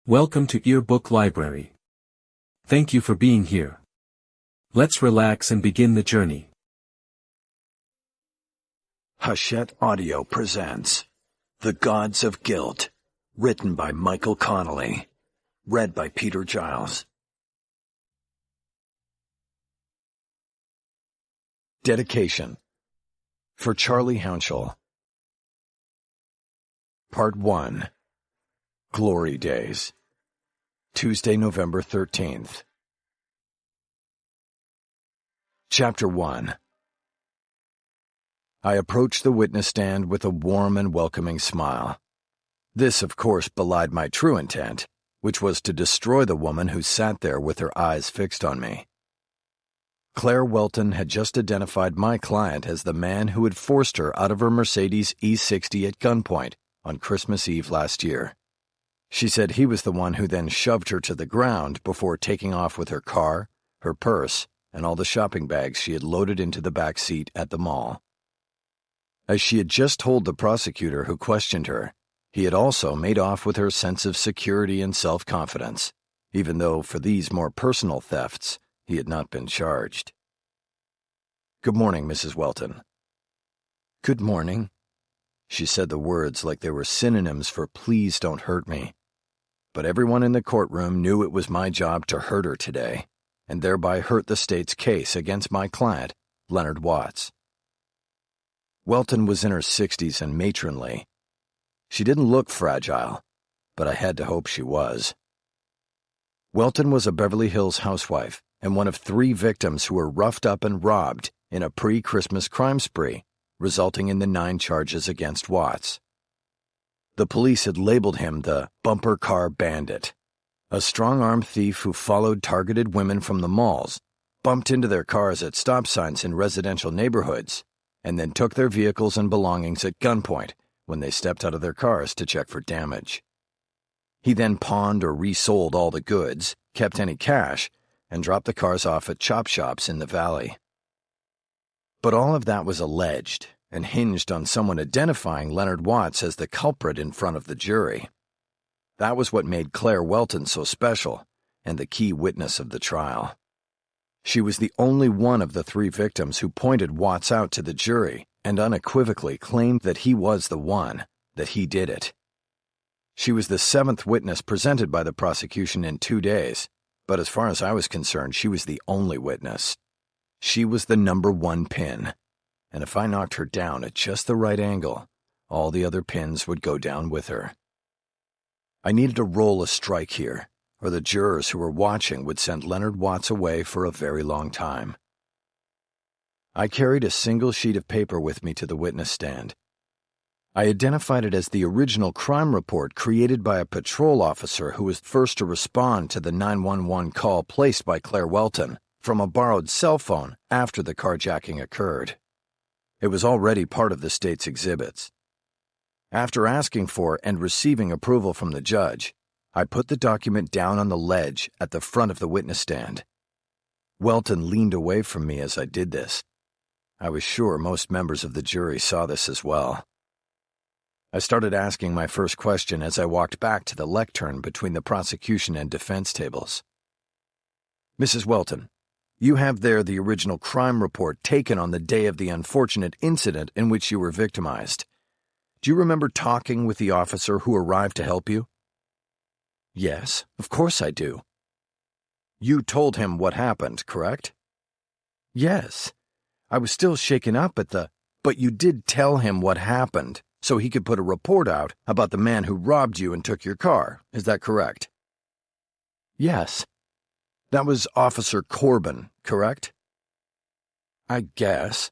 Welcome to Earbook Library. Thank you for being here. Let's relax and begin the journey. Hachette Audio presents The Gods of Guilt, written by Michael Connelly, read by Peter Giles. Dedication for Charlie Hounshell. Part 1. Glory Days. Tuesday, November 13th. Chapter 1. I approached the witness stand with a warm and welcoming smile. This, of course, belied my true intent, which was to destroy the woman who sat there with her eyes fixed on me. Claire Welton had just identified my client as the man who had forced her out of her Mercedes E60 at gunpoint on Christmas Eve last year. She said he was the one who then shoved her to the ground before taking off with her car, her purse, and all the shopping bags she had loaded into the back seat at the mall. As she had just told the prosecutor who questioned her, he had also made off with her sense of security and self-confidence, even though for these more personal thefts he had not been charged. "Good morning, Mrs. Welton." "Good morning." She said the words like they were synonyms for "please don't hurt me." But everyone in the courtroom knew it was my job to hurt her today, and thereby hurt the state's case against my client, Leonard Watts. Welton was in her 60s and matronly. She didn't look fragile, but I had to hope she was. Welton was a Beverly Hills housewife and one of 3 victims who were roughed up and robbed in a pre-Christmas crime spree, resulting in the 9 charges against Watts. The police had labeled him the bumper car bandit, a strong-arm thief who followed targeted women from the malls, bumped into their cars at stop signs in residential neighborhoods, and then took their vehicles and belongings at gunpoint when they stepped out of their cars to check for damage. He then pawned or resold all the goods, kept any cash, and dropped the cars off at chop shops in the valley. But all of that was alleged and hinged on someone identifying Leonard Watts as the culprit in front of the jury. That was what made Claire Welton so special and the key witness of the trial. She was the only one of the 3 victims who pointed Watts out to the jury and unequivocally claimed that he was the one, that he did it. She was the 7th witness presented by the prosecution in 2 days, but as far as I was concerned, she was the only witness. She was the number 1 pin, and if I knocked her down at just the right angle, all the other pins would go down with her. I needed to roll a strike here, or the jurors who were watching would send Leonard Watts away for a very long time. I carried a single sheet of paper with me to the witness stand. I identified it as the original crime report created by a patrol officer who was first to respond to the 911 call placed by Claire Welton from a borrowed cell phone after the carjacking occurred. It was already part of the state's exhibits. After asking for and receiving approval from the judge, I put the document down on the ledge at the front of the witness stand. Welton leaned away from me as I did this. I was sure most members of the jury saw this as well. I started asking my first question as I walked back to the lectern between the prosecution and defense tables. "Mrs. Welton, you have there the original crime report taken on the day of the unfortunate incident in which you were victimized. Do you remember talking with the officer who arrived to help you?" "Yes, of course I do." "You told him what happened, correct?" "Yes. I was still shaken up at the—" "But you did tell him what happened, so he could put a report out about the man who robbed you and took your car, is that correct?" "Yes." "That was Officer Corbin, correct?" "I guess.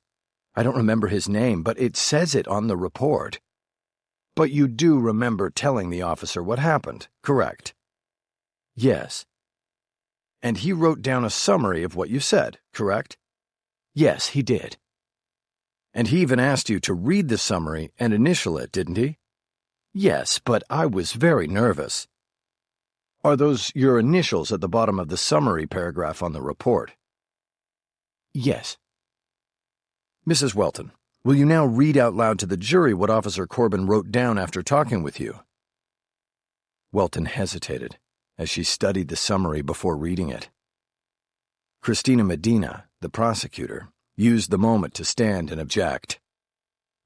I don't remember his name, but it says it on the report." "But you do remember telling the officer what happened, correct?" "Yes." "And he wrote down a summary of what you said, correct?" "Yes, he did." "And he even asked you to read the summary and initial it, didn't he?" "Yes, but I was very nervous." "Are those your initials at the bottom of the summary paragraph on the report?" "Yes." "Mrs. Welton, will you now read out loud to the jury what Officer Corbin wrote down after talking with you?" Welton hesitated as she studied the summary before reading it. Christina Medina, the prosecutor, used the moment to stand and object.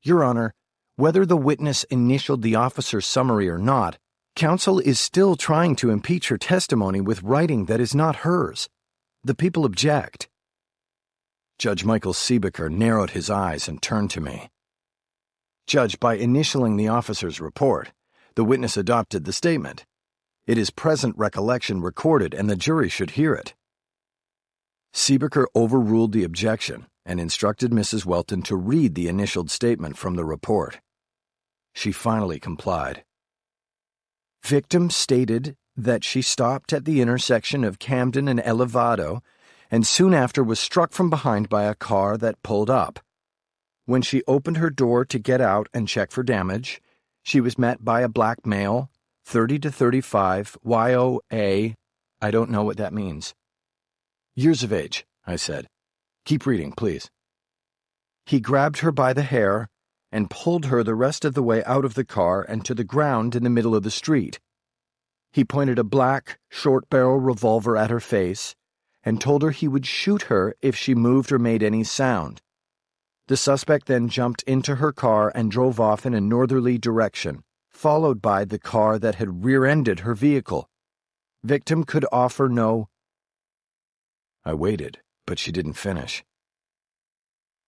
"Your Honor, whether the witness initialed the officer's summary or not, counsel is still trying to impeach her testimony with writing that is not hers. The people object." Judge Michael Siebecker narrowed his eyes and turned to me. "Judge, by initialing the officer's report, the witness adopted the statement. It is present recollection recorded, and the jury should hear it." Siebecker overruled the objection and instructed Mrs. Welton to read the initialed statement from the report. She finally complied. "Victim stated that she stopped at the intersection of Camden and Elevado and soon after was struck from behind by a car that pulled up. When she opened her door to get out and check for damage, she was met by a black male, 30 to 35, YOA, I don't know what that means. Years of age," I said. "Keep reading, please." "He grabbed her by the hair and pulled her the rest of the way out of the car and to the ground in the middle of the street. He pointed a black, short-barrel revolver at her face and told her he would shoot her if she moved or made any sound. The suspect then jumped into her car and drove off in a northerly direction, followed by the car that had rear-ended her vehicle. Victim could offer no—" I waited, but she didn't finish.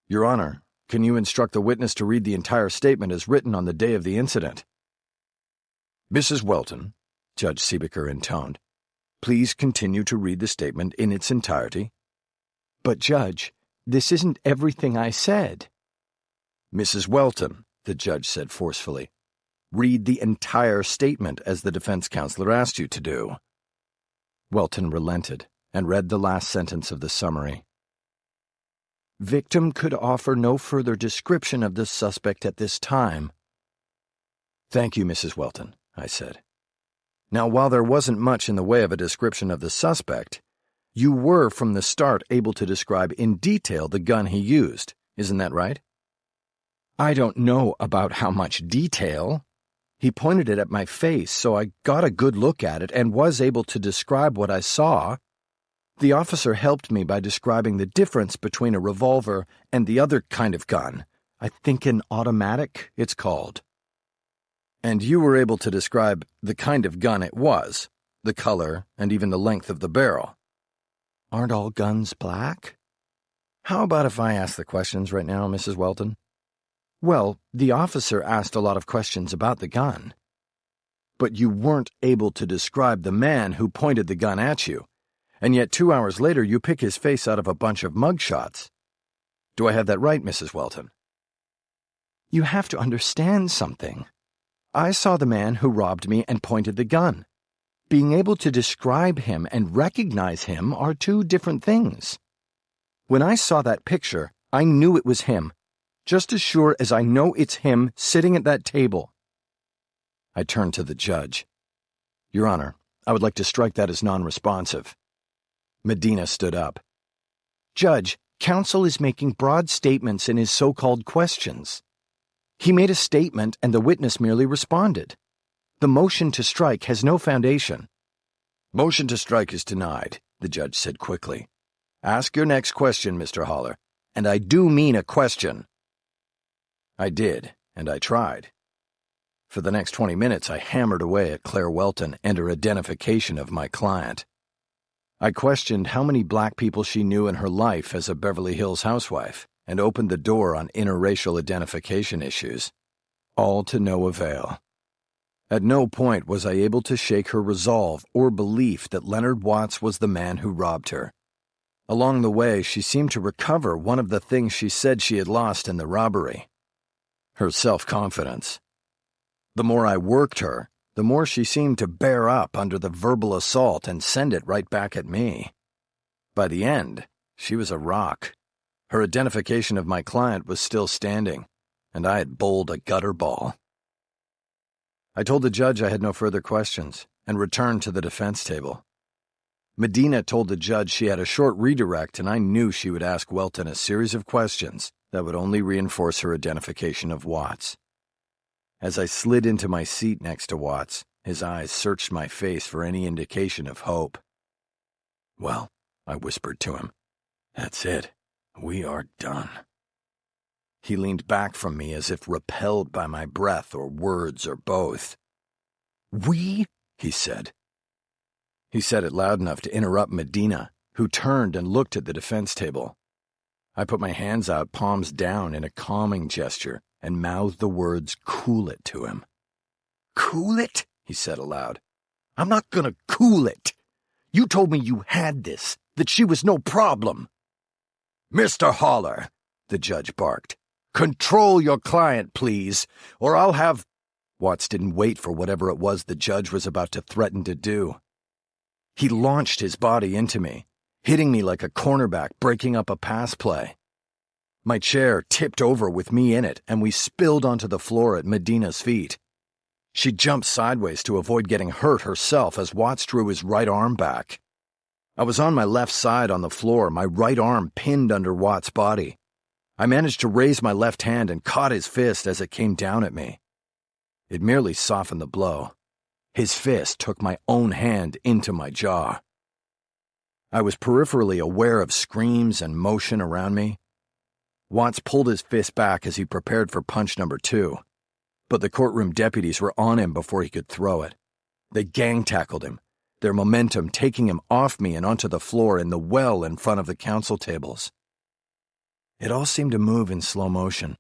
"Your Honor, can you instruct the witness to read the entire statement as written on the day of the incident?" "Mrs. Welton," Judge Siebecker intoned, "please continue to read the statement in its entirety." "But, Judge, this isn't everything I said." "Mrs. Welton," the judge said forcefully, "read the entire statement as the defense counsel asked you to do." Welton relented and read the last sentence of the summary. "Victim could offer no further description of the suspect at this time." "Thank you, Mrs. Welton," I said. "Now, while there wasn't much in the way of a description of the suspect, you were from the start able to describe in detail the gun he used, isn't that right?" "I don't know about how much detail. He pointed it at my face, so I got a good look at it and was able to describe what I saw. The officer helped me by describing the difference between a revolver and the other kind of gun. I think an automatic, it's called." "And you were able to describe the kind of gun it was, the color, and even the length of the barrel." "Aren't all guns black?" "How about if I ask the questions right now, Mrs. Welton?" "Well, the officer asked a lot of questions about the gun." "But you weren't able to describe the man who pointed the gun at you, and yet 2 hours later you pick his face out of a bunch of mugshots. Do I have that right, Mrs. Welton?" "You have to understand something. I saw the man who robbed me and pointed the gun. Being able to describe him and recognize him are two different things. When I saw that picture, I knew it was him, just as sure as I know it's him sitting at that table." I turned to the judge. "Your Honor, I would like to strike that as non-responsive." Medina stood up. "Judge, counsel is making broad statements in his so-called questions. He made a statement and the witness merely responded. The motion to strike has no foundation." "Motion to strike is denied," the judge said quickly. "Ask your next question, Mr. Haller, and I do mean a question." I did, and I tried. For the next 20 minutes, I hammered away at Claire Welton and her identification of my client. I questioned how many black people she knew in her life as a Beverly Hills housewife, and opened the door on interracial identification issues. All to no avail. At no point was I able to shake her resolve or belief that Leonard Watts was the man who robbed her. Along the way, she seemed to recover one of the things she said she had lost in the robbery: her self-confidence. The more I worked her, the more she seemed to bear up under the verbal assault and send it right back at me. By the end, she was a rock. Her identification of my client was still standing, and I had bowled a gutter ball. I told the judge I had no further questions and returned to the defense table. Medina told the judge she had a short redirect, and I knew she would ask Welton a series of questions that would only reinforce her identification of Watts. As I slid into my seat next to Watts His eyes searched my face for any indication of hope. "Well," I whispered to him, "that's it. We are done." He leaned back from me as if repelled by my breath or words or both. "We?" he said. He said it loud enough to interrupt Medina, who turned and looked at the defense table. I put my hands out, palms down, in a calming gesture, and mouthed the words, "Cool it," to him. "Cool it?" he said aloud. "I'm not gonna cool it. You told me you had this, that she was no problem." "Mr. Haller," the judge barked, "control your client, please, or I'll have—" Watts didn't wait for whatever it was the judge was about to threaten to do. He launched his body into me, hitting me like a cornerback breaking up a pass play. My chair tipped over with me in it, and we spilled onto the floor at Medina's feet. She jumped sideways to avoid getting hurt herself as Watts drew his right arm back. I was on my left side on the floor, my right arm pinned under Watts' body. I managed to raise my left hand and caught his fist as it came down at me. It merely softened the blow. His fist took my own hand into my jaw. I was peripherally aware of screams and motion around me. Watts pulled his fist back as he prepared for punch number 2, but the courtroom deputies were on him before he could throw it. They gang-tackled him, their momentum taking him off me and onto the floor in the well in front of the counsel tables. It all seemed to move in slow motion.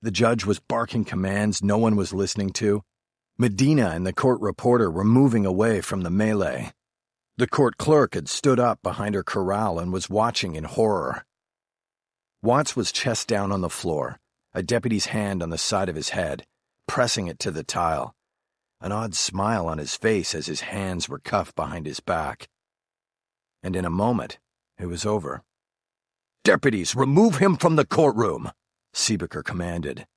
The judge was barking commands no one was listening to. Medina and the court reporter were moving away from the melee. The court clerk had stood up behind her corral and was watching in horror. Watts was chest down on the floor, a deputy's hand on the side of his head, pressing it to the tile, an odd smile on his face as his hands were cuffed behind his back. And in a moment, it was over. "Deputies, remove him from the courtroom," Siebecker commanded.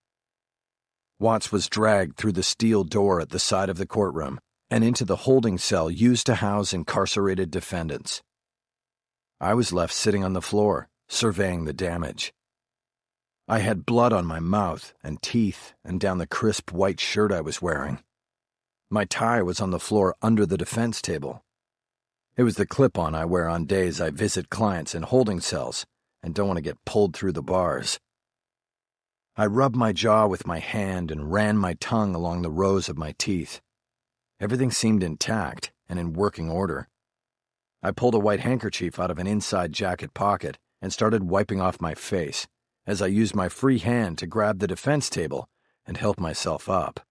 Watts was dragged through the steel door at the side of the courtroom and into the holding cell used to house incarcerated defendants. I was left sitting on the floor, surveying the damage. I had blood on my mouth and teeth and down the crisp white shirt I was wearing. My tie was on the floor under the defense table. It was the clip-on I wear on days I visit clients in holding cells and don't want to get pulled through the bars. I rubbed my jaw with my hand and ran my tongue along the rows of my teeth. Everything seemed intact and in working order. I pulled a white handkerchief out of an inside jacket pocket and started wiping off my face as I used my free hand to grab the defense table and help myself up.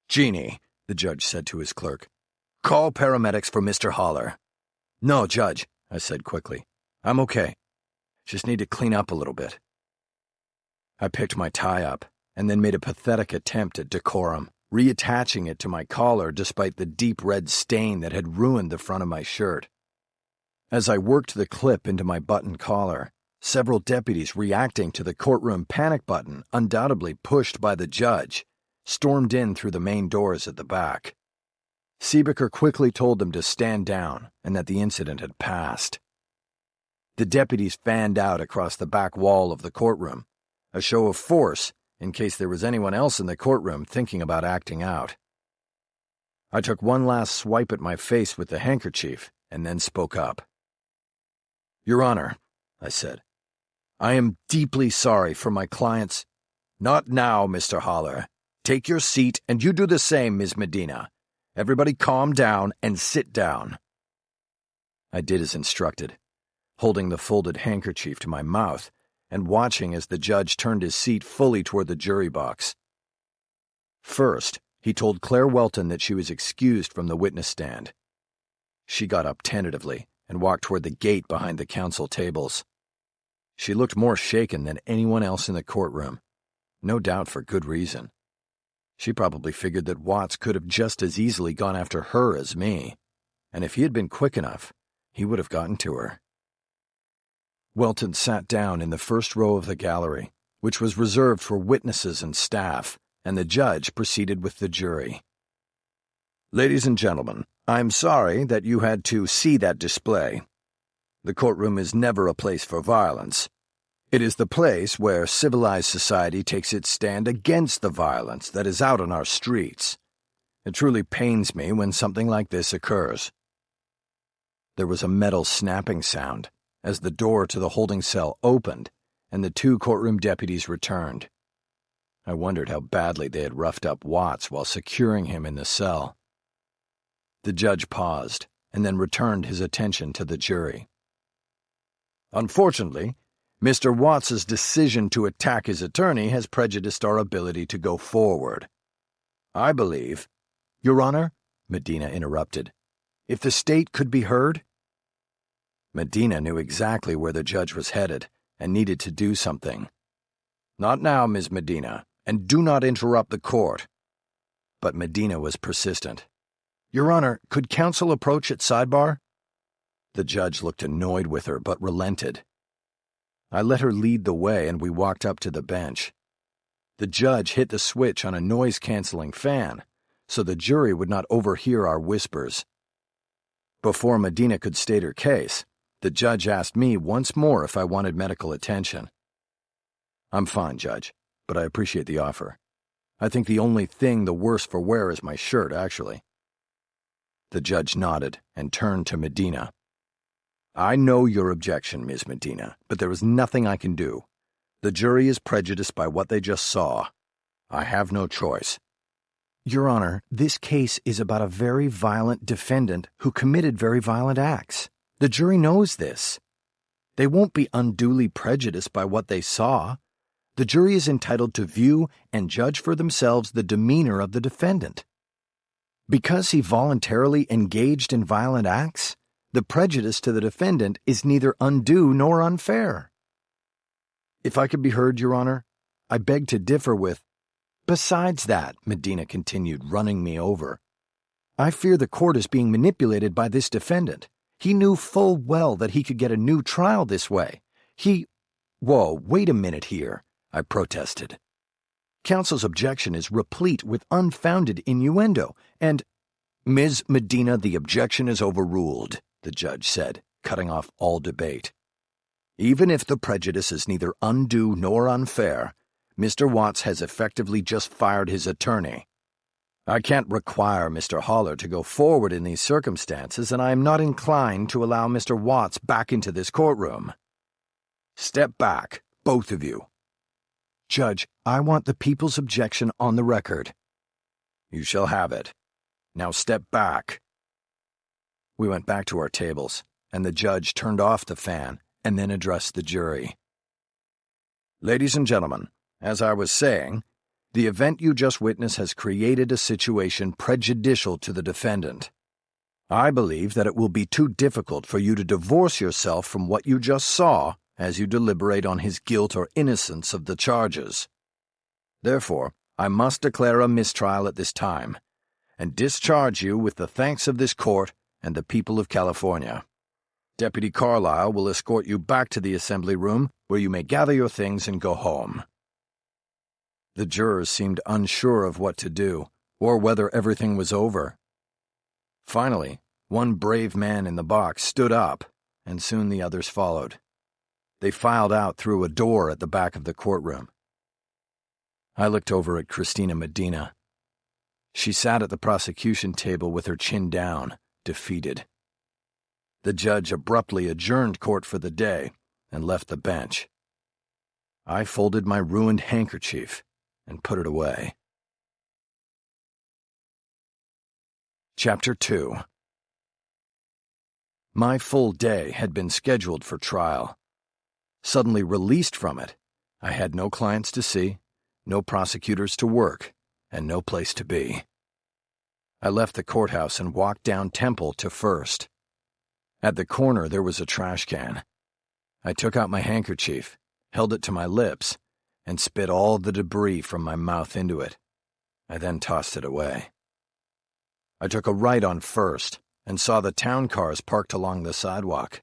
"Jeannie," the judge said to his clerk, "call paramedics for Mr. Haller." "No, Judge," I said quickly. "I'm okay. Just need to clean up a little bit." I picked my tie up and then made a pathetic attempt at decorum, reattaching it to my collar despite the deep red stain that had ruined the front of my shirt. As I worked the clip into my button collar, several deputies reacting to the courtroom panic button, undoubtedly pushed by the judge, stormed in through the main doors at the back. Siebecker quickly told them to stand down and that the incident had passed. The deputies fanned out across the back wall of the courtroom, a show of force in case there was anyone else in the courtroom thinking about acting out. I took one last swipe at my face with the handkerchief and then spoke up. "Your Honor," I said, "I am deeply sorry for my client's—" "Not now, Mr. Haller. Take your seat and you do the same, Ms. Medina. Everybody calm down and sit down." I did as instructed, holding the folded handkerchief to my mouth and watching as the judge turned his seat fully toward the jury box. First, he told Claire Welton that she was excused from the witness stand. She got up tentatively and walked toward the gate behind the counsel tables. She looked more shaken than anyone else in the courtroom, no doubt for good reason. She probably figured that Watts could have just as easily gone after her as me, and if he had been quick enough, he would have gotten to her. Welton sat down in the first row of the gallery, which was reserved for witnesses and staff, and the judge proceeded with the jury. "Ladies and gentlemen, I'm sorry that you had to see that display. The courtroom is never a place for violence. It is the place where civilized society takes its stand against the violence that is out on our streets. It truly pains me when something like this occurs. There was a metal snapping sound as the door to the holding cell opened and the 2 courtroom deputies returned. I wondered how badly they had roughed up Watts while securing him in the cell. The judge paused and then returned his attention to the jury. Unfortunately, Mr. Watts's decision to attack his attorney has prejudiced our ability to go forward. I believe— Your Honor, Medina interrupted, if the state could be heard? Medina knew exactly where the judge was headed and needed to do something. Not now, Ms. Medina, and do not interrupt the court. But Medina was persistent. Your Honor, could counsel approach at sidebar? The judge looked annoyed with her but relented. I let her lead the way and we walked up to the bench. The judge hit the switch on a noise-canceling fan so the jury would not overhear our whispers. Before Medina could state her case, the judge asked me once more if I wanted medical attention. I'm fine, Judge, but I appreciate the offer. I think the only thing the worse for wear is my shirt, actually. The judge nodded and turned to Medina. I know your objection, Ms. Medina, but there is nothing I can do. The jury is prejudiced by what they just saw. I have no choice. Your Honor, this case is about a very violent defendant who committed very violent acts. The jury knows this. They won't be unduly prejudiced by what they saw. The jury is entitled to view and judge for themselves the demeanor of the defendant. Because he voluntarily engaged in violent acts, the prejudice to the defendant is neither undue nor unfair. If I could be heard, Your Honor, I beg to differ with— Besides that, Medina continued, running me over, I fear the court is being manipulated by this defendant. He knew full well that he could get a new trial this way. Whoa, wait a minute here, I protested. Counsel's objection is replete with unfounded innuendo, and— Ms. Medina, the objection is overruled, the judge said, cutting off all debate. Even if the prejudice is neither undue nor unfair, Mr. Watts has effectively just fired his attorney. I can't require Mr. Haller to go forward in these circumstances, and I am not inclined to allow Mr. Watts back into this courtroom. Step back, both of you. Judge, I want the people's objection on the record. You shall have it. Now step back. We went back to our tables, and the judge turned off the fan and then addressed the jury. Ladies and gentlemen, as I was saying, the event you just witnessed has created a situation prejudicial to the defendant. I believe that it will be too difficult for you to divorce yourself from what you just saw as you deliberate on his guilt or innocence of the charges. Therefore, I must declare a mistrial at this time, and discharge you with the thanks of this court and the people of California. Deputy Carlyle will escort you back to the assembly room where you may gather your things and go home. The jurors seemed unsure of what to do, or whether everything was over. Finally, one brave man in the box stood up, and soon the others followed. They filed out through a door at the back of the courtroom. I looked over at Christina Medina. She sat at the prosecution table with her chin down, defeated. The judge abruptly adjourned court for the day and left the bench. I folded my ruined handkerchief and put it away. Chapter 2. My full day had been scheduled for trial. Suddenly released from it, I had no clients to see, no prosecutors to work, and no place to be. I left the courthouse and walked down Temple to First. At the corner there was a trash can. I took out my handkerchief, held it to my lips, and spit all the debris from my mouth into it. I then tossed it away. I took a right on First and saw the town cars parked along the sidewalk.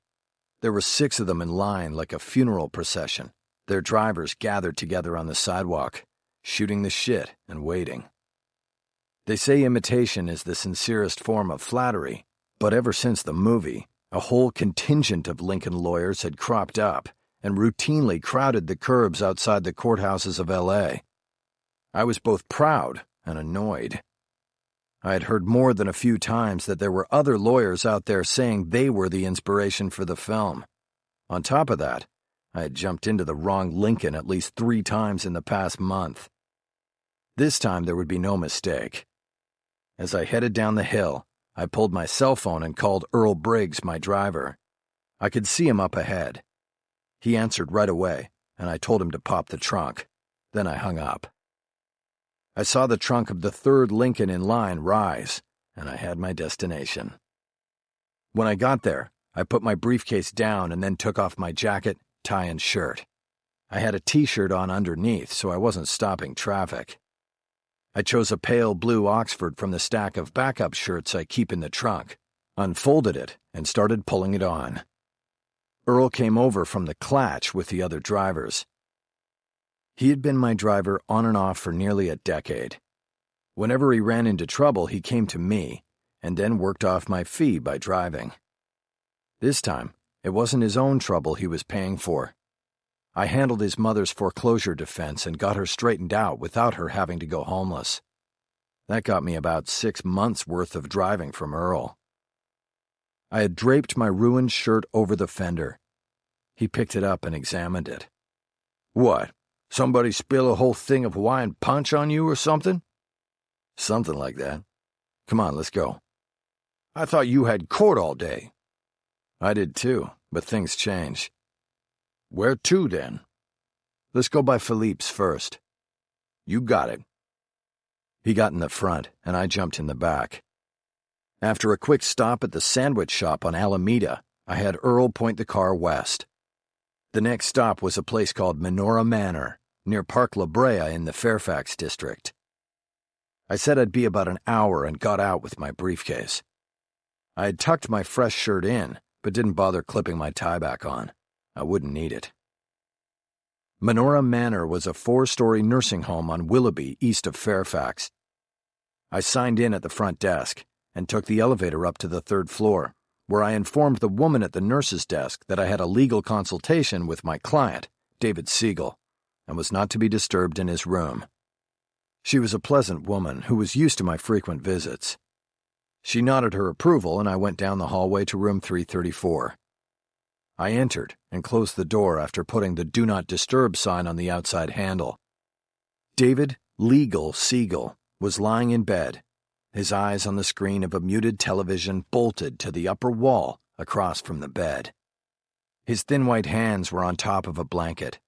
There were 6 of them in line like a funeral procession, their drivers gathered together on the sidewalk, shooting the shit and waiting. They say imitation is the sincerest form of flattery, but ever since the movie, a whole contingent of Lincoln lawyers had cropped up and routinely crowded the curbs outside the courthouses of L.A. I was both proud and annoyed. I had heard more than a few times that there were other lawyers out there saying they were the inspiration for the film. On top of that, I had jumped into the wrong Lincoln at least 3 times in the past month. This time there would be no mistake. As I headed down the hill, I pulled my cell phone and called Earl Briggs, my driver. I could see him up ahead. He answered right away, and I told him to pop the trunk. Then I hung up. I saw the trunk of the 3rd Lincoln in line rise, and I had my destination. When I got there, I put my briefcase down and then took off my jacket, tie, and shirt. I had a t-shirt on underneath, so I wasn't stopping traffic. I chose a pale blue Oxford from the stack of backup shirts I keep in the trunk, unfolded it, and started pulling it on. Earl came over from the Clatch with the other drivers. He had been my driver on and off for nearly a decade. Whenever he ran into trouble, he came to me, and then worked off my fee by driving. This time, it wasn't his own trouble he was paying for. I handled his mother's foreclosure defense and got her straightened out without her having to go homeless. That got me about 6 months' worth of driving from Earl. I had draped my ruined shirt over the fender. He picked it up and examined it. "What? Somebody spill a whole thing of Hawaiian punch on you or something?" "Something like that. Come on, let's go." "I thought you had court all day." "I did too, but things change." "Where to, then?" "Let's go by Philippe's first." "You got it." He got in the front, and I jumped in the back. After a quick stop at the sandwich shop on Alameda, I had Earl point the car west. The next stop was a place called Menorah Manor, near Park La Brea in the Fairfax district. I said I'd be about an hour and got out with my briefcase. I had tucked my fresh shirt in, but didn't bother clipping my tie back on. I wouldn't need it. Menorah Manor was a 4-story nursing home on Willoughby, east of Fairfax. I signed in at the front desk and took the elevator up to the 3rd floor, where I informed the woman at the nurse's desk that I had a legal consultation with my client, David Siegel, and was not to be disturbed in his room. She was a pleasant woman who was used to my frequent visits. She nodded her approval, and I went down the hallway to room 334. I entered and closed the door after putting the Do Not Disturb sign on the outside handle. David Legal Siegel was lying in bed, his eyes on the screen of a muted television bolted to the upper wall across from the bed. His thin white hands were on top of a blanket.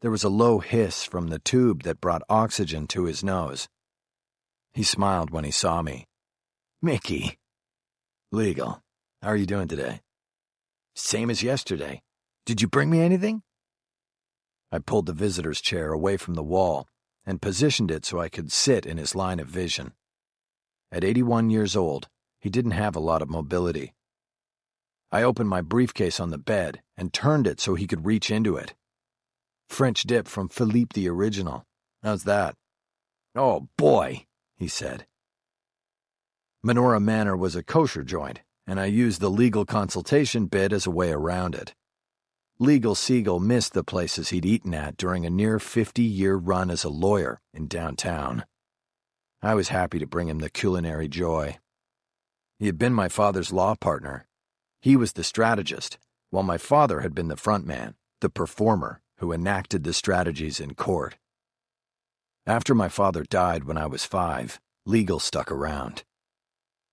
There was a low hiss from the tube that brought oxygen to his nose. He smiled when he saw me. "Mickey." "Legal. How are you doing today?" "Same as yesterday. Did you bring me anything?" I pulled the visitor's chair away from the wall and positioned it so I could sit in his line of vision. At 81 years old, he didn't have a lot of mobility. I opened my briefcase on the bed and turned it so he could reach into it. "French dip from Philippe the Original. How's that?" "Oh, boy," he said. Menorah Manor was a kosher joint, and I used the legal consultation bit as a way around it. Legal Siegel missed the places he'd eaten at during a near 50-year run as a lawyer in downtown. I was happy to bring him the culinary joy. He had been my father's law partner. He was the strategist, while my father had been the front man, the performer who enacted the strategies in court. After my father died when I was 5, Legal stuck around.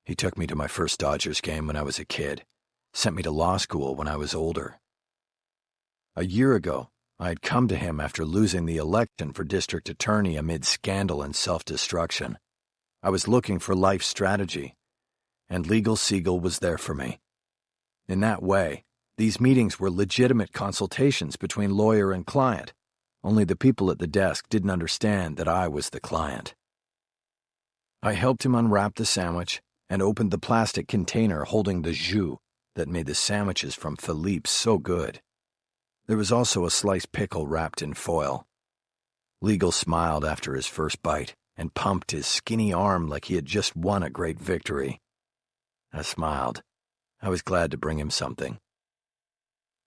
He took me to my first Dodgers game when I was a kid, sent me to law school when I was older. A year ago, I had come to him after losing the election for district attorney amid scandal and self-destruction. I was looking for life strategy, and Legal Siegel was there for me. In that way, these meetings were legitimate consultations between lawyer and client. Only the people at the desk didn't understand that I was the client. I helped him unwrap the sandwich and opened the plastic container holding the jus that made the sandwiches from Philippe so good. There was also a sliced pickle wrapped in foil. Legal smiled after his first bite and pumped his skinny arm like he had just won a great victory. I smiled. I was glad to bring him something.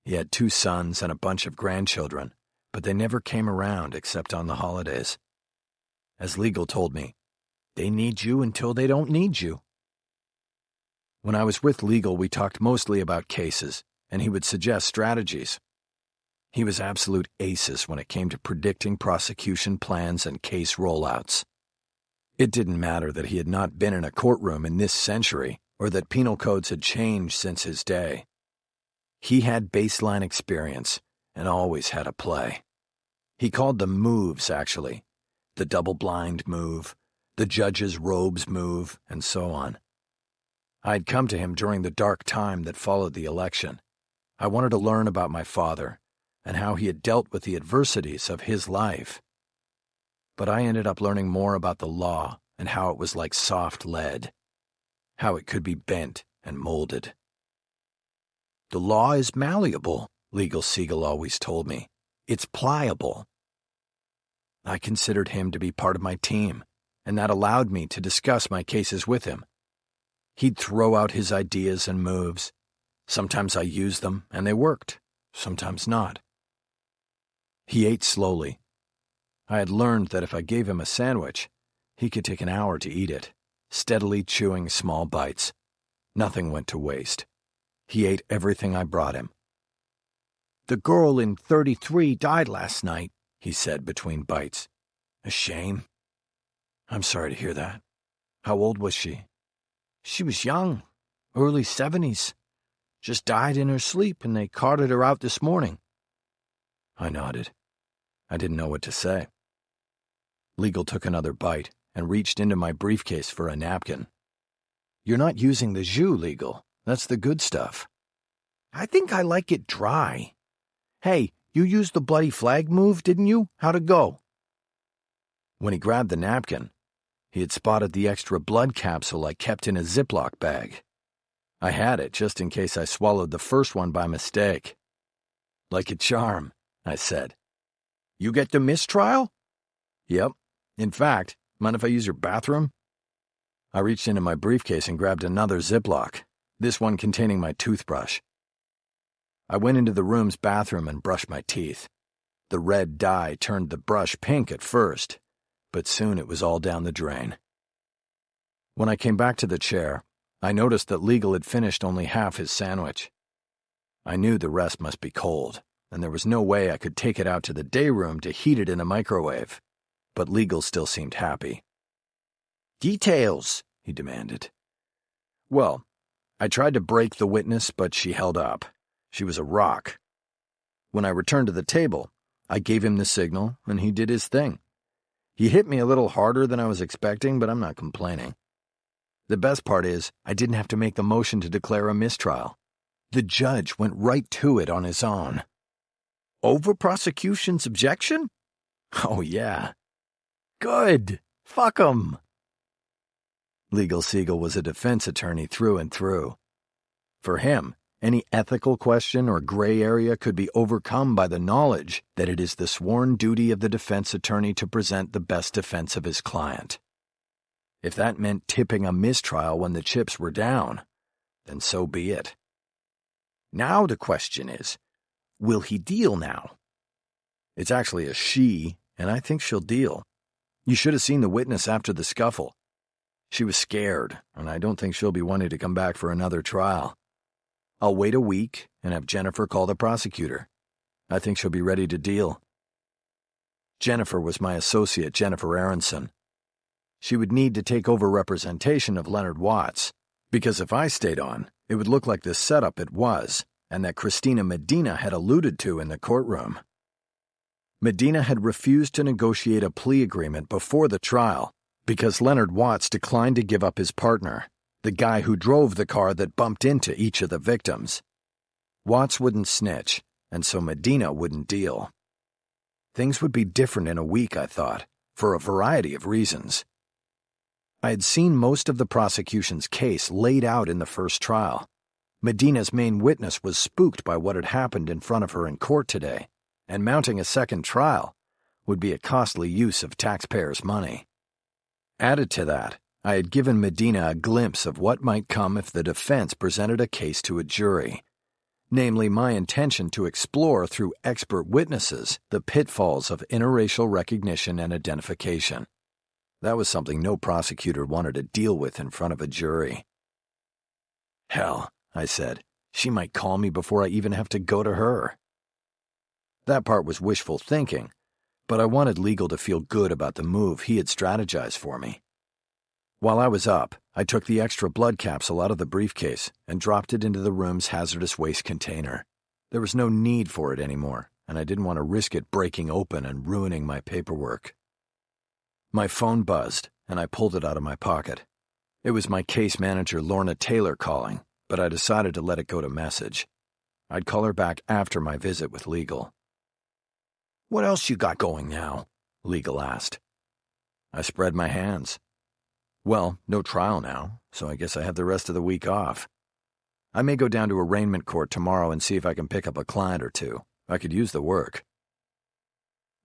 He had 2 sons and a bunch of grandchildren, but they never came around except on the holidays. As Legal told me, They need you until they don't need you. When I was with Legal, we talked mostly about cases, and he would suggest strategies. He was absolute aces when it came to predicting prosecution plans and case rollouts. It didn't matter that he had not been in a courtroom in this century or that penal codes had changed since his day. He had baseline experience and always had a play. He called them moves, actually. The double-blind move, the judge's robes move, and so on. I'd come to him during the dark time that followed the election. I wanted to learn about my father and how he had dealt with the adversities of his life. But I ended up learning more about the law and how it was like soft lead, how it could be bent and molded. The law is malleable, Legal Siegel always told me. It's pliable. I considered him to be part of my team, and that allowed me to discuss my cases with him. He'd throw out his ideas and moves. Sometimes I used them, and they worked, sometimes not. He ate slowly. I had learned that if I gave him a sandwich, he could take an hour to eat it, steadily chewing small bites. Nothing went to waste. He ate everything I brought him. The girl in 33 died last night, he said between bites. A shame. I'm sorry to hear that. How old was she? She was young, early 70s. Just died in her sleep, and they carted her out this morning. I nodded. I didn't know what to say. Legal took another bite and reached into my briefcase for a napkin. You're not using the jus, Legal. That's the good stuff. I think I like it dry. Hey, you used the bloody flag move, didn't you? How'd it go? When he grabbed the napkin, he had spotted the extra blood capsule I kept in a Ziploc bag. I had it just in case I swallowed the first one by mistake. Like a charm, I said. You get the mistrial? Yep. In fact, mind if I use your bathroom? I reached into my briefcase and grabbed another Ziploc, this one containing my toothbrush. I went into the room's bathroom and brushed my teeth. The red dye turned the brush pink at first, but soon it was all down the drain. When I came back to the chair, I noticed that Legal had finished only half his sandwich. I knew the rest must be cold, and there was no way I could take it out to the day room to heat it in a microwave. But Legal still seemed happy. Details, he demanded. Well, I tried to break the witness, but she held up. She was a rock. When I returned to the table, I gave him the signal, and he did his thing. He hit me a little harder than I was expecting, but I'm not complaining. The best part is, I didn't have to make the motion to declare a mistrial. The judge went right to it on his own. Over prosecution's objection? Oh, yeah. Good. Fuck 'em. Legal Siegel was a defense attorney through and through. For him, any ethical question or gray area could be overcome by the knowledge that it is the sworn duty of the defense attorney to present the best defense of his client. If that meant tipping a mistrial when the chips were down, then so be it. Now the question is, will he deal now? It's actually a she, and I think she'll deal. You should have seen the witness after the scuffle. She was scared, and I don't think she'll be wanting to come back for another trial. I'll wait a week and have Jennifer call the prosecutor. I think she'll be ready to deal. Jennifer was my associate, Jennifer Aronson. She would need to take over representation of Leonard Watts, because if I stayed on, it would look like the setup it was, and that Christina Medina had alluded to in the courtroom. Medina had refused to negotiate a plea agreement before the trial because Leonard Watts declined to give up his partner, the guy who drove the car that bumped into each of the victims. Watts wouldn't snitch, and so Medina wouldn't deal. Things would be different in a week, I thought, for a variety of reasons. I had seen most of the prosecution's case laid out in the first trial. Medina's main witness was spooked by what had happened in front of her in court today, and mounting a second trial would be a costly use of taxpayers' money. Added to that, I had given Medina a glimpse of what might come if the defense presented a case to a jury, namely my intention to explore through expert witnesses the pitfalls of interracial recognition and identification. That was something no prosecutor wanted to deal with in front of a jury. Hell, I said, she might call me before I even have to go to her. That part was wishful thinking, but I wanted Legal to feel good about the move he had strategized for me. While I was up, I took the extra blood capsule out of the briefcase and dropped it into the room's hazardous waste container. There was no need for it anymore, and I didn't want to risk it breaking open and ruining my paperwork. My phone buzzed, and I pulled it out of my pocket. It was my case manager, Lorna Taylor, calling, but I decided to let it go to message. I'd call her back after my visit with Legal. "What else you got going now?" Legal asked. I spread my hands. Well, no trial now, so I guess I have the rest of the week off. I may go down to arraignment court tomorrow and see if I can pick up a client or two. I could use the work.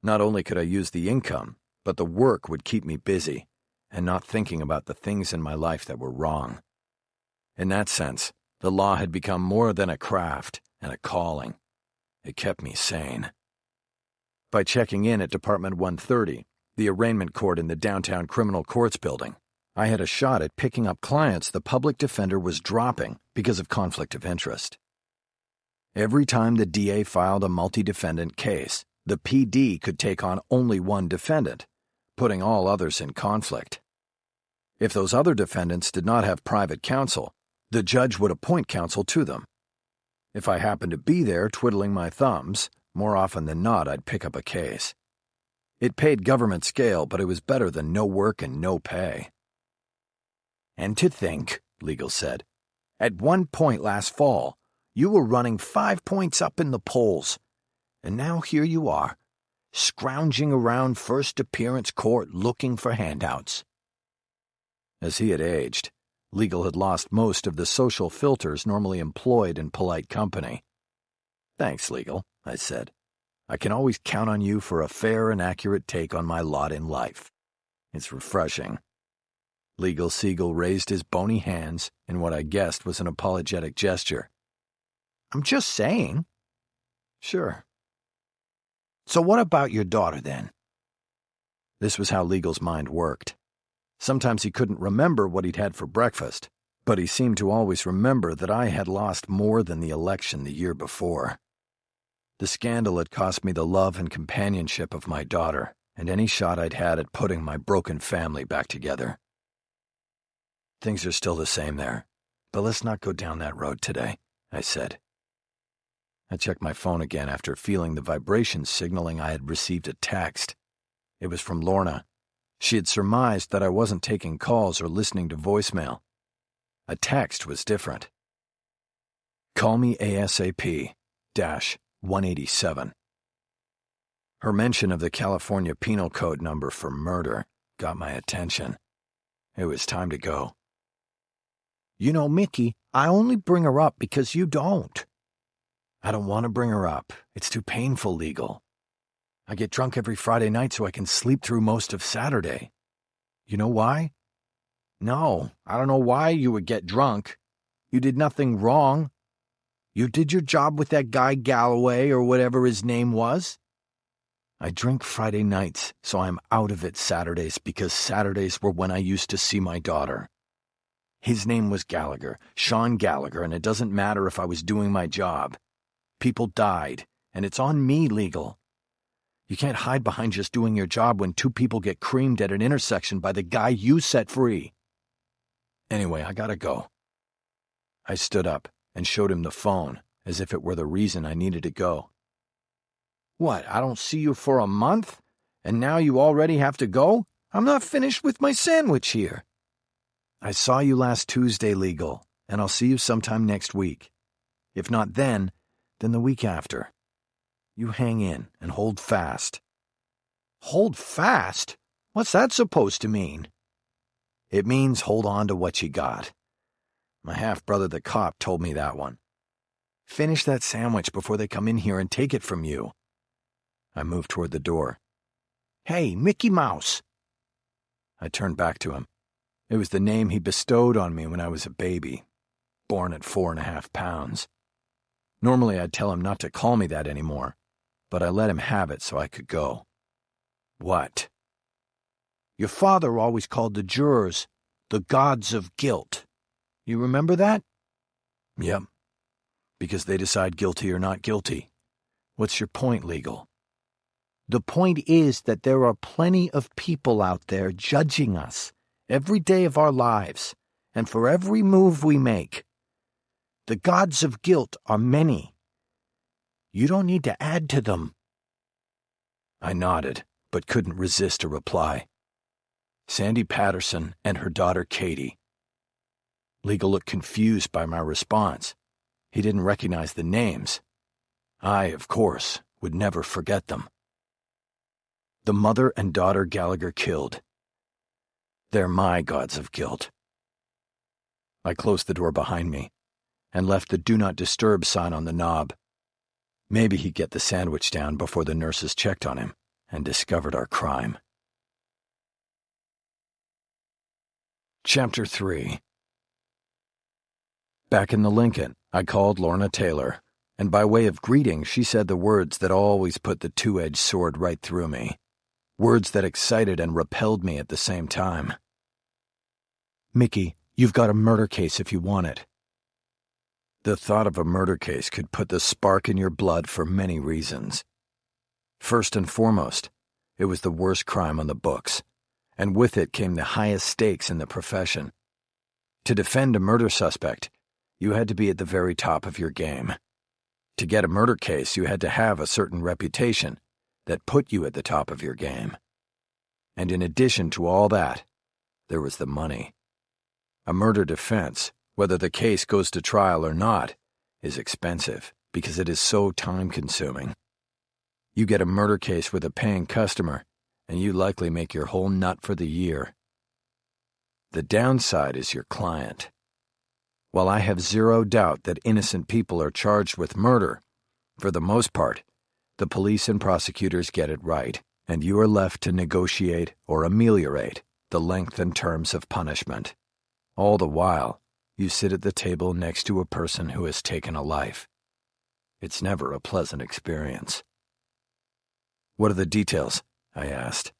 Not only could I use the income, but the work would keep me busy and not thinking about the things in my life that were wrong. In that sense, the law had become more than a craft and a calling. It kept me sane. By checking in at Department 130, the arraignment court in the downtown criminal courts building, I had a shot at picking up clients the public defender was dropping because of conflict of interest. Every time the DA filed a multi-defendant case, the PD could take on only one defendant, putting all others in conflict. If those other defendants did not have private counsel, the judge would appoint counsel to them. If I happened to be there twiddling my thumbs, more often than not I'd pick up a case. It paid government scale, but it was better than no work and no pay. "And to think," Legal said, "at one point last fall, you were running 5 points up in the polls, and now here you are, scrounging around first appearance court looking for handouts." As he had aged, Legal had lost most of the social filters normally employed in polite company. "Thanks, Legal," I said. "I can always count on you for a fair and accurate take on my lot in life. It's refreshing." Legal Siegel raised his bony hands in what I guessed was an apologetic gesture. "I'm just saying." "Sure." "So what about your daughter, then?" This was how Legal's mind worked. Sometimes he couldn't remember what he'd had for breakfast, but he seemed to always remember that I had lost more than the election the year before. The scandal had cost me the love and companionship of my daughter, and any shot I'd had at putting my broken family back together. "Things are still the same there, but let's not go down that road today," I said. I checked my phone again after feeling the vibration signaling I had received a text. It was from Lorna. She had surmised that I wasn't taking calls or listening to voicemail. A text was different. "Call me ASAP, -187. Her mention of the California Penal Code number for murder got my attention. It was time to go. "You know, Mickey, I only bring her up because you don't." "I don't want to bring her up. It's too painful, Legal. I get drunk every Friday night so I can sleep through most of Saturday. You know why?" "No, I don't know why you would get drunk. You did nothing wrong. You did your job with that guy Galloway or whatever his name was." "I drink Friday nights, so I'm out of it Saturdays because Saturdays were when I used to see my daughter. His name was Gallagher, Sean Gallagher, and it doesn't matter if I was doing my job. People died, and it's on me, Legal. You can't hide behind just doing your job when 2 people get creamed at an intersection by the guy you set free. Anyway, I gotta go." I stood up and showed him the phone, as if it were the reason I needed to go. "What, I don't see you for a month? And now you already have to go? I'm not finished with my sandwich here." "I saw you last Tuesday, Legal, and I'll see you sometime next week. If not then the week after. You hang in and hold fast." "Hold fast? What's that supposed to mean?" "It means hold on to what you got. My half-brother the cop told me that one. Finish that sandwich before they come in here and take it from you." I moved toward the door. "Hey, Mickey Mouse." I turned back to him. It was the name he bestowed on me when I was a baby, born at 4.5 pounds. Normally I'd tell him not to call me that anymore, but I let him have it so I could go. "What?" Your father always called the jurors the gods of guilt. You remember that? Yep. Because they decide guilty or not guilty. What's your point, legal? The point is that there are plenty of people out there judging us every day of our lives and for every move we make. The gods of guilt are many. You don't need to add to them. I nodded, but couldn't resist a reply. Sandy Patterson and her daughter Katie. Legal looked confused by my response. He didn't recognize the names. I, of course, would never forget them. The mother and daughter Gallagher killed. They're my gods of guilt. I closed the door behind me and left the Do Not Disturb sign on the knob. Maybe he'd get the sandwich down before the nurses checked on him and discovered our crime. Chapter 3. Back in the Lincoln, I called Lorna Taylor, and by way of greeting, she said the words that always put the two-edged sword right through me. Words that excited and repelled me at the same time. Mickey, you've got a murder case if you want it. The thought of a murder case could put the spark in your blood for many reasons. First and foremost, it was the worst crime on the books, and with it came the highest stakes in the profession. To defend a murder suspect, you had to be at the very top of your game. To get a murder case, you had to have a certain reputation that put you at the top of your game. And in addition to all that, there was the money. A murder defense, whether the case goes to trial or not, is expensive because it is so time-consuming. You get a murder case with a paying customer, and you likely make your whole nut for the year. The downside is your client. While I have zero doubt that innocent people are charged with murder, for the most part, the police and prosecutors get it right, and you are left to negotiate or ameliorate the length and terms of punishment. All the while, you sit at the table next to a person who has taken a life. It's never a pleasant experience. What are the details? I asked.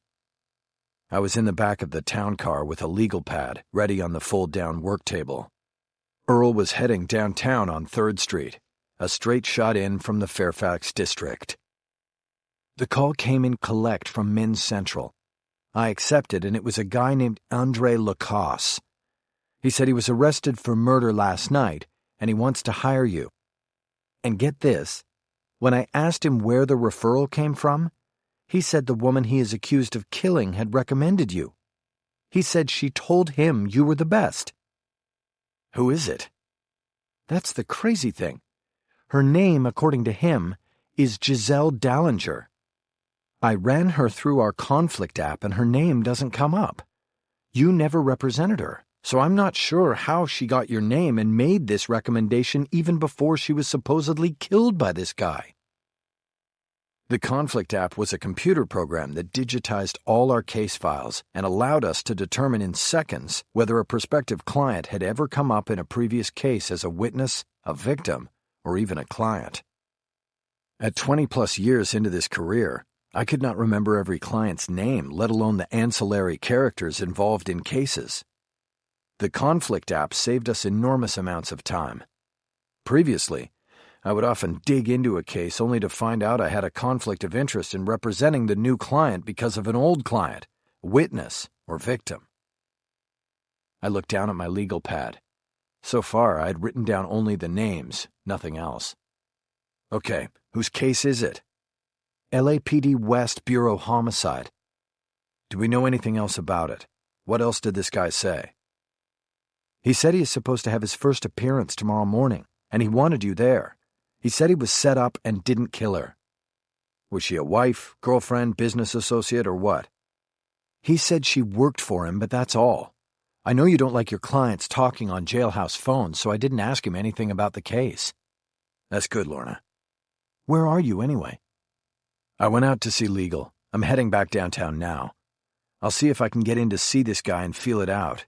I was in the back of the town car with a legal pad ready on the fold-down work table. Earl was heading downtown on 3rd Street, a straight shot in from the Fairfax district. The call came in collect from Men's Central. I accepted, and it was a guy named Andre Lacoste. He said he was arrested for murder last night, and he wants to hire you. And get this, when I asked him where the referral came from, he said the woman he is accused of killing had recommended you. He said she told him you were the best. Who is it? That's the crazy thing. Her name, according to him, is Giselle Dallinger. I ran her through our conflict app and her name doesn't come up. You never represented her, so I'm not sure how she got your name and made this recommendation even before she was supposedly killed by this guy. The conflict app was a computer program that digitized all our case files and allowed us to determine in seconds whether a prospective client had ever come up in a previous case as a witness, a victim, or even a client. At 20-plus years into this career, I could not remember every client's name, let alone the ancillary characters involved in cases. The conflict app saved us enormous amounts of time. Previously, I would often dig into a case only to find out I had a conflict of interest in representing the new client because of an old client, witness, or victim. I looked down at my legal pad. So far, I had written down only the names, nothing else. Okay, whose case is it? LAPD West Bureau Homicide. Do we know anything else about it? What else did this guy say? He said he is supposed to have his first appearance tomorrow morning, and he wanted you there. He said he was set up and didn't kill her. Was she a wife, girlfriend, business associate, or what? He said she worked for him, but that's all. I know you don't like your clients talking on jailhouse phones, so I didn't ask him anything about the case. That's good, Lorna. Where are you anyway? I went out to see legal. I'm heading back downtown now. I'll see if I can get in to see this guy and feel it out.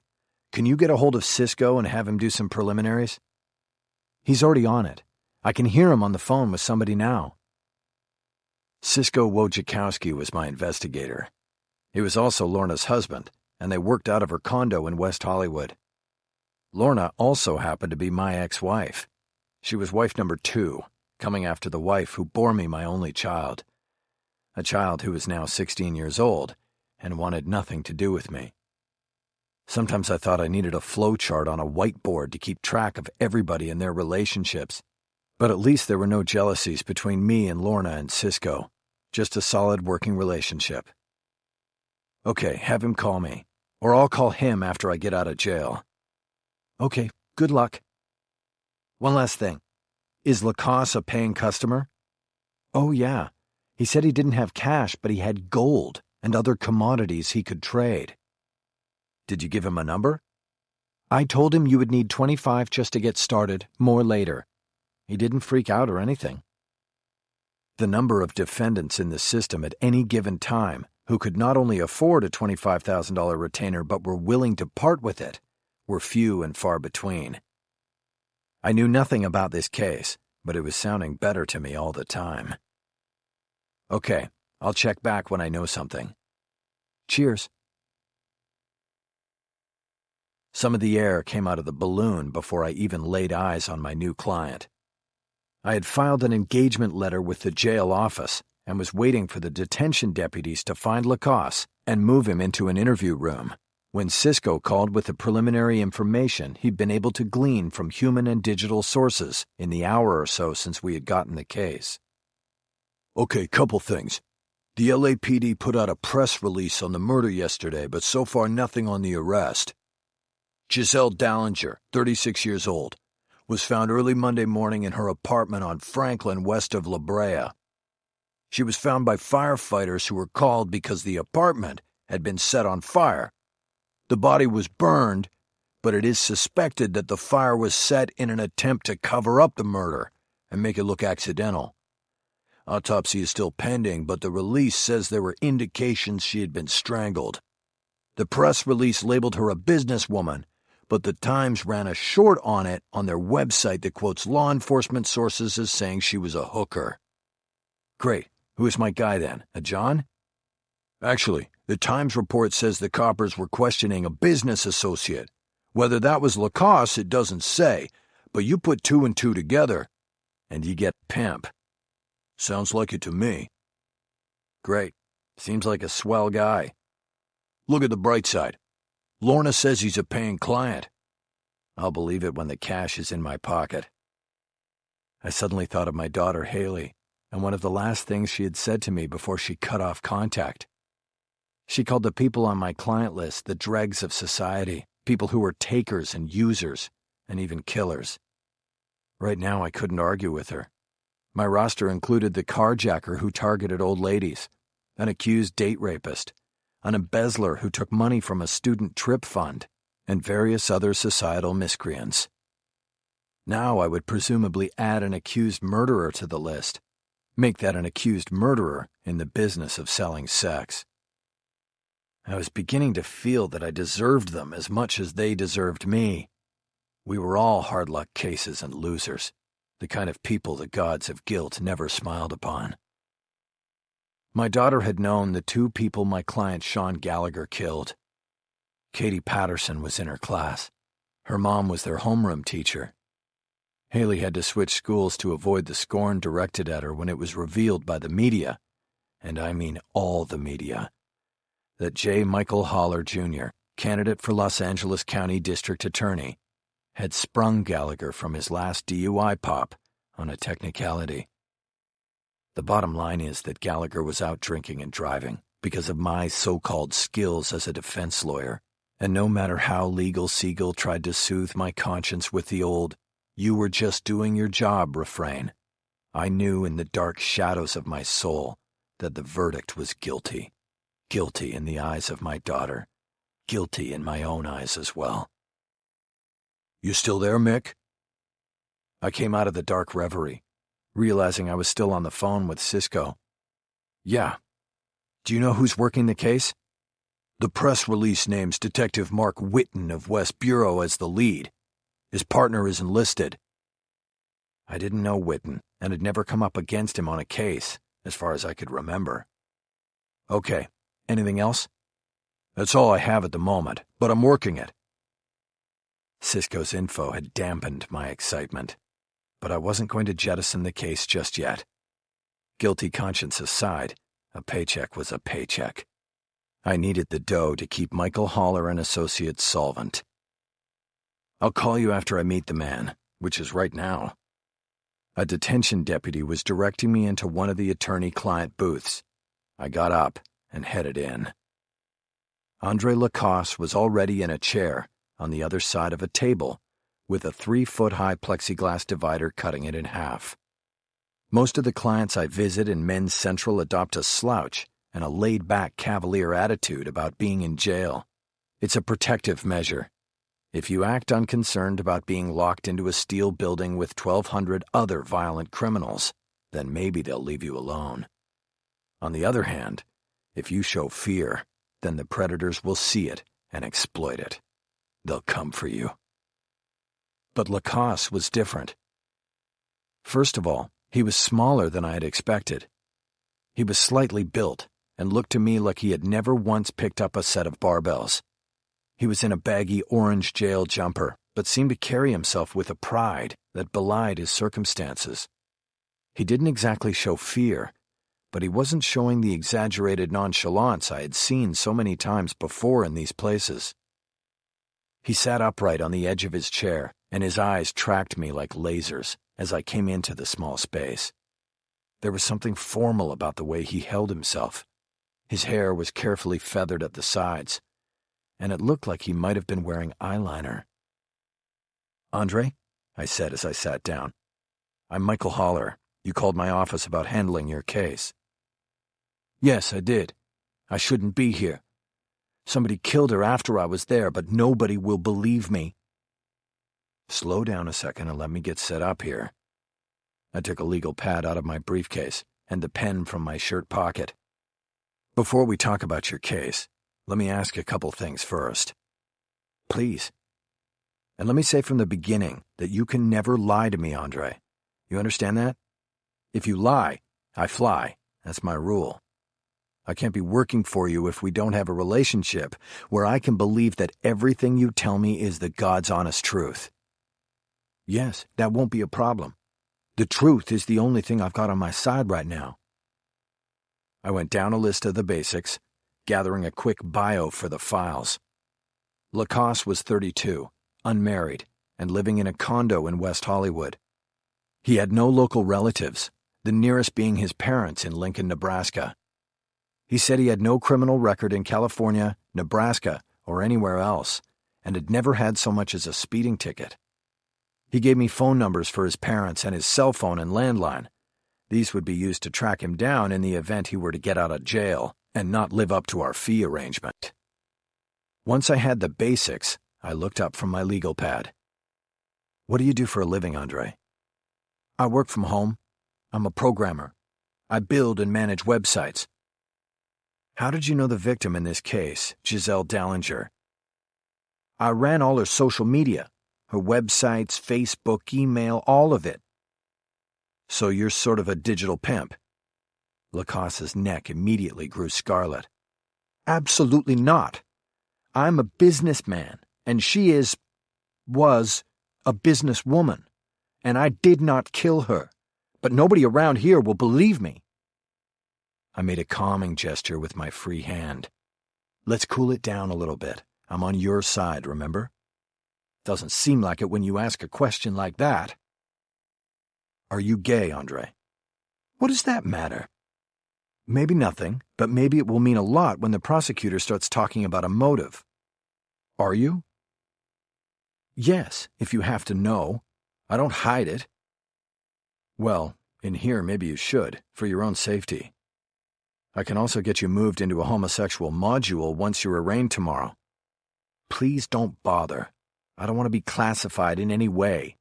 Can you get a hold of Cisco and have him do some preliminaries? He's already on it. I can hear him on the phone with somebody now. Cisco Wojciechowski was my investigator. He was also Lorna's husband, and they worked out of her condo in West Hollywood. Lorna also happened to be my ex-wife. She was wife number 2, coming after the wife who bore me my only child. A child who was now 16 years old and wanted nothing to do with me. Sometimes I thought I needed a flowchart on a whiteboard to keep track of everybody and their relationships. But at least there were no jealousies between me and Lorna and Cisco. Just a solid working relationship. Okay, have him call me. Or I'll call him after I get out of jail. Okay, good luck. One last thing. Is Lacoste a paying customer? Oh, yeah. He said he didn't have cash, but he had gold and other commodities he could trade. Did you give him a number? I told him you would need 25 just to get started, more later. He didn't freak out or anything. The number of defendants in the system at any given time who could not only afford a $25,000 retainer but were willing to part with it were few and far between. I knew nothing about this case, but it was sounding better to me all the time. Okay, I'll check back when I know something. Cheers. Some of the air came out of the balloon before I even laid eyes on my new client. I had filed an engagement letter with the jail office and was waiting for the detention deputies to find Lacoste and move him into an interview room when Cisco called with the preliminary information he'd been able to glean from human and digital sources in the hour or so since we had gotten the case. Okay, couple things. The LAPD put out a press release on the murder yesterday, but so far nothing on the arrest. Giselle Dallinger, 36 years old, was found early Monday morning in her apartment on Franklin west of La Brea. She was found by firefighters who were called because the apartment had been set on fire. The body was burned, but it is suspected that the fire was set in an attempt to cover up the murder and make it look accidental. Autopsy is still pending, but the release says there were indications she had been strangled. The press release labeled her a businesswoman, but the Times ran a short on it on their website that quotes law enforcement sources as saying she was a hooker. Great. Who is my guy then? A John? Actually, the Times report says the coppers were questioning a business associate. Whether that was Lacoste, it doesn't say, but you put 2 and 2 together, and you get pimp. Sounds like it to me. Great. Seems like a swell guy. Look at the bright side. Lorna says he's a paying client. I'll believe it when the cash is in my pocket. I suddenly thought of my daughter, Haley, and one of the last things she had said to me before she cut off contact. She called the people on my client list the dregs of society, people who were takers and users, and even killers. Right now, I couldn't argue with her. My roster included the carjacker who targeted old ladies, an accused date rapist, an embezzler who took money from a student trip fund, and various other societal miscreants. Now I would presumably add an accused murderer to the list, make that an accused murderer in the business of selling sex. I was beginning to feel that I deserved them as much as they deserved me. We were all hard luck cases and losers, the kind of people the gods of guilt never smiled upon. My daughter had known the 2 people my client Sean Gallagher killed. Katie Patterson was in her class. Her mom was their homeroom teacher. Haley had to switch schools to avoid the scorn directed at her when it was revealed by the media, and I mean all the media, that J. Michael Haller, Jr., candidate for Los Angeles County District Attorney, had sprung Gallagher from his last DUI pop on a technicality. The bottom line is that Gallagher was out drinking and driving because of my so-called skills as a defense lawyer, and no matter how Legal Seagull tried to soothe my conscience with the old, "You were just doing your job" refrain, I knew in the dark shadows of my soul that the verdict was guilty. Guilty in the eyes of my daughter. Guilty in my own eyes as well. You still there, Mick? I came out of the dark reverie, realizing I was still on the phone with Cisco. Yeah. Do you know who's working the case? The press release names Detective Mark Whitten of West Bureau as the lead. His partner is enlisted. I didn't know Whitten, and had never come up against him on a case, as far as I could remember. Okay. Anything else? That's all I have at the moment, but I'm working it. Cisco's info had dampened my excitement, but I wasn't going to jettison the case just yet. Guilty conscience aside, a paycheck was a paycheck. I needed the dough to keep Michael Haller and Associates solvent. I'll call you after I meet the man, which is right now. A detention deputy was directing me into one of the attorney-client booths. I got up and headed in. Andre Lacoste was already in a chair on the other side of a table, with a 3-foot-high plexiglass divider cutting it in half. Most of the clients I visit in Men's Central adopt a slouch and a laid-back cavalier attitude about being in jail. It's a protective measure. If you act unconcerned about being locked into a steel building with 1,200 other violent criminals, then maybe they'll leave you alone. On the other hand, if you show fear, then the predators will see it and exploit it. They'll come for you. But Lacoste was different. First of all, he was smaller than I had expected. He was slightly built and looked to me like he had never once picked up a set of barbells. He was in a baggy orange jail jumper, but seemed to carry himself with a pride that belied his circumstances. He didn't exactly show fear, but he wasn't showing the exaggerated nonchalance I had seen so many times before in these places. He sat upright on the edge of his chair, and his eyes tracked me like lasers as I came into the small space. There was something formal about the way he held himself. His hair was carefully feathered at the sides, and it looked like he might have been wearing eyeliner. "Andre," I said as I sat down, "I'm Michael Haller. You called my office about handling your case." "Yes, I did. I shouldn't be here. Somebody killed her after I was there, but nobody will believe me." "Slow down a second and let me get set up here." I took a legal pad out of my briefcase and the pen from my shirt pocket. "Before we talk about your case, let me ask a couple things first." "Please." "And let me say from the beginning that you can never lie to me, Andre. You understand that? If you lie, I fly. That's my rule. I can't be working for you if we don't have a relationship where I can believe that everything you tell me is the God's honest truth." "Yes, that won't be a problem. The truth is the only thing I've got on my side right now." I went down a list of the basics, gathering a quick bio for the files. Lacoste was 32, unmarried, and living in a condo in West Hollywood. He had no local relatives, the nearest being his parents in Lincoln, Nebraska. He said he had no criminal record in California, Nebraska, or anywhere else, and had never had so much as a speeding ticket. He gave me phone numbers for his parents and his cell phone and landline. These would be used to track him down in the event he were to get out of jail and not live up to our fee arrangement. Once I had the basics, I looked up from my legal pad. "What do you do for a living, Andre?" "I work from home. I'm a programmer. I build and manage websites." "How did you know the victim in this case, Giselle Dallinger?" "I ran all her social media, her websites, Facebook, email, all of it." "So you're sort of a digital pimp?" Lacoste's neck immediately grew scarlet. "Absolutely not. I'm a businessman, and she was a businesswoman, and I did not kill her, but nobody around here will believe me." I made a calming gesture with my free hand. "Let's cool it down a little bit. I'm on your side, remember?" "Doesn't seem like it when you ask a question like that." "Are you gay, Andre?" "What does that matter?" "Maybe nothing, but maybe it will mean a lot when the prosecutor starts talking about a motive." "Are you?" "Yes, if you have to know. I don't hide it." "Well, in here maybe you should, for your own safety. I can also get you moved into a homosexual module once you're arraigned tomorrow." "Please don't bother. I don't want to be classified in any way."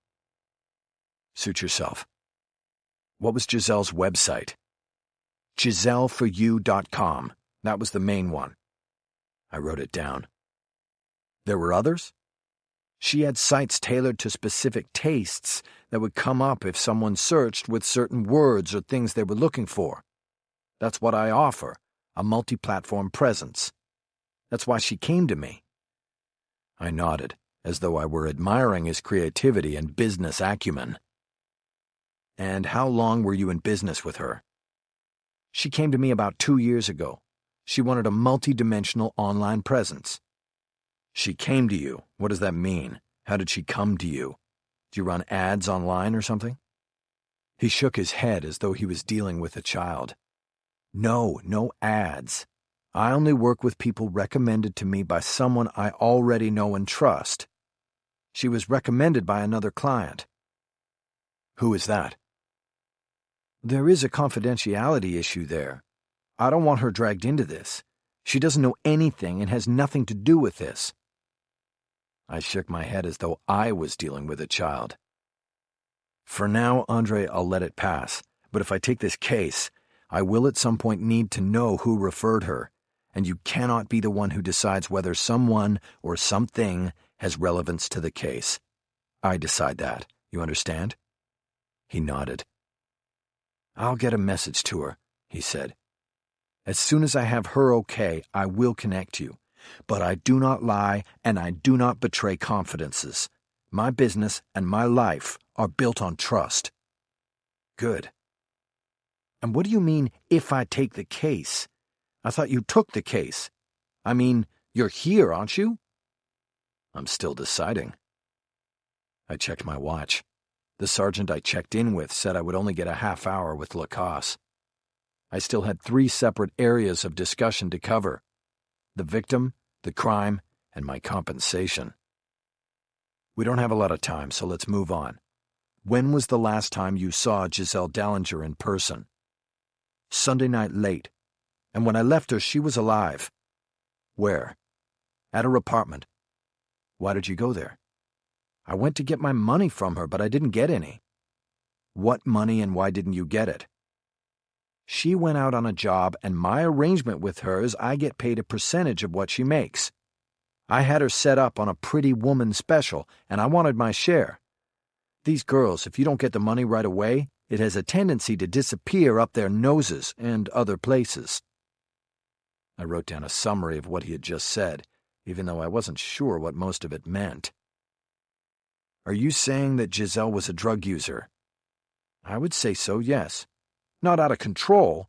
"Suit yourself." "What was Giselle's website?" GiselleForYou.com. That was the main one. I wrote it down. "There were others?" "She had sites tailored to specific tastes that would come up if someone searched with certain words or things they were looking for. That's what I offer, a multi-platform presence." That's why she came to me." I nodded, as though I were admiring his creativity and business acumen. "And how long were you in business with her?" "She came to me about 2 years ago. She wanted a multi-dimensional online presence." "She came to you. What does that mean? How did she come to you? Do you run ads online or something?" He shook his head as though he was dealing with a child. No ads. I only work with people recommended to me by someone I already know and trust. She was recommended by another client." "Who is that?" "There is a confidentiality issue there. I don't want her dragged into this. She doesn't know anything and has nothing to do with this." I shook my head as though I was dealing with a child. "For now, Andre, I'll let it pass. But if I take this case, I will at some point need to know who referred her, and you cannot be the one who decides whether someone or something has relevance to the case. I decide that. You understand?" He nodded. "I'll get a message to her," he said. "As soon as I have her okay, I will connect you. But I do not lie and I do not betray confidences. My business and my life are built on trust." "Good." "And what do you mean, if I take the case? I thought you took the case. I mean, you're here, aren't you?" "I'm still deciding." I checked my watch. The sergeant I checked in with said I would only get a half hour with Lacoste. I still had 3 separate areas of discussion to cover: the victim, the crime, and my compensation. "We don't have a lot of time, so let's move on. When was the last time you saw Giselle Dallinger in person?" "Sunday night late. And when I left her, she was alive." "Where?" "At her apartment." "Why did you go there?" "I went to get my money from her, but I didn't get any." "What money and why didn't you get it?" "She went out on a job, and my arrangement with her is I get paid a percentage of what she makes. I had her set up on a Pretty Woman special, and I wanted my share. These girls, if you don't get the money right away, it has a tendency to disappear up their noses and other places." I wrote down a summary of what he had just said, even though I wasn't sure what most of it meant. "Are you saying that Giselle was a drug user?" "I would say so, yes. Not out of control,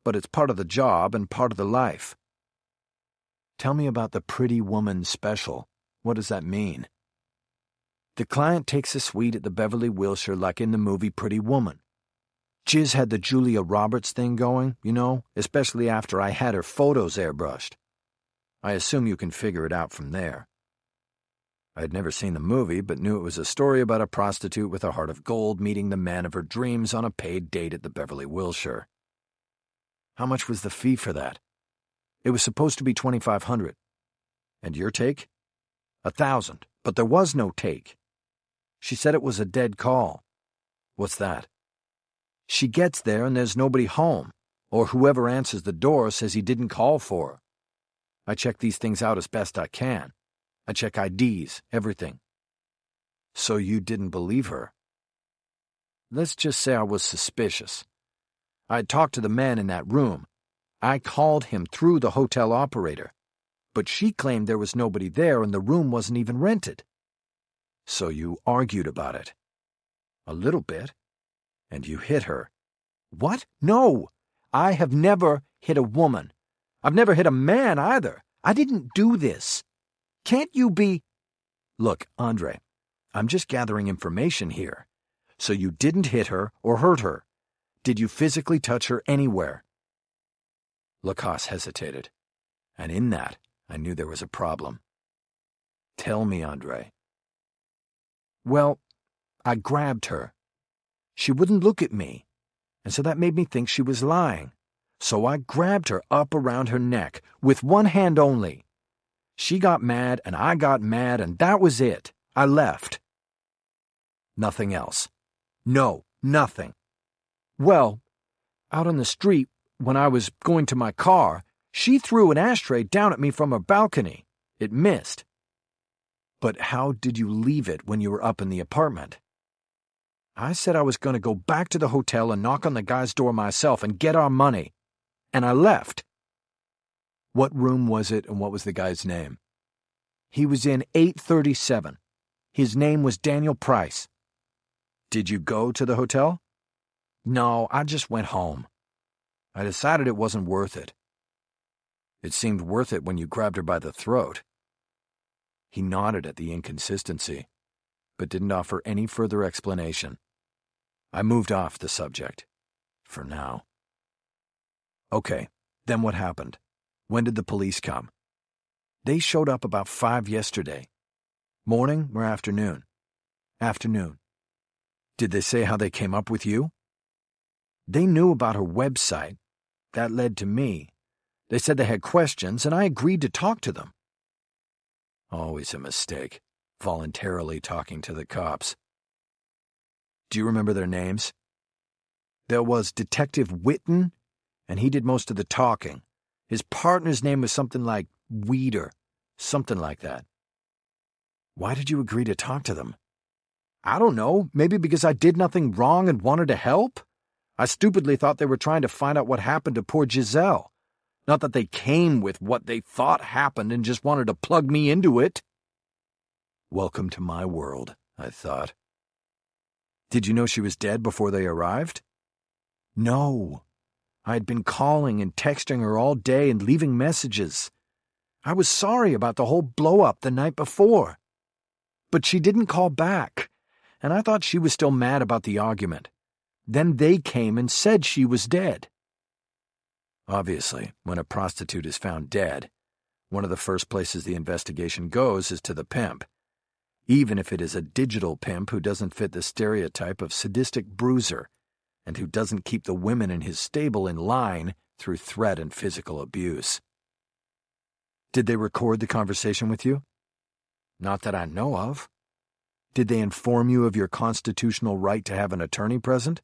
but it's part of the job and part of the life." "Tell me about the Pretty Woman special. What does that mean?" "The client takes a suite at the Beverly Wilshire like in the movie Pretty Woman. Giz had the Julia Roberts thing going, you know, especially after I had her photos airbrushed. I assume you can figure it out from there." I had never seen the movie, but knew it was a story about a prostitute with a heart of gold meeting the man of her dreams on a paid date at the Beverly Wilshire. "How much was the fee for that?" "It was supposed to be $2,500. "And your take?" $1,000, but there was no take. She said it was a dead call." "What's that?" "She gets there and there's nobody home, or whoever answers the door says he didn't call for her. I check these things out as best I can. I check IDs, everything." "So you didn't believe her?" "Let's just say I was suspicious. I had talked to the man in that room. I called him through the hotel operator, but she claimed there was nobody there and the room wasn't even rented." "So you argued about it?" "A little bit." "And you hit her?" "What? No! I have never hit a woman. I've never hit a man either. I didn't do this. Can't you be—" "Look, Andre, I'm just gathering information here. So you didn't hit her or hurt her. Did you physically touch her anywhere?" Lacoste hesitated, and in that I knew there was a problem. "Tell me, Andre." "Well, I grabbed her. She wouldn't look at me, and so that made me think she was lying. So I grabbed her up around her neck, with one hand only. She got mad, and I got mad, and that was it. I left." "Nothing else?" "No, nothing. Well, out on the street, when I was going to my car, she threw an ashtray down at me from her balcony. It missed." "But how did you leave it when you were up in the apartment?" "I said I was going to go back to the hotel and knock on the guy's door myself and get our money. And I left." What room was it and what was the guy's name? He was in 837. His name was Daniel Price. Did you go to the hotel? No, I just went home. I decided it wasn't worth it. It seemed worth it when you grabbed her by the throat. He nodded at the inconsistency, but didn't offer any further explanation. I moved off the subject, for now. Okay, then what happened? When did the police come? They showed up about 5 yesterday. Morning or afternoon? Afternoon. Did they say how they came up with you? They knew about her website. That led to me. They said they had questions, and I agreed to talk to them. Always a mistake, voluntarily talking to the cops. Do you remember their names? There was Detective Witten, and he did most of the talking. His partner's name was something like Weeder, something like that. Why did you agree to talk to them? I don't know, maybe because I did nothing wrong and wanted to help? I stupidly thought they were trying to find out what happened to poor Giselle. Not that they came with what they thought happened and just wanted to plug me into it. Welcome to my world, I thought. Did you know she was dead before they arrived? No. I had been calling and texting her all day and leaving messages. I was sorry about the whole blow-up the night before. But she didn't call back, and I thought she was still mad about the argument. Then they came and said she was dead. Obviously, when a prostitute is found dead, one of the first places the investigation goes is to the pimp, even if it is a digital pimp who doesn't fit the stereotype of sadistic bruiser and who doesn't keep the women in his stable in line through threat and physical abuse. Did they record the conversation with you? Not that I know of. Did they inform you of your constitutional right to have an attorney present?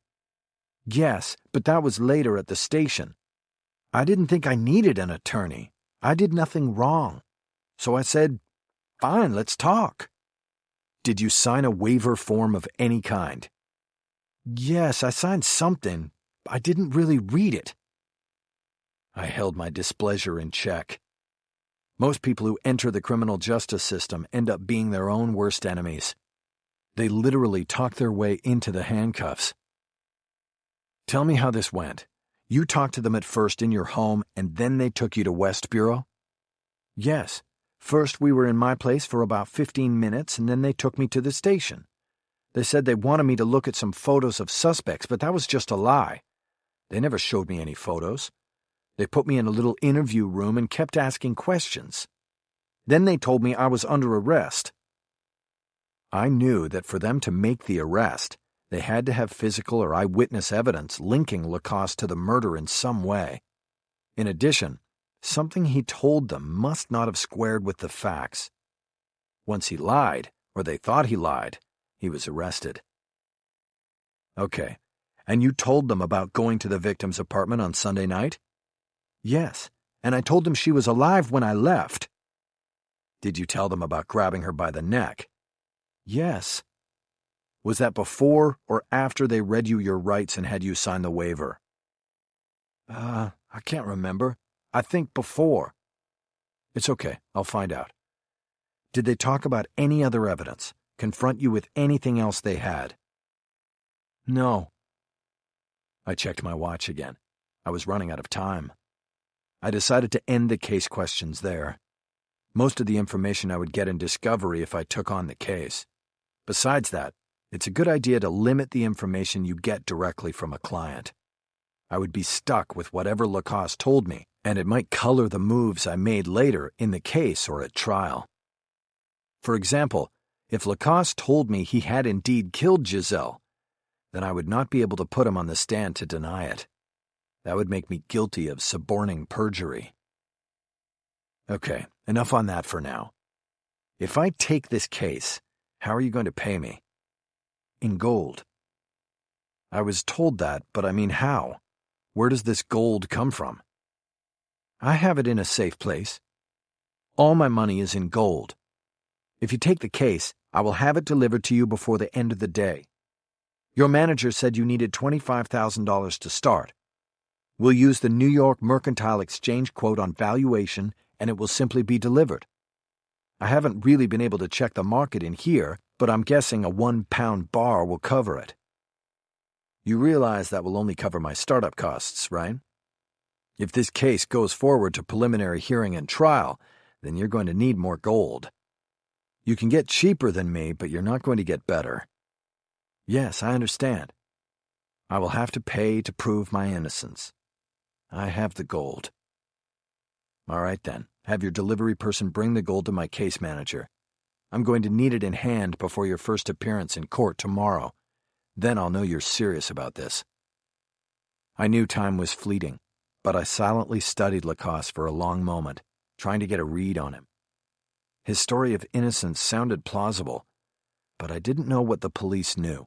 Yes, but that was later at the station. I didn't think I needed an attorney. I did nothing wrong. So I said, fine, let's talk. Did you sign a waiver form of any kind? Yes, I signed something. I didn't really read it. I held my displeasure in check. Most people who enter the criminal justice system end up being their own worst enemies. They literally talk their way into the handcuffs. Tell me how this went. You talked to them at first in your home, and then they took you to West Bureau? Yes. First we were in my place for about 15 minutes, and then they took me to the station. They said they wanted me to look at some photos of suspects, but that was just a lie. They never showed me any photos. They put me in a little interview room and kept asking questions. Then they told me I was under arrest. I knew that for them to make the arrest, they had to have physical or eyewitness evidence linking Lacoste to the murder in some way. In addition, something he told them must not have squared with the facts. Once he lied, or they thought he lied, he was arrested. Okay, and you told them about going to the victim's apartment on Sunday night? Yes, and I told them she was alive when I left. Did you tell them about grabbing her by the neck? Yes. Was that before or after they read you your rights and had you sign the waiver? I can't remember. I think before. It's okay, I'll find out. Did they talk about any other evidence? Confront you with anything else they had? No. I checked my watch again. I was running out of time. I decided to end the case questions there. Most of the information I would get in discovery if I took on the case. Besides that, it's a good idea to limit the information you get directly from a client. I would be stuck with whatever Lacoste told me, and it might color the moves I made later in the case or at trial. For example, if Lacoste told me he had indeed killed Giselle, then I would not be able to put him on the stand to deny it. That would make me guilty of suborning perjury. Okay, enough on that for now. If I take this case, how are you going to pay me? In gold. I was told that, but I mean how? Where does this gold come from? I have it in a safe place. All my money is in gold. If you take the case, I will have it delivered to you before the end of the day. Your manager said you needed $25,000 to start. We'll use the New York Mercantile Exchange quote on valuation, and it will simply be delivered. I haven't really been able to check the market in here, but I'm guessing a 1-pound bar will cover it. You realize that will only cover my startup costs, right? If this case goes forward to preliminary hearing and trial, then you're going to need more gold. You can get cheaper than me, but you're not going to get better. Yes, I understand. I will have to pay to prove my innocence. I have the gold. All right then, have your delivery person bring the gold to my case manager. I'm going to need it in hand before your first appearance in court tomorrow. Then I'll know you're serious about this. I knew time was fleeting, but I silently studied Lacoste for a long moment, trying to get a read on him. His story of innocence sounded plausible, but I didn't know what the police knew.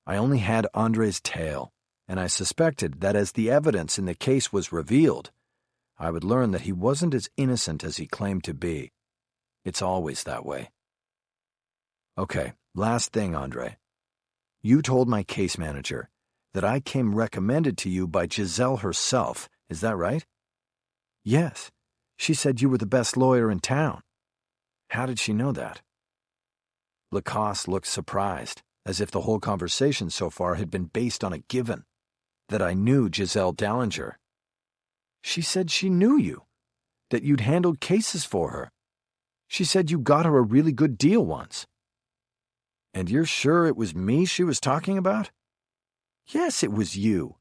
I only had Andre's tale, and I suspected that as the evidence in the case was revealed, I would learn that he wasn't as innocent as he claimed to be. It's always that way. Okay, last thing, Andre. You told my case manager that I came recommended to you by Giselle herself, is that right? Yes. She said you were the best lawyer in town. How did she know that? Lacoste looked surprised, as if the whole conversation so far had been based on a given, that I knew Giselle Dallinger. She said she knew you, that you'd handled cases for her. She said you got her a really good deal once. And you're sure it was me she was talking about? Yes, it was you.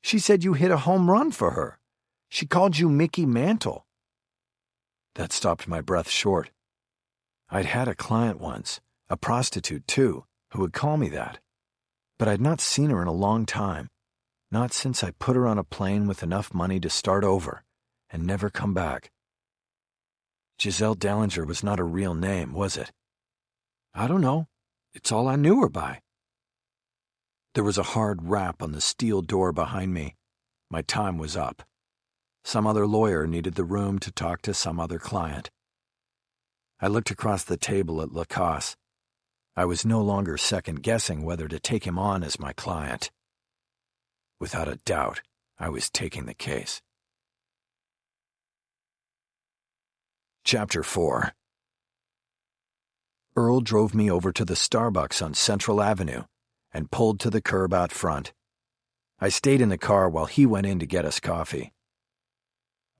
She said you hit a home run for her. She called you Mickey Mantle. That stopped my breath short. I'd had a client once, a prostitute too, who would call me that. But I'd not seen her in a long time, not since I put her on a plane with enough money to start over and never come back. Giselle Dallinger was not a real name, was it? I don't know. It's all I knew her by. There was a hard rap on the steel door behind me. My time was up. Some other lawyer needed the room to talk to some other client. I looked across the table at Lacoste. I was no longer second-guessing whether to take him on as my client. Without a doubt, I was taking the case. Chapter 4. Earl drove me over to the Starbucks on Central Avenue and pulled to the curb out front. I stayed in the car while he went in to get us coffee.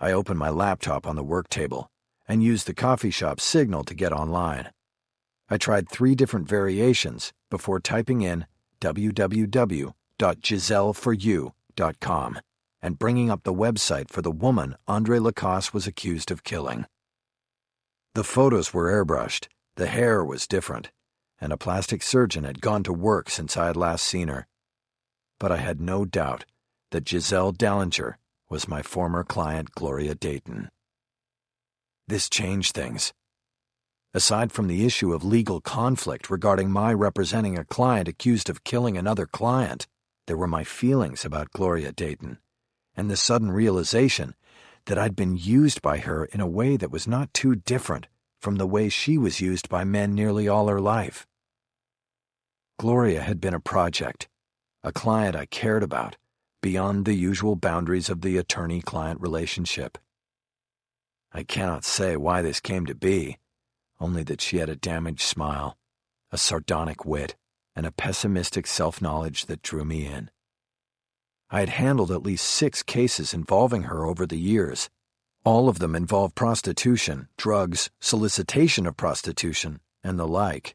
I opened my laptop on the work table and used the coffee shop signal to get online. I tried 3 different variations before typing in www.giselleforyou.com and bringing up the website for the woman Andre Lacoste was accused of killing. The photos were airbrushed, the hair was different, and a plastic surgeon had gone to work since I had last seen her. But I had no doubt that Giselle Dallinger was my former client Gloria Dayton. This changed things. Aside from the issue of legal conflict regarding my representing a client accused of killing another client, there were my feelings about Gloria Dayton, and the sudden realization that I'd been used by her in a way that was not too different from the way she was used by men nearly all her life. Gloria had been a project, a client I cared about, beyond the usual boundaries of the attorney-client relationship. I cannot say why this came to be, only that she had a damaged smile, a sardonic wit, and a pessimistic self-knowledge that drew me in. I had handled at least 6 cases involving her over the years. All of them involved prostitution, drugs, solicitation of prostitution, and the like.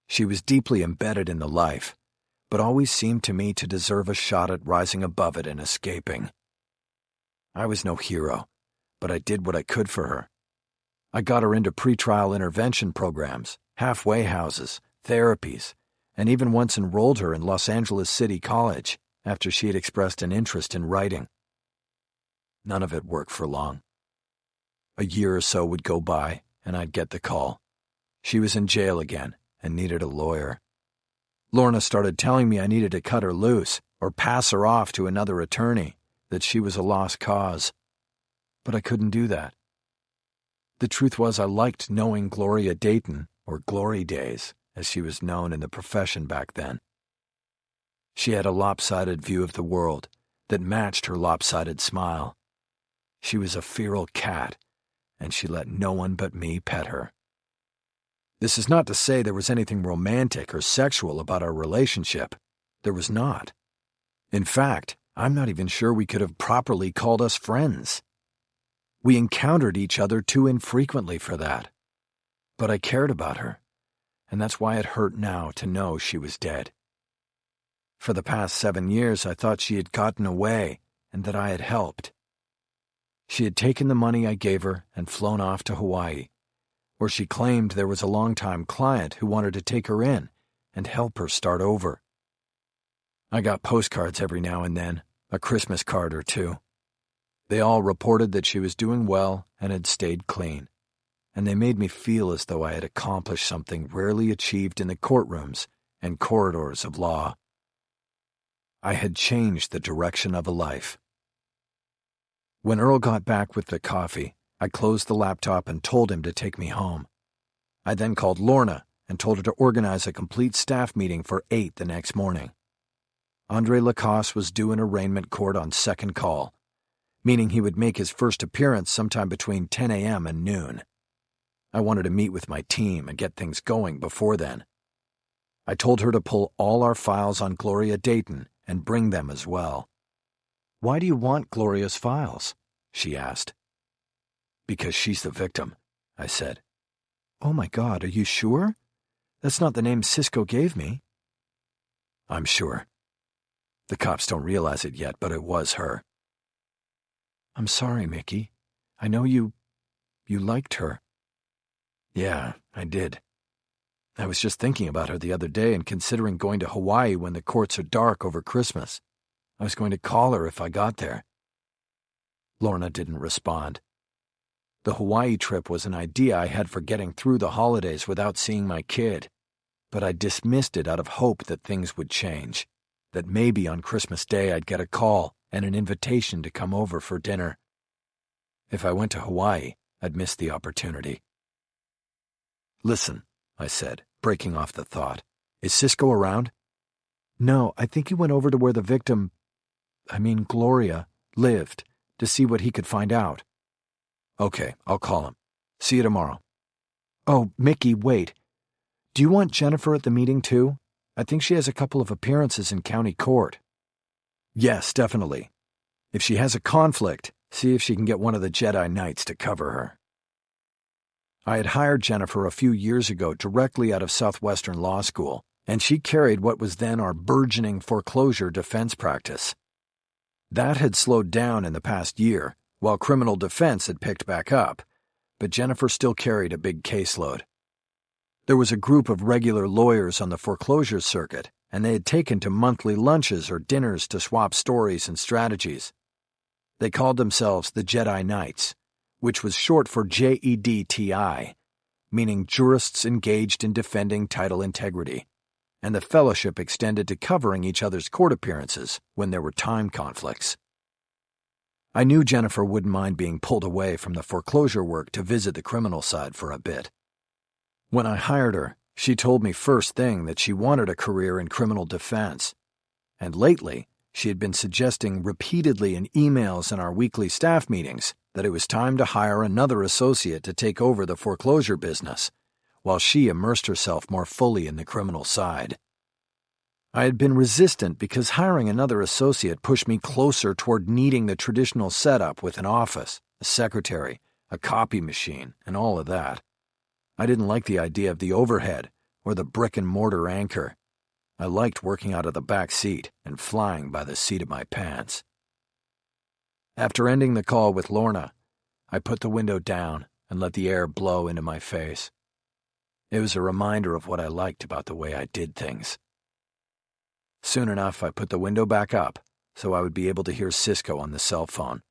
She was deeply embedded in the life, but always seemed to me to deserve a shot at rising above it and escaping. I was no hero, but I did what I could for her. I got her into pretrial intervention programs, halfway houses, therapies, and even once enrolled her in Los Angeles City College after she had expressed an interest in writing. None of it worked for long. A year or so would go by, and I'd get the call. She was in jail again and needed a lawyer. Lorna started telling me I needed to cut her loose or pass her off to another attorney, that she was a lost cause. But I couldn't do that. The truth was I liked knowing Gloria Dayton, or Glory Days, as she was known in the profession back then. She had a lopsided view of the world that matched her lopsided smile. She was a feral cat, and she let no one but me pet her. This is not to say there was anything romantic or sexual about our relationship. There was not. In fact, I'm not even sure we could have properly called us friends. We encountered each other too infrequently for that. But I cared about her, and that's why it hurt now to know she was dead. For the past 7 years, I thought she had gotten away and that I had helped. She had taken the money I gave her and flown off to Hawaii, where she claimed there was a longtime client who wanted to take her in and help her start over. I got postcards every now and then, a Christmas card or two. They all reported that she was doing well and had stayed clean, and they made me feel as though I had accomplished something rarely achieved in the courtrooms and corridors of law. I had changed the direction of a life. When Earl got back with the coffee, I closed the laptop and told him to take me home. I then called Lorna and told her to organize a complete staff meeting for 8 the next morning. Andre Lacoste was due in arraignment court on second call, meaning he would make his first appearance sometime between 10 a.m. and noon. I wanted to meet with my team and get things going before then. I told her to pull all our files on Gloria Dayton and bring them as well. "Why do you want Gloria's files?" she asked. "Because she's the victim," I said. "Oh my God, are you sure? That's not the name Cisco gave me." "I'm sure. The cops don't realize it yet, but it was her." "I'm sorry, Mickey. I know you liked her." "Yeah, I did. I was just thinking about her the other day and considering going to Hawaii when the courts are dark over Christmas. I was going to call her if I got there." Lorna didn't respond. The Hawaii trip was an idea I had for getting through the holidays without seeing my kid, but I dismissed it out of hope that things would change, that maybe on Christmas Day I'd get a call and an invitation to come over for dinner. If I went to Hawaii, I'd miss the opportunity. "Listen," I said, breaking off the thought. "Is Cisco around?" "No, I think he went over to where the victim, Gloria, lived, to see what he could find out." "Okay, I'll call him. See you tomorrow." "Oh, Mickey, wait. Do you want Jennifer at the meeting too? I think she has a couple of appearances in county court." "Yes, definitely. If she has a conflict, see if she can get one of the Jedi Knights to cover her." I had hired Jennifer a few years ago directly out of Southwestern Law School, and she carried what was then our burgeoning foreclosure defense practice. That had slowed down in the past year, while criminal defense had picked back up, but Jennifer still carried a big caseload. There was a group of regular lawyers on the foreclosure circuit, and they had taken to monthly lunches or dinners to swap stories and strategies. They called themselves the Jedi Knights, which was short for JEDTI, meaning Jurists Engaged in Defending Title Integrity, and the fellowship extended to covering each other's court appearances when there were time conflicts. I knew Jennifer wouldn't mind being pulled away from the foreclosure work to visit the criminal side for a bit. When I hired her, she told me first thing that she wanted a career in criminal defense, and lately she had been suggesting repeatedly in emails and our weekly staff meetings that it was time to hire another associate to take over the foreclosure business, while she immersed herself more fully in the criminal side. I had been resistant because hiring another associate pushed me closer toward needing the traditional setup with an office, a secretary, a copy machine, and all of that. I didn't like the idea of the overhead or the brick-and-mortar anchor. I liked working out of the back seat and flying by the seat of my pants. After ending the call with Lorna, I put the window down and let the air blow into my face. It was a reminder of what I liked about the way I did things. Soon enough, I put the window back up so I would be able to hear Cisco on the cell phone.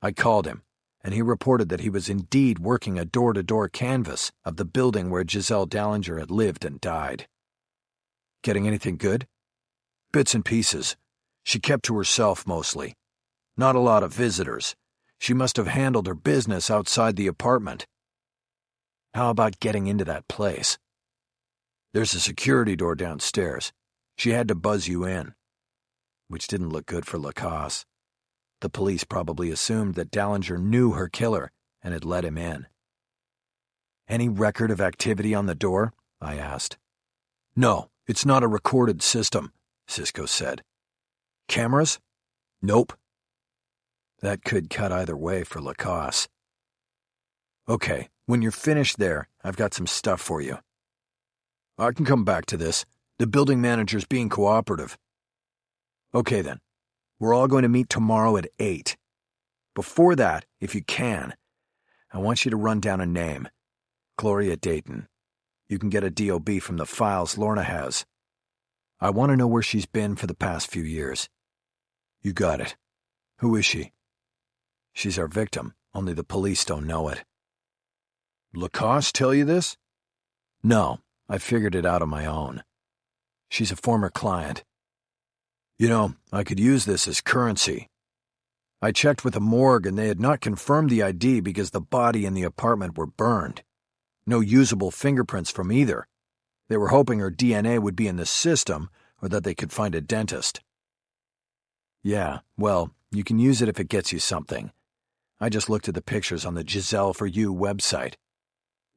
I called him, and he reported that he was indeed working a door-to-door canvass of the building where Giselle Dallinger had lived and died. "Getting anything good?" "Bits and pieces. She kept to herself mostly. Not a lot of visitors. She must have handled her business outside the apartment." "How about getting into that place?" "There's a security door downstairs. She had to buzz you in." which didn't look good for Lacasse. The police probably assumed that Dallinger knew her killer and had let him in. "Any record of activity on the door?" I asked. "No, it's not a recorded system," Cisco said. "Cameras?" "Nope." That could cut either way for Lacasse. "Okay, when you're finished there, I've got some stuff for you." "I can come back to this. The building manager's being cooperative." "Okay then. We're all going to meet tomorrow at 8. Before that, if you can, I want you to run down a name. Gloria Dayton. You can get a DOB from the files Lorna has. I want to know where she's been for the past few years." "You got it. Who is she?" "She's our victim, only the police don't know it." "Lacasse tell you this?" "No, I figured it out on my own. She's a former client. You know, I could use this as currency. I checked with the morgue and they had not confirmed the ID because the body and the apartment were burned. No usable fingerprints from either. They were hoping her DNA would be in the system or that they could find a dentist." "Yeah, well, you can use it if it gets you something. I just looked at the pictures on the Giselle for You website.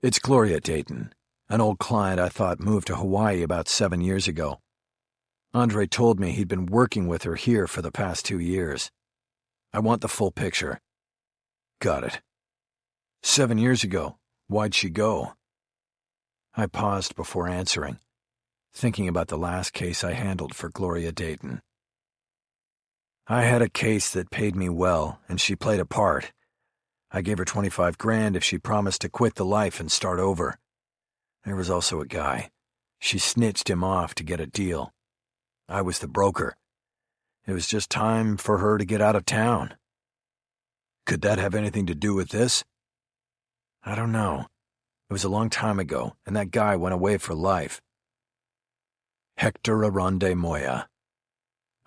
It's Gloria Dayton, an old client I thought moved to Hawaii about 7 years ago. Andre told me he'd been working with her here for the past 2 years. I want the full picture." "Got it. 7 years ago, why'd she go?" I paused before answering, thinking about the last case I handled for Gloria Dayton. I had a case that paid me well, and she played a part. I gave her 25 grand if she promised to quit the life and start over. There was also a guy. She snitched him off to get a deal. I was the broker. It was just time for her to get out of town. Could that have anything to do with this? I don't know. It was a long time ago, and that guy went away for life. Hector Aronde Moya.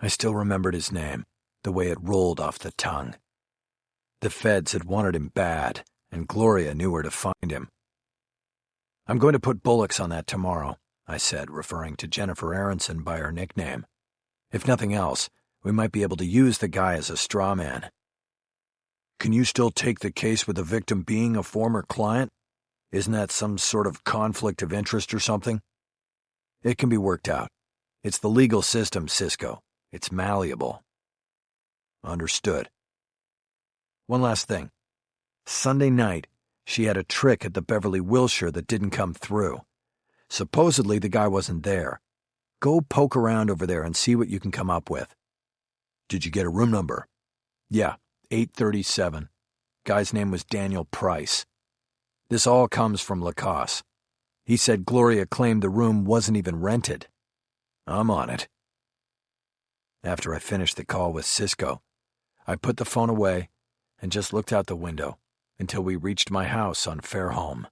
I still remembered his name, the way it rolled off the tongue. The feds had wanted him bad, and Gloria knew where to find him. "I'm going to put bullocks on that tomorrow," I said, referring to Jennifer Aronson by her nickname. "If nothing else, we might be able to use the guy as a straw man." "Can you still take the case with the victim being a former client? Isn't that some sort of conflict of interest or something?" "It can be worked out. It's the legal system, Cisco. It's malleable." "Understood." One last thing. Sunday night, she had a trick at the Beverly Wilshire that didn't come through. Supposedly the guy wasn't there. Go poke around over there and see what you can come up with. "Did you get a room number?" "Yeah, 837. Guy's name was Daniel Price. This all comes from Lacasse. He said Gloria claimed the room wasn't even rented. I'm on it." After I finished the call with Cisco, I put the phone away and just looked out the window until we reached my house on Fairholme.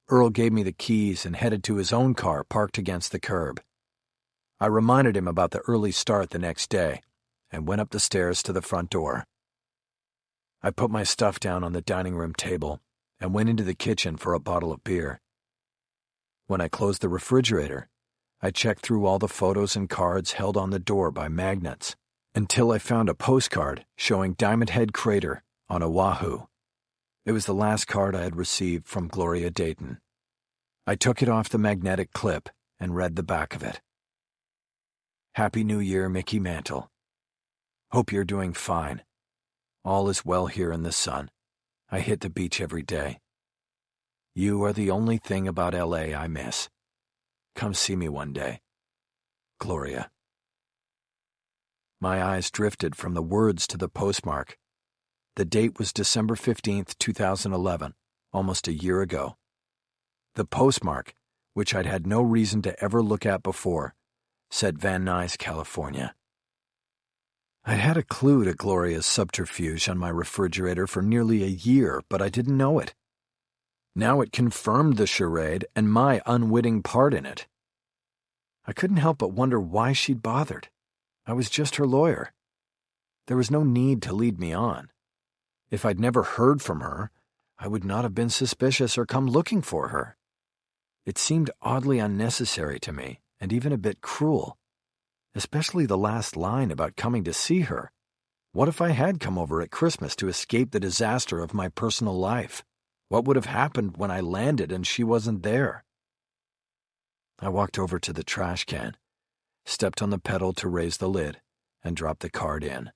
Earl gave me the keys and headed to his own car parked against the curb. I reminded him about the early start the next day and went up the stairs to the front door. I put my stuff down on the dining room table and went into the kitchen for a bottle of beer. When I closed the refrigerator, I checked through all the photos and cards held on the door by magnets until I found a postcard showing Diamond Head Crater on Oahu. It was the last card I had received from Gloria Dayton. I took it off the magnetic clip and read the back of it. "Happy New Year, Mickey Mantle. Hope you're doing fine. All is well here in the sun. I hit the beach every day. You are the only thing about LA I miss. Come see me one day. Gloria." My eyes drifted from the words to the postmark. The date was December 15th, 2011, almost a year ago. The postmark, which I'd had no reason to ever look at before, said Van Nuys, California. I'd had a clue to Gloria's subterfuge on my refrigerator for nearly a year, but I didn't know it. Now it confirmed the charade and my unwitting part in it. I couldn't help but wonder why she'd bothered. I was just her lawyer. There was no need to lead me on. If I'd never heard from her, I would not have been suspicious or come looking for her. It seemed oddly unnecessary to me, and even a bit cruel. especially the last line about coming to see her. What if I had come over at Christmas to escape the disaster of my personal life? What would have happened when I landed and she wasn't there? I walked over to the trash can, stepped on the pedal to raise the lid, and dropped the card in.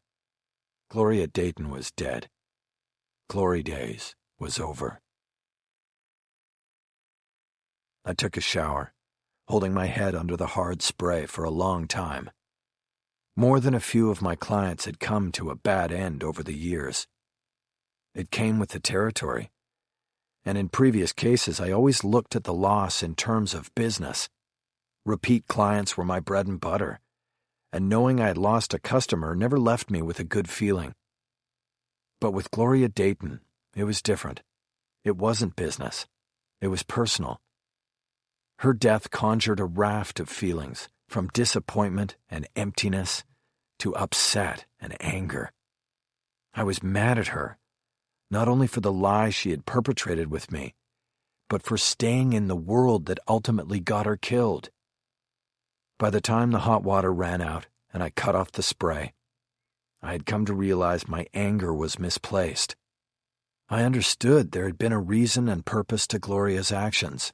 Gloria Dayton was dead. Glory Days was over. I took a shower, holding my head under the hard spray for a long time. More than a few of my clients had come to a bad end over the years. It came with the territory, and in previous cases I always looked at the loss in terms of business. Repeat clients were my bread and butter, and knowing I had lost a customer never left me with a good feeling. But with Gloria Dayton, it was different. It wasn't business. It was personal. Her death conjured a raft of feelings, from disappointment and emptiness to upset and anger. I was mad at her, not only for the lie she had perpetrated with me, but for staying in the world that ultimately got her killed. By the time the hot water ran out and I cut off the spray, I had come to realize my anger was misplaced. I understood there had been a reason and purpose to Gloria's actions.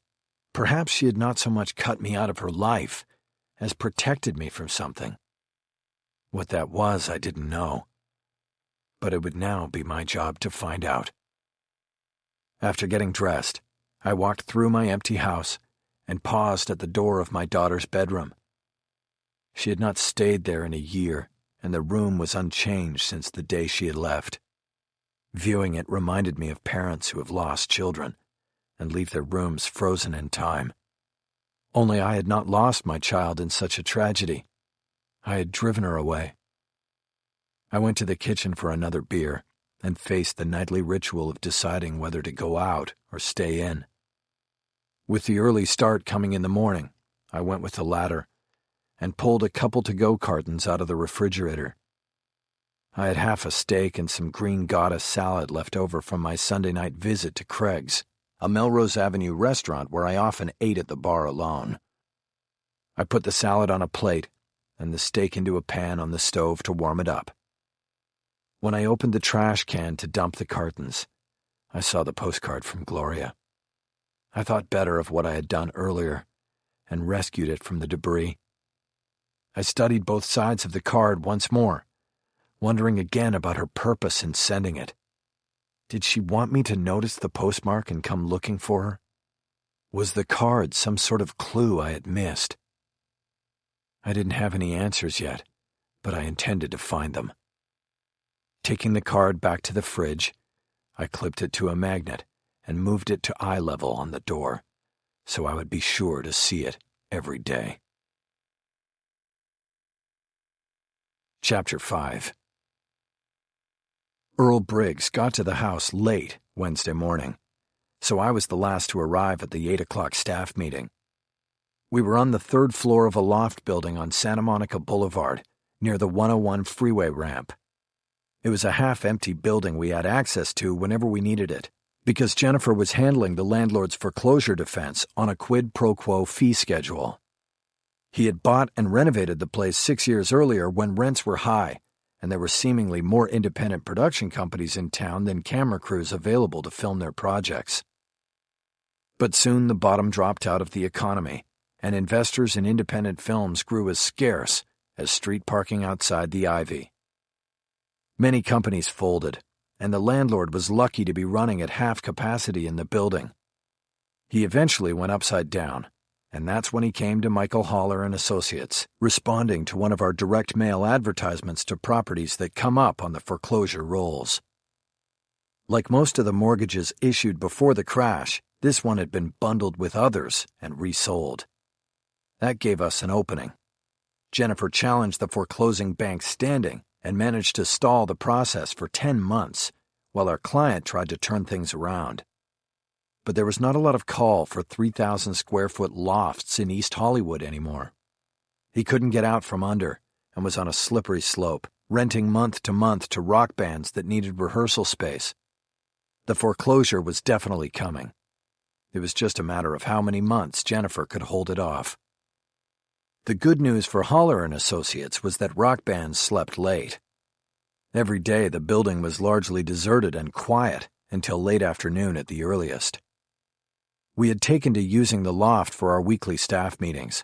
Perhaps she had not so much cut me out of her life as protected me from something. What that was, I didn't know. But it would now be my job to find out. After getting dressed, I walked through my empty house and paused at the door of my daughter's bedroom. She had not stayed there in a year, and the room was unchanged since the day she had left. Viewing it reminded me of parents who have lost children and leave their rooms frozen in time. Only I had not lost my child in such a tragedy. I had driven her away. I went to the kitchen for another beer and faced the nightly ritual of deciding whether to go out or stay in. With the early start coming in the morning, I went with the latter and pulled a couple to-go cartons out of the refrigerator. I had half a steak and some green goddess salad left over from my Sunday night visit to Craig's, a Melrose Avenue restaurant where I often ate at the bar alone. I put the salad on a plate and the steak into a pan on the stove to warm it up. When I opened the trash can to dump the cartons, I saw the postcard from Gloria. I thought better of what I had done earlier and rescued it from the debris. I studied both sides of the card once more, wondering again about her purpose in sending it. Did she want me to notice the postmark and come looking for her? Was the card some sort of clue I had missed? I didn't have any answers yet, but I intended to find them. Taking the card back to the fridge, I clipped it to a magnet and moved it to eye level on the door, so I would be sure to see it every day. Chapter 5. Earl Briggs got to the house late Wednesday morning, so I was the last to arrive at the 8 o'clock staff meeting. We were on the third floor of a loft building on Santa Monica Boulevard, near the 101 freeway ramp. It was a half-empty building we had access to whenever we needed it, because Jennifer was handling the landlord's foreclosure defense on a quid pro quo fee schedule. He had bought and renovated the place 6 years earlier when rents were high, and there were seemingly more independent production companies in town than camera crews available to film their projects. But soon the bottom dropped out of the economy, and investors in independent films grew as scarce as street parking outside the Ivy. Many companies folded, and the landlord was lucky to be running at half capacity in the building. He eventually went upside down, and that's when he came to Michael Haller and Associates, responding to one of our direct mail advertisements to properties that come up on the foreclosure rolls. Like most of the mortgages issued before the crash, this one had been bundled with others and resold. That gave us an opening. Jennifer challenged the foreclosing bank's standing and managed to stall the process for 10 months, while our client tried to turn things around. But there was not a lot of call for 3,000-square-foot lofts in East Hollywood anymore. He couldn't get out from under and was on a slippery slope, renting month to month to rock bands that needed rehearsal space. The foreclosure was definitely coming. It was just a matter of how many months Jennifer could hold it off. The good news for Holler and Associates was that rock bands slept late. Every day the building was largely deserted and quiet until late afternoon at the earliest. We had taken to using the loft for our weekly staff meetings.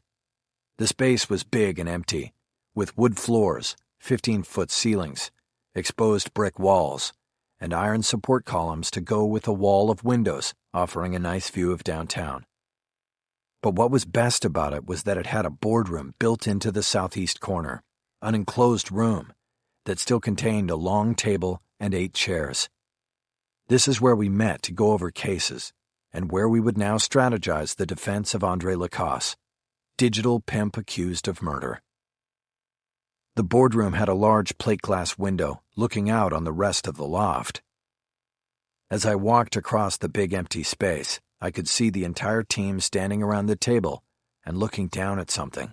The space was big and empty, with wood floors, 15-foot ceilings, exposed brick walls, and iron support columns to go with a wall of windows offering a nice view of downtown. But what was best about it was that it had a boardroom built into the southeast corner, an enclosed room that still contained a long table and 8 chairs. This is where we met to go over cases, and where we would now strategize the defense of Andre Lacasse, digital pimp accused of murder. The boardroom had a large plate glass window looking out on the rest of the loft. As I walked across the big empty space, I could see the entire team standing around the table and looking down at something.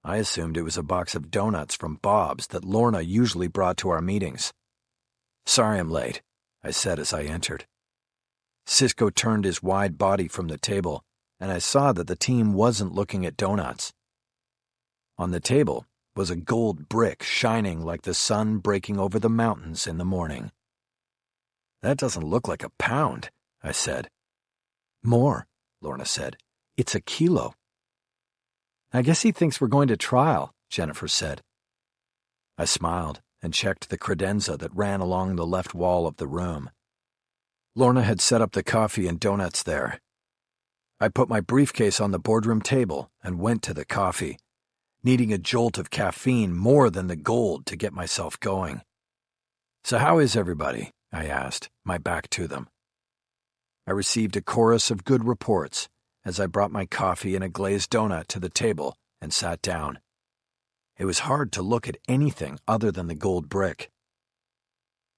I assumed it was a box of donuts from Bob's that Lorna usually brought to our meetings. "Sorry I'm late," I said as I entered. Cisco turned his wide body from the table, and I saw that the team wasn't looking at donuts. On the table was a gold brick shining like the sun breaking over the mountains in the morning. "That doesn't look like a pound," I said. "More," Lorna said. "It's a kilo." "I guess he thinks we're going to trial," Jennifer said. I smiled and checked the credenza that ran along the left wall of the room. Lorna had set up the coffee and donuts there. I put my briefcase on the boardroom table and went to the coffee, needing a jolt of caffeine more than the gold to get myself going. "So how is everybody?" I asked, my back to them. I received a chorus of good reports as I brought my coffee and a glazed donut to the table and sat down. It was hard to look at anything other than the gold brick.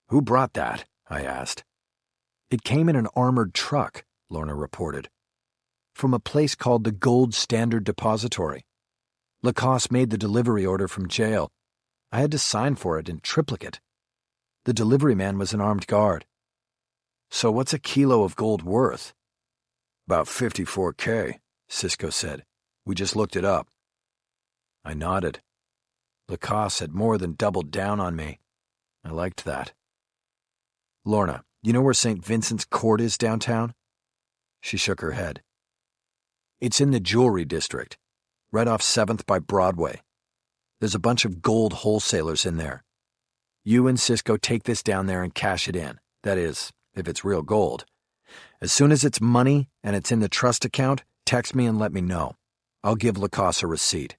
"Who brought that?" I asked. "It came in an armored truck," Lorna reported, "from a place called the Gold Standard Depository. Lacoste made the delivery order from jail. I had to sign for it in triplicate. The delivery man was an armed guard." "So what's a kilo of gold worth?" "About 54K, Cisco said. "We just looked it up." I nodded. Lacoste had more than doubled down on me. I liked that. "Lorna, you know where St. Vincent's Court is downtown?" She shook her head. "It's in the jewelry district, right off 7th by Broadway. There's a bunch of gold wholesalers in there. You and Cisco take this down there and cash it in. That is, if it's real gold. As soon as it's money and it's in the trust account, text me and let me know. I'll give Lacoste a receipt."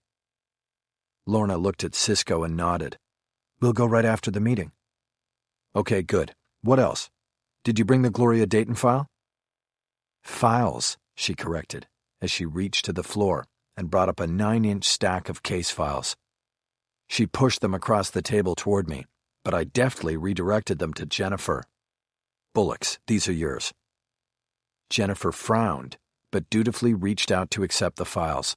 Lorna looked at Cisco and nodded. "We'll go right after the meeting." "Okay, good. What else? Did you bring the Gloria Dayton file?" "Files," she corrected, as she reached to the floor and brought up a 9-inch stack of case files. She pushed them across the table toward me, but I deftly redirected them to Jennifer. "Bullocks, these are yours." Jennifer frowned, but dutifully reached out to accept the files.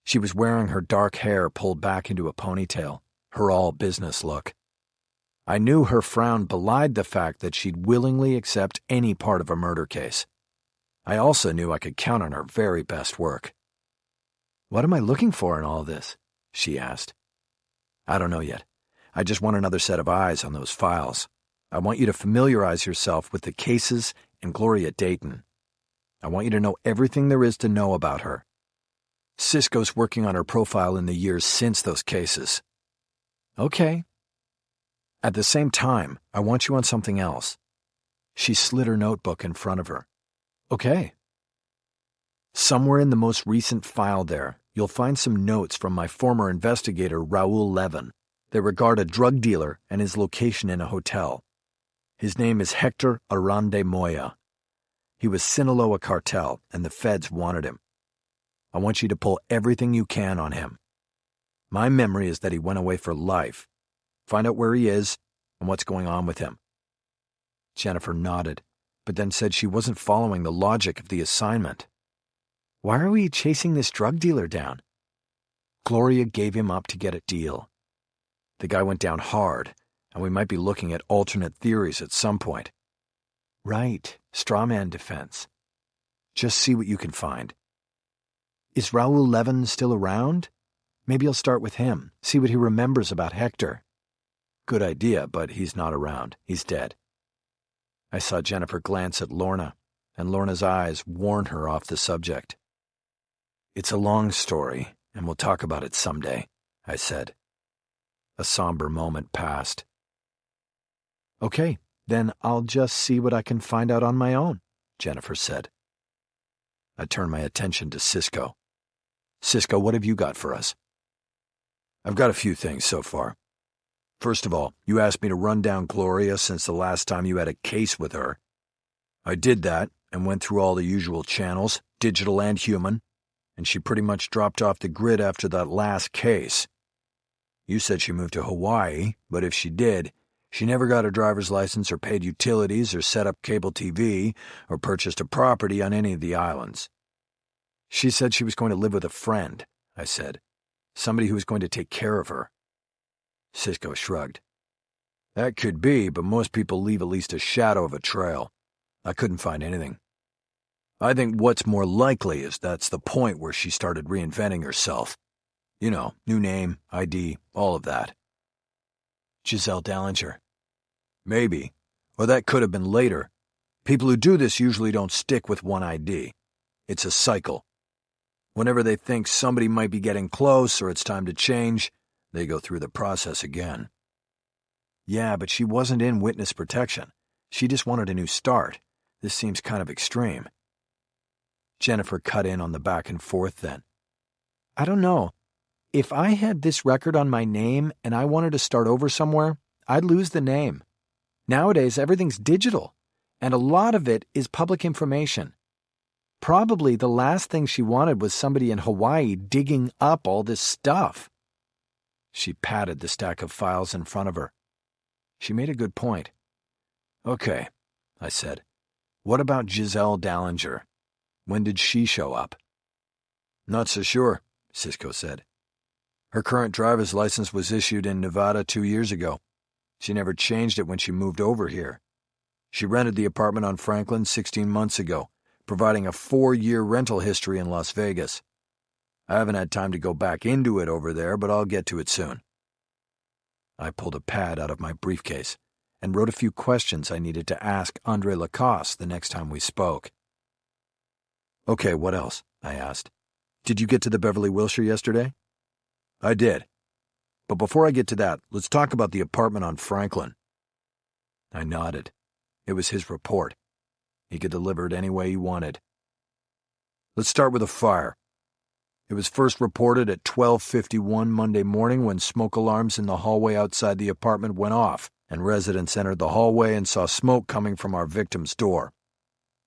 She was wearing her dark hair pulled back into a ponytail, her all-business look. I knew her frown belied the fact that she'd willingly accept any part of a murder case. I also knew I could count on her very best work. "What am I looking for in all this?" she asked. "I don't know yet. I just want another set of eyes on those files. I want you to familiarize yourself with the cases and Gloria Dayton. I want you to know everything there is to know about her. Cisco's working on her profile in the years since those cases." "Okay." "At the same time, I want you on something else." She slid her notebook in front of her. "Okay." "Somewhere in the most recent file there, you'll find some notes from my former investigator, Raoul Levin. They regard a drug dealer and his location in a hotel. His name is Hector Arande Moya. He was Sinaloa cartel, and the feds wanted him. I want you to pull everything you can on him. My memory is that he went away for life. Find out where he is and what's going on with him." Jennifer nodded, but then said she wasn't following the logic of the assignment. "Why are we chasing this drug dealer down?" "Gloria gave him up to get a deal. The guy went down hard, and we might be looking at alternate theories at some point." "Right, straw man defense. Just see what you can find." Is Raoul Levin still around? Maybe I'll start with him, see what he remembers about Hector. Good idea, but he's not around. He's dead. I saw Jennifer glance at Lorna, and Lorna's eyes warned her off the subject. It's a long story, and we'll talk about it someday, I said. A somber moment passed. Okay, then I'll just see what I can find out on my own, Jennifer said. I turned my attention to Cisco. Cisco, what have you got for us? I've got a few things so far. First of all, you asked me to run down Gloria since the last time you had a case with her. I did that and went through all the usual channels, digital and human, and she pretty much dropped off the grid after that last case. You said she moved to Hawaii, but if she did, she never got a driver's license or paid utilities or set up cable TV or purchased a property on any of the islands. She said she was going to live with a friend, I said. Somebody who was going to take care of her. Cisco shrugged. That could be, but most people leave at least a shadow of a trail. I couldn't find anything. I think what's more likely is that's the point where she started reinventing herself. You know, new name, ID, all of that. Giselle Dallinger. Maybe. Or that could have been later. People who do this usually don't stick with one ID. It's a cycle. Whenever they think somebody might be getting close or it's time to change, they go through the process again. Yeah, but she wasn't in witness protection. She just wanted a new start. This seems kind of extreme. Jennifer cut in on the back and forth then. I don't know. If I had this record on my name and I wanted to start over somewhere, I'd lose the name. Nowadays, everything's digital, and a lot of it is public information. Probably the last thing she wanted was somebody in Hawaii digging up all this stuff. She patted the stack of files in front of her. She made a good point. Okay, I said. What about Giselle Dallinger? When did she show up? Not so sure, Cisco said. Her current driver's license was issued in Nevada 2 years ago. She never changed it when she moved over here. She rented the apartment on Franklin 16 months ago, providing a 4-year rental history in Las Vegas. I haven't had time to go back into it over there, but I'll get to it soon. I pulled a pad out of my briefcase and wrote a few questions I needed to ask Andre Lacoste the next time we spoke. Okay, what else? I asked. Did you get to the Beverly Wilshire yesterday? I did. But before I get to that, let's talk about the apartment on Franklin. I nodded. It was his report. He could deliver it any way he wanted. Let's start with a fire. It was first reported at 12:51 Monday morning when smoke alarms in the hallway outside the apartment went off, and residents entered the hallway and saw smoke coming from our victim's door.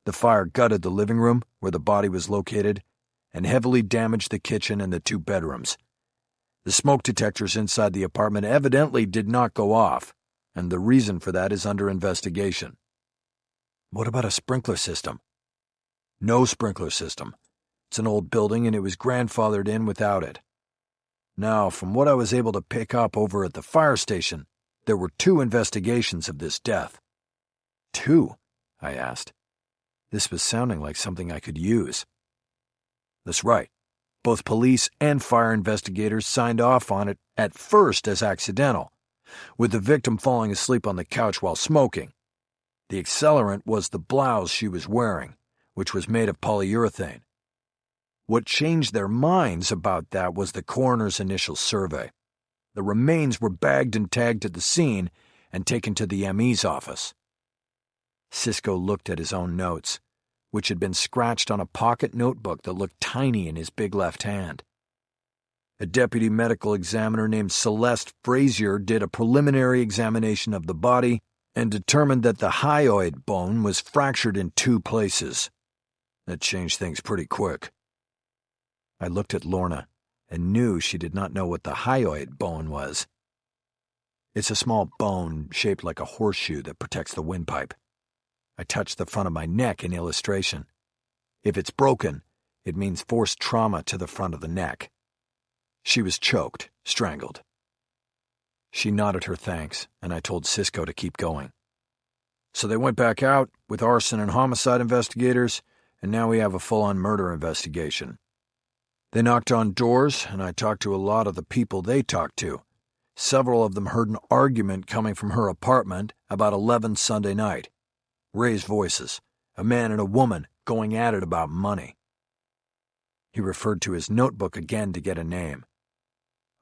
The fire gutted the living room, where the body was located, and heavily damaged the kitchen and the 2 bedrooms. The smoke detectors inside the apartment evidently did not go off, and the reason for that is under investigation. What about a sprinkler system? No sprinkler system. It's an old building and it was grandfathered in without it. Now, from what I was able to pick up over at the fire station, there were 2 investigations of this death. 2? I asked. This was sounding like something I could use. That's right. Both police and fire investigators signed off on it at first as accidental, with the victim falling asleep on the couch while smoking. The accelerant was the blouse she was wearing, which was made of polyurethane. What changed their minds about that was the coroner's initial survey. The remains were bagged and tagged at the scene and taken to the ME's office. Cisco looked at his own notes, which had been scratched on a pocket notebook that looked tiny in his big left hand. A deputy medical examiner named Celeste Frazier did a preliminary examination of the body and determined that the hyoid bone was fractured in 2 places. That changed things pretty quick. I looked at Lorna and knew she did not know what the hyoid bone was. It's a small bone shaped like a horseshoe that protects the windpipe. I touched the front of my neck in illustration. If it's broken, it means forced trauma to the front of the neck. She was choked, strangled. She nodded her thanks, and I told Cisco to keep going. So they went back out with arson and homicide investigators, and now we have a full-on murder investigation. They knocked on doors, and I talked to a lot of the people they talked to. Several of them heard an argument coming from her apartment about 11 Sunday night. Raised voices, a man and a woman going at it about money. He referred to his notebook again to get a name.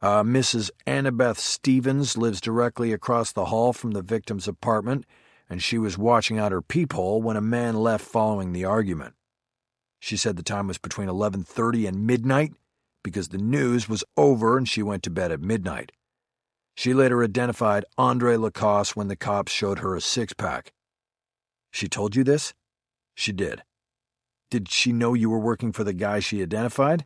Mrs. Annabeth Stevens lives directly across the hall from the victim's apartment, and she was watching out her peephole when a man left following the argument. She said the time was between 11:30 and midnight because the news was over and she went to bed at midnight. She later identified Andre Lacoste when the cops showed her a six-pack. She told you this? She did. Did she know you were working for the guy she identified?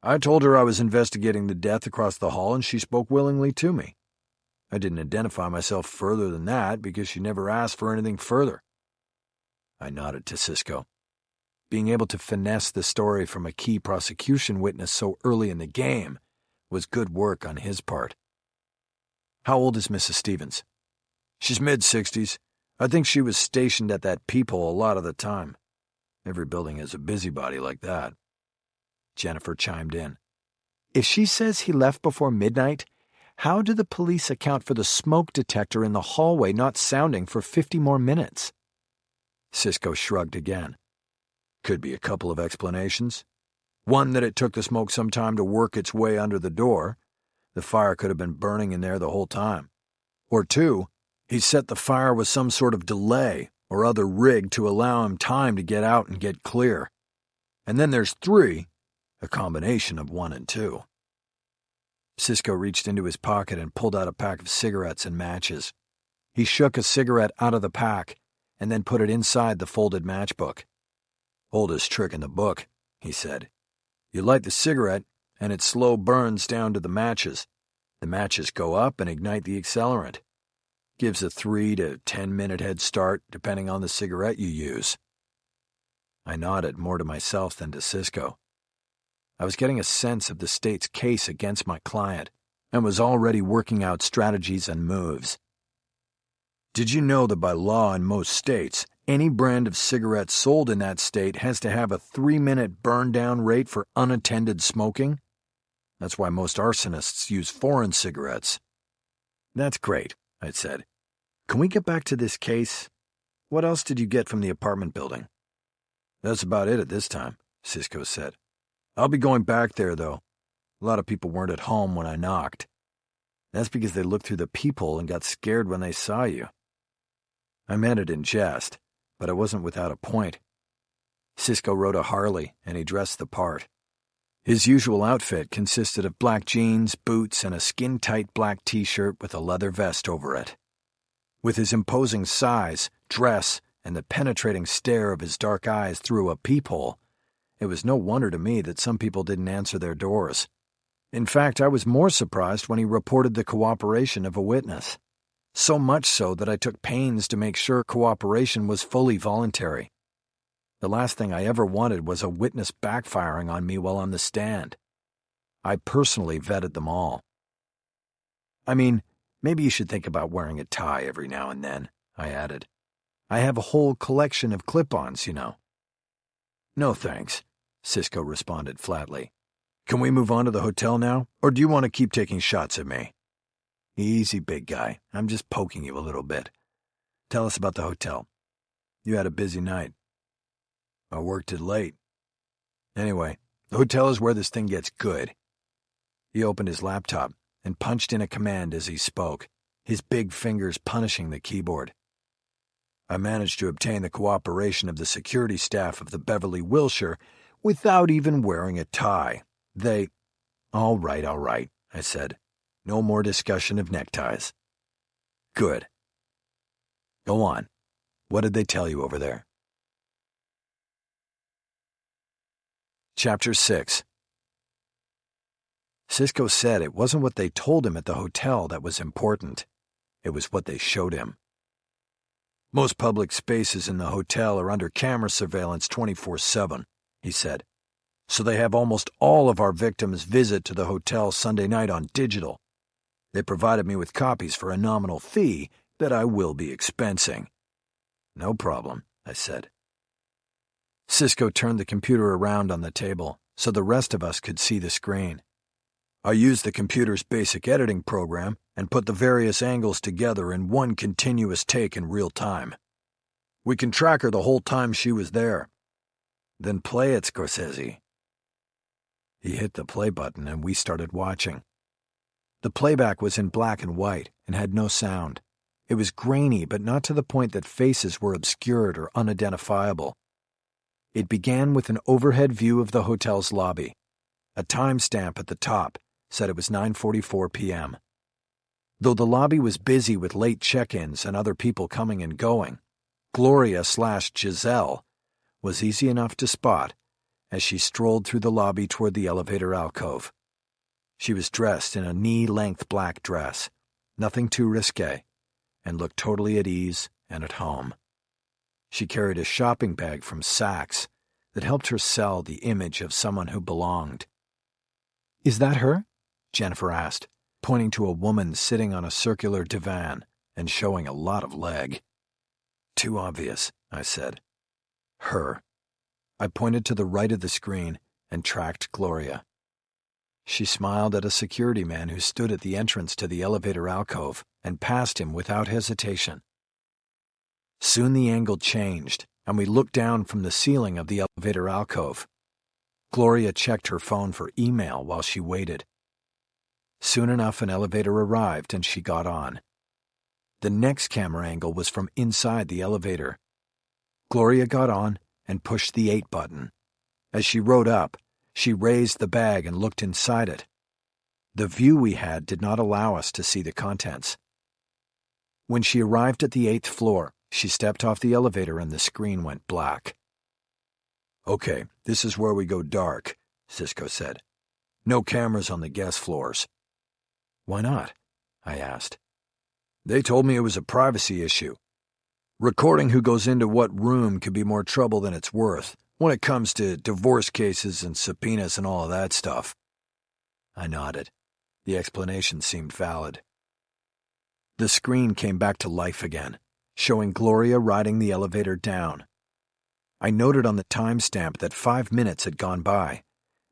I told her I was investigating the death across the hall and she spoke willingly to me. I didn't identify myself further than that because she never asked for anything further. I nodded to Cisco. Being able to finesse the story from a key prosecution witness so early in the game was good work on his part. How old is Mrs. Stevens? She's mid-60s. I think she was stationed at that peephole a lot of the time. Every building has a busybody like that. Jennifer chimed in. If she says he left before midnight, how do the police account for the smoke detector in the hallway not sounding for 50 more minutes? Cisco shrugged again. Could be a couple of explanations. One, that it took the smoke some time to work its way under the door. The fire could have been burning in there the whole time. Or two, he set the fire with some sort of delay or other rig to allow him time to get out and get clear. And then there's three, a combination of one and two. Cisco reached into his pocket and pulled out a pack of cigarettes and matches. He shook a cigarette out of the pack and then put it inside the folded matchbook. Oldest trick in the book, he said. You light the cigarette and it slow burns down to the matches. The matches go up and ignite the accelerant. Gives a 3 to 10 minute head start depending on the cigarette you use. I nodded, more to myself than to Cisco. I was getting a sense of the state's case against my client and was already working out strategies and moves. Did you know that by law in most states, any brand of cigarette sold in that state has to have a 3-minute burn-down rate for unattended smoking? That's why most arsonists use foreign cigarettes. That's great, I said. Can we get back to this case? What else did you get from the apartment building? That's about it at this time, Cisco said. I'll be going back there, though. A lot of people weren't at home when I knocked. That's because they looked through the peephole and got scared when they saw you. I meant it in jest, but I wasn't without a point. Cisco rode a Harley, and he dressed the part. His usual outfit consisted of black jeans, boots, and a skin-tight black t-shirt with a leather vest over it. With his imposing size, dress, and the penetrating stare of his dark eyes through a peephole, it was no wonder to me that some people didn't answer their doors. In fact, I was more surprised when he reported the cooperation of a witness. So much so that I took pains to make sure cooperation was fully voluntary. The last thing I ever wanted was a witness backfiring on me while on the stand. I personally vetted them all. I mean, maybe you should think about wearing a tie every now and then, I added. I have a whole collection of clip-ons, you know. No thanks, Cisco responded flatly. Can we move on to the hotel now, or do you want to keep taking shots at me? Easy, big guy. I'm just poking you a little bit. Tell us about the hotel. You had a busy night. I worked it late. Anyway, the hotel is where this thing gets good. He opened his laptop and punched in a command as he spoke, his big fingers punishing the keyboard. I managed to obtain the cooperation of the security staff of the Beverly Wilshire without even wearing a tie. All right, I said. No more discussion of neckties. Good. Go on. What did they tell you over there? Chapter 6. Cisco said it wasn't what they told him at the hotel that was important. It was what they showed him. Most public spaces in the hotel are under camera surveillance 24/7, he said. So they have almost all of our victims' visit to the hotel Sunday night on digital. They provided me with copies for a nominal fee that I will be expensing. No problem, I said. Cisco turned the computer around on the table, so the rest of us could see the screen. I used the computer's basic editing program and put the various angles together in one continuous take in real time. We can track her the whole time she was there. Then play it, Scorsese. He hit the play button and we started watching. The playback was in black and white and had no sound. It was grainy, but not to the point that faces were obscured or unidentifiable. It began with an overhead view of the hotel's lobby. A timestamp at the top said it was 9:44 p.m. Though the lobby was busy with late check-ins and other people coming and going, Gloria/Giselle was easy enough to spot as she strolled through the lobby toward the elevator alcove. She was dressed in a knee-length black dress, nothing too risque, and looked totally at ease and at home. She carried a shopping bag from Saks that helped her sell the image of someone who belonged. "Is that her?" Jennifer asked, pointing to a woman sitting on a circular divan and showing a lot of leg. "Too obvious," I said. "Her." I pointed to the right of the screen and tracked Gloria. She smiled at a security man who stood at the entrance to the elevator alcove and passed him without hesitation. Soon the angle changed, and we looked down from the ceiling of the elevator alcove. Gloria checked her phone for email while she waited. Soon enough, an elevator arrived and she got on. The next camera angle was from inside the elevator. Gloria got on and pushed the 8 button. As she rode up, she raised the bag and looked inside it. The view we had did not allow us to see the contents. When she arrived at the 8th floor, she stepped off the elevator and the screen went black. "Okay, this is where we go dark," Cisco said. "No cameras on the guest floors." "Why not?" I asked. "They told me it was a privacy issue. Recording who goes into what room could be more trouble than it's worth when it comes to divorce cases and subpoenas and all of that stuff." I nodded. The explanation seemed valid. The screen came back to life again, showing Gloria riding the elevator down. I noted on the timestamp that 5 minutes had gone by,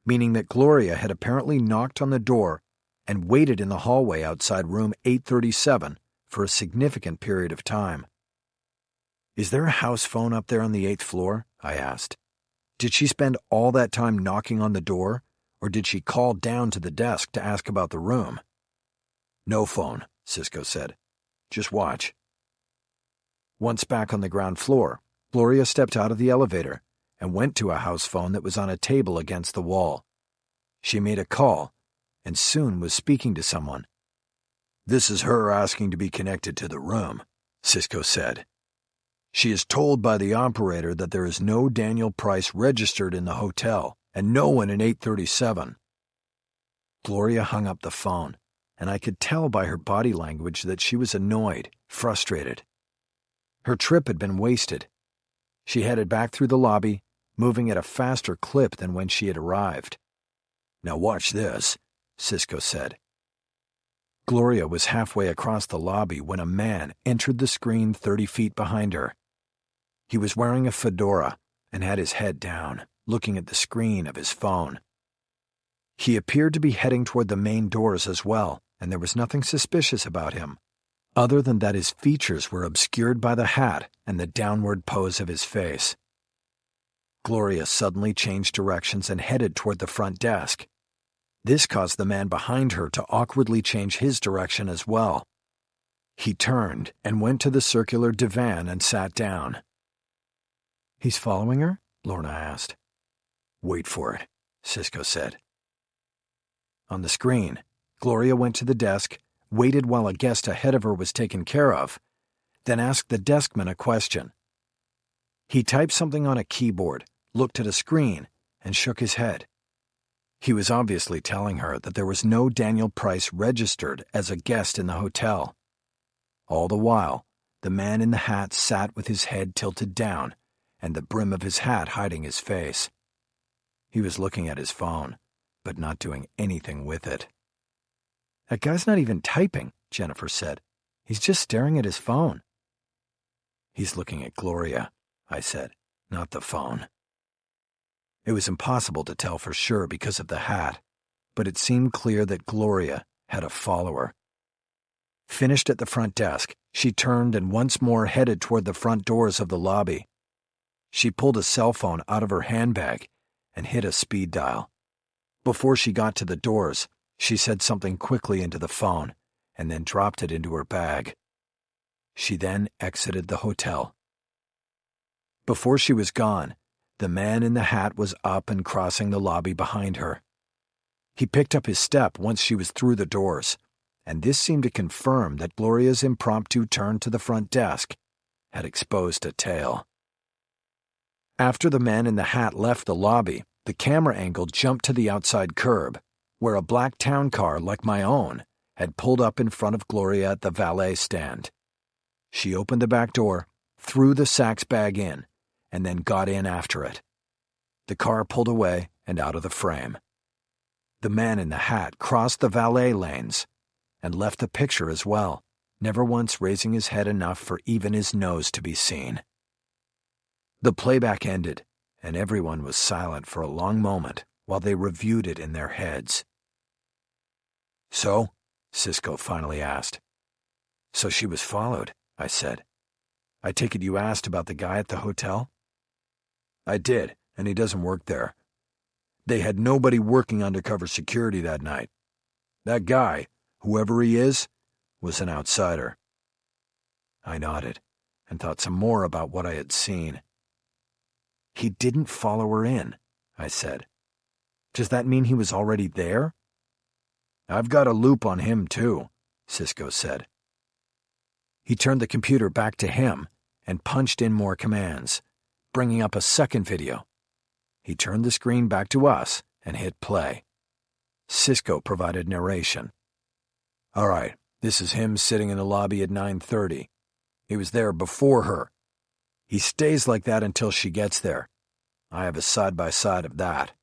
meaning that Gloria had apparently knocked on the door and waited in the hallway outside room 837 for a significant period of time. "Is there a house phone up there on the 8th floor?" I asked. "Did she spend all that time knocking on the door, or did she call down to the desk to ask about the room?" "No phone," Cisco said. "Just watch." Once back on the ground floor, Gloria stepped out of the elevator and went to a house phone that was on a table against the wall. She made a call and soon was speaking to someone. "This is her asking to be connected to the room," Cisco said. "She is told by the operator that there is no Daniel Price registered in the hotel and no one in 837. Gloria hung up the phone, and I could tell by her body language that she was annoyed, frustrated. Her trip had been wasted. She headed back through the lobby, moving at a faster clip than when she had arrived. "Now watch this," Cisco said. Gloria was halfway across the lobby when a man entered the screen 30 feet behind her. He was wearing a fedora and had his head down, looking at the screen of his phone. He appeared to be heading toward the main doors as well, and there was nothing suspicious about him, other than that his features were obscured by the hat and the downward pose of his face. Gloria suddenly changed directions and headed toward the front desk. This caused the man behind her to awkwardly change his direction as well. He turned and went to the circular divan and sat down. "He's following her?" Lorna asked. "Wait for it," Cisco said. On the screen, Gloria went to the desk, waited while a guest ahead of her was taken care of, then asked the deskman a question. He typed something on a keyboard, looked at a screen, and shook his head. He was obviously telling her that there was no Daniel Price registered as a guest in the hotel. All the while, the man in the hat sat with his head tilted down and the brim of his hat hiding his face. He was looking at his phone, but not doing anything with it. "That guy's not even typing," Jennifer said. "He's just staring at his phone." "He's looking at Gloria," I said, "not the phone." It was impossible to tell for sure because of the hat, but it seemed clear that Gloria had a follower. Finished at the front desk, she turned and once more headed toward the front doors of the lobby. She pulled a cell phone out of her handbag and hit a speed dial. Before she got to the doors, she said something quickly into the phone and then dropped it into her bag. She then exited the hotel. Before she was gone, the man in the hat was up and crossing the lobby behind her. He picked up his step once she was through the doors, and this seemed to confirm that Gloria's impromptu turn to the front desk had exposed a tail. After the man in the hat left the lobby, the camera angle jumped to the outside curb, where a black town car like my own had pulled up in front of Gloria at the valet stand. She opened the back door, threw the Saks bag in, and then got in after it. The car pulled away and out of the frame. The man in the hat crossed the valet lanes and left the picture as well, never once raising his head enough for even his nose to be seen. The playback ended, and everyone was silent for a long moment while they reviewed it in their heads. "So?" Cisco finally asked. "So she was followed," I said. "I take it you asked about the guy at the hotel?" "I did, and he doesn't work there. They had nobody working undercover security that night. That guy, whoever he is, was an outsider." I nodded and thought some more about what I had seen. "He didn't follow her in," I said. "Does that mean he was already there?" "I've got a loop on him, too," Cisco said. He turned the computer back to him and punched in more commands, bringing up a second video. He turned the screen back to us and hit play. Cisco provided narration. "All right, this is him sitting in the lobby at 9:30. He was there before her. He stays like that until she gets there. I have a side-by-side of that."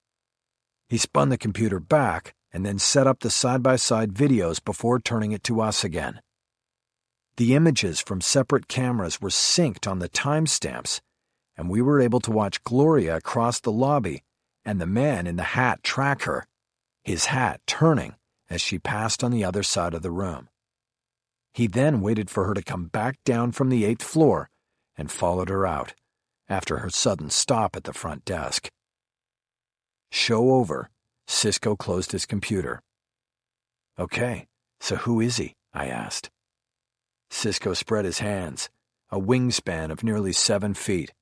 He spun the computer back and then set up the side-by-side videos before turning it to us again. The images from separate cameras were synced on the timestamps, and we were able to watch Gloria cross the lobby and the man in the hat track her, his hat turning as she passed on the other side of the room. He then waited for her to come back down from the 8th floor and followed her out, after her sudden stop at the front desk. Show over, Cisco closed his computer. "Okay, so who is he?" I asked. Cisco spread his hands, a wingspan of nearly 7 feet.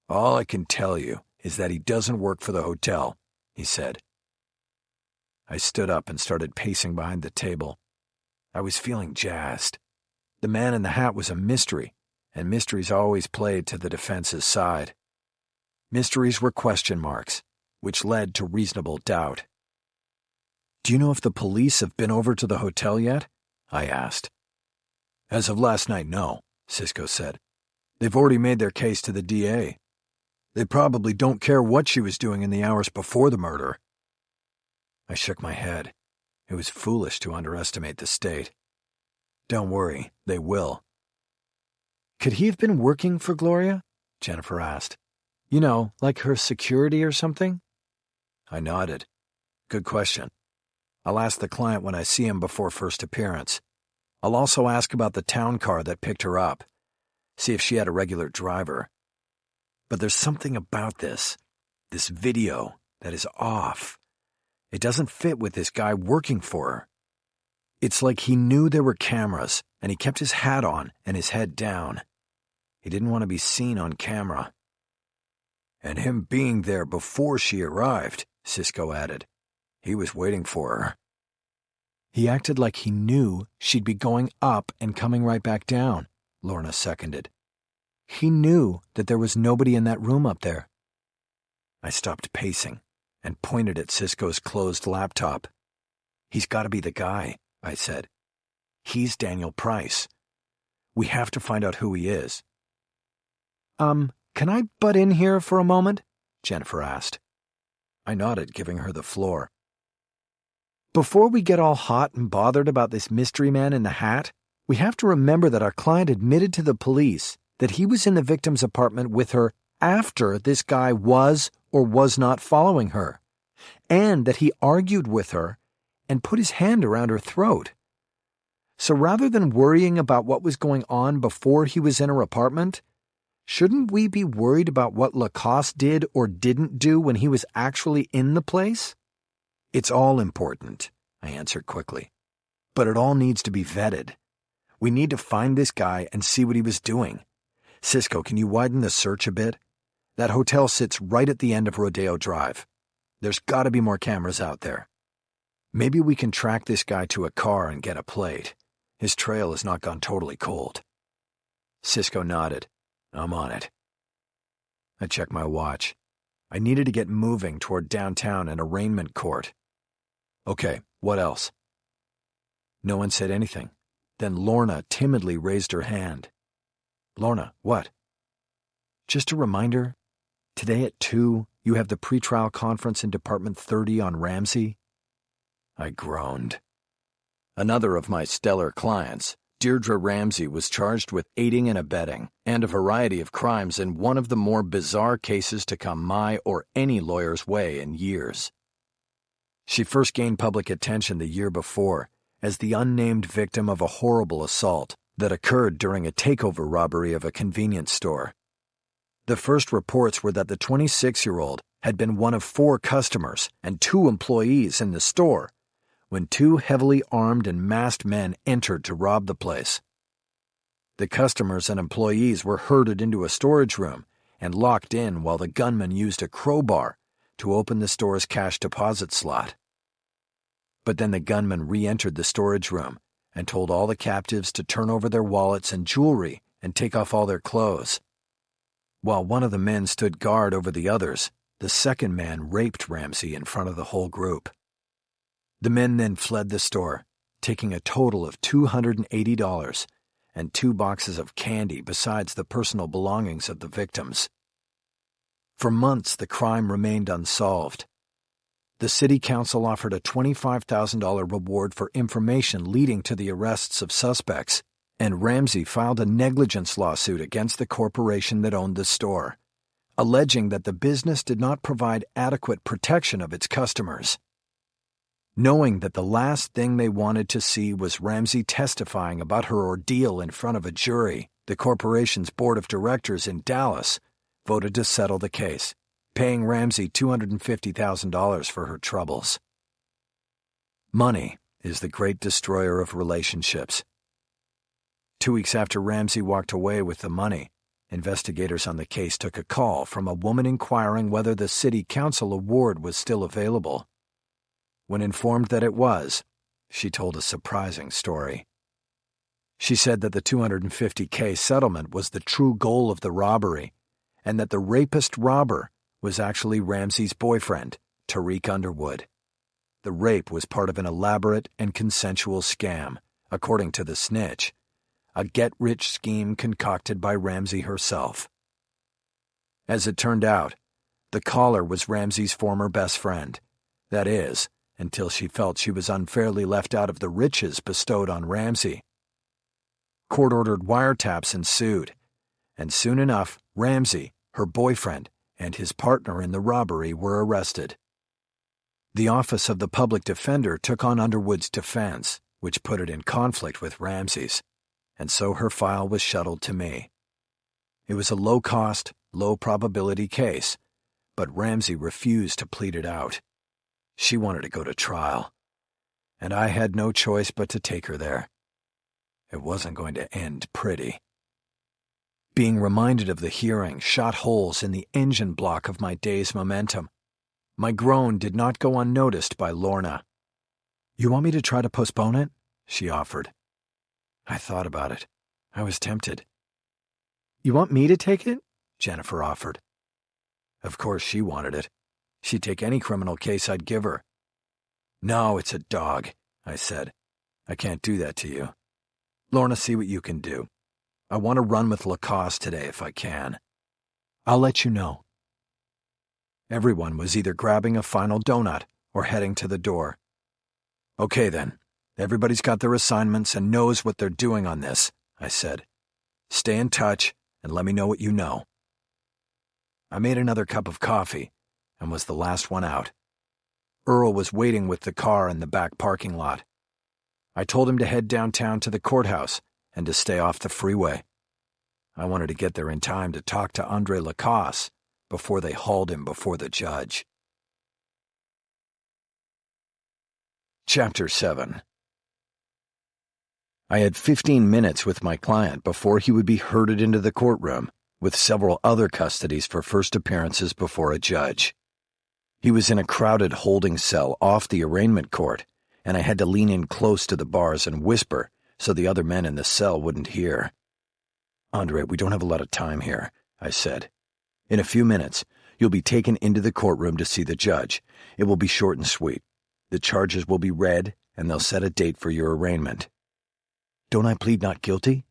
"All I can tell you is that he doesn't work for the hotel," he said. I stood up and started pacing behind the table. I was feeling jazzed. The man in the hat was a mystery, and mysteries always played to the defense's side. Mysteries were question marks, which led to reasonable doubt. "Do you know if the police have been over to the hotel yet?" I asked. "As of last night, no," Cisco said. "They've already made their case to the DA. They probably don't care what she was doing in the hours before the murder." I shook my head. It was foolish to underestimate the state. "Don't worry, they will." "Could he have been working for Gloria?" Jennifer asked. "You know, like her security or something?" I nodded. "Good question. I'll ask the client when I see him before first appearance. I'll also ask about the town car that picked her up. See if she had a regular driver. But there's something about this video, that is off. It doesn't fit with this guy working for her. It's like he knew there were cameras, and he kept his hat on and his head down. He didn't want to be seen on camera." "And him being there before she arrived," Cisco added. "He was waiting for her." "He acted like he knew she'd be going up and coming right back down," Lorna seconded. "He knew that there was nobody in that room up there." I stopped pacing and pointed at Cisco's closed laptop. "He's got to be the guy," I said. "He's Daniel Price. We have to find out who he is." Can I butt in here for a moment?" Jennifer asked. I nodded, giving her the floor. "Before we get all hot and bothered about this mystery man in the hat, we have to remember that our client admitted to the police that he was in the victim's apartment with her after this guy was or was not following her, and that he argued with her and put his hand around her throat. So rather than worrying about what was going on before he was in her apartment, shouldn't we be worried about what Lacoste did or didn't do when he was actually in the place? It's all important, I answered quickly. But it all needs to be vetted. We need to find this guy and see what he was doing. Cisco, can you widen the search a bit? That hotel sits right at the end of Rodeo Drive. There's got to be more cameras out there. Maybe we can track this guy to a car and get a plate. His trail has not gone totally cold. Cisco nodded. I'm on it. I checked my watch. I needed to get moving toward downtown and arraignment court. Okay, what else? No one said anything. Then Lorna timidly raised her hand. Lorna, what? Just a reminder, today at 2, you have the pretrial conference in Department 30 on Ramsey? I groaned. Another of my stellar clients, Deirdre Ramsey, was charged with aiding and abetting and a variety of crimes in one of the more bizarre cases to come my or any lawyer's way in years. She first gained public attention the year before as the unnamed victim of a horrible assault that occurred during a takeover robbery of a convenience store. The first reports were that the 26-year-old had been one of 4 customers and 2 employees in the store when 2 heavily armed and masked men entered to rob the place. The customers and employees were herded into a storage room and locked in while the gunman used a crowbar to open the store's cash deposit slot. But then the gunman re-entered the storage room and told all the captives to turn over their wallets and jewelry and take off all their clothes. While one of the men stood guard over the others, the second man raped Ramsey in front of the whole group. The men then fled the store, taking a total of $280 and 2 boxes of candy besides the personal belongings of the victims. For months, the crime remained unsolved. The city council offered a $25,000 reward for information leading to the arrests of suspects, and Ramsey filed a negligence lawsuit against the corporation that owned the store, alleging that the business did not provide adequate protection of its customers. Knowing that the last thing they wanted to see was Ramsey testifying about her ordeal in front of a jury, the corporation's board of directors in Dallas voted to settle the case, paying Ramsey $250,000 for her troubles. Money is the great destroyer of relationships. 2 weeks after Ramsey walked away with the money, investigators on the case took a call from a woman inquiring whether the city council award was still available. When informed that it was, she told a surprising story. She said that the $250K settlement was the true goal of the robbery, and that the rapist-robber was actually Ramsey's boyfriend, Tariq Underwood. The rape was part of an elaborate and consensual scam, according to the snitch, a get-rich scheme concocted by Ramsey herself. As it turned out, the caller was Ramsey's former best friend, that is, until she felt she was unfairly left out of the riches bestowed on Ramsey. Court-ordered wiretaps ensued, and soon enough, Ramsey, her boyfriend, and his partner in the robbery were arrested. The Office of the Public Defender took on Underwood's defense, which put it in conflict with Ramsey's, and so her file was shuttled to me. It was a low-cost, low-probability case, but Ramsey refused to plead it out. She wanted to go to trial, and I had no choice but to take her there. It wasn't going to end pretty. Being reminded of the hearing shot holes in the engine block of my day's momentum. My groan did not go unnoticed by Lorna. "You want me to try to postpone it?" she offered. I thought about it. I was tempted. "You want me to take it?" Jennifer offered. Of course she wanted it. She'd take any criminal case I'd give her. "No, it's a dog," I said. "I can't do that to you. Lorna, see what you can do. I want to run with Lacoste today if I can. I'll let you know." Everyone was either grabbing a final donut or heading to the door. "Okay then. Everybody's got their assignments and knows what they're doing on this," I said. "Stay in touch and let me know what you know." I made another cup of coffee, and was the last one out. Earl was waiting with the car in the back parking lot. I told him to head downtown to the courthouse and to stay off the freeway. I wanted to get there in time to talk to Andre Lacasse before they hauled him before the judge. Chapter 7. I had 15 minutes with my client before he would be herded into the courtroom, with several other custodies for first appearances before a judge. He was in a crowded holding cell off the arraignment court, and I had to lean in close to the bars and whisper so the other men in the cell wouldn't hear. "Andre, we don't have a lot of time here," I said. "In a few minutes, you'll be taken into the courtroom to see the judge. It will be short and sweet. The charges will be read, and they'll set a date for your arraignment." "Don't I plead not guilty?"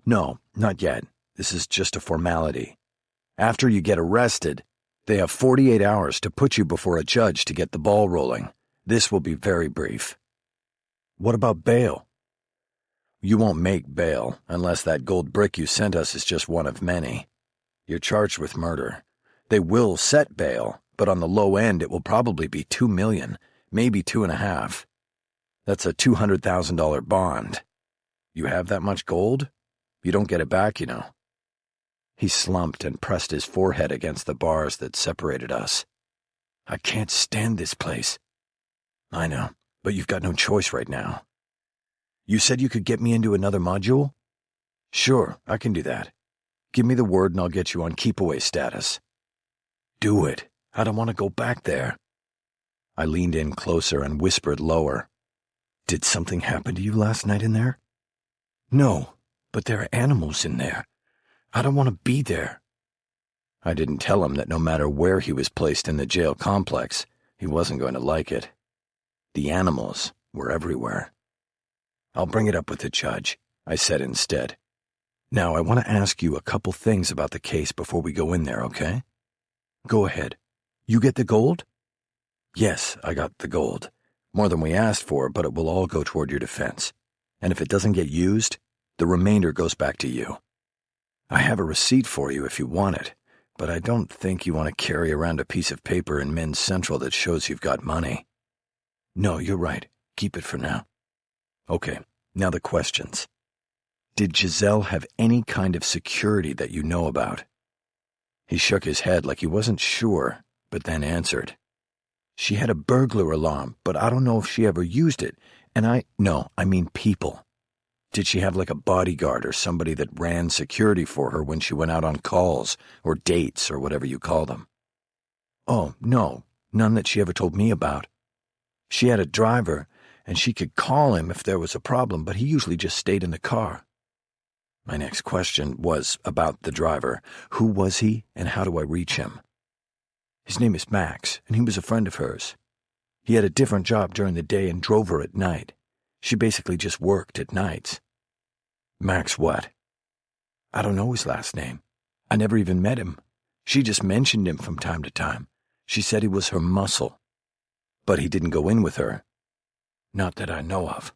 "No, not yet. This is just a formality. After you get arrested, they have 48 hours to put you before a judge to get the ball rolling. This will be very brief." "What about bail?" "You won't make bail unless that gold brick you sent us is just one of many. You're charged with murder. They will set bail, but on the low end it will probably be $2 million, maybe $2.5 million. That's a $200,000 bond. You have that much gold? You don't get it back, you know." He slumped and pressed his forehead against the bars that separated us. "I can't stand this place." "I know, but you've got no choice right now." "You said you could get me into another module?" "Sure, I can do that. Give me the word and I'll get you on keep-away status." "Do it. I don't want to go back there." I leaned in closer and whispered lower. "Did something happen to you last night in there?" "No, but there are animals in there. I don't want to be there." I didn't tell him that no matter where he was placed in the jail complex, he wasn't going to like it. The animals were everywhere. "I'll bring it up with the judge," I said instead. "Now I want to ask you a couple things about the case before we go in there, okay?" "Go ahead. You get the gold?" "Yes, I got the gold. More than we asked for, but it will all go toward your defense. And if it doesn't get used, the remainder goes back to you. I have a receipt for you if you want it, but I don't think you want to carry around a piece of paper in Men's Central that shows you've got money." "No, you're right. Keep it for now." "Okay, now the questions. Did Giselle have any kind of security that you know about?" He shook his head like he wasn't sure, but then answered. "She had a burglar alarm, but I don't know if she ever used it, and I mean people. Did she have like a bodyguard or somebody that ran security for her when she went out on calls or dates or whatever you call them?" "Oh, no, none that she ever told me about. She had a driver, and she could call him if there was a problem, but he usually just stayed in the car." My next question was about the driver. Who was he, and how do I reach him? "His name is Max, and he was a friend of hers. He had a different job during the day and drove her at night. She basically just worked at nights." "Max what?" "I don't know his last name. I never even met him. She just mentioned him from time to time. She said he was her muscle." "But he didn't go in with her?" "Not that I know of."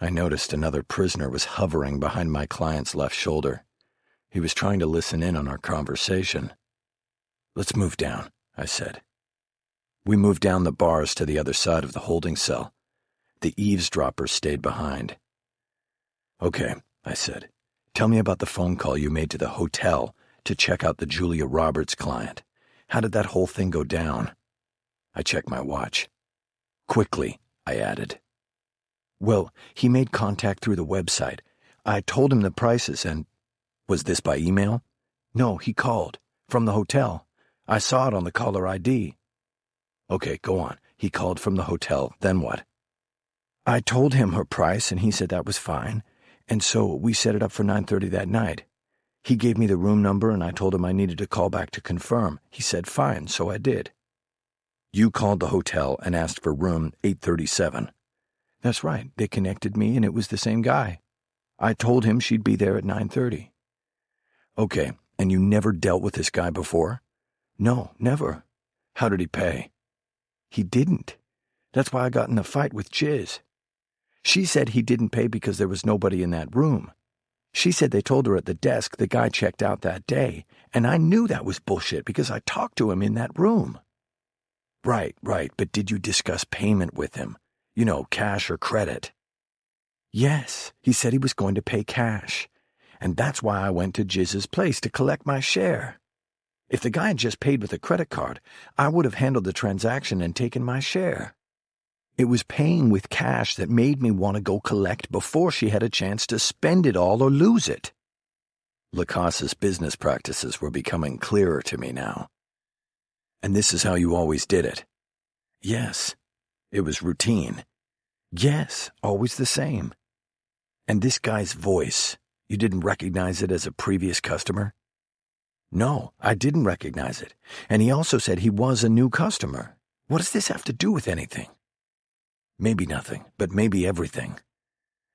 I noticed another prisoner was hovering behind my client's left shoulder. He was trying to listen in on our conversation. "Let's move down," I said. We moved down the bars to the other side of the holding cell. The eavesdropper stayed behind. "Okay," I said. "Tell me about the phone call you made to the hotel to check out the Julia Roberts client. How did that whole thing go down?" I checked my watch. "Quickly," I added. "Well, he made contact through the website. I told him the prices and—" "Was this by email?" "No, he called. From the hotel. I saw it on the caller ID." "Okay, go on. He called from the hotel. Then what?" "I told him her price and he said that was fine, and so we set it up for 9:30 that night. He gave me the room number and I told him I needed to call back to confirm. He said fine, so I did." "You called the hotel and asked for room 837. "That's right. They connected me and it was the same guy. I told him she'd be there at 9:30. "Okay, and you never dealt with this guy before?" "No, never." "How did he pay?" "He didn't. That's why I got in a fight with Chiz. She said he didn't pay because there was nobody in that room. She said they told her at the desk the guy checked out that day, and I knew that was bullshit because I talked to him in that room." Right, but did you discuss payment with him? You know, cash or credit? Yes, he said he was going to pay cash. And that's why I went to Jiz's place to collect my share. If the guy had just paid with a credit card, I would have handled the transaction and taken my share. It was paying with cash that made me want to go collect before she had a chance to spend it all or lose it. Lacasse's business practices were becoming clearer to me now. And this is how you always did it? Yes. It was routine? Yes, always the same. And this guy's voice, you didn't recognize it as a previous customer? No, I didn't recognize it. And he also said he was a new customer. What does this have to do with anything? Maybe nothing, but maybe everything.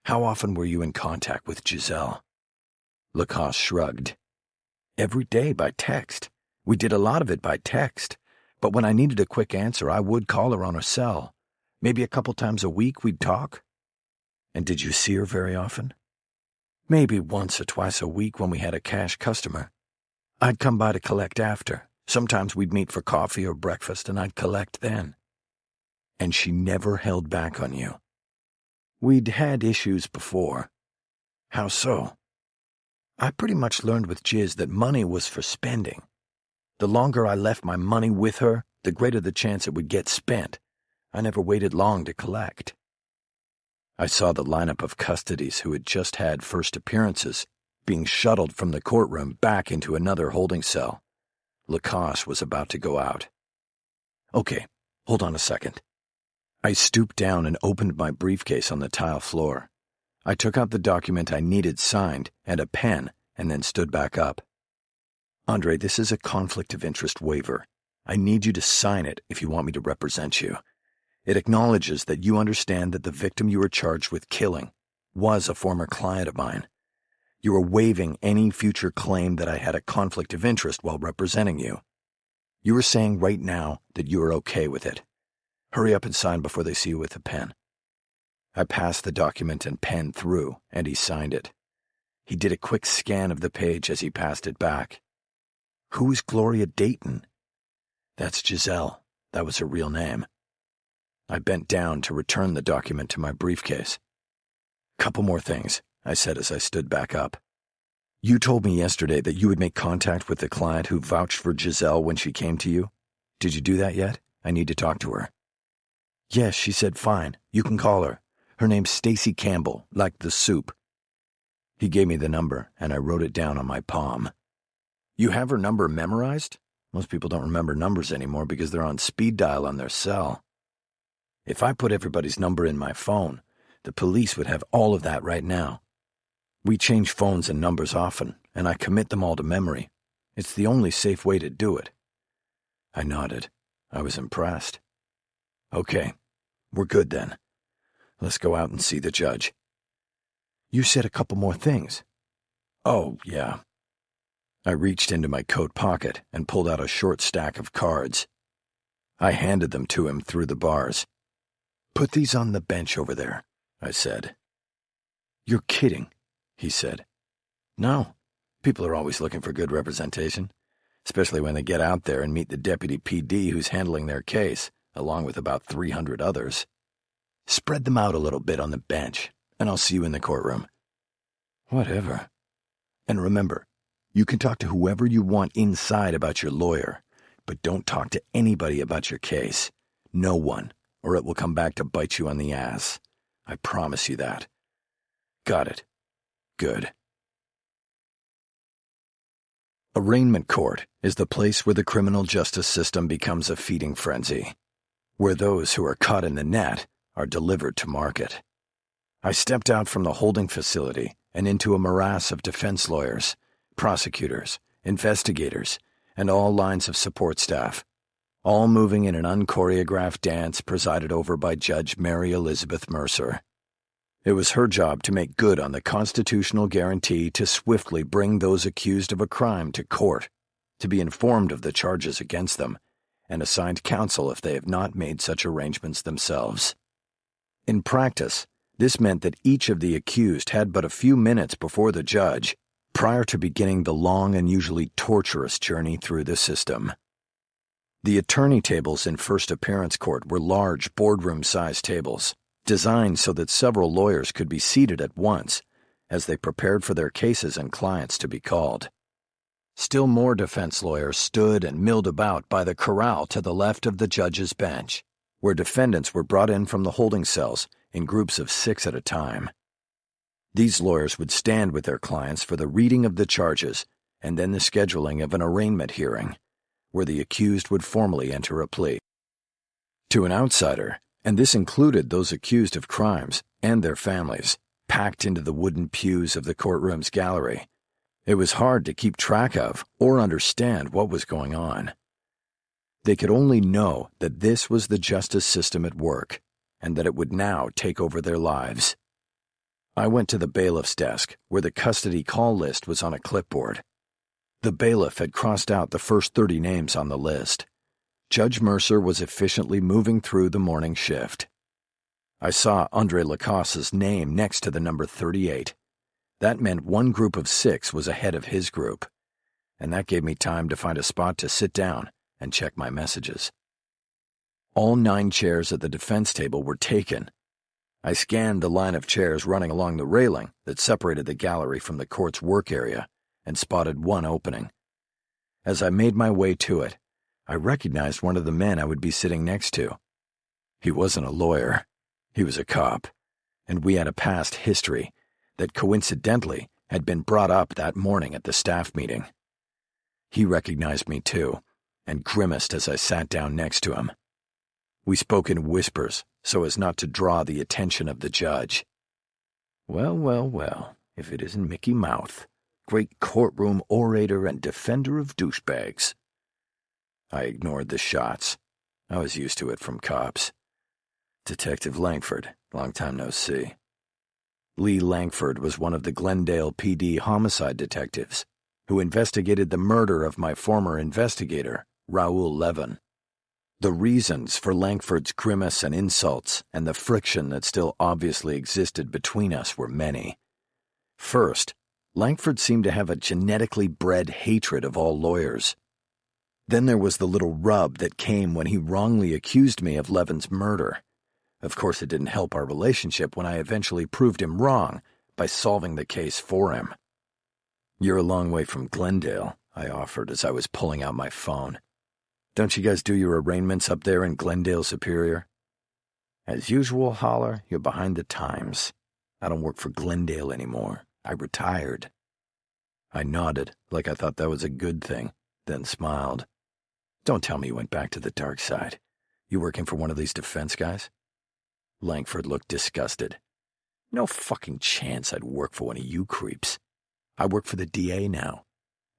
How often were you in contact with Giselle? Lacasse shrugged. Every day by text. We did a lot of it by text. But when I needed a quick answer, I would call her on her cell. Maybe a couple times a week we'd talk. And did you see her very often? Maybe once or twice a week when we had a cash customer. I'd come by to collect after. Sometimes we'd meet for coffee or breakfast and I'd collect then. And she never held back on you? We'd had issues before. How so? I pretty much learned with Jiz that money was for spending. The longer I left my money with her, the greater the chance it would get spent. I never waited long to collect. I saw the lineup of custodies who had just had first appearances being shuttled from the courtroom back into another holding cell. Lacasse was about to go out. Okay, hold on a second. I stooped down and opened my briefcase on the tile floor. I took out the document I needed signed and a pen and then stood back up. Andre, this is a conflict of interest waiver. I need you to sign it if you want me to represent you. It acknowledges that you understand that the victim you were charged with killing was a former client of mine. You are waiving any future claim that I had a conflict of interest while representing you. You are saying right now that you are okay with it. Hurry up and sign before they see you with a pen. I passed the document and pen through, and he signed it. He did a quick scan of the page as he passed it back. Who's Gloria Dayton? That's Giselle. That was her real name. I bent down to return the document to my briefcase. Couple more things, I said as I stood back up. You told me yesterday that you would make contact with the client who vouched for Giselle when she came to you. Did you do that yet? I need to talk to her. Yes, she said fine. You can call her. Her name's Stacy Campbell, like the soup. He gave me the number, and I wrote it down on my palm. You have her number memorized? Most people don't remember numbers anymore because they're on speed dial on their cell. If I put everybody's number in my phone, the police would have all of that right now. We change phones and numbers often, and I commit them all to memory. It's the only safe way to do it. I nodded. I was impressed. Okay, we're good then. Let's go out and see the judge. You said a couple more things. Oh, yeah. I reached into my coat pocket and pulled out a short stack of cards. I handed them to him through the bars. Put these on the bench over there, I said. You're kidding, he said. No, people are always looking for good representation, especially when they get out there and meet the deputy PD who's handling their case, along with about 300 others. Spread them out a little bit on the bench, and I'll see you in the courtroom. Whatever. And remember, you can talk to whoever you want inside about your lawyer, but don't talk to anybody about your case. No one, or it will come back to bite you on the ass. I promise you that. Got it. Good. Arraignment court is the place where the criminal justice system becomes a feeding frenzy, where those who are caught in the net are delivered to market. I stepped out from the holding facility and into a morass of defense lawyers, prosecutors, investigators, and all lines of support staff, all moving in an unchoreographed dance presided over by Judge Mary Elizabeth Mercer. It was her job to make good on the constitutional guarantee to swiftly bring those accused of a crime to court, to be informed of the charges against them, and assigned counsel if they have not made such arrangements themselves. In practice, this meant that each of the accused had but a few minutes before the judge, prior to beginning the long and usually torturous journey through the system. The attorney tables in first appearance court were large boardroom-sized tables, designed so that several lawyers could be seated at once as they prepared for their cases and clients to be called. Still more defense lawyers stood and milled about by the corral to the left of the judge's bench, where defendants were brought in from the holding cells in groups of 6 at a time. These lawyers would stand with their clients for the reading of the charges and then the scheduling of an arraignment hearing, where the accused would formally enter a plea. To an outsider, and this included those accused of crimes and their families, packed into the wooden pews of the courtroom's gallery, it was hard to keep track of or understand what was going on. They could only know that this was the justice system at work, and that it would now take over their lives. I went to the bailiff's desk, where the custody call list was on a clipboard. The bailiff had crossed out the first 30 names on the list. Judge Mercer was efficiently moving through the morning shift. I saw Andre Lacosse's name next to the number 38. That meant one group of 6 was ahead of his group, and that gave me time to find a spot to sit down and check my messages. All 9 chairs at the defense table were taken. I scanned the line of chairs running along the railing that separated the gallery from the court's work area and spotted one opening. As I made my way to it, I recognized one of the men I would be sitting next to. He wasn't a lawyer. He was a cop, and we had a past history that coincidentally had been brought up that morning at the staff meeting. He recognized me too, and grimaced as I sat down next to him. We spoke in whispers so as not to draw the attention of the judge. Well, well, well, if it isn't Mickey Mouth, great courtroom orator and defender of douchebags. I ignored the shots. I was used to it from cops. Detective Langford, long time no see. Lee Langford was one of the Glendale PD homicide detectives who investigated the murder of my former investigator, Raoul Levin. The reasons for Langford's grimace and insults and the friction that still obviously existed between us were many. First, Langford seemed to have a genetically bred hatred of all lawyers. Then there was the little rub that came when he wrongly accused me of Levin's murder. Of course, it didn't help our relationship when I eventually proved him wrong by solving the case for him. "You're a long way from Glendale," I offered as I was pulling out my phone. "Don't you guys do your arraignments up there in Glendale Superior?" "As usual, Holler, you're behind the times. I don't work for Glendale anymore. I retired." I nodded, like I thought that was a good thing, then smiled. "Don't tell me you went back to the dark side. You working for one of these defense guys?" Langford looked disgusted. "No fucking chance I'd work for one of you creeps. I work for the DA now.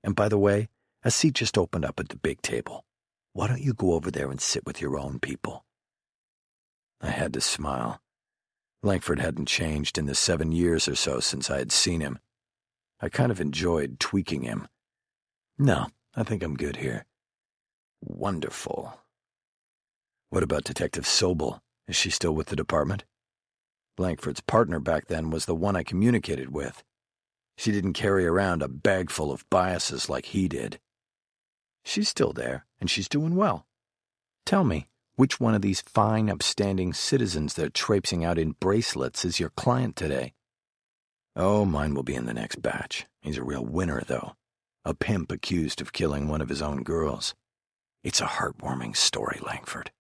And by the way, a seat just opened up at the big table. Why don't you go over there and sit with your own people?" I had to smile. Langford hadn't changed in the 7 years or so since I had seen him. I kind of enjoyed tweaking him. "No, I think I'm good here." "Wonderful. What about Detective Sobel? Is she still with the department?" Langford's partner back then was the one I communicated with. She didn't carry around a bag full of biases like he did. "She's still there, and she's doing well. Tell me, which one of these fine, upstanding citizens that are traipsing out in bracelets is your client today?" "Oh, mine will be in the next batch. He's a real winner, though. A pimp accused of killing one of his own girls. It's a heartwarming story, Langford."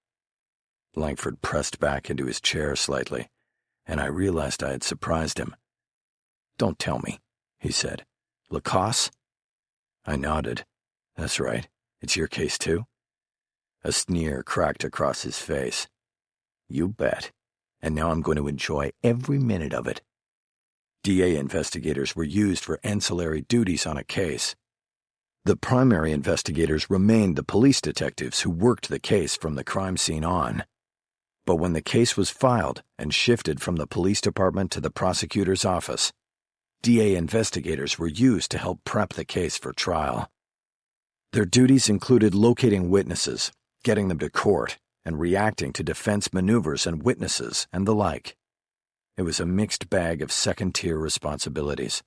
Langford pressed back into his chair slightly, and I realized I had surprised him. "Don't tell me," he said. "Lacoste?" I nodded. "That's right. It's your case, too?" A sneer cracked across his face. "You bet. And now I'm going to enjoy every minute of it." DA investigators were used for ancillary duties on a case. The primary investigators remained the police detectives who worked the case from the crime scene on. But when the case was filed and shifted from the police department to the prosecutor's office, DA investigators were used to help prep the case for trial. Their duties included locating witnesses, getting them to court, and reacting to defense maneuvers and witnesses and the like. It was a mixed bag of second-tier responsibilities.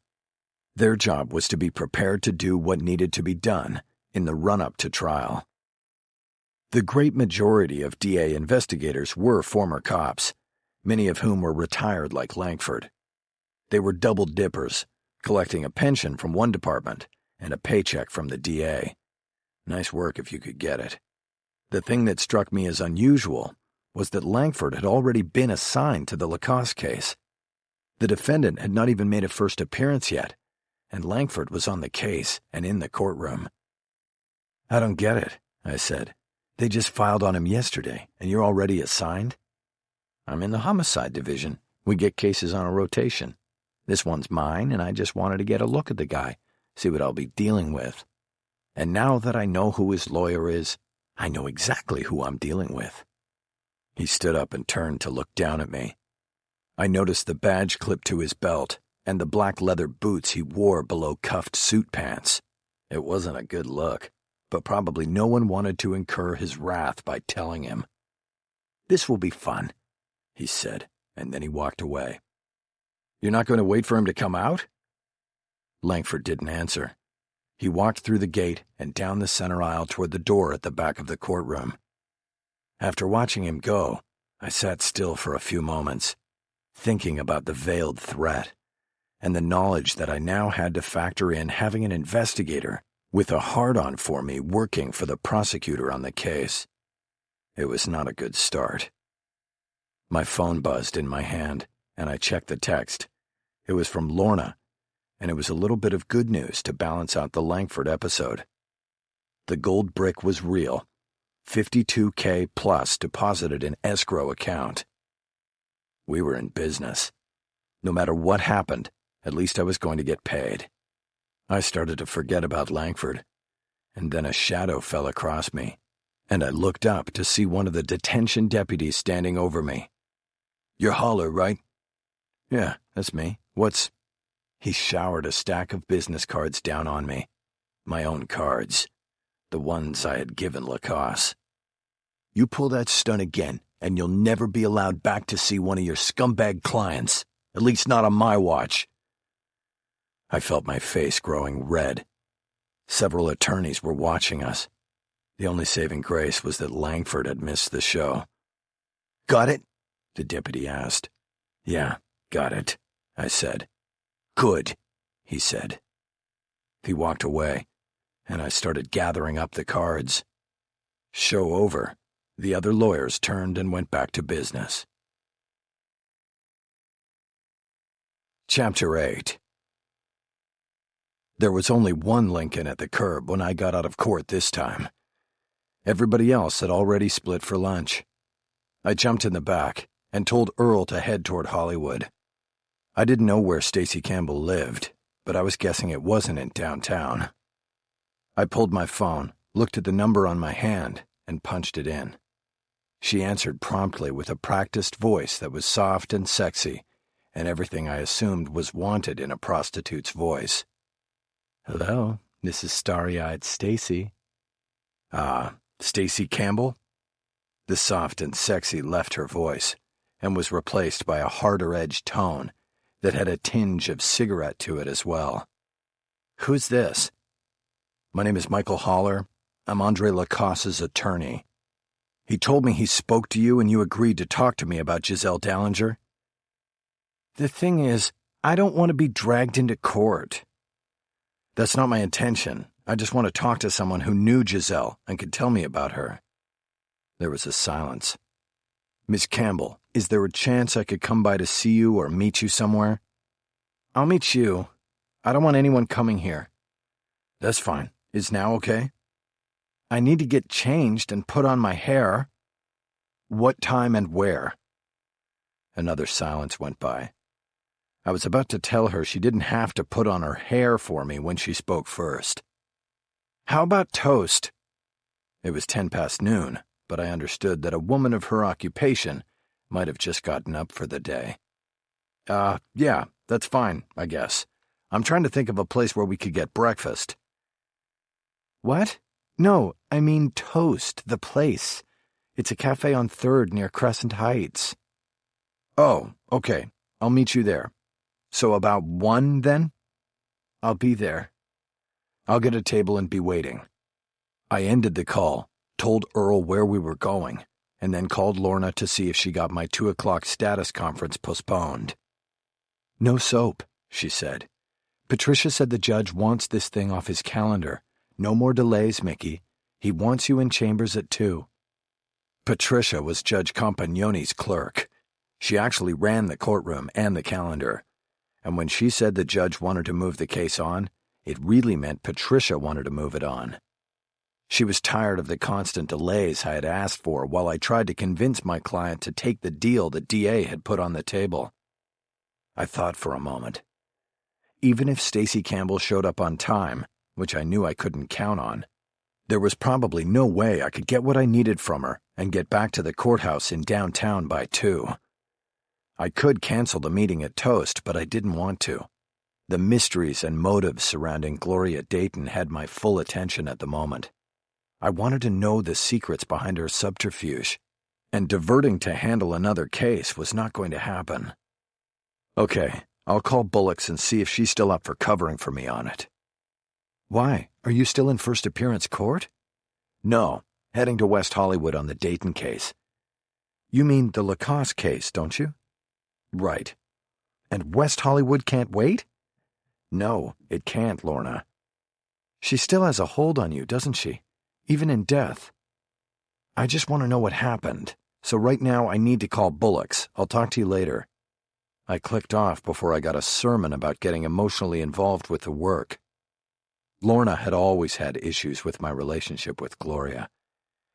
Their job was to be prepared to do what needed to be done in the run-up to trial. The great majority of DA investigators were former cops, many of whom were retired like Langford. They were double dippers, collecting a pension from one department and a paycheck from the DA. Nice work if you could get it. The thing that struck me as unusual was that Langford had already been assigned to the Lacoste case. The defendant had not even made a first appearance yet, and Langford was on the case and in the courtroom. "I don't get it," I said. "They just filed on him yesterday, and you're already assigned?" "I'm in the homicide division. We get cases on a rotation. This one's mine, and I just wanted to get a look at the guy, see what I'll be dealing with. And now that I know who his lawyer is, I know exactly who I'm dealing with." He stood up and turned to look down at me. I noticed the badge clipped to his belt and the black leather boots he wore below cuffed suit pants. It wasn't a good look, but probably no one wanted to incur his wrath by telling him. "This will be fun," he said, and then he walked away. "You're not going to wait for him to come out?" Langford didn't answer. He walked through the gate and down the center aisle toward the door at the back of the courtroom. After watching him go, I sat still for a few moments, thinking about the veiled threat and the knowledge that I now had to factor in having an investigator with a hard-on for me working for the prosecutor on the case. It was not a good start. My phone buzzed in my hand, and I checked the text. It was from Lorna, and it was a little bit of good news to balance out the Langford episode. The gold brick was real, $52K plus deposited in escrow account. We were in business. No matter what happened, at least I was going to get paid. I started to forget about Langford, and then a shadow fell across me, and I looked up to see one of the detention deputies standing over me. "You're Holler, right?" "Yeah, that's me. What's—" He showered a stack of business cards down on me. My own cards. The ones I had given Lacoste. "You pull that stunt again, and you'll never be allowed back to see one of your scumbag clients. At least not on my watch." I felt my face growing red. Several attorneys were watching us. The only saving grace was that Langford had missed the show. "Got it?" the deputy asked. "Yeah, got it," I said. "Good," he said. He walked away, and I started gathering up the cards. Show over. The other lawyers turned and went back to business. Chapter 8. There was only one Lincoln at the curb when I got out of court this time. Everybody else had already split for lunch. I jumped in the back and told Earl to head toward Hollywood. I didn't know where Stacy Campbell lived, but I was guessing it wasn't in downtown. I pulled my phone, looked at the number on my hand, and punched it in. She answered promptly with a practiced voice that was soft and sexy, and everything I assumed was wanted in a prostitute's voice. "Hello, this is starry-eyed Stacy." Stacy Campbell?" The soft and sexy left her voice and was replaced by a harder-edged tone that had a tinge of cigarette to it as well. "Who's this?" "My name is Michael Holler. I'm Andre Lacoste's attorney. He told me he spoke to you and you agreed to talk to me about Giselle Dallinger." "The thing is, I don't want to be dragged into court." "That's not my intention. I just want to talk to someone who knew Giselle and could tell me about her." There was a silence. "Miss Campbell, is there a chance I could come by to see you or meet you somewhere?" "I'll meet you. I don't want anyone coming here." "That's fine. Is now okay?" "I need to get changed and put on my hair." "What time and where?" Another silence went by. I was about to tell her she didn't have to put on her hair for me when she spoke first. "How about toast?" It was 10 past noon, but I understood that a woman of her occupation might have just gotten up for the day. Yeah, that's fine, I guess. I'm trying to think of a place where we could get breakfast." "What? No, I mean Toast, the place. It's a cafe on 3rd near Crescent Heights." "Oh, okay. I'll meet you there. So about 1, then?" "I'll be there." "I'll get a table and be waiting." I ended the call, told Earl where we were going, and then called Lorna to see if she got my 2 o'clock status conference postponed. "No soap," she said. "Patricia said the judge wants this thing off his calendar. No more delays, Mickey. He wants you in chambers at 2. Patricia was Judge Campagnoni's clerk. She actually ran the courtroom and the calendar. And when she said the judge wanted to move the case on, it really meant Patricia wanted to move it on. She was tired of the constant delays I had asked for while I tried to convince my client to take the deal the DA had put on the table. I thought for a moment. Even if Stacey Campbell showed up on time, which I knew I couldn't count on, there was probably no way I could get what I needed from her and get back to the courthouse in downtown by 2. I could cancel the meeting at Toast, but I didn't want to. The mysteries and motives surrounding Gloria Dayton had my full attention at the moment. I wanted to know the secrets behind her subterfuge, and diverting to handle another case was not going to happen. Okay, I'll call Bullocks and see if she's still up for covering for me on it. "Why? Are you still in first appearance court?" No, heading to West Hollywood on the Dayton case. "You mean the Lacoste case, don't you?" Right. "And West Hollywood can't wait?" No, it can't, Lorna. "She still has a hold on you, doesn't she? Even in death." "I just want to know what happened, so right now I need to call Bullocks. I'll talk to you later." I clicked off before I got a sermon about getting emotionally involved with the work. Lorna had always had issues with my relationship with Gloria,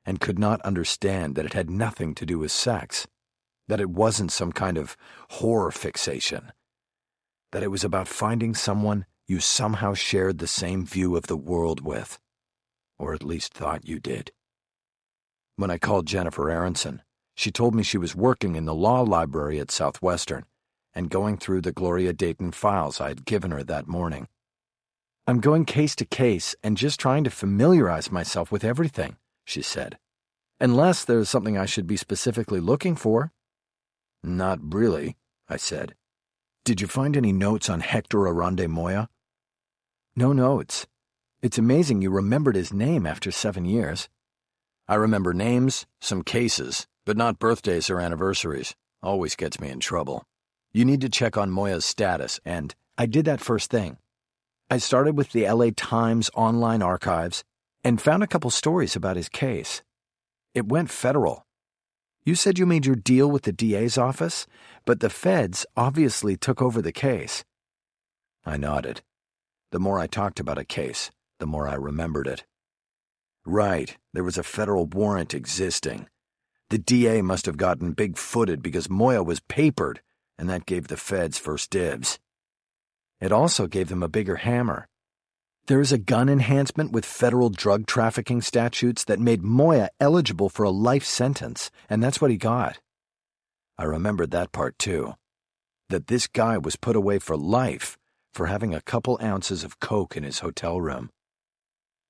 and could not understand that it had nothing to do with sex, that it wasn't some kind of horror fixation, that it was about finding someone you somehow shared the same view of the world with, or at least thought you did. When I called Jennifer Aronson, she told me she was working in the law library at Southwestern and going through the Gloria Dayton files I had given her that morning. "I'm going case to case and just trying to familiarize myself with everything," she said. "Unless there's something I should be specifically looking for." "Not really," I said. "Did you find any notes on Hector Arande Moya?" "No notes. It's amazing you remembered his name after 7 years." "I remember names, some cases, but not birthdays or anniversaries. Always gets me in trouble. You need to check on Moya's status, and—" "I did that first thing. I started with the LA Times online archives and found a couple stories about his case. It went federal. You said you made your deal with the DA's office, but the feds obviously took over the case." I nodded. The more I talked about a case, the more I remembered it. Right, there was a federal warrant existing. The DA must have gotten big-footed because Moya was papered, and that gave the feds first dibs. It also gave them a bigger hammer. There is a gun enhancement with federal drug trafficking statutes that made Moya eligible for a life sentence, and that's what he got. I remembered that part too. That this guy was put away for life for having a couple ounces of coke in his hotel room.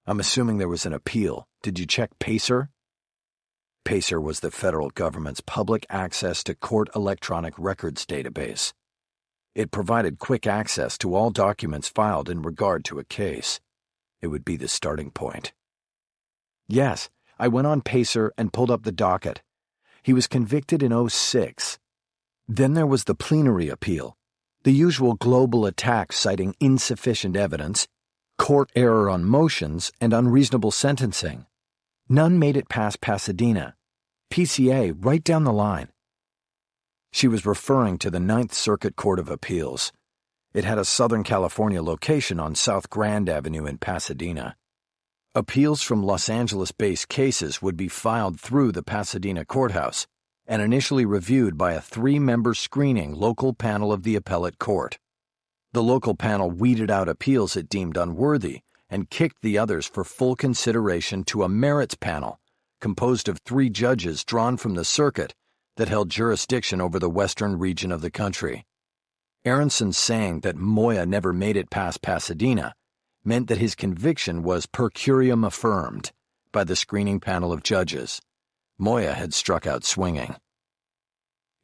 I'm assuming there was an appeal. Did you check PACER? PACER was the federal government's public access to court electronic records database. It provided quick access to all documents filed in regard to a case. It would be the starting point. Yes, I went on PACER and pulled up the docket. He was convicted in 2006. Then there was the plenary appeal, the usual global attack citing insufficient evidence, court error on motions, and unreasonable sentencing. None made it past Pasadena. PCA right down the line. She was referring to the Ninth Circuit Court of Appeals. It had a Southern California location on South Grand Avenue in Pasadena. Appeals from Los Angeles-based cases would be filed through the Pasadena courthouse and initially reviewed by a 3-member screening local panel of the appellate court. The local panel weeded out appeals it deemed unworthy and kicked the others for full consideration to a merits panel composed of 3 judges drawn from the circuit that held jurisdiction over the western region of the country. Aronson saying that Moya never made it past Pasadena meant that his conviction was per curiam affirmed by the screening panel of judges. Moya had struck out swinging.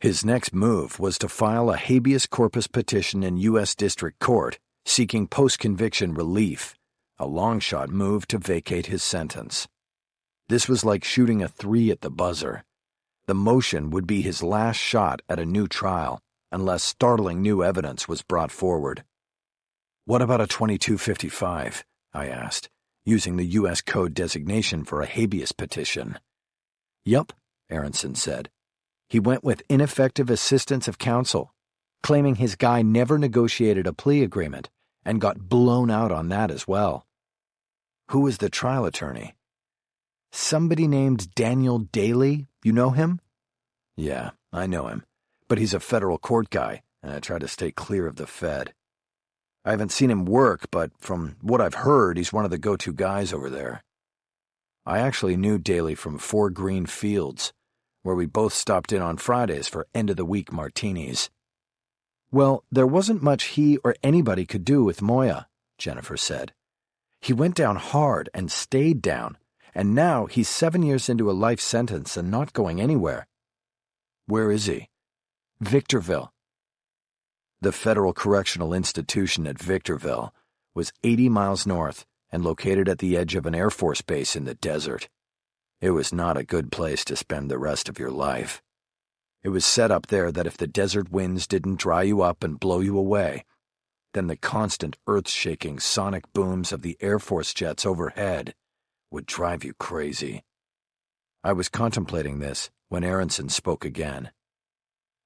His next move was to file a habeas corpus petition in U.S. District Court seeking post-conviction relief, a long-shot move to vacate his sentence. This was like shooting a 3 at the buzzer. The motion would be his last shot at a new trial, unless startling new evidence was brought forward. "What about a 2255?" I asked, using the U.S. Code designation for a habeas petition. "Yup," Aronson said. "He went with ineffective assistance of counsel, claiming his guy never negotiated a plea agreement and got blown out on that as well." "Who was the trial attorney?" "Somebody named Daniel Daly. You know him?" "Yeah, I know him, but he's a federal court guy, and I try to stay clear of the Fed. I haven't seen him work, but from what I've heard, he's one of the go-to guys over there." I actually knew Daly from 4 Green Fields, where we both stopped in on Fridays for end-of-the-week martinis. "Well, there wasn't much he or anybody could do with Moya," Jennifer said. "He went down hard and stayed down, and now he's 7 years into a life sentence and not going anywhere." "Where is he?" "Victorville." The Federal Correctional Institution at Victorville was 80 miles north and located at the edge of an Air Force base in the desert. It was not a good place to spend the rest of your life. It was set up there that if the desert winds didn't dry you up and blow you away, then the constant earth-shaking sonic booms of the Air Force jets overhead would drive you crazy. I was contemplating this when Aronson spoke again.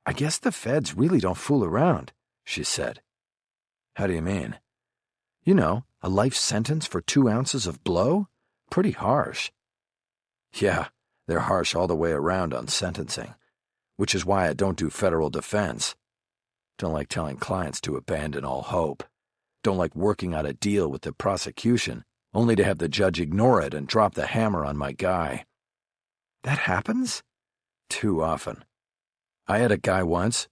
"I guess the feds really don't fool around," she said. "How do you mean?" "You know, a life sentence for 2 ounces of blow? Pretty harsh." "Yeah, they're harsh all the way around on sentencing, which is why I don't do federal defense. Don't like telling clients to abandon all hope. Don't like working out a deal with the prosecution, only to have the judge ignore it and drop the hammer on my guy." "That happens?" "Too often. I had a guy once.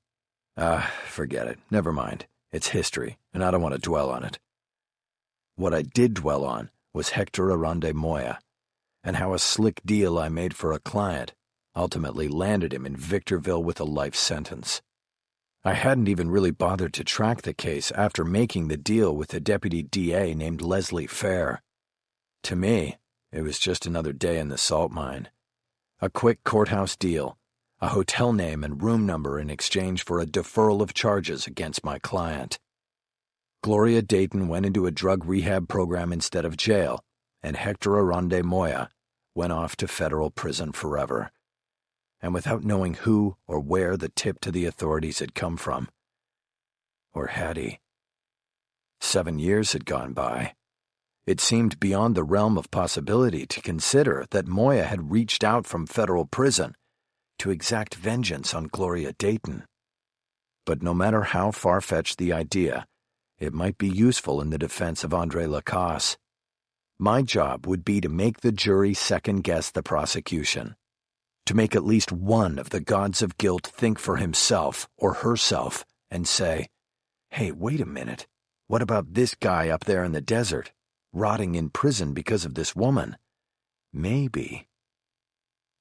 Forget it. Never mind. It's history, and I don't want to dwell on it. What I did dwell on was Hector Arande Moya, and how a slick deal I made for a client ultimately landed him in Victorville with a life sentence. I hadn't even really bothered to track the case after making the deal with a deputy DA named Leslie Fair. To me, it was just another day in the salt mine. A quick courthouse deal, a hotel name and room number in exchange for a deferral of charges against my client. Gloria Dayton went into a drug rehab program instead of jail, and Hector Arande Moya went off to federal prison forever. And without knowing who or where the tip to the authorities had come from. Or had he? 7 years had gone by. It seemed beyond the realm of possibility to consider that Moya had reached out from federal prison to exact vengeance on Gloria Dayton. But no matter how far-fetched the idea, it might be useful in the defense of Andre Lacasse. My job would be to make the jury second-guess the prosecution, to make at least one of the gods of guilt think for himself or herself and say, "Hey, wait a minute, what about this guy up there in the desert, rotting in prison because of this woman? Maybe."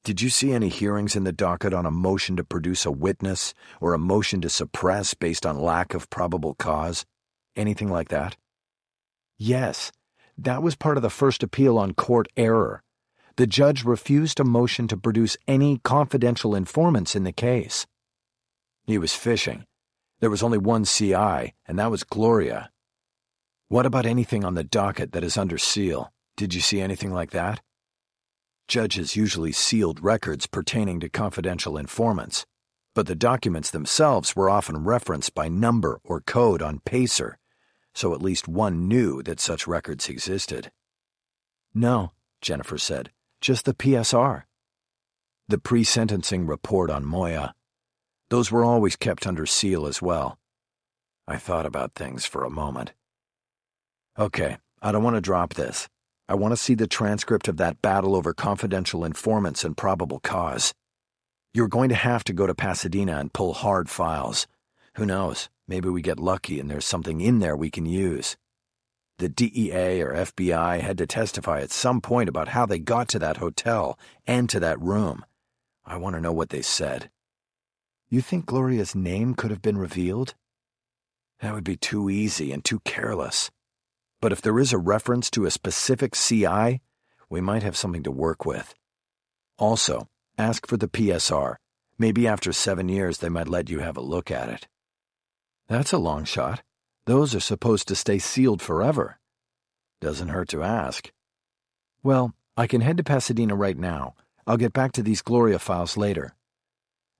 Did you see any hearings in the docket on a motion to produce a witness or a motion to suppress based on lack of probable cause? Anything like that? Yes, that was part of the first appeal on court error. The judge refused a motion to produce any confidential informants in the case. He was fishing. There was only one CI, and that was Gloria. What about anything on the docket that is under seal? Did you see anything like that? Judges usually sealed records pertaining to confidential informants, but the documents themselves were often referenced by number or code on Pacer, so at least one knew that such records existed. "No," Jennifer said, "just the PSR. The pre-sentencing report on Moya. Those were always kept under seal as well." I thought about things for a moment. "Okay, I don't want to drop this. I want to see the transcript of that battle over confidential informants and probable cause. You're going to have to go to Pasadena and pull hard files. Who knows, maybe we get lucky and there's something in there we can use. The DEA or FBI had to testify at some point about how they got to that hotel and to that room. I want to know what they said." "You think Gloria's name could have been revealed?" "That would be too easy and too careless. But if there is a reference to a specific CI, We might have something to work with. Also, ask for the PSR. Maybe after 7 years they might let you have a look at it. That's a long shot. Those are supposed to stay sealed forever. Doesn't hurt to ask. Well, I can head to Pasadena right now. I'll get back to these Gloria files later.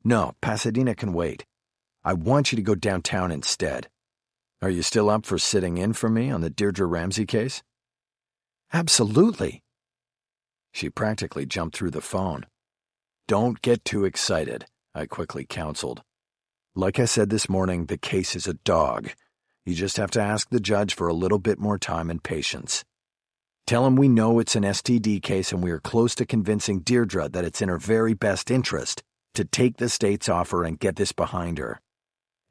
No, Pasadena can wait. I want you to go downtown instead. Are you still up for sitting in for me on the Deirdre Ramsey case? Absolutely. She practically jumped through the phone. Don't get too excited, I quickly counseled. Like I said this morning, the case is a dog. You just have to ask the judge for a little bit more time and patience. Tell him we know it's an STD case and we are close to convincing Deirdre that it's in her very best interest to take the state's offer and get this behind her.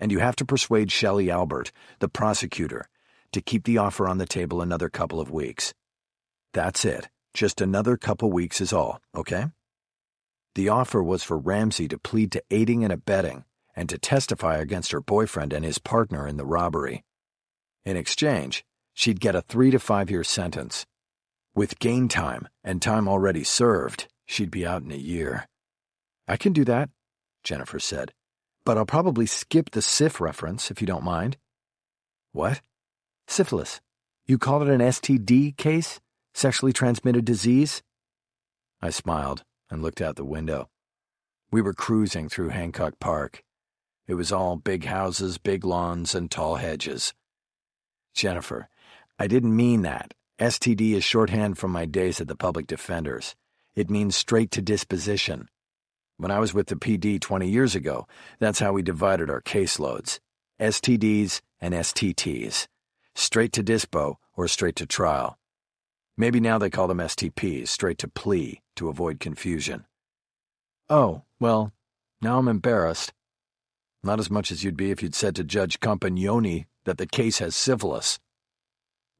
And you have to persuade Shelley Albert, the prosecutor, to keep the offer on the table another couple of weeks. That's it. Just another couple weeks is all, okay? The offer was for Ramsey to plead to aiding and abetting and to testify against her boyfriend and his partner in the robbery. In exchange, she'd get a 3 to 5 year sentence. With gain time and time already served, she'd be out in a year. I can do that, Jennifer said, but I'll probably skip the SIF reference if you don't mind. What? Syphilis. You called it an STD case? Sexually transmitted disease? I smiled and looked out the window. We were cruising through Hancock Park. It was all big houses, big lawns, and tall hedges. Jennifer, I didn't mean that. STD is shorthand from my days at the public defenders. It means straight to disposition. When I was with the PD 20 years ago, that's how we divided our caseloads. STDs and STTs. Straight to dispo or straight to trial. Maybe now they call them STPs, straight to plea, to avoid confusion. Oh, well, now I'm embarrassed. Not as much as you'd be if you'd said to Judge Campagnoni that the case has syphilis.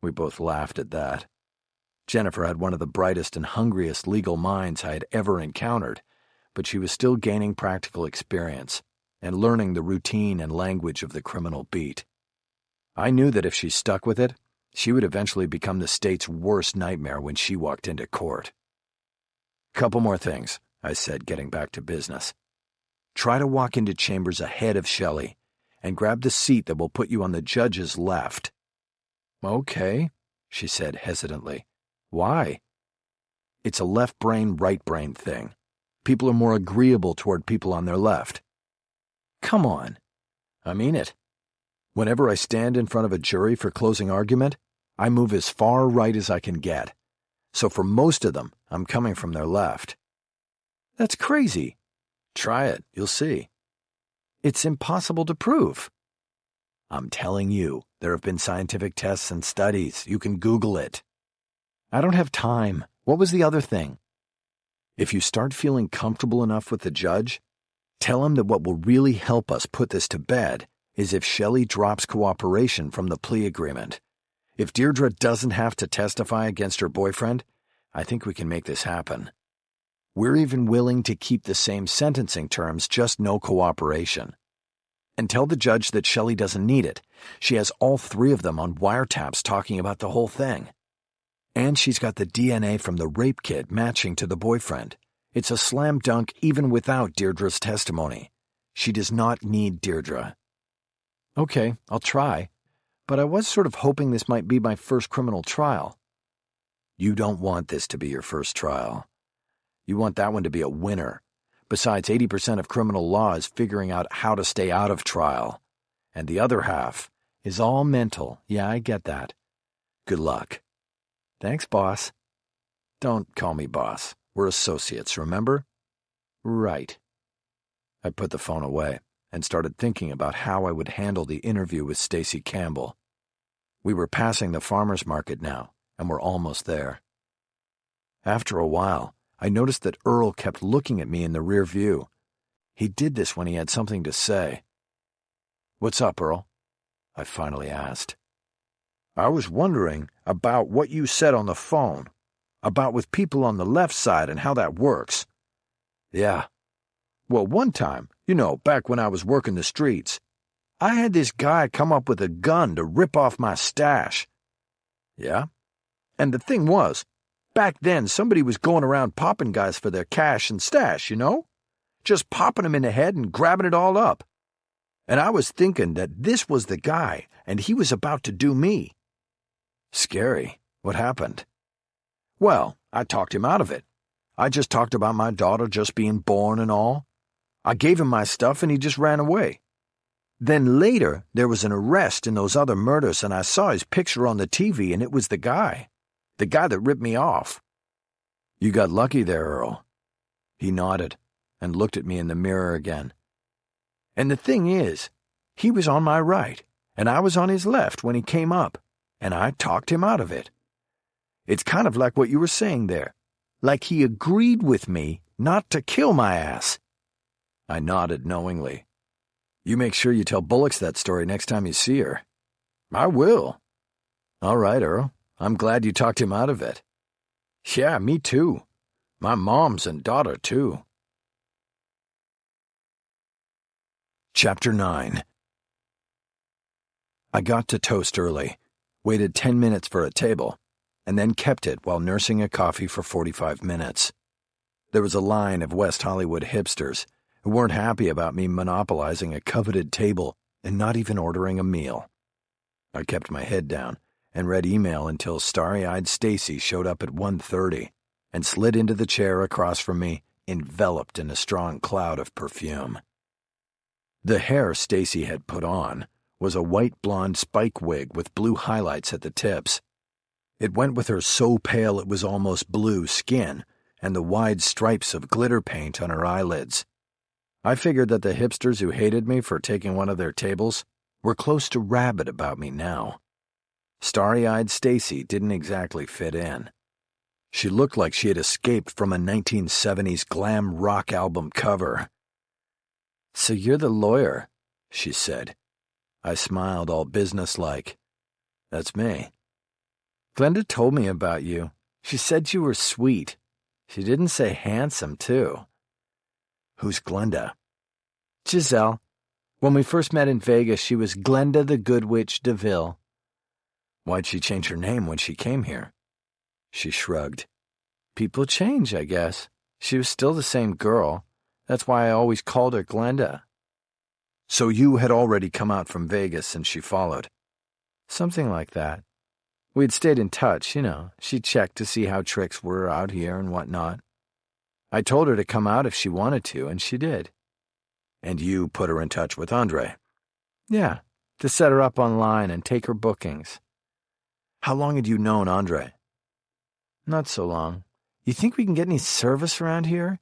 We both laughed at that. Jennifer had one of the brightest and hungriest legal minds I had ever encountered, but she was still gaining practical experience and learning the routine and language of the criminal beat. I knew that if she stuck with it, she would eventually become the state's worst nightmare when she walked into court. Couple more things, I said, getting back to business. Try to walk into chambers ahead of Shelley and grab the seat that will put you on the judge's left. Okay, she said hesitantly. Why? It's a left brain, right brain thing. People are more agreeable toward people on their left. Come on. I mean it. Whenever I stand in front of a jury for closing argument, I move as far right as I can get. So for most of them, I'm coming from their left. That's crazy. Try it, you'll see. It's impossible to prove. I'm telling you, there have been scientific tests and studies. You can Google it. I don't have time. What was the other thing? If you start feeling comfortable enough with the judge, tell him that what will really help us put this to bed is if Shelley drops cooperation from the plea agreement. If Deirdre doesn't have to testify against her boyfriend, I think we can make this happen. We're even willing to keep the same sentencing terms, just no cooperation. And tell the judge that Shelley doesn't need it. She has all 3 of them on wiretaps talking about the whole thing. And she's got the DNA from the rape kit matching to the boyfriend. It's a slam dunk even without Deirdre's testimony. She does not need Deirdre. Okay, I'll try. But I was sort of hoping this might be my first criminal trial. You don't want this to be your first trial. You want that one to be a winner. Besides, 80% of criminal law is figuring out how to stay out of trial. And the other half is all mental. Yeah, I get that. Good luck. Thanks, boss. Don't call me boss. We're associates, remember? Right. I put the phone away and started thinking about how I would handle the interview with Stacy Campbell. We were passing the farmer's market now, and were almost there. After a while, I noticed that Earl kept looking at me in the rear view. He did this when he had something to say. "What's up, Earl?" I finally asked. "I was wondering about what you said on the phone, about with people on the left side and how that works." "Yeah. Well, one time, back when I was working the streets, I had this guy come up with a gun to rip off my stash." "Yeah? And the thing was, Back then, somebody was going around popping guys for their cash and stash, you know? Just popping them in the head and grabbing it all up. And I was thinking that this was the guy, and he was about to do me. Scary. What happened? Well, I talked him out of it. I just talked about my daughter just being born and all. I gave him my stuff and he just ran away. Then later, there was an arrest in those other murders and I saw his picture on the TV and it was the guy. The guy that ripped me off. You got lucky there, Earl. He nodded and looked at me in the mirror again. And the thing is, he was on my right and I was on his left when he came up, and I talked him out of it. It's kind of like what you were saying there. Like he agreed with me not to kill my ass. I nodded knowingly. You make sure you tell Bullocks that story next time you see her. I will. All right, Earl. I'm glad you talked him out of it. Yeah, me too. My moms and daughter, too. Chapter 9. I got to Toast early, waited 10 minutes for a table, and then kept it while nursing a coffee for 45 minutes. There was a line of West Hollywood hipsters who weren't happy about me monopolizing a coveted table and not even ordering a meal. I kept my head down and read email until starry-eyed Stacy showed up at 1:30 and slid into the chair across from me, enveloped in a strong cloud of perfume. The hair Stacy had put on was a white blonde spike wig with blue highlights at the tips. It went with her so pale it was almost blue skin and the wide stripes of glitter paint on her eyelids. I figured that the hipsters who hated me for taking one of their tables were close to rabid about me now. Starry-eyed Stacy didn't exactly fit in. She looked like she had escaped from a 1970s glam rock album cover. "So you're the lawyer," she said. I smiled all businesslike. "That's me." "Glenda told me about you. She said you were sweet. She didn't say handsome, too." "Who's Glenda?" "Giselle. When we first met in Vegas, she was Glenda the Good Witch DeVille." "Why'd she change her name when she came here?" She shrugged. "People change, I guess. She was still the same girl. That's why I always called her Glenda." "So you had already come out from Vegas and she followed?" "Something like that. We'd stayed in touch, you know. She checked to see how tricks were out here and whatnot. I told her to come out if she wanted to, and she did." "And you put her in touch with Andre?" "Yeah, to set her up online and take her bookings." "How long had you known Andre?" "Not so long. You think we can get any service around here?"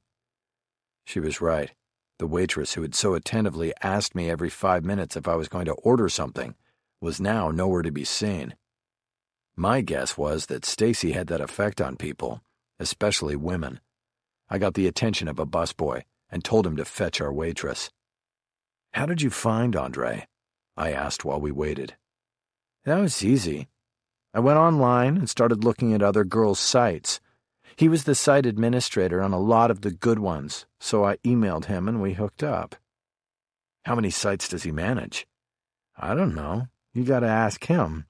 She was right. The waitress who had so attentively asked me every 5 minutes if I was going to order something was now nowhere to be seen. My guess was that Stacy had that effect on people, especially women. I got the attention of a busboy and told him to fetch our waitress. "How did you find Andre?" I asked while we waited. "That was easy. I went online and started looking at other girls' sites. He was the site administrator on a lot of the good ones, so I emailed him and we hooked up." "How many sites does he manage?" "I don't know. You gotta ask him."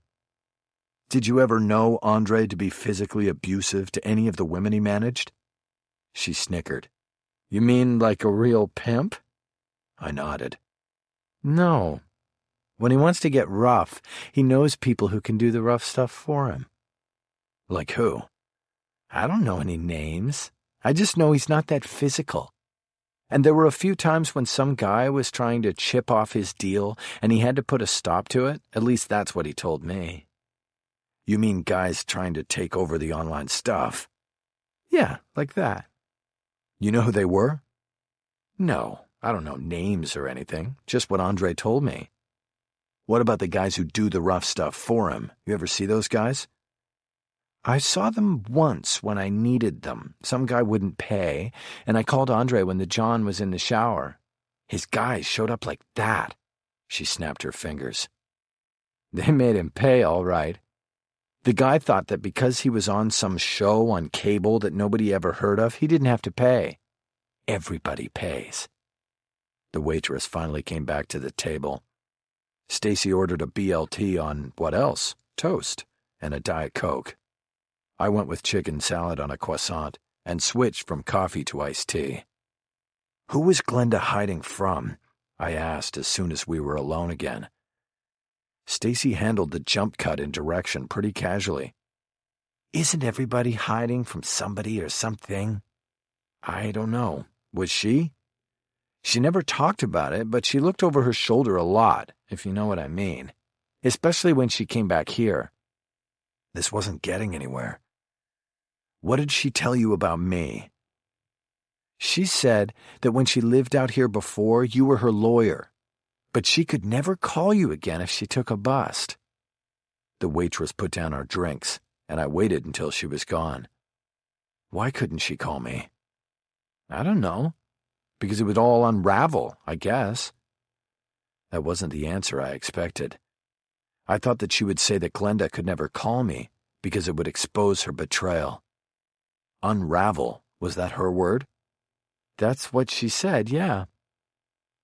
"Did you ever know Andre to be physically abusive to any of the women he managed?" She snickered. "You mean like a real pimp?" I nodded. "No. When he wants to get rough, he knows people who can do the rough stuff for him." "Like who?" "I don't know any names. I just know he's not that physical. And there were a few times when some guy was trying to chip off his deal and he had to put a stop to it. At least that's what he told me." "You mean guys trying to take over the online stuff?" "Yeah, like that." "You know who they were?" "No, I don't know names or anything, just what Andre told me." "What about the guys who do the rough stuff for him? You ever see those guys?" "I saw them once when I needed them. Some guy wouldn't pay, and I called Andre when the John was in the shower. His guys showed up like that." She snapped her fingers. "They made him pay, all right. The guy thought that because he was on some show on cable that nobody ever heard of, he didn't have to pay. Everybody pays." The waitress finally came back to the table. Stacy ordered a BLT on what else? Toast and a Diet Coke. I went with chicken salad on a croissant and switched from coffee to iced tea. "Who was Glenda hiding from?" I asked as soon as we were alone again. Stacy handled the jump cut in direction pretty casually. "Isn't everybody hiding from somebody or something?" "I don't know. Was she?" "She never talked about it, but she looked over her shoulder a lot, if you know what I mean. Especially when she came back here." This wasn't getting anywhere. "What did she tell you about me?" "She said that when she lived out here before, you were her lawyer, but she could never call you again if she took a bust." The waitress put down our drinks, and I waited until she was gone. "Why couldn't she call me?" "I don't know. Because it would all unravel, I guess." That wasn't the answer I expected. I thought that she would say that Glenda could never call me because it would expose her betrayal. Unravel, was that her word? "That's what she said, yeah."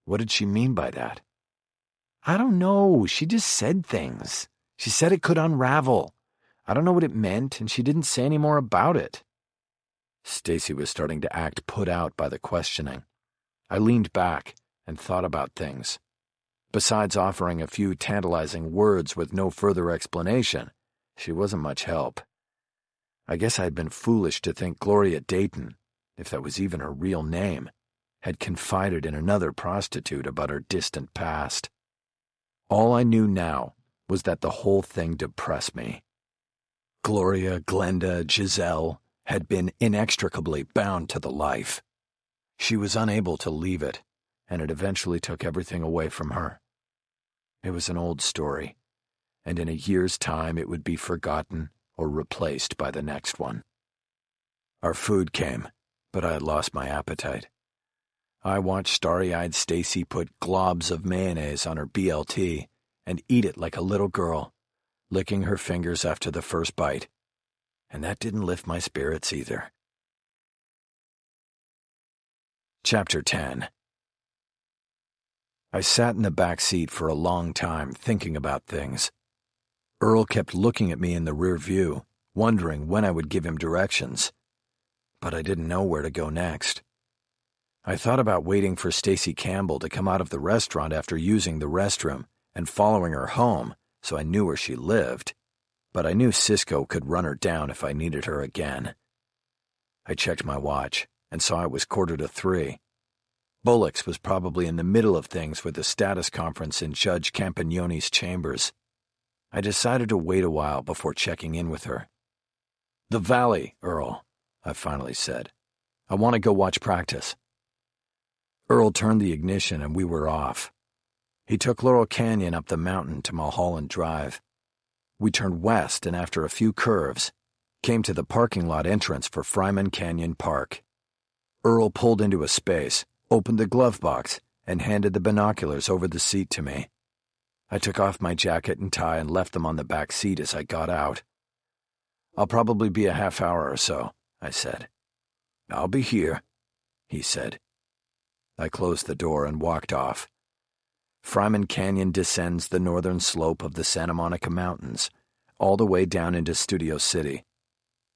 What did she mean by that? "I don't know. She just said things. She said it could unravel. I don't know what it meant, and she didn't say any more about it." Stacy was starting to act put out by the questioning. I leaned back and thought about things. Besides offering a few tantalizing words with no further explanation, she wasn't much help. I guess I had been foolish to think Gloria Dayton, if that was even her real name, had confided in another prostitute about her distant past. All I knew now was that the whole thing depressed me. Gloria, Glenda, Giselle had been inextricably bound to the life. She was unable to leave it, and it eventually took everything away from her. It was an old story, and in a year's time it would be forgotten or replaced by the next one. Our food came, but I had lost my appetite. I watched starry-eyed Stacy put globs of mayonnaise on her BLT and eat it like a little girl, licking her fingers after the first bite, and that didn't lift my spirits either. Chapter 10. I sat in the back seat for a long time thinking about things. Earl kept looking at me in the rear view, wondering when I would give him directions. But I didn't know where to go next. I thought about waiting for Stacy Campbell to come out of the restaurant after using the restroom and following her home so I knew where she lived. But I knew Cisco could run her down if I needed her again. I checked my watch and saw it was 2:45. Bullock's was probably in the middle of things with the status conference in Judge Campagnoni's chambers. I decided to wait a while before checking in with her. "The Valley, Earl," I finally said. "I want to go watch practice." Earl turned the ignition and we were off. He took Laurel Canyon up the mountain to Mulholland Drive. We turned west and after a few curves, came to the parking lot entrance for Fryman Canyon Park. Earl pulled into a space, opened the glove box, and handed the binoculars over the seat to me. I took off my jacket and tie and left them on the back seat as I got out. "I'll probably be a half hour or so," I said. "I'll be here," he said. I closed the door and walked off. Fryman Canyon descends the northern slope of the Santa Monica Mountains, all the way down into Studio City.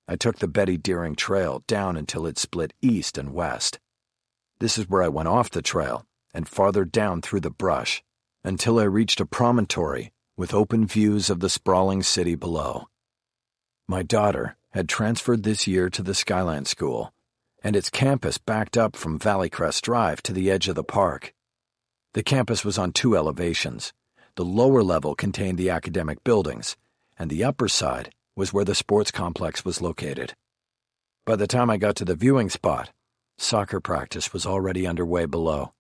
I took the Betty Deering Trail down until it split east and west. This is where I went off the trail and farther down through the brush until I reached a promontory with open views of the sprawling city below. My daughter had transferred this year to the Skyline School, and its campus backed up from Valley Crest Drive to the edge of the park. The campus was on 2 elevations. The lower level contained the academic buildings, and the upper side was where the sports complex was located. By the time I got to the viewing spot, soccer practice was already underway below.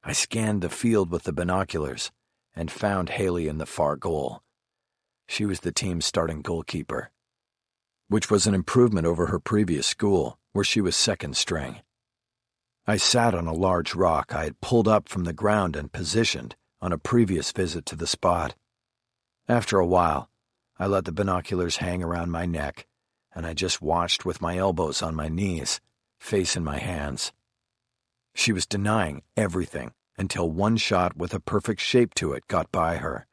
I scanned the field with the binoculars and found Haley in the far goal. She was the team's starting goalkeeper, which was an improvement over her previous school, where she was second string. I sat on a large rock I had pulled up from the ground and positioned on a previous visit to the spot. After a while, I let the binoculars hang around my neck, and I just watched with my elbows on my knees, face in my hands. She was denying everything until one shot with a perfect shape to it got by her,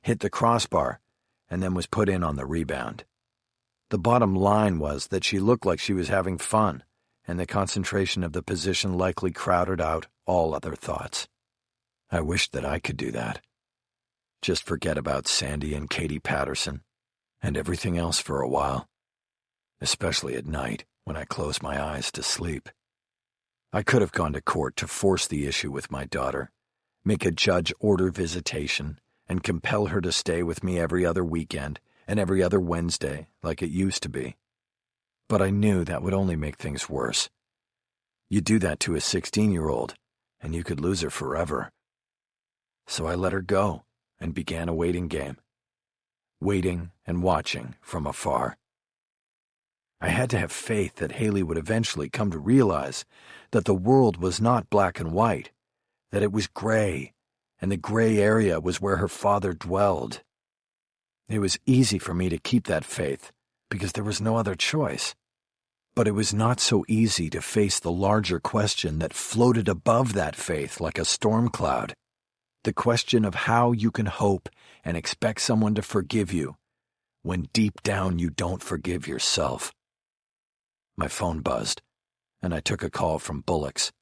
hit the crossbar, and then was put in on the rebound. The bottom line was that she looked like she was having fun, and the concentration of the position likely crowded out all other thoughts. I wished that I could do that. Just forget about Sandy and Katie Patterson, and everything else for a while, especially at night when I close my eyes to sleep. I could have gone to court to force the issue with my daughter, make a judge order visitation, and compel her to stay with me every other weekend and every other Wednesday like it used to be. But I knew that would only make things worse. You do that to a 16-year-old, and you could lose her forever. So I let her go and began a waiting game. Waiting and watching from afar. I had to have faith that Haley would eventually come to realize that the world was not black and white, that it was gray, and the gray area was where her father dwelled. It was easy for me to keep that faith because there was no other choice. But it was not so easy to face the larger question that floated above that faith like a storm cloud. The question of how you can hope and expect someone to forgive you when deep down you don't forgive yourself. My phone buzzed, and I took a call from Bullock's,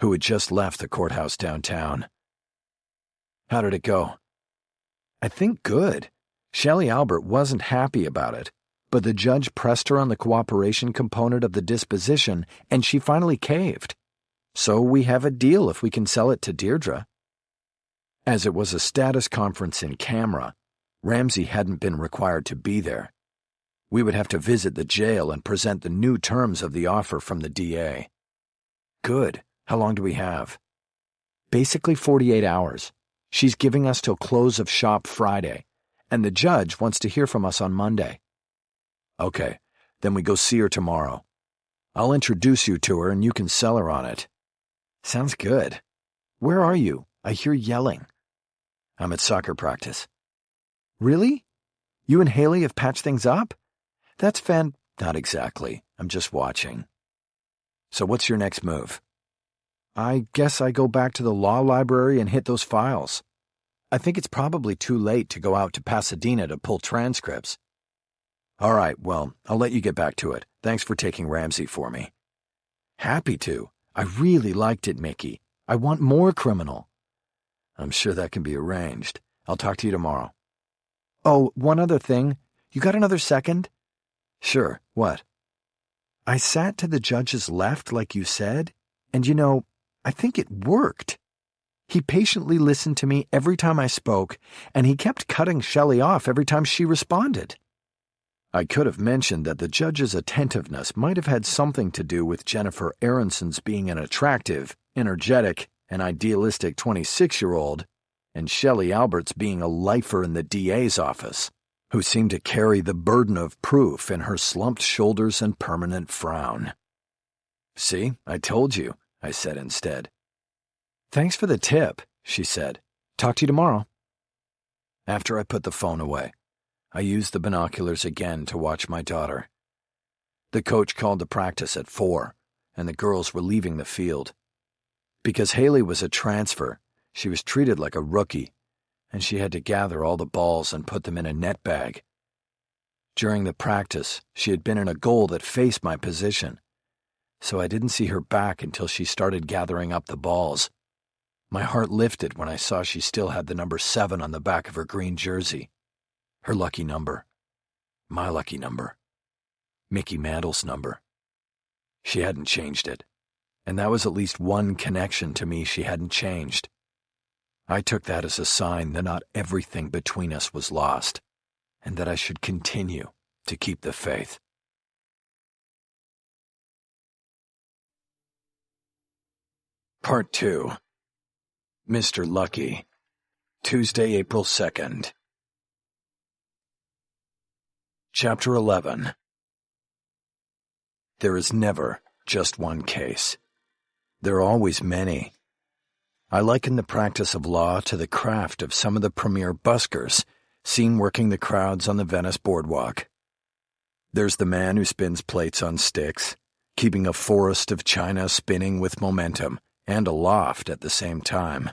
who had just left the courthouse downtown. How did it go? I think good. Shelley Albert wasn't happy about it, but the judge pressed her on the cooperation component of the disposition, and she finally caved. So we have a deal if we can sell it to Deirdre. As it was a status conference in camera, Ramsey hadn't been required to be there. We would have to visit the jail and present the new terms of the offer from the DA. Good. How long do we have? Basically 48 hours. She's giving us till close of shop Friday, and the judge wants to hear from us on Monday. Okay, then we go see her tomorrow. I'll introduce you to her and you can sell her on it. Sounds good. Where are you? I hear yelling. I'm at soccer practice. Really? You and Haley have patched things up? That's Not exactly. I'm just watching. So what's your next move? I guess I go back to the law library and hit those files. I think it's probably too late to go out to Pasadena to pull transcripts. All right, well, I'll let you get back to it. Thanks for taking Ramsey for me. Happy to. I really liked it, Mickey. I want more criminal. I'm sure that can be arranged. I'll talk to you tomorrow. Oh, one other thing. You got another second? Sure. What? I sat to the judge's left like you said, and I think it worked. He patiently listened to me every time I spoke, and he kept cutting Shelley off every time she responded. I could have mentioned that the judge's attentiveness might have had something to do with Jennifer Aronson's being an attractive, energetic, and idealistic 26-year-old, and Shelley Albert's being a lifer in the DA's office, who seemed to carry the burden of proof in her slumped shoulders and permanent frown. See, I told you, I said instead. Thanks for the tip, she said. Talk to you tomorrow. After I put the phone away, I used the binoculars again to watch my daughter. The coach called the practice at 4, and the girls were leaving the field. Because Haley was a transfer, she was treated like a rookie, and she had to gather all the balls and put them in a net bag. During the practice, she had been in a goal that faced my position, so I didn't see her back until she started gathering up the balls. My heart lifted when I saw she still had the number 7 on the back of her green jersey. Her lucky number. My lucky number. Mickey Mantle's number. She hadn't changed it, and that was at least one connection to me she hadn't changed. I took that as a sign that not everything between us was lost, and that I should continue to keep the faith. Part 2. Mr. Lucky. Tuesday, April 2nd. Chapter 11. There is never just one case. There are always many. I liken the practice of law to the craft of some of the premier buskers seen working the crowds on the Venice boardwalk. There's the man who spins plates on sticks, keeping a forest of china spinning with momentum and aloft at the same time.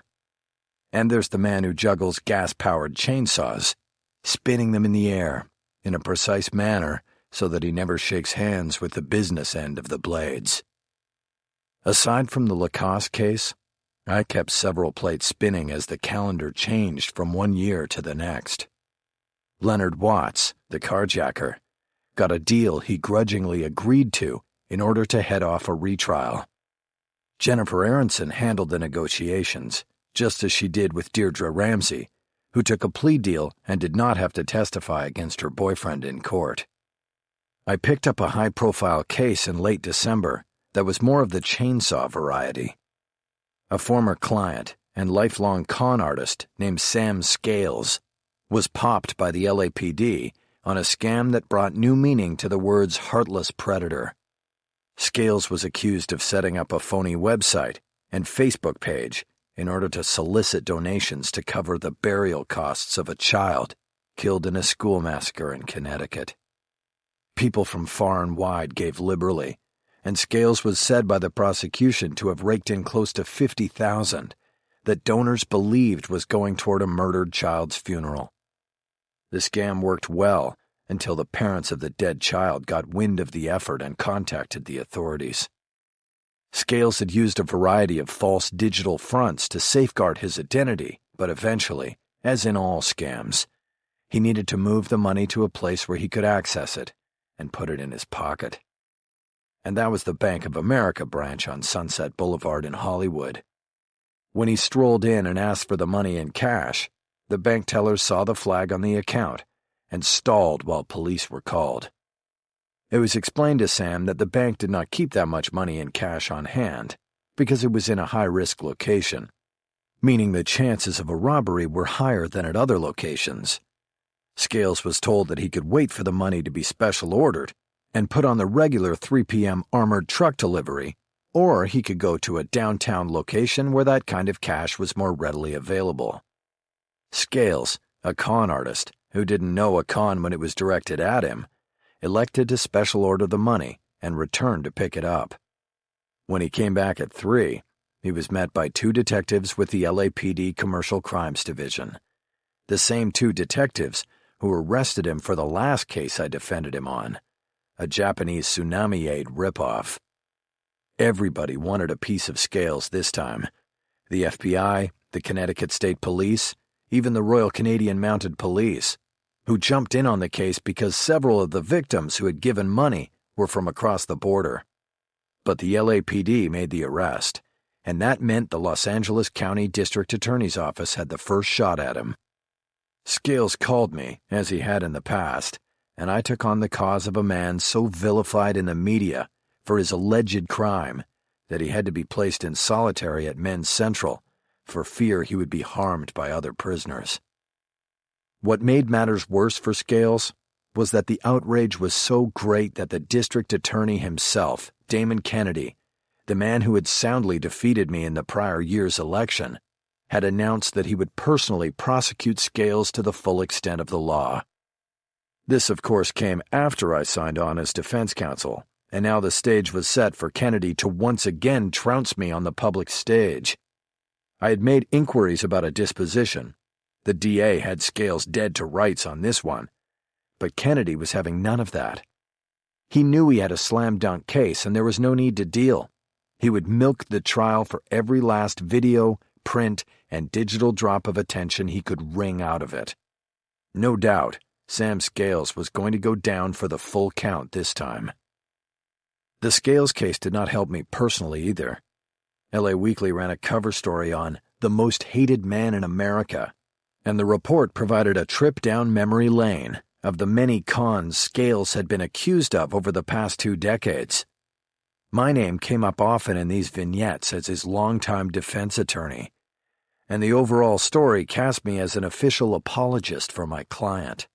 And there's the man who juggles gas-powered chainsaws, spinning them in the air in a precise manner so that he never shakes hands with the business end of the blades. Aside from the Lacoste case, I kept several plates spinning as the calendar changed from one year to the next. Leonard Watts, the carjacker, got a deal he grudgingly agreed to in order to head off a retrial. Jennifer Aronson handled the negotiations, just as she did with Deirdre Ramsey, who took a plea deal and did not have to testify against her boyfriend in court. I picked up a high-profile case in late December that was more of the chainsaw variety. A former client and lifelong con artist named Sam Scales was popped by the LAPD on a scam that brought new meaning to the words heartless predator. Scales was accused of setting up a phony website and Facebook page in order to solicit donations to cover the burial costs of a child killed in a school massacre in Connecticut. People from far and wide gave liberally, and Scales was said by the prosecution to have raked in close to $50,000 that donors believed was going toward a murdered child's funeral. The scam worked well until the parents of the dead child got wind of the effort and contacted the authorities. Scales had used a variety of false digital fronts to safeguard his identity, but eventually, as in all scams, he needed to move the money to a place where he could access it and put it in his pocket. And that was the Bank of America branch on Sunset Boulevard in Hollywood. When he strolled in and asked for the money in cash, the bank teller saw the flag on the account and stalled while police were called. It was explained to Sam that the bank did not keep that much money in cash on hand because it was in a high-risk location, meaning the chances of a robbery were higher than at other locations. Scales was told that he could wait for the money to be special ordered and put on the regular 3 p.m. armored truck delivery, or he could go to a downtown location where that kind of cash was more readily available. Scales, a con artist who didn't know a con when it was directed at him, elected to special order the money and returned to pick it up. When he came back at 3, he was met by 2 detectives with the LAPD Commercial Crimes Division, the same 2 detectives who arrested him for the last case I defended him on, a Japanese tsunami aid ripoff. Everybody wanted a piece of Scales this time. The FBI, the Connecticut State Police, even the Royal Canadian Mounted Police, who jumped in on the case because several of the victims who had given money were from across the border. But the LAPD made the arrest, and that meant the Los Angeles County District Attorney's Office had the first shot at him. Scales called me, as he had in the past, and I took on the cause of a man so vilified in the media for his alleged crime that he had to be placed in solitary at Men's Central for fear he would be harmed by other prisoners. What made matters worse for Scales was that the outrage was so great that the district attorney himself, Damon Kennedy, the man who had soundly defeated me in the prior year's election, had announced that he would personally prosecute Scales to the full extent of the law. This, of course, came after I signed on as defense counsel, and now the stage was set for Kennedy to once again trounce me on the public stage. I had made inquiries about a disposition. The DA had Scales dead to rights on this one, but Kennedy was having none of that. He knew he had a slam-dunk case and there was no need to deal. He would milk the trial for every last video, print, and digital drop of attention he could wring out of it. No doubt, Sam Scales was going to go down for the full count this time. The Scales case did not help me personally either. LA Weekly ran a cover story on "The Most Hated Man in America," and the report provided a trip down memory lane of the many cons Scales had been accused of over the past 2 decades. My name came up often in these vignettes as his longtime defense attorney, and the overall story cast me as an official apologist for my client.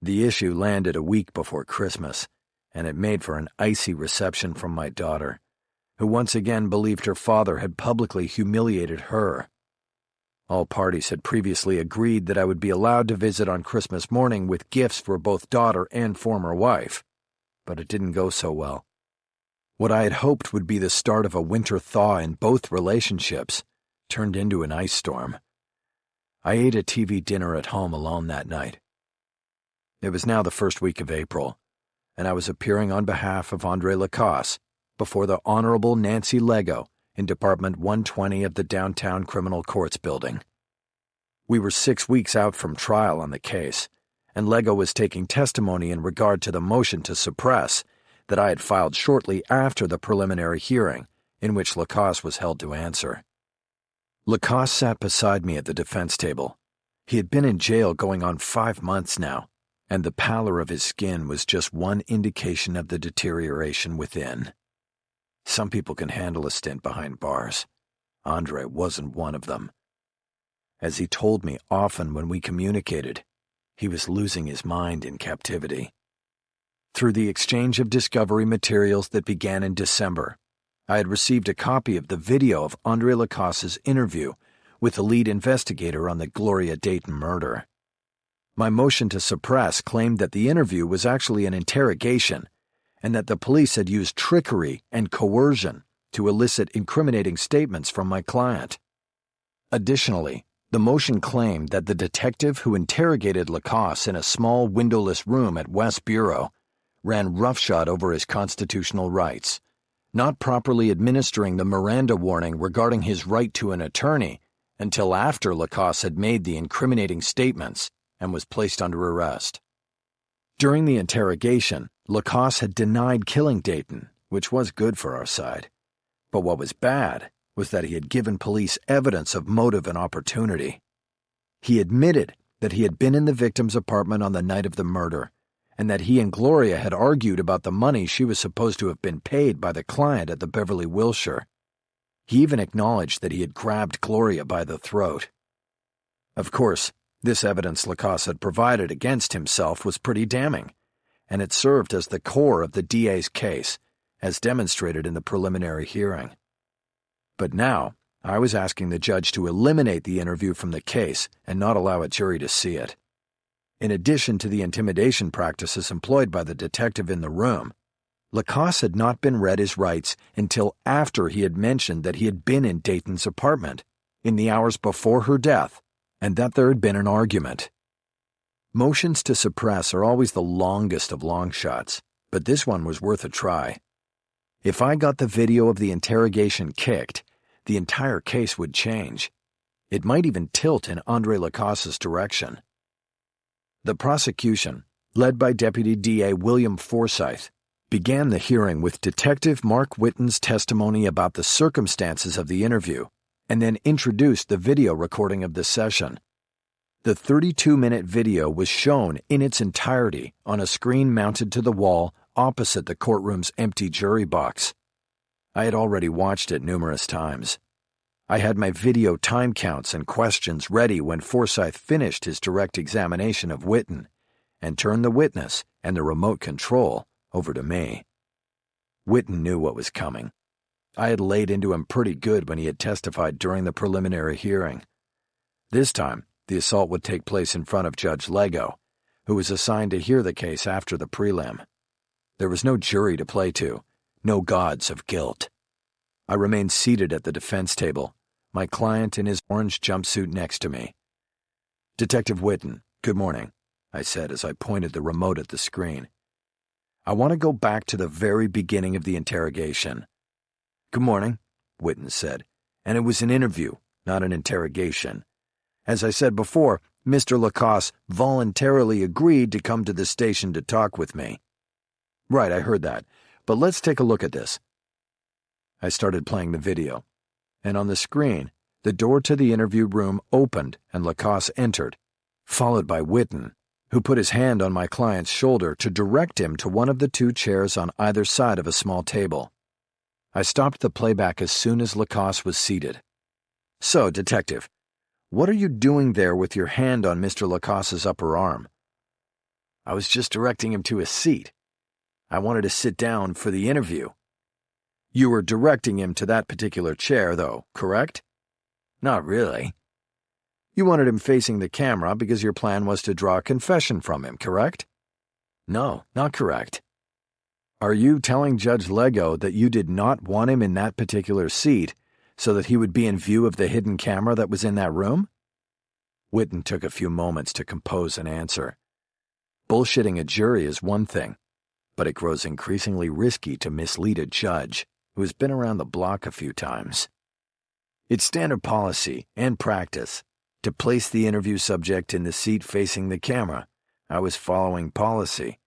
The issue landed a week before Christmas, and it made for an icy reception from my daughter, who once again believed her father had publicly humiliated her. All parties had previously agreed that I would be allowed to visit on Christmas morning with gifts for both daughter and former wife, but it didn't go so well. What I had hoped would be the start of a winter thaw in both relationships turned into an ice storm. I ate a TV dinner at home alone that night. It was now the first week of April, and I was appearing on behalf of Andre Lacasse before the Honorable Nancy Lego in Department 120 of the Downtown Criminal Courts Building. We were 6 weeks out from trial on the case, and Lego was taking testimony in regard to the motion to suppress that I had filed shortly after the preliminary hearing in which Lacasse was held to answer. Lacasse sat beside me at the defense table. He had been in jail going on 5 months now, and the pallor of his skin was just one indication of the deterioration within. Some people can handle a stint behind bars. Andre wasn't one of them. As he told me often when we communicated, he was losing his mind in captivity. Through the exchange of discovery materials that began in December, I had received a copy of the video of Andre Lacasse's interview with the lead investigator on the Gloria Dayton murder. My motion to suppress claimed that the interview was actually an interrogation and that the police had used trickery and coercion to elicit incriminating statements from my client. Additionally, the motion claimed that the detective who interrogated Lacasse in a small windowless room at West Bureau ran roughshod over his constitutional rights, not properly administering the Miranda warning regarding his right to an attorney until after Lacasse had made the incriminating statements and was placed under arrest. During the interrogation, Lacasse had denied killing Dayton, which was good for our side. But what was bad was that he had given police evidence of motive and opportunity. He admitted that he had been in the victim's apartment on the night of the murder, and that he and Gloria had argued about the money she was supposed to have been paid by the client at the Beverly Wilshire. He even acknowledged that he had grabbed Gloria by the throat. Of course, this evidence Lacasse had provided against himself was pretty damning, and it served as the core of the DA's case, as demonstrated in the preliminary hearing. But now, I was asking the judge to eliminate the interview from the case and not allow a jury to see it. In addition to the intimidation practices employed by the detective in the room, Lacasse had not been read his rights until after he had mentioned that he had been in Dayton's apartment in the hours before her death, and that there had been an argument. Motions to suppress are always the longest of long shots, but this one was worth a try. If I got the video of the interrogation kicked, the entire case would change. It might even tilt in Andre Lacasse's direction. The prosecution, led by Deputy DA William Forsythe, began the hearing with Detective Mark Witten's testimony about the circumstances of the interview, and then introduced the video recording of the session. The 32-minute video was shown in its entirety on a screen mounted to the wall opposite the courtroom's empty jury box. I had already watched it numerous times. I had my video time counts and questions ready when Forsythe finished his direct examination of Witten and turned the witness and the remote control over to me. Witten knew what was coming. I had laid into him pretty good when he had testified during the preliminary hearing. This time, the assault would take place in front of Judge Lego, who was assigned to hear the case after the prelim. There was no jury to play to, no gods of guilt. I remained seated at the defense table, my client in his orange jumpsuit next to me. "Detective Witten, good morning," I said as I pointed the remote at the screen. "I want to go back to the very beginning of the interrogation." "Good morning," Witten said, "and it was an interview, not an interrogation. As I said before, Mr. Lacasse voluntarily agreed to come to the station to talk with me." "Right, I heard that, but let's take a look at this." I started playing the video, and on the screen, the door to the interview room opened and Lacasse entered, followed by Witten, who put his hand on my client's shoulder to direct him to one of the 2 chairs on either side of a small table. I stopped the playback as soon as Lacasse was seated. "So, Detective, what are you doing there with your hand on Mr. Lacasse's upper arm?" "I was just directing him to a seat. I wanted to sit down for the interview." "You were directing him to that particular chair, though, correct?" "Not really." "You wanted him facing the camera because your plan was to draw a confession from him, correct?" "No, not correct." "Are you telling Judge Lego that you did not want him in that particular seat so that he would be in view of the hidden camera that was in that room?" Witten took a few moments to compose an answer. Bullshitting a jury is one thing, but it grows increasingly risky to mislead a judge who has been around the block a few times. It's standard policy and practice to place the interview subject in the seat facing the camera. I was following policy.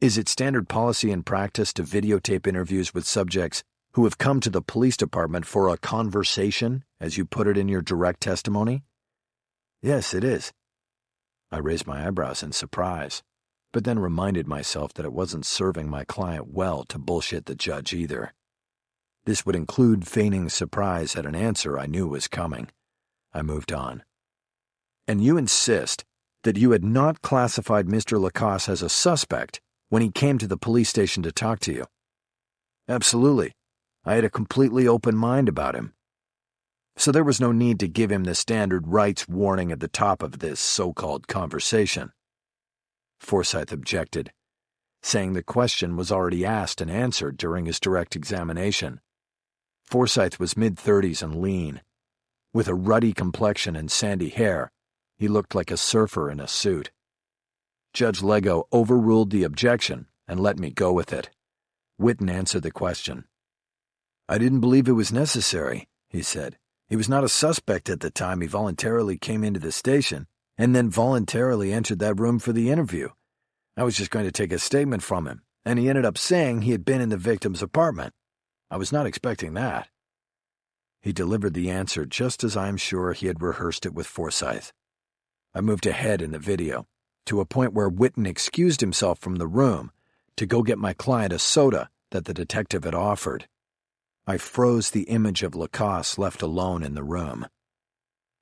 Is it standard policy and practice to videotape interviews with subjects who have come to the police department for a conversation, as you put it in your direct testimony? Yes, it is. I raised my eyebrows in surprise, but then reminded myself that it wasn't serving my client well to bullshit the judge either. This would include feigning surprise at an answer I knew was coming. I moved on. And you insist that you had not classified Mr. Lacoste as a suspect when he came to the police station to talk to you? Absolutely. I had a completely open mind about him. So there was no need to give him the standard rights warning at the top of this so-called conversation. Forsyth objected, saying the question was already asked and answered during his direct examination. Forsyth was mid-30s and lean. With a ruddy complexion and sandy hair, he looked like a surfer in a suit. Judge Lego overruled the objection and let me go with it. Whitten answered the question. I didn't believe it was necessary, he said. He was not a suspect at the time he voluntarily came into the station and then voluntarily entered that room for the interview. I was just going to take a statement from him, and he ended up saying he had been in the victim's apartment. I was not expecting that. He delivered the answer just as I am sure he had rehearsed it with Forsyth. I moved ahead in the video, to a point where Whitten excused himself from the room to go get my client a soda that the detective had offered. I froze the image of Lacoste left alone in the room.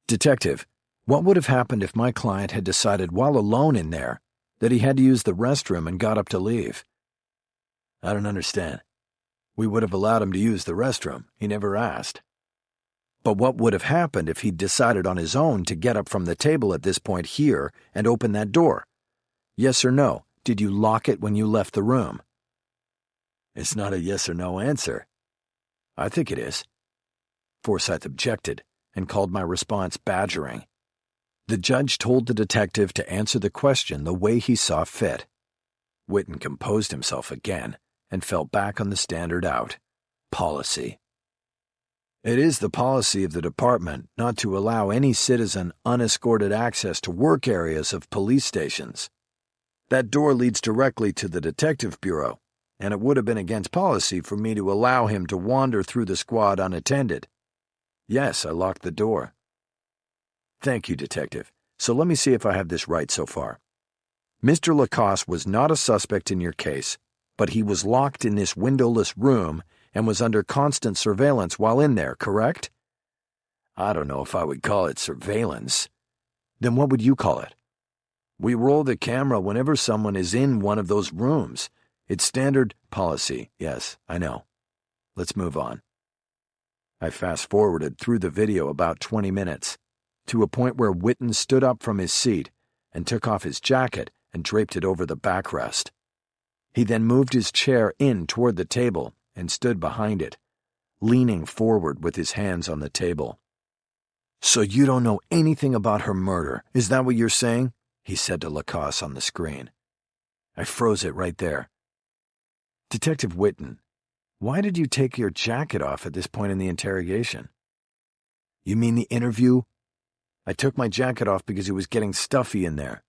Detective, what would have happened if my client had decided while alone in there that he had to use the restroom and got up to leave? I don't understand. We would have allowed him to use the restroom. He never asked. But what would have happened if he'd decided on his own to get up from the table at this point here and open that door? Yes or no, did you lock it when you left the room? It's not a yes or no answer. I think it is. Forsyth objected and called my response badgering. The judge told the detective to answer the question the way he saw fit. Whitten composed himself again and fell back on the standard out. Policy. It is the policy of the department not to allow any citizen unescorted access to work areas of police stations. That door leads directly to the detective bureau, and it would have been against policy for me to allow him to wander through the squad unattended. Yes, I locked the door. Thank you, Detective. So let me see if I have this right so far. Mr. Lacoste was not a suspect in your case, but he was locked in this windowless room and was under constant surveillance while in there, correct? I don't know if I would call it surveillance. Then what would you call it? We roll the camera whenever someone is in one of those rooms. It's standard policy, yes, I know. Let's move on. I fast-forwarded through the video about 20 minutes, to a point where Whitten stood up from his seat and took off his jacket and draped it over the backrest. He then moved his chair in toward the table and stood behind it, leaning forward with his hands on the table. So you don't know anything about her murder, is that what you're saying? He said to Lacoste on the screen. I froze it right there. Detective Whitten, why did you take your jacket off at this point in the interrogation? You mean the interview? I took my jacket off because it was getting stuffy in there.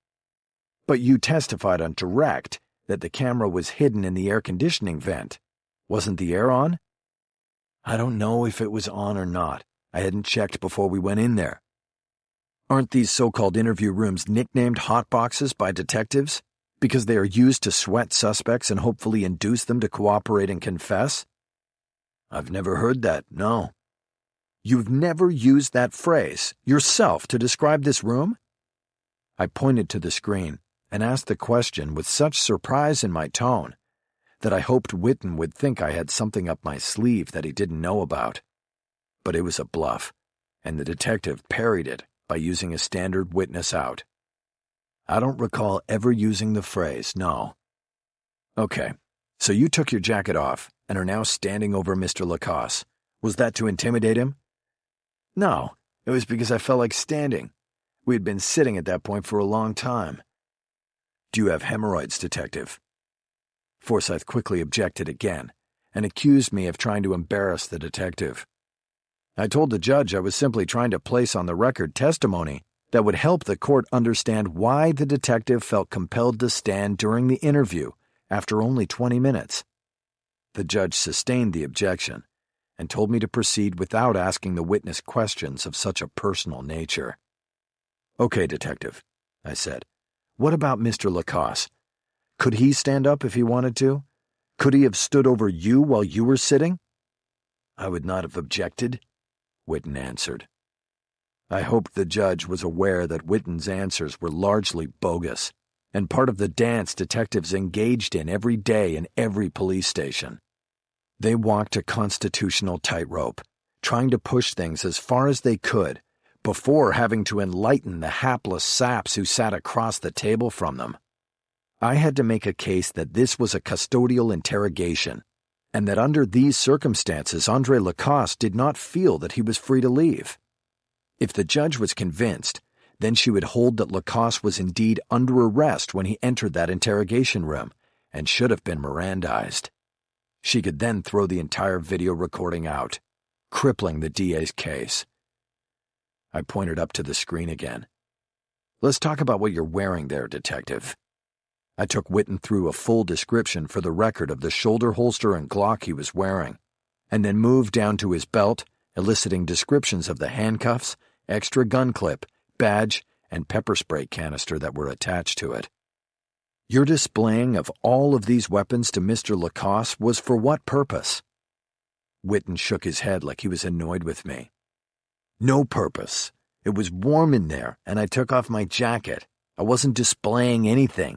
But you testified on direct that the camera was hidden in the air conditioning vent. Wasn't the air on? I don't know if it was on or not. I hadn't checked before we went in there. Aren't these so-called interview rooms nicknamed hot boxes by detectives because they are used to sweat suspects and hopefully induce them to cooperate and confess? I've never heard that, no. You've never used that phrase yourself to describe this room? I pointed to the screen and asked the question with such surprise in my tone that I hoped Whitten would think I had something up my sleeve that he didn't know about. But it was a bluff, and the detective parried it by using a standard witness out. I don't recall ever using the phrase, no. Okay, so you took your jacket off and are now standing over Mr. Lacoste. Was that to intimidate him? No, it was because I felt like standing. We had been sitting at that point for a long time. Do you have hemorrhoids, Detective? Forsyth quickly objected again and accused me of trying to embarrass the detective. I told the judge I was simply trying to place on the record testimony that would help the court understand why the detective felt compelled to stand during the interview after only 20 minutes. The judge sustained the objection and told me to proceed without asking the witness questions of such a personal nature. "Okay, detective," I said. "What about Mr. Lacoste? Could he stand up if he wanted to? Could he have stood over you while you were sitting?" "I would not have objected," Whitten answered. I hoped the judge was aware that Whitten's answers were largely bogus and part of the dance detectives engaged in every day in every police station. They walked a constitutional tightrope, trying to push things as far as they could before having to enlighten the hapless saps who sat across the table from them. I had to make a case that this was a custodial interrogation, and that under these circumstances Andre Lacoste did not feel that he was free to leave. If the judge was convinced, then she would hold that Lacoste was indeed under arrest when he entered that interrogation room and should have been Mirandized. She could then throw the entire video recording out, crippling the DA's case. I pointed up to the screen again. "Let's talk about what you're wearing there, detective." I took Whitten through a full description for the record of the shoulder holster and Glock he was wearing, and then moved down to his belt, eliciting descriptions of the handcuffs, extra gun clip, badge, and pepper spray canister that were attached to it. "Your displaying of all of these weapons to Mr. Lacoste was for what purpose?" Whitten shook his head like he was annoyed with me. "No purpose. It was warm in there, and I took off my jacket. I wasn't displaying anything."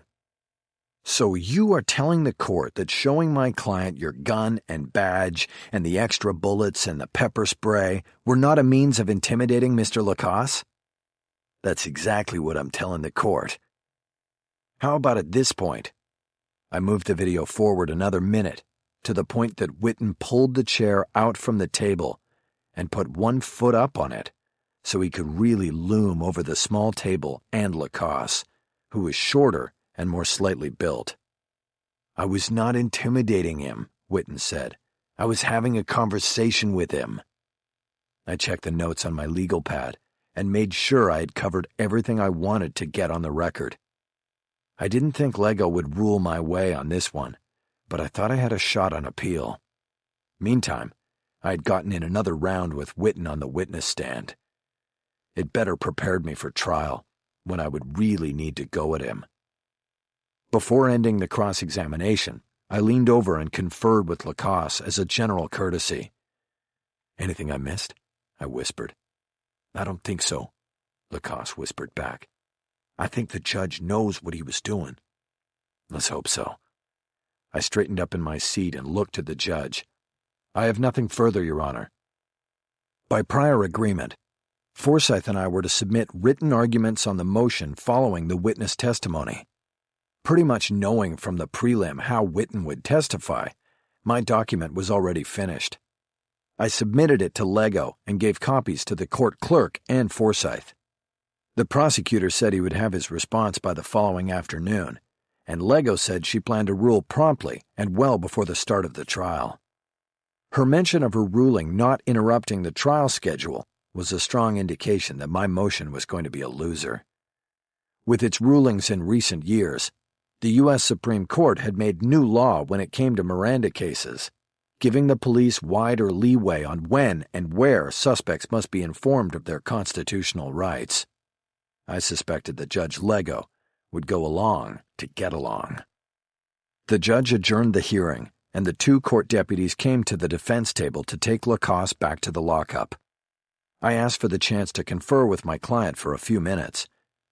"So you are telling the court that showing my client your gun and badge and the extra bullets and the pepper spray were not a means of intimidating Mr. Lacoste?" "That's exactly what I'm telling the court." "How about at this point?" I moved the video forward another minute, to the point that Whitten pulled the chair out from the table and put one foot up on it, so he could really loom over the small table and Lacoste, who was shorter and more slightly built. "I was not intimidating him," Whitten said. "I was having a conversation with him." I checked the notes on my legal pad and made sure I had covered everything I wanted to get on the record. I didn't think Lego would rule my way on this one, but I thought I had a shot on appeal. Meantime, I had gotten in another round with Whitten on the witness stand. It better prepared me for trial, when I would really need to go at him. Before ending the cross-examination, I leaned over and conferred with Lacoste as a general courtesy. "Anything I missed?" I whispered. "I don't think so," Lacoste whispered back. "I think the judge knows what he was doing." "Let's hope so." I straightened up in my seat and looked at the judge. "I have nothing further, Your Honor." By prior agreement, Forsyth and I were to submit written arguments on the motion following the witness testimony. Pretty much knowing from the prelim how Whitten would testify, my document was already finished. I submitted it to Lego and gave copies to the court clerk and Forsyth. The prosecutor said he would have his response by the following afternoon, and Lego said she planned to rule promptly and well before the start of the trial. Her mention of her ruling not interrupting the trial schedule was a strong indication that my motion was going to be a loser. With its rulings in recent years, the U.S. Supreme Court had made new law when it came to Miranda cases, giving the police wider leeway on when and where suspects must be informed of their constitutional rights. I suspected that Judge Lego would go along to get along. The judge adjourned the hearing, and the two court deputies came to the defense table to take Lacoste back to the lockup. I asked for the chance to confer with my client for a few minutes,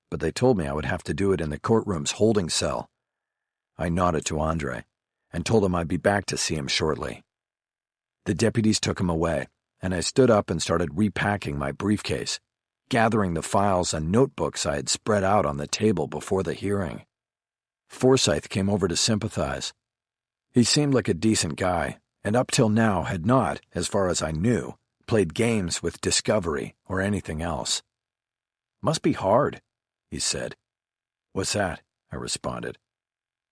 but they told me I would have to do it in the courtroom's holding cell. I nodded to Andre and told him I'd be back to see him shortly. The deputies took him away, and I stood up and started repacking my briefcase, gathering the files and notebooks I had spread out on the table before the hearing. Forsyth came over to sympathize. He seemed like a decent guy, and up till now had not, as far as I knew, played games with discovery or anything else. "Must be hard," he said. "What's that?" I responded.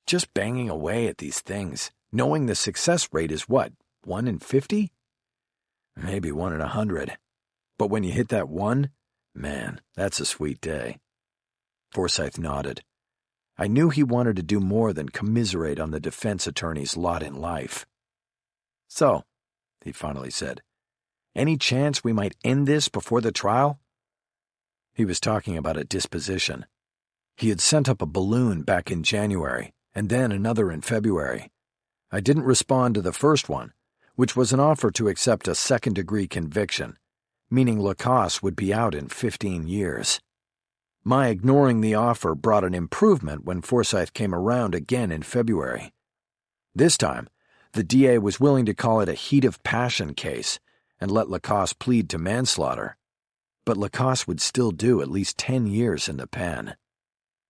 Just banging away at these things, knowing the success rate is what, 1 in 50? Maybe 1 in 100. But when you hit that 1, man, that's a sweet day. Forsyth nodded. I knew he wanted to do more than commiserate on the defense attorney's lot in life. So, he finally said, any chance we might end this before the trial? He was talking about a disposition. He had sent up a balloon back in January, and then another in February. I didn't respond to the first one, which was an offer to accept a second-degree conviction, meaning Lacoste would be out in 15 years. My ignoring the offer brought an improvement when Forsyth came around again in February. This time, the DA was willing to call it a heat of passion case and let Lacoste plead to manslaughter. But Lacoste would still do at least 10 years in the pen.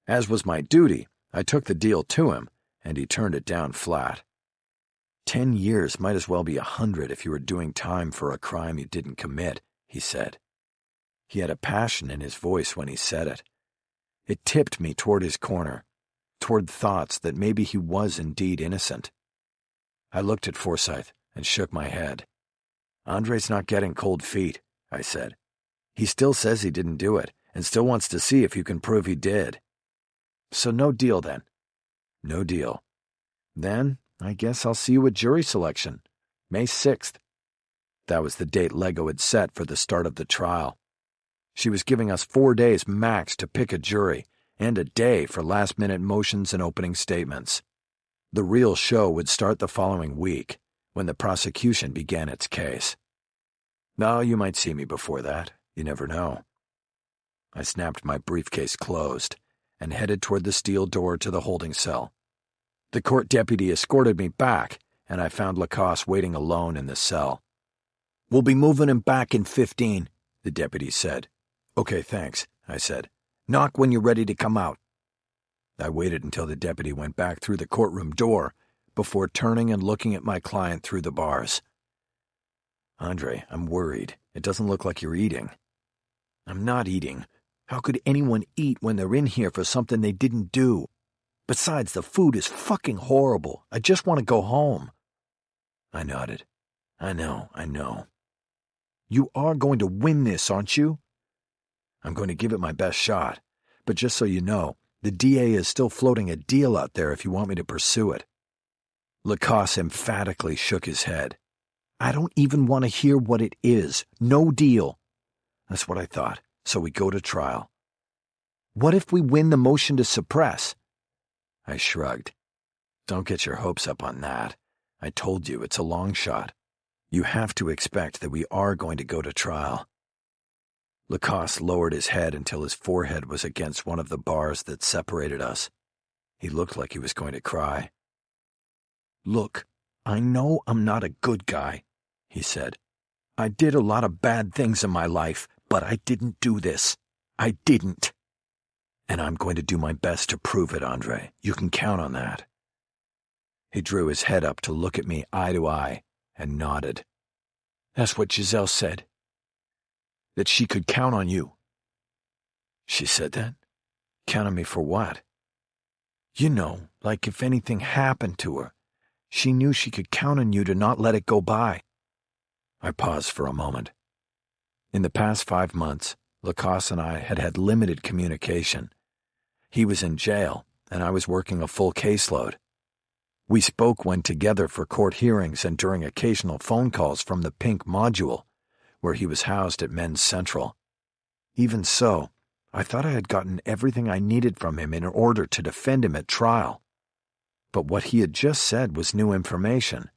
As was my duty, I took the deal to him, and he turned it down flat. 10 years might as well be 100 if you were doing time for a crime you didn't commit, he said. He had a passion in his voice when he said it. It tipped me toward his corner, toward thoughts that maybe he was indeed innocent. I looked at Forsyth and shook my head. Andre's not getting cold feet, I said. He still says he didn't do it, and still wants to see if you can prove he did. So no deal then? No deal. Then, I guess I'll see you at jury selection, May 6th. That was the date Lego had set for the start of the trial. She was giving us 4 days max to pick a jury, and a day for last-minute motions and opening statements. The real show would start the following week, when the prosecution began its case. Now, you might see me before that. You never know. I snapped my briefcase closed and headed toward the steel door to the holding cell. The court deputy escorted me back, and I found Lacoste waiting alone in the cell. We'll be moving him back in 15, the deputy said. Okay, thanks, I said. Knock when you're ready to come out. I waited until the deputy went back through the courtroom door before turning and looking at my client through the bars. Andre, I'm worried. It doesn't look like you're eating. I'm not eating. How could anyone eat when they're in here for something they didn't do? Besides, the food is fucking horrible. I just want to go home. I nodded. I know. You are going to win this, aren't you? I'm going to give it my best shot. But just so you know, the DA is still floating a deal out there if you want me to pursue it. Lacoste emphatically shook his head. I don't even want to hear what it is. No deal. That's what I thought. So we go to trial. What if we win the motion to suppress? I shrugged. Don't get your hopes up on that. I told you it's a long shot. You have to expect that we are going to go to trial. Lacoste lowered his head until his forehead was against one of the bars that separated us. He looked like he was going to cry. Look, I know I'm not a good guy, he said. I did a lot of bad things in my life, but I didn't do this. I didn't. And I'm going to do my best to prove it, Andre. You can count on that. He drew his head up to look at me eye to eye and nodded. That's what Giselle said. That she could count on you. She said that? Count on me for what? You know, like if anything happened to her. She knew she could count on you to not let it go by. I paused for a moment. In the past 5 months, Lacoste and I had had limited communication. He was in jail, and I was working a full caseload. We spoke when together for court hearings and during occasional phone calls from the Pink Module, where he was housed at Men's Central. Even so, I thought I had gotten everything I needed from him in order to defend him at trial. But what he had just said was new information,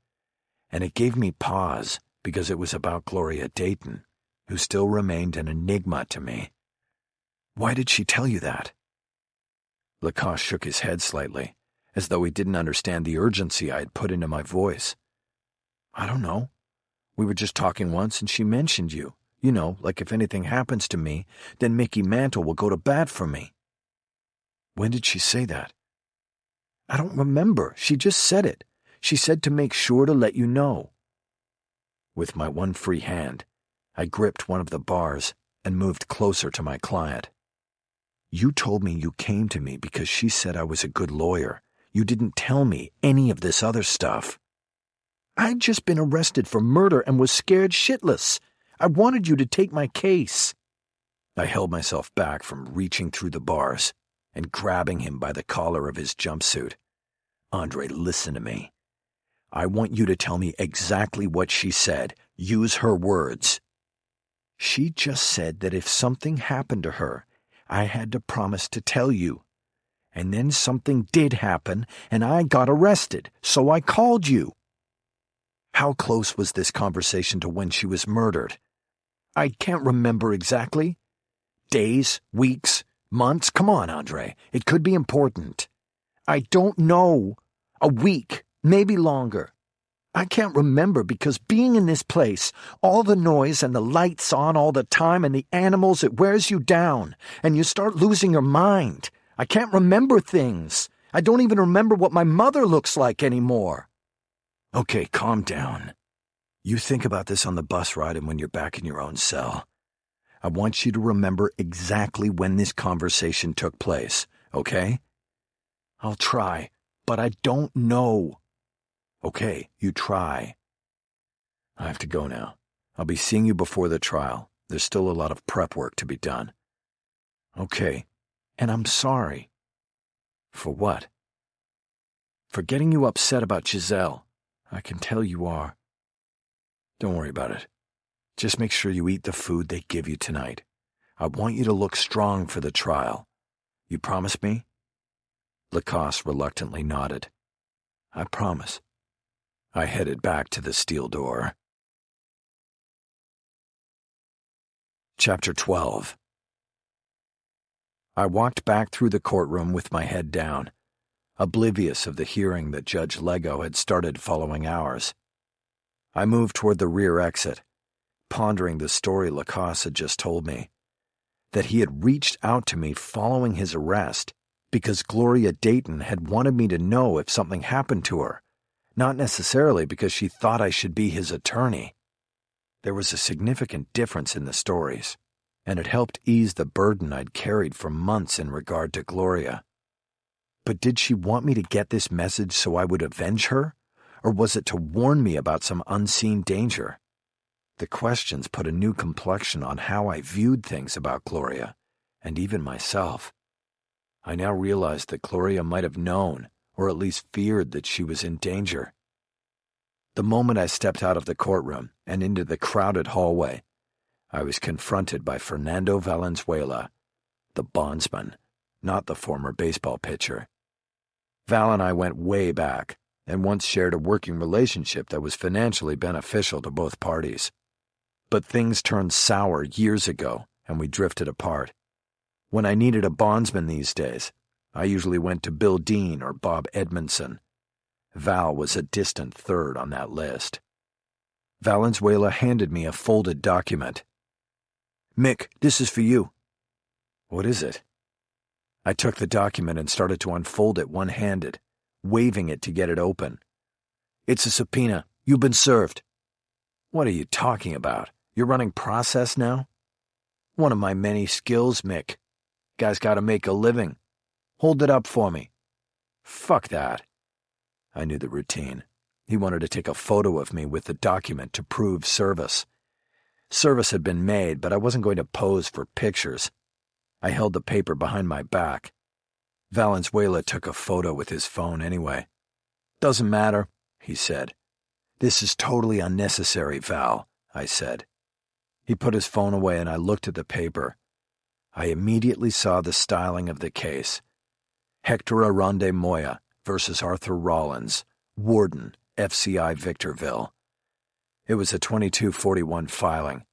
and it gave me pause because it was about Gloria Dayton, who still remained an enigma to me. Why did she tell you that? Lacoste shook his head slightly, as though he didn't understand the urgency I had put into my voice. I don't know. We were just talking once and she mentioned you. You know, like if anything happens to me, then Mickey Mantle will go to bat for me. When did she say that? I don't remember. She just said it. She said to make sure to let you know. With my one free hand, I gripped one of the bars and moved closer to my client. You told me you came to me because she said I was a good lawyer. You didn't tell me any of this other stuff. I'd just been arrested for murder and was scared shitless. I wanted you to take my case. I held myself back from reaching through the bars and grabbing him by the collar of his jumpsuit. Andre, listen to me. I want you to tell me exactly what she said. Use her words. She just said that if something happened to her, I had to promise to tell you. And then something did happen, and I got arrested, so I called you. How close was this conversation to when she was murdered? I can't remember exactly. Days, weeks, months? Come on, Andre. It could be important. I don't know. A week, maybe longer. I can't remember because being in this place, all the noise and the lights on all the time and the animals, it wears you down, and you start losing your mind. I can't remember things. I don't even remember what my mother looks like anymore. Okay, calm down. You think about this on the bus ride and when you're back in your own cell. I want you to remember exactly when this conversation took place, okay? I'll try, but I don't know. Okay, you try. I have to go now. I'll be seeing you before the trial. There's still a lot of prep work to be done. Okay, and I'm sorry. For what? For getting you upset about Giselle. I can tell you are. Don't worry about it. Just make sure you eat the food they give you tonight. I want you to look strong for the trial. You promise me? Lacoste reluctantly nodded. I promise. I headed back to the steel door. Chapter 12. I walked back through the courtroom with my head down, oblivious of the hearing that Judge Lego had started following ours. I moved toward the rear exit, pondering the story Lacoste had just told me, that he had reached out to me following his arrest because Gloria Dayton had wanted me to know if something happened to her, not necessarily because she thought I should be his attorney. There was a significant difference in the stories, and it helped ease the burden I'd carried for months in regard to Gloria. But did she want me to get this message so I would avenge her, or was it to warn me about some unseen danger? The questions put a new complexion on how I viewed things about Gloria, and even myself. I now realized that Gloria might have known, or at least feared that she was in danger. The moment I stepped out of the courtroom and into the crowded hallway, I was confronted by Fernando Valenzuela, the bondsman, not the former baseball pitcher. Val and I went way back, and once shared a working relationship that was financially beneficial to both parties. But things turned sour years ago, and we drifted apart. When I needed a bondsman these days, I usually went to Bill Dean or Bob Edmondson. Val was a distant third on that list. Valenzuela handed me a folded document. Mick, this is for you. What is it? I took the document and started to unfold it one-handed, waving it to get it open. It's a subpoena. You've been served. What are you talking about? You're running process now? One of my many skills, Mick. Guy's gotta make a living. Hold it up for me. Fuck that. I knew the routine. He wanted to take a photo of me with the document to prove service. Service had been made, but I wasn't going to pose for pictures. I held the paper behind my back. Valenzuela took a photo with his phone anyway. Doesn't matter, he said. This is totally unnecessary, Val, I said. He put his phone away and I looked at the paper. I immediately saw the styling of the case. Hector Aronde Moya versus Arthur Rollins, Warden, FCI Victorville. It was a 2241 filing.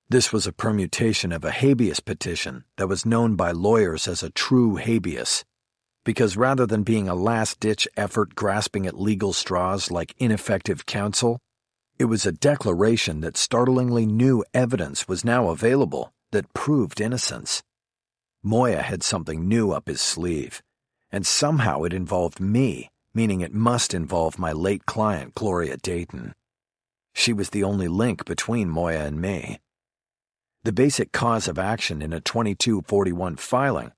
This was a permutation of a habeas petition that was known by lawyers as a true habeas, because rather than being a last-ditch effort grasping at legal straws like ineffective counsel, it was a declaration that startlingly new evidence was now available that proved innocence. Moya had something new up his sleeve, and somehow it involved me, meaning it must involve my late client, Gloria Dayton. She was the only link between Moya and me. The basic cause of action in a 2241 filing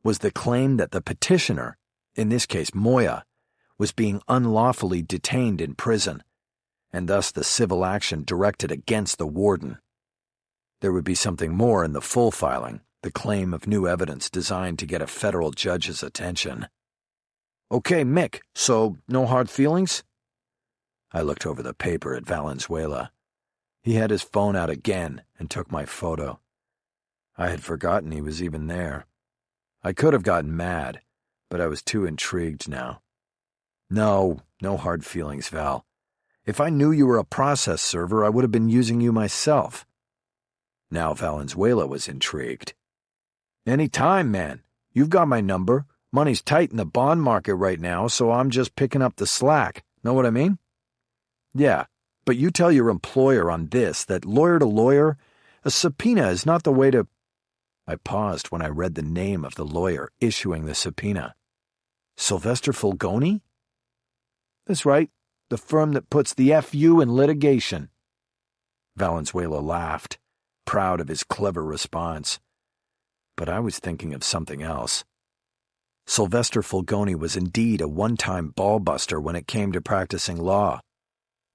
was the claim that the petitioner, in this case Moya, was being unlawfully detained in prison, and thus the civil action directed against the warden. There would be something more in the full filing, the claim of new evidence designed to get a federal judge's attention. "Okay, Mick, so no hard feelings?" I looked over the paper at Valenzuela. He had his phone out again and took my photo. I had forgotten he was even there. I could have gotten mad, but I was too intrigued now. No hard feelings, Val. If I knew you were a process server, I would have been using you myself. Now Valenzuela was intrigued. "Any time, man. You've got my number. Money's tight in the bond market right now, so I'm just picking up the slack. Know what I mean?" "Yeah, but you tell your employer on this that lawyer to lawyer, a subpoena is not the way to—" I paused when I read the name of the lawyer issuing the subpoena. "Sylvester Fulgoni?" "That's right, the firm that puts the FU in litigation." Valenzuela laughed, proud of his clever response. But I was thinking of something else. Sylvester Fulgoni was indeed a one-time ballbuster when it came to practicing law.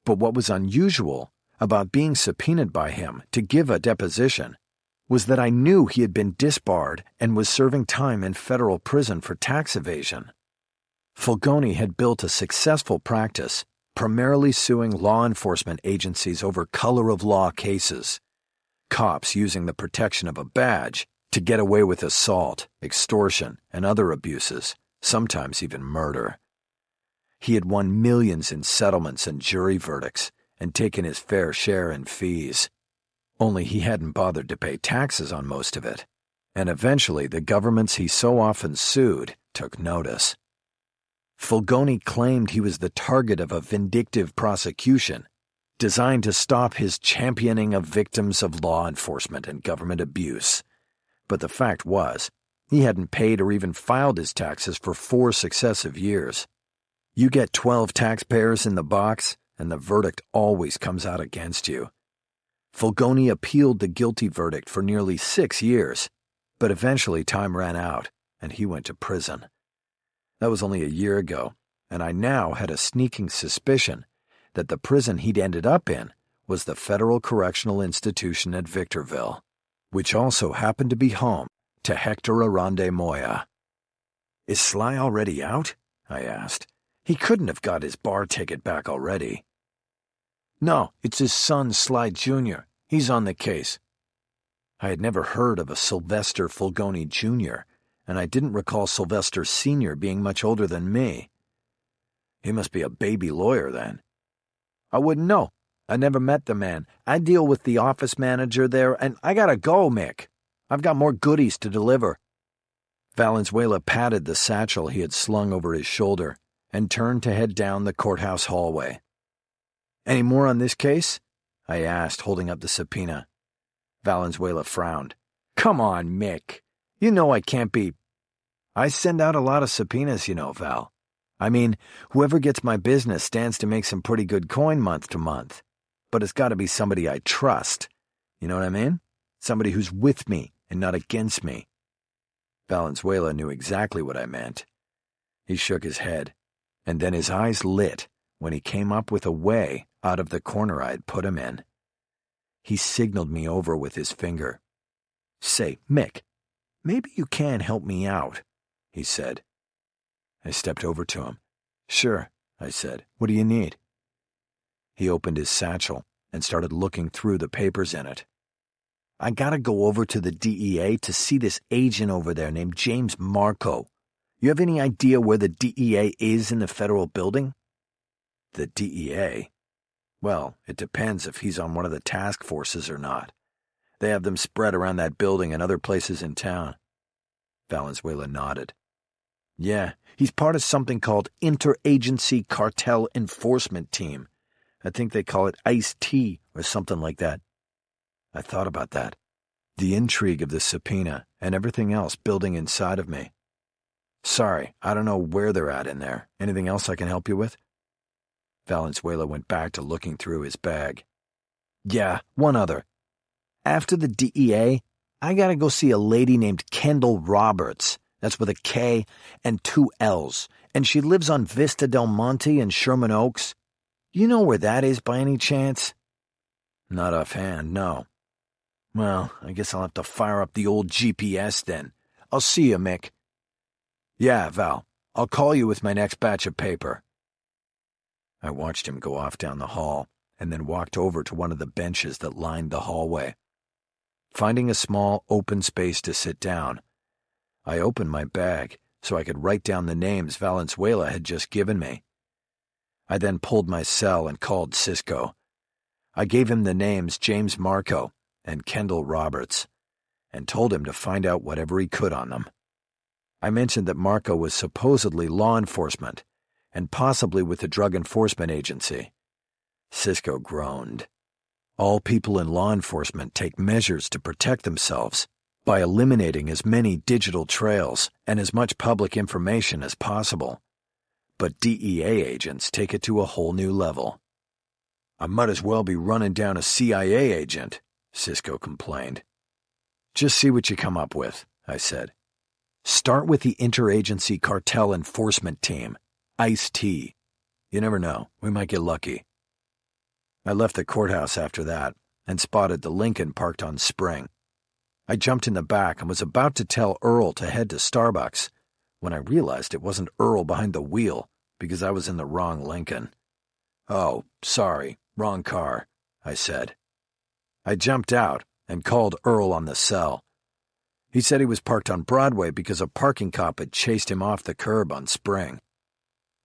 But what was unusual about being subpoenaed by him to give a deposition was that I knew he had been disbarred and was serving time in federal prison for tax evasion. Fulgoni had built a successful practice, primarily suing law enforcement agencies over color of law cases, cops using the protection of a badge to get away with assault, extortion, and other abuses, sometimes even murder. He had won millions in settlements and jury verdicts and taken his fair share in fees. Only he hadn't bothered to pay taxes on most of it, and eventually the governments he so often sued took notice. Fulgoni claimed he was the target of a vindictive prosecution designed to stop his championing of victims of law enforcement and government abuse. But the fact was, he hadn't paid or even filed his taxes for 4 successive years. You get 12 taxpayers in the box, and the verdict always comes out against you. Fulgoni appealed the guilty verdict for nearly 6 years, but eventually time ran out, and he went to prison. That was only a year ago, and I now had a sneaking suspicion that the prison he'd ended up in was the Federal Correctional Institution at Victorville, which also happened to be home to Hector Arande Moya. "Is Sly already out?" I asked. "He couldn't have got his bar ticket back already." "No, it's his son, Sly Jr. He's on the case." I had never heard of a Sylvester Fulgoni Jr., and I didn't recall Sylvester Sr. being much older than me. He must be a baby lawyer, then. "I wouldn't know. I never met the man. I deal with the office manager there, and I gotta go, Mick. I've got more goodies to deliver." Valenzuela patted the satchel he had slung over his shoulder and turned to head down the courthouse hallway. "Any more on this case?" I asked, holding up the subpoena. Valenzuela frowned. "Come on, Mick. You know I can't be—" "I send out a lot of subpoenas, you know, Val. I mean, whoever gets my business stands to make some pretty good coin month to month. But it's got to be somebody I trust. You know what I mean? Somebody who's with me and not against me." Valenzuela knew exactly what I meant. He shook his head, and then his eyes lit when he came up with a way out of the corner I had put him in. He signaled me over with his finger. "Say, Mick, maybe you can help me out," he said. I stepped over to him. "Sure," I said. "What do you need?" He opened his satchel and started looking through the papers in it. "I gotta go over to the DEA to see this agent over there named James Marco. You have any idea where the DEA is in the federal building?" "The DEA? Well, it depends if he's on one of the task forces or not. They have them spread around that building and other places in town." Valenzuela nodded. "Yeah, he's part of something called Interagency Cartel Enforcement Team. I think they call it ICE-T or something like that." I thought about that. The intrigue of the subpoena and everything else building inside of me. "Sorry, I don't know where they're at in there. Anything else I can help you with?" Valenzuela went back to looking through his bag. "Yeah, one other. After the DEA, I gotta go see a lady named Kendall Roberts, That's with a K and 2 L's. And she lives on Vista Del Monte in Sherman Oaks. You know where that is by any chance? Not offhand, no. Well, I guess I'll have to fire up the old GPS then. I'll see you, Mick. Yeah, Val. I'll call you with my next batch of paper. I watched him go off down the hall and then walked over to one of the benches that lined the hallway. Finding a small, open space to sit down, I opened my bag so I could write down the names Valenzuela had just given me. I then pulled my cell and called Cisco. I gave him the names James Marco and Kendall Roberts and told him to find out whatever he could on them. I mentioned that Marco was supposedly law enforcement and possibly with the Drug Enforcement Agency. Cisco groaned. All people in law enforcement take measures to protect themselves by eliminating as many digital trails and as much public information as possible. But DEA agents take it to a whole new level. I might as well be running down a CIA agent, Cisco complained. Just see what you come up with, I said. Start with the Interagency Cartel Enforcement Team, ICE-T. You never know, we might get lucky. I left the courthouse after that and spotted the Lincoln parked on Spring. I jumped in the back and was about to tell Earl to head to Starbucks when I realized it wasn't Earl behind the wheel because I was in the wrong Lincoln. Oh, sorry, wrong car, I said. I jumped out and called Earl on the cell. He said he was parked on Broadway because a parking cop had chased him off the curb on Spring.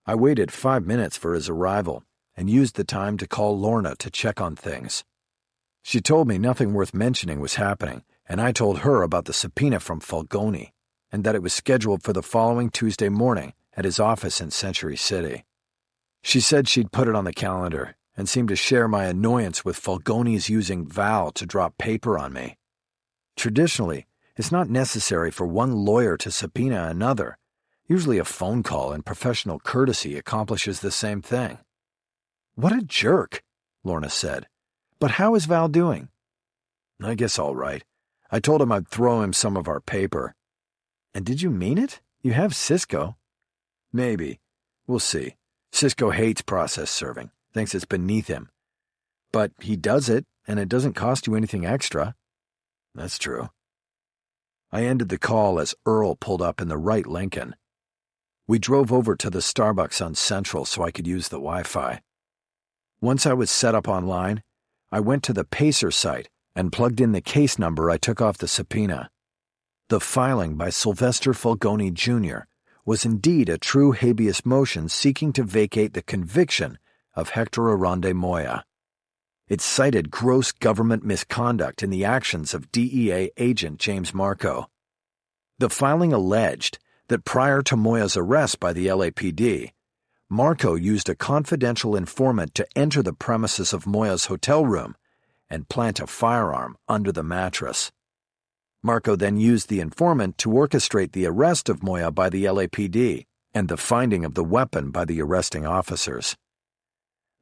I waited 5 minutes for his arrival and used the time to call Lorna to check on things. She told me nothing worth mentioning was happening, and I told her about the subpoena from Falgoni and that it was scheduled for the following Tuesday morning at his office in Century City. She said she'd put it on the calendar and seemed to share my annoyance with Falgoni's using Val to drop paper on me. Traditionally, it's not necessary for one lawyer to subpoena another. Usually a phone call and professional courtesy accomplishes the same thing. What a jerk, Lorna said. But how is Val doing? I guess all right. I told him I'd throw him some of our paper. And did you mean it? You have Cisco. Maybe. We'll see. Cisco hates process serving, thinks it's beneath him. But he does it, and it doesn't cost you anything extra. That's true. I ended the call as Earl pulled up in the right Lincoln. We drove over to the Starbucks on Central so I could use the Wi-Fi. Once I was set up online, I went to the Pacer site and plugged in the case number I took off the subpoena. The filing by Sylvester Falgoni, Jr. was indeed a true habeas motion seeking to vacate the conviction of Hector Aronde Moya. It cited gross government misconduct in the actions of DEA agent James Marco. The filing alleged that prior to Moya's arrest by the LAPD, Marco used a confidential informant to enter the premises of Moya's hotel room and plant a firearm under the mattress. Marco then used the informant to orchestrate the arrest of Moya by the LAPD and the finding of the weapon by the arresting officers.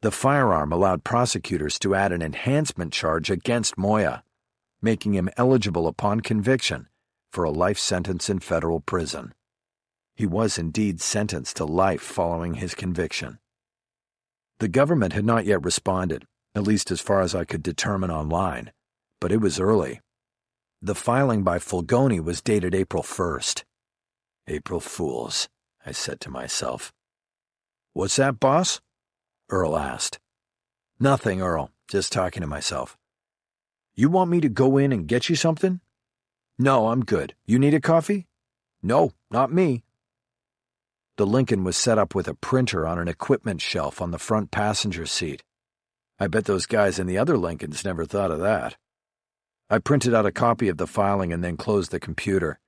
The firearm allowed prosecutors to add an enhancement charge against Moya, making him eligible upon conviction for a life sentence in federal prison. He was indeed sentenced to life following his conviction. The government had not yet responded, at least as far as I could determine online, but it was early. The filing by Falgoni was dated April 1st. April Fools, I said to myself. What's that, boss? Earl asked. Nothing, Earl, just talking to myself. You want me to go in and get you something? No, I'm good. You need a coffee? No, not me. The Lincoln was set up with a printer on an equipment shelf on the front passenger seat. I bet those guys in the other Lincolns never thought of that. I printed out a copy of the filing and then closed the computer.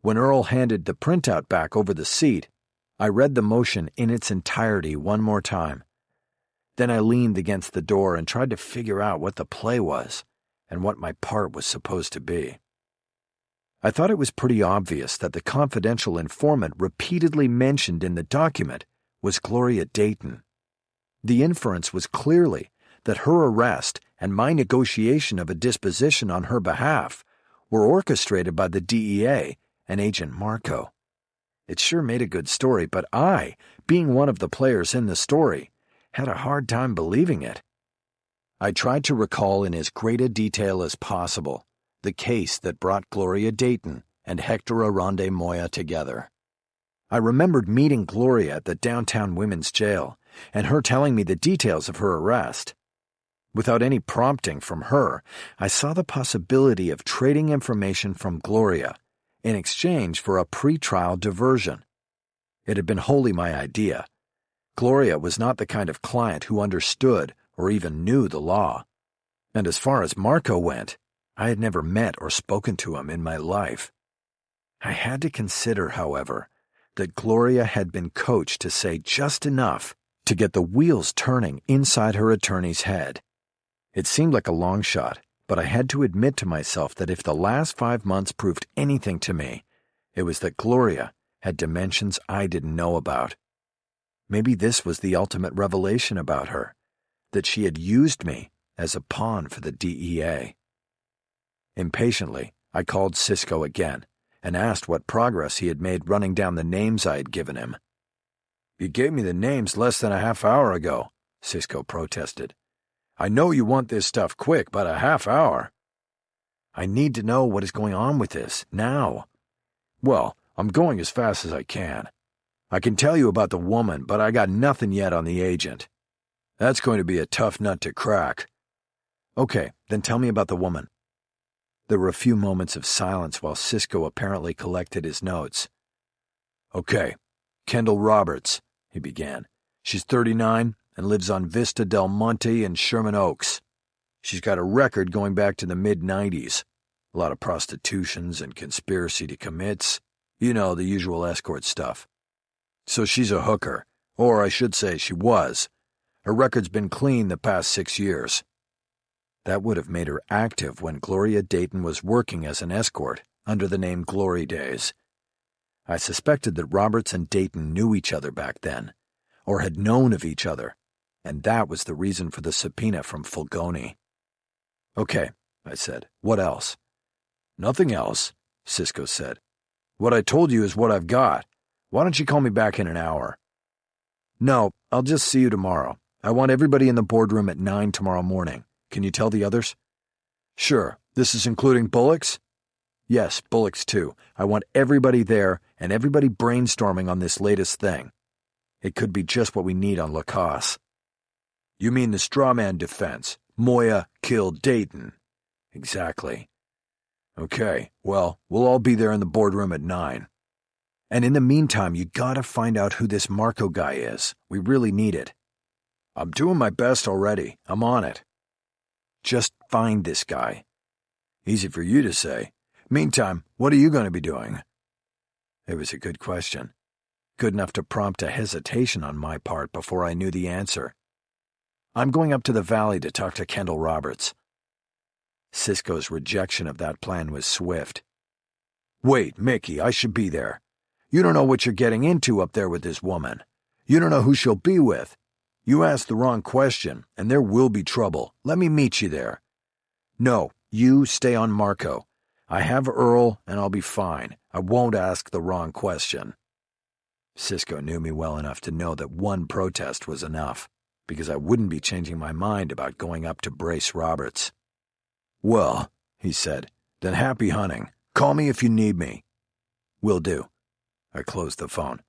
When Earl handed the printout back over the seat, I read the motion in its entirety one more time. Then I leaned against the door and tried to figure out what the play was and what my part was supposed to be. I thought it was pretty obvious that the confidential informant repeatedly mentioned in the document was Gloria Dayton. The inference was clearly that her arrest and my negotiation of a disposition on her behalf were orchestrated by the DEA and Agent Marco. It sure made a good story, but I, being one of the players in the story, had a hard time believing it. I tried to recall in as great a detail as possible the case that brought Gloria Dayton and Hector Aronde Moya together. I remembered meeting Gloria at the downtown women's jail and her telling me the details of her arrest. Without any prompting from her, I saw the possibility of trading information from Gloria in exchange for a pre-trial diversion. It had been wholly my idea. Gloria was not the kind of client who understood or even knew the law. And as far as Marco went, I had never met or spoken to him in my life. I had to consider, however, that Gloria had been coached to say just enough to get the wheels turning inside her attorney's head. It seemed like a long shot, but I had to admit to myself that if the last 5 months proved anything to me, it was that Gloria had dimensions I didn't know about. Maybe this was the ultimate revelation about her, that she had used me as a pawn for the DEA. Impatiently, I called Cisco again and asked what progress he had made running down the names I had given him. "You gave me the names less than a half hour ago," Cisco protested. "I know you want this stuff quick, but a half hour." "I need to know what is going on with this, now." "Well, I'm going as fast as I can. I can tell you about the woman, but I got nothing yet on the agent. That's going to be a tough nut to crack." "Okay, then tell me about the woman." There were a few moments of silence while Cisco apparently collected his notes. "Okay, Kendall Roberts," he began. "She's 39 and lives on Vista del Monte in Sherman Oaks. She's got a record going back to the mid-90s. A lot of prostitutions and conspiracy to commits. You know, the usual escort stuff. So she's a hooker, or I should say she was. Her record's been clean the past 6 years." That would have made her active when Gloria Dayton was working as an escort under the name Glory Days. I suspected that Roberts and Dayton knew each other back then, or had known of each other, and that was the reason for the subpoena from Fulgoni. "Okay," I said. "What else?" "Nothing else," Cisco said. "What I told you is what I've got. Why don't you call me back in an hour?" "No, I'll just see you tomorrow. I want everybody in the boardroom at 9 tomorrow morning. Can you tell the others?" "Sure. This is including Bullocks?" "Yes, Bullocks too. I want everybody there and everybody brainstorming on this latest thing. It could be just what we need on Lacasse." "You mean the strawman defense? Moya killed Dayton." "Exactly." "Okay, well, we'll all be there in the boardroom at 9. And in the meantime, you gotta find out who this Marco guy is. We really need it." "I'm doing my best already. I'm on it." "Just find this guy." "Easy for you to say. Meantime, what are you going to be doing?" It was a good question. Good enough to prompt a hesitation on my part before I knew the answer. "I'm going up to the valley to talk to Kendall Roberts." Cisco's rejection of that plan was swift. "Wait, Mickey, I should be there. You don't know what you're getting into up there with this woman. You don't know who she'll be with. You asked the wrong question, and there will be trouble. Let me meet you there." "No, you stay on Marco. I have Earl, and I'll be fine. I won't ask the wrong question." Cisco knew me well enough to know that one protest was enough, because I wouldn't be changing my mind about going up to brace Roberts. "Well," he said, "then happy hunting. Call me if you need me." "Will do." I closed the phone.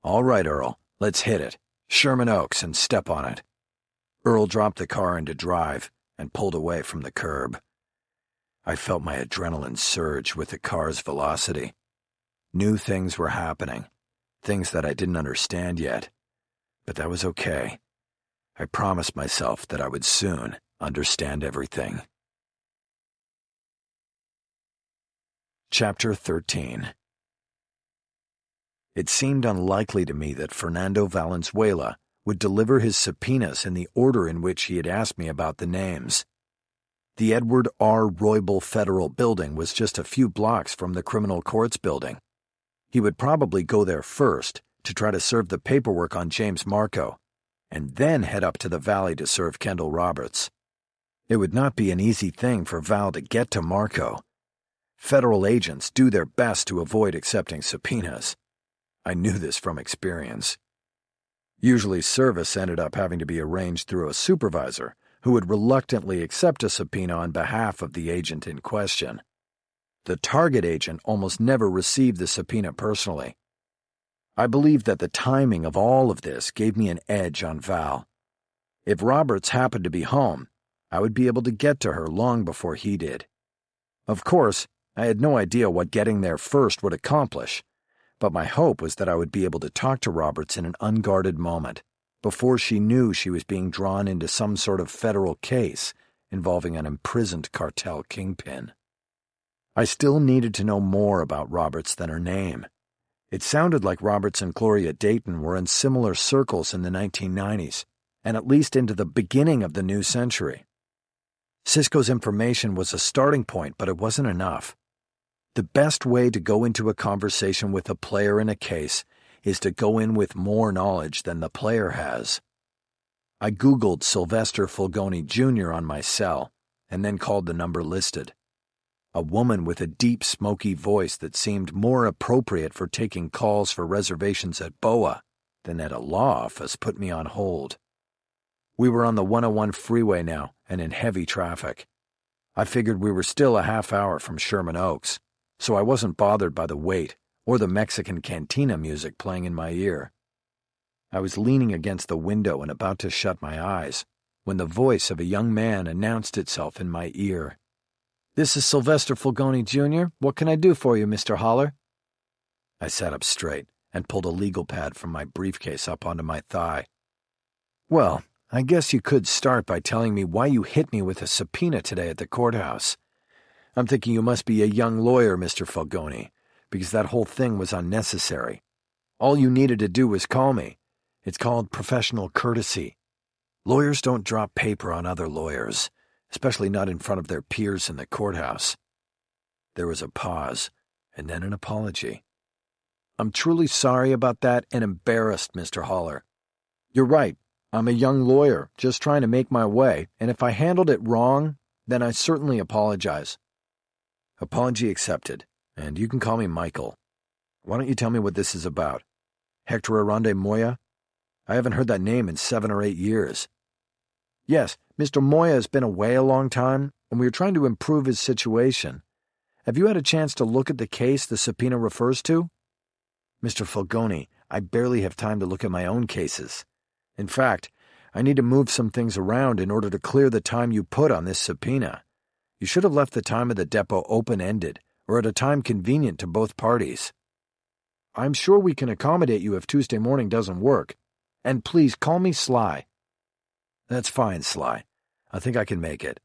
"All right, Earl, let's hit it. Sherman Oaks and step on it." Earl dropped the car into drive and pulled away from the curb. I felt my adrenaline surge with the car's velocity. New things were happening, things that I didn't understand yet, but that was okay. I promised myself that I would soon understand everything. Chapter 13. It seemed unlikely to me that Fernando Valenzuela would deliver his subpoenas in the order in which he had asked me about the names. The Edward R. Roybal Federal Building was just a few blocks from the Criminal Courts Building. He would probably go there first to try to serve the paperwork on James Marco, and then head up to the valley to serve Kendall Roberts. It would not be an easy thing for Val to get to Marco. Federal agents do their best to avoid accepting subpoenas. I knew this from experience. Usually service ended up having to be arranged through a supervisor who would reluctantly accept a subpoena on behalf of the agent in question. The target agent almost never received the subpoena personally. I believe that the timing of all of this gave me an edge on Val. If Roberts happened to be home, I would be able to get to her long before he did. Of course, I had no idea what getting there first would accomplish, but my hope was that I would be able to talk to Roberts in an unguarded moment, before she knew she was being drawn into some sort of federal case involving an imprisoned cartel kingpin. I still needed to know more about Roberts than her name. It sounded like Roberts and Gloria Dayton were in similar circles in the 1990s, and at least into the beginning of the new century. Cisco's information was a starting point, but it wasn't enough. The best way to go into a conversation with a player in a case is to go in with more knowledge than the player has. I Googled Sylvester Fulgoni Jr. on my cell, and then called the number listed. A woman with a deep, smoky voice that seemed more appropriate for taking calls for reservations at BOA than at a law office put me on hold. We were on the 101 freeway now and in heavy traffic. I figured we were still a half hour from Sherman Oaks, so I wasn't bothered by the wait or the Mexican cantina music playing in my ear. I was leaning against the window and about to shut my eyes when the voice of a young man announced itself in my ear. "This is Sylvester Fulgoni Jr. What can I do for you, Mr. Holler?" I sat up straight and pulled a legal pad from my briefcase up onto my thigh. "Well, I guess you could start by telling me why you hit me with a subpoena today at the courthouse. I'm thinking you must be a young lawyer, Mr. Fulgoni, because that whole thing was unnecessary. All you needed to do was call me. It's called professional courtesy. Lawyers don't drop paper on other lawyers, especially not in front of their peers in the courthouse." There was a pause, and then an apology. "I'm truly sorry about that and embarrassed, Mr. Holler. You're right. I'm a young lawyer, just trying to make my way, and if I handled it wrong, then I certainly apologize." "Apology accepted, and you can call me Michael. Why don't you tell me what this is about? Hector Arande Moya? I haven't heard that name in 7 or 8 years." "Yes, Mr. Moya has been away a long time, and we are trying to improve his situation. Have you had a chance to look at the case the subpoena refers to?" "Mr. Fulgoni, I barely have time to look at my own cases. In fact, I need to move some things around in order to clear the time you put on this subpoena. You should have left the time of the depot open-ended, or at a time convenient to both parties." "I'm sure we can accommodate you if Tuesday morning doesn't work. And please call me Sly." "That's fine, Sly. I think I can make it.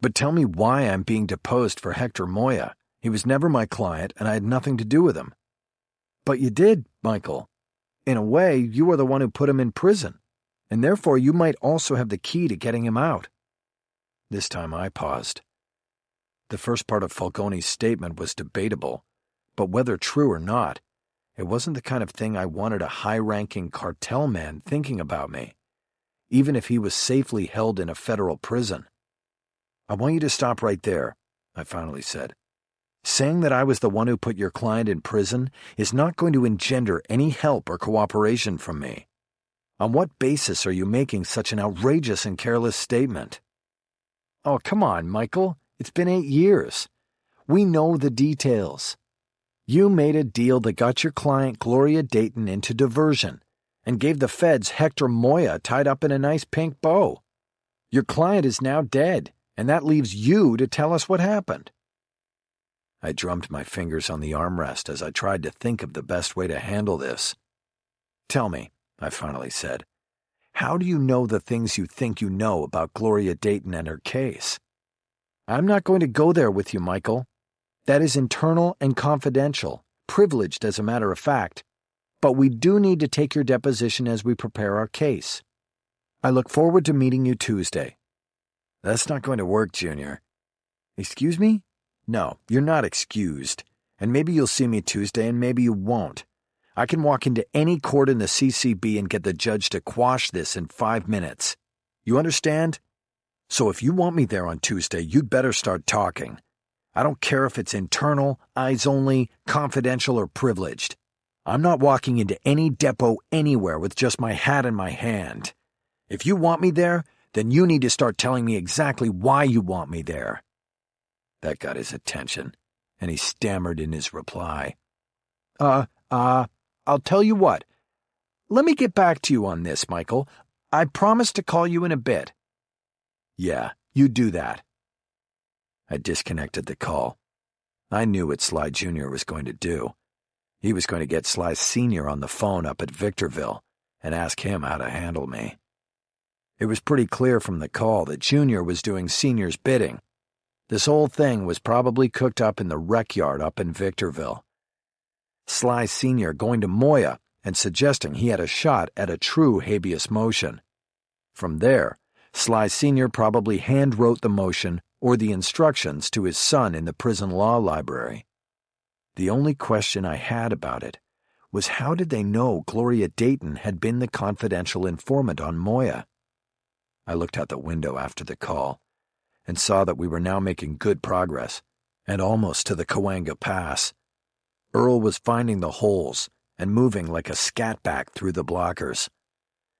But tell me why I'm being deposed for Hector Moya. He was never my client, and I had nothing to do with him." "But you did, Michael. In a way, you are the one who put him in prison, and therefore you might also have the key to getting him out." This time I paused. The first part of Fulgoni's statement was debatable, but whether true or not, it wasn't the kind of thing I wanted a high-ranking cartel man thinking about me, even if he was safely held in a federal prison. "I want you to stop right there," I finally said. "Saying that I was the one who put your client in prison is not going to engender any help or cooperation from me. On what basis are you making such an outrageous and careless statement?" "Oh, come on, Michael. It's been 8 years. We know the details. You made a deal that got your client Gloria Dayton into diversion and gave the feds Hector Moya tied up in a nice pink bow. Your client is now dead, and that leaves you to tell us what happened." I drummed my fingers on the armrest as I tried to think of the best way to handle this. "Tell me," I finally said, "how do you know the things you think you know about Gloria Dayton and her case?" "I'm not going to go there with you, Michael. That is internal and confidential, privileged as a matter of fact. But we do need to take your deposition as we prepare our case. I look forward to meeting you Tuesday." "That's not going to work, Junior." "Excuse me? No, you're not excused. And maybe you'll see me Tuesday and maybe you won't. I can walk into any court in the CCB and get the judge to quash this in 5 minutes. You understand? So if you want me there on Tuesday, you'd better start talking. I don't care if it's internal, eyes only, confidential, or privileged. I'm not walking into any depot anywhere with just my hat in my hand. If you want me there, then you need to start telling me exactly why you want me there." That got his attention, and he stammered in his reply. I'll tell you what. Let me get back to you on this, Michael. I promise to call you in a bit." "Yeah, you do that." I disconnected the call. I knew what Sly Jr. was going to do. He was going to get Sly Sr. on the phone up at Victorville and ask him how to handle me. It was pretty clear from the call that Jr. was doing Sr.'s bidding. This whole thing was probably cooked up in the rec yard up in Victorville. Sly Sr. going to Moya and suggesting he had a shot at a true habeas motion. From there, Sly Sr. probably hand-wrote the motion or the instructions to his son in the prison law library. The only question I had about it was how did they know Gloria Dayton had been the confidential informant on Moya? I looked out the window after the call and saw that we were now making good progress and almost to the Cahuenga Pass. Earl was finding the holes and moving like a scatback through the blockers.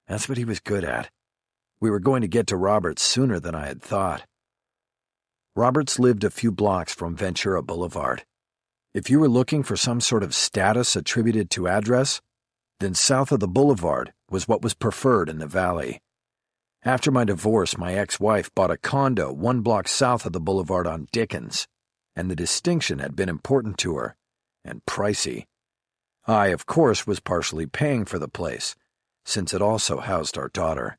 That's what he was good at. We were going to get to Roberts sooner than I had thought. Roberts lived a few blocks from Ventura Boulevard. If you were looking for some sort of status attributed to address, then south of the boulevard was what was preferred in the valley. After my divorce, my ex-wife bought a condo 1 block south of the boulevard on Dickens, and the distinction had been important to her, and pricey. I, of course, was partially paying for the place, since it also housed our daughter.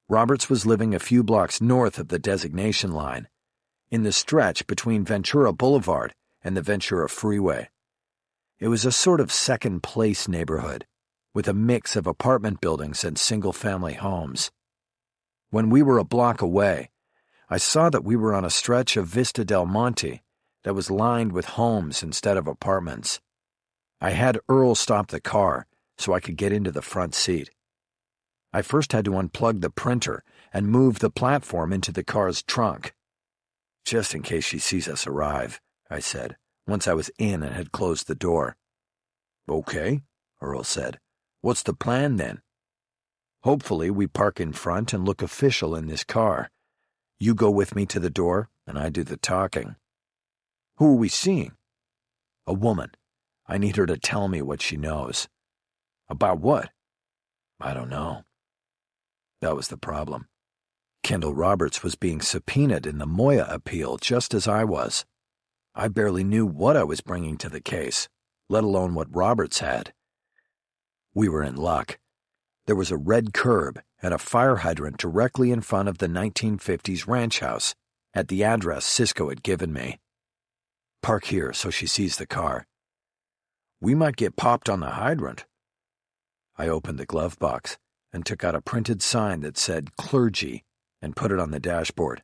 Roberts was living a few blocks north of the designation line, in the stretch between Ventura Boulevard and the Ventura Freeway. It was a sort of second-place neighborhood, with a mix of apartment buildings and single-family homes. When we were a block away, I saw that we were on a stretch of Vista del Monte that was lined with homes instead of apartments. I had Earl stop the car so I could get into the front seat. I first had to unplug the printer and move the platform into the car's trunk. "Just in case she sees us arrive," I said, once I was in and had closed the door. "Okay," Earl said. "What's the plan then?" "Hopefully we park in front and look official in this car. You go with me to the door, and I do the talking." "Who are we seeing?" "A woman. I need her to tell me what she knows." "About what?" "I don't know." That was the problem. Kendall Roberts was being subpoenaed in the Moya appeal just as I was. I barely knew what I was bringing to the case, let alone what Roberts had. We were in luck. There was a red curb and a fire hydrant directly in front of the 1950s ranch house at the address Cisco had given me. "Park here so she sees the car." "We might get popped on the hydrant." I opened the glove box and took out a printed sign that said clergy and put it on the dashboard.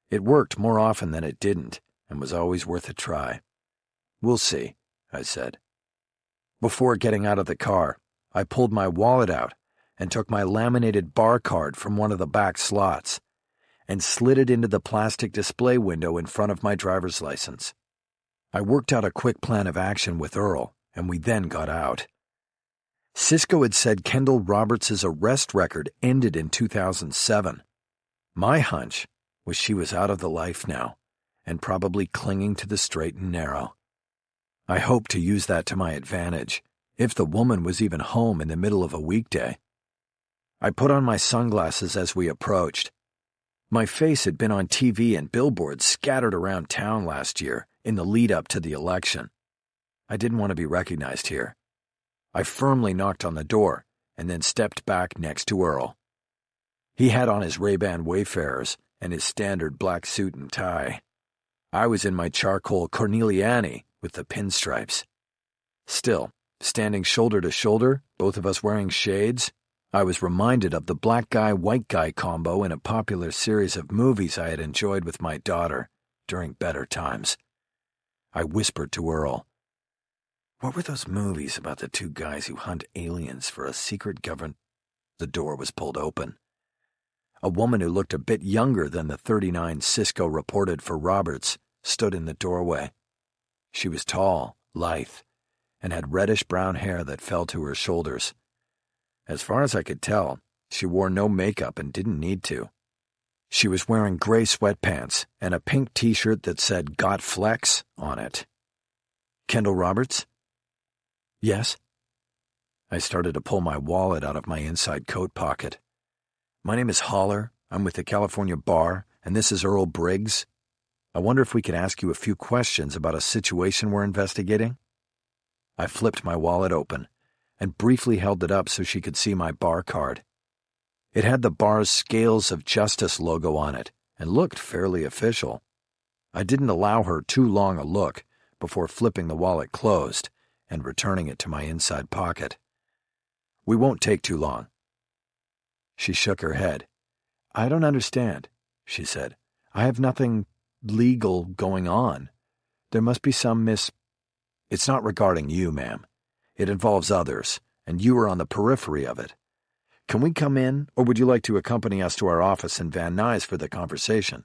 It worked more often than it didn't and was always worth a try. "We'll see," I said. Before getting out of the car, I pulled my wallet out and took my laminated bar card from one of the back slots and slid it into the plastic display window in front of my driver's license. I worked out a quick plan of action with Earl, and we then got out. Cisco had said Kendall Roberts' arrest record ended in 2007. My hunch was she was out of the life now, and probably clinging to the straight and narrow. I hoped to use that to my advantage, if the woman was even home in the middle of a weekday. I put on my sunglasses as we approached. My face had been on TV and billboards scattered around town last year in the lead-up to the election. I didn't want to be recognized here. I firmly knocked on the door and then stepped back next to Earl. He had on his Ray-Ban Wayfarers and his standard black suit and tie. I was in my charcoal Corneliani with the pinstripes. Still, standing shoulder to shoulder, both of us wearing shades, I was reminded of the black guy, white guy combo in a popular series of movies I had enjoyed with my daughter during better times. I whispered to Earl, "What were those movies about the two guys who hunt aliens for a secret government?" The door was pulled open. A woman who looked a bit younger than the 39 Cisco reported for Roberts stood in the doorway. She was tall, lithe, and had reddish-brown hair that fell to her shoulders. As far as I could tell, she wore no makeup and didn't need to. She was wearing gray sweatpants and a pink t-shirt that said "Got Flex" on it. "Kendall Roberts?" "Yes." I started to pull my wallet out of my inside coat pocket. "My name is Holler. I'm with the California Bar, and this is Earl Briggs. I wonder if we could ask you a few questions about a situation we're investigating?" I flipped my wallet open and briefly held it up so she could see my bar card. It had the bar's Scales of Justice logo on it and looked fairly official. I didn't allow her too long a look before flipping the wallet closed and returning it to my inside pocket. "We won't take too long." She shook her head. "I don't understand," she said. "I have nothing legal going on. There must be some It's not regarding you, ma'am. It involves others, and you are on the periphery of it. Can we come in, or would you like to accompany us to our office in Van Nuys for the conversation?"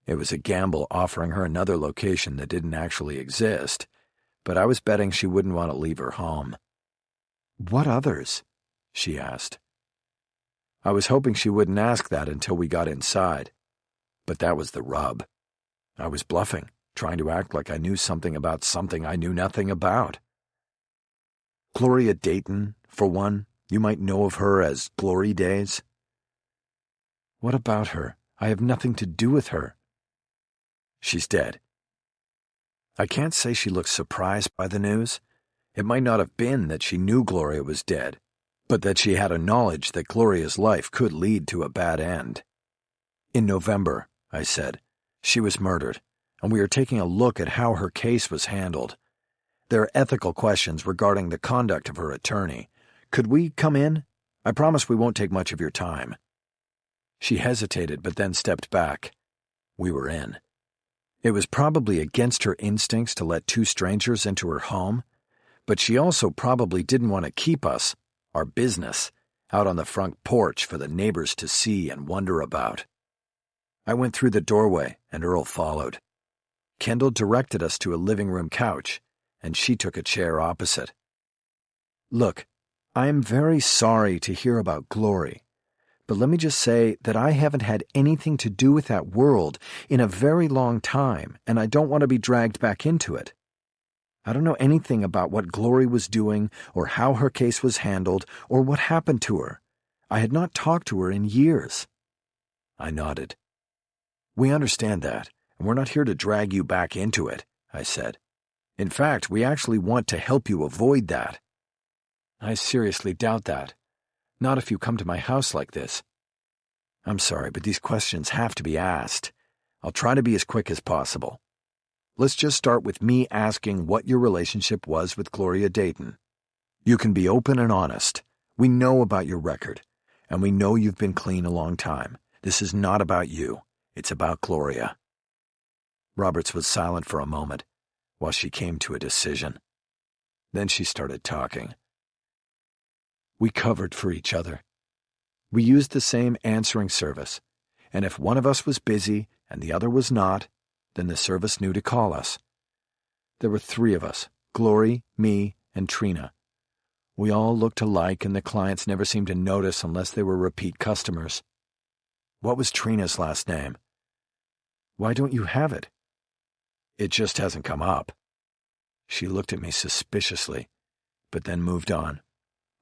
It was a gamble offering her another location that didn't actually exist, but I was betting she wouldn't want to leave her home. "What others?" she asked. I was hoping she wouldn't ask that until we got inside, but that was the rub. I was bluffing, trying to act like I knew something about something I knew nothing about. "Gloria Dayton, for one. You might know of her as Glory Days." "What about her? I have nothing to do with her." "She's dead." I can't say she looked surprised by the news. It might not have been that she knew Gloria was dead, but that she had a knowledge that Gloria's life could lead to a bad end. "In November," I said, "she was murdered, and we are taking a look at how her case was handled. There are ethical questions regarding the conduct of her attorney. Could we come in? I promise we won't take much of your time." She hesitated, but then stepped back. We were in. It was probably against her instincts to let two strangers into her home, but she also probably didn't want to keep us, our business, out on the front porch for the neighbors to see and wonder about. I went through the doorway, and Earl followed. Kendall directed us to a living room couch, and she took a chair opposite. "Look, I am very sorry to hear about Glory, but let me just say that I haven't had anything to do with that world in a very long time, and I don't want to be dragged back into it. I don't know anything about what Glory was doing or how her case was handled or what happened to her. I had not talked to her in years." I nodded. "We understand that, and we're not here to drag you back into it," I said. "In fact, we actually want to help you avoid that." "I seriously doubt that. Not if you come to my house like this." "I'm sorry, but these questions have to be asked. I'll try to be as quick as possible. Let's just start with me asking what your relationship was with Gloria Dayton. You can be open and honest. We know about your record, and we know you've been clean a long time. This is not about you. It's about Gloria." Roberts was silent for a moment, while she came to a decision. Then she started talking. "We covered for each other. We used the same answering service, and if one of us was busy and the other was not, then the service knew to call us. There were 3 of us, Glory, me, and Trina. We all looked alike, and the clients never seemed to notice unless they were repeat customers." "What was Trina's last name?" "Why don't you have it?" "It just hasn't come up." She looked at me suspiciously, but then moved on,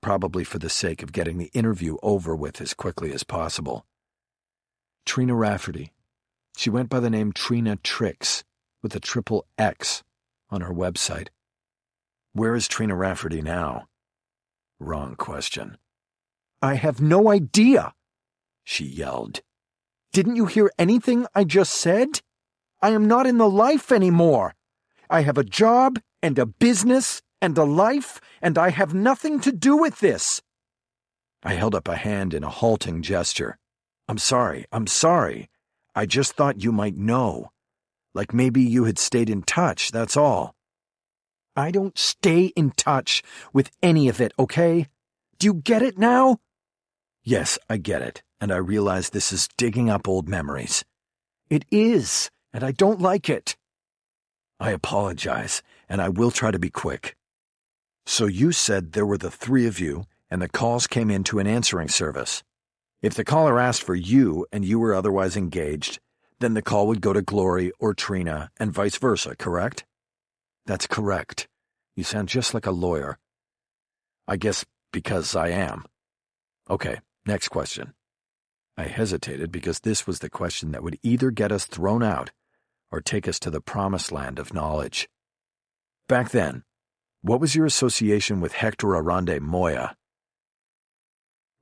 probably for the sake of getting the interview over with as quickly as possible. "Trina Rafferty. She went by the name Trina Tricks, with a triple X on her website." "Where is Trina Rafferty now?" Wrong question. "I have no idea," she yelled. "Didn't you hear anything I just said? I am not in the life anymore. I have a job and a business and a life, and I have nothing to do with this." I held up a hand in a halting gesture. I'm sorry. I just thought you might know. Like maybe you had stayed in touch, that's all." "I don't stay in touch with any of it, okay? Do you get it now?" "Yes, I get it, and I realize this is digging up old memories." "It is, and I don't like it." I apologize, and I will try to be quick. So you said there were the three of you, and the calls came into an answering service. If the caller asked for you and you were otherwise engaged, then the call would go to Glory or Trina and vice versa, correct? That's correct. You sound just like a lawyer. I guess because I am. Okay, next question. I hesitated because this was the question that would either get us thrown out or take us to the promised land of knowledge. Back then, what was your association with Hector Arande Moya?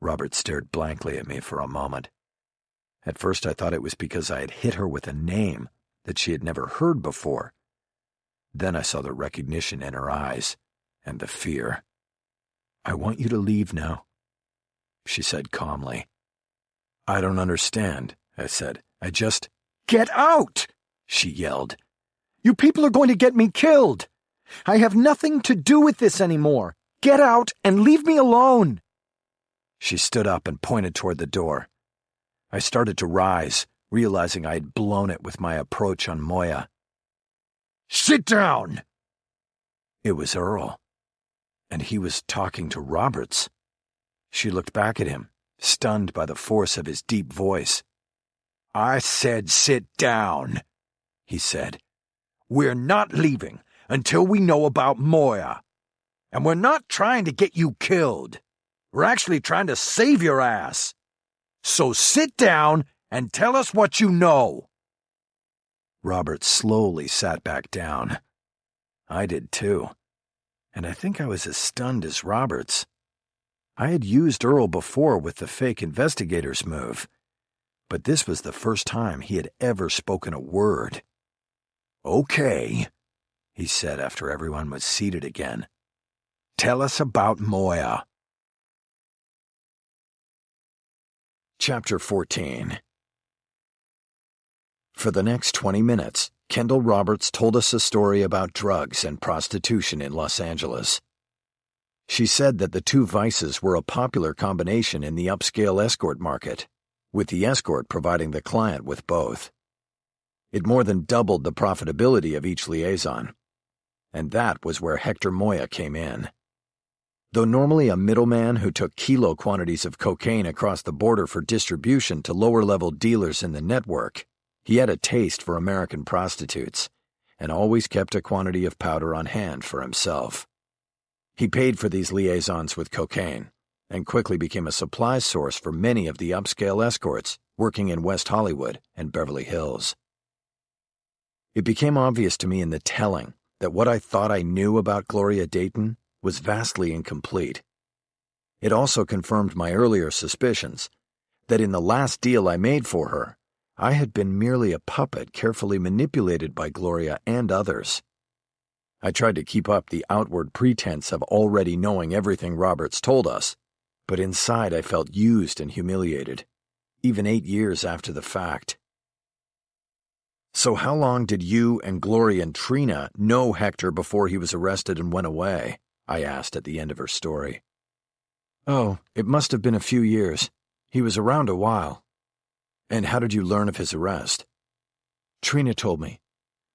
Robert stared blankly at me for a moment. At first I thought it was because I had hit her with a name that she had never heard before. Then I saw the recognition in her eyes and the fear. I want you to leave now, she said calmly. I don't understand, I said. I just... Get out! She yelled. You people are going to get me killed. I have nothing to do with this anymore. Get out and leave me alone. She stood up and pointed toward the door. I started to rise, realizing I had blown it with my approach on Moya. Sit down! It was Earl, and he was talking to Roberts. She looked back at him, stunned by the force of his deep voice. I said sit down, he said. We're not leaving until we know about Moya. And we're not trying to get you killed. We're actually trying to save your ass. So sit down and tell us what you know. Robert slowly sat back down. I did too. And I think I was as stunned as Roberts. I had used Earl before with the fake investigators move, but this was the first time he had ever spoken a word. Okay, he said after everyone was seated again. Tell us about Moya. Chapter 14. For the next 20 minutes, Kendall Roberts told us a story about drugs and prostitution in Los Angeles. She said that the two vices were a popular combination in the upscale escort market, with the escort providing the client with both. It more than doubled the profitability of each liaison, and that was where Hector Moya came in. Though normally a middleman who took kilo quantities of cocaine across the border for distribution to lower-level dealers in the network, he had a taste for American prostitutes, and always kept a quantity of powder on hand for himself. He paid for these liaisons with cocaine, and quickly became a supply source for many of the upscale escorts working in West Hollywood and Beverly Hills. It became obvious to me in the telling that what I thought I knew about Gloria Dayton was vastly incomplete. It also confirmed my earlier suspicions that in the last deal I made for her, I had been merely a puppet carefully manipulated by Gloria and others. I tried to keep up the outward pretense of already knowing everything Roberts told us, but inside I felt used and humiliated, even 8 years after the fact. So how long did you and Gloria and Trina know Hector before he was arrested and went away? I asked at the end of her story. Oh, it must have been a few years. He was around a while. And how did you learn of his arrest? Trina told me.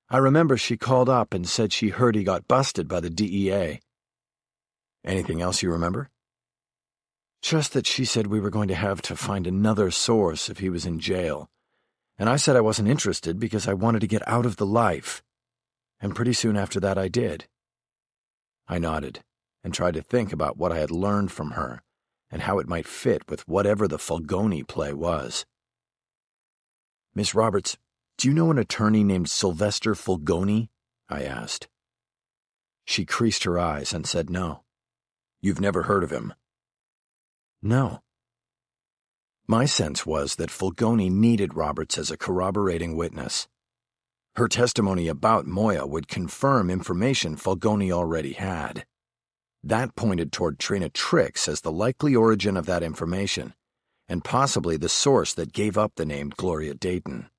I remember she called up and said she heard he got busted by the DEA. Anything else you remember? Just that she said we were going to have to find another source if he was in jail, and I said I wasn't interested because I wanted to get out of the life. And pretty soon after that I did. I nodded and tried to think about what I had learned from her and how it might fit with whatever the Fulgoni play was. Miss Roberts, do you know an attorney named Sylvester Fulgoni? I asked. She creased her eyes and said no. You've never heard of him? No. My sense was that Fulgoni needed Roberts as a corroborating witness. Her testimony about Moya would confirm information Fulgoni already had. That pointed toward Trina Trix as the likely origin of that information, and possibly the source that gave up the name Gloria Dayton.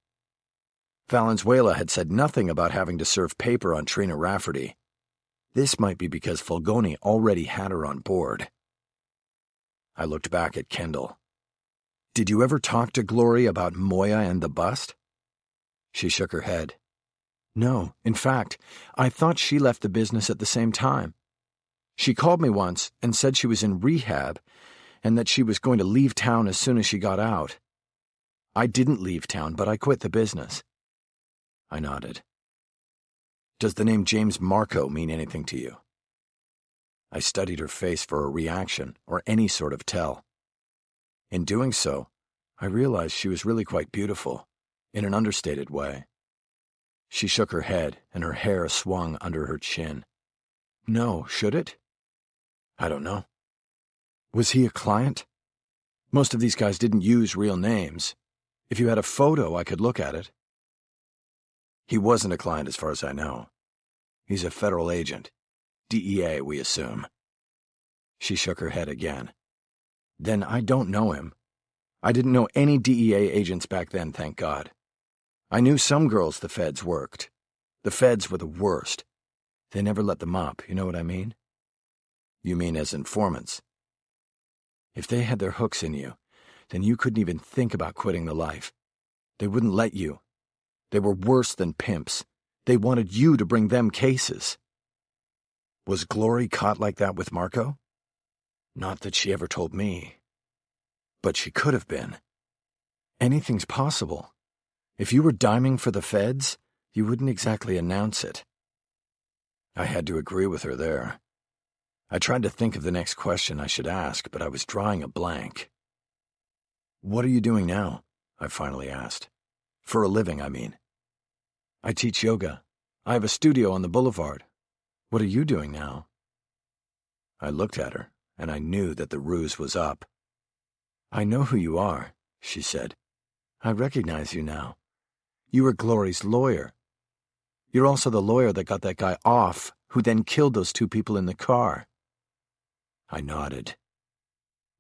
Valenzuela had said nothing about having to serve paper on Trina Rafferty. This might be because Fulgoni already had her on board. I looked back at Kendall. Did you ever talk to Gloria about Moya and the bust? She shook her head. No, in fact, I thought she left the business at the same time. She called me once and said she was in rehab and that she was going to leave town as soon as she got out. I didn't leave town, but I quit the business. I nodded. Does the name James Marco mean anything to you? I studied her face for a reaction or any sort of tell. In doing so, I realized she was really quite beautiful, in an understated way. She shook her head and her hair swung under her chin. No, should it? I don't know. Was he a client? Most of these guys didn't use real names. If you had a photo, I could look at it. He wasn't a client as far as I know. He's a federal agent. DEA, we assume. She shook her head again. Then I don't know him. I didn't know any DEA agents back then, thank God. I knew some girls the feds worked. The feds were the worst. They never let them up, you know what I mean? You mean as informants? If they had their hooks in you, then you couldn't even think about quitting the life. They wouldn't let you. They were worse than pimps. They wanted you to bring them cases. Was Glory caught like that with Marco? Not that she ever told me. But she could have been. Anything's possible. If you were diming for the feds, you wouldn't exactly announce it. I had to agree with her there. I tried to think of the next question I should ask, but I was drawing a blank. What are you doing now? I finally asked. For a living, I mean. I teach yoga. I have a studio on the boulevard. What are you doing now? I looked at her, and I knew that the ruse was up. I know who you are, she said. I recognize you now. You were Glory's lawyer. You're also the lawyer that got that guy off, who then killed those two people in the car. I nodded.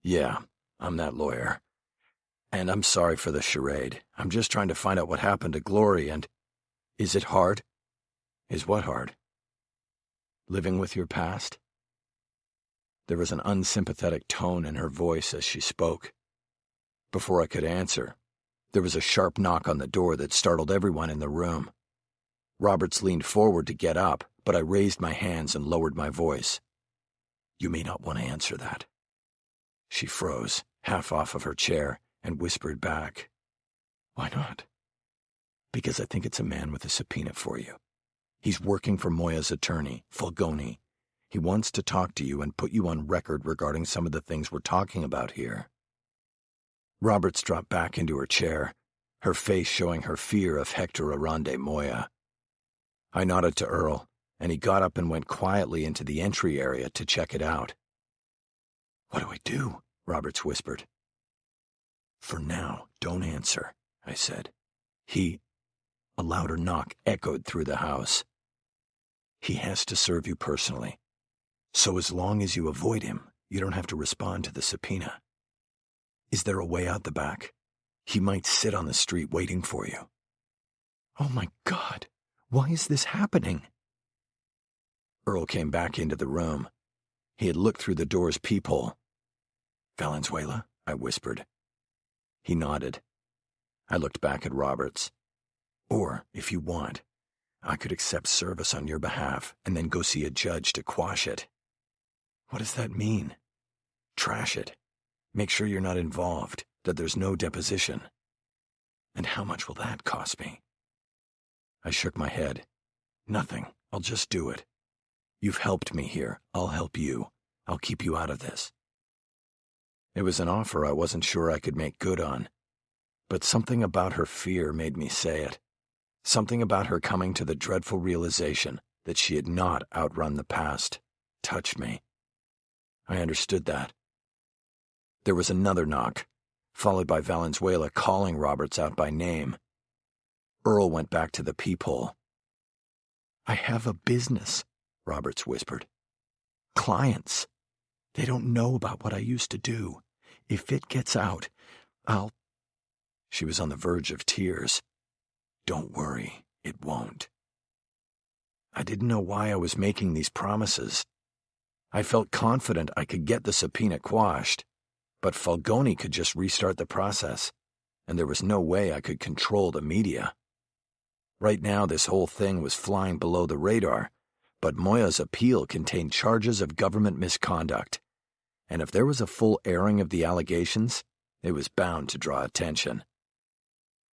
Yeah, I'm that lawyer. And I'm sorry for the charade. I'm just trying to find out what happened to Glory and... Is it hard? Is what hard? Living with your past? There was an unsympathetic tone in her voice as she spoke. Before I could answer, there was a sharp knock on the door that startled everyone in the room. Roberts leaned forward to get up, but I raised my hands and lowered my voice. You may not want to answer that. She froze, half off of her chair, and whispered back. Why not? Because I think it's a man with a subpoena for you. He's working for Moya's attorney, Falgoni. He wants to talk to you and put you on record regarding some of the things we're talking about here. Roberts dropped back into her chair, her face showing her fear of Hector Arande Moya. I nodded to Earl, and he got up and went quietly into the entry area to check it out. What do I do? Roberts whispered. For now, don't answer, I said. A louder knock echoed through the house. He has to serve you personally. So as long as you avoid him, you don't have to respond to the subpoena. Is there a way out the back? He might sit on the street waiting for you. Oh my God, why is this happening? Earl came back into the room. He had looked through the door's peephole. Valenzuela, I whispered. He nodded. I looked back at Roberts. Or, if you want, I could accept service on your behalf and then go see a judge to quash it. What does that mean? Trash it. Make sure you're not involved, that there's no deposition. And how much will that cost me? I shook my head. Nothing. I'll just do it. You've helped me here. I'll help you. I'll keep you out of this. It was an offer I wasn't sure I could make good on. But something about her fear made me say it. Something about her coming to the dreadful realization that she had not outrun the past touched me. I understood that. There was another knock, followed by Valenzuela calling Roberts out by name. Earl went back to the peephole. I have a business, Roberts whispered. Clients. They don't know about what I used to do. If it gets out, She was on the verge of tears. Don't worry, it won't. I didn't know why I was making these promises. I felt confident I could get the subpoena quashed, but Falgoni could just restart the process, and there was no way I could control the media. Right now, this whole thing was flying below the radar, but Moya's appeal contained charges of government misconduct, and if there was a full airing of the allegations, it was bound to draw attention.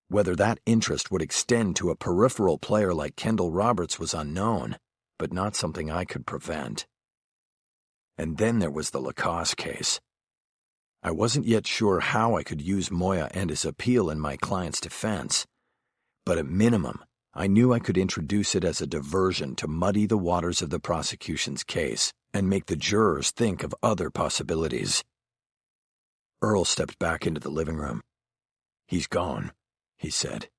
Whether that interest would extend to a peripheral player like Kendall Roberts was unknown, but not something I could prevent. And then there was the Lacoste case. I wasn't yet sure how I could use Moya and his appeal in my client's defense, but at minimum, I knew I could introduce it as a diversion to muddy the waters of the prosecution's case and make the jurors think of other possibilities. Earl stepped back into the living room. "He's gone," he said.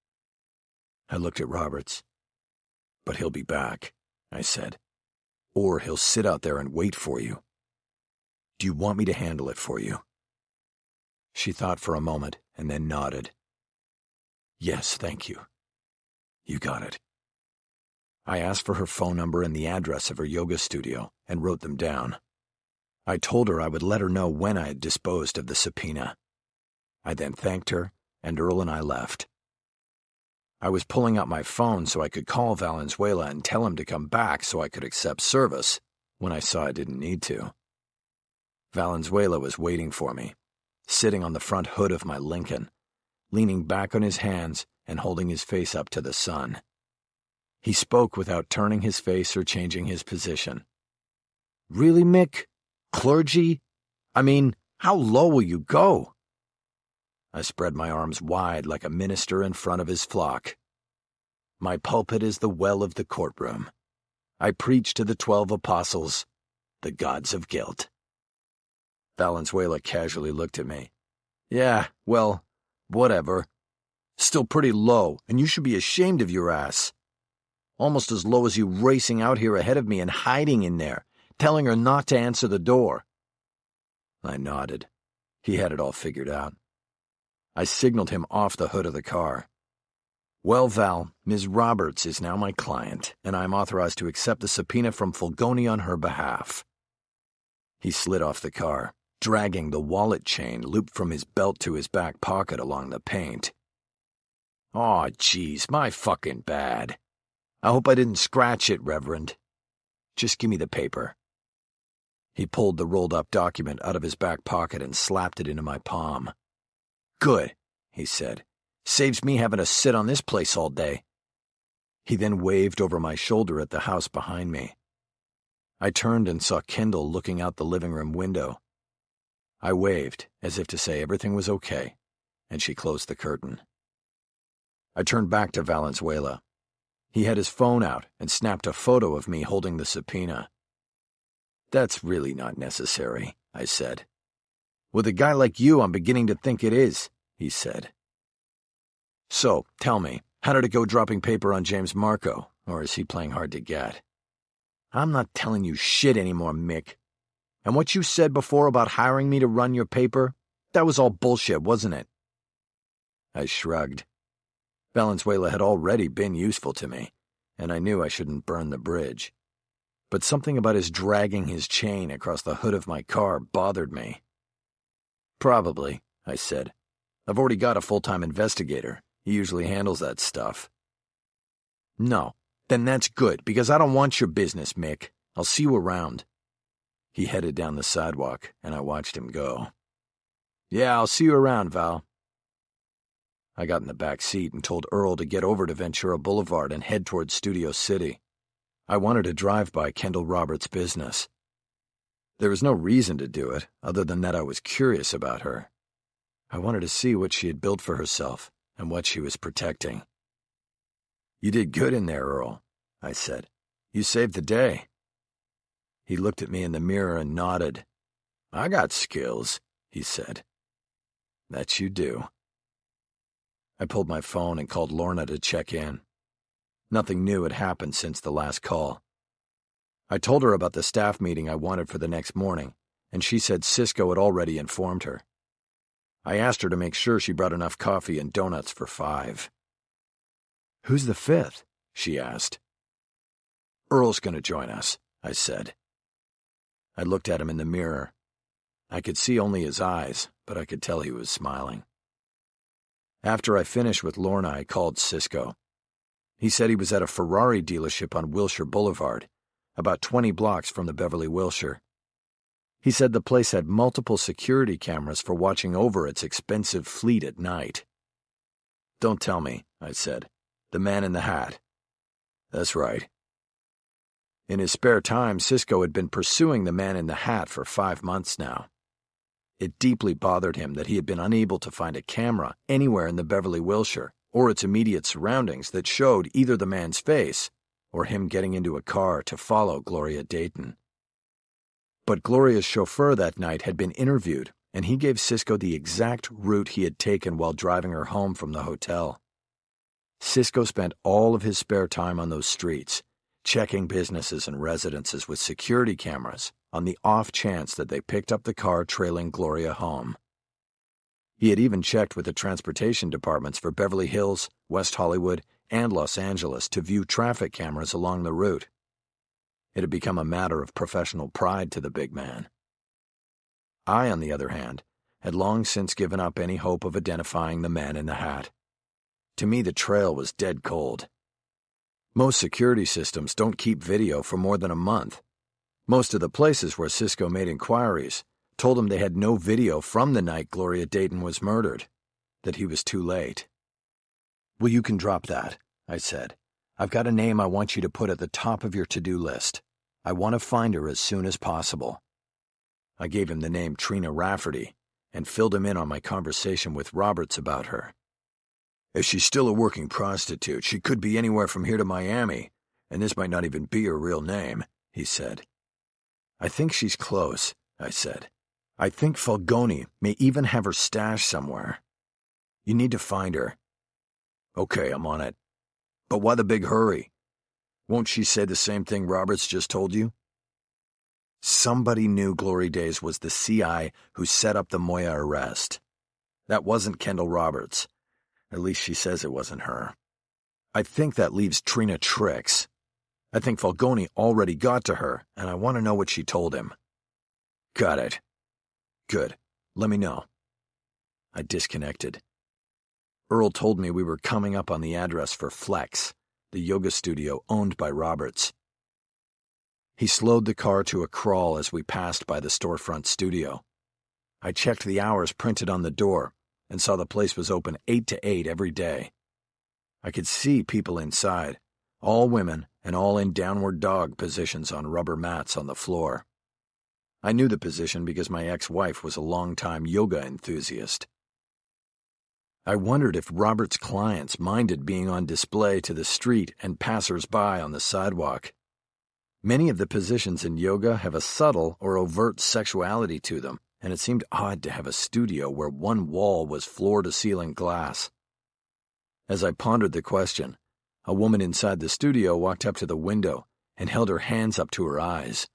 I looked at Roberts. "But he'll be back," I said. "Or he'll sit out there and wait for you. Do you want me to handle it for you?" She thought for a moment and then nodded. "Yes, thank you. You got it." I asked for her phone number and the address of her yoga studio and wrote them down. I told her I would let her know when I had disposed of the subpoena. I then thanked her, and Earl and I left. I was pulling out my phone so I could call Valenzuela and tell him to come back so I could accept service when I saw I didn't need to. Valenzuela was waiting for me, sitting on the front hood of my Lincoln, leaning back on his hands and holding his face up to the sun. He spoke without turning his face or changing his position. "Really, Mick? Clergy? I mean, how low will you go?" I spread my arms wide like a minister in front of his flock. "My pulpit is the well of the courtroom. I preach to the 12 apostles, the gods of guilt." Valenzuela casually looked at me. "Yeah, well, whatever. Still pretty low, and you should be ashamed of your ass. Almost as low as you racing out here ahead of me and hiding in there, telling her not to answer the door." I nodded. He had it all figured out. I signaled him off the hood of the car. "Well, Val, Ms. Roberts is now my client, and I am authorized to accept the subpoena from Fulgoni on her behalf." He slid off the car, dragging the wallet chain looped from his belt to his back pocket along the paint. "Aw, jeez, my fucking bad. I hope I didn't scratch it, Reverend. Just give me the paper." He pulled the rolled-up document out of his back pocket and slapped it into my palm. "Good," he said. "Saves me having to sit on this place all day." He then waved over my shoulder at the house behind me. I turned and saw Kendall looking out the living room window. I waved, as if to say everything was okay, and she closed the curtain. I turned back to Valenzuela. He had his phone out and snapped a photo of me holding the subpoena. "That's really not necessary," I said. "With a guy like you, I'm beginning to think it is," he said. "So, tell me, how did it go dropping paper on James Marco, or is he playing hard to get?" "I'm not telling you shit anymore, Mick. And what you said before about hiring me to run your paper, that was all bullshit, wasn't it?" I shrugged. Valenzuela had already been useful to me, and I knew I shouldn't burn the bridge. But something about his dragging his chain across the hood of my car bothered me. "Probably," I said. "I've already got a full-time investigator. He usually handles that stuff." "No, then that's good, because I don't want your business, Mick. I'll see you around." He headed down the sidewalk, and I watched him go. "Yeah, I'll see you around, Val." I got in the back seat and told Earl to get over to Ventura Boulevard and head toward Studio City. I wanted to drive by Kendall Roberts' business. There was no reason to do it, other than that I was curious about her. I wanted to see what she had built for herself and what she was protecting. "You did good in there, Earl," I said. "You saved the day." He looked at me in the mirror and nodded. "I got skills," he said. "That you do." I pulled my phone and called Lorna to check in. Nothing new had happened since the last call. I told her about the staff meeting I wanted for the next morning, and she said Cisco had already informed her. I asked her to make sure she brought enough coffee and donuts for 5. "Who's the 5th?" she asked. "Earl's going to join us," I said. I looked at him in the mirror. I could see only his eyes, but I could tell he was smiling. After I finished with Lorna, I called Cisco. He said he was at a Ferrari dealership on Wilshire Boulevard, about 20 blocks from the Beverly Wilshire. He said the place had multiple security cameras for watching over its expensive fleet at night. "Don't tell me," I said. "The man in the hat." "That's right." In his spare time, Cisco had been pursuing the man in the hat for 5 months now. It deeply bothered him that he had been unable to find a camera anywhere in the Beverly Wilshire or its immediate surroundings that showed either the man's face or him getting into a car to follow Gloria Dayton. But Gloria's chauffeur that night had been interviewed, and he gave Cisco the exact route he had taken while driving her home from the hotel. Cisco spent all of his spare time on those streets, checking businesses and residences with security cameras on the off chance that they picked up the car trailing Gloria home. He had even checked with the transportation departments for Beverly Hills, West Hollywood, and Los Angeles to view traffic cameras along the route. It had become a matter of professional pride to the big man. I, on the other hand, had long since given up any hope of identifying the man in the hat. To me, the trail was dead cold. Most security systems don't keep video for more than a month. Most of the places where Cisco made inquiries told him they had no video from the night Gloria Dayton was murdered, that he was too late. "Well, you can drop that," I said. "I've got a name I want you to put at the top of your to-do list. I want to find her as soon as possible." I gave him the name Trina Rafferty and filled him in on my conversation with Roberts about her. "If she's still a working prostitute, she could be anywhere from here to Miami, and this might not even be her real name," he said. "I think she's close," I said. "I think Falgoni may even have her stashed somewhere. You need to find her." "Okay, I'm on it. But why the big hurry? Won't she say the same thing Roberts just told you?" Somebody knew Glory Days was the CI who set up the Moya arrest. That wasn't Kendall Roberts. At least she says it wasn't her. I think that leaves Trina Tricks. I think Falgoni already got to her, and I want to know what she told him. "Got it. Good. Let me know." I disconnected. Earl told me we were coming up on the address for Flex, the yoga studio owned by Roberts. He slowed the car to a crawl as we passed by the storefront studio. I checked the hours printed on the door and saw the place was open 8 to 8 every day. I could see people inside, all women and all in downward dog positions on rubber mats on the floor. I knew the position because my ex-wife was a longtime yoga enthusiast. I wondered if Robert's clients minded being on display to the street and passers-by on the sidewalk. Many of the positions in yoga have a subtle or overt sexuality to them, and it seemed odd to have a studio where one wall was floor-to-ceiling glass. As I pondered the question, a woman inside the studio walked up to the window and held her hands up to her eyes,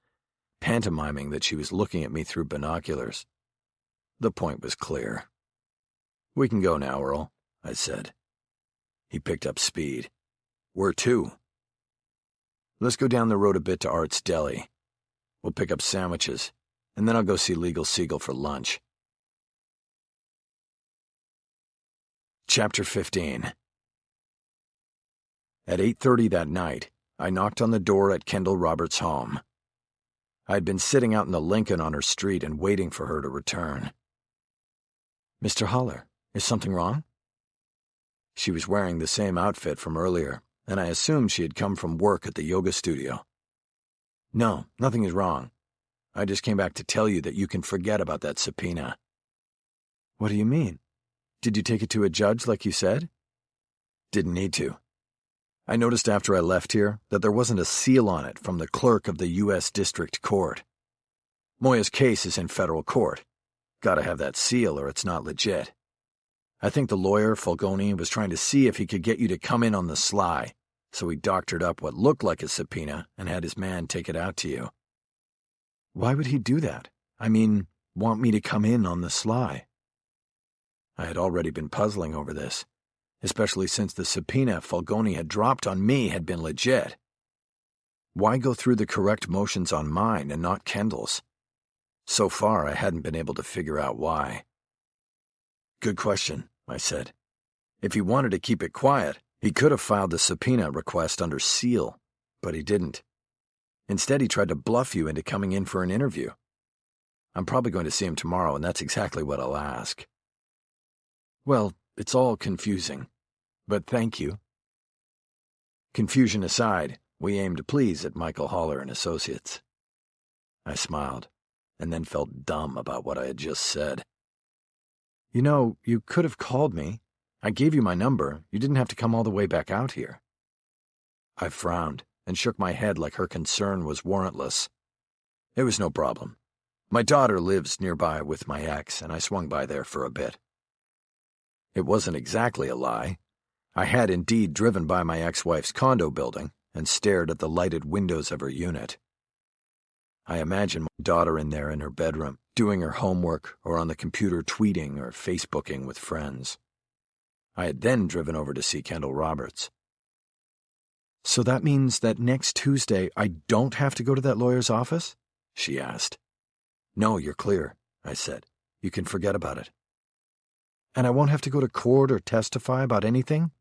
pantomiming that she was looking at me through binoculars. The point was clear. "We can go now, Earl," I said. He picked up speed. "Where to?" "Let's go down the road a bit to Art's Deli. We'll pick up sandwiches, and then I'll go see Legal Seagull for lunch." Chapter 15. At 8:30 that night, I knocked on the door at Kendall Roberts' home. I had been sitting out in the Lincoln on her street and waiting for her to return. "Mr. Haller, is something wrong?" She was wearing the same outfit from earlier, and I assumed she had come from work at the yoga studio. "No, nothing is wrong. I just came back to tell you that you can forget about that subpoena." "What do you mean? Did you take it to a judge like you said?" "Didn't need to. I noticed after I left here that there wasn't a seal on it from the clerk of the U.S. District Court. Moya's case is in federal court. Gotta have that seal or it's not legit. I think the lawyer, Falgoni, was trying to see if he could get you to come in on the sly, so he doctored up what looked like a subpoena and had his man take it out to you." "Why would he do that? I mean, want me to come in on the sly?" I had already been puzzling over this, especially since the subpoena Falgoni had dropped on me had been legit. Why go through the correct motions on mine and not Kendall's? So far, I hadn't been able to figure out why. "Good question," I said. "If he wanted to keep it quiet, He could have filed the subpoena request under seal, but he didn't. Instead, he tried to bluff you into coming in for an interview. I'm probably going to see him tomorrow, and that's exactly what I'll ask. Well, it's all confusing, but thank you. Confusion aside, we aim to please at Michael Haller and Associates. I smiled, and then felt dumb about what I had just said. You know, you could have called me. I gave you my number. You didn't have to come all the way back out here. I frowned and shook my head like her concern was warrantless. It was no problem. My daughter lives nearby with my ex, and I swung by there for a bit. It wasn't exactly a lie. I had indeed driven by my ex-wife's condo building and stared at the lighted windows of her unit. I imagined my daughter in there in her bedroom, doing her homework or on the computer tweeting or Facebooking with friends. I had then driven over to see Kendall Roberts. So that means that next Tuesday I don't have to go to that lawyer's office? She asked. No, you're clear, I said. You can forget about it. And I won't have to go to court or testify about anything?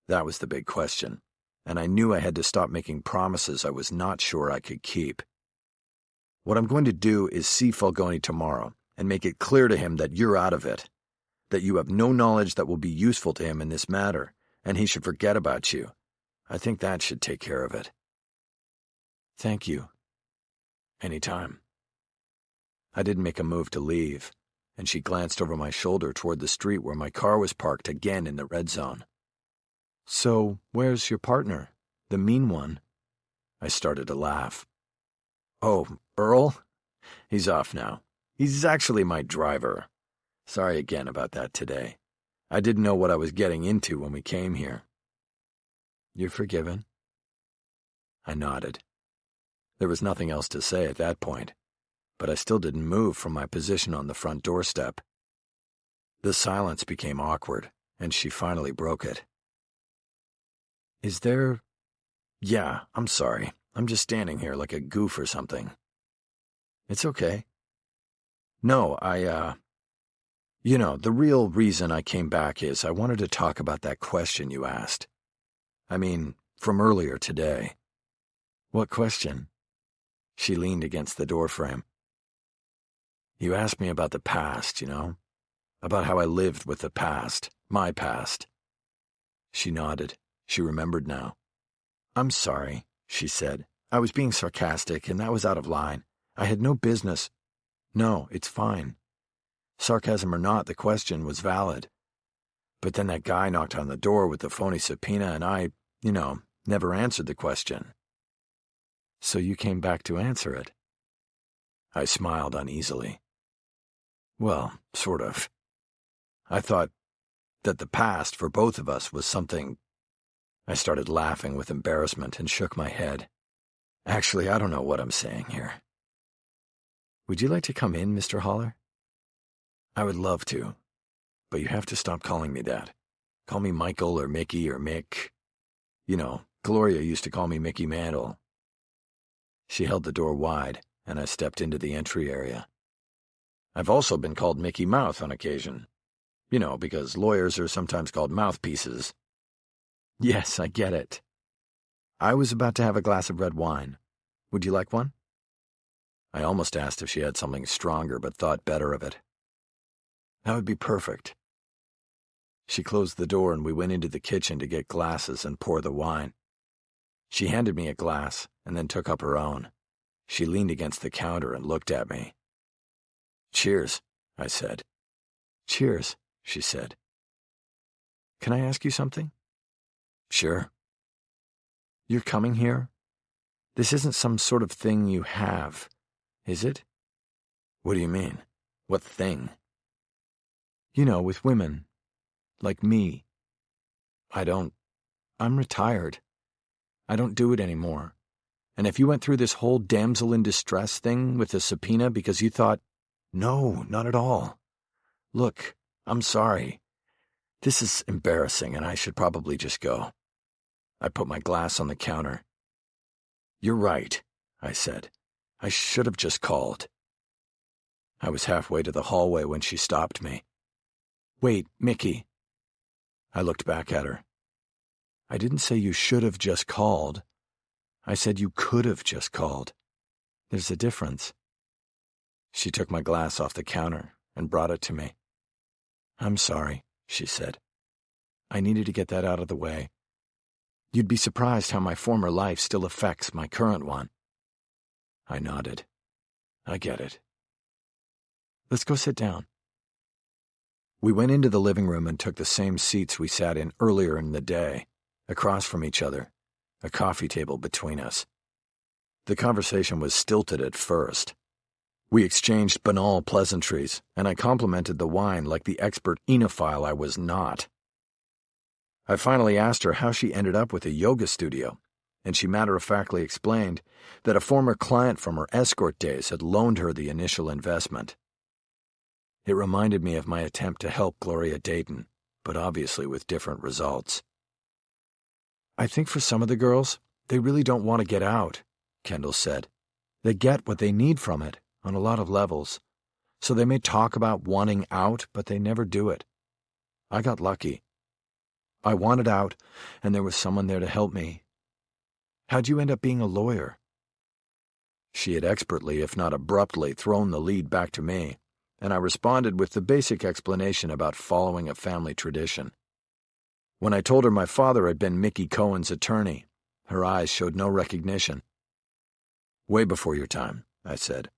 That was the big question, and I knew I had to stop making promises I was not sure I could keep. What I'm going to do is see Falgoni tomorrow and make it clear to him that you're out of it, that you have no knowledge that will be useful to him in this matter, and he should forget about you. I think that should take care of it. Thank you. Anytime. I didn't make a move to leave, and she glanced over my shoulder toward the street where my car was parked again in the red zone. So, where's your partner? The mean one? I started to laugh. Oh, Earl? He's off now. He's actually my driver. Sorry again about that today. I didn't know what I was getting into when we came here. You're forgiven? I nodded. There was nothing else to say at that point, but I still didn't move from my position on the front doorstep. The silence became awkward, and she finally broke it. Is there... Yeah, I'm sorry. I'm just standing here like a goof or something. It's okay. No, the real reason I came back is I wanted to talk about that question you asked. I mean, from earlier today. What question? She leaned against the doorframe. You asked me about the past, about how I lived with the past, my past. She nodded. She remembered now. I'm sorry, she said. I was being sarcastic, and that was out of line. I had no business. No, it's fine. Sarcasm or not, the question was valid. But then that guy knocked on the door with the phony subpoena, and I, never answered the question. So you came back to answer it? I smiled uneasily. Well, sort of. I thought that the past for both of us was something... I started laughing with embarrassment and shook my head. Actually, I don't know what I'm saying here. Would you like to come in, Mr. Haller? I would love to, but you have to stop calling me that. Call me Michael or Mickey or Mick. Gloria used to call me Mickey Mantle. She held the door wide, and I stepped into the entry area. I've also been called Mickey Mouth on occasion. Because lawyers are sometimes called mouthpieces. Yes, I get it. I was about to have a glass of red wine. Would you like one? I almost asked if she had something stronger, but thought better of it. That would be perfect. She closed the door and we went into the kitchen to get glasses and pour the wine. She handed me a glass and then took up her own. She leaned against the counter and looked at me. Cheers, I said. Cheers, she said. Can I ask you something? Sure. You're coming here? This isn't some sort of thing you have, is it? What do you mean? What thing? With women. Like me. I'm retired. I don't do it anymore. And if you went through this whole damsel in distress thing with a subpoena because you thought, no, not at all. Look, I'm sorry. This is embarrassing and I should probably just go. I put my glass on the counter. You're right, I said. I should have just called. I was halfway to the hallway when she stopped me. Wait, Mickey. I looked back at her. I didn't say you should have just called. I said you could have just called. There's a difference. She took my glass off the counter and brought it to me. I'm sorry, she said. I needed to get that out of the way. You'd be surprised how my former life still affects my current one. I nodded. I get it. Let's go sit down. We went into the living room and took the same seats we sat in earlier in the day, across from each other, a coffee table between us. The conversation was stilted at first. We exchanged banal pleasantries, and I complimented the wine like the expert enophile I was not. I finally asked her how she ended up with a yoga studio, and she matter-of-factly explained that a former client from her escort days had loaned her the initial investment. It reminded me of my attempt to help Gloria Dayton, but obviously with different results. I think for some of the girls, they really don't want to get out, Kendall said. They get what they need from it, on a lot of levels, so they may talk about wanting out, but they never do it. I got lucky. I wanted out, and there was someone there to help me. How'd you end up being a lawyer? She had expertly, if not abruptly, thrown the lead back to me, and I responded with the basic explanation about following a family tradition. When I told her my father had been Mickey Cohen's attorney, her eyes showed no recognition. Way before your time, I said.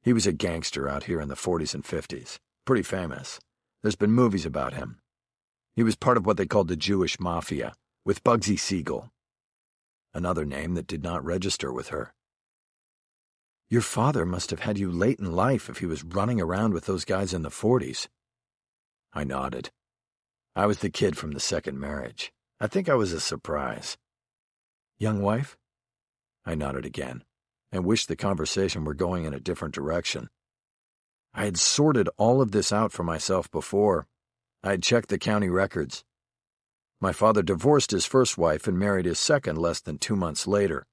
He was a gangster out here in the 40s and 50s, pretty famous. There's been movies about him. He was part of what they called the Jewish Mafia, with Bugsy Siegel. Another name that did not register with her. Your father must have had you late in life if he was running around with those guys in the 40s. I nodded. I was the kid from the second marriage. I think I was a surprise. Young wife? I nodded again, and wished the conversation were going in a different direction. I had sorted all of this out for myself before. I had checked the county records. My father divorced his first wife and married his second less than 2 months later.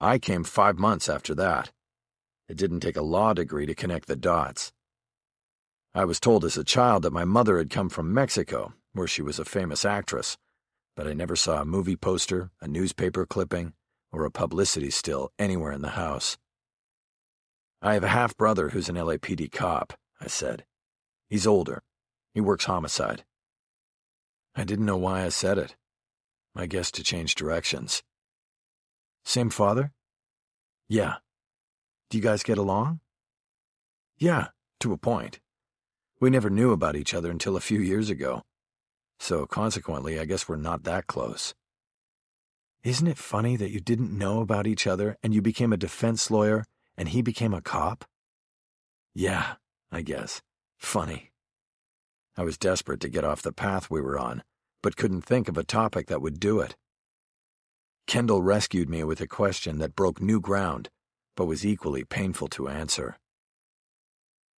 I came 5 months after that. It didn't take a law degree to connect the dots. I was told as a child that my mother had come from Mexico, where she was a famous actress, but I never saw a movie poster, a newspaper clipping, or a publicity still anywhere in the house. I have a half-brother who's an LAPD cop, I said. He's older. He works homicide. I didn't know why I said it. I guess to change directions. Same father? Yeah. Do you guys get along? Yeah, to a point. We never knew about each other until a few years ago. So consequently, I guess we're not that close. Isn't it funny that you didn't know about each other and you became a defense lawyer and he became a cop? Yeah, I guess. Funny. I was desperate to get off the path we were on, but couldn't think of a topic that would do it. Kendall rescued me with a question that broke new ground, but was equally painful to answer.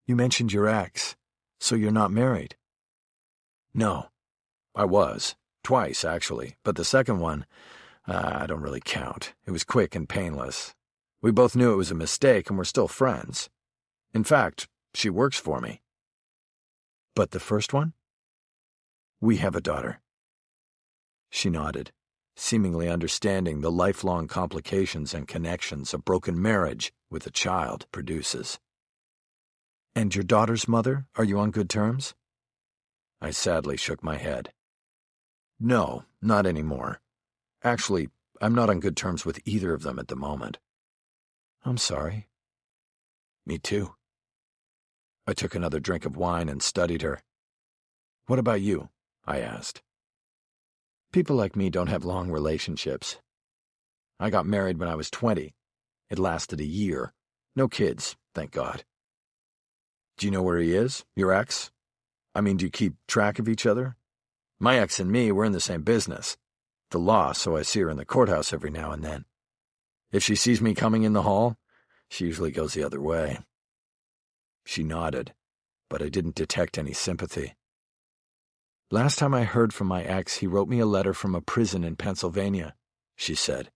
You mentioned your ex, so you're not married? No. I was. Twice, actually, but the second one, I don't really count. It was quick and painless. We both knew it was a mistake and we're still friends. In fact, she works for me. But the first one? We have a daughter. She nodded, seemingly understanding the lifelong complications and connections a broken marriage with a child produces. And your daughter's mother, are you on good terms? I sadly shook my head. No, not anymore. Actually, I'm not on good terms with either of them at the moment. I'm sorry. Me too. I took another drink of wine and studied her. What about you? I asked. People like me don't have long relationships. I got married when I was 20. It lasted a year. No kids, thank God. Do you know where he is, your ex? I mean, do you keep track of each other? My ex and me, we're in the same business. The law, so I see her in the courthouse every now and then. If she sees me coming in the hall, she usually goes the other way. She nodded, but I didn't detect any sympathy. Last time I heard from my ex, he wrote me a letter from a prison in Pennsylvania, she said.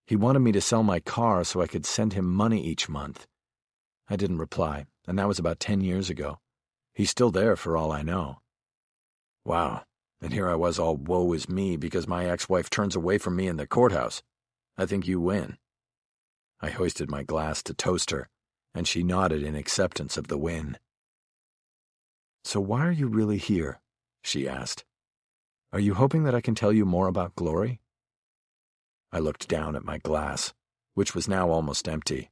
He wanted me to sell my car so I could send him money each month. I didn't reply, and that was about 10 years ago. He's still there for all I know. Wow, And here I was all woe is me because my ex-wife turns away from me in the courthouse. I think you win. I hoisted my glass to toast her, and she nodded in acceptance of the win. So why are you really here? She asked. Are you hoping that I can tell you more about Glory? I looked down at my glass, which was now almost empty.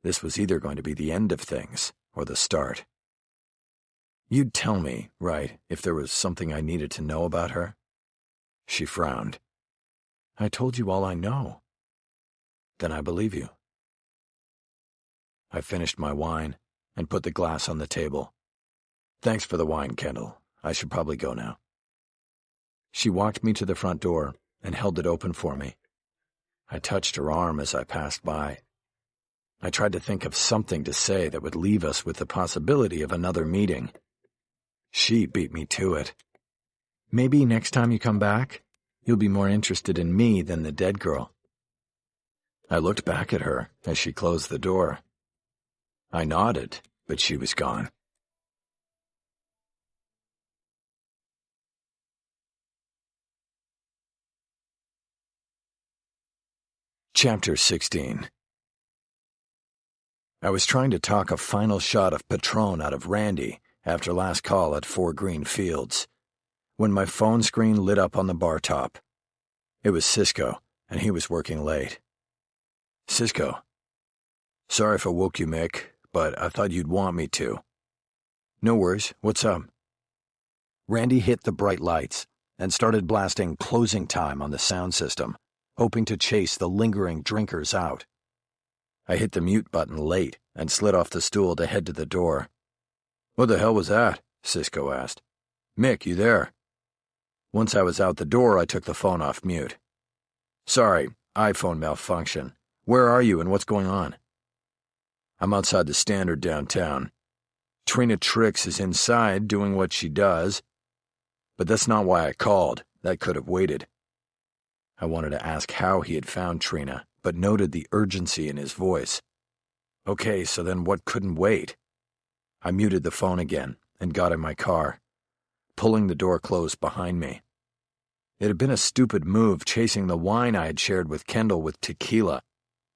This was either going to be the end of things or the start. You'd tell me, right, if there was something I needed to know about her? She frowned. I told you all I know. Then I believe you. I finished my wine and put the glass on the table. Thanks for the wine, Kendall. I should probably go now. She walked me to the front door and held it open for me. I touched her arm as I passed by. I tried to think of something to say that would leave us with the possibility of another meeting. She beat me to it. Maybe next time you come back, you'll be more interested in me than the dead girl. I looked back at her as she closed the door. I nodded, but she was gone. Chapter 16. I was trying to talk a final shot of Patron out of Randy after last call at 4 Green Fields, when my phone screen lit up on the bar top. It was Cisco, and he was working late. Cisco. Sorry if I woke you, Mick, but I thought you'd want me to. No worries, what's up? Randy hit the bright lights and started blasting Closing Time on the sound system, hoping to chase the lingering drinkers out. I hit the mute button late and slid off the stool to head to the door. What the hell was that? Cisco asked. Mick, you there? Once I was out the door, I took the phone off mute. Sorry, iPhone malfunction. Where are you and what's going on? I'm outside the Standard downtown. Trina Trix is inside doing what she does. But that's not why I called. That could have waited. I wanted to ask how he had found Trina, but noted the urgency in his voice. Okay, so then what couldn't wait? I muted the phone again and got in my car, pulling the door closed behind me. It had been a stupid move chasing the wine I had shared with Kendall with tequila,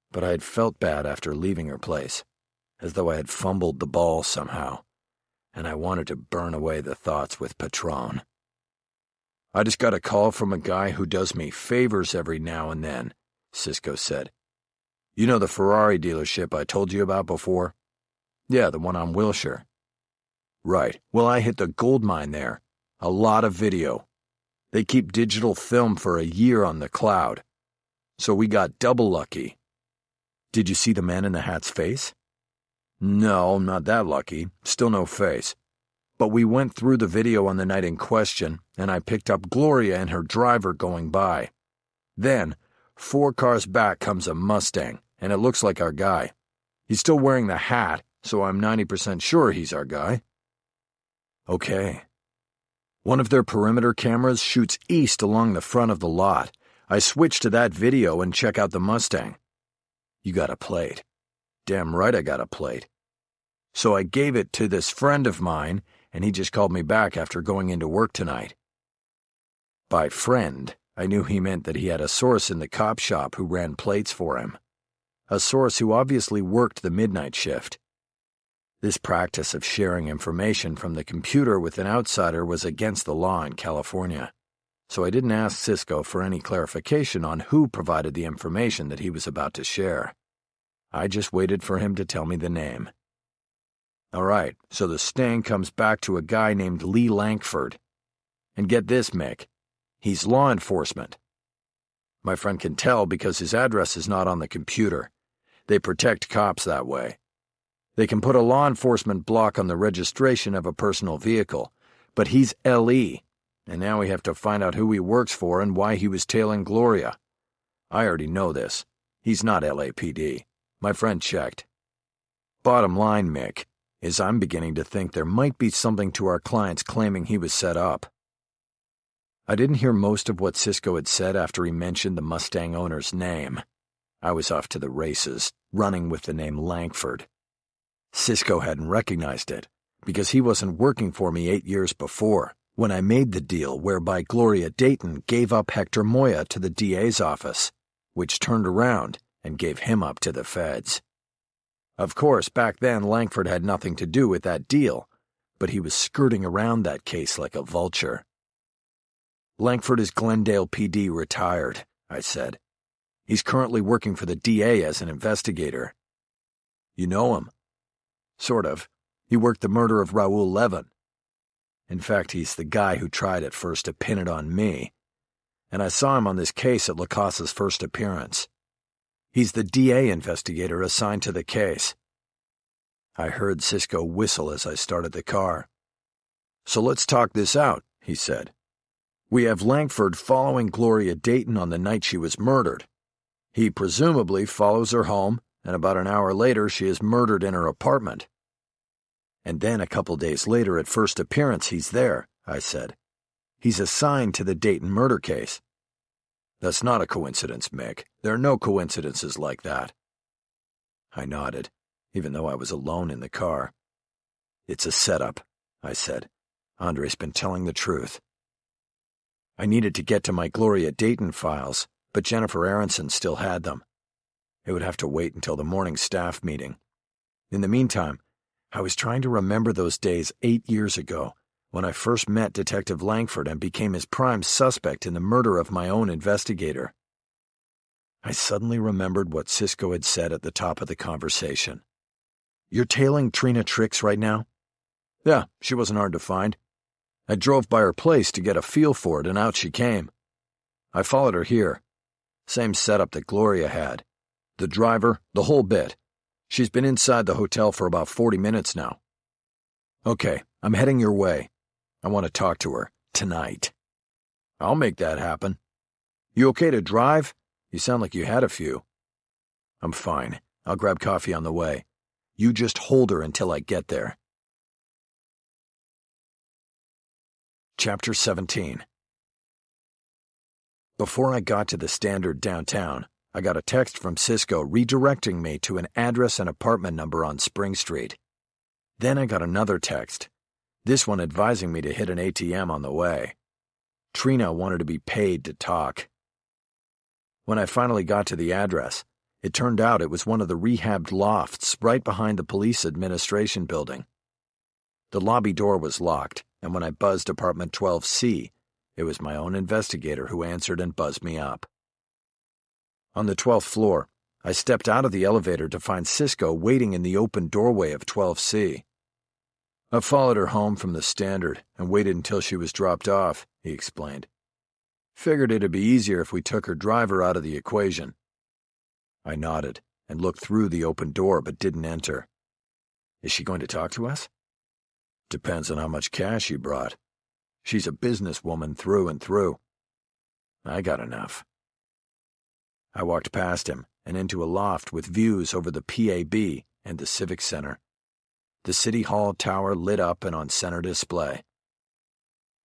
but I had felt bad after leaving her place, as though I had fumbled the ball somehow, and I wanted to burn away the thoughts with Patron. I just got a call from a guy who does me favors every now and then, Cisco said. You know the Ferrari dealership I told you about before? Yeah, the one on Wilshire. Right. Well, I hit the gold mine there. A lot of video. They keep digital film for a year on the cloud. So we got double lucky. Did you see the man in the hat's face? No, not that lucky. Still no face. But we went through the video on the night in question, and I picked up Gloria and her driver going by. Then, 4 cars back comes a Mustang, and it looks like our guy. He's still wearing the hat, so I'm 90% sure he's our guy. Okay. One of their perimeter cameras shoots east along the front of the lot. I switch to that video and check out the Mustang. You got a plate. Damn right I got a plate. So I gave it to this friend of mine, and he just called me back after going into work tonight. By friend, I knew he meant that he had a source in the cop shop who ran plates for him. A source who obviously worked the midnight shift. This practice of sharing information from the computer with an outsider was against the law in California, so I didn't ask Cisco for any clarification on who provided the information that he was about to share. I just waited for him to tell me the name. All right, so the sting comes back to a guy named Lee Lankford. And get this, Mick, he's law enforcement. My friend can tell because his address is not on the computer. They protect cops that way. They can put a law enforcement block on the registration of a personal vehicle, but he's LE, and now we have to find out who he works for and why he was tailing Gloria. I already know this. He's not LAPD. My friend checked. Bottom line, Mick, is I'm beginning to think there might be something to our clients claiming he was set up. I didn't hear most of what Cisco had said after he mentioned the Mustang owner's name. I was off to the races, running with the name Lankford. Cisco hadn't recognized it, because he wasn't working for me 8 years before, when I made the deal whereby Gloria Dayton gave up Hector Moya to the DA's office, which turned around and gave him up to the feds. Of course, back then Langford had nothing to do with that deal, but he was skirting around that case like a vulture. Langford is Glendale PD retired, I said. He's currently working for the DA as an investigator. You know him? Sort of. He worked the murder of Raoul Levin. In fact, he's the guy who tried at first to pin it on me. And I saw him on this case at Lacasse's first appearance. He's the DA investigator assigned to the case. I heard Cisco whistle as I started the car. So let's talk this out, he said. We have Langford following Gloria Dayton on the night she was murdered. He presumably follows her home, and about an hour later she is murdered in her apartment. And then a couple days later at first appearance he's there, I said. He's assigned to the Dayton murder case. That's not a coincidence, Mick. There are no coincidences like that. I nodded, even though I was alone in the car. It's a setup, I said. Andre's been telling the truth. I needed to get to my Gloria Dayton files, but Jennifer Aronson still had them. It would have to wait until the morning staff meeting. In the meantime, I was trying to remember those days 8 years ago when I first met Detective Langford and became his prime suspect in the murder of my own investigator. I suddenly remembered what Cisco had said at the top of the conversation. You're tailing Trina Trix right now? Yeah, she wasn't hard to find. I drove by her place to get a feel for it, and out she came. I followed her here. Same setup that Gloria had. The driver, the whole bit. She's been inside the hotel for about 40 minutes now. Okay, I'm heading your way. I want to talk to her, tonight. I'll make that happen. You okay to drive? You sound like you had a few. I'm fine. I'll grab coffee on the way. You just hold her until I get there. Chapter 17. Before I got to the Standard downtown, I got a text from Cisco redirecting me to an address and apartment number on Spring Street. Then I got another text, this one advising me to hit an ATM on the way. Trina wanted to be paid to talk. When I finally got to the address, it turned out it was one of the rehabbed lofts right behind the police administration building. The lobby door was locked, and when I buzzed apartment 12C, it was my own investigator who answered and buzzed me up. On the 12th floor, I stepped out of the elevator to find Cisco waiting in the open doorway of 12C. I followed her home from the Standard and waited until she was dropped off, he explained. Figured it'd be easier if we took her driver out of the equation. I nodded and looked through the open door but didn't enter. Is she going to talk to us? Depends on how much cash she brought. She's a businesswoman through and through. I got enough. I walked past him and into a loft with views over the PAB and the Civic Center. The City Hall tower lit up and on center display.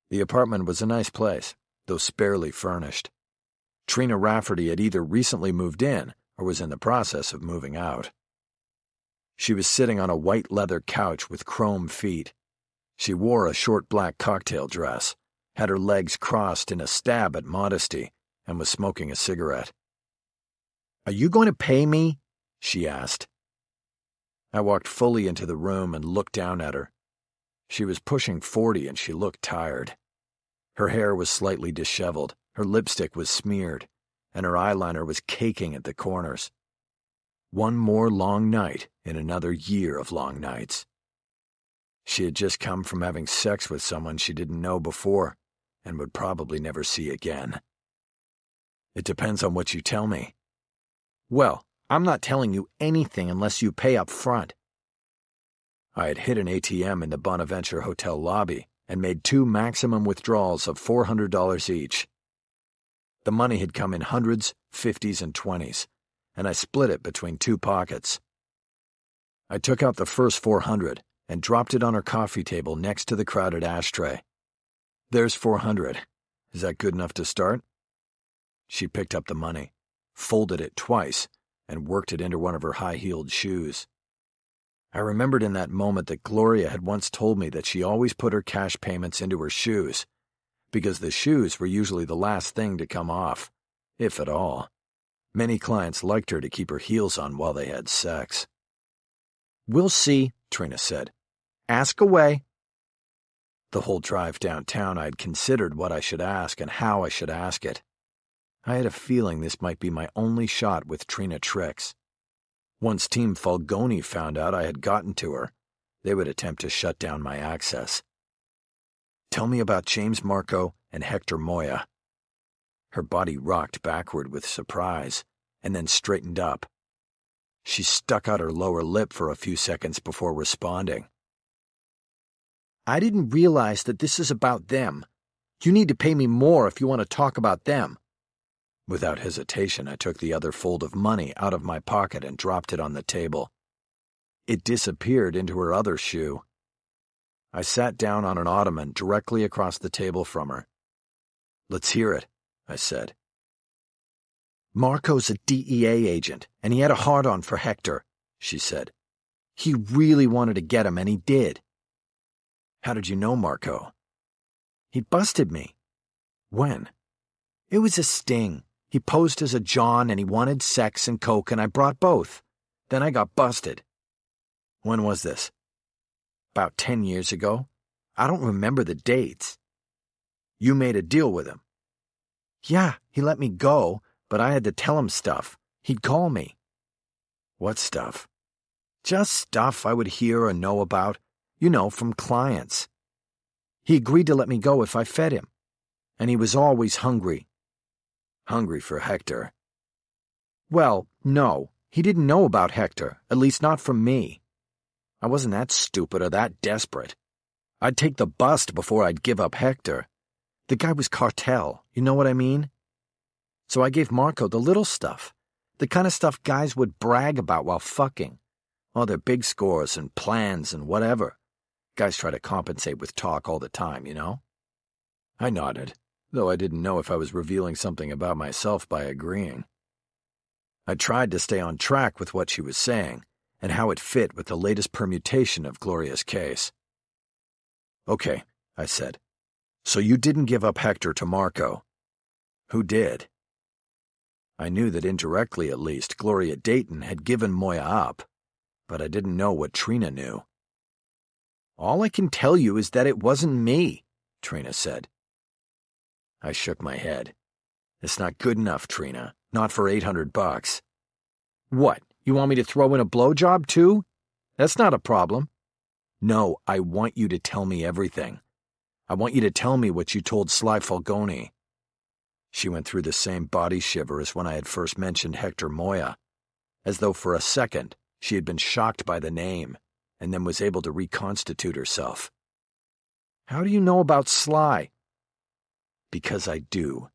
The apartment was a nice place, though sparely furnished. Trina Rafferty had either recently moved in or was in the process of moving out. She was sitting on a white leather couch with chrome feet. She wore a short black cocktail dress, had her legs crossed in a stab at modesty, and was smoking a cigarette. "Are you going to pay me?" she asked. I walked fully into the room and looked down at her. She was pushing 40 and she looked tired. Her hair was slightly disheveled, her lipstick was smeared, and her eyeliner was caking at the corners. One more long night in another year of long nights. She had just come from having sex with someone she didn't know before and would probably never see again. It depends on what you tell me. Well, I'm not telling you anything unless you pay up front. I had hit an ATM in the Bonaventure Hotel lobby and made 2 maximum withdrawals of $400 each. The money had come in hundreds, 50s, and 20s, and I split it between 2 pockets. I took out the first 400 and dropped it on her coffee table next to the crowded ashtray. There's 400. Is that good enough to start? She picked up the money, folded it twice, and worked it into one of her high-heeled shoes. I remembered in that moment that Gloria had once told me that she always put her cash payments into her shoes, because the shoes were usually the last thing to come off, if at all. Many clients liked her to keep her heels on while they had sex. "We'll see," Trina said. "Ask away." The whole drive downtown I had considered what I should ask and how I should ask it. I had a feeling this might be my only shot with Trina Tricks. Once Team Falgoni found out I had gotten to her, they would attempt to shut down my access. "Tell me about James Marco and Hector Moya." Her body rocked backward with surprise, and then straightened up. She stuck out her lower lip for a few seconds before responding. "I didn't realize that this is about them. You need to pay me more if you want to talk about them." Without hesitation, I took the other fold of money out of my pocket and dropped it on the table. It disappeared into her other shoe. I sat down on an ottoman directly across the table from her. "Let's hear it," I said. "Marco's a DEA agent, and he had a hard-on for Hector," she said. "He really wanted to get him, and he did." "How did you know Marco?" "He busted me." "When?" "It was a sting. He posed as a John, and he wanted sex and coke, and I brought both. Then I got busted." "When was this?" "About 10 years ago. I don't remember the dates." "You made a deal with him?" "Yeah, he let me go, but I had to tell him stuff. He'd call me." "What stuff?" "Just stuff I would hear or know about, from clients. He agreed to let me go if I fed him. And he was always hungry." "Hungry for Hector?" "Well, no. He didn't know about Hector, at least not from me. I wasn't that stupid or that desperate. I'd take the bust before I'd give up Hector. The guy was cartel, you know what I mean? So I gave Marco the little stuff, the kind of stuff guys would brag about while fucking. All their big scores and plans and whatever. Guys try to compensate with talk all the time, I nodded, though I didn't know if I was revealing something about myself by agreeing. I tried to stay on track with what she was saying, and how it fit with the latest permutation of Gloria's case. "Okay," I said. "So you didn't give up Hector to Marco. Who did?" I knew that indirectly, at least, Gloria Dayton had given Moya up, but I didn't know what Trina knew. "All I can tell you is that it wasn't me," Trina said. I shook my head. "It's not good enough, Trina. Not for $800. "What, you want me to throw in a blowjob, too? That's not a problem." "No, I want you to tell me everything. I want you to tell me what you told Sly Falgoni." She went through the same body shiver as when I had first mentioned Hector Moya, as though for a second she had been shocked by the name, and then was able to reconstitute herself. "How do you know about Sly?" "Because I do.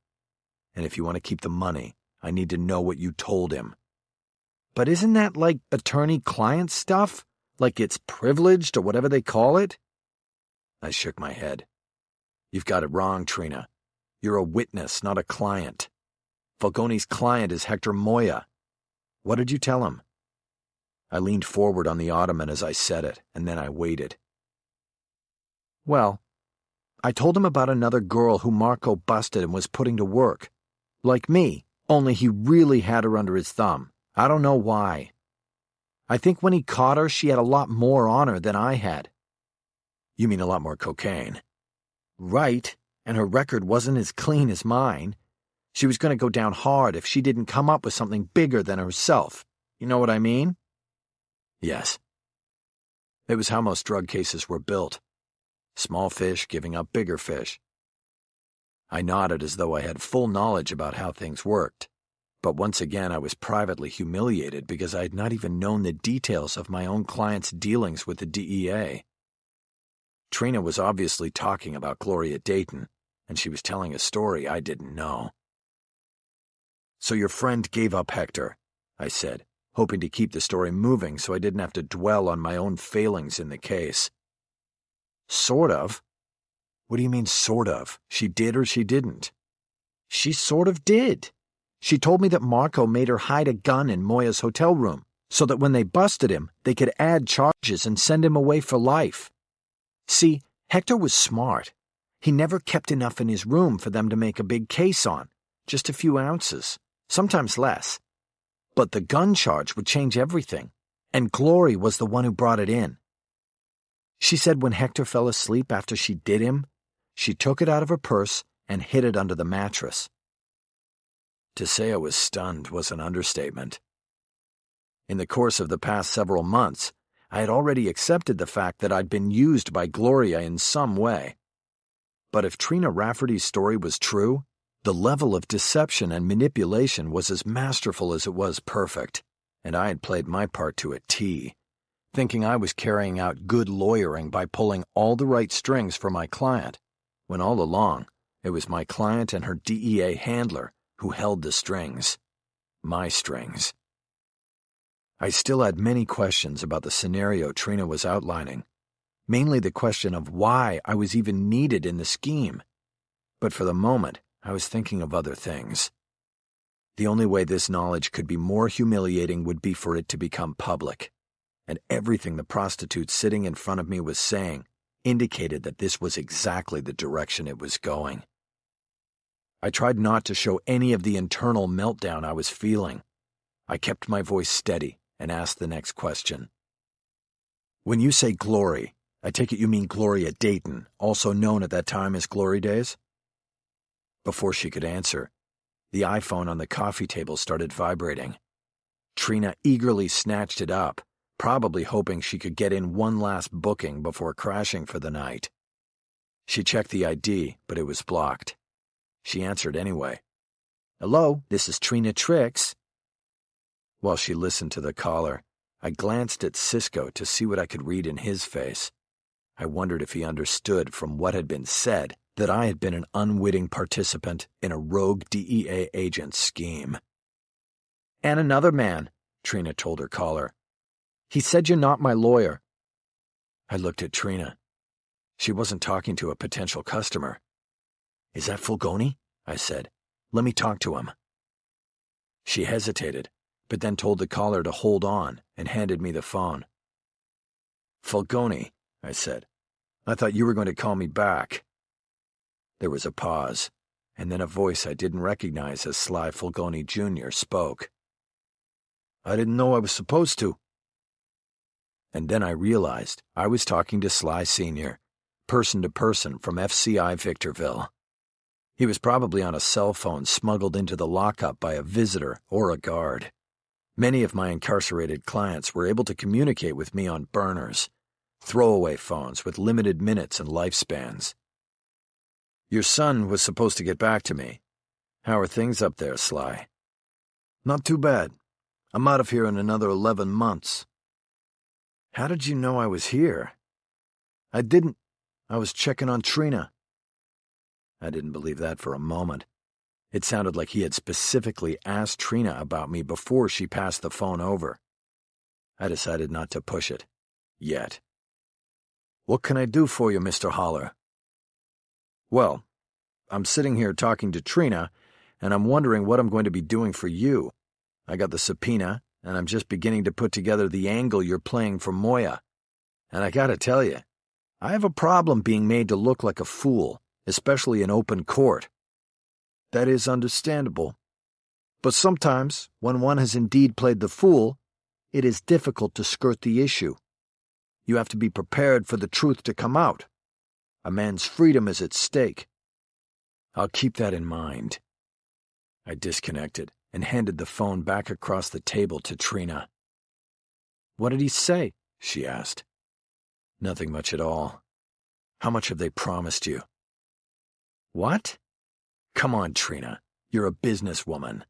And if you want to keep the money, I need to know what you told him." "But isn't that like attorney-client stuff? Like it's privileged or whatever they call it?" I shook my head. "You've got it wrong, Trina. You're a witness, not a client. Falgoni's client is Hector Moya. What did you tell him?" I leaned forward on the ottoman as I said it, and then I waited. "Well, I told him about another girl who Marco busted and was putting to work. Like me, only he really had her under his thumb. I don't know why. I think when he caught her, she had a lot more on her than I had." "You mean a lot more cocaine?" "Right, and her record wasn't as clean as mine. She was going to go down hard if she didn't come up with something bigger than herself. You know what I mean?" "Yes." It was how most drug cases were built. Small fish giving up bigger fish. I nodded as though I had full knowledge about how things worked, but once again I was privately humiliated because I had not even known the details of my own client's dealings with the DEA. Trina was obviously talking about Gloria Dayton, and she was telling a story I didn't know. "So your friend gave up Hector," I said, hoping to keep the story moving so I didn't have to dwell on my own failings in the case. "Sort of." "What do you mean, sort of? She did or she didn't?" "She sort of did. She told me that Marco made her hide a gun in Moya's hotel room, so that when they busted him, they could add charges and send him away for life. See, Hector was smart. He never kept enough in his room for them to make a big case on, just a few ounces, sometimes less. But the gun charge would change everything, and Glory was the one who brought it in. She said when Hector fell asleep after she did him, she took it out of her purse and hid it under the mattress. To say I was stunned was an understatement. In the course of the past several months, I had already accepted the fact that I'd been used by Gloria in some way. But if Trina Rafferty's story was true, the level of deception and manipulation was as masterful as it was perfect, and I had played my part to a T, thinking I was carrying out good lawyering by pulling all the right strings for my client, when all along it was my client and her DEA handler who held the strings. My strings. I still had many questions about the scenario Trina was outlining, mainly the question of why I was even needed in the scheme. But for the moment, I was thinking of other things. The only way this knowledge could be more humiliating would be for it to become public, and everything the prostitute sitting in front of me was saying indicated that this was exactly the direction it was going. I tried not to show any of the internal meltdown I was feeling. I kept my voice steady and asked the next question. When you say Glory, I take it you mean Gloria Dayton, also known at that time as Glory Days? Before she could answer, the iPhone on the coffee table started vibrating. Trina eagerly snatched it up, probably hoping she could get in one last booking before crashing for the night. She checked the ID, but it was blocked. She answered anyway. "Hello, this is Trina Trix." While she listened to the caller, I glanced at Cisco to see what I could read in his face. I wondered if he understood from what had been said that I had been an unwitting participant in a rogue DEA agent's scheme. "And another man," Trina told her caller. "He said you're not my lawyer." I looked at Trina. She wasn't talking to a potential customer. "Is that Fulgoni?" I said. "Let me talk to him." She hesitated, but then told the caller to hold on and handed me the phone. "Fulgoni," I said. "I thought you were going to call me back." There was a pause, and then a voice I didn't recognize as Sly Fulgoni Jr. spoke. "I didn't know I was supposed to." And then I realized I was talking to Sly Sr., person to person from FCI Victorville. He was probably on a cell phone smuggled into the lockup by a visitor or a guard. Many of my incarcerated clients were able to communicate with me on burners, throwaway phones with limited minutes and lifespans. "Your son was supposed to get back to me. How are things up there, Sly?" "Not too bad. I'm out of here in another 11 months. "How did you know I was here?" "I didn't. I was checking on Trina." I didn't believe that for a moment. It sounded like he had specifically asked Trina about me before she passed the phone over. I decided not to push it. Yet. "What can I do for you, Mr. Holler?" "Well, I'm sitting here talking to Trina, and I'm wondering what I'm going to be doing for you. I got the subpoena, and I'm just beginning to put together the angle you're playing for Moya. And I gotta tell you, I have a problem being made to look like a fool, especially in open court." "That is understandable. But sometimes, when one has indeed played the fool, it is difficult to skirt the issue. You have to be prepared for the truth to come out. A man's freedom is at stake." "I'll keep that in mind." I disconnected and handed the phone back across the table to Trina. "What did he say?" she asked. "Nothing much at all. How much have they promised you?" "What?" "Come on, Trina. You're a businesswoman.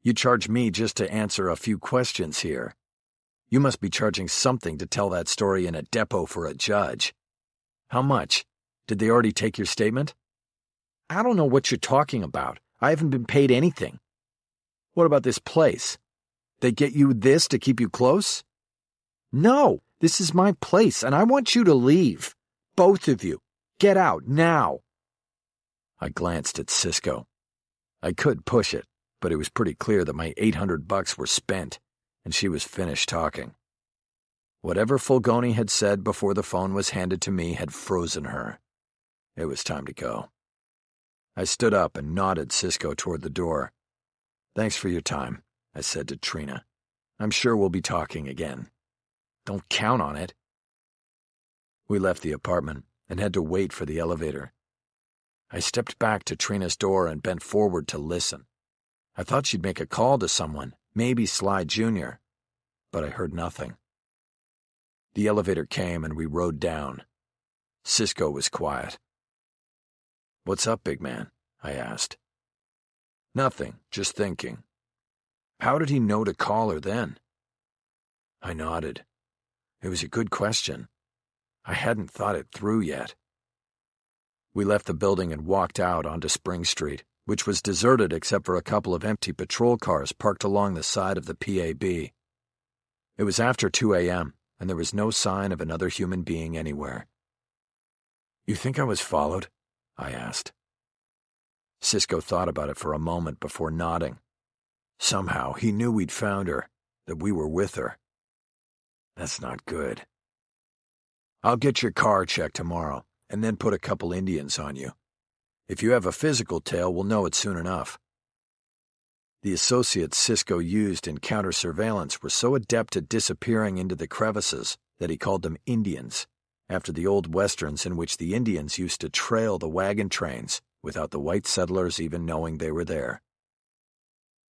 You charge me just to answer a few questions here. You must be charging something to tell that story in a depot for a judge. How much? Did they already take your statement?" "I don't know what you're talking about. I haven't been paid anything." "What about this place? They get you this to keep you close?" "No, this is my place, and I want you to leave. Both of you. Get out, now." I glanced at Cisco. I could push it, but it was pretty clear that my $800 were spent, and she was finished talking. Whatever Fulgoni had said before the phone was handed to me had frozen her. It was time to go. I stood up and nodded Cisco toward the door. "Thanks for your time," I said to Trina. "I'm sure we'll be talking again." "Don't count on it." We left the apartment and had to wait for the elevator. I stepped back to Trina's door and bent forward to listen. I thought she'd make a call to someone, maybe Sly Jr., but I heard nothing. The elevator came and we rode down. Cisco was quiet. "What's up, big man?" I asked. "Nothing, just thinking." How did he know to call her then? I nodded. It was a good question. I hadn't thought it through yet. We left the building and walked out onto Spring Street, which was deserted except for a couple of empty patrol cars parked along the side of the PAB. It was after 2 a.m., and there was no sign of another human being anywhere. "You think I was followed?" I asked. Cisco thought about it for a moment before nodding. Somehow he knew we'd found her, that we were with her. That's not good. "I'll get your car checked tomorrow, and then put a couple Indians on you. If you have a physical tail, we'll know it soon enough." The associates Cisco used in counter-surveillance were so adept at disappearing into the crevices that he called them Indians, after the old westerns in which the Indians used to trail the wagon trains without the white settlers even knowing they were there.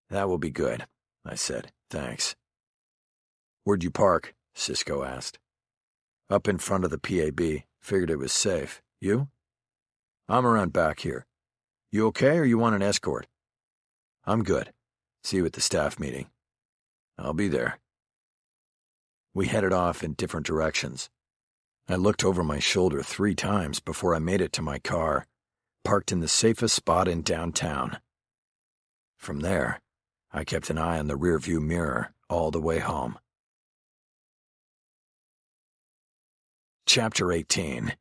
"That will be good," I said. "Thanks." "Where'd you park?" Cisco asked. "Up in front of the PAB. Figured it was safe. You?" "I'm around back here. You okay or you want an escort?" "I'm good. See you at the staff meeting." "I'll be there." We headed off in different directions. I looked over my shoulder 3 times before I made it to my car, parked in the safest spot in downtown. From there, I kept an eye on the rearview mirror all the way home. Chapter 18.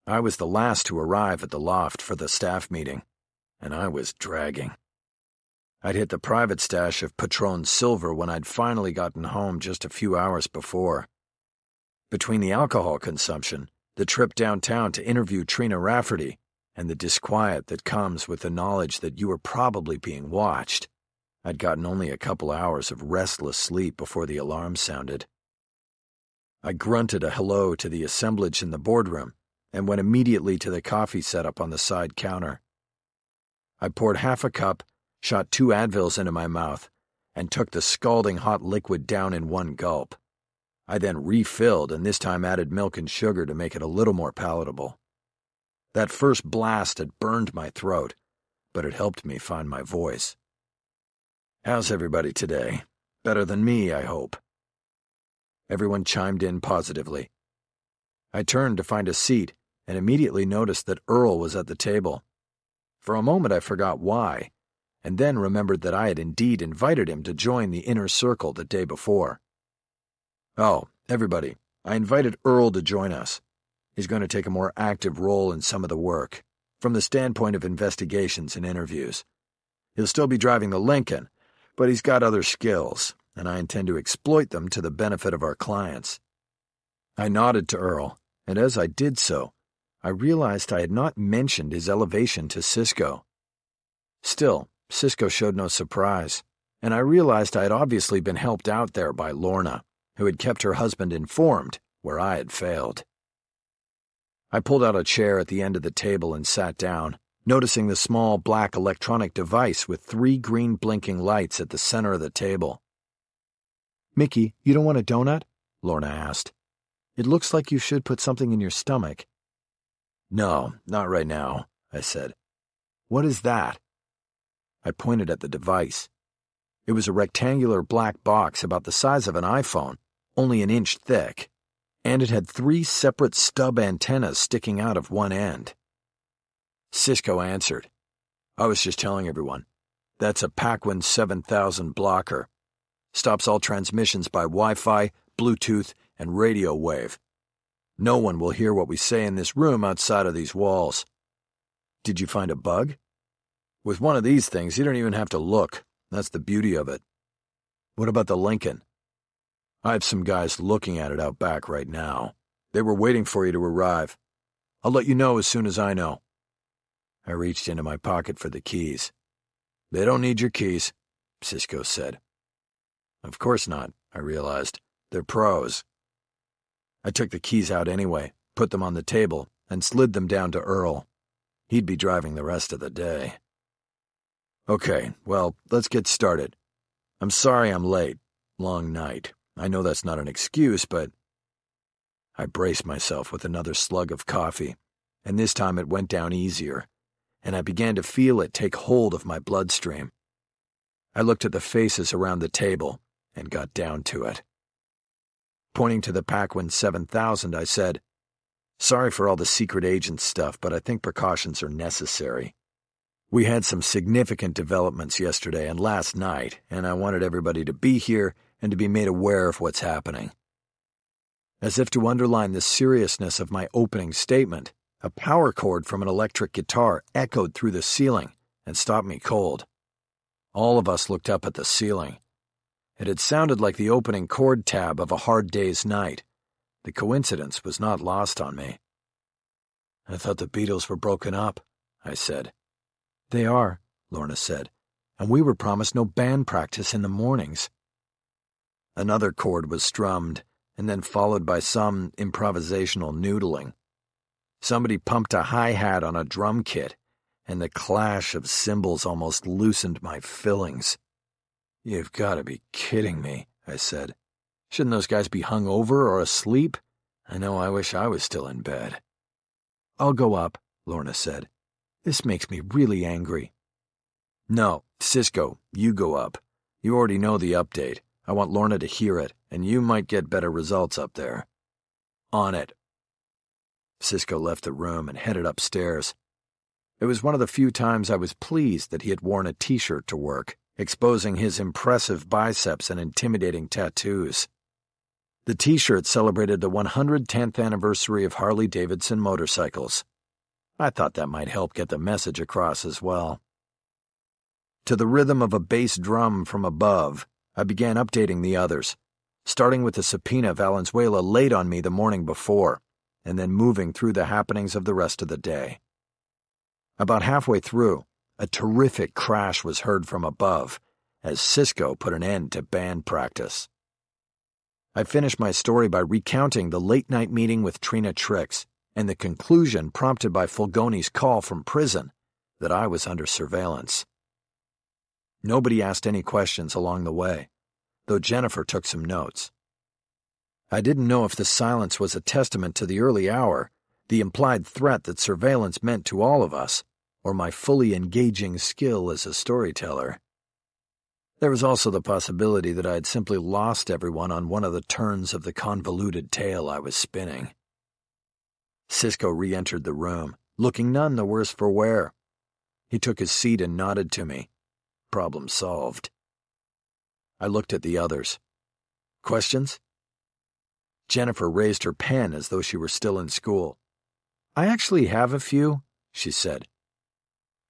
I was the last to arrive at the loft for the staff meeting, and I was dragging. I'd hit the private stash of Patron Silver when I'd finally gotten home just a few hours before. Between the alcohol consumption, the trip downtown to interview Trina Rafferty, and the disquiet that comes with the knowledge that you were probably being watched, I'd gotten only a couple hours of restless sleep before the alarm sounded. I grunted a hello to the assemblage in the boardroom and went immediately to the coffee setup on the side counter. I poured half a cup, shot 2 Advils into my mouth, and took the scalding hot liquid down in one gulp. I then refilled and this time added milk and sugar to make it a little more palatable. That first blast had burned my throat, but it helped me find my voice. "How's everybody today? Better than me, I hope." Everyone chimed in positively. I turned to find a seat and immediately noticed that Earl was at the table. For a moment I forgot why, and then remembered that I had indeed invited him to join the inner circle the day before. "Oh, everybody, I invited Earl to join us. He's going to take a more active role in some of the work, from the standpoint of investigations and interviews. He'll still be driving the Lincoln, but he's got other skills, and I intend to exploit them to the benefit of our clients." I nodded to Earl, and as I did so, I realized I had not mentioned his elevation to Cisco. Still, Cisco showed no surprise, and I realized I had obviously been helped out there by Lorna, who had kept her husband informed where I had failed. I pulled out a chair at the end of the table and sat down, noticing the small black electronic device with 3 green blinking lights at the center of the table. "Mickey, you don't want a donut?" Lorna asked. "It looks like you should put something in your stomach." "No, not right now," I said. "What is that?" I pointed at the device. It was a rectangular black box about the size of an iPhone, only an inch thick, and it had 3 separate stub antennas sticking out of one end. Cisco answered. "I was just telling everyone. That's a Paquin 7000 blocker. Stops all transmissions by Wi-Fi, Bluetooth, and radio wave. No one will hear what we say in this room outside of these walls." "Did you find a bug?" "With one of these things, you don't even have to look. That's the beauty of it." What about the Lincoln? I have some guys looking at it out back right now. They were waiting for you to arrive. I'll let you know as soon as I know. I reached into my pocket for the keys. They don't need your keys, Cisco said. Of course not, I realized. They're pros. I took the keys out anyway, put them on the table, and slid them down to Earl. He'd be driving the rest of the day. Okay, well, let's get started. I'm sorry I'm late. Long night. I know that's not an excuse, but... I braced myself with another slug of coffee, and this time it went down easier, and I began to feel it take hold of my bloodstream. I looked at the faces around the table and got down to it. Pointing to the Paquin 7000, I said, "Sorry for all the secret agent stuff, but I think precautions are necessary. We had some significant developments yesterday and last night, and I wanted everybody to be here and to be made aware of what's happening." As if to underline the seriousness of my opening statement, a power cord from an electric guitar echoed through the ceiling and stopped me cold. All of us looked up at the ceiling. It had sounded like the opening chord tab of A Hard Day's Night. The coincidence was not lost on me. "I thought the Beatles were broken up," I said. "They are," Lorna said, "and we were promised no band practice in the mornings." Another chord was strummed, and then followed by some improvisational noodling. Somebody pumped a hi-hat on a drum kit, and the clash of cymbals almost loosened my fillings. "You've got to be kidding me," I said. "Shouldn't those guys be hung over or asleep? I know I wish I was still in bed." "I'll go up," Lorna said. "This makes me really angry." "No, Cisco, you go up. You already know the update. I want Lorna to hear it, and you might get better results up there." "On it." Cisco left the room and headed upstairs. It was one of the few times I was pleased that he had worn a t-shirt to work, exposing his impressive biceps and intimidating tattoos. The t-shirt celebrated the 110th anniversary of Harley-Davidson motorcycles. I thought that might help get the message across as well. To the rhythm of a bass drum from above, I began updating the others, starting with the subpoena Valenzuela laid on me the morning before, and then moving through the happenings of the rest of the day. About halfway through, a terrific crash was heard from above, as Cisco put an end to band practice. I finished my story by recounting the late-night meeting with Trina Trix, and the conclusion prompted by Fulgoni's call from prison that I was under surveillance. Nobody asked any questions along the way, though Jennifer took some notes. I didn't know if the silence was a testament to the early hour, the implied threat that surveillance meant to all of us, or my fully engaging skill as a storyteller. There was also the possibility that I had simply lost everyone on one of the turns of the convoluted tale I was spinning. Cisco re-entered the room, looking none the worse for wear. He took his seat and nodded to me. Problem solved. I looked at the others. Questions? Jennifer raised her pen as though she were still in school. "I actually have a few," she said.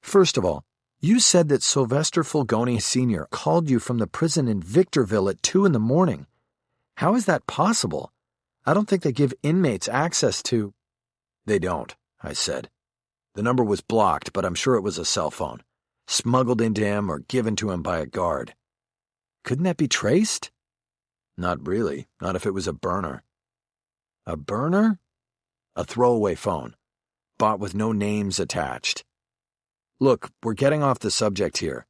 "First of all, you said that Sylvester Fulgoni Sr. called you from the prison in Victorville at 2 in the morning. How is that possible? I don't think they give inmates access to—" "They don't," I said. "The number was blocked, but I'm sure it was a cell phone. Smuggled into him or given to him by a guard." "Couldn't that be traced?" "Not really, not if it was a burner." "A burner?" "A throwaway phone. Bought with no names attached. Look, we're getting off the subject here.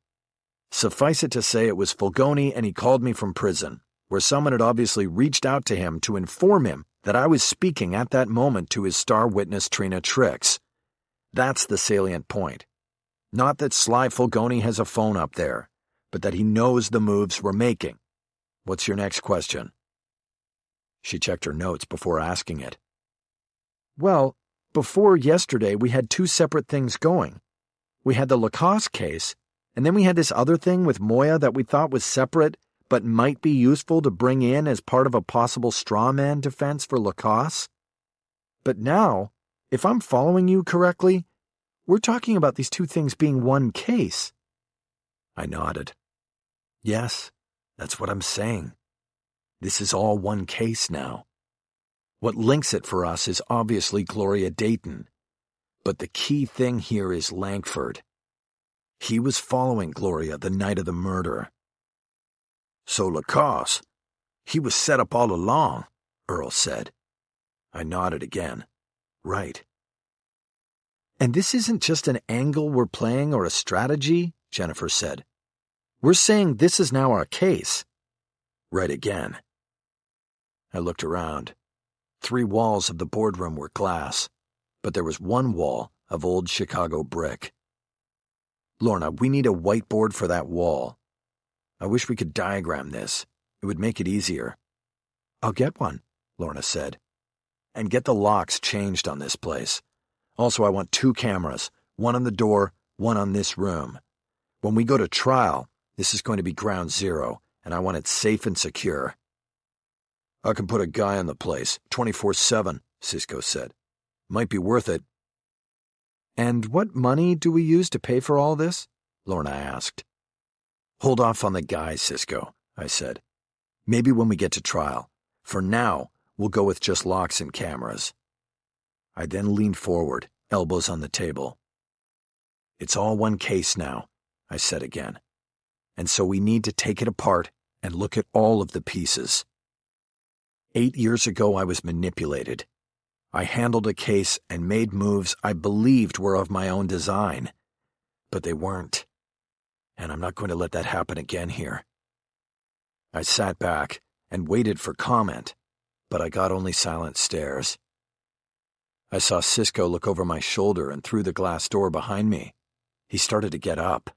Suffice it to say it was Fulgoni and he called me from prison, where someone had obviously reached out to him to inform him that I was speaking at that moment to his star witness Trina Trix. That's the salient point. Not that Sly Fulgoni has a phone up there, but that he knows the moves we're making. What's your next question?" She checked her notes before asking it. "Well, before yesterday we had two separate things going. We had the Lacoste case, and then we had this other thing with Moya that we thought was separate but might be useful to bring in as part of a possible straw man defense for Lacoste. But now, if I'm following you correctly, we're talking about these two things being one case." I nodded. "Yes, That's what I'm saying. This is all one case now. What links it for us is obviously Gloria Dayton. But the key thing here is Langford. He was following Gloria the night of the murder. So Lacasse, he was set up all along, Earl said. I nodded again. Right. And this isn't just an angle we're playing or a strategy, Jennifer said. We're saying this is now our case. Right again. I looked around. 3 walls of the boardroom were glass, but there was one wall of old Chicago brick. Lorna, we need a whiteboard for that wall. I wish we could diagram this. It would make it easier. I'll get one, Lorna said. And get the locks changed on this place. Also, I want 2 cameras, one on the door, one on this room. When we go to trial, this is going to be ground zero, and I want it safe and secure. I can put a guy on the place, 24/7, Cisco said. Might be worth it. And what money do we use to pay for all this? Lorna asked. Hold off on the guy, Cisco, I said. Maybe when we get to trial. For now, we'll go with just locks and cameras. I then leaned forward, elbows on the table. It's all one case now, I said again. And so we need to take it apart and look at all of the pieces. 8 years ago, I was manipulated. I handled a case and made moves I believed were of my own design. But they weren't. And I'm not going to let that happen again here. I sat back and waited for comment, but I got only silent stares. I saw Cisco look over my shoulder and through the glass door behind me. He started to get up.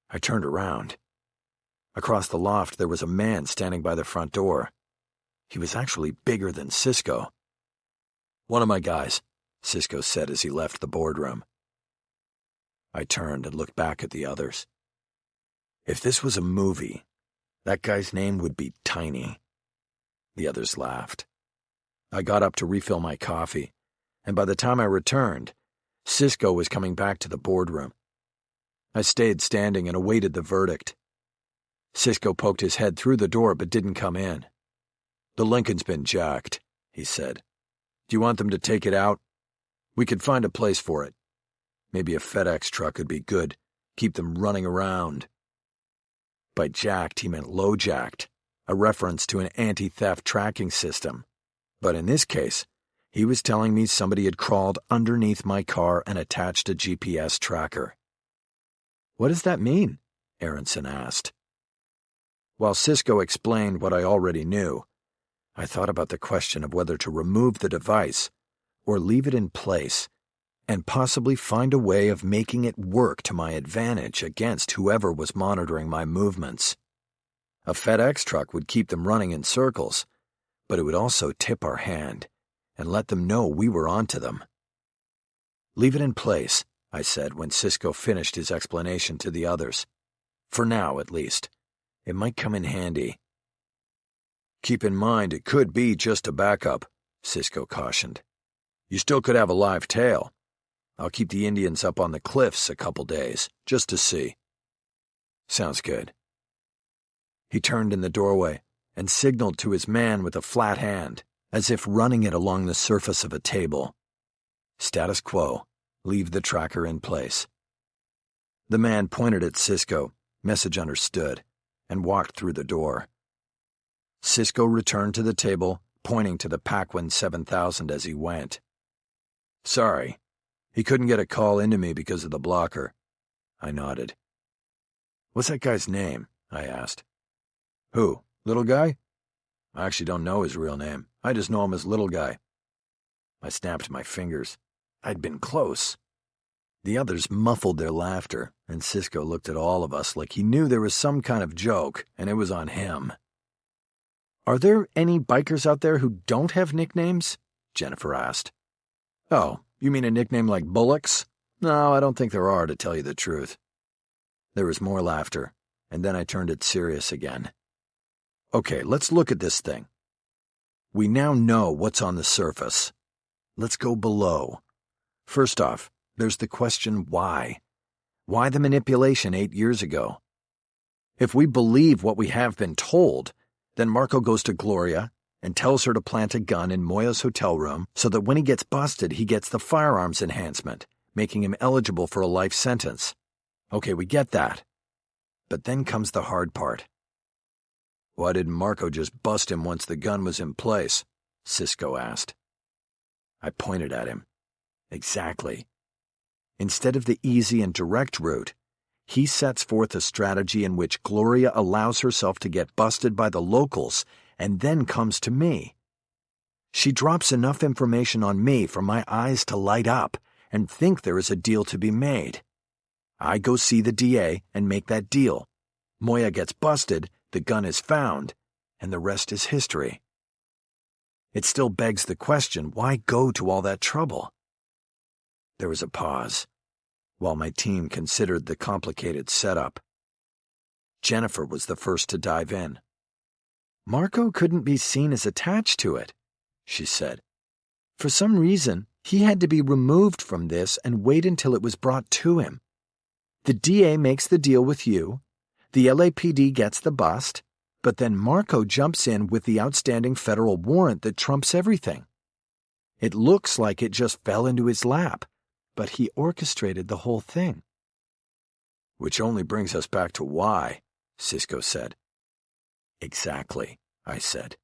I turned around. Across the loft, there was a man standing by the front door. He was actually bigger than Cisco. One of my guys, Cisco said as he left the boardroom. I turned and looked back at the others. If this was a movie, that guy's name would be Tiny. The others laughed. I got up to refill my coffee, and by the time I returned, Cisco was coming back to the boardroom. I stayed standing and awaited the verdict. Cisco poked his head through the door but didn't come in. The Lincoln's been jacked, he said. Do you want them to take it out? We could find a place for it. Maybe a FedEx truck would be good. Keep them running around. By jacked, he meant low-jacked, a reference to an anti-theft tracking system. But in this case, he was telling me somebody had crawled underneath my car and attached a GPS tracker. What does that mean? Aronson asked. While Cisco explained what I already knew, I thought about the question of whether to remove the device or leave it in place and possibly find a way of making it work to my advantage against whoever was monitoring my movements. A FedEx truck would keep them running in circles, but it would also tip our hand and let them know we were onto them. Leave it in place, I said when Cisco finished his explanation to the others. For now, at least. It might come in handy. Keep in mind it could be just a backup, Cisco cautioned. You still could have a live tail. I'll keep the Indians up on the cliffs a couple days, just to see. Sounds good. He turned in the doorway and signaled to his man with a flat hand, as if running it along the surface of a table. Status quo. Leave the tracker in place. The man pointed at Cisco, message understood, and walked through the door. Cisco returned to the table, pointing to the Paquin 7000 as he went. Sorry. He couldn't get a call into me because of the blocker. I nodded. What's that guy's name? I asked. Who? Little Guy? I actually don't know his real name. I just know him as Little Guy. I snapped my fingers. I'd been close. The others muffled their laughter, and Cisco looked at all of us like he knew there was some kind of joke, and it was on him. Are there any bikers out there who don't have nicknames? Jennifer asked. Oh, you mean a nickname like Bullocks? No, I don't think there are, to tell you the truth. There was more laughter, and then I turned it serious again. Okay, let's look at this thing. We now know what's on the surface. Let's go below. First off, there's the question why. Why the manipulation 8 years ago? If we believe what we have been told, then Marco goes to Gloria and tells her to plant a gun in Moya's hotel room so that when he gets busted, he gets the firearms enhancement, making him eligible for a life sentence. Okay, we get that. But then comes the hard part. Why didn't Marco just bust him once the gun was in place? Cisco asked. I pointed at him. Exactly. Instead of the easy and direct route, he sets forth a strategy in which Gloria allows herself to get busted by the locals and then comes to me. She drops enough information on me for my eyes to light up and think there is a deal to be made. I go see the DA and make that deal. Moya gets busted, the gun is found, and the rest is history. It still begs the question, why go to all that trouble? There was a pause, while my team considered the complicated setup. Jennifer was the first to dive in. Marco couldn't be seen as attached to it, she said. For some reason, he had to be removed from this and wait until it was brought to him. The DA makes the deal with you, the LAPD gets the bust, but then Marco jumps in with the outstanding federal warrant that trumps everything. It looks like it just fell into his lap, but he orchestrated the whole thing. Which only brings us back to why, Cisco said. Exactly, I said.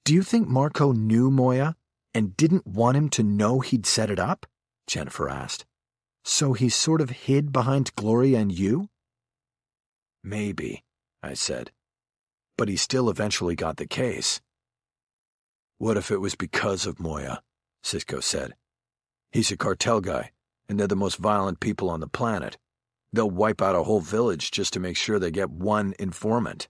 Do you think Marco knew Moya and didn't want him to know he'd set it up? Jennifer asked. So he sort of hid behind Gloria and you? Maybe, I said. But he still eventually got the case. What if it was because of Moya? Cisco said. He's a cartel guy, and they're the most violent people on the planet. They'll wipe out a whole village just to make sure they get one informant.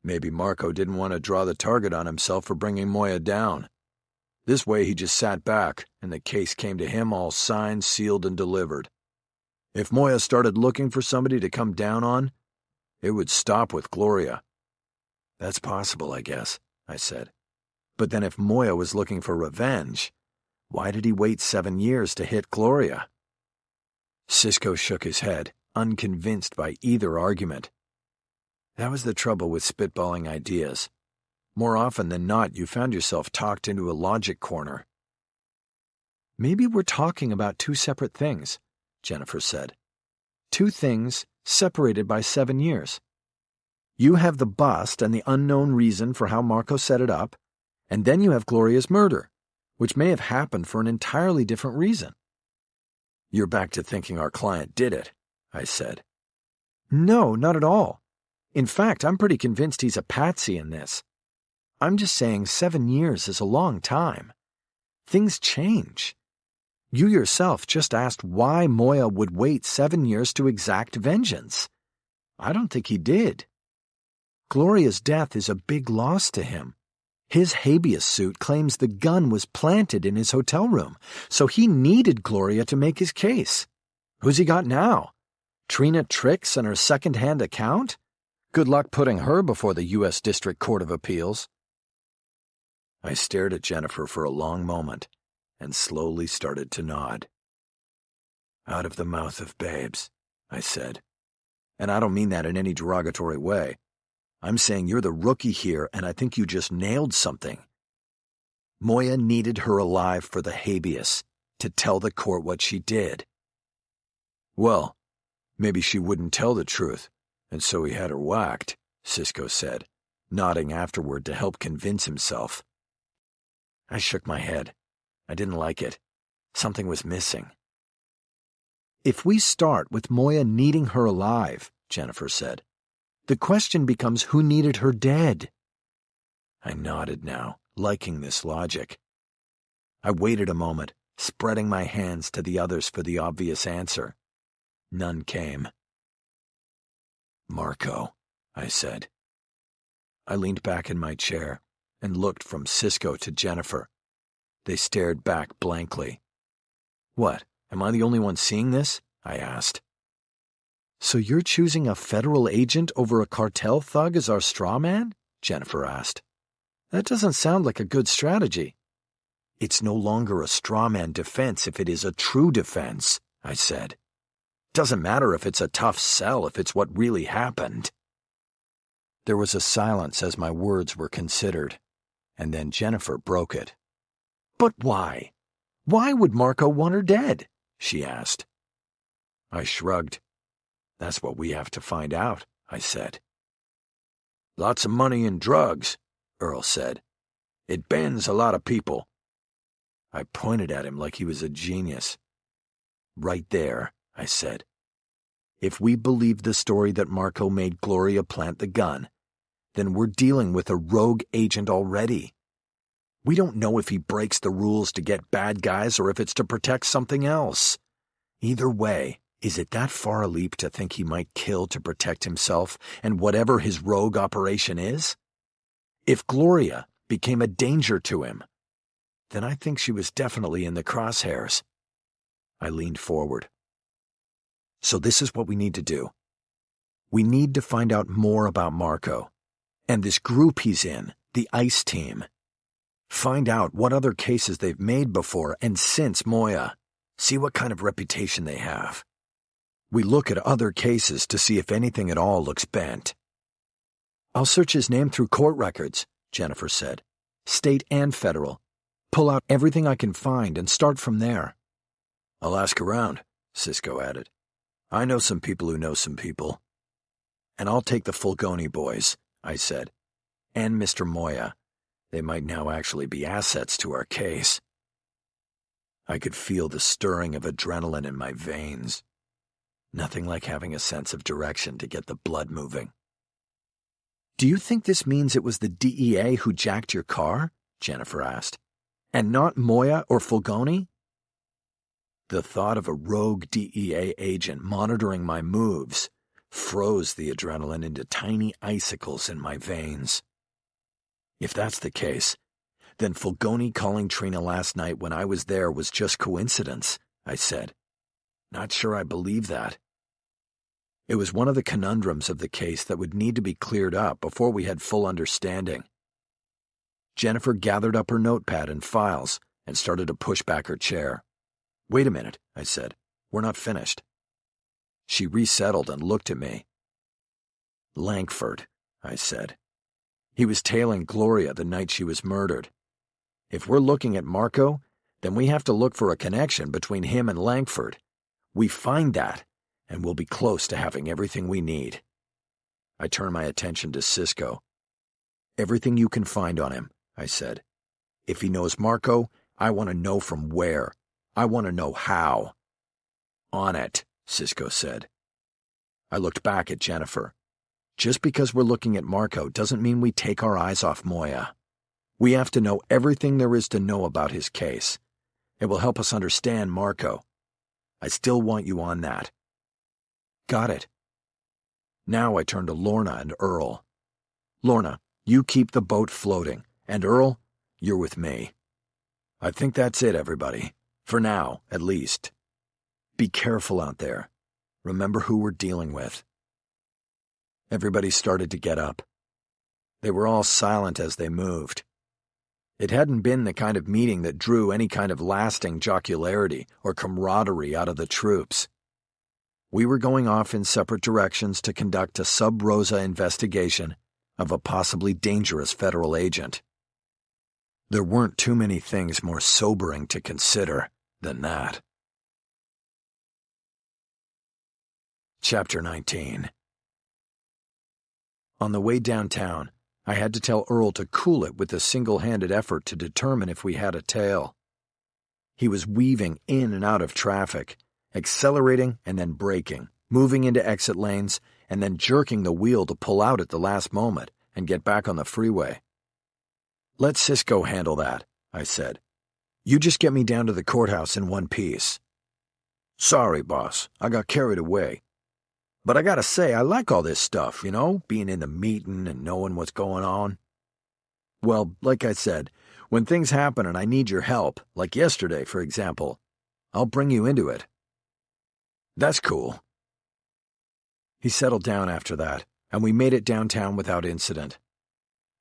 Maybe Marco didn't want to draw the target on himself for bringing Moya down. This way he just sat back, and the case came to him all signed, sealed, and delivered. If Moya started looking for somebody to come down on, it would stop with Gloria. That's possible, I guess, I said. But then if Moya was looking for revenge, why did he wait 7 years to hit Gloria? Cisco shook his head, unconvinced by either argument. That was the trouble with spitballing ideas. More often than not, you found yourself talked into a logic corner. Maybe we're talking about two separate things, Jennifer said. Two things separated by 7 years. You have the bust and the unknown reason for how Marco set it up, and then you have Gloria's murder, which may have happened for an entirely different reason. You're back to thinking our client did it, I said. No, not at all. In fact, I'm pretty convinced he's a patsy in this. I'm just saying 7 years is a long time. Things change. You yourself just asked why Moya would wait 7 years to exact vengeance. I don't think he did. Gloria's death is a big loss to him. His habeas suit claims the gun was planted in his hotel room, so he needed Gloria to make his case. Who's he got now? Trina Trix and her second-hand account? Good luck putting her before the U.S. District Court of Appeals. I stared at Jennifer for a long moment and slowly started to nod. Out of the mouth of babes, I said. And I don't mean that in any derogatory way. I'm saying you're the rookie here, and I think you just nailed something. Moya needed her alive for the habeas, to tell the court what she did. Well, maybe she wouldn't tell the truth, and so he had her whacked, Cisco said, nodding afterward to help convince himself. I shook my head. I didn't like it. Something was missing. If we start with Moya needing her alive, Jennifer said, the question becomes who needed her dead. I nodded now, liking this logic. I waited a moment, spreading my hands to the others for the obvious answer. None came. Marco, I said. I leaned back in my chair and looked from Cisco to Jennifer. They stared back blankly. What, am I the only one seeing this? I asked. So you're choosing a federal agent over a cartel thug as our straw man? Jennifer asked. That doesn't sound like a good strategy. It's no longer a straw man defense if it is a true defense, I said. Doesn't matter if it's a tough sell if it's what really happened." There was a silence as my words were considered, and then Jennifer broke it. "But why? Why would Marco want her dead?" she asked. I shrugged. "That's what we have to find out," I said. "Lots of money and drugs," Earl said. "It bends a lot of people." I pointed at him like he was a genius. "Right there," I said. "If we believe the story that Marco made Gloria plant the gun, then we're dealing with a rogue agent already. We don't know if he breaks the rules to get bad guys or if it's to protect something else. Either way, is it that far a leap to think he might kill to protect himself and whatever his rogue operation is? If Gloria became a danger to him, then I think she was definitely in the crosshairs." I leaned forward. "So this is what we need to do. We need to find out more about Marco and this group he's in, the ICE team. Find out what other cases they've made before and since Moya. See what kind of reputation they have. We look at other cases to see if anything at all looks bent." "I'll search his name through court records," Jennifer said. "State and federal. Pull out everything I can find and start from there." "I'll ask around," Cisco added. "I know some people who know some people." "And I'll take the Fulgoni boys," I said. "And Mr. Moya. They might now actually be assets to our case." I could feel the stirring of adrenaline in my veins. Nothing like having a sense of direction to get the blood moving. "Do you think this means it was the DEA who jacked your car?" Jennifer asked. "And not Moya or Fulgoni?" The thought of a rogue DEA agent monitoring my moves froze the adrenaline into tiny icicles in my veins. If that's the case, then Fulgoni calling Trina last night when I was there was just coincidence, I said. Not sure I believe that. It was one of the conundrums of the case that would need to be cleared up before we had full understanding. Jennifer gathered up her notepad and files and started to push back her chair. "Wait a minute," I said. "We're not finished." She resettled and looked at me. "Langford," I said. "He was tailing Gloria the night she was murdered. If we're looking at Marco, then we have to look for a connection between him and Langford. We find that, and we'll be close to having everything we need." I turned my attention to Cisco. "Everything you can find on him," I said. "If he knows Marco, I want to know from where. I want to know how." "On it," Cisco said. I looked back at Jennifer. Just because we're looking at Marco doesn't mean we take our eyes off Moya. We have to know everything there is to know about his case. It will help us understand Marco. I still want you on that." "Got it." Now I turned to Lorna and Earl. "Lorna, you keep the boat floating, and Earl, you're with me. I think that's it, everybody. For now, at least. Be careful out there. Remember who we're dealing with." Everybody started to get up. They were all silent as they moved. It hadn't been the kind of meeting that drew any kind of lasting jocularity or camaraderie out of the troops. We were going off in separate directions to conduct a sub rosa investigation of a possibly dangerous federal agent. There weren't too many things more sobering to consider than that. Chapter 19. On the way downtown, I had to tell Earl to cool it with a single-handed effort to determine if we had a tail. He was weaving in and out of traffic, accelerating and then braking, moving into exit lanes, and then jerking the wheel to pull out at the last moment and get back on the freeway. "Let Cisco handle that," I said. "You just get me down to the courthouse in one piece." "Sorry, boss, I got carried away. But I gotta say, I like all this stuff, being in the meeting and knowing what's going on." "Well, like I said, when things happen and I need your help, like yesterday, for example, I'll bring you into it." "That's cool." He settled down after that, and we made it downtown without incident.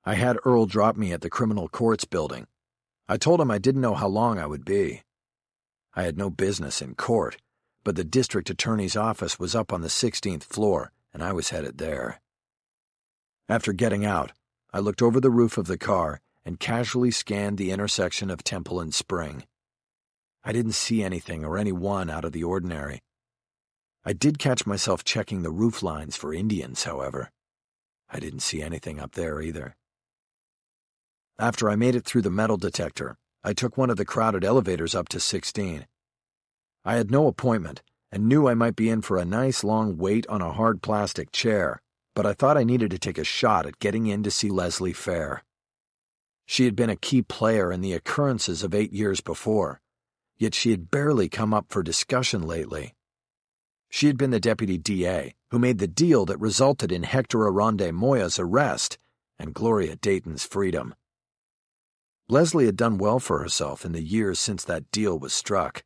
I had Earl drop me at the criminal courts building. I told him I didn't know how long I would be. I had no business in court, but the district attorney's office was up on the 16th floor, and I was headed there. After getting out, I looked over the roof of the car and casually scanned the intersection of Temple and Spring. I didn't see anything or anyone out of the ordinary. I did catch myself checking the roof lines for Indians, however. I didn't see anything up there either. After I made it through the metal detector, I took one of the crowded elevators up to 16. I had no appointment and knew I might be in for a nice long wait on a hard plastic chair, but I thought I needed to take a shot at getting in to see Leslie Fair. She had been a key player in the occurrences of 8 years before, yet she had barely come up for discussion lately. She had been the deputy DA who made the deal that resulted in Hector Aronde Moya's arrest and Gloria Dayton's freedom. Leslie had done well for herself in the years since that deal was struck.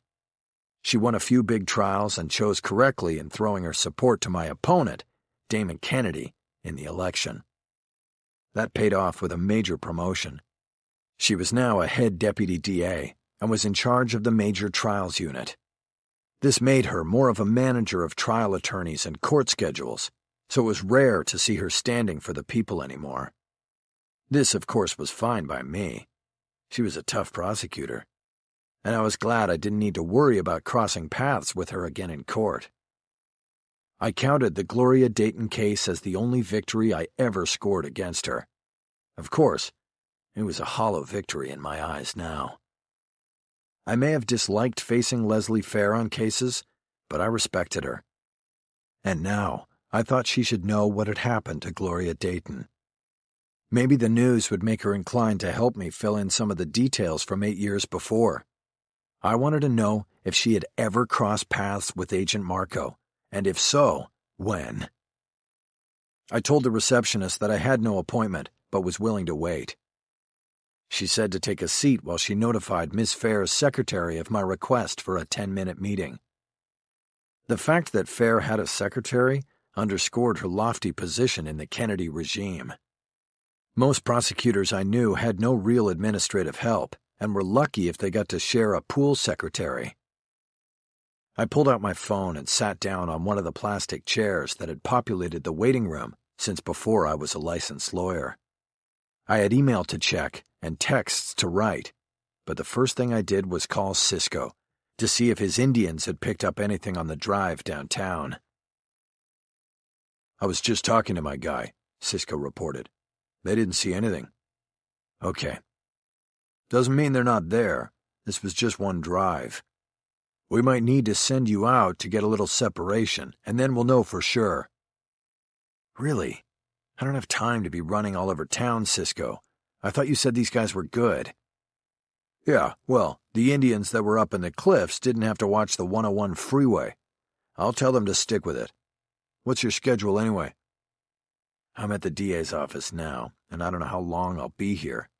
She won a few big trials and chose correctly in throwing her support to my opponent, Damon Kennedy, in the election. That paid off with a major promotion. She was now a head deputy DA and was in charge of the major trials unit. This made her more of a manager of trial attorneys and court schedules, so it was rare to see her standing for the people anymore. This, of course, was fine by me. She was a tough prosecutor, and I was glad I didn't need to worry about crossing paths with her again in court. I counted the Gloria Dayton case as the only victory I ever scored against her. Of course, it was a hollow victory in my eyes now. I may have disliked facing Leslie Fair on cases, but I respected her. And now I thought she should know what had happened to Gloria Dayton. Maybe the news would make her inclined to help me fill in some of the details from 8 years before. I wanted to know if she had ever crossed paths with Agent Marco, and if so, when. I told the receptionist that I had no appointment, but was willing to wait. She said to take a seat while she notified Miss Fair's secretary of my request for a 10-minute meeting. The fact that Fair had a secretary underscored her lofty position in the Kennedy regime. Most prosecutors I knew had no real administrative help and were lucky if they got to share a pool secretary. I pulled out my phone and sat down on one of the plastic chairs that had populated the waiting room since before I was a licensed lawyer. I had email to check and texts to write, but the first thing I did was call Cisco to see if his Indians had picked up anything on the drive downtown. "I was just talking to my guy," Cisco reported. "They didn't see anything." "Okay. Doesn't mean they're not there. This was just one drive. We might need to send you out to get a little separation, and then we'll know for sure." "Really? I don't have time to be running all over town, Cisco. I thought you said these guys were good." "Yeah, well, the Indians that were up in the cliffs didn't have to watch the 101 freeway. I'll tell them to stick with it. What's your schedule anyway?" "I'm at the DA's office now, and I don't know how long I'll be here.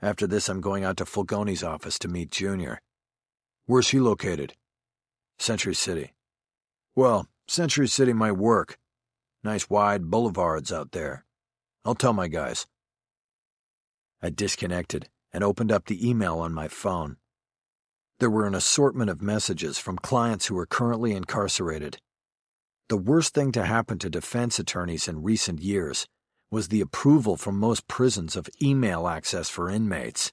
After this, I'm going out to Fulgone's office to meet Junior." "Where's he located?" "Century City." "Well, Century City might work. Nice wide boulevards out there. I'll tell my guys." I disconnected and opened up the email on my phone. There were an assortment of messages from clients who were currently incarcerated. The worst thing to happen to defense attorneys in recent years was the approval from most prisons of email access for inmates.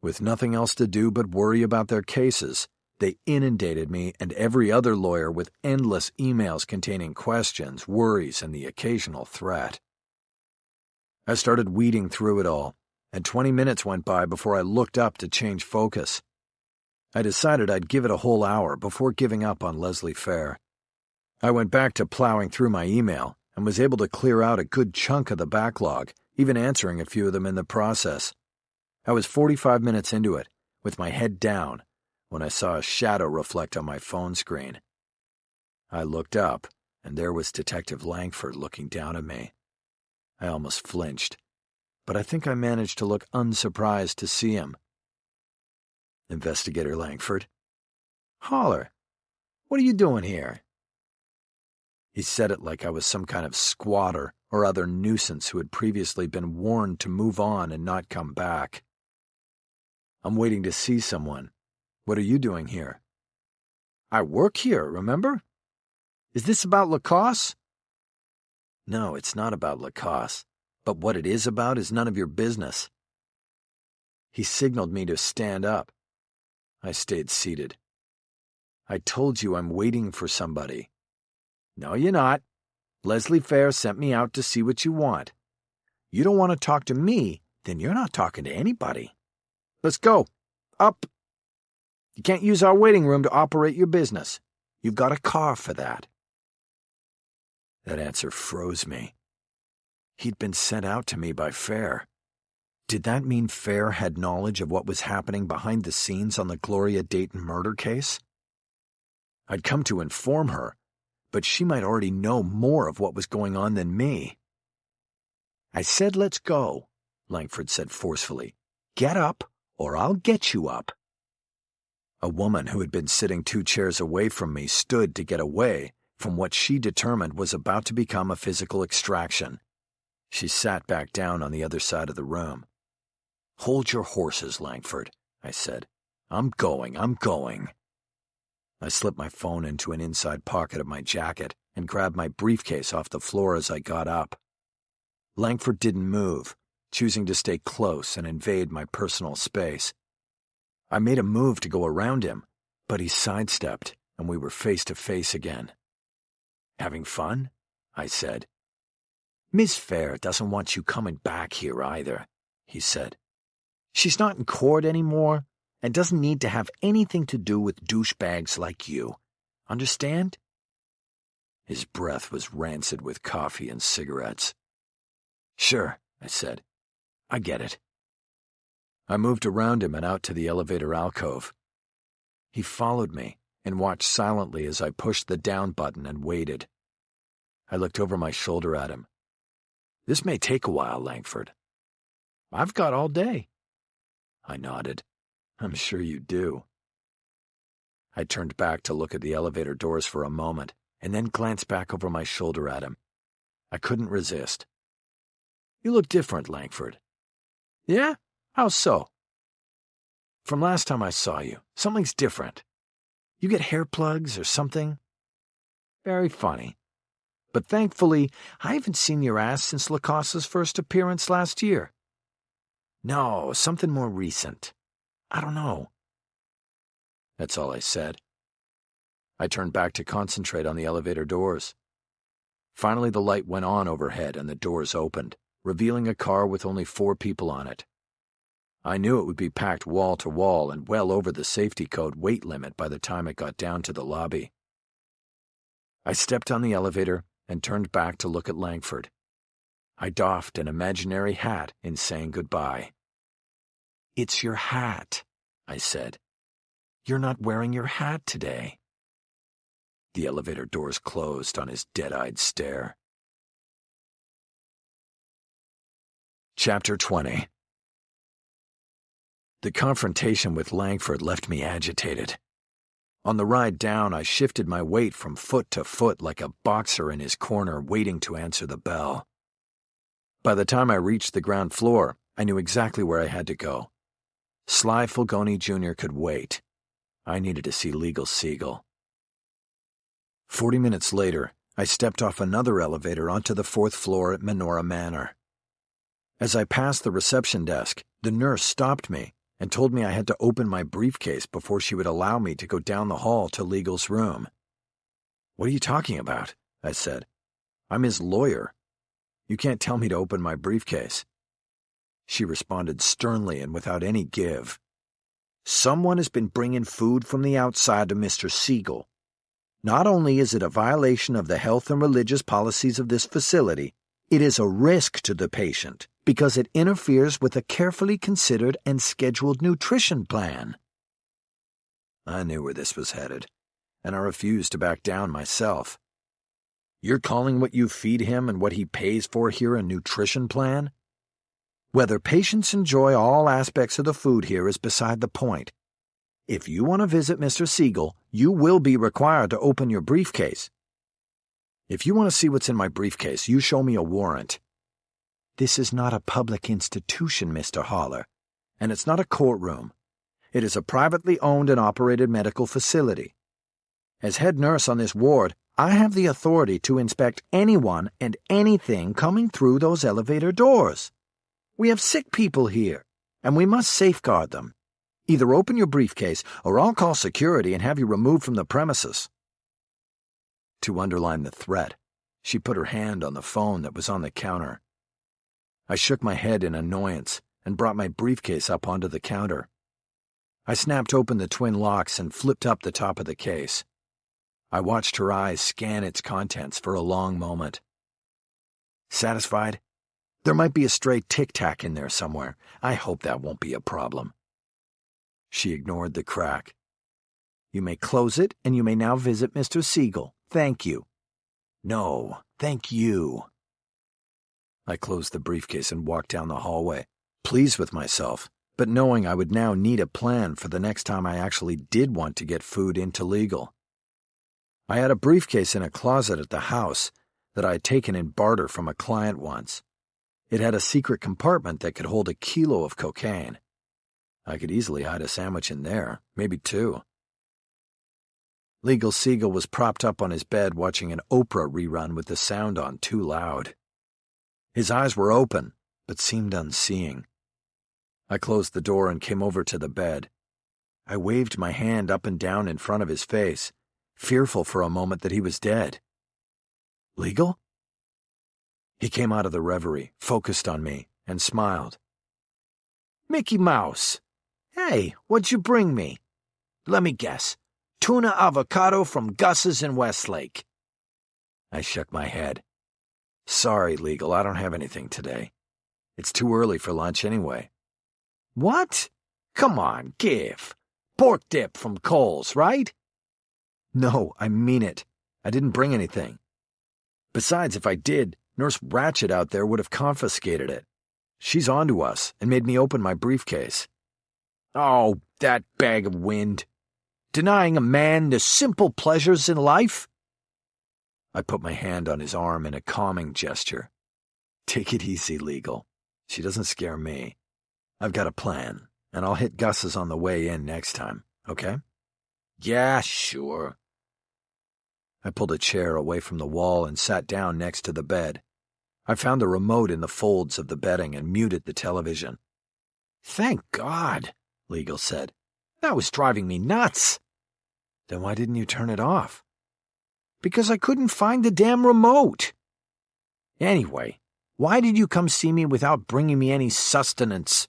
With nothing else to do but worry about their cases, they inundated me and every other lawyer with endless emails containing questions, worries, and the occasional threat. I started weeding through it all, and 20 minutes went by before I looked up to change focus. I decided I'd give it a whole hour before giving up on Leslie Fair. I went back to plowing through my email and was able to clear out a good chunk of the backlog, even answering a few of them in the process. I was 45 minutes into it, with my head down, when I saw a shadow reflect on my phone screen. I looked up, and there was Detective Langford looking down at me. I almost flinched, but I think I managed to look unsurprised to see him. "Investigator Langford." "Holler, what are you doing here?" He said it like I was some kind of squatter or other nuisance who had previously been warned to move on and not come back. "I'm waiting to see someone. What are you doing here?" I work here, remember? Is this about Lacoste? No, it's not about Lacoste, but what it is about is none of your business. He signaled me to stand up. I stayed seated. I told you I'm waiting for somebody. No, you're not. Leslie Fair sent me out to see what you want. You don't want to talk to me, then you're not talking to anybody. Let's go. Up. You can't use our waiting room to operate your business. You've got a car for that. That answer froze me. He'd been sent out to me by Fair. Did that mean Fair had knowledge of what was happening behind the scenes on the Gloria Dayton murder case? I'd come to inform her, but she might already know more of what was going on than me. I said let's go, Langford said forcefully. Get up, or I'll get you up. A woman who had been sitting 2 chairs away from me stood to get away from what she determined was about to become a physical extraction. She sat back down on the other side of the room. Hold your horses, Langford, I said. I'm going. I slipped my phone into an inside pocket of my jacket and grabbed my briefcase off the floor as I got up. Langford didn't move, choosing to stay close and invade my personal space. I made a move to go around him, but he sidestepped, and we were face to face again. Having fun? I said. Miss Fair doesn't want you coming back here either, he said. She's not in court anymore and doesn't need to have anything to do with douchebags like you. Understand? His breath was rancid with coffee and cigarettes. Sure, I said. I get it. I moved around him and out to the elevator alcove. He followed me and watched silently as I pushed the down button and waited. I looked over my shoulder at him. This may take a while, Langford. I've got all day. I nodded. I'm sure you do. I turned back to look at the elevator doors for a moment and then glanced back over my shoulder at him. I couldn't resist. You look different, Langford. Yeah? How so? From last time I saw you, something's different. You get hair plugs or something? Very funny. But thankfully, I haven't seen your ass since Lacoste's first appearance last year. No, something more recent. I don't know. That's all I said. I turned back to concentrate on the elevator doors. Finally, the light went on overhead and the doors opened, revealing a car with only 4 people on it. I knew it would be packed wall to wall and well over the safety code weight limit by the time it got down to the lobby. I stepped on the elevator and turned back to look at Langford. I doffed an imaginary hat in saying goodbye. It's your hat, I said. You're not wearing your hat today. The elevator doors closed on his dead-eyed stare. Chapter 20. The confrontation with Langford left me agitated. On the ride down, I shifted my weight from foot to foot like a boxer in his corner waiting to answer the bell. By the time I reached the ground floor, I knew exactly where I had to go. Sly Fulgoni Jr. could wait. I needed to see Legal Siegel. 40 minutes later, I stepped off another elevator onto the 4th floor at Menorah Manor. As I passed the reception desk, the nurse stopped me and told me I had to open my briefcase before she would allow me to go down the hall to Legal's room. What are you talking about? I said. I'm his lawyer. You can't tell me to open my briefcase. She responded sternly and without any give. Someone has been bringing food from the outside to Mr. Siegel. Not only is it a violation of the health and religious policies of this facility, it is a risk to the patient because it interferes with a carefully considered and scheduled nutrition plan. I knew where this was headed, and I refused to back down myself. You're calling what you feed him and what he pays for here a nutrition plan? Whether patients enjoy all aspects of the food here is beside the point. If you want to visit Mr. Siegel, you will be required to open your briefcase. If you want to see what's in my briefcase, you show me a warrant. This is not a public institution, Mr. Haller, and it's not a courtroom. It is a privately owned and operated medical facility. As head nurse on this ward, I have the authority to inspect anyone and anything coming through those elevator doors. We have sick people here, and we must safeguard them. Either open your briefcase, or I'll call security and have you removed from the premises." To underline the threat, she put her hand on the phone that was on the counter. I shook my head in annoyance and brought my briefcase up onto the counter. I snapped open the twin locks and flipped up the top of the case. I watched her eyes scan its contents for a long moment. Satisfied? There might be a stray tic-tac in there somewhere. I hope that won't be a problem. She ignored the crack. "You may close it, and you may now visit Mr. Siegel. Thank you." "No, thank you." I closed the briefcase and walked down the hallway, pleased with myself, but knowing I would now need a plan for the next time I actually did want to get food into legal. I had a briefcase in a closet at the house that I had taken in barter from a client once. It had a secret compartment that could hold 1 kilo of cocaine. I could easily hide a sandwich in there, maybe 2. Legal Siegel was propped up on his bed watching an Oprah rerun with the sound on too loud. His eyes were open, but seemed unseeing. I closed the door and came over to the bed. I waved my hand up and down in front of his face, fearful for a moment that he was dead. "Legal?" He came out of the reverie, focused on me, and smiled. "Mickey Mouse. Hey, what'd you bring me? Let me guess. Tuna avocado from Gus's in Westlake." I shook my head. "Sorry, Legal, I don't have anything today. It's too early for lunch anyway." "What? Come on, give. Pork dip from Cole's, right?" "No, I mean it. I didn't bring anything. Besides, if I did, Nurse Ratchet out there would have confiscated it. She's onto us and made me open my briefcase." "Oh, that bag of wind. Denying a man the simple pleasures in life?" I put my hand on his arm in a calming gesture. "Take it easy, Legal. She doesn't scare me. I've got a plan, and I'll hit Gus's on the way in next time, okay?" "Yeah, sure." I pulled a chair away from the wall and sat down next to the bed. I found the remote in the folds of the bedding and muted the television. "Thank God," Legal said. "That was driving me nuts." "Then why didn't you turn it off?" "Because I couldn't find the damn remote. Anyway, why did you come see me without bringing me any sustenance?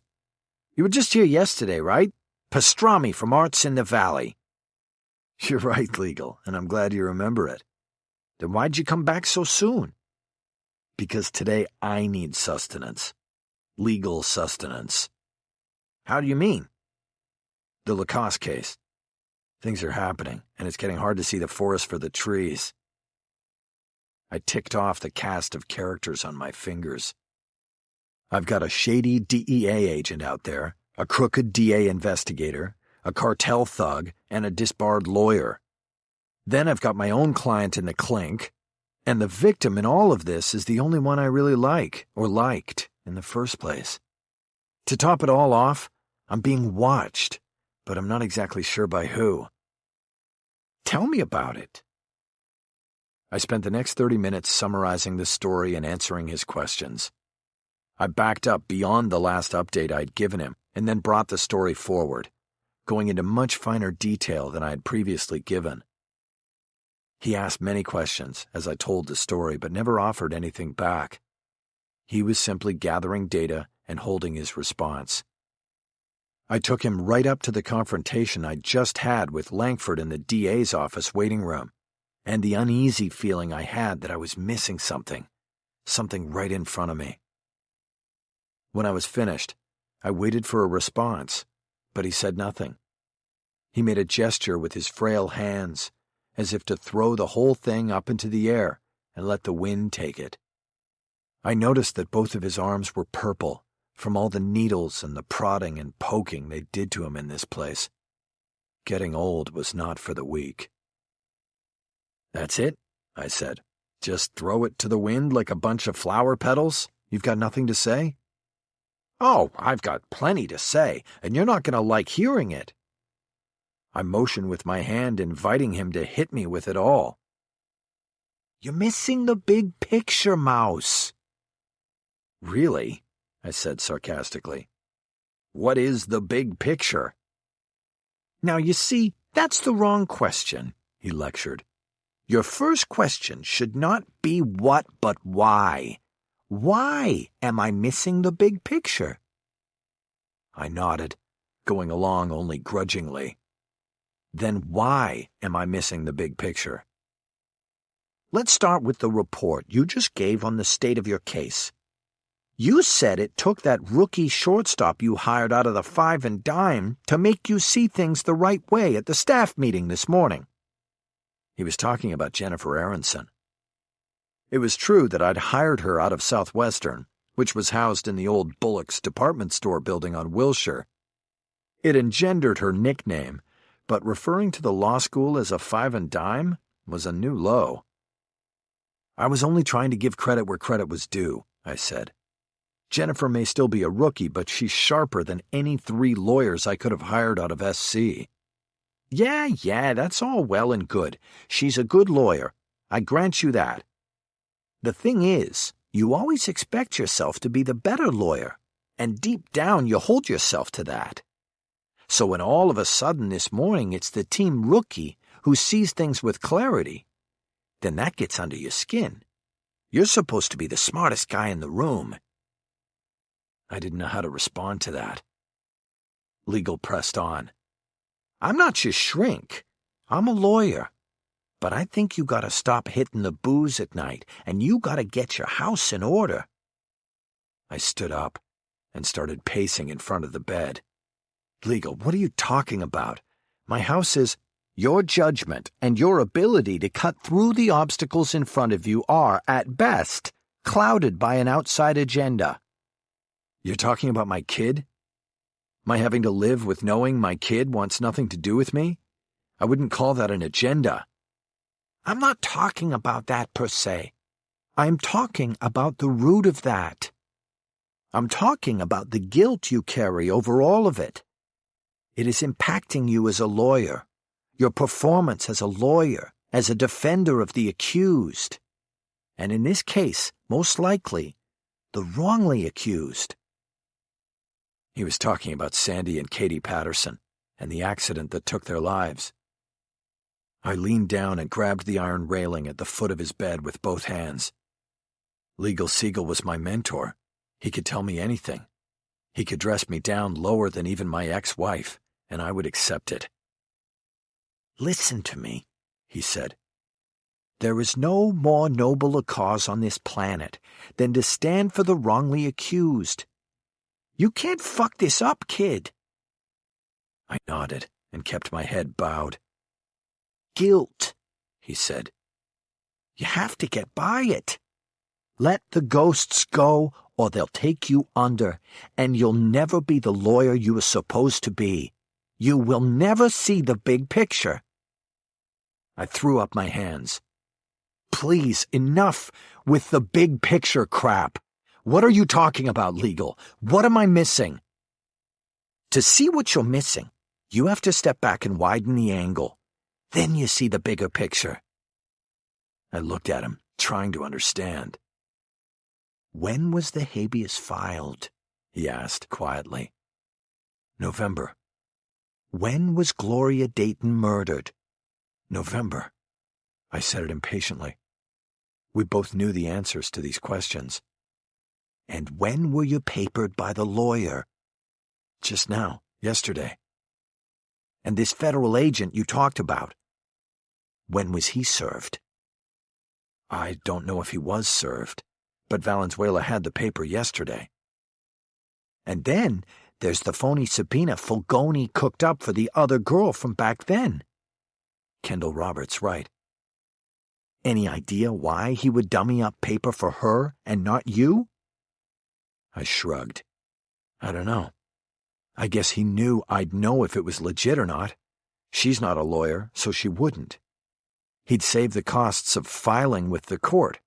You were just here yesterday, right? Pastrami from Arts in the Valley." "You're right, Legal, and I'm glad you remember it." "Then why'd you come back so soon?" "Because today I need sustenance. Legal sustenance." "How do you mean?" "The Lacoste case. Things are happening, and it's getting hard to see the forest for the trees." I ticked off the cast of characters on my fingers. I've got a shady DEA agent out there, a crooked DA investigator, a cartel thug, and a disbarred lawyer. Then I've got my own client in the clink, and the victim in all of this is the only one I really like, or liked, in the first place. To top it all off, I'm being watched, but I'm not exactly sure by who. Tell me about it. I spent the next 30 minutes summarizing the story and answering his questions. I backed up beyond the last update I'd given him and then brought the story forward, going into much finer detail than I had previously given. He asked many questions as I told the story, but never offered anything back. He was simply gathering data and holding his response. I took him right up to the confrontation I'd just had with Langford in the DA's office waiting room, and the uneasy feeling I had that I was missing something right in front of me. When I was finished, I waited for a response, but he said nothing. He made a gesture with his frail hands, as if to throw the whole thing up into the air and let the wind take it. I noticed that both of his arms were purple from all the needles and the prodding and poking they did to him in this place. Getting old was not for the weak. "That's it," I said. "Just throw it to the wind like a bunch of flower petals? You've got nothing to say?" "Oh, I've got plenty to say, and you're not going to like hearing it." I motioned with my hand, inviting him to hit me with it all. "You're missing the big picture, Mouse." "Really?" I said sarcastically. "What is the big picture?" "Now, you see, that's the wrong question," he lectured. "Your first question should not be what, but why. Why am I missing the big picture?" I nodded, going along only grudgingly. "Then why am I missing the big picture?" "Let's start with the report you just gave on the state of your case. You said it took that rookie shortstop you hired out of the Five and Dime to make you see things the right way at the staff meeting this morning." He was talking about Jennifer Aronson. It was true that I'd hired her out of Southwestern, which was housed in the old Bullock's department store building on Wilshire. It engendered her nickname, but referring to the law school as a Five and Dime was a new low. "I was only trying to give credit where credit was due," I said. "Jennifer may still be a rookie, but she's sharper than any 3 lawyers I could have hired out of SC. Yeah, that's all well and good. She's a good lawyer. I grant you that. The thing is, you always expect yourself to be the better lawyer, and deep down you hold yourself to that. So when all of a sudden this morning it's the team rookie who sees things with clarity, then that gets under your skin. You're supposed to be the smartest guy in the room." I didn't know how to respond to that. Legal pressed on. "I'm not your shrink. I'm a lawyer. But I think you gotta stop hitting the booze at night, and you gotta get your house in order." I stood up and started pacing in front of the bed. "Legal, what are you talking about? My house is—" "Your judgment and your ability to cut through the obstacles in front of you are, at best, clouded by an outside agenda." "You're talking about my kid? My having to live with knowing my kid wants nothing to do with me? I wouldn't call that an agenda." "I'm not talking about that per se. I'm talking about the root of that. I'm talking about the guilt you carry over all of it. It is impacting you as a lawyer, your performance as a lawyer, as a defender of the accused. And in this case, most likely, the wrongly accused." He was talking about Sandy and Katie Patterson and the accident that took their lives. I leaned down and grabbed the iron railing at the foot of his bed with both hands. Legal Siegel was my mentor. He could tell me anything. He could dress me down lower than even my ex-wife, and I would accept it. "Listen to me," he said. "There is no more noble a cause on this planet than to stand for the wrongly accused. You can't fuck this up, kid." I nodded and kept my head bowed. "Guilt," he said. "You have to get by it. Let the ghosts go or they'll take you under, and you'll never be the lawyer you were supposed to be. You will never see the big picture." I threw up my hands. "Please, enough with the big picture crap. What are you talking about, Legal? What am I missing?" "To see what you're missing, you have to step back and widen the angle. Then you see the bigger picture." I looked at him, trying to understand. "When was the habeas filed?" he asked quietly. "November." "When was Gloria Dayton murdered?" "November." I said it impatiently. We both knew the answers to these questions. "And when were you papered by the lawyer?" "Just now, yesterday." "And this federal agent you talked about, when was he served?" "I don't know if he was served, but Valenzuela had the paper yesterday." "And then there's the phony subpoena Fulgoni cooked up for the other girl from back then." Kendall Roberts right. "Any idea why he would dummy up paper for her and not you?" I shrugged. "I don't know. I guess he knew I'd know if it was legit or not. She's not a lawyer, so she wouldn't. He'd save the costs of filing with the court.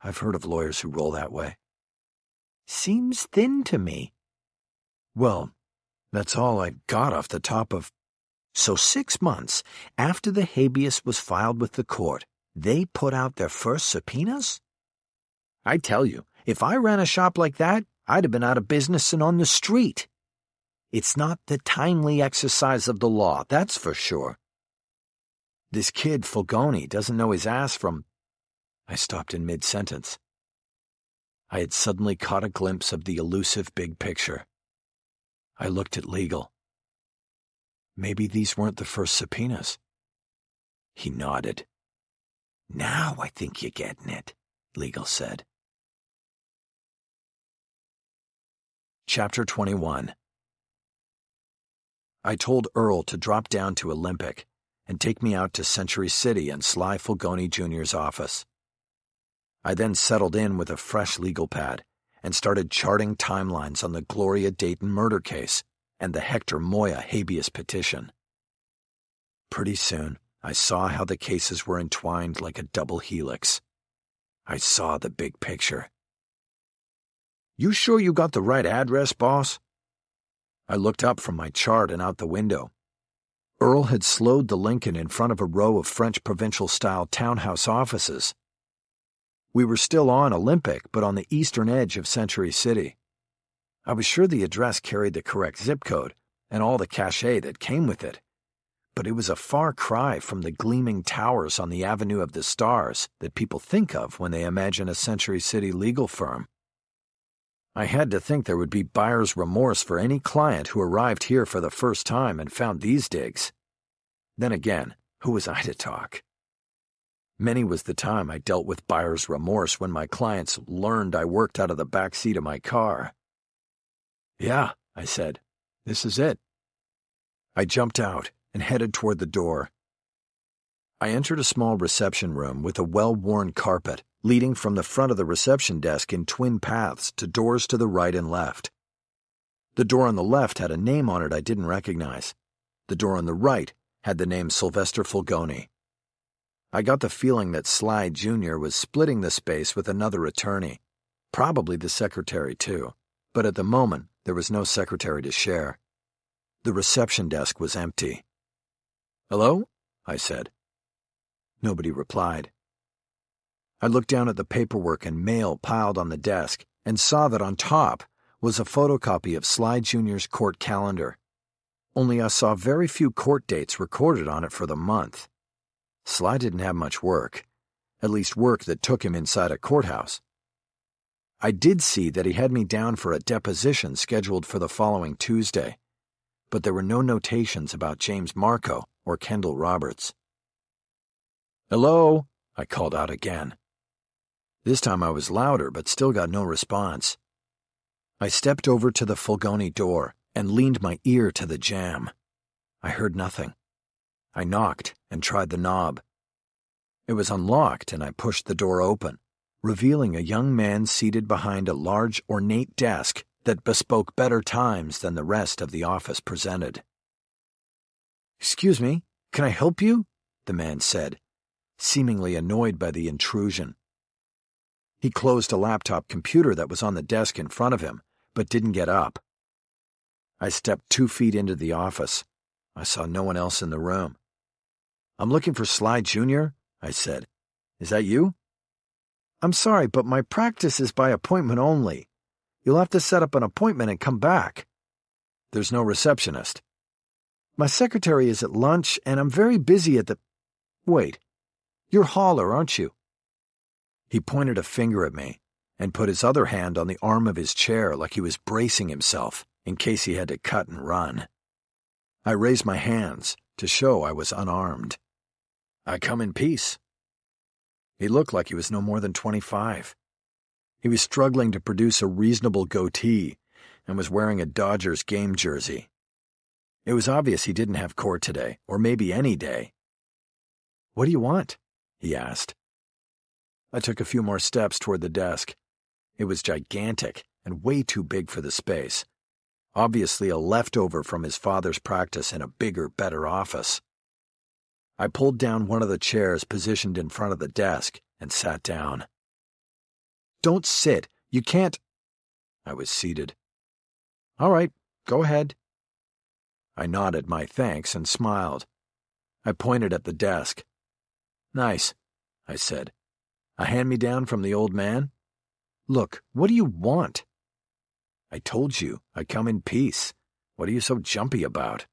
I've heard of lawyers who roll that way." "Seems thin to me." "Well, that's all I got off the top of—" So 6 months after the habeas was filed with the court, they put out their first subpoenas? I tell you, if I ran a shop like that, I'd have been out of business and on the street. It's not the timely exercise of the law, that's for sure. This kid, Fulgoni, doesn't know his ass from... I stopped in mid-sentence. I had suddenly caught a glimpse of the elusive big picture. I looked at Legal. Maybe these weren't the first subpoenas. He nodded. Now I think you're getting it, Legal said. Chapter 21. I told Earl to drop down to Olympic and take me out to Century City and Sly Fulgoni Jr.'s office. I then settled in with a fresh legal pad and started charting timelines on the Gloria Dayton murder case and the Hector Moya habeas petition. Pretty soon, I saw how the cases were entwined like a double helix. I saw the big picture. You sure you got the right address, boss? I looked up from my chart and out the window. Earl had slowed the Lincoln in front of a row of French provincial-style townhouse offices. We were still on Olympic, but on the eastern edge of Century City. I was sure the address carried the correct zip code and all the cachet that came with it, but it was a far cry from the gleaming towers on the Avenue of the Stars that people think of when they imagine a Century City legal firm. I had to think there would be buyer's remorse for any client who arrived here for the first time and found these digs. Then again, who was I to talk? Many was the time I dealt with buyer's remorse when my clients learned I worked out of the back seat of my car. Yeah, I said, this is it. I jumped out and headed toward the door. I entered a small reception room with a well-worn carpet leading from the front of the reception desk in twin paths to doors to the right and left. The door on the left had a name on it I didn't recognize. The door on the right had the name Sylvester Fulgoni. I got the feeling that Sly Jr. was splitting the space with another attorney, probably the secretary too, but at the moment there was no secretary to share. The reception desk was empty. Hello? I said. Nobody replied. I looked down at the paperwork and mail piled on the desk and saw that on top was a photocopy of Sly Jr.'s court calendar. Only I saw very few court dates recorded on it for the month. Sly didn't have much work, at least work that took him inside a courthouse. I did see that he had me down for a deposition scheduled for the following Tuesday, but there were no notations about James Marco or Kendall Roberts. Hello? I called out again. This time I was louder, but still got no response. I stepped over to the Fulgoni door and leaned my ear to the jamb. I heard nothing. I knocked and tried the knob. It was unlocked, and I pushed the door open, revealing a young man seated behind a large, ornate desk that bespoke better times than the rest of the office presented. Excuse me, can I help you? The man said, seemingly annoyed by the intrusion. He closed a laptop computer that was on the desk in front of him, but didn't get up. I stepped 2 feet into the office. I saw no one else in the room. I'm looking for Sly Jr., I said. Is that you? I'm sorry, but my practice is by appointment only. You'll have to set up an appointment and come back. There's no receptionist. My secretary is at lunch, and I'm very busy at the... Wait, you're Haller, aren't you? He pointed a finger at me and put his other hand on the arm of his chair like he was bracing himself in case he had to cut and run. I raised my hands to show I was unarmed. I come in peace. He looked like he was no more than 25. He was struggling to produce a reasonable goatee and was wearing a Dodgers game jersey. It was obvious he didn't have court today, or maybe any day. What do you want? He asked. I took a few more steps toward the desk. It was gigantic and way too big for the space. Obviously a leftover from his father's practice in a bigger, better office. I pulled down one of the chairs positioned in front of the desk and sat down. Don't sit. You can't... I was seated. All right, go ahead. I nodded my thanks and smiled. I pointed at the desk. "Nice," I said. "A hand-me-down from the old man?" "Look, what do you want?" "I told you, I come in peace. What are you so jumpy about?"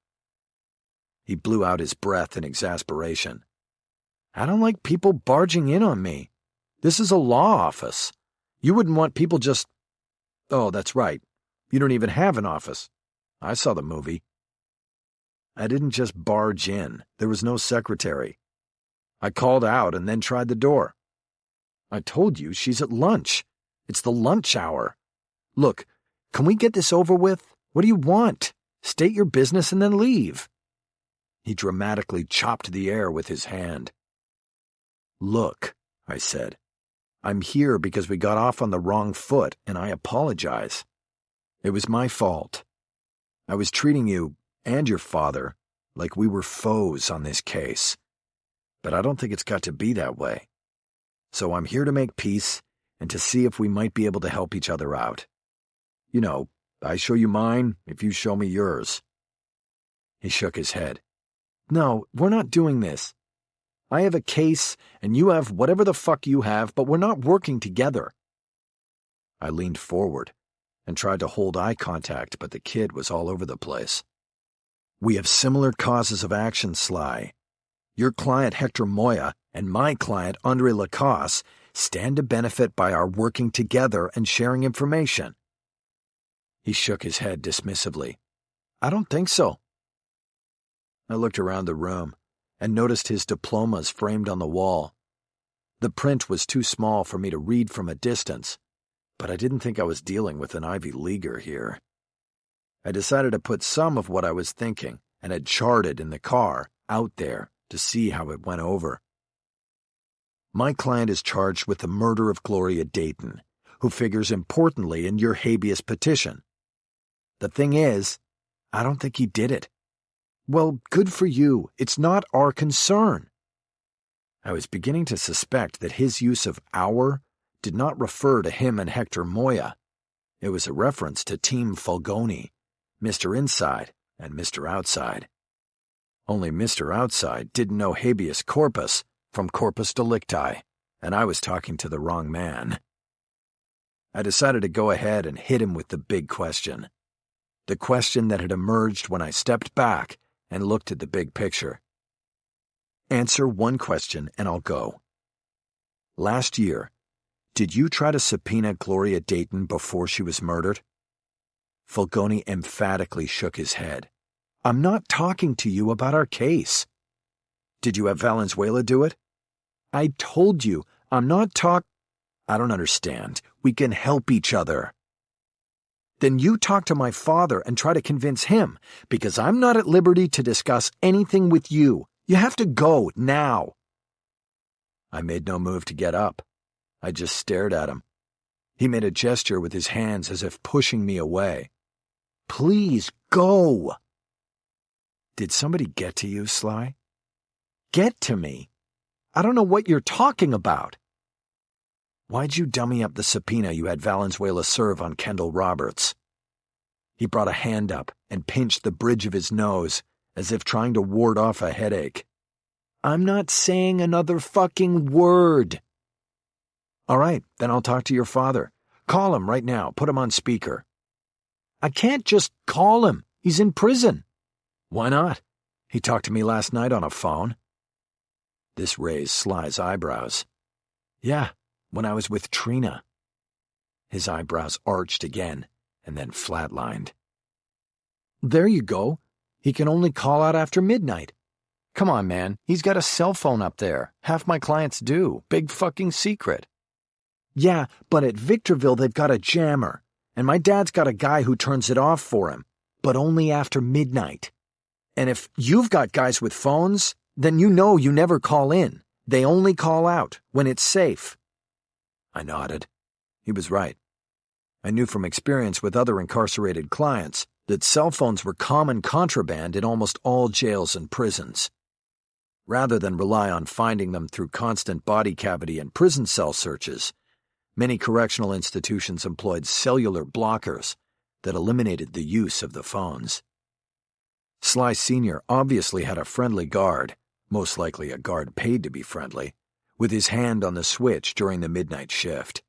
He blew out his breath in exasperation. "I don't like people barging in on me. This is a law office. You wouldn't want people just— Oh, that's right. You don't even have an office. I saw the movie." "I didn't just barge in. There was no secretary. I called out and then tried the door. I told you she's at lunch. It's the lunch hour. Look, can we get this over with? What do you want? State your business and then leave." He dramatically chopped the air with his hand. "Look," I said, "I'm here because we got off on the wrong foot, and I apologize. It was my fault. I was treating you, and your father, like we were foes on this case. But I don't think it's got to be that way. So I'm here to make peace and to see if we might be able to help each other out. You know, I show you mine if you show me yours." He shook his head. "No, we're not doing this. I have a case, and you have whatever the fuck you have, but we're not working together." I leaned forward and tried to hold eye contact, but the kid was all over the place. "We have similar causes of action, Sly. Your client Hector Moya and my client Andre Lacasse stand to benefit by our working together and sharing information." He shook his head dismissively. "I don't think so." I looked around the room and noticed his diplomas framed on the wall. The print was too small for me to read from a distance, but I didn't think I was dealing with an Ivy Leaguer here. I decided to put some of what I was thinking and had charted in the car out there to see how it went over. My client is charged with the murder of Gloria Dayton, who figures importantly in your habeas petition. The thing is, I don't think he did it. Well, good for you. It's not our concern. I was beginning to suspect that his use of "our" did not refer to him and Hector Moya. It was a reference to Team Fulgoni, Mr. Inside and Mr. Outside. Only Mr. Outside didn't know habeas corpus from corpus delicti, and I was talking to the wrong man. I decided to go ahead and hit him with the big question. The question that had emerged when I stepped back and looked at the big picture. Answer one question and I'll go. Last year, did you try to subpoena Gloria Dayton before she was murdered? Fulgoni emphatically shook his head. I'm not talking to you about our case. Did you have Valenzuela do it? I told you, I'm not I don't understand. We can help each other. Then you talk to my father and try to convince him, because I'm not at liberty to discuss anything with you. You have to go now. I made no move to get up. I just stared at him. He made a gesture with his hands as if pushing me away. Please go. Did somebody get to you, Sly? Get to me? I don't know what you're talking about. Why'd you dummy up the subpoena you had Valenzuela serve on Kendall Roberts? He brought a hand up and pinched the bridge of his nose, as if trying to ward off a headache. I'm not saying another fucking word. All right, then I'll talk to your father. Call him right now. Put him on speaker. I can't just call him. He's in prison. Why not? He talked to me last night on a phone. This raised Sly's eyebrows. Yeah, when I was with Trina. His eyebrows arched again and then flatlined. There you go. He can only call out after midnight. Come on, man. He's got a cell phone up there. Half my clients do. Big fucking secret. Yeah, but at Victorville they've got a jammer, and my dad's got a guy who turns it off for him, but only after midnight. And if you've got guys with phones, then you know you never call in. They only call out when it's safe. I nodded. He was right. I knew from experience with other incarcerated clients that cell phones were common contraband in almost all jails and prisons. Rather than rely on finding them through constant body cavity and prison cell searches, many correctional institutions employed cellular blockers that eliminated the use of the phones. Sly Sr. obviously had a friendly guard, most likely a guard paid to be friendly, with his hand on the switch during the midnight shift.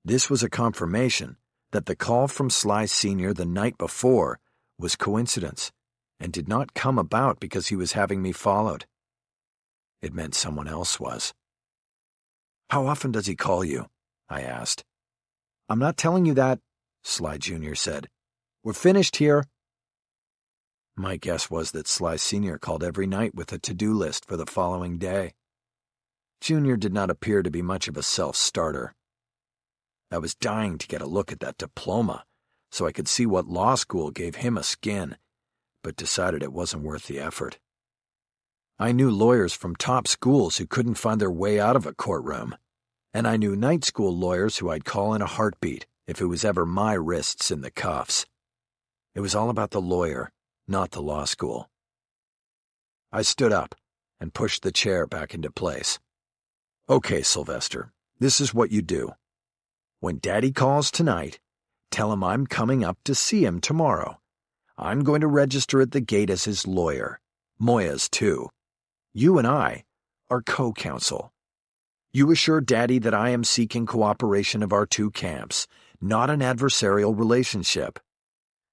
This was a confirmation that the call from Sly Sr. the night before was coincidence and did not come about because he was having me followed. It meant someone else was. "How often does he call you?" I asked. "I'm not telling you that," Sly Jr. said. "We're finished here." My guess was that Sly Sr. called every night with a to-do list for the following day. Junior did not appear to be much of a self-starter. I was dying to get a look at that diploma so I could see what law school gave him a skin, but decided it wasn't worth the effort. I knew lawyers from top schools who couldn't find their way out of a courtroom, and I knew night school lawyers who I'd call in a heartbeat if it was ever my wrists in the cuffs. It was all about the lawyer, not the law school. I stood up and pushed the chair back into place. "Okay, Sylvester, this is what you do. When Daddy calls tonight, tell him I'm coming up to see him tomorrow. I'm going to register at the gate as his lawyer. Moya's too. You and I are co-counsel. You assure Daddy that I am seeking cooperation of our two camps, not an adversarial relationship.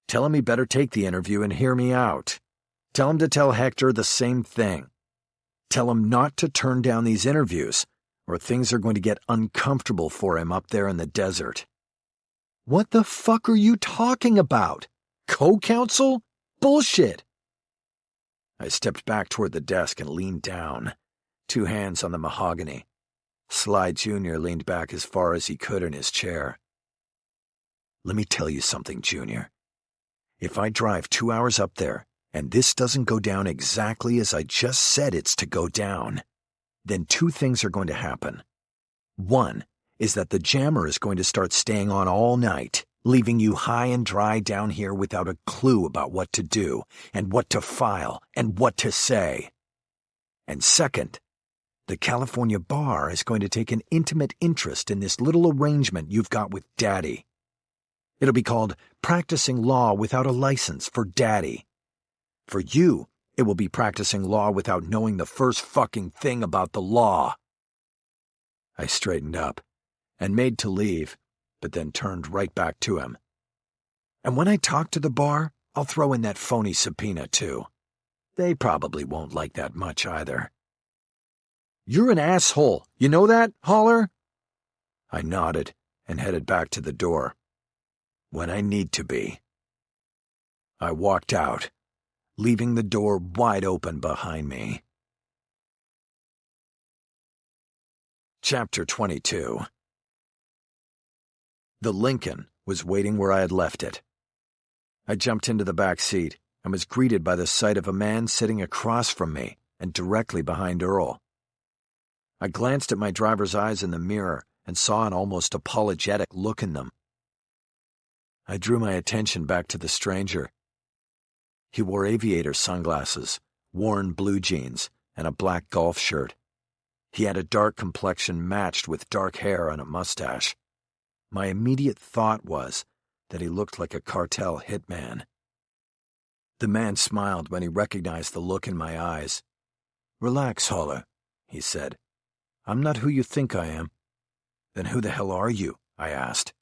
Tell him he better take the interview and hear me out. Tell him to tell Hector the same thing. Tell him not to turn down these interviews, or things are going to get uncomfortable for him up there in the desert." "What the fuck are you talking about? Co-counsel? Bullshit!" I stepped back toward the desk and leaned down, two hands on the mahogany. Sly Jr. leaned back as far as he could in his chair. "Let me tell you something, Junior. If I drive 2 hours up there, and this doesn't go down exactly as I just said it's to go down, then two things are going to happen. One is that the jammer is going to start staying on all night, leaving you high and dry down here without a clue about what to do, and what to file, and what to say. And second, the California bar is going to take an intimate interest in this little arrangement you've got with Daddy. It'll be called Practicing Law Without a License for Daddy. For you, it will be practicing law without knowing the first fucking thing about the law." I straightened up and made to leave, but then turned right back to him. "And when I talk to the bar, I'll throw in that phony subpoena too. They probably won't like that much either." "You're an asshole, you know that, Holler?" I nodded and headed back to the door. "When I need to be." I walked out, leaving the door wide open behind me. Chapter 22. The Lincoln was waiting where I had left it. I jumped into the back seat and was greeted by the sight of a man sitting across from me and directly behind Earl. I glanced at my driver's eyes in the mirror and saw an almost apologetic look in them. I drew my attention back to the stranger. He wore aviator sunglasses, worn blue jeans, and a black golf shirt. He had a dark complexion matched with dark hair and a mustache. My immediate thought was that he looked like a cartel hitman. The man smiled when he recognized the look in my eyes. "Relax, Holler," he said. "I'm not who you think I am." "Then who the hell are you?" I asked.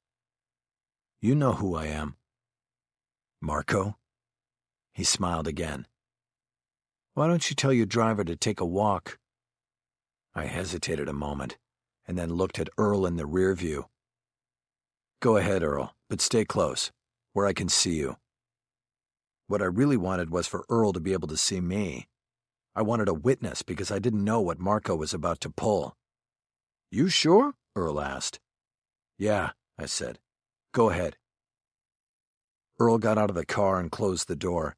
"You know who I am." "Marco?" He smiled again. "Why don't you tell your driver to take a walk?" I hesitated a moment, and then looked at Earl in the rear view. "Go ahead, Earl, but stay close, where I can see you." What I really wanted was for Earl to be able to see me. I wanted a witness because I didn't know what Marco was about to pull. "You sure?" Earl asked. "Yeah," I said. "Go ahead." Earl got out of the car and closed the door.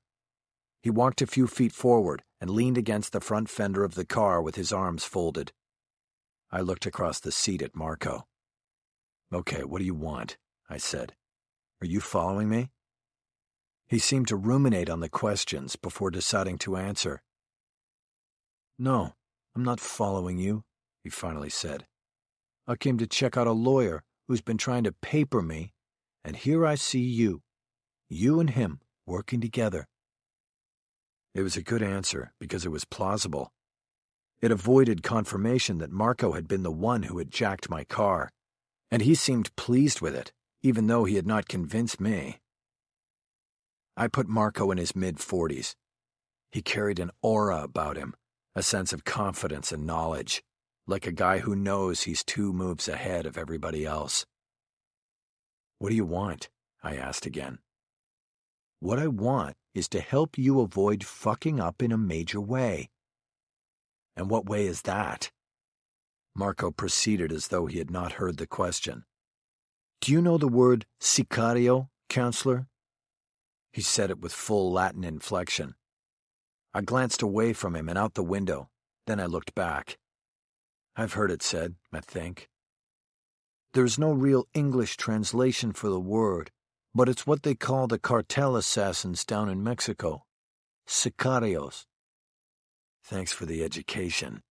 He walked a few feet forward and leaned against the front fender of the car with his arms folded. I looked across the seat at Marco. "Okay, what do you want?" I said. "Are you following me?" He seemed to ruminate on the questions before deciding to answer. "No, I'm not following you," he finally said. "I came to check out a lawyer who's been trying to paper me, and here I see you. You and him working together." It was a good answer because it was plausible. It avoided confirmation that Marco had been the one who had jacked my car, and he seemed pleased with it, even though he had not convinced me. I put Marco in his mid-40s. He carried an aura about him, a sense of confidence and knowledge, like a guy who knows he's 2 moves ahead of everybody else. "What do you want?" I asked again. "What I want is to help you avoid fucking up in a major way." "And what way is that?" Marco proceeded as though he had not heard the question. "Do you know the word sicario, counselor?" He said it with full Latin inflection. I glanced away from him and out the window, then I looked back. "I've heard it said, I think." "There's no real English translation for the word, but it's what they call the cartel assassins down in Mexico. Sicarios." "Thanks for the education."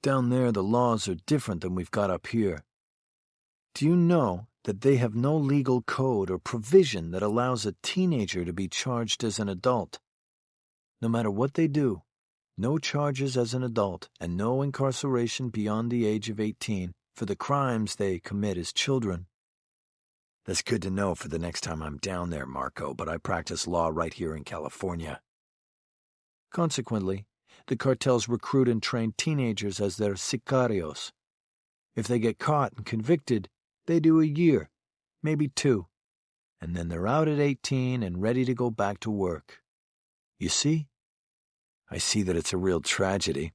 "Down there the laws are different than we've got up here. Do you know that they have no legal code or provision that allows a teenager to be charged as an adult? No matter what they do, no charges as an adult and no incarceration beyond the age of 18 for the crimes they commit as children." "That's good to know for the next time I'm down there, Marco, but I practice law right here in California." "Consequently, the cartels recruit and train teenagers as their sicarios. If they get caught and convicted, they do a year, maybe 2, and then they're out at 18 and ready to go back to work. You see?" "I see that it's a real tragedy.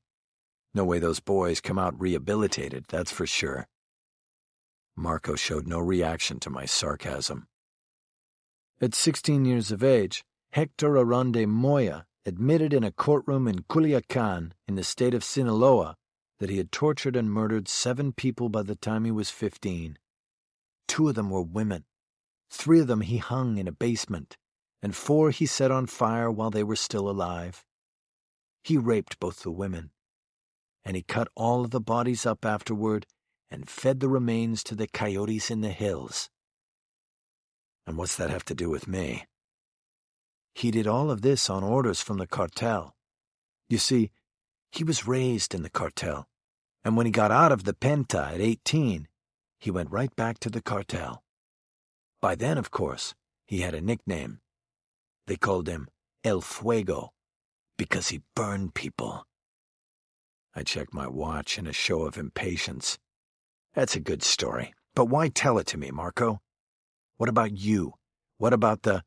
No way those boys come out rehabilitated, that's for sure." Marco showed no reaction to my sarcasm. "At 16 years of age, Hector Arande Moya admitted in a courtroom in Culiacan, in the state of Sinaloa, that he had tortured and murdered 7 people by the time he was 15. 2 of them were women. 3 of them he hung in a basement, and 4 he set on fire while they were still alive. He raped both the women, and he cut all of the bodies up afterward and fed the remains to the coyotes in the hills." "And what's that have to do with me?" "He did all of this on orders from the cartel. You see, he was raised in the cartel, and when he got out of the Penta at 18, he went right back to the cartel. By then, of course, he had a nickname. They called him El Fuego, because he burned people." I checked my watch in a show of impatience. "That's a good story, but why tell it to me, Marco? What about you? What about the...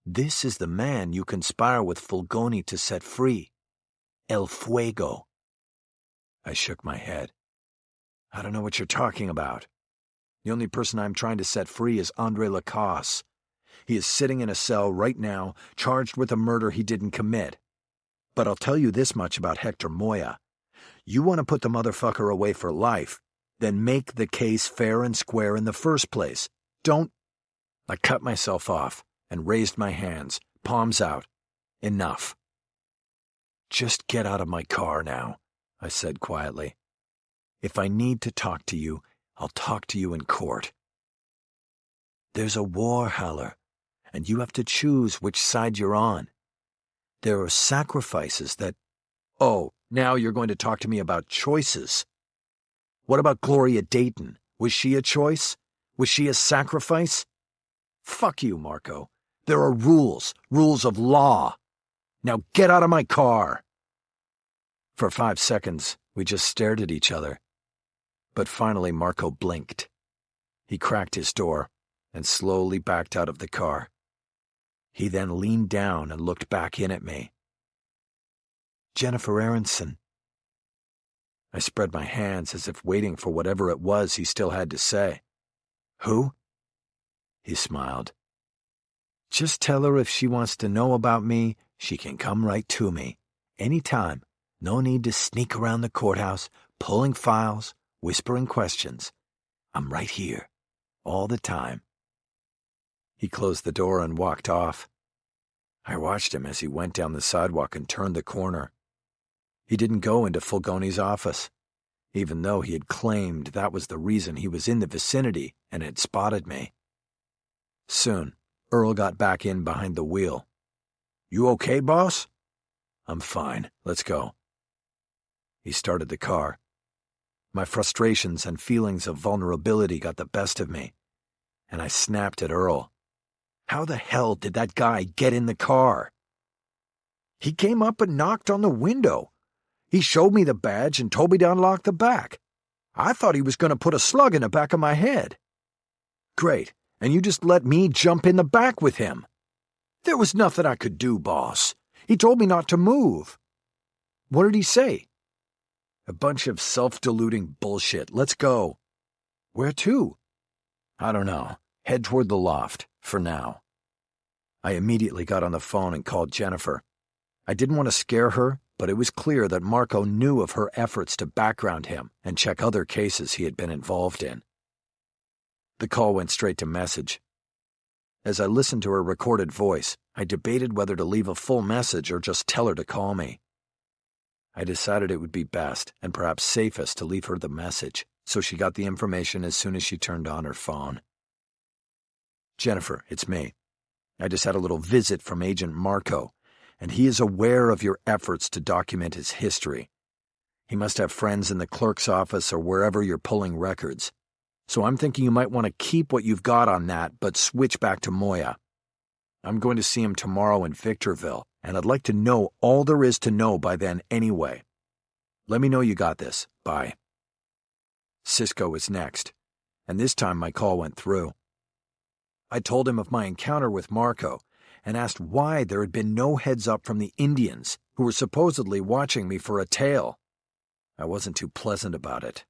This is the man you conspire with Fulgoni to set free. El Fuego." I shook my head. "I don't know what you're talking about. The only person I'm trying to set free is Andre Lacasse. He is sitting in a cell right now, charged with a murder he didn't commit. But I'll tell you this much about Hector Moya. You want to put the motherfucker away for life, then make the case fair and square in the first place. Don't—" I cut myself off and raised my hands, palms out. "Enough." "Just get out of my car now," I said quietly. "If I need to talk to you, I'll talk to you in court. There's a war, Haller, and you have to choose which side you're on. There are sacrifices that—" "Oh, now you're going to talk to me about choices. What about Gloria Dayton? Was she a choice? Was she a sacrifice? Fuck you, Marco. There are rules of law. Now get out of my car." For 5 seconds, we just stared at each other. But finally Marco blinked. He cracked his door and slowly backed out of the car. He then leaned down and looked back in at me. "Jennifer Aronson." I spread my hands as if waiting for whatever it was he still had to say. "Who?" He smiled. "Just tell her if she wants to know about me, she can come right to me. Anytime. No need to sneak around the courthouse, pulling files, whispering questions. I'm right here, all the time." He closed the door and walked off. I watched him as he went down the sidewalk and turned the corner. He didn't go into Fulgoni's office, even though he had claimed that was the reason he was in the vicinity and had spotted me. Soon, Earl got back in behind the wheel. "You okay, boss?" I'm fine. Let's go. He started the car. My frustrations and feelings of vulnerability got the best of me, and I snapped at Earl. How the hell did that guy get in the car? He came up and knocked on the window. He showed me the badge and told me to unlock the back. I thought he was going to put a slug in the back of my head. Great, and you just let me jump in the back with him. There was nothing I could do, boss. He told me not to move. What did he say? A bunch of self-deluding bullshit. Let's go. Where to? I don't know. Head toward the loft, for now. I immediately got on the phone and called Jennifer. I didn't want to scare her, but it was clear that Marco knew of her efforts to background him and check other cases he had been involved in. The call went straight to message. As I listened to her recorded voice, I debated whether to leave a full message or just tell her to call me. I decided it would be best and perhaps safest to leave her the message, so she got the information as soon as she turned on her phone. Jennifer, it's me. I just had a little visit from Agent Marco, and he is aware of your efforts to document his history. He must have friends in the clerk's office or wherever you're pulling records. So I'm thinking you might want to keep what you've got on that, but switch back to Moya. I'm going to see him tomorrow in Victorville, and I'd like to know all there is to know by then anyway. Let me know you got this. Bye. Cisco was next, and this time my call went through. I told him of my encounter with Marco and asked why there had been no heads up from the Indians, who were supposedly watching me for a tail. I wasn't too pleasant about it.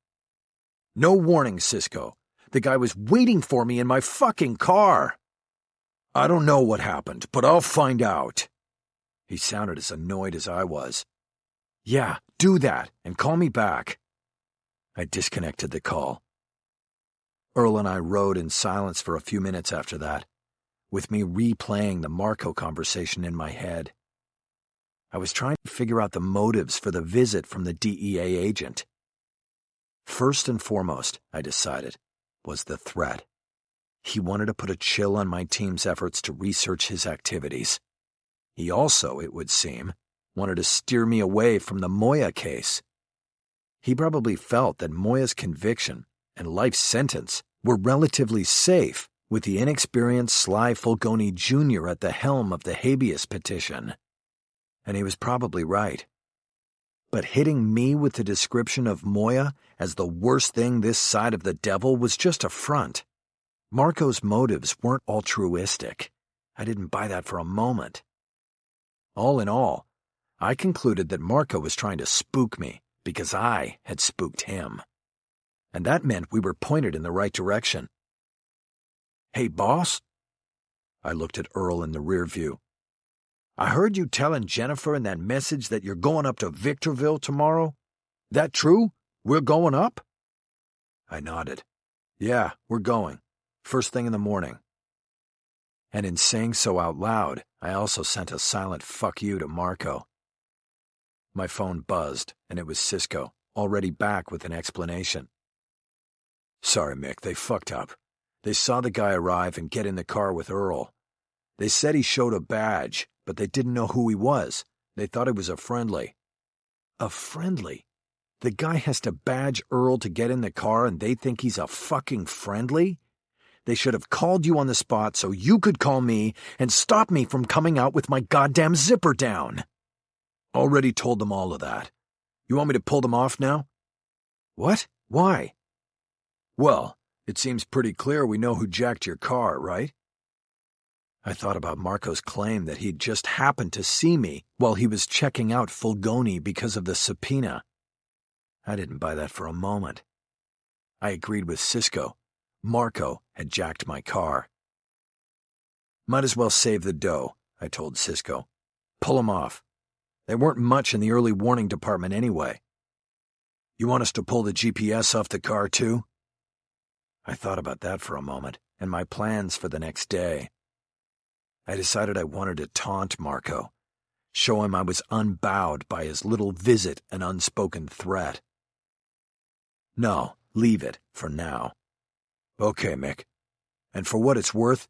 No warning, Cisco. The guy was waiting for me in my fucking car. I don't know what happened, but I'll find out. He sounded as annoyed as I was. Yeah, do that, and call me back. I disconnected the call. Earl and I rode in silence for a few minutes after that, with me replaying the Marco conversation in my head. I was trying to figure out the motives for the visit from the DEA agent. First and foremost, I decided, was the threat. He wanted to put a chill on my team's efforts to research his activities. He also, it would seem, wanted to steer me away from the Moya case. He probably felt that Moya's conviction and life sentence were relatively safe with the inexperienced Sly Fulgoni Jr. at the helm of the habeas petition. And he was probably right. But hitting me with the description of Moya as the worst thing this side of the devil was just a front. Marco's motives weren't altruistic. I didn't buy that for a moment. All in all, I concluded that Marco was trying to spook me because I had spooked him. And that meant we were pointed in the right direction. Hey, boss? I looked at Earl in the rear view. I heard you telling Jennifer in that message that you're going up to Victorville tomorrow. That true? We're going up? I nodded. Yeah, we're going. First thing in the morning. And in saying so out loud, I also sent a silent fuck you to Marco. My phone buzzed, and it was Cisco, already back with an explanation. Sorry, Mick, they fucked up. They saw the guy arrive and get in the car with Earl. They said he showed a badge, but they didn't know who he was. They thought he was a friendly. A friendly? The guy has to badge Earl to get in the car and they think he's a fucking friendly? They should have called you on the spot so you could call me and stop me from coming out with my goddamn zipper down. Already told them all of that. You want me to pull them off now? What? Why? Well, it seems pretty clear we know who jacked your car, right? I thought about Marco's claim that he'd just happened to see me while he was checking out Fulgoni because of the subpoena. I didn't buy that for a moment. I agreed with Cisco. Marco had jacked my car. Might as well save the dough, I told Cisco. Pull him off. They weren't much in the early warning department anyway. You want us to pull the GPS off the car too? I thought about that for a moment and my plans for the next day. I decided I wanted to taunt Marco, show him I was unbowed by his little visit and unspoken threat. No, leave it for now. Okay, Mick. And for what it's worth,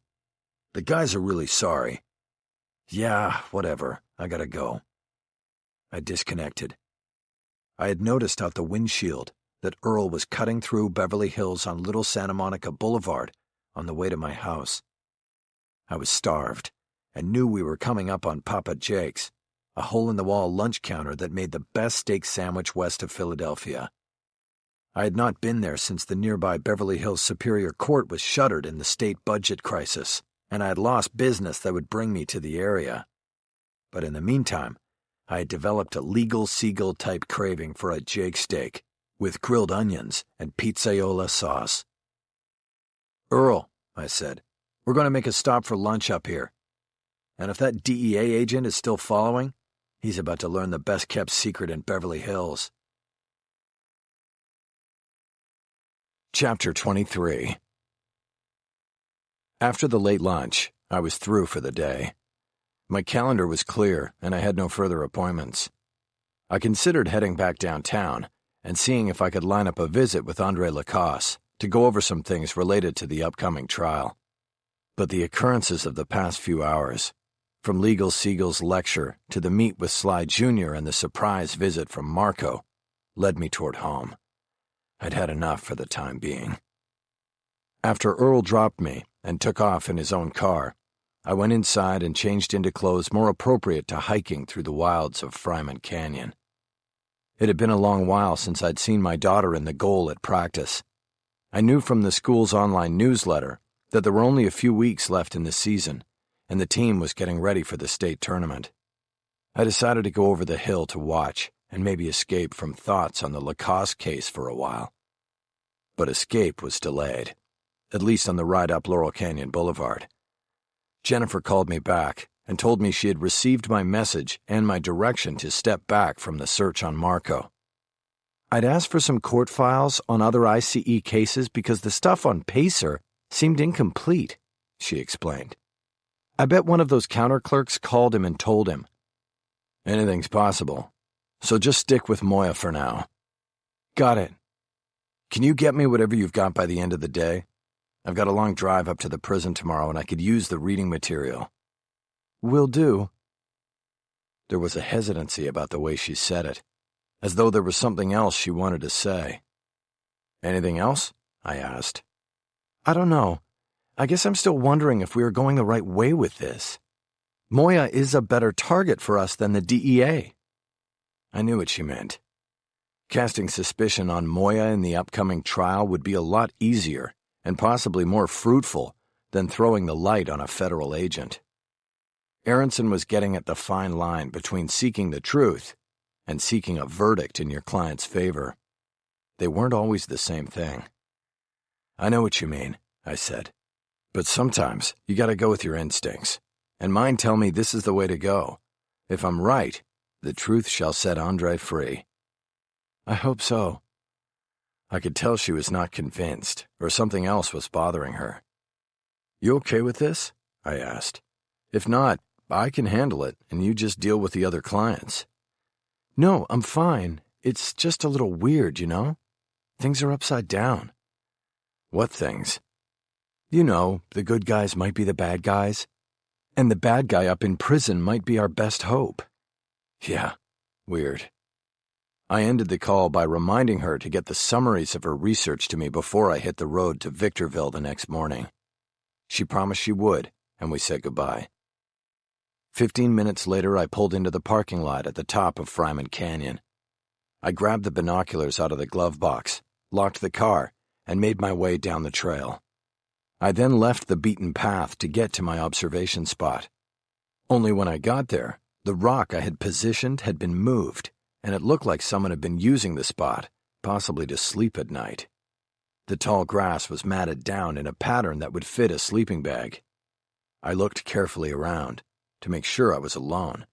the guys are really sorry. Yeah, whatever. I gotta go. I disconnected. I had noticed out the windshield that Earl was cutting through Beverly Hills on Little Santa Monica Boulevard on the way to my house. I was starved and knew we were coming up on Papa Jake's, a hole-in-the-wall lunch counter that made the best steak sandwich west of Philadelphia. I had not been there since the nearby Beverly Hills Superior Court was shuttered in the state budget crisis, and I had lost business that would bring me to the area. But in the meantime, I had developed a legal seagull-type craving for a Jake steak with grilled onions and pizzaiola sauce. "Earl," I said, "we're going to make a stop for lunch up here. And if that DEA agent is still following, he's about to learn the best-kept secret in Beverly Hills." Chapter 23. After the late lunch, I was through for the day. My calendar was clear, and I had no further appointments. I considered heading back downtown and seeing if I could line up a visit with Andre Lacasse to go over some things related to the upcoming trial. But the occurrences of the past few hours, from Legal Seagull's lecture to the meet with Sly Jr. and the surprise visit from Marco, led me toward home. I'd had enough for the time being. After Earl dropped me and took off in his own car, I went inside and changed into clothes more appropriate to hiking through the wilds of Fryman Canyon. It had been a long while since I'd seen my daughter in the goal at practice. I knew from the school's online newsletter that there were only a few weeks left in the season, and the team was getting ready for the state tournament. I decided to go over the hill to watch and maybe escape from thoughts on the Lacoste case for a while. But escape was delayed, at least on the ride up Laurel Canyon Boulevard. Jennifer called me back and told me she had received my message and my direction to step back from the search on Marco. I'd asked for some court files on other ICE cases because the stuff on Pacer seemed incomplete, she explained. I bet one of those counter clerks called him and told him. Anything's possible, so just stick with Moya for now. Got it. Can you get me whatever you've got by the end of the day? I've got a long drive up to the prison tomorrow and I could use the reading material. Will do. There was a hesitancy about the way she said it, as though there was something else she wanted to say. Anything else? I asked. I don't know. I guess I'm still wondering if we are going the right way with this. Moya is a better target for us than the DEA. I knew what she meant. Casting suspicion on Moya in the upcoming trial would be a lot easier and possibly more fruitful than throwing the light on a federal agent. Aronson was getting at the fine line between seeking the truth and seeking a verdict in your client's favor. They weren't always the same thing. I know what you mean, I said. But sometimes you gotta go with your instincts, and mine tell me this is the way to go. If I'm right, the truth shall set Andre free. I hope so. I could tell she was not convinced, or something else was bothering her. You okay with this? I asked. If not, I can handle it, and you just deal with the other clients. No, I'm fine. It's just a little weird, you know? Things are upside down. What things? You know, the good guys might be the bad guys, and the bad guy up in prison might be our best hope. Yeah, weird. I ended the call by reminding her to get the summaries of her research to me before I hit the road to Victorville the next morning. She promised she would, and we said goodbye. 15 minutes later, I pulled into the parking lot at the top of Fryman Canyon. I grabbed the binoculars out of the glove box, locked the car, and made my way down the trail. I then left the beaten path to get to my observation spot. Only when I got there, the rock I had positioned had been moved, and it looked like someone had been using the spot, possibly to sleep at night. The tall grass was matted down in a pattern that would fit a sleeping bag. I looked carefully around to make sure I was alone,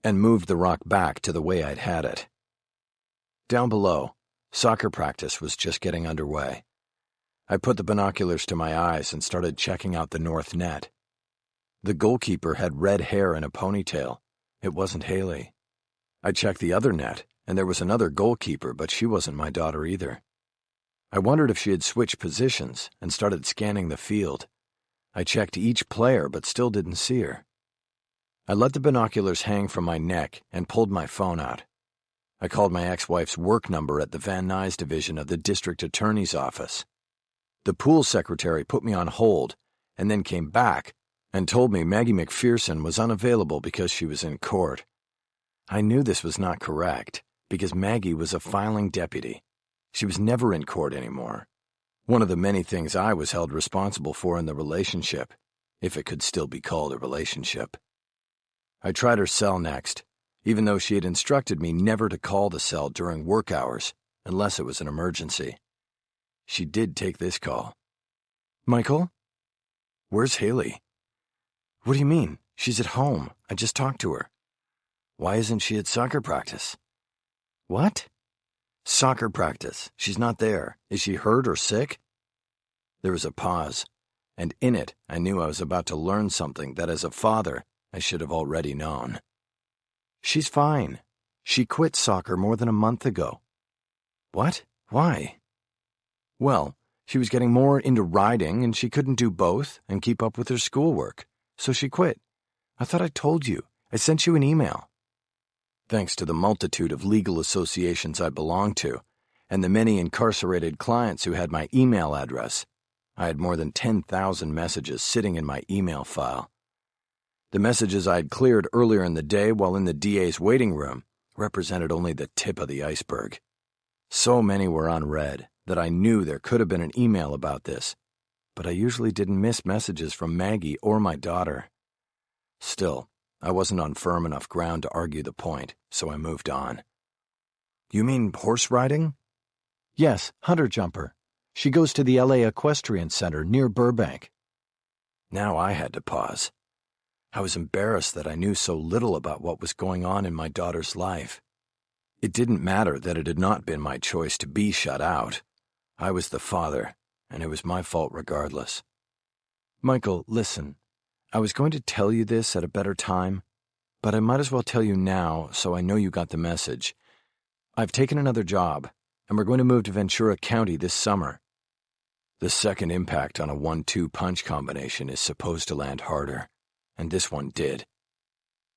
and moved the rock back to the way I'd had it. Down below, soccer practice was just getting underway. I put the binoculars to my eyes and started checking out the north net. The goalkeeper had red hair and a ponytail. It wasn't Haley. I checked the other net, and there was another goalkeeper, but she wasn't my daughter either. I wondered if she had switched positions and started scanning the field. I checked each player, but still didn't see her. I let the binoculars hang from my neck and pulled my phone out. I called my ex-wife's work number at the Van Nuys division of the district attorney's office. The pool secretary put me on hold and then came back and told me Maggie McPherson was unavailable because she was in court. I knew this was not correct because Maggie was a filing deputy. She was never in court anymore. One of the many things I was held responsible for in the relationship, if it could still be called a relationship. I tried her cell next, even though she had instructed me never to call the cell during work hours unless it was an emergency. She did take this call. "Michael? Where's Haley?" "What do you mean? She's at home. I just talked to her." "Why isn't she at soccer practice?" "What?" "Soccer practice. She's not there. Is she hurt or sick?" There was a pause, and in it I knew I was about to learn something that as a father I should have already known. "She's fine. She quit soccer more than a month ago." "What? Why?" "Well, she was getting more into riding and she couldn't do both and keep up with her schoolwork, so she quit. I thought I told you. I sent you an email." Thanks to the multitude of legal associations I belonged to, and the many incarcerated clients who had my email address, I had more than 10,000 messages sitting in my email file. The messages I had cleared earlier in the day while in the DA's waiting room represented only the tip of the iceberg. So many were unread that I knew there could have been an email about this, but I usually didn't miss messages from Maggie or my daughter. Still, I wasn't on firm enough ground to argue the point, so I moved on. "You mean horse riding?" "Yes, hunter jumper. She goes to the LA Equestrian Center near Burbank." Now I had to pause. I was embarrassed that I knew so little about what was going on in my daughter's life. It didn't matter that it had not been my choice to be shut out. I was the father, and it was my fault regardless. "Michael, listen. I was going to tell you this at a better time, but I might as well tell you now so I know you got the message. I've taken another job, and we're going to move to Ventura County this summer." The second impact on a 1-2 punch combination is supposed to land harder, and this one did.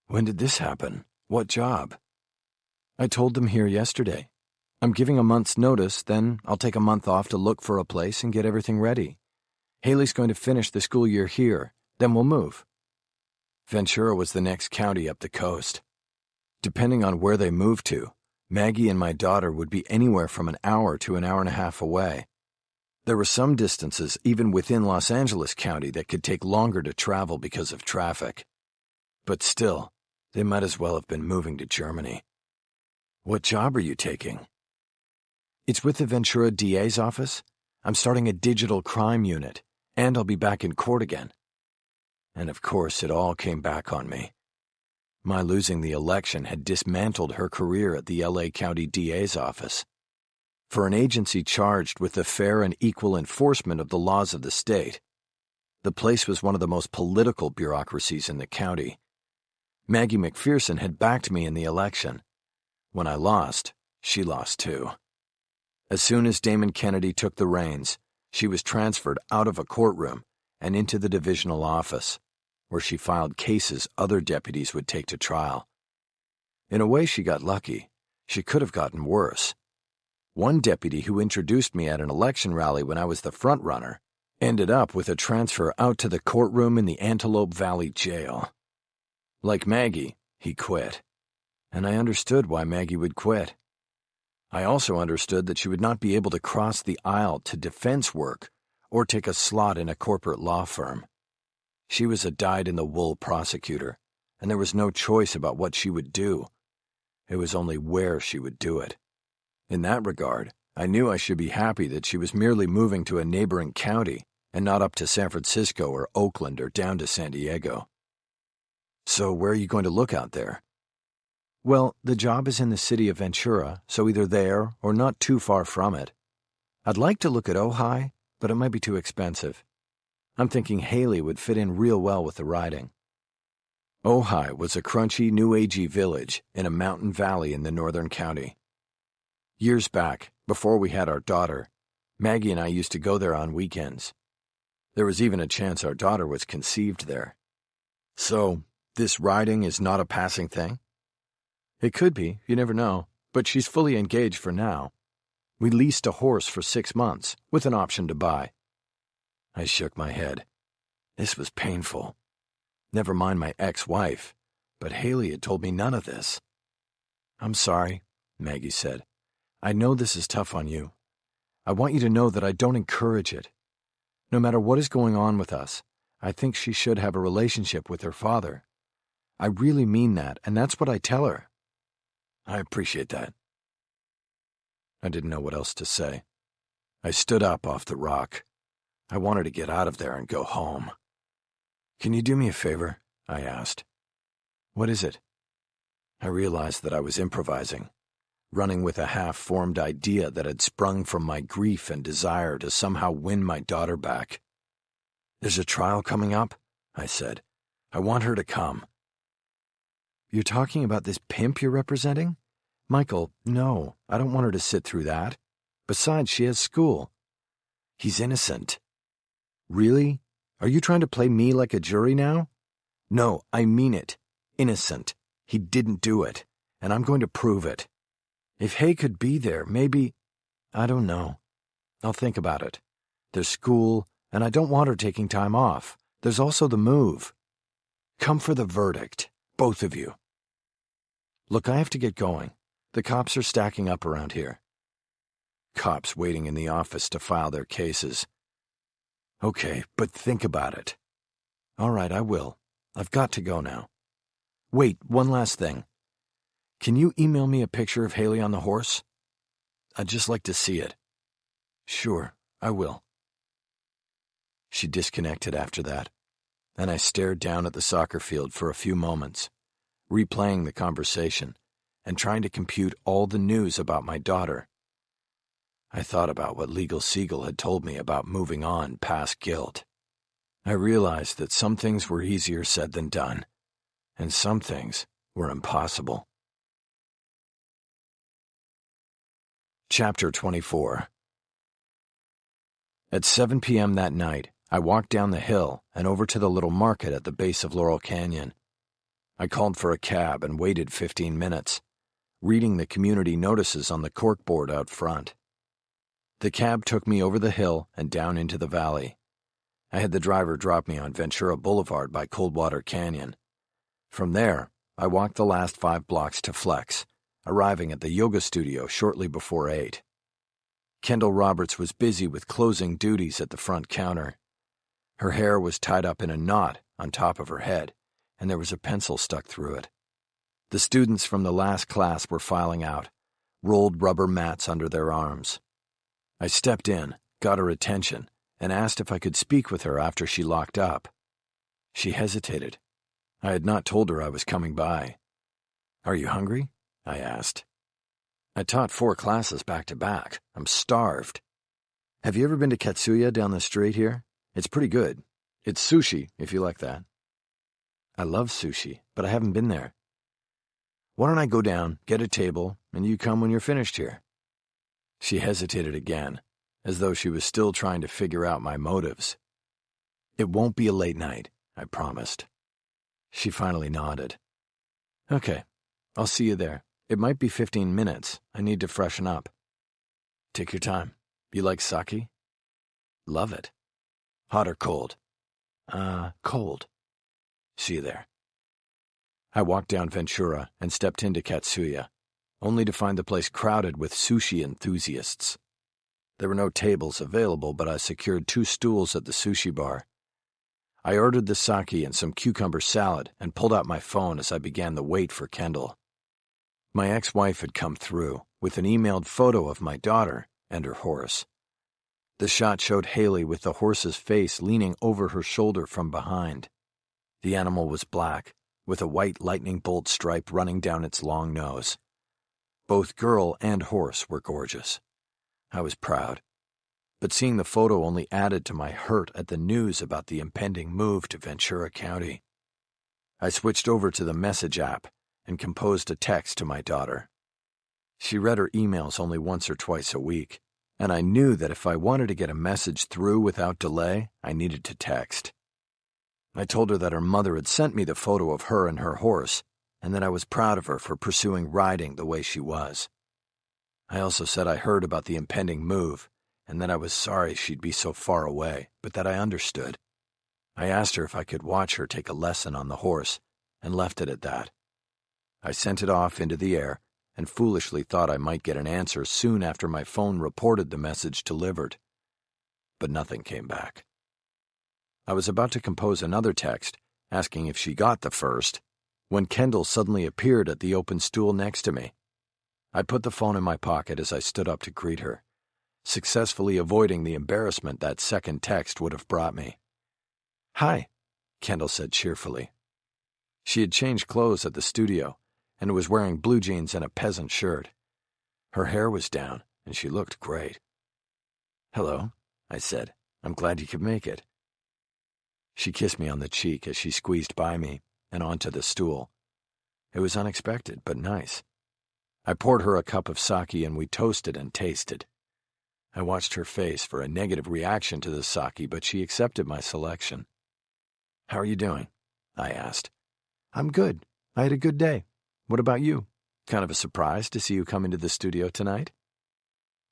"When did this happen? What job?" "I told them here yesterday. I'm giving a month's notice, then I'll take a month off to look for a place and get everything ready. Haley's going to finish the school year here, then we'll move." Ventura was the next county up the coast. Depending on where they moved to, Maggie and my daughter would be anywhere from an hour to an hour and a half away. There were some distances even within Los Angeles County that could take longer to travel because of traffic. But still, they might as well have been moving to Germany. "What job are you taking?" "It's with the Ventura DA's office. I'm starting a digital crime unit, and I'll be back in court again." And of course, it all came back on me. My losing the election had dismantled her career at the LA County DA's office. For an agency charged with the fair and equal enforcement of the laws of the state, the place was one of the most political bureaucracies in the county. Maggie McPherson had backed me in the election. When I lost, she lost too. As soon as Damon Kennedy took the reins, she was transferred out of a courtroom and into the divisional office, where she filed cases other deputies would take to trial. In a way, she got lucky. She could have gotten worse. One deputy who introduced me at an election rally when I was the front runner ended up with a transfer out to the courtroom in the Antelope Valley Jail. Like Maggie, he quit. And I understood why Maggie would quit. I also understood that she would not be able to cross the aisle to defense work or take a slot in a corporate law firm. She was a dyed-in-the-wool prosecutor, and there was no choice about what she would do. It was only where she would do it. In that regard, I knew I should be happy that she was merely moving to a neighboring county and not up to San Francisco or Oakland or down to San Diego. "So where are you going to look out there?" "Well, the job is in the city of Ventura, so either there or not too far from it. I'd like to look at Ojai, but it might be too expensive. I'm thinking Haley would fit in real well with the riding." Ojai was a crunchy, new-agey village in a mountain valley in the northern county. Years back, before we had our daughter, Maggie and I used to go there on weekends. There was even a chance our daughter was conceived there. So, This riding is not a passing thing? It could be, you never know, but she's fully engaged for now. We leased a horse for 6 months, with an option to buy. I shook my head. This was painful. Never mind my ex-wife, but Haley had told me none of this. I'm sorry, Maggie said. I know this is tough on you. I want you to know that I don't encourage it. No matter what is going on with us, I think she should have a relationship with her father. I really mean that, and that's what I tell her. I appreciate that. I didn't know what else to say. I stood up off the rock. I wanted to get out of there and go home. Can you do me a favor? I asked. What is it? I realized that I was improvising, running with a half-formed idea that had sprung from my grief and desire to somehow win my daughter back. There's a trial coming up, I said. I want her to come. You're talking about this pimp you're representing? Michael, no, I don't want her to sit through that. Besides, she has school. He's innocent. Really? Are you trying to play me like a jury now? No, I mean it. Innocent. He didn't do it, and I'm going to prove it. If Hay could be there, maybe... I don't know. I'll think about it. There's school, and I don't want her taking time off. There's also the move. Come for the verdict, both of you. Look, I have to get going. The cops are stacking up around here. Cops waiting in the office to file their cases. Okay, but think about it. All right, I will. I've got to go now. Wait, one last thing. Can you email me a picture of Haley on the horse? I'd just like to see it. Sure, I will. She disconnected after that, and I stared down at the soccer field for a few moments, replaying the conversation and trying to compute all the news about my daughter. I thought about what Legal Seagull had told me about moving on past guilt. I realized that some things were easier said than done, and some things were impossible. Chapter 24. At 7 p.m. that night, I walked down the hill and over to the little market at the base of Laurel Canyon. I called for a cab and waited 15 minutes, reading the community notices on the corkboard out front. The cab took me over the hill and down into the valley. I had the driver drop me on Ventura Boulevard by Coldwater Canyon. From there, I walked the last 5 blocks to Flex, arriving at the yoga studio shortly before 8. Kendall Roberts was busy with closing duties at the front counter. Her hair was tied up in a knot on top of her head, and there was a pencil stuck through it. The students from the last class were filing out, rolled rubber mats under their arms. I stepped in, got her attention, and asked if I could speak with her after she locked up. She hesitated. I had not told her I was coming by. Are you hungry? I asked. I taught 4 classes back to back. I'm starved. Have you ever been to Katsuya down the street here? It's pretty good. It's sushi, if you like that. I love sushi, but I haven't been there. Why don't I go down, get a table, and you come when you're finished here? She hesitated again, as though she was still trying to figure out my motives. It won't be a late night, I promised. She finally nodded. Okay, I'll see you there. It might be 15 minutes. I need to freshen up. Take your time. You like sake? Love it. Hot or cold? Cold. See you there. I walked down Ventura and stepped into Katsuya, only to find the place crowded with sushi enthusiasts. There were no tables available, but I secured 2 stools at the sushi bar. I ordered the sake and some cucumber salad and pulled out my phone as I began the wait for Kendall. My ex-wife had come through with an emailed photo of my daughter and her horse. The shot showed Haley with the horse's face leaning over her shoulder from behind. The animal was black, with a white lightning bolt stripe running down its long nose. Both girl and horse were gorgeous. I was proud, but seeing the photo only added to my hurt at the news about the impending move to Ventura County. I switched over to the message app and composed a text to my daughter. She read her emails only once or twice a week, and I knew that if I wanted to get a message through without delay, I needed to text. I told her that her mother had sent me the photo of her and her horse, and that I was proud of her for pursuing riding the way she was. I also said I heard about the impending move, and that I was sorry she'd be so far away, but that I understood. I asked her if I could watch her take a lesson on the horse, and left it at that. I sent it off into the air, and foolishly thought I might get an answer soon after my phone reported the message delivered. But nothing came back. I was about to compose another text, asking if she got the first, when Kendall suddenly appeared at the open stool next to me. I put the phone in my pocket as I stood up to greet her, successfully avoiding the embarrassment that second text would have brought me. "Hi," Kendall said cheerfully. She had changed clothes at the studio and was wearing blue jeans and a peasant shirt. Her hair was down, and she looked great. "Hello," I said. "I'm glad you could make it." She kissed me on the cheek as she squeezed by me and onto the stool. It was unexpected, but nice. I poured her a cup of sake and we toasted and tasted. I watched her face for a negative reaction to the sake, but she accepted my selection. "How are you doing?" I asked. "I'm good. I had a good day. What about you? Kind of a surprise to see you come into the studio tonight?"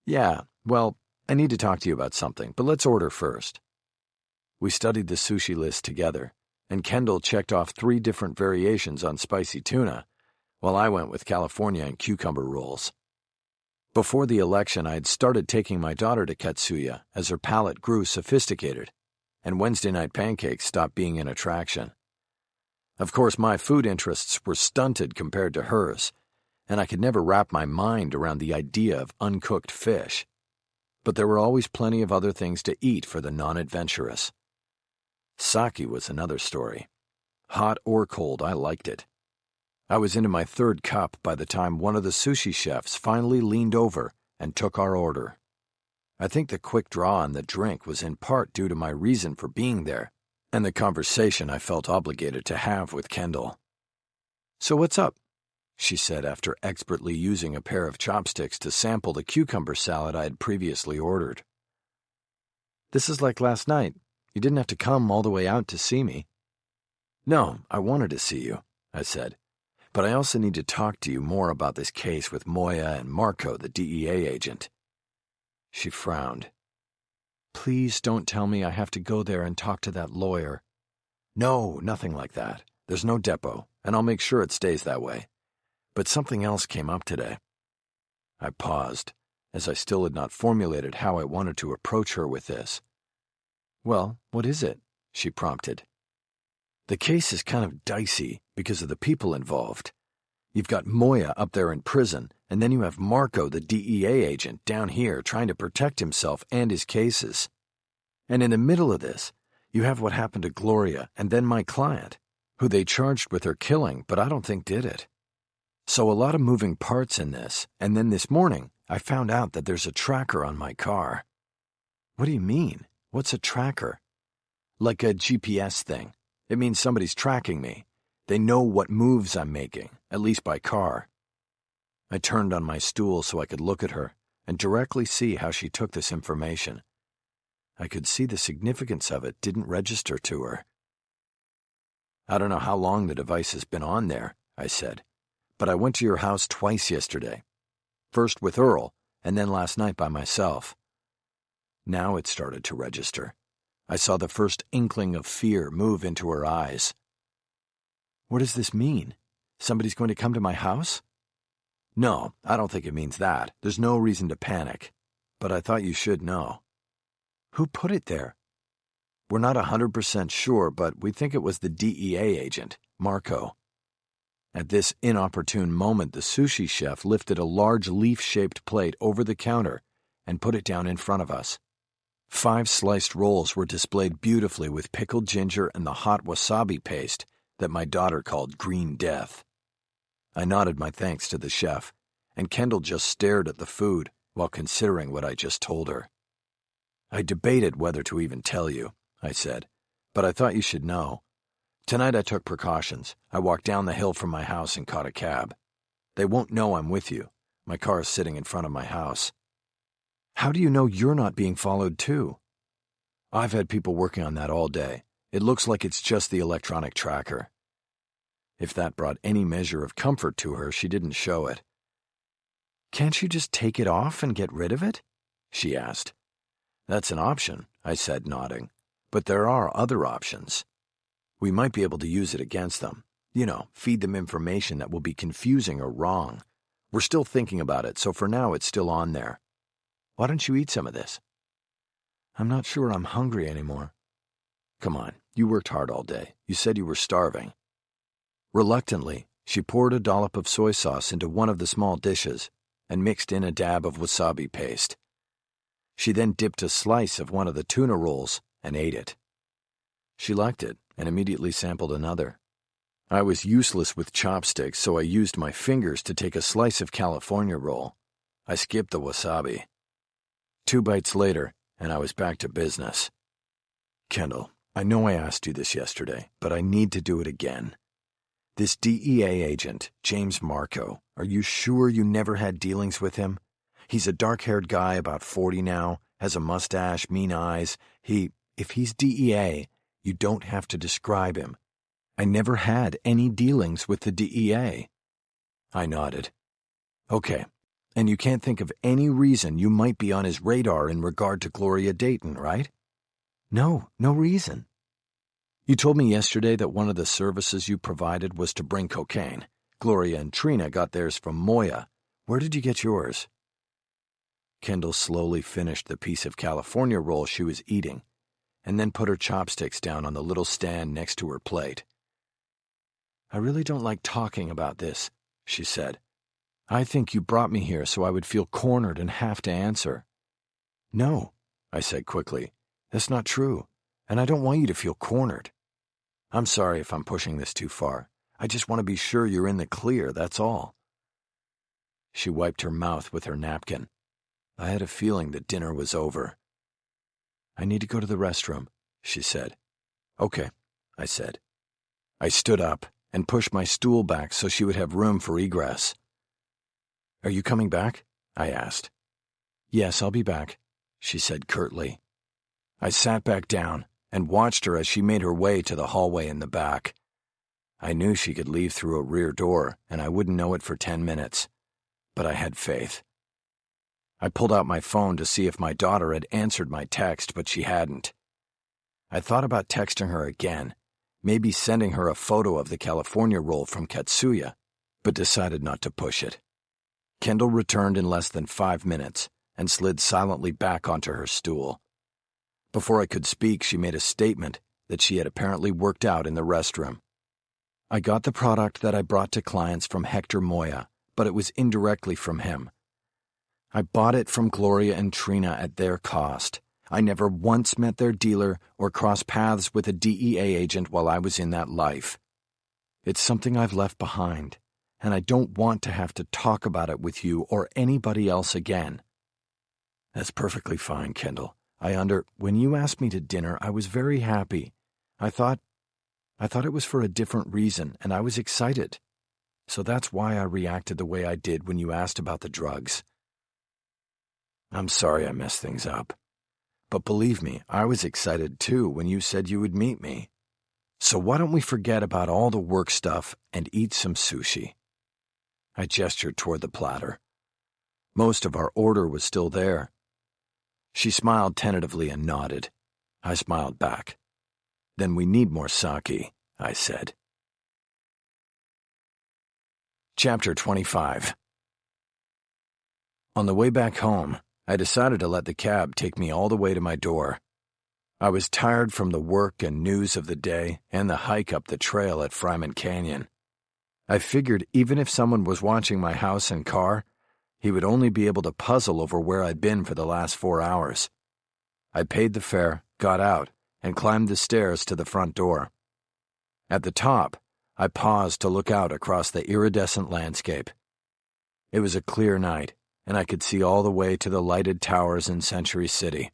"Yeah, well, I need to talk to you about something, but let's order first." We studied the sushi list together, and Kendall checked off 3 different variations on spicy tuna, while I went with California and cucumber rolls. Before the election, I had started taking my daughter to Katsuya as her palate grew sophisticated, and Wednesday night pancakes stopped being an attraction. Of course, my food interests were stunted compared to hers, and I could never wrap my mind around the idea of uncooked fish. But there were always plenty of other things to eat for the non-adventurous. Sake was another story. Hot or cold, I liked it. I was into my 3rd cup by the time one of the sushi chefs finally leaned over and took our order. I think the quick draw on the drink was in part due to my reason for being there and the conversation I felt obligated to have with Kendall. "So what's up?" she said after expertly using a pair of chopsticks to sample the cucumber salad I had previously ordered. "This is like last night. You didn't have to come all the way out to see me." "No, I wanted to see you," I said. "But I also need to talk to you more about this case with Moya and Marco, the DEA agent." She frowned. "Please don't tell me I have to go there and talk to that lawyer." "No, nothing like that. There's no depot, and I'll make sure it stays that way. But something else came up today." I paused, as I still had not formulated how I wanted to approach her with this. "Well, what is it?" she prompted. "The case is kind of dicey because of the people involved. You've got Moya up there in prison, and then you have Marco, the DEA agent, down here trying to protect himself and his cases. And in the middle of this, you have what happened to Gloria and then my client, who they charged with her killing, but I don't think did it. So a lot of moving parts in this, and then this morning, I found out that there's a tracker on my car." "What do you mean? What's a tracker?" "Like a GPS thing. It means somebody's tracking me. They know what moves I'm making, at least by car." I turned on my stool so I could look at her and directly see how she took this information. I could see the significance of it didn't register to her. "I don't know how long the device has been on there," I said, "but I went to your house twice yesterday. First with Earl, and then last night by myself." Now it started to register. I saw the first inkling of fear move into her eyes. "What does this mean? Somebody's going to come to my house?" "No, I don't think it means that. There's no reason to panic. But I thought you should know." "Who put it there?" "We're not 100% sure, but we think it was the DEA agent, Marco." At this inopportune moment, the sushi chef lifted a large leaf-shaped plate over the counter and put it down in front of us. 5 sliced rolls were displayed beautifully with pickled ginger and the hot wasabi paste that my daughter called Green Death. I nodded my thanks to the chef, and Kendall just stared at the food while considering what I just told her. "I debated whether to even tell you," I said, "but I thought you should know. Tonight I took precautions. I walked down the hill from my house and caught a cab. They won't know I'm with you. My car is sitting in front of my house." "How do you know you're not being followed too?" "I've had people working on that all day, It looks like it's just the electronic tracker. If that brought any measure of comfort to her, she didn't show it. Can't you just take it off and get rid of it? She asked. That's an option, I said, nodding. But there are other options. We might be able to use it against them. You know, feed them information that will be confusing or wrong. We're still thinking about it, so for now it's still on there. Why don't you eat some of this? I'm not sure I'm hungry anymore. Come on, you worked hard all day. You said you were starving. Reluctantly, she poured a dollop of soy sauce into one of the small dishes and mixed in a dab of wasabi paste. She then dipped a slice of one of the tuna rolls and ate it. She liked it and immediately sampled another. I was useless with chopsticks, so I used my fingers to take a slice of California roll. I skipped the wasabi. 2 bites later, and I was back to business. Kendall, I know I asked you this yesterday, but I need to do it again. This DEA agent, James Marco, are you sure you never had dealings with him? He's a dark-haired guy about 40 now, has a mustache, mean eyes. If he's DEA, you don't have to describe him. I never had any dealings with the DEA. I nodded. Okay, and you can't think of any reason you might be on his radar in regard to Gloria Dayton, right? No reason. You told me yesterday that one of the services you provided was to bring cocaine. Gloria and Trina got theirs from Moya. Where did you get yours? Kendall slowly finished the piece of California roll she was eating, and then put her chopsticks down on the little stand next to her plate. I really don't like talking about this, she said. I think you brought me here so I would feel cornered and have to answer. No, I said quickly. That's not true, and I don't want you to feel cornered. I'm sorry if I'm pushing this too far. I just want to be sure you're in the clear, that's all. She wiped her mouth with her napkin. I had a feeling that dinner was over. I need to go to the restroom, she said. Okay, I said. I stood up and pushed my stool back so she would have room for egress. Are you coming back? I asked. Yes, I'll be back, she said curtly. I sat back down and watched her as she made her way to the hallway in the back. I knew she could leave through a rear door, and I wouldn't know it for 10 minutes. But I had faith. I pulled out my phone to see if my daughter had answered my text, but she hadn't. I thought about texting her again, maybe sending her a photo of the California roll from Katsuya, but decided not to push it. Kendall returned in less than 5 minutes and slid silently back onto her stool. Before I could speak, she made a statement that she had apparently worked out in the restroom. I got the product that I brought to clients from Hector Moya, but it was indirectly from him. I bought it from Gloria and Trina at their cost. I never once met their dealer or crossed paths with a DEA agent while I was in that life. It's something I've left behind, and I don't want to have to talk about it with you or anybody else again. That's perfectly fine, Kendall. When you asked me to dinner, I was very happy. I thought it was for a different reason, and I was excited. So that's why I reacted the way I did when you asked about the drugs. I'm sorry I messed things up. But believe me, I was excited too when you said you would meet me. So why don't we forget about all the work stuff and eat some sushi? I gestured toward the platter. Most of our order was still there. She smiled tentatively and nodded. I smiled back. Then we need more sake, I said. Chapter 25. On the way back home, I decided to let the cab take me all the way to my door. I was tired from the work and news of the day and the hike up the trail at Fryman Canyon. I figured even if someone was watching my house and car, he would only be able to puzzle over where I'd been for the last 4 hours. I paid the fare, got out, and climbed the stairs to the front door. At the top, I paused to look out across the iridescent landscape. It was a clear night, and I could see all the way to the lighted towers in Century City.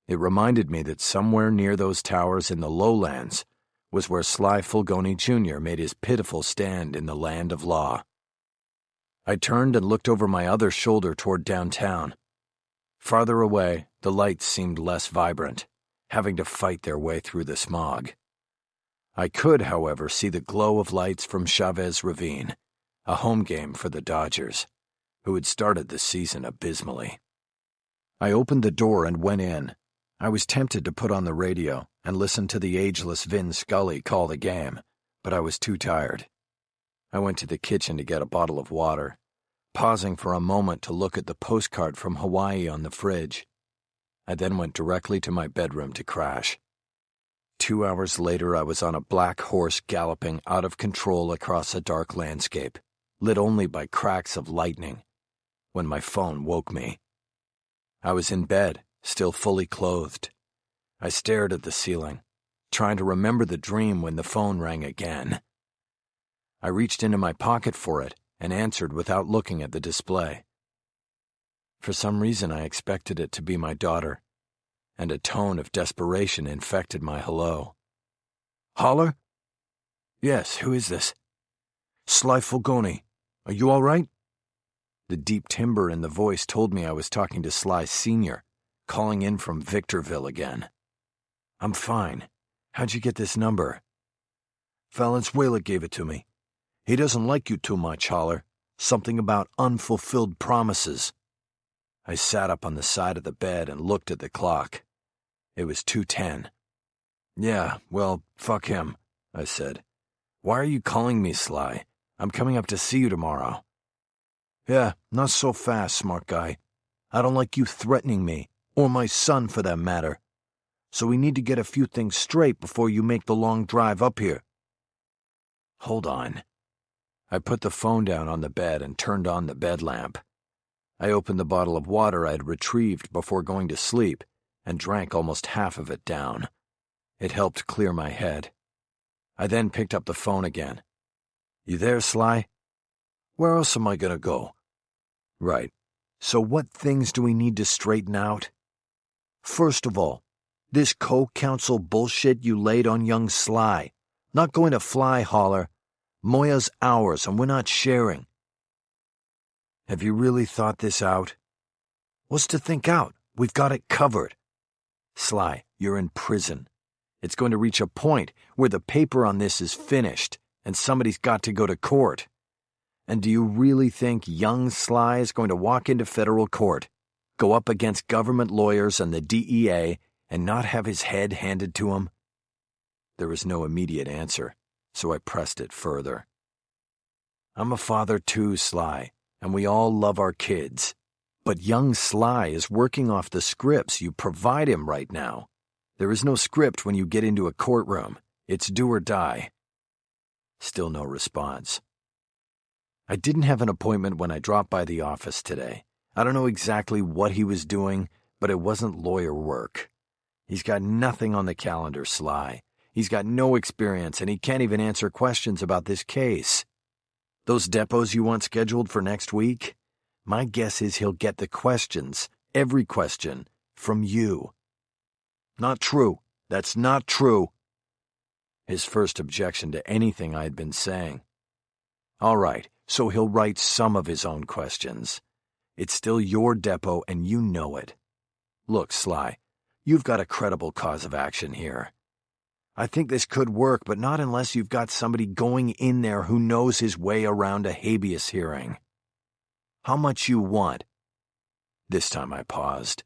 It reminded me that somewhere near those towers in the lowlands was where Sly Fulgoni Jr. made his pitiful stand in the land of law. I turned and looked over my other shoulder toward downtown. Farther away, the lights seemed less vibrant, having to fight their way through the smog. I could, however, see the glow of lights from Chavez Ravine, a home game for the Dodgers, who had started the season abysmally. I opened the door and went in. I was tempted to put on the radio and listen to the ageless Vin Scully call the game, but I was too tired. I went to the kitchen to get a bottle of water, pausing for a moment to look at the postcard from Hawaii on the fridge. I then went directly to my bedroom to crash. 2 hours later, I was on a black horse galloping out of control across a dark landscape, lit only by cracks of lightning, when my phone woke me. I was in bed, still fully clothed. I stared at the ceiling, trying to remember the dream when the phone rang again. I reached into my pocket for it and answered without looking at the display. For some reason, I expected it to be my daughter, and a tone of desperation infected my hello. "Holler?" "Yes, who is this?" "Sly Fulgoni. Are you all right?" The deep timbre in the voice told me I was talking to Sly Sr., calling in from Victorville again. "I'm fine. How'd you get this number?" "Valenzuela gave it to me. He doesn't like you too much, Holler. Something about unfulfilled promises." I sat up on the side of the bed and looked at the clock. It was 2:10. "Yeah, well, fuck him," I said. "Why are you calling me, Sly? I'm coming up to see you tomorrow." "Yeah, not so fast, smart guy. I don't like you threatening me, or my son for that matter. So we need to get a few things straight before you make the long drive up here." "Hold on." I put the phone down on the bed and turned on the bed lamp. I opened the bottle of water I had retrieved before going to sleep and drank almost half of it down. It helped clear my head. I then picked up the phone again. "You there, Sly?" "Where else am I gonna go?" "Right. So what things do we need to straighten out?" "First of all, this co-counsel bullshit you laid on young Sly. Not going to fly, Holler. Moya's ours and we're not sharing." "Have you really thought this out?" "What's to think out? We've got it covered." "Sly, you're in prison. It's going to reach a point where the paper on this is finished, and somebody's got to go to court. And do you really think young Sly is going to walk into federal court, go up against government lawyers and the DEA, and not have his head handed to him?" There was no immediate answer, so I pressed it further. "I'm a father too, Sly, and we all love our kids. But young Sly is working off the scripts you provide him right now. There is no script when you get into a courtroom. It's do or die." Still no response. I didn't have an appointment when I dropped by the office today. I don't know exactly what he was doing, but it wasn't lawyer work. He's got nothing on the calendar, Sly. He's got no experience, and he can't even answer questions about this case. Those depots you want scheduled for next week? My guess is he'll get the questions, every question, from you. "Not true. That's not true." His first objection to anything I had been saying. "All right, so he'll write some of his own questions. It's still your depot and you know it. Look, Sly, you've got a credible cause of action here. I think this could work, but not unless you've got somebody going in there who knows his way around a habeas hearing. How much you want?" This time I paused.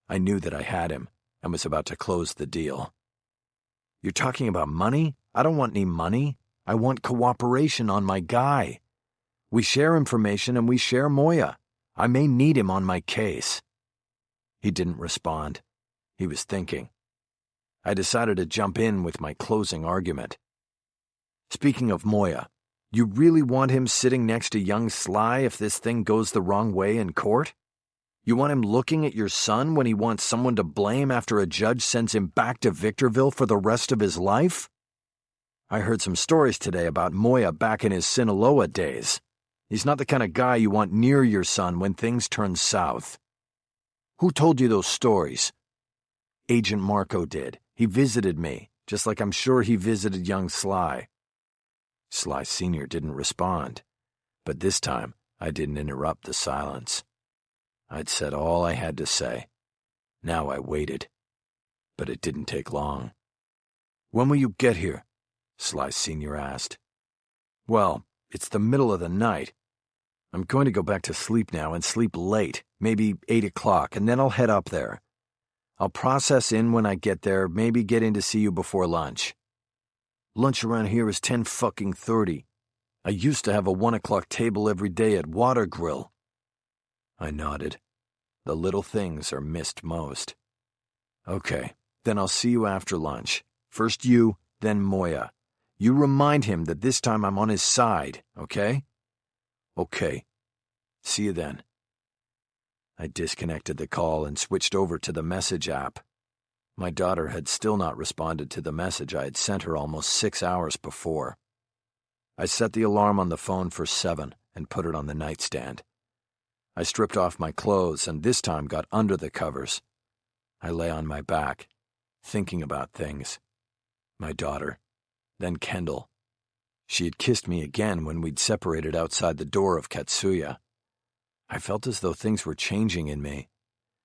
I knew that I had him and was about to close the deal. "You're talking about money? I don't want any money. I want cooperation on my guy. We share information and we share Moya. I may need him on my case." He didn't respond. He was thinking. I decided to jump in with my closing argument. "Speaking of Moya, you really want him sitting next to young Sly if this thing goes the wrong way in court? You want him looking at your son when he wants someone to blame after a judge sends him back to Victorville for the rest of his life? I heard some stories today about Moya back in his Sinaloa days. He's not the kind of guy you want near your son when things turn south." "Who told you those stories?" "Agent Marco did. He visited me, just like I'm sure he visited young Sly." Sly Sr. didn't respond, but this time I didn't interrupt the silence. I'd said all I had to say. Now I waited. But it didn't take long. "When will you get here?" Sly Sr. asked. "Well, it's the middle of the night. I'm going to go back to sleep now and sleep late, maybe 8 o'clock, and then I'll head up there. I'll process in when I get there, maybe get in to see you before lunch. Lunch around here is 10:30. I used to have a 1 o'clock table every day at Water Grill." I nodded. The little things are missed most. "Okay, then I'll see you after lunch. First you, then Moya. You remind him that this time I'm on his side, okay?" "Okay. See you then." I disconnected the call and switched over to the message app. My daughter had still not responded to the message I had sent her almost 6 hours before. I set the alarm on the phone for 7 and put it on the nightstand. I stripped off my clothes and this time got under the covers. I lay on my back, thinking about things. My daughter, then Kendall. She had kissed me again when we'd separated outside the door of Katsuya. I felt as though things were changing in me,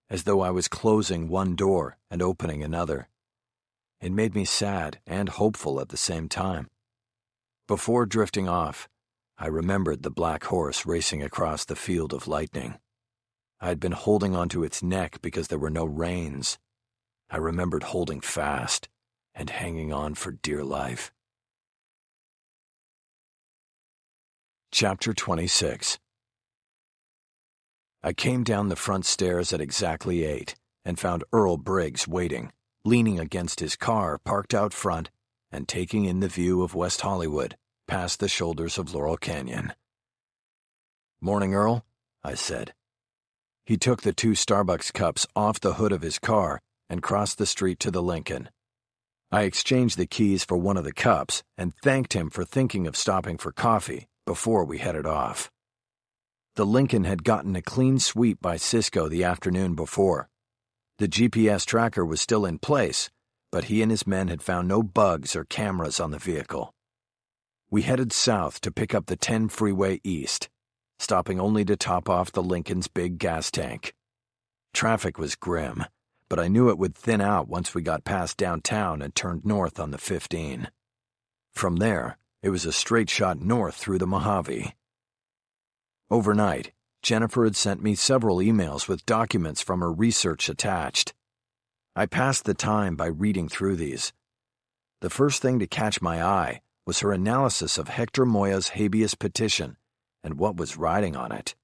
as though I was closing one door and opening another. It made me sad and hopeful at the same time. Before drifting off, I remembered the black horse racing across the field of lightning. I had been holding onto its neck because there were no reins. I remembered holding fast and hanging on for dear life. Chapter 26. I came down the front stairs at exactly 8 and found Earl Briggs waiting, leaning against his car parked out front and taking in the view of West Hollywood past the shoulders of Laurel Canyon. "Morning, Earl," I said. He took the 2 Starbucks cups off the hood of his car and crossed the street to the Lincoln. I exchanged the keys for one of the cups and thanked him for thinking of stopping for coffee before we headed off. The Lincoln had gotten a clean sweep by Cisco the afternoon before. The GPS tracker was still in place, but he and his men had found no bugs or cameras on the vehicle. We headed south to pick up the 10 freeway east, stopping only to top off the Lincoln's big gas tank. Traffic was grim, but I knew it would thin out once we got past downtown and turned north on the 15. From there, it was a straight shot north through the Mojave. Overnight, Jennifer had sent me several emails with documents from her research attached. I passed the time by reading through these. The first thing to catch my eye was her analysis of Hector Moya's habeas petition and what was riding on it.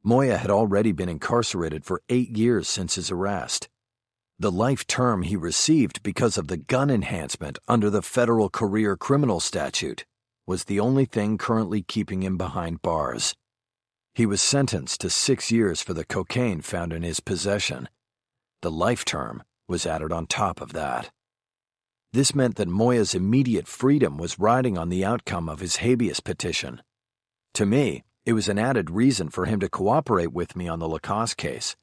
Moya had already been incarcerated for 8 years since his arrest. The life term he received because of the gun enhancement under the federal career criminal statute was the only thing currently keeping him behind bars. He was sentenced to 6 years for the cocaine found in his possession. The life term was added on top of that. This meant that Moya's immediate freedom was riding on the outcome of his habeas petition. To me, it was an added reason for him to cooperate with me on the Lacoste case,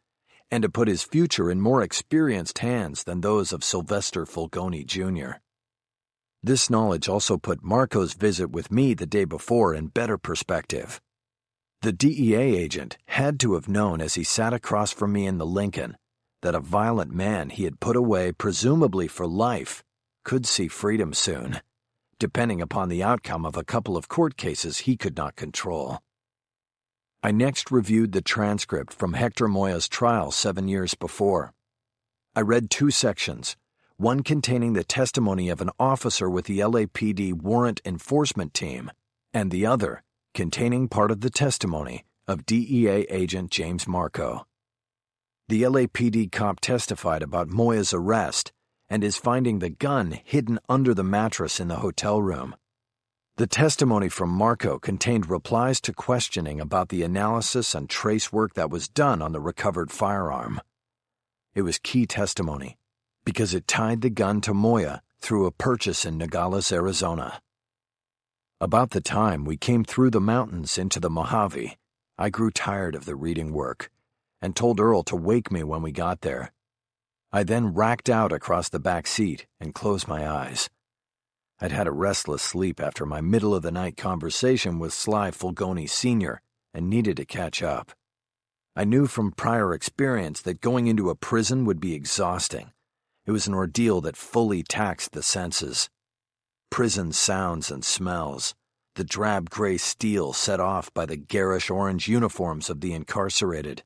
and to put his future in more experienced hands than those of Sylvester Fulgoni Jr. This knowledge also put Marco's visit with me the day before in better perspective. The DEA agent had to have known as he sat across from me in the Lincoln that a violent man he had put away presumably for life could see freedom soon, depending upon the outcome of a couple of court cases he could not control. I next reviewed the transcript from Hector Moya's trial 7 years before. I read 2 sections, one containing the testimony of an officer with the LAPD warrant enforcement team, and the other containing part of the testimony of DEA agent James Marco. The LAPD cop testified about Moya's arrest and his finding the gun hidden under the mattress in the hotel room. The testimony from Marco contained replies to questioning about the analysis and trace work that was done on the recovered firearm. It was key testimony because it tied the gun to Moya through a purchase in Nogales, Arizona. About the time we came through the mountains into the Mojave, I grew tired of the reading work and told Earl to wake me when we got there. I then racked out across the back seat and closed my eyes. I'd had a restless sleep after my middle-of-the-night conversation with Sly Fulgoni Sr. and needed to catch up. I knew from prior experience that going into a prison would be exhausting. It was an ordeal that fully taxed the senses. Prison sounds and smells, the drab gray steel set off by the garish orange uniforms of the incarcerated,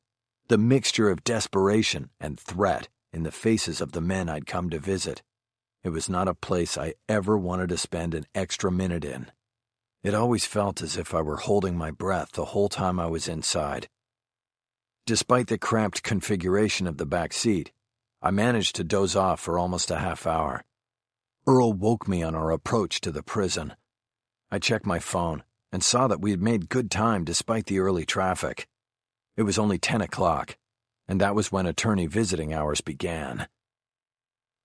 the mixture of desperation and threat in the faces of the men I'd come to visit. It was not a place I ever wanted to spend an extra minute in. It always felt as if I were holding my breath the whole time I was inside. Despite the cramped configuration of the back seat, I managed to doze off for almost a half hour. Earl woke me on our approach to the prison. I checked my phone and saw that we had made good time despite the early traffic. It was only 10 o'clock, and that was when attorney visiting hours began.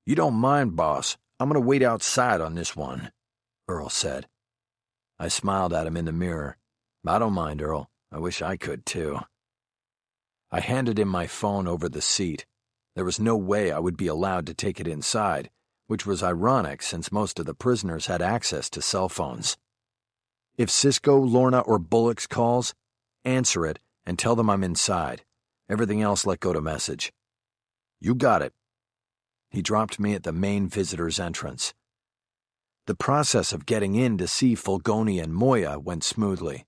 "You don't mind, boss. I'm going to wait outside on this one," Earl said. I smiled at him in the mirror. "I don't mind, Earl. I wish I could, too." I handed him my phone over the seat. There was no way I would be allowed to take it inside, which was ironic since most of the prisoners had access to cell phones. "If Cisco, Lorna, or Bullock's calls, answer it and tell them I'm inside. Everything else let go to message." "You got it." He dropped me at the main visitor's entrance. The process of getting in to see Fulgoni and Moya went smoothly.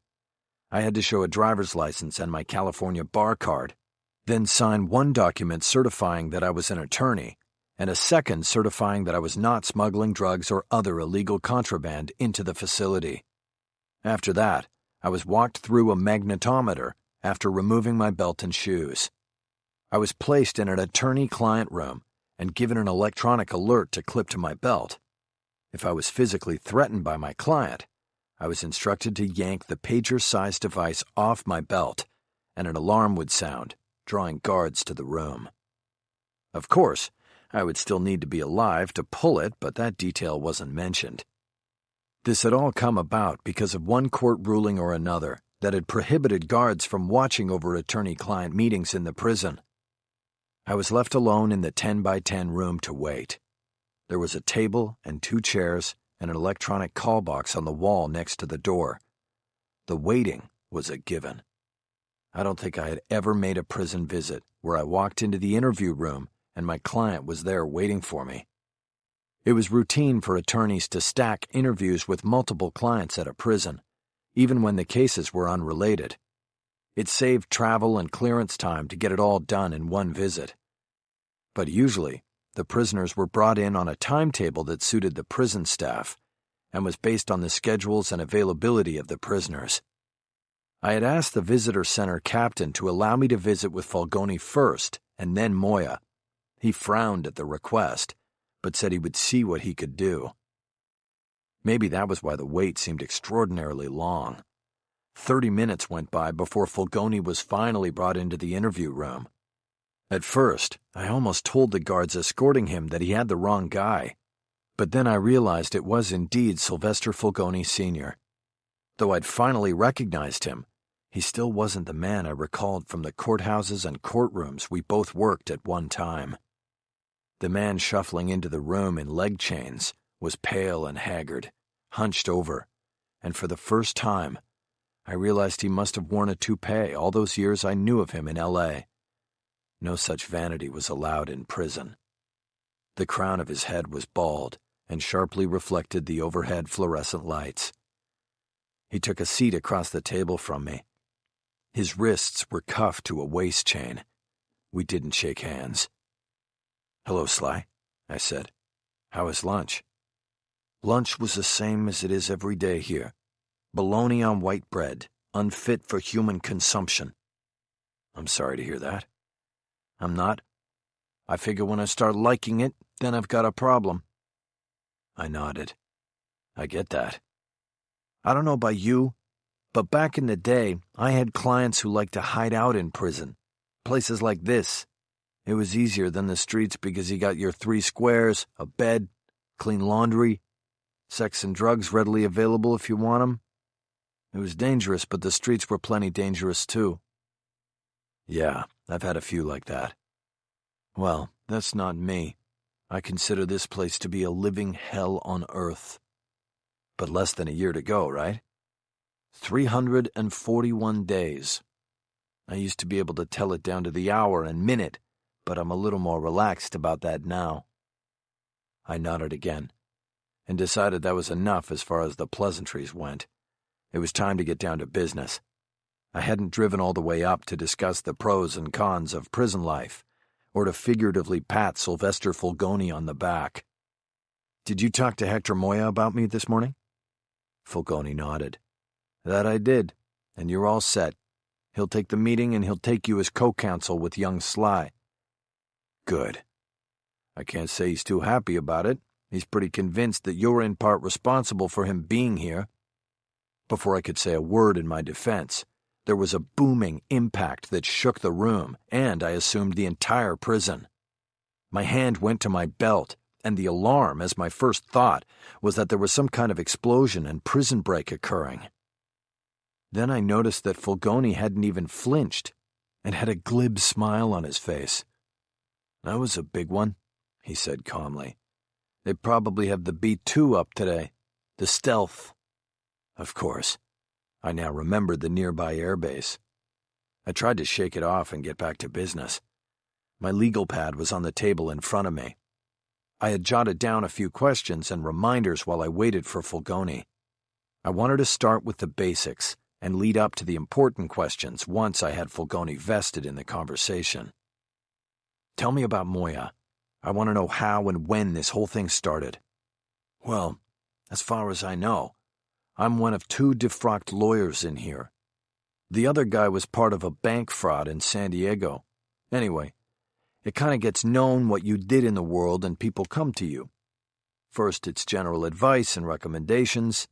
I had to show a driver's license and my California bar card, then sign one document certifying that I was an attorney, and a second certifying that I was not smuggling drugs or other illegal contraband into the facility. After that, I was walked through a magnetometer after removing my belt and shoes. I was placed in an attorney-client room and given an electronic alert to clip to my belt. If I was physically threatened by my client, I was instructed to yank the pager-sized device off my belt, and an alarm would sound, drawing guards to the room. Of course, I would still need to be alive to pull it, but that detail wasn't mentioned. This had all come about because of one court ruling or another that had prohibited guards from watching over attorney-client meetings in the prison. I was left alone in the 10-by-10 room to wait. There was a table and 2 chairs and an electronic call box on the wall next to the door. The waiting was a given. I don't think I had ever made a prison visit where I walked into the interview room and my client was there waiting for me. It was routine for attorneys to stack interviews with multiple clients at a prison, even when the cases were unrelated. It saved travel and clearance time to get it all done in one visit. But usually, the prisoners were brought in on a timetable that suited the prison staff and was based on the schedules and availability of the prisoners. I had asked the visitor center captain to allow me to visit with Fulgoni first and then Moya. He frowned at the request, but said he would see what he could do. Maybe that was why the wait seemed extraordinarily long. 30 minutes went by before Fulgoni was finally brought into the interview room. At first, I almost told the guards escorting him that he had the wrong guy, but then I realized it was indeed Sylvester Fulgoni Sr. Though I'd finally recognized him, he still wasn't the man I recalled from the courthouses and courtrooms we both worked at one time. The man shuffling into the room in leg chains was pale and haggard, hunched over, and for the first time, I realized he must have worn a toupee all those years I knew of him in L.A. No such vanity was allowed in prison. The crown of his head was bald and sharply reflected the overhead fluorescent lights. He took a seat across the table from me. His wrists were cuffed to a waist chain. We didn't shake hands. "Hello, Sly," I said. "How was lunch?" "Lunch was the same as it is every day here. Bologna on white bread, unfit for human consumption." "I'm sorry to hear that." "I'm not. I figure when I start liking it, then I've got a problem." I nodded. "I get that." "I don't know about you, but back in the day, I had clients who liked to hide out in prison. Places like this. It was easier than the streets because you got your 3 squares, a bed, clean laundry, sex and drugs readily available if you want 'em. It was dangerous, but the streets were plenty dangerous too." "Yeah, I've had a few like that." "Well, that's not me. I consider this place to be a living hell on earth." "But less than a year to go, right?" 341 days. I used to be able to tell it down to the hour and minute, but I'm a little more relaxed about that now." I nodded again, and decided that was enough as far as the pleasantries went. It was time to get down to business. I hadn't driven all the way up to discuss the pros and cons of prison life, or to figuratively pat Sylvester Fulgoni on the back. "Did you talk to Hector Moya about me this morning?" Fulgoni nodded. "That I did, and you're all set. He'll take the meeting and he'll take you as co-counsel with young Sly." "Good. I can't say he's too happy about it. He's pretty convinced that you're in part responsible for him being here." Before I could say a word in my defense, there was a booming impact that shook the room, and I assumed the entire prison. My hand went to my belt, and the alarm, as my first thought, was that there was some kind of explosion and prison break occurring. Then I noticed that Fulgoni hadn't even flinched, and had a glib smile on his face. "That was a big one," he said calmly. "They probably have the B-2 up today. The Stealth." Of course. I now remembered the nearby airbase. I tried to shake it off and get back to business. My legal pad was on the table in front of me. I had jotted down a few questions and reminders while I waited for Fulgoni. I wanted to start with the basics and lead up to the important questions once I had Fulgoni vested in the conversation. "Tell me about Moya. I want to know how and when this whole thing started." "Well, as far as I know, I'm one of 2 defrocked lawyers in here. The other guy was part of a bank fraud in San Diego. Anyway, it kind of gets known what you did in the world and people come to you. First it's general advice and recommendations.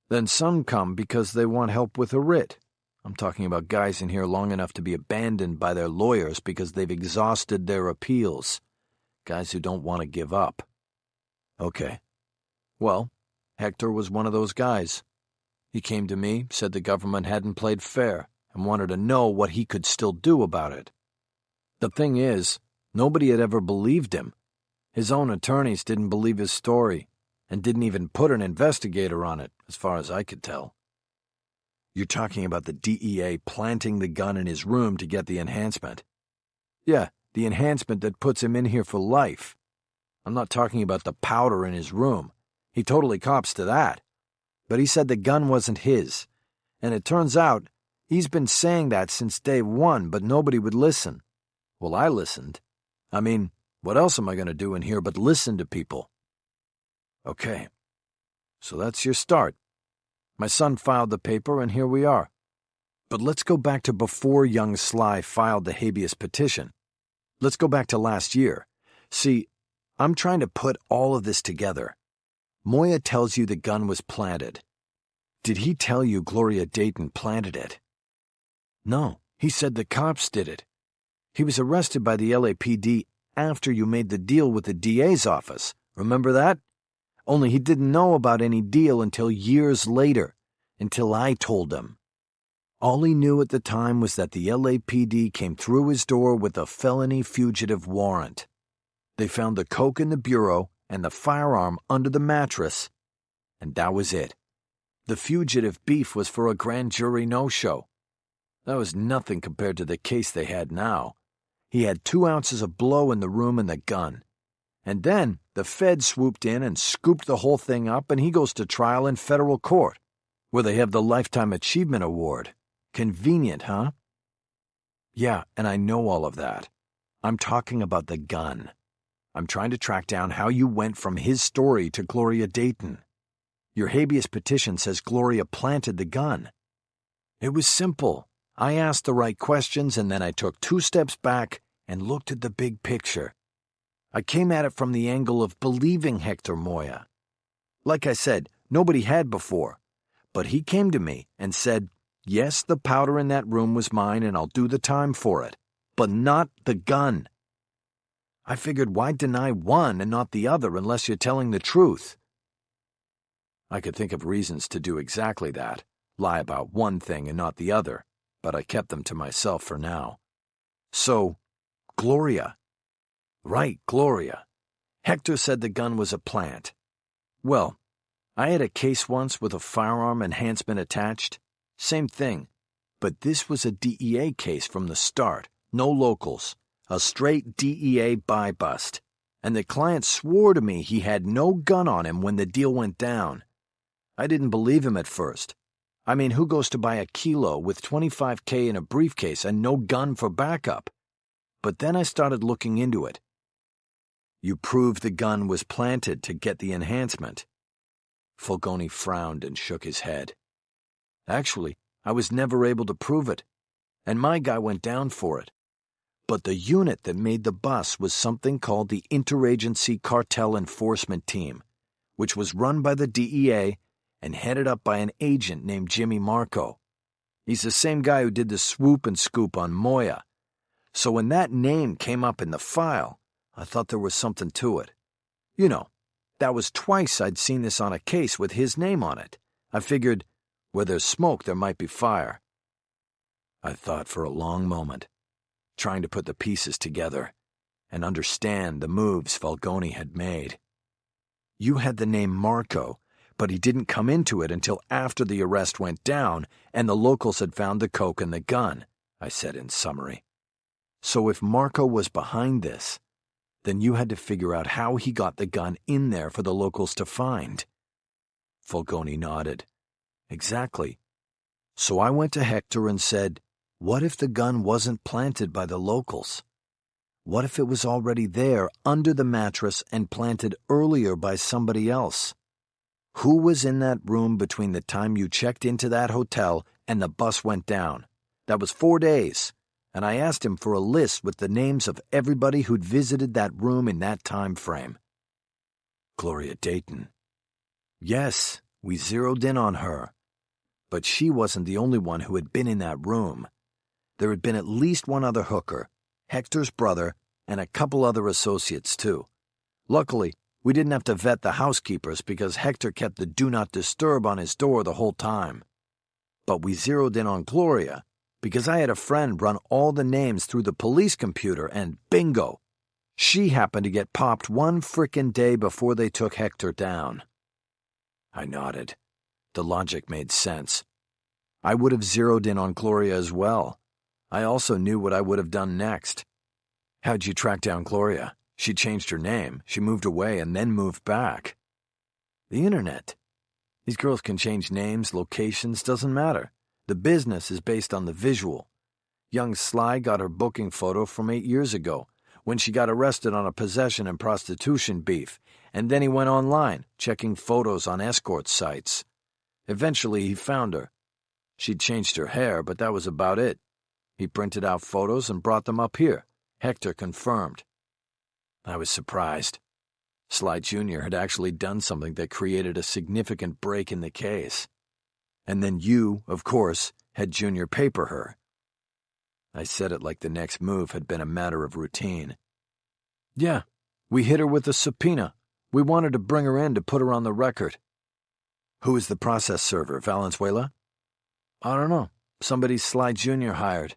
Then some come because they want help with a writ. I'm talking about guys in here long enough to be abandoned by their lawyers because they've exhausted their appeals. Guys who don't want to give up." "Okay. Well, Hector was one of those guys. He came to me, said the government hadn't played fair, and wanted to know what he could still do about it. The thing is, nobody had ever believed him. His own attorneys didn't believe his story, and didn't even put an investigator on it, as far as I could tell." "You're talking about the DEA planting the gun in his room to get the enhancement?" "Yeah, the enhancement that puts him in here for life. I'm not talking about the powder in his room. He totally cops to that. But he said the gun wasn't his, and it turns out he's been saying that since day one, but nobody would listen. Well, I listened. I mean, what else am I going to do in here but listen to people?" "Okay, so that's your start. My son filed the paper, and here we are. But let's go back to before young Sly filed the habeas petition. Let's go back to last year. See, I'm trying to put all of this together. Moya tells you the gun was planted. Did he tell you Gloria Dayton planted it?" "No, he said the cops did it. He was arrested by the LAPD after you made the deal with the DA's office. Remember that? Only he didn't know about any deal until years later, until I told him. All he knew at the time was that the LAPD came through his door with a felony fugitive warrant. They found the coke in the bureau and the firearm under the mattress, and that was it. The fugitive beef was for a grand jury no-show. That was nothing compared to the case they had now. He had 2 ounces of blow in the room and the gun. And then the feds swooped in and scooped the whole thing up, and he goes to trial in federal court, where they have the Lifetime Achievement Award. Convenient, huh?" "Yeah, and I know all of that. I'm talking about the gun. I'm trying to track down how you went from his story to Gloria Dayton. Your habeas petition says Gloria planted the gun. It was simple. I asked the right questions, and then I took 2 steps back and looked at the big picture. I came at it from the angle of believing Hector Moya. Like I said, nobody had before. But he came to me and said, 'Yes, the powder in that room was mine and I'll do the time for it, but not the gun.' I figured, why deny one and not the other unless you're telling the truth?" I could think of reasons to do exactly that, lie about one thing and not the other, but I kept them to myself for now. "So, Gloria." "Right, Gloria. Hector said the gun was a plant. Well, I had a case once with a firearm enhancement attached. Same thing. But this was a DEA case from the start. No locals. A straight DEA buy-bust. and the client swore to me he had no gun on him when the deal went down. I didn't believe him at first. I mean, who goes to buy a kilo with $25K in a briefcase and no gun for backup? But then I started looking into it. You proved the gun was planted to get the enhancement. Fulgoni frowned and shook his head. Actually, I was never able to prove it, and my guy went down for it. But the unit that made the bus was something called the Interagency Cartel Enforcement Team, which was run by the DEA and headed up by an agent named Jimmy Marco. He's the same guy who did the swoop and scoop on Moya. So when that name came up in the file, I thought there was something to it. You know, that was twice I'd seen this on a case with his name on it. I figured, where there's smoke, there might be fire. I thought for a long moment, trying to put the pieces together and understand the moves Fulgoni had made. You had the name Marco, but he didn't come into it until after the arrest went down and the locals had found the coke and the gun, I said in summary. So if Marco was behind this, then you had to figure out how he got the gun in there for the locals to find. Fulgoni nodded. Exactly. So I went to Hector and said, what if the gun wasn't planted by the locals? What if it was already there under the mattress and planted earlier by somebody else? Who was in that room between the time you checked into that hotel and the bus went down? That was 4 days, and I asked him for a list with the names of everybody who'd visited that room in that time frame. Gloria Dayton. Yes, we zeroed in on her. But she wasn't the only one who had been in that room. There had been at least one other hooker, Hector's brother, and a couple other associates too. Luckily, we didn't have to vet the housekeepers because Hector kept the do not disturb on his door the whole time. But we zeroed in on Gloria because I had a friend run all the names through the police computer and bingo! She happened to get popped one frickin' day before they took Hector down. I nodded. The logic made sense. I would have zeroed in on Gloria as well. I also knew what I would have done next. How'd you track down Gloria? She changed her name, she moved away, and then moved back. The internet. These girls can change names, locations, doesn't matter. The business is based on the visual. Young Sly got her booking photo from 8 years ago, when she got arrested on a possession and prostitution beef, and then he went online, checking photos on escort sites. Eventually he found her. She'd changed her hair, but that was about it. He printed out photos and brought them up here. Hector confirmed. I was surprised. Sly Jr. had actually done something that created a significant break in the case. And then you, of course, had Junior paper her. I said it like the next move had been a matter of routine. Yeah, we hit her with a subpoena. We wanted to bring her in to put her on the record. Who is the process server, Valenzuela? I don't know. Somebody Sly Jr. hired.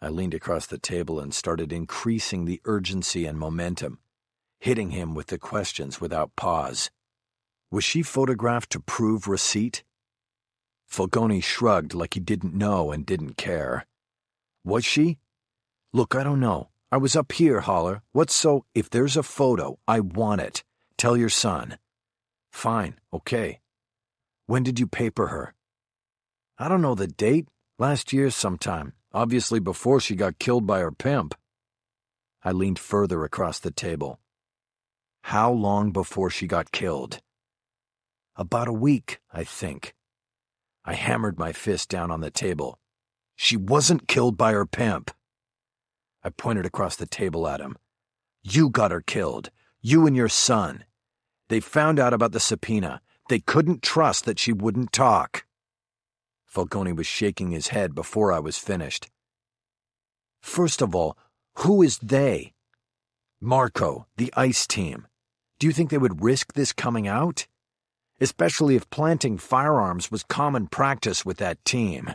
I leaned across the table and started increasing the urgency and momentum, hitting him with the questions without pause. Was she photographed to prove receipt? Fulgoni shrugged like he didn't know and didn't care. Was she? Look, I don't know. I was up here, Holler. If there's a photo, I want it. Tell your son. Fine, okay. When did you paper her? I don't know the date. Last year sometime. Obviously before she got killed by her pimp. I leaned further across the table. How long before she got killed? About a week, I think. I hammered my fist down on the table. She wasn't killed by her pimp. I pointed across the table at him. You got her killed. You and your son. They found out about the subpoena. They couldn't trust that she wouldn't talk. Fulgoni was shaking his head before I was finished. First of all, who is they? Marco, the ICE team. Do you think they would risk this coming out? Especially if planting firearms was common practice with that team.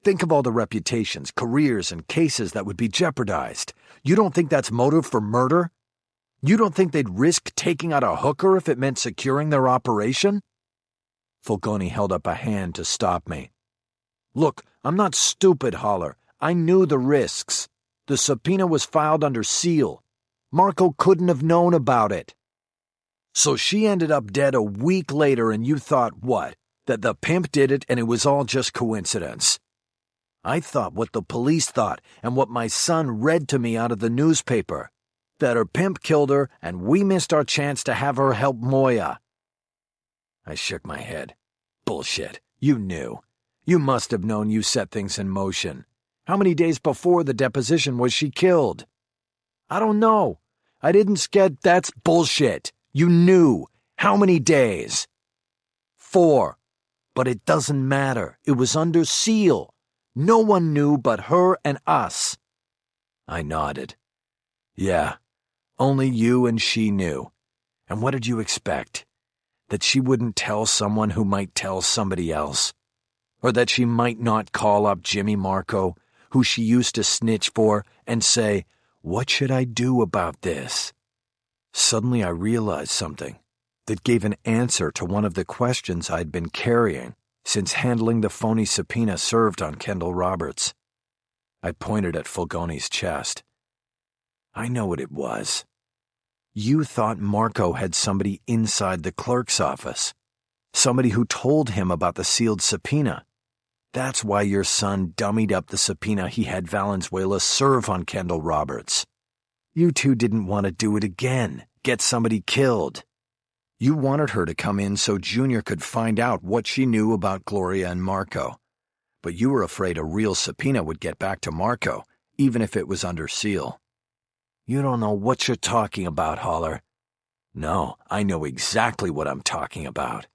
Think of all the reputations, careers, and cases that would be jeopardized. You don't think that's motive for murder? You don't think they'd risk taking out a hooker if it meant securing their operation? Fulgoni held up a hand to stop me. Look, I'm not stupid, Holler. I knew the risks. The subpoena was filed under seal. Marco couldn't have known about it. So she ended up dead a week later and you thought what? That the pimp did it and it was all just coincidence. I thought what the police thought and what my son read to me out of the newspaper. That her pimp killed her and we missed our chance to have her help Moya. I shook my head. Bullshit. You knew. You must have known you set things in motion. How many days before the deposition was she killed? I don't know. I didn't get. That's bullshit. You knew. How many days? 4. But it doesn't matter. It was under seal. No one knew but her and us. I nodded. Yeah, only you and she knew. And what did you expect? That she wouldn't tell someone who might tell somebody else? Or that she might not call up Jimmy Marco, who she used to snitch for, and say, "What should I do about this?" Suddenly I realized something that gave an answer to one of the questions I'd been carrying since handling the phony subpoena served on Kendall Roberts. I pointed at Fulgoni's chest. I know what it was. You thought Marco had somebody inside the clerk's office, somebody who told him about the sealed subpoena. That's why your son dummied up the subpoena he had Valenzuela serve on Kendall Roberts. You two didn't want to do it again, get somebody killed. You wanted her to come in so Junior could find out what she knew about Gloria and Marco. But you were afraid a real subpoena would get back to Marco, even if it was under seal. You don't know what you're talking about, Holler. No, I know exactly what I'm talking about.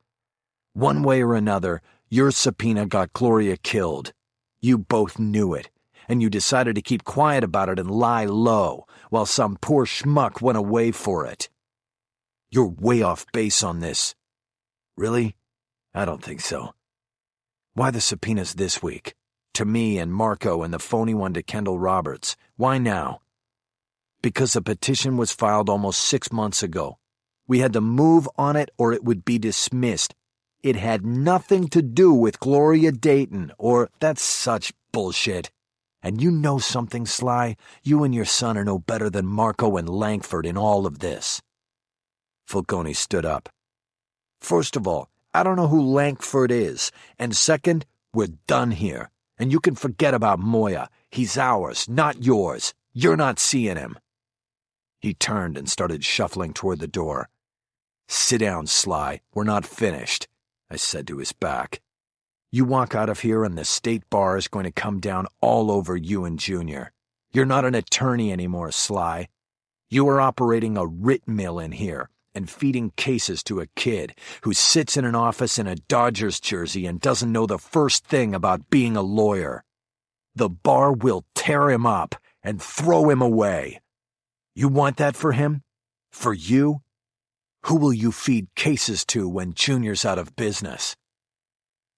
One way or another, your subpoena got Gloria killed. You both knew it, and you decided to keep quiet about it and lie low, while some poor schmuck went away for it. You're way off base on this. Really? I don't think so. Why the subpoenas this week? To me and Marco and the phony one to Kendall Roberts. Why now? Because a petition was filed almost 6 months ago. We had to move on it or it would be dismissed. It had nothing to do with Gloria Dayton or that's such bullshit. And you know something, Sly? You and your son are no better than Marco and Langford in all of this. Fulgoni stood up. First of all, I don't know who Langford is. And second, we're done here. And you can forget about Moya. He's ours, not yours. You're not seeing him. He turned and started shuffling toward the door. Sit down, Sly. We're not finished, I said to his back. You walk out of here and the state bar is going to come down all over you and Junior. You're not an attorney anymore, Sly. You are operating a writ mill in here and feeding cases to a kid who sits in an office in a Dodgers jersey and doesn't know the first thing about being a lawyer. The bar will tear him up and throw him away. You want that for him? For you? Who will you feed cases to when Junior's out of business?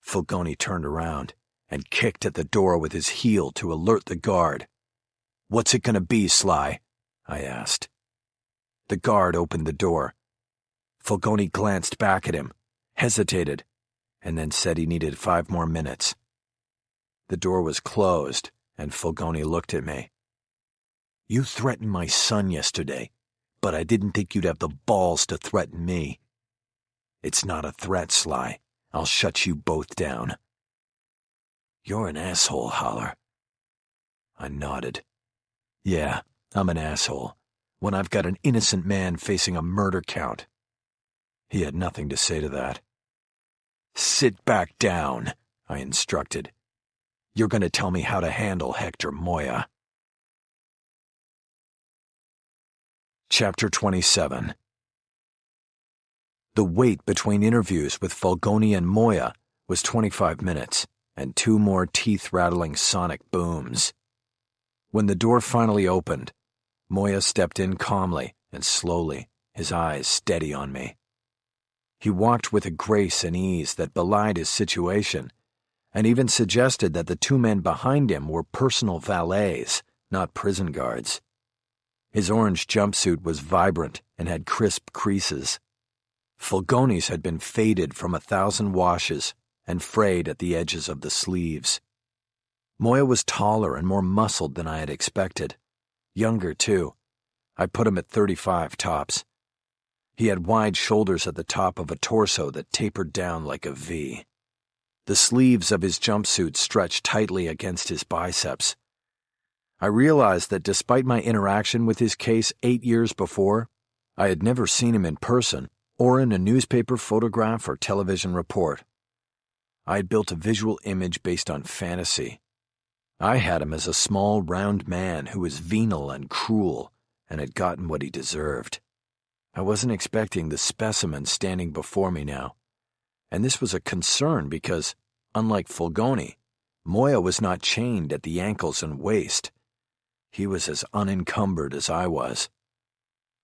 Fulgoni turned around and kicked at the door with his heel to alert the guard. What's it gonna be, Sly? I asked. The guard opened the door. Fulgoni glanced back at him, hesitated, and then said he needed 5 more minutes. The door was closed, and Fulgoni looked at me. You threatened my son yesterday, but I didn't think you'd have the balls to threaten me. It's not a threat, Sly. I'll shut you both down. You're an asshole, Holler. I nodded. Yeah, I'm an asshole, when I've got an innocent man facing a murder count. He had nothing to say to that. Sit back down, I instructed. You're going to tell me how to handle Hector Moya. Chapter 27. The wait between interviews with Fulgoni and Moya was 25 minutes, and 2 more teeth-rattling sonic booms. When the door finally opened, Moya stepped in calmly and slowly, his eyes steady on me. He walked with a grace and ease that belied his situation, and even suggested that the 2 men behind him were personal valets, not prison guards. His orange jumpsuit was vibrant and had crisp creases. Fulgoni's had been faded from 1,000 washes and frayed at the edges of the sleeves. Moya was taller and more muscled than I had expected. Younger, too. I put him at 35 tops. He had wide shoulders at the top of a torso that tapered down like a V. The sleeves of his jumpsuit stretched tightly against his biceps. I realized that despite my interaction with his case 8 years before, I had never seen him in person or in a newspaper photograph or television report. I had built a visual image based on fantasy. I had him as a small, round man who was venal and cruel and had gotten what he deserved. I wasn't expecting the specimen standing before me now, and this was a concern because, unlike Fulgoni, Moya was not chained at the ankles and waist. He was as unencumbered as I was.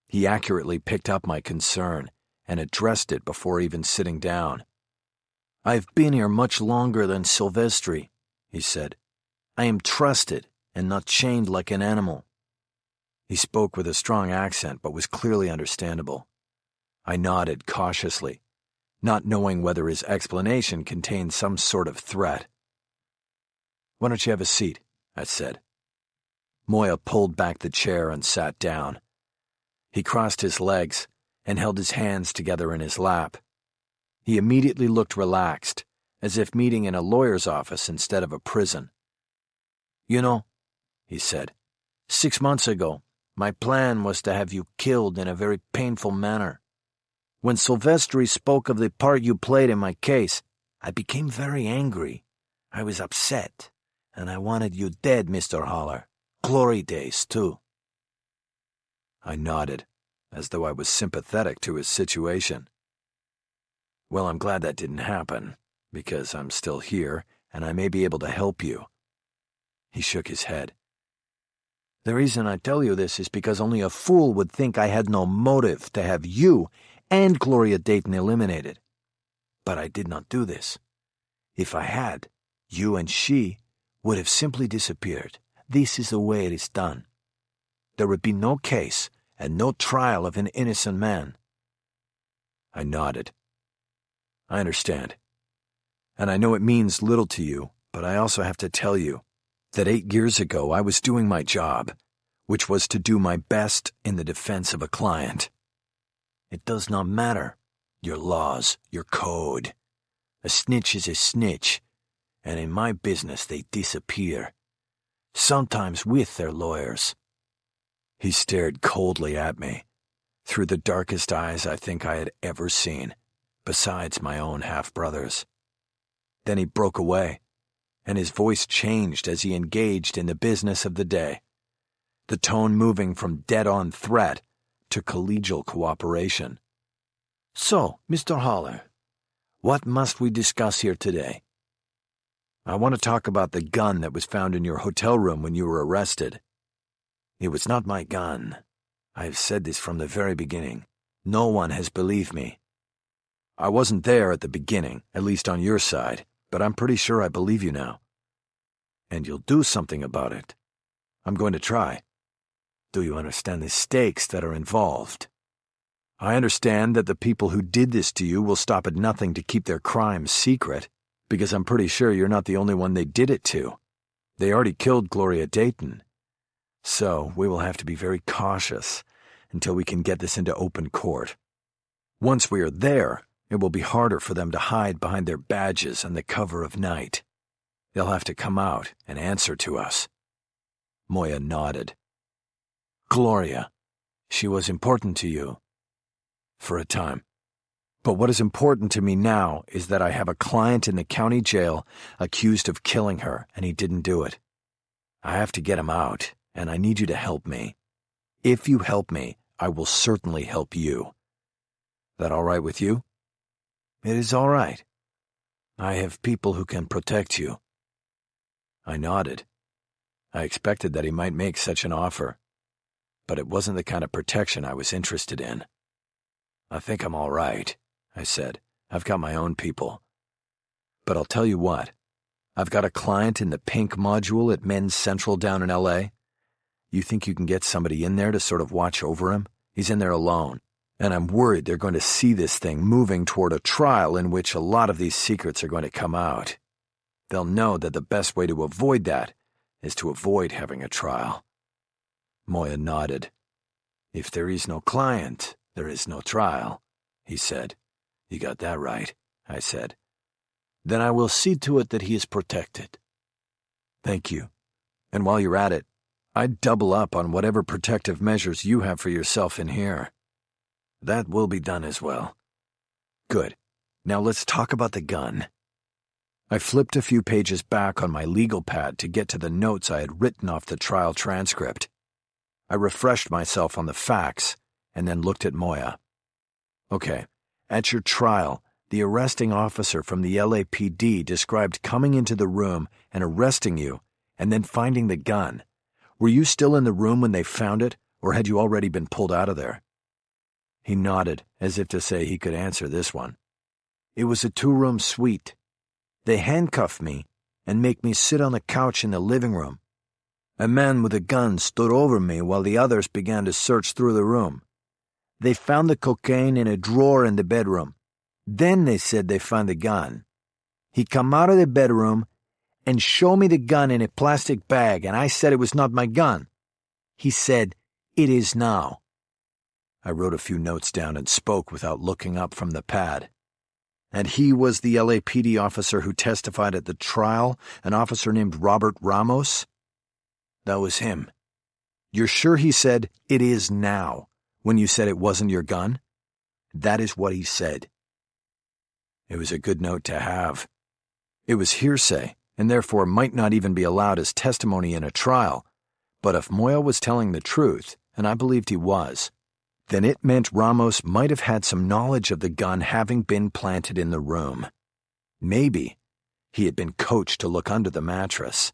He accurately picked up my concern and addressed it before even sitting down. "I've been here much longer than Silvestri," he said. "I am trusted and not chained like an animal." He spoke with a strong accent but was clearly understandable. I nodded cautiously, not knowing whether his explanation contained some sort of threat. "Why don't you have a seat?" I said. Moya pulled back the chair and sat down. He crossed his legs and held his hands together in his lap. He immediately looked relaxed, as if meeting in a lawyer's office instead of a prison. "You know," he said, 6 months ago, my plan was to have you killed in a very painful manner. When Silvestri spoke of the part you played in my case, I became very angry. I was upset, and I wanted you dead, Mr. Haller. Glory days, too." I nodded, as though I was sympathetic to his situation. "Well, I'm glad that didn't happen, because I'm still here, and I may be able to help you." He shook his head. "The reason I tell you this is because only a fool would think I had no motive to have you and Gloria Dayton eliminated. But I did not do this. If I had, you and she would have simply disappeared. This is the way it is done. There would be no case and no trial of an innocent man." I nodded. "I understand. And I know it means little to you, but I also have to tell you that 8 years ago I was doing my job, which was to do my best in the defense of a client. It does not matter, your laws, your code. A snitch is a snitch, and in my business they disappear, sometimes with their lawyers." He stared coldly at me, through the darkest eyes I think I had ever seen, besides my own half-brothers. Then he broke away, and his voice changed as he engaged in the business of the day, the tone moving from dead-on threat to collegial cooperation. "So, Mr. Haller, what must we discuss here today?" "I want to talk about the gun that was found in your hotel room when you were arrested." "It was not my gun. I have said this from the very beginning. No one has believed me. I wasn't there at the beginning, at least on your side, but I'm pretty sure I believe you now. And you'll do something about it." "I'm going to try." "Do you understand the stakes that are involved?" "I understand that the people who did this to you will stop at nothing to keep their crimes secret, because I'm pretty sure you're not the only one they did it to. They already killed Gloria Dayton. So we will have to be very cautious until we can get this into open court. Once we are there, it will be harder for them to hide behind their badges and the cover of night. They'll have to come out and answer to us." Moya nodded. "Gloria, she was important to you." "For a time. But what is important to me now is that I have a client in the county jail accused of killing her, and he didn't do it. I have to get him out, and I need you to help me. If you help me, I will certainly help you. That all right with you?" "It is all right. I have people who can protect you." I nodded. I expected that he might make such an offer, but it wasn't the kind of protection I was interested in. "I think I'm all right," I said. "I've got my own people. But I'll tell you what. I've got a client in the pink module at Men's Central down in L.A. You think you can get somebody in there to sort of watch over him? He's in there alone, and I'm worried they're going to see this thing moving toward a trial in which a lot of these secrets are going to come out. They'll know that the best way to avoid that is to avoid having a trial." Moya nodded. If there is no client, there is no trial, he said. You got that right, I said. Then I will see to it that he is protected. Thank you. And while you're at it, I'd double up on whatever protective measures you have for yourself in here. That will be done as well. Good. Now let's talk about the gun. I flipped a few pages back on my legal pad to get to the notes I had written off the trial transcript. I refreshed myself on the facts and then looked at Moya. Okay, at your trial, the arresting officer from the LAPD described coming into the room and arresting you and then finding the gun. Were you still in the room when they found it, or had you already been pulled out of there? He nodded, as if to say he could answer this one. It was a 2-room suite. They handcuffed me and make me sit on the couch in the living room. A man with a gun stood over me while the others began to search through the room. They found the cocaine in a drawer in the bedroom. Then they said they found the gun. He come out of the bedroom and showed me the gun in a plastic bag, and I said it was not my gun. He said, "It is now." I wrote a few notes down and spoke without looking up from the pad. And he was the LAPD officer who testified at the trial, an officer named Robert Ramos? That was him. You're sure he said, "It is now," when you said it wasn't your gun? That is what he said. It was a good note to have. It was hearsay, and therefore might not even be allowed as testimony in a trial. But if Moya was telling the truth, and I believed he was, then it meant Ramos might have had some knowledge of the gun having been planted in the room. Maybe he had been coached to look under the mattress.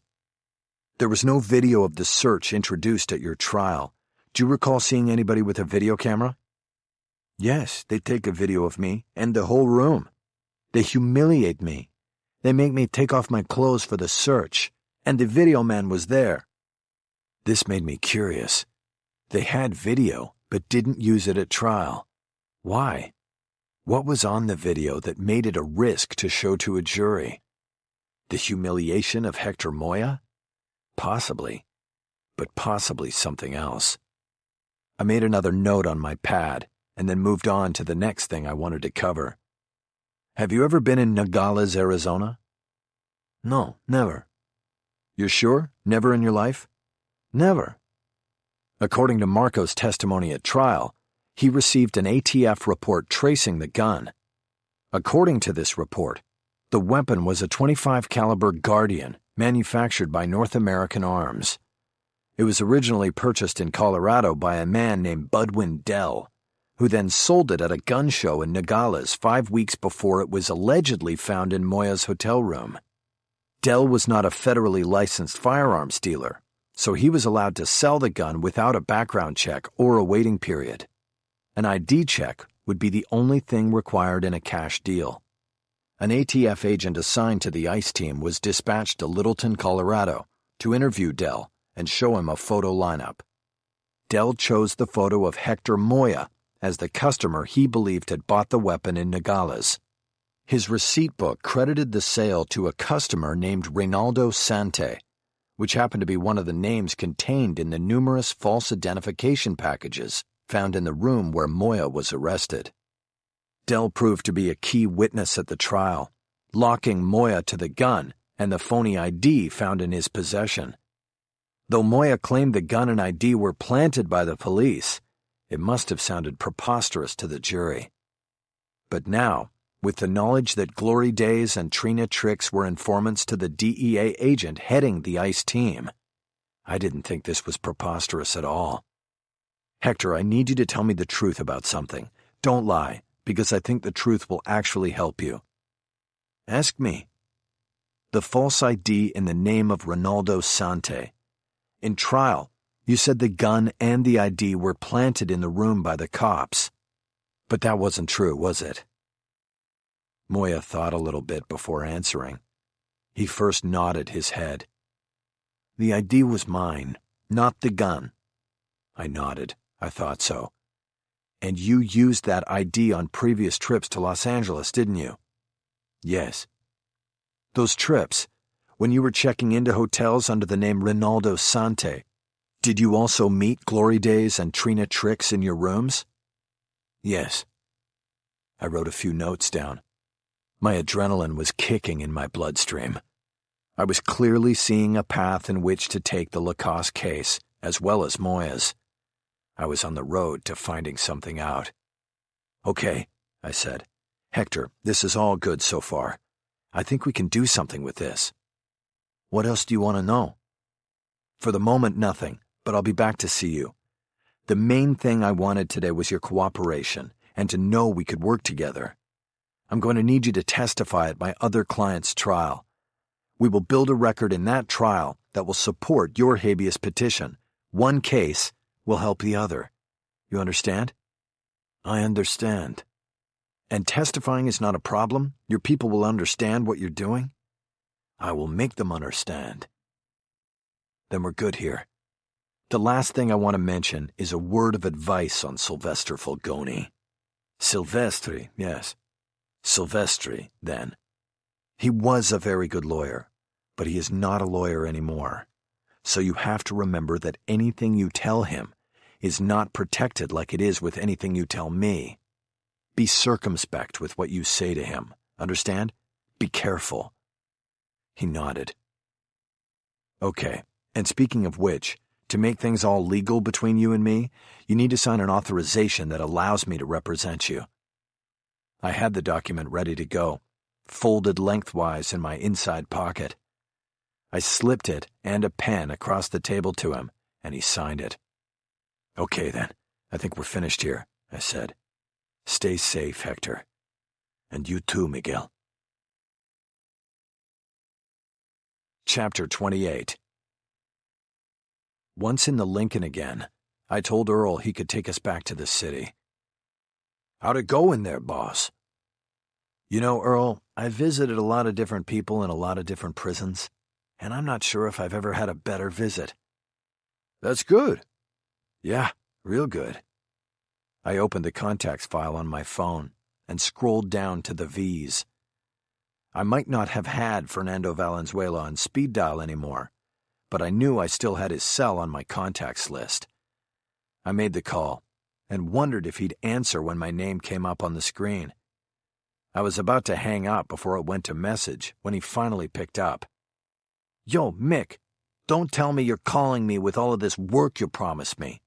There was no video of the search introduced at your trial. Do you recall seeing anybody with a video camera? Yes, they take a video of me and the whole room. They humiliate me. They make me take off my clothes for the search, and the video man was there. This made me curious. They had video, but didn't use it at trial. Why? What was on the video that made it a risk to show to a jury? The humiliation of Hector Moya? Possibly, but possibly something else. I made another note on my pad, and then moved on to the next thing I wanted to cover. Have you ever been in Nogales, Arizona? No, never. You're sure? Never in your life? Never. According to Marco's testimony at trial, he received an ATF report tracing the gun. According to this report, the weapon was a .25 caliber Guardian manufactured by North American Arms. It was originally purchased in Colorado by a man named Budwin Dell, who then sold it at a gun show in Nogales 5 weeks before it was allegedly found in Moya's hotel room. Dell was not a federally licensed firearms dealer, so he was allowed to sell the gun without a background check or a waiting period. An ID check would be the only thing required in a cash deal. An ATF agent assigned to the ICE team was dispatched to Littleton, Colorado, to interview Dell and show him a photo lineup. Dell chose the photo of Hector Moya as the customer he believed had bought the weapon in Nogales. His receipt book credited the sale to a customer named Reynaldo Sante, which happened to be one of the names contained in the numerous false identification packages found in the room where Moya was arrested. Dell proved to be a key witness at the trial, locking Moya to the gun and the phony ID found in his possession. Though Moya claimed the gun and ID were planted by the police, it must have sounded preposterous to the jury. But now, with the knowledge that Glory Days and Trina Trix were informants to the DEA agent heading the ICE team, I didn't think this was preposterous at all. Hector, I need you to tell me the truth about something. Don't lie, because I think the truth will actually help you. Ask me. The false ID in the name of Reynaldo Sante. In trial, you said the gun and the ID were planted in the room by the cops. But that wasn't true, was it? Moya thought a little bit before answering. He first nodded his head. The ID was mine, not the gun. I nodded. I thought so. And you used that ID on previous trips to Los Angeles, didn't you? Yes. Those trips, when you were checking into hotels under the name Reynaldo Sante, Did you also meet Glory Days and Trina Tricks in your rooms? Yes. I wrote a few notes down. My adrenaline was kicking in my bloodstream. I was clearly seeing a path in which to take the Lacoste case, as well as Moya's. I was on the road to finding something out. Okay, I said. Hector, this is all good so far. I think we can do something with this. What else do you want to know? For the moment, nothing, but I'll be back to see you. The main thing I wanted today was your cooperation, and to know we could work together. I'm going to need you to testify at my other client's trial. We will build a record in that trial that will support your habeas petition. One case will help the other. You understand? I understand. And testifying is not a problem? Your people will understand what you're doing? I will make them understand. Then we're good here. The last thing I want to mention is a word of advice on Sylvester Falgoni. Silvestri, yes. Silvestri, then. He was a very good lawyer, but he is not a lawyer anymore. So you have to remember that anything you tell him is not protected like it is with anything you tell me. Be circumspect with what you say to him. Understand? Be careful. He nodded. Okay, and speaking of which, to make things all legal between you and me, you need to sign an authorization that allows me to represent you. I had the document ready to go, folded lengthwise in my inside pocket. I slipped it and a pen across the table to him, and he signed it. Okay then, I think we're finished here, I said. Stay safe, Hector. And you too, Miguel. Chapter 28. Once in the Lincoln again, I told Earl he could take us back to the city. How'd it go in there, boss? You know, Earl, I've visited a lot of different people in a lot of different prisons, and I'm not sure if I've ever had a better visit. That's good. Yeah, real good. I opened the contacts file on my phone and scrolled down to the V's. I might not have had Fernando Valenzuela on speed dial anymore, but I knew I still had his cell on my contacts list. I made the call and wondered if he'd answer when my name came up on the screen. I was about to hang up before it went to message when he finally picked up. Yo, Mick, don't tell me you're calling me with all of this work you promised me.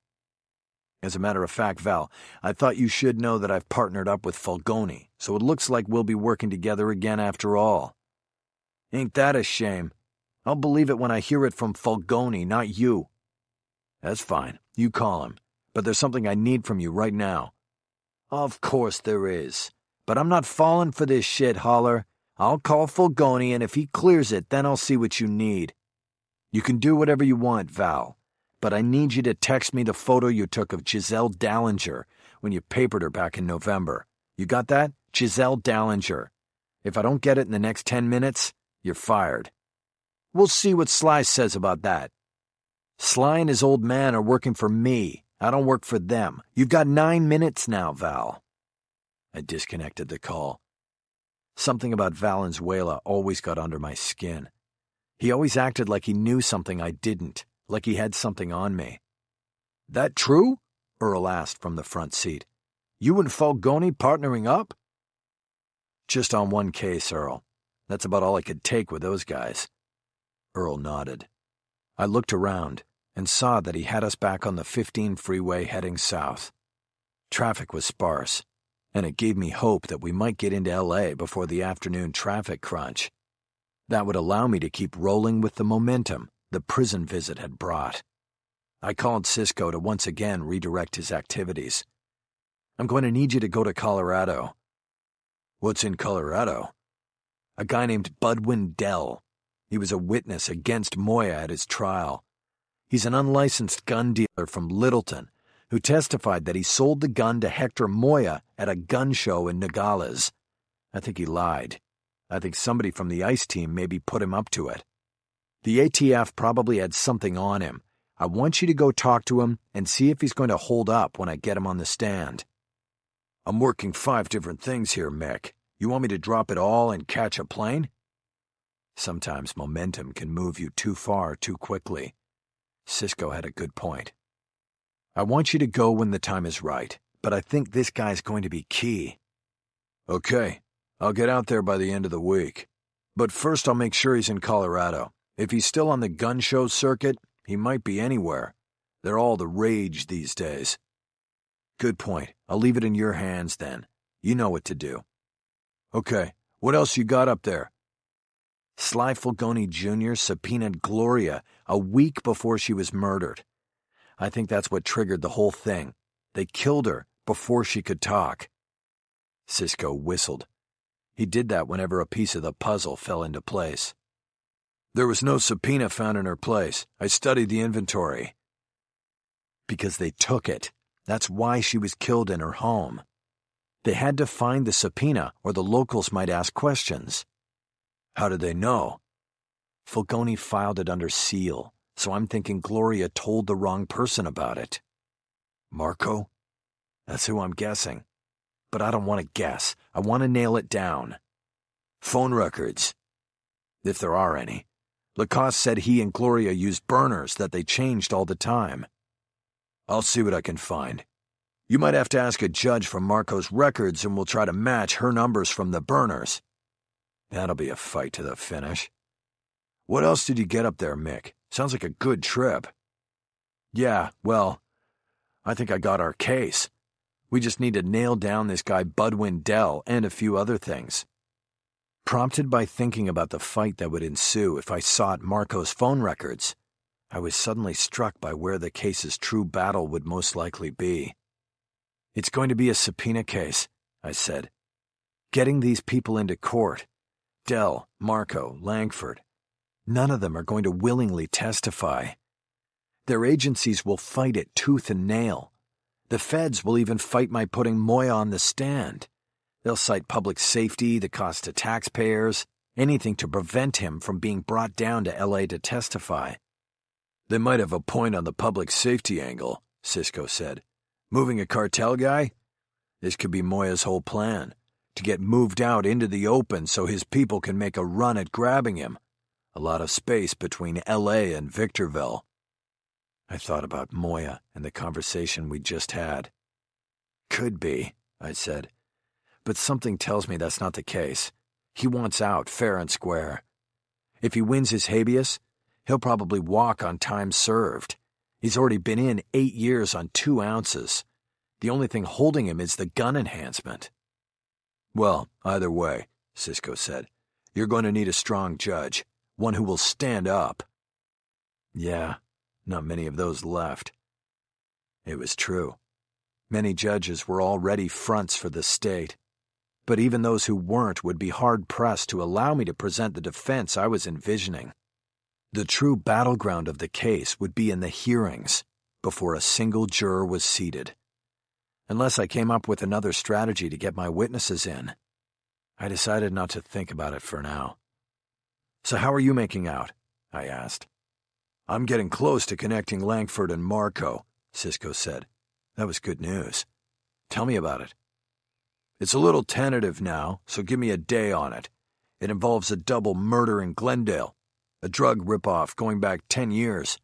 As a matter of fact, Val, I thought you should know that I've partnered up with Falgoni, so it looks like we'll be working together again after all. Ain't that a shame? I'll believe it when I hear it from Falgoni, not you. That's fine, you call him, but there's something I need from you right now. Of course there is, but I'm not falling for this shit, Holler. I'll call Falgoni, and if he clears it, then I'll see what you need. You can do whatever you want, Val, but I need you to text me the photo you took of Giselle Dallinger when you papered her back in November. You got that? Giselle Dallinger. If I don't get it in the next 10 minutes, you're fired. We'll see what Sly says about that. Sly and his old man are working for me. I don't work for them. You've got 9 minutes now, Val. I disconnected the call. Something about Valenzuela always got under my skin. He always acted like he knew something I didn't, like he had something on me. That true? Earl asked from the front seat. You and Falgoni partnering up? Just on one case, Earl. That's about all I could take with those guys. Earl nodded. I looked around and saw that he had us back on the 15 freeway heading south. Traffic was sparse, and it gave me hope that we might get into L.A. before the afternoon traffic crunch. That would allow me to keep rolling with the momentum the prison visit had brought. I called Cisco to once again redirect his activities. I'm going to need you to go to Colorado. What's in Colorado? A guy named Budwin Dell. He was a witness against Moya at his trial. He's an unlicensed gun dealer from Littleton who testified that he sold the gun to Hector Moya at a gun show in Nogales. I think he lied. I think somebody from the ICE team maybe put him up to it. The ATF probably had something on him. I want you to go talk to him and see if he's going to hold up when I get him on the stand. I'm working 5 different things here, Mick. You want me to drop it all and catch a plane? Sometimes momentum can move you too far too quickly. Cisco had a good point. I want you to go when the time is right, but I think this guy's going to be key. Okay, I'll get out there by the end of the week. But first I'll make sure he's in Colorado. If he's still on the gun show circuit, he might be anywhere. They're all the rage these days. Good point. I'll leave it in your hands then. You know what to do. Okay, what else you got up there? Sly Fulgoni Jr. subpoenaed Gloria a week before she was murdered. I think that's what triggered the whole thing. They killed her before she could talk. Cisco whistled. He did that whenever a piece of the puzzle fell into place. There was no subpoena found in her place. I studied the inventory. Because they took it. That's why she was killed in her home. They had to find the subpoena or the locals might ask questions. How did they know? Fulgoni filed it under seal, so I'm thinking Gloria told the wrong person about it. Marco? That's who I'm guessing. But I don't want to guess. I want to nail it down. Phone records. If there are any. Lacoste said he and Gloria used burners that they changed all the time. I'll see what I can find. You might have to ask a judge for Marco's records and we'll try to match her numbers from the burners. That'll be a fight to the finish. What else did you get up there, Mick? Sounds like a good trip. Yeah, well, I think I got our case. We just need to nail down this guy Bud Wendell and a few other things. Prompted by thinking about the fight that would ensue if I sought Marco's phone records, I was suddenly struck by where the case's true battle would most likely be. It's going to be a subpoena case, I said. Getting these people into court. Dell, Marco, Langford. None of them are going to willingly testify. Their agencies will fight it tooth and nail. The feds will even fight my putting Moya on the stand. They'll cite public safety, the cost to taxpayers, anything to prevent him from being brought down to L.A. to testify. They might have a point on the public safety angle, Cisco said. Moving a cartel guy? This could be Moya's whole plan, to get moved out into the open so his people can make a run at grabbing him. A lot of space between L.A. and Victorville. I thought about Moya and the conversation we'd just had. Could be, I said. But something tells me that's not the case. He wants out fair and square. If he wins his habeas, he'll probably walk on time served. He's already been in 8 years on 2 ounces. The only thing holding him is the gun enhancement. Well, either way, Cisco said, you're going to need a strong judge, one who will stand up. Yeah, not many of those left. It was true. Many judges were already fronts for the state. But even those who weren't would be hard-pressed to allow me to present the defense I was envisioning. The true battleground of the case would be in the hearings, before a single juror was seated. Unless I came up with another strategy to get my witnesses in. I decided not to think about it for now. So how are you making out? I asked. I'm getting close to connecting Langford and Marco, Cisco said. That was good news. Tell me about it. It's a little tentative now, so give me a day on it. It involves a double murder in Glendale, a drug ripoff going back 10 years.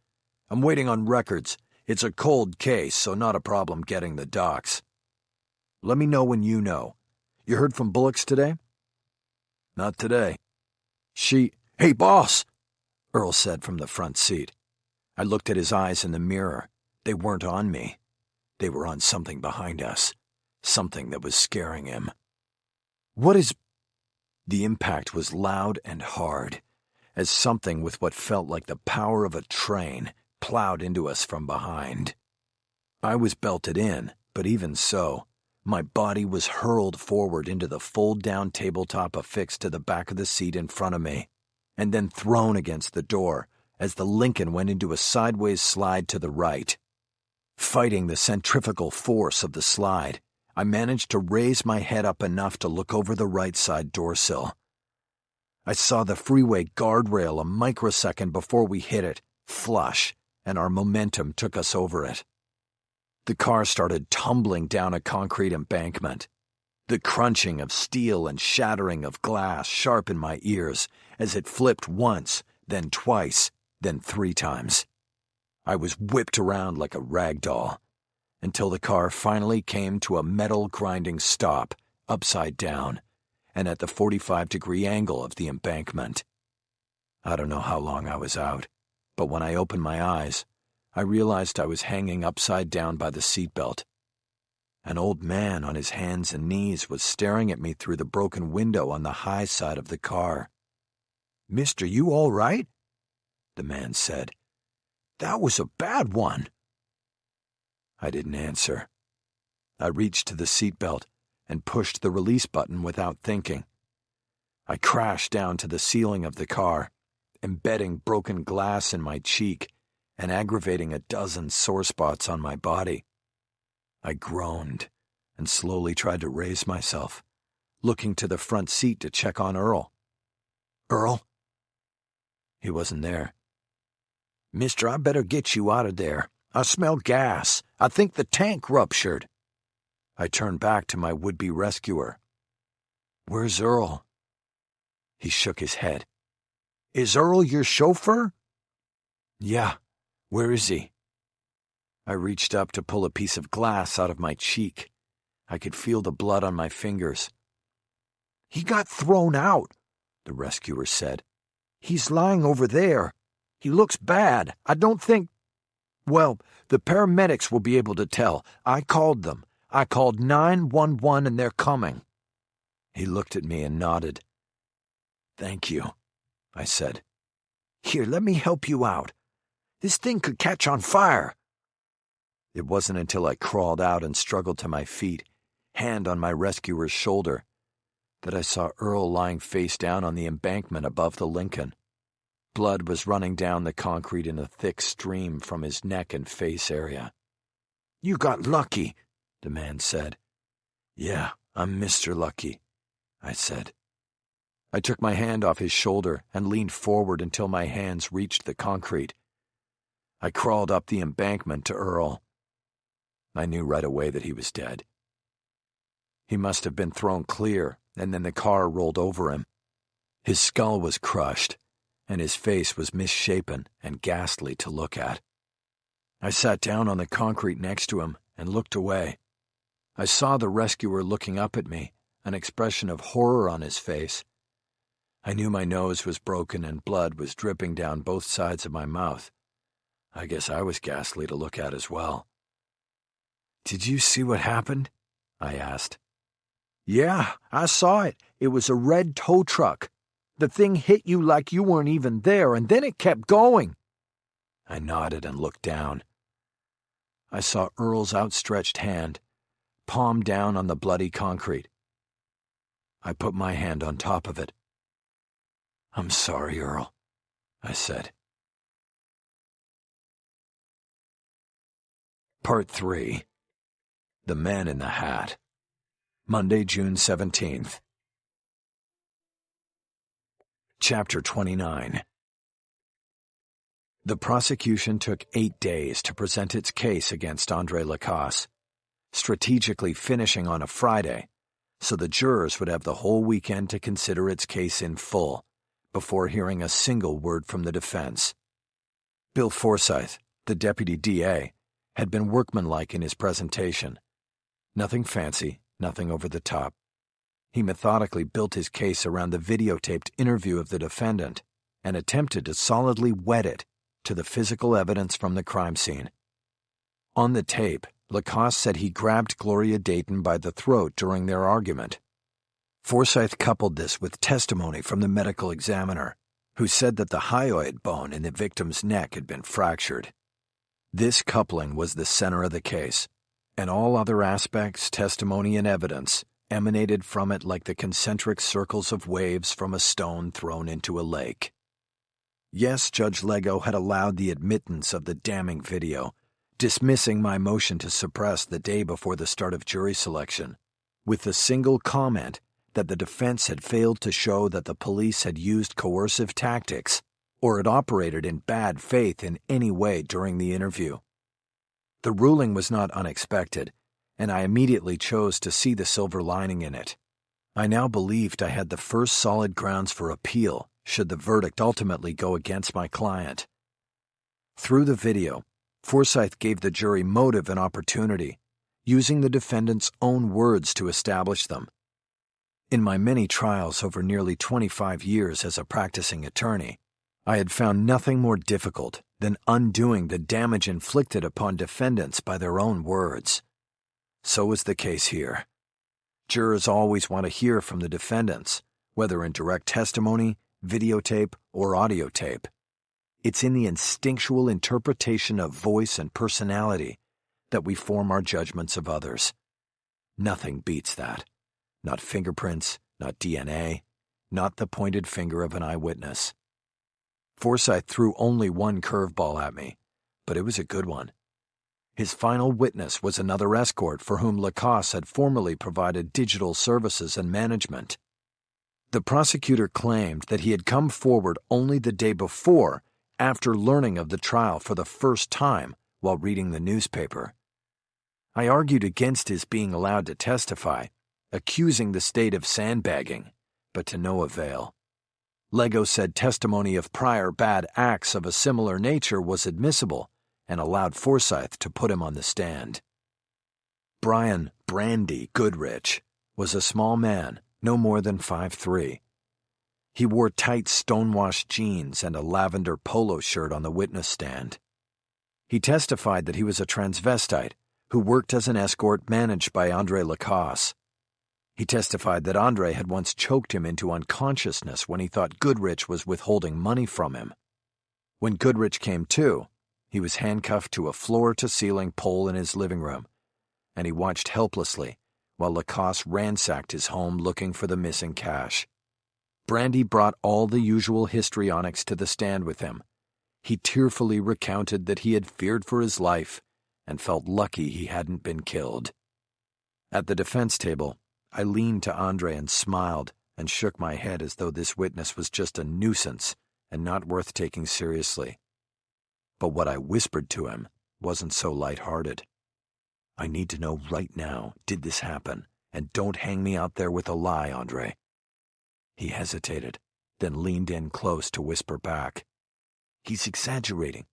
I'm waiting on records. It's a cold case, so not a problem getting the docs. Let me know when you know. You heard from Bullocks today? Not today. Hey, boss! Earl said from the front seat. I looked at his eyes in the mirror. They weren't on me. They were on something behind us. Something that was scaring him. What is... The impact was loud and hard, as something with what felt like the power of a train plowed into us from behind. I was belted in, but even so, my body was hurled forward into the fold-down tabletop affixed to the back of the seat in front of me, and then thrown against the door as the Lincoln went into a sideways slide to the right. Fighting the centrifugal force of the slide, I managed to raise my head up enough to look over the right side doorsill. I saw the freeway guardrail a microsecond before we hit it, flush, and our momentum took us over it. The car started tumbling down a concrete embankment. The crunching of steel and shattering of glass sharp in my ears as it flipped once, then twice, then 3 times. I was whipped around like a rag doll, until the car finally came to a metal grinding stop, upside down, and at the 45-degree angle of the embankment. I don't know how long I was out, but when I opened my eyes, I realized I was hanging upside down by the seatbelt. An old man on his hands and knees was staring at me through the broken window on the high side of the car. "Mister, you all right?" the man said. "That was a bad one." I didn't answer. I reached to the seatbelt and pushed the release button without thinking. I crashed down to the ceiling of the car, embedding broken glass in my cheek and aggravating a dozen sore spots on my body. I groaned and slowly tried to raise myself, looking to the front seat to check on Earl. "Earl?" He wasn't there. "Mister, I better get you out of there. I smell gas. I think the tank ruptured." I turned back to my would-be rescuer. "Where's Earl?" He shook his head. "Is Earl your chauffeur?" "Yeah. Where is he?" I reached up to pull a piece of glass out of my cheek. I could feel the blood on my fingers. "He got thrown out," the rescuer said. "He's lying over there. He looks bad. I don't think... Well, the paramedics will be able to tell. I called them. I called 911 and they're coming." He looked at me and nodded. "Thank you," I said. "Here, let me help you out. This thing could catch on fire." It wasn't until I crawled out and struggled to my feet, hand on my rescuer's shoulder, that I saw Earl lying face down on the embankment above the Lincoln. Blood was running down the concrete in a thick stream from his neck and face area. "You got lucky," the man said. "Yeah, I'm Mr. Lucky," I said. I took my hand off his shoulder and leaned forward until my hands reached the concrete. I crawled up the embankment to Earl. I knew right away that he was dead. He must have been thrown clear, and then the car rolled over him. His skull was crushed, and his face was misshapen and ghastly to look at. I sat down on the concrete next to him and looked away. I saw the rescuer looking up at me, an expression of horror on his face. I knew my nose was broken and blood was dripping down both sides of my mouth. I guess I was ghastly to look at as well. "Did you see what happened?" I asked. "Yeah, I saw it. It was a red tow truck. The thing hit you like you weren't even there, and then it kept going." I nodded and looked down. I saw Earl's outstretched hand, palm down on the bloody concrete. I put my hand on top of it. "I'm sorry, Earl," I said. Part 3. The Man in the Hat. Monday, June 17th. Chapter 29. The prosecution took 8 days to present its case against André Lacasse, strategically finishing on a Friday, so the jurors would have the whole weekend to consider its case in full, before hearing a single word from the defense. Bill Forsyth, the deputy DA, had been workmanlike in his presentation. Nothing fancy, nothing over the top. He methodically built his case around the videotaped interview of the defendant and attempted to solidly wed it to the physical evidence from the crime scene. On the tape, Lacasse said he grabbed Gloria Dayton by the throat during their argument. Forsyth coupled this with testimony from the medical examiner, who said that the hyoid bone in the victim's neck had been fractured. This coupling was the center of the case, and all other aspects, testimony, and evidence emanated from it like the concentric circles of waves from a stone thrown into a lake. Yes, Judge Lego had allowed the admittance of the damning video, dismissing my motion to suppress the day before the start of jury selection, with the single comment that the defense had failed to show that the police had used coercive tactics or had operated in bad faith in any way during the interview. The ruling was not unexpected, and I immediately chose to see the silver lining in it. I now believed I had the first solid grounds for appeal should the verdict ultimately go against my client. Through the video, Forsyth gave the jury motive and opportunity, using the defendant's own words to establish them. In my many trials over nearly 25 years as a practicing attorney, I had found nothing more difficult than undoing the damage inflicted upon defendants by their own words. So was the case here. Jurors always want to hear from the defendants, whether in direct testimony, videotape, or audio tape. It's in the instinctual interpretation of voice and personality that we form our judgments of others. Nothing beats that. Not fingerprints, not DNA, not the pointed finger of an eyewitness. Forsyth threw only one curveball at me, but it was a good one. His final witness was another escort for whom Lacoste had formerly provided digital services and management. The prosecutor claimed that he had come forward only the day before, after learning of the trial for the first time while reading the newspaper. I argued against his being allowed to testify, accusing the state of sandbagging, but to no avail. Lego said testimony of prior bad acts of a similar nature was admissible and allowed Forsyth to put him on the stand. Brian "Brandy" Goodrich was a small man, no more than 5'3". He wore tight stonewashed jeans and a lavender polo shirt on the witness stand. He testified that he was a transvestite who worked as an escort managed by Andre Lacoste. He testified that Andre had once choked him into unconsciousness when he thought Goodrich was withholding money from him. When Goodrich came to, he was handcuffed to a floor-to-ceiling pole in his living room, and he watched helplessly while Lacoste ransacked his home looking for the missing cash. Brandy brought all the usual histrionics to the stand with him. He tearfully recounted that he had feared for his life and felt lucky he hadn't been killed. At the defense table, I leaned to Andre and smiled and shook my head as though this witness was just a nuisance and not worth taking seriously. But what I whispered to him wasn't so light-hearted. I need to know right now, did this happen? And don't hang me out there with a lie, Andre. He hesitated, then leaned in close to whisper back. He's exaggerating.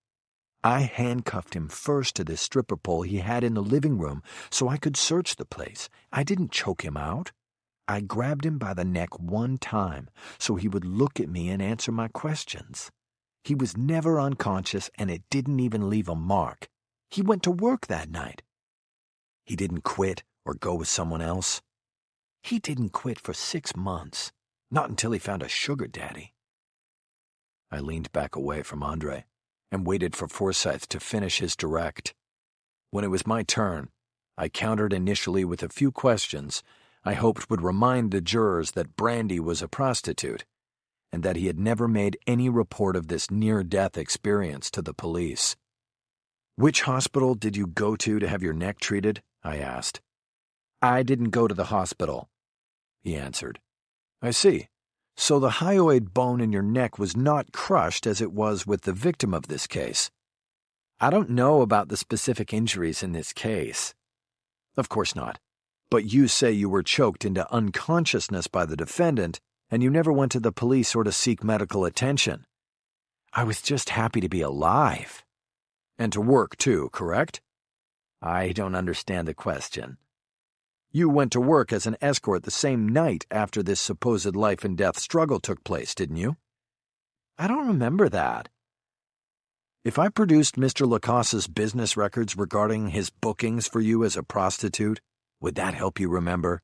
I handcuffed him first to this stripper pole he had in the living room so I could search the place. I didn't choke him out. I grabbed him by the neck one time so he would look at me and answer my questions. He was never unconscious and it didn't even leave a mark. He went to work that night. He didn't quit or go with someone else. He didn't quit for 6 months, not until he found a sugar daddy. I leaned back away from Andre and waited for Forsyth to finish his direct. When it was my turn, I countered initially with a few questions I hoped would remind the jurors that Brandy was a prostitute and that he had never made any report of this near-death experience to the police. "Which hospital did you go to have your neck treated?" I asked. "I didn't go to the hospital," he answered. "I see. So the hyoid bone in your neck was not crushed as it was with the victim of this case." "I don't know about the specific injuries in this case." "Of course not. But you say you were choked into unconsciousness by the defendant, and you never went to the police or to seek medical attention." "I was just happy to be alive." "And to work, too, correct?" "I don't understand the question." "You went to work as an escort the same night after this supposed life-and-death struggle took place, didn't you?" "I don't remember that." "If I produced Mr. Lacoste's business records regarding his bookings for you as a prostitute, would that help you remember?"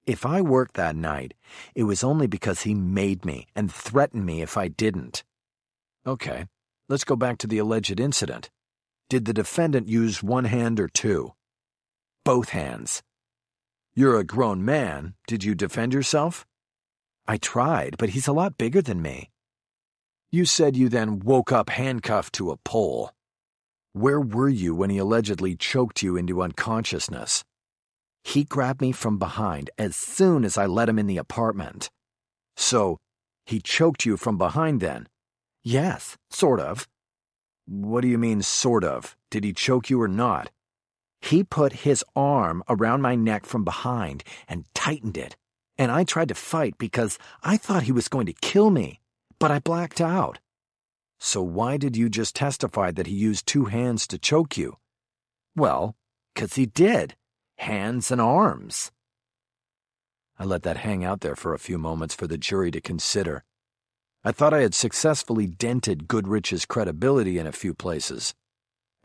"If I worked that night, it was only because he made me and threatened me if I didn't." "Okay, let's go back to the alleged incident. Did the defendant use one hand or two?" "Both hands." "You're a grown man. Did you defend yourself?" "I tried, but he's a lot bigger than me." "You said you then woke up handcuffed to a pole. Where were you when he allegedly choked you into unconsciousness?" "He grabbed me from behind as soon as I let him in the apartment." "So, he choked you from behind then?" "Yes, sort of." "What do you mean, sort of? Did he choke you or not?" "He put his arm around my neck from behind and tightened it, and I tried to fight because I thought he was going to kill me, but I blacked out." So why did you just testify that he used 2 hands to choke you? Well, 'cause he did. Hands and arms. I let that hang out there for a few moments for the jury to consider. I thought I had successfully dented Goodrich's credibility in a few places.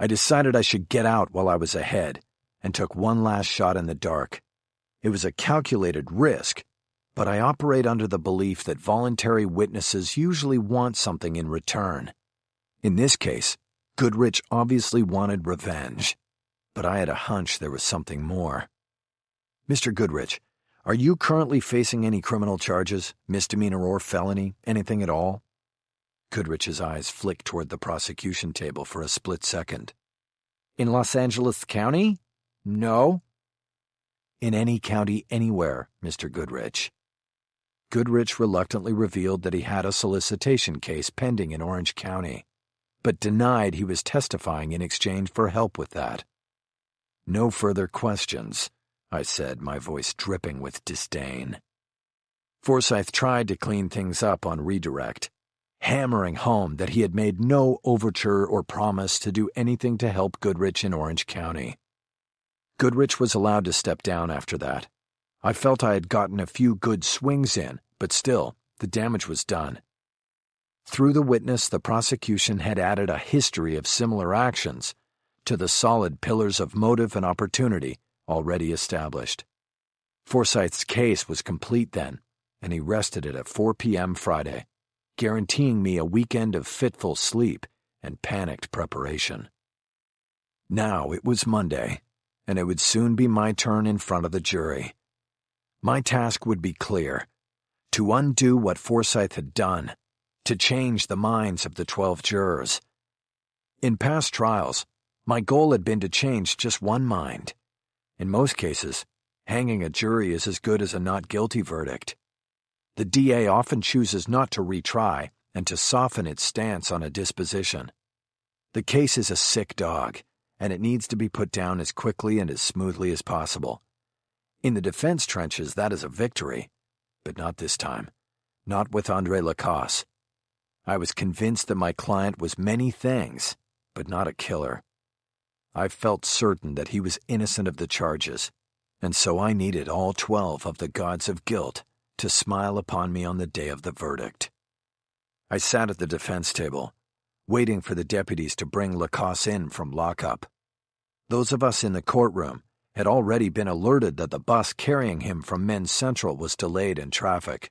I decided I should get out while I was ahead, and took one last shot in the dark. It was a calculated risk, but I operate under the belief that voluntary witnesses usually want something in return. In this case, Goodrich obviously wanted revenge, but I had a hunch there was something more. Mr. Goodrich, are you currently facing any criminal charges, misdemeanor or felony, anything at all? Goodrich's eyes flicked toward the prosecution table for a split second. In Los Angeles County? No. In any county anywhere, Mr. Goodrich. Goodrich reluctantly revealed that he had a solicitation case pending in Orange County, but denied he was testifying in exchange for help with that. No further questions, I said, my voice dripping with disdain. Forsyth tried to clean things up on redirect, hammering home that he had made no overture or promise to do anything to help Goodrich in Orange County. Goodrich was allowed to step down after that. I felt I had gotten a few good swings in, but still, the damage was done. Through the witness, the prosecution had added a history of similar actions to the solid pillars of motive and opportunity already established. Forsyth's case was complete then, and he rested it at 4 p.m. Friday, guaranteeing me a weekend of fitful sleep and panicked preparation. Now it was Monday, and it would soon be my turn in front of the jury. My task would be clear: to undo what Forsyth had done, to change the minds of the 12 jurors. In past trials, my goal had been to change just one mind. In most cases, hanging a jury is as good as a not guilty verdict. The DA often chooses not to retry and to soften its stance on a disposition. The case is a sick dog, and it needs to be put down as quickly and as smoothly as possible. In the defense trenches, that is a victory, but not this time. Not with Andre Lacasse. I was convinced that my client was many things, but not a killer. I felt certain that he was innocent of the charges, and so I needed all 12 of the gods of guilt to smile upon me on the day of the verdict. I sat at the defense table, waiting for the deputies to bring Lacasse in from lockup. Those of us in the courtroom had already been alerted that the bus carrying him from Men's Central was delayed in traffic.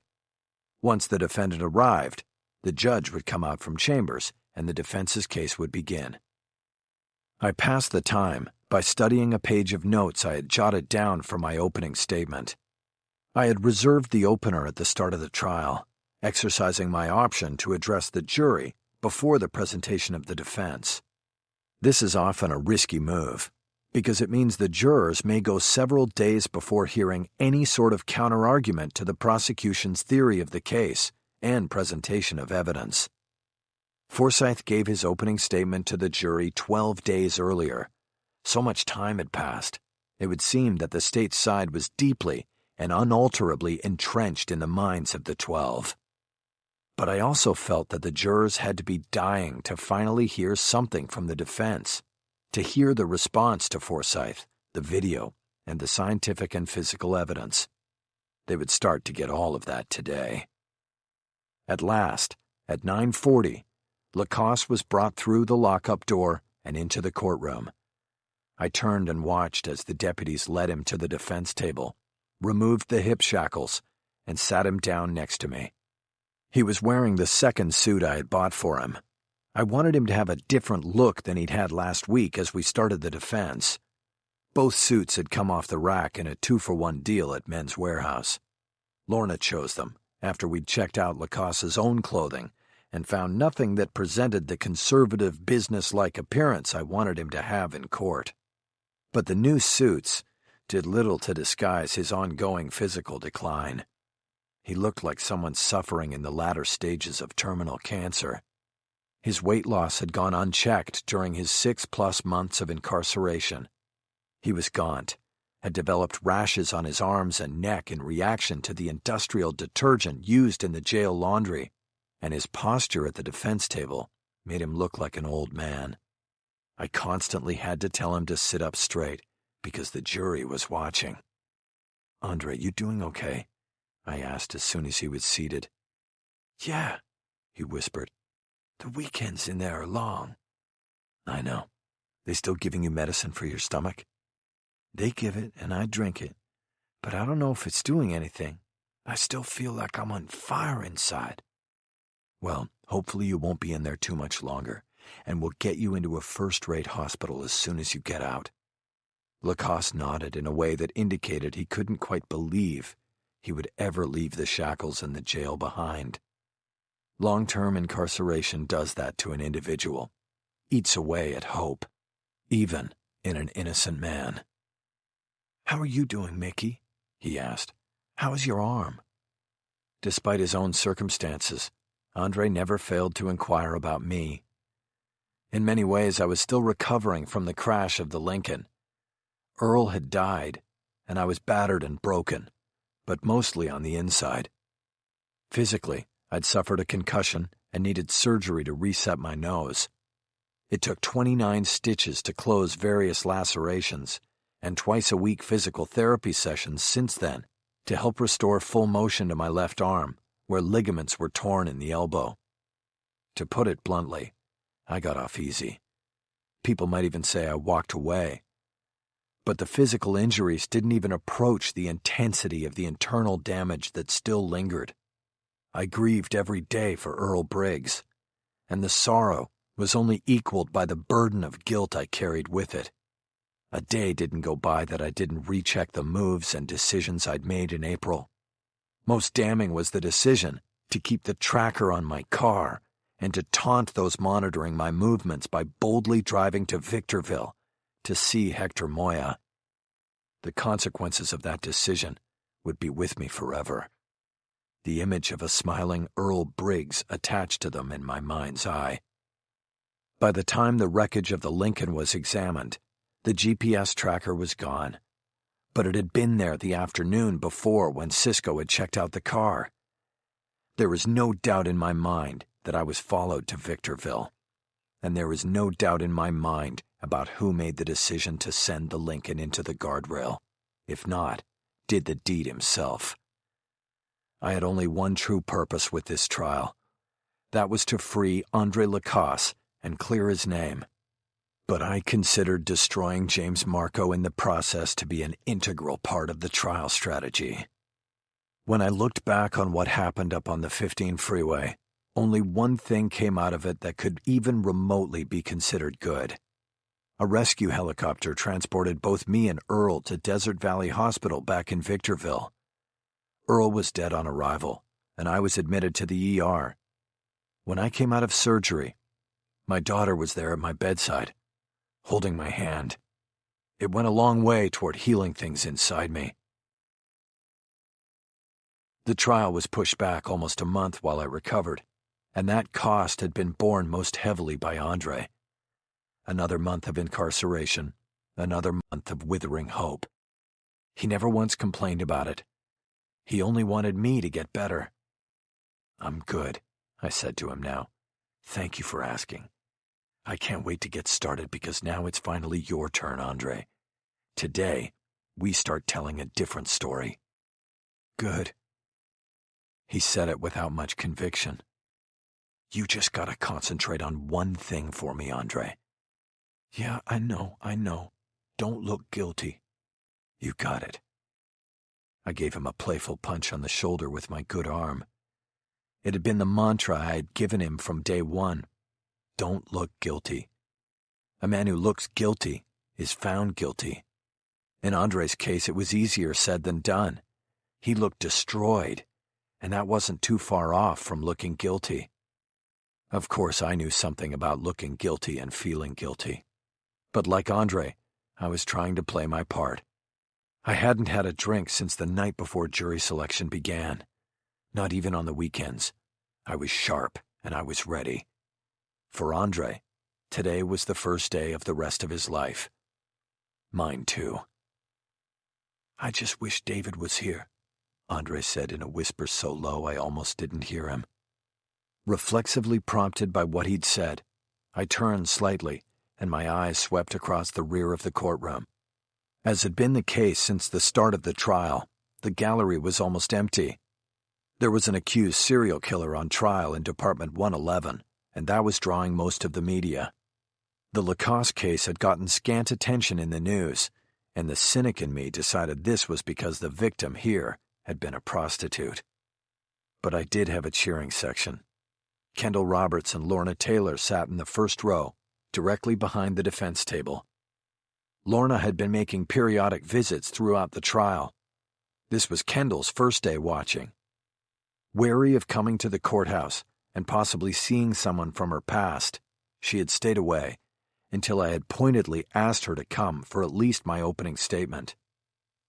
Once the defendant arrived, the judge would come out from chambers and the defense's case would begin. I passed the time by studying a page of notes I had jotted down for my opening statement. I had reserved the opener at the start of the trial, exercising my option to address the jury before the presentation of the defense. This is often a risky move, because it means the jurors may go several days before hearing any sort of counterargument to the prosecution's theory of the case and presentation of evidence. Forsyth gave his opening statement to the jury 12 days earlier. So much time had passed, it would seem that the state's side was deeply and unalterably entrenched in the minds of the 12. But I also felt that the jurors had to be dying to finally hear something from the defense, to hear the response to Forsyth, the video, and the scientific and physical evidence. They would start to get all of that today. At last, at 9:40, Lacasse was brought through the lockup door and into the courtroom. I turned and watched as the deputies led him to the defense table, removed the hip shackles, and sat him down next to me. He was wearing the second suit I had bought for him. I wanted him to have a different look than he'd had last week as we started the defense. Both suits had come off the rack in a 2-for-1 deal at Men's Wearhouse. Lorna chose them after we'd checked out Lacasse's own clothing and found nothing that presented the conservative, business-like appearance I wanted him to have in court. But the new suits did little to disguise his ongoing physical decline. He looked like someone suffering in the latter stages of terminal cancer. His weight loss had gone unchecked during his 6+ months of incarceration. He was gaunt, had developed rashes on his arms and neck in reaction to the industrial detergent used in the jail laundry, and his posture at the defense table made him look like an old man. I constantly had to tell him to sit up straight because the jury was watching. "Andre, you doing okay?" I asked as soon as he was seated. "Yeah," he whispered. "The weekends in there are long." "I know. They still giving you medicine for your stomach?" "They give it and I drink it, but I don't know if it's doing anything. I still feel like I'm on fire inside." "Well, hopefully you won't be in there too much longer, and we'll get you into a first-rate hospital as soon as you get out." Lacoste nodded in a way that indicated he couldn't quite believe he would ever leave the shackles in the jail behind. Long-term incarceration does that to an individual, eats away at hope, even in an innocent man. "How are you doing, Mickey?" he asked. "How is your arm?" Despite his own circumstances, Andre never failed to inquire about me. In many ways, I was still recovering from the crash of the Lincoln. Earl had died, and I was battered and broken, but mostly on the inside. Physically, I'd suffered a concussion and needed surgery to reset my nose. It took 29 stitches to close various lacerations, and twice-a-week physical therapy sessions since then to help restore full motion to my left arm, where ligaments were torn in the elbow. To put it bluntly, I got off easy. People might even say I walked away. But the physical injuries didn't even approach the intensity of the internal damage that still lingered. I grieved every day for Earl Briggs, and the sorrow was only equaled by the burden of guilt I carried with it. A day didn't go by that I didn't recheck the moves and decisions I'd made in April. Most damning was the decision to keep the tracker on my car and to taunt those monitoring my movements by boldly driving to Victorville to see Hector Moya. The consequences of that decision would be with me forever. The image of a smiling Earl Briggs attached to them in my mind's eye. By the time the wreckage of the Lincoln was examined, the GPS tracker was gone, but it had been there the afternoon before when Cisco had checked out the car. There was no doubt in my mind that I was followed to Victorville, and there was no doubt in my mind about who made the decision to send the Lincoln into the guardrail, if not, did the deed himself. I had only one true purpose with this trial. That was to free Andre Lacoste and clear his name. But I considered destroying James Marco in the process to be an integral part of the trial strategy. When I looked back on what happened up on the 15 freeway, only one thing came out of it that could even remotely be considered good. A rescue helicopter transported both me and Earl to Desert Valley Hospital back in Victorville. Earl was dead on arrival, and I was admitted to the ER. When I came out of surgery, my daughter was there at my bedside, holding my hand. It went a long way toward healing things inside me. The trial was pushed back almost a month while I recovered, and that cost had been borne most heavily by Andre. Another month of incarceration, another month of withering hope. He never once complained about it. He only wanted me to get better. "I'm good," I said to him now. "Thank you for asking. I can't wait to get started because now it's finally your turn, Andre. Today, we start telling a different story." "Good." He said it without much conviction. "You just gotta concentrate on one thing for me, Andre." "Yeah, I know. Don't look guilty." "You got it." I gave him a playful punch on the shoulder with my good arm. It had been the mantra I had given him from day one. Don't look guilty. A man who looks guilty is found guilty. In Andre's case, it was easier said than done. He looked destroyed, and that wasn't too far off from looking guilty. Of course, I knew something about looking guilty and feeling guilty. But like Andre, I was trying to play my part. I hadn't had a drink since the night before jury selection began. Not even on the weekends. I was sharp, and I was ready. For Andre, today was the first day of the rest of his life. Mine too. "I just wish David was here," Andre said in a whisper so low I almost didn't hear him. Reflexively prompted by what he'd said, I turned slightly, and my eyes swept across the rear of the courtroom. As had been the case since the start of the trial, the gallery was almost empty. There was an accused serial killer on trial in Department 111, and that was drawing most of the media. The Lacoste case had gotten scant attention in the news, and the cynic in me decided this was because the victim here had been a prostitute. But I did have a cheering section. Kendall Roberts and Lorna Taylor sat in the first row, directly behind the defense table. Lorna had been making periodic visits throughout the trial. This was Kendall's first day watching. Wary of coming to the courthouse and possibly seeing someone from her past, she had stayed away until I had pointedly asked her to come for at least my opening statement.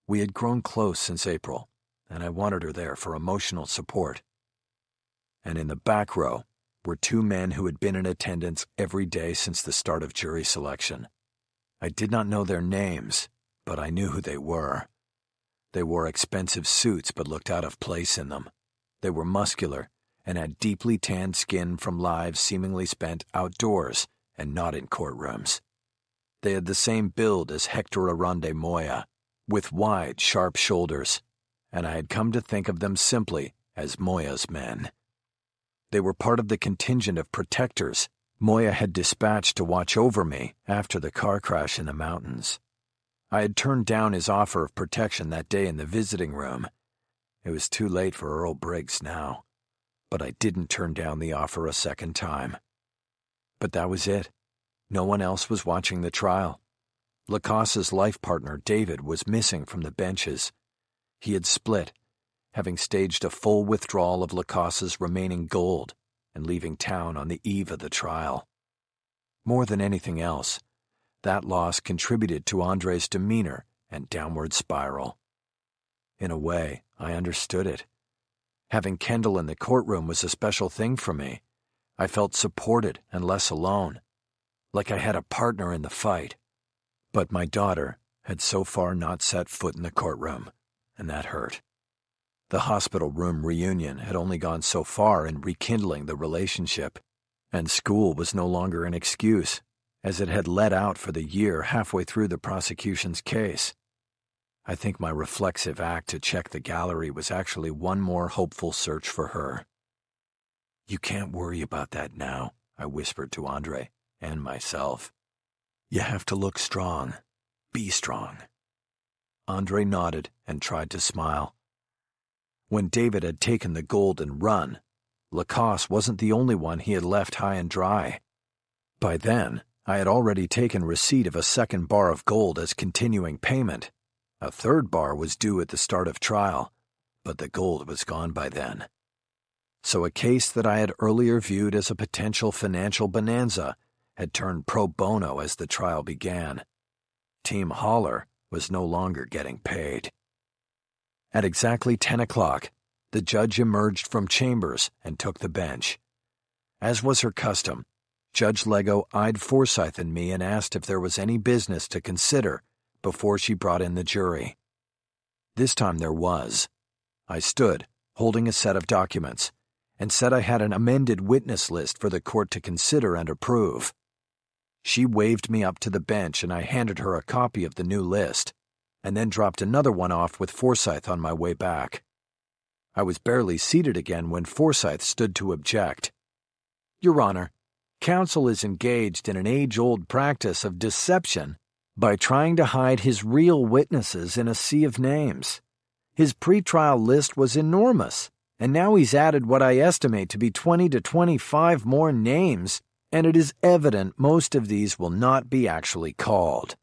We had grown close since April, and I wanted her there for emotional support. And in the back row were two men who had been in attendance every day since the start of jury selection. I did not know their names, but I knew who they were. They wore expensive suits but looked out of place in them. They were muscular and had deeply tanned skin from lives seemingly spent outdoors and not in courtrooms. They had the same build as Hector Arande Moya, with wide, sharp shoulders, and I had come to think of them simply as Moya's men. They were part of the contingent of protectors Moya had dispatched to watch over me after the car crash in the mountains. I had turned down his offer of protection that day in the visiting room. It was too late for Earl Briggs now, but I didn't turn down the offer a second time. But that was it. No one else was watching the trial. Lacosse's life partner, David, was missing from the benches. He had split, having staged a full withdrawal of Lacosse's remaining gold and leaving town on the eve of the trial. More than anything else, that loss contributed to Andre's demeanor and downward spiral. In a way, I understood it. Having Kendall in the courtroom was a special thing for me. I felt supported and less alone, like I had a partner in the fight. But my daughter had so far not set foot in the courtroom, and that hurt. The hospital room reunion had only gone so far in rekindling the relationship, and school was no longer an excuse, as it had let out for the year halfway through the prosecution's case. I think my reflexive act to check the gallery was actually one more hopeful search for her. "You can't worry about that now," I whispered to Andre and myself. "You have to look strong. Be strong." Andre nodded and tried to smile. When David had taken the gold and run, Lacoste wasn't the only one he had left high and dry. By then, I had already taken receipt of a second bar of gold as continuing payment. A third bar was due at the start of trial, but the gold was gone by then. So a case that I had earlier viewed as a potential financial bonanza had turned pro bono as the trial began. Team Haller was no longer getting paid. At exactly 10 o'clock, the judge emerged from chambers and took the bench. As was her custom, Judge Lego eyed Forsyth and me and asked if there was any business to consider before she brought in the jury. This time there was. I stood, holding a set of documents, and said I had an amended witness list for the court to consider and approve. She waved me up to the bench and I handed her a copy of the new list, and then dropped another one off with Forsyth on my way back. I was barely seated again when Forsyth stood to object. "Your Honor, counsel is engaged in an age-old practice of deception by trying to hide his real witnesses in a sea of names. His pretrial list was enormous, and now he's added what I estimate to be 20 to 25 more names, and it is evident most of these will not be actually called."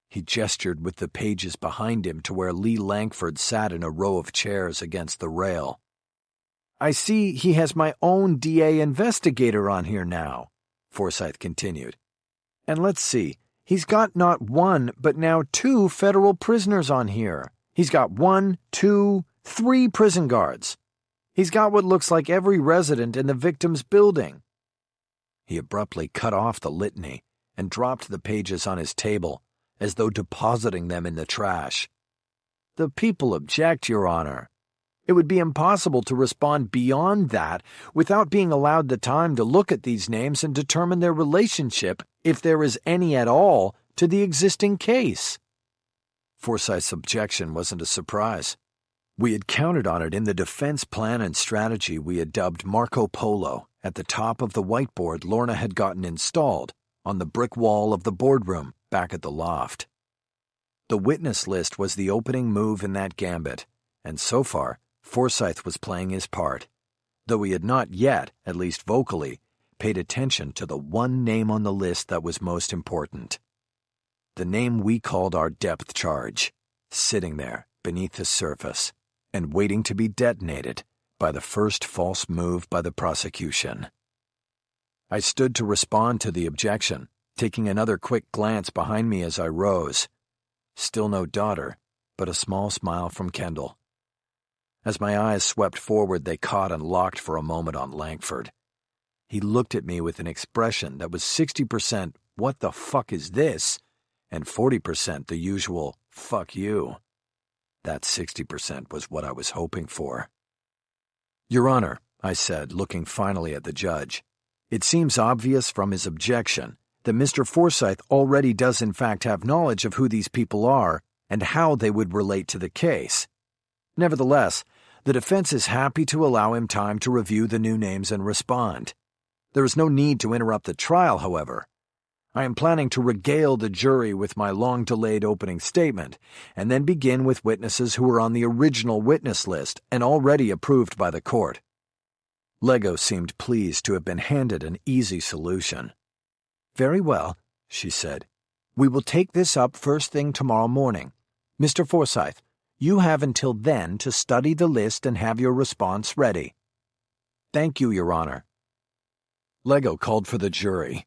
He gestured with the pages behind him to where Lee Langford sat in a row of chairs against the rail. "I see he has my own DA investigator on here now," Forsyth continued. "And let's see, he's got not one, but now 2 federal prisoners on here. He's got 1, 2, 3 prison guards. He's got what looks like every resident in the victim's building." He abruptly cut off the litany and dropped the pages on his table, as though depositing them in the trash. "The people object, Your Honor. It would be impossible to respond beyond that without being allowed the time to look at these names and determine their relationship, if there is any at all, to the existing case. Forsyth's objection wasn't a surprise. We had counted on it in the defense plan and strategy we had dubbed Marco Polo at the top of the whiteboard Lorna had gotten installed on the brick wall of the boardroom back at the loft. The witness list was the opening move in that gambit, and so far, Forsyth was playing his part, though he had not yet, at least vocally, paid attention to the one name on the list that was most important. The name we called our depth charge, sitting there beneath the surface and waiting to be detonated by the first false move by the prosecution. I stood to respond to the objection, taking another quick glance behind me as I rose. Still no daughter, but a small smile from Kendall. As my eyes swept forward, they caught and locked for a moment on Langford. He looked at me with an expression that was 60% "what the fuck is this?" and 40% the usual "fuck you." That 60% was what I was hoping for. "Your Honor," I said, looking finally at the judge, "it seems obvious from his objection that Mr. Forsyth already does in fact have knowledge of who these people are and how they would relate to the case. Nevertheless, the defense is happy to allow him time to review the new names and respond. There is no need to interrupt the trial, however. I am planning to regale the jury with my long-delayed opening statement, and then begin with witnesses who are on the original witness list and already approved by the court." Lego seemed pleased to have been handed an easy solution. "Very well," she said. "We will take this up first thing tomorrow morning. Mr. Forsyth, you have until then to study the list and have your response ready." "Thank you, Your Honor." Lego called for the jury.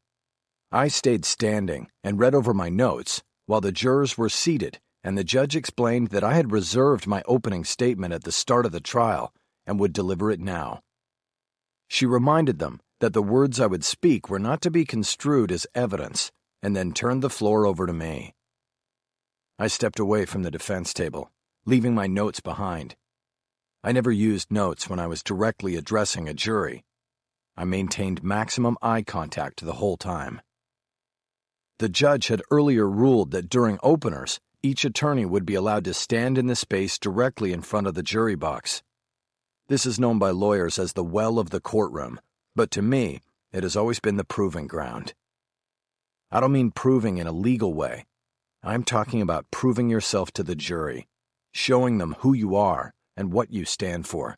I stayed standing and read over my notes while the jurors were seated, and the judge explained that I had reserved my opening statement at the start of the trial and would deliver it now. She reminded them that the words I would speak were not to be construed as evidence, and then turned the floor over to me. I stepped away from the defense table, leaving my notes behind. I never used notes when I was directly addressing a jury. I maintained maximum eye contact the whole time. The judge had earlier ruled that during openers, each attorney would be allowed to stand in the space directly in front of the jury box. This is known by lawyers as the well of the courtroom, but to me, it has always been the proving ground. I don't mean proving in a legal way. I'm talking about proving yourself to the jury, showing them who you are and what you stand for.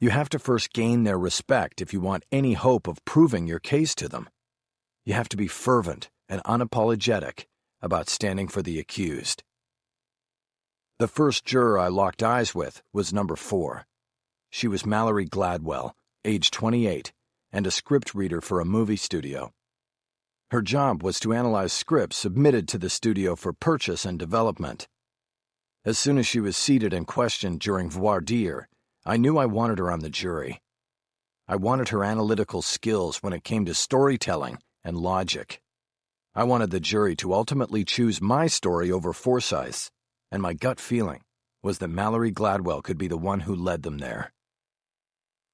You have to first gain their respect if you want any hope of proving your case to them. You have to be fervent and unapologetic about standing for the accused. The first juror I locked eyes with was number 4. She was Mallory Gladwell, age 28, and a script reader for a movie studio. Her job was to analyze scripts submitted to the studio for purchase and development. As soon as she was seated and questioned during voir dire, I knew I wanted her on the jury. I wanted her analytical skills when it came to storytelling and logic. I wanted the jury to ultimately choose my story over Forsyth's, and my gut feeling was that Mallory Gladwell could be the one who led them there.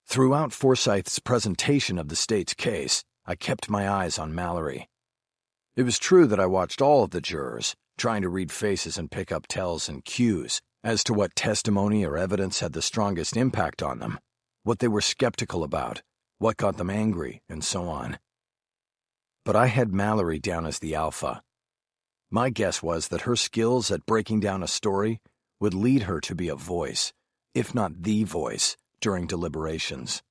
Throughout Forsyth's presentation of the state's case, I kept my eyes on Mallory. It was true that I watched all of the jurors, trying to read faces and pick up tells and cues as to what testimony or evidence had the strongest impact on them, what they were skeptical about, what got them angry, and so on. But I had Mallory down as the alpha. My guess was that her skills at breaking down a story would lead her to be a voice, if not the voice, during deliberations.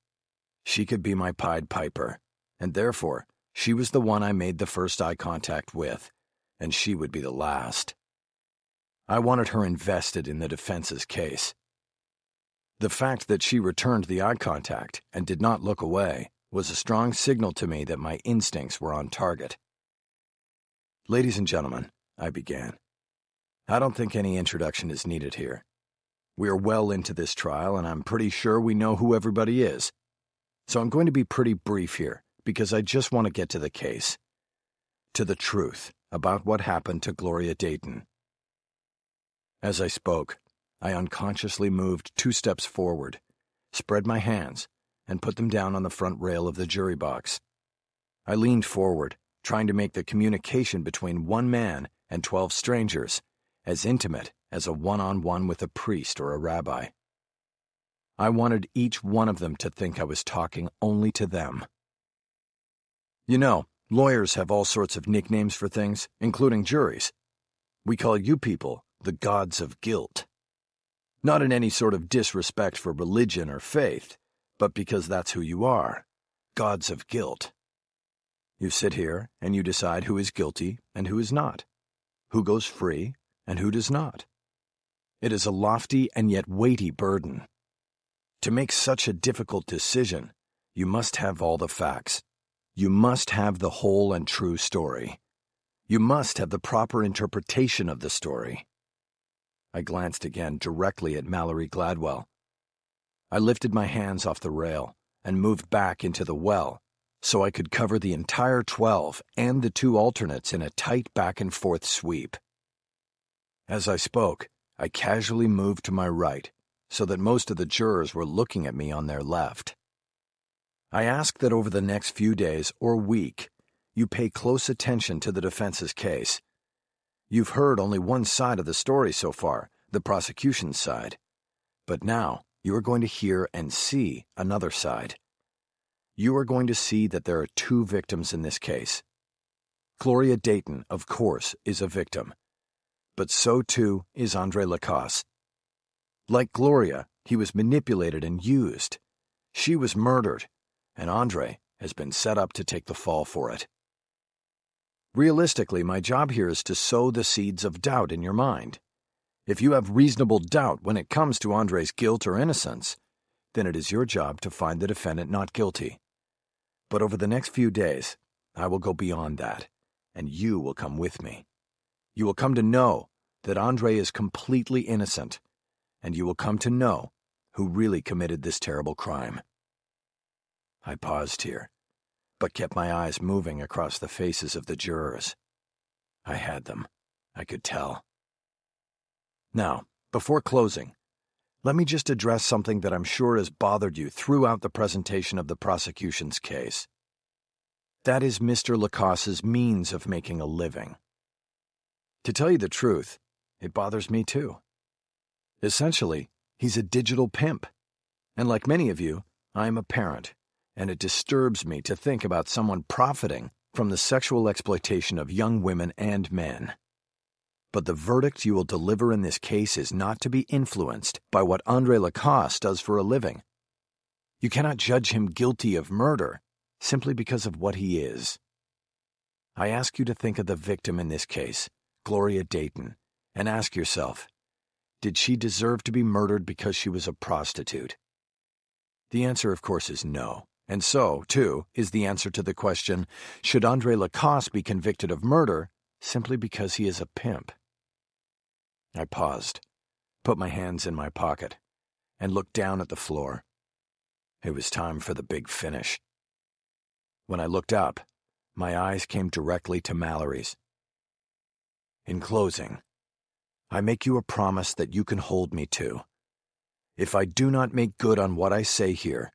She could be my Pied Piper, and therefore she was the one I made the first eye contact with, and she would be the last. I wanted her invested in the defense's case. The fact that she returned the eye contact and did not look away was a strong signal to me that my instincts were on target. "Ladies and gentlemen," I began, "I don't think any introduction is needed here. We are well into this trial, and I'm pretty sure we know who everybody is. So I'm going to be pretty brief here, because I just want to get to the case. To the truth about what happened to Gloria Dayton." As I spoke, I unconsciously moved 2 steps forward, spread my hands, and put them down on the front rail of the jury box. I leaned forward, trying to make the communication between one man and 12 strangers as intimate as a one-on-one with a priest or a rabbi. I wanted each one of them to think I was talking only to them. You know, lawyers have all sorts of nicknames for things, including juries. We call you people the gods of guilt. Not in any sort of disrespect for religion or faith, but because that's who you are, gods of guilt. You sit here and you decide who is guilty and who is not, who goes free and who does not. It is a lofty and yet weighty burden. To make such a difficult decision, you must have all the facts. You must have the whole and true story. You must have the proper interpretation of the story. I glanced again directly at Mallory Gladwell. I lifted my hands off the rail and moved back into the well so I could cover the entire 12 and the 2 alternates in a tight back-and-forth sweep. As I spoke, I casually moved to my right so that most of the jurors were looking at me on their left. I ask that over the next few days or week, you pay close attention to the defense's case. You've heard only one side of the story so far, the prosecution's side. But now, you are going to hear and see another side. You are going to see that there are 2 victims in this case. Gloria Dayton, of course, is a victim. But so too is Andre Lacasse. Like Gloria, he was manipulated and used. She was murdered, and Andre has been set up to take the fall for it. Realistically, my job here is to sow the seeds of doubt in your mind. If you have reasonable doubt when it comes to Andre's guilt or innocence, then it is your job to find the defendant not guilty. But over the next few days, I will go beyond that, and you will come with me. You will come to know that Andre is completely innocent, and you will come to know who really committed this terrible crime. I paused here, but kept my eyes moving across the faces of the jurors. I had them. I could tell. Now, before closing, let me just address something that I'm sure has bothered you throughout the presentation of the prosecution's case. That is Mr. Lacasse's means of making a living. To tell you the truth, it bothers me too. Essentially, he's a digital pimp. And like many of you, I am a parent, and it disturbs me to think about someone profiting from the sexual exploitation of young women and men. But the verdict you will deliver in this case is not to be influenced by what Andre Lacasse does for a living. You cannot judge him guilty of murder simply because of what he is. I ask you to think of the victim in this case, Gloria Dayton, and ask yourself, did she deserve to be murdered because she was a prostitute? The answer, of course, is no. And so, too, is the answer to the question, should Andre Lacasse be convicted of murder simply because he is a pimp? I paused, put my hands in my pocket, and looked down at the floor. It was time for the big finish. When I looked up, my eyes came directly to Mallory's. In closing, I make you a promise that you can hold me to. If I do not make good on what I say here,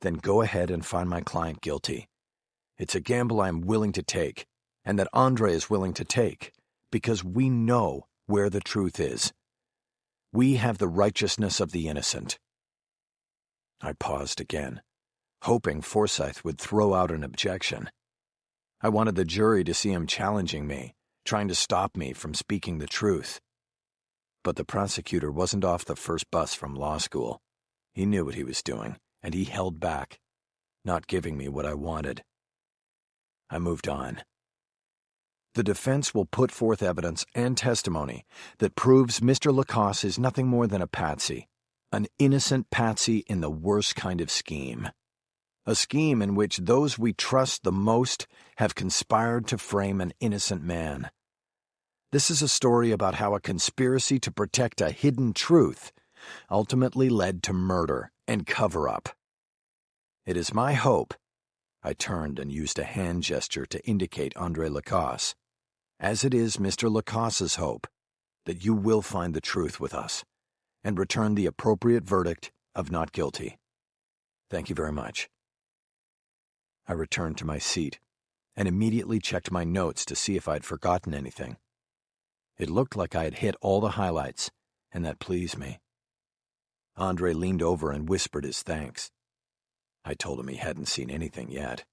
then go ahead and find my client guilty. It's a gamble I am willing to take, and that Andre is willing to take, because we know where the truth is. We have the righteousness of the innocent. I paused again, hoping Forsyth would throw out an objection. I wanted the jury to see him challenging me, trying to stop me from speaking the truth. But the prosecutor wasn't off the first bus from law school. He knew what he was doing, and he held back, not giving me what I wanted. I moved on. The defense will put forth evidence and testimony that proves Mr. Lacasse is nothing more than a patsy, an innocent patsy in the worst kind of scheme. A scheme in which those we trust the most have conspired to frame an innocent man. This is a story about how a conspiracy to protect a hidden truth ultimately led to murder and cover-up. It is my hope, I turned and used a hand gesture to indicate Andre Lacasse, as it is Mr. Lacasse's hope, that you will find the truth with us, and return the appropriate verdict of not guilty. Thank you very much. I returned to my seat and immediately checked my notes to see if I'd forgotten anything. It looked like I had hit all the highlights, and that pleased me. Andre leaned over and whispered his thanks. I told him he hadn't seen anything yet.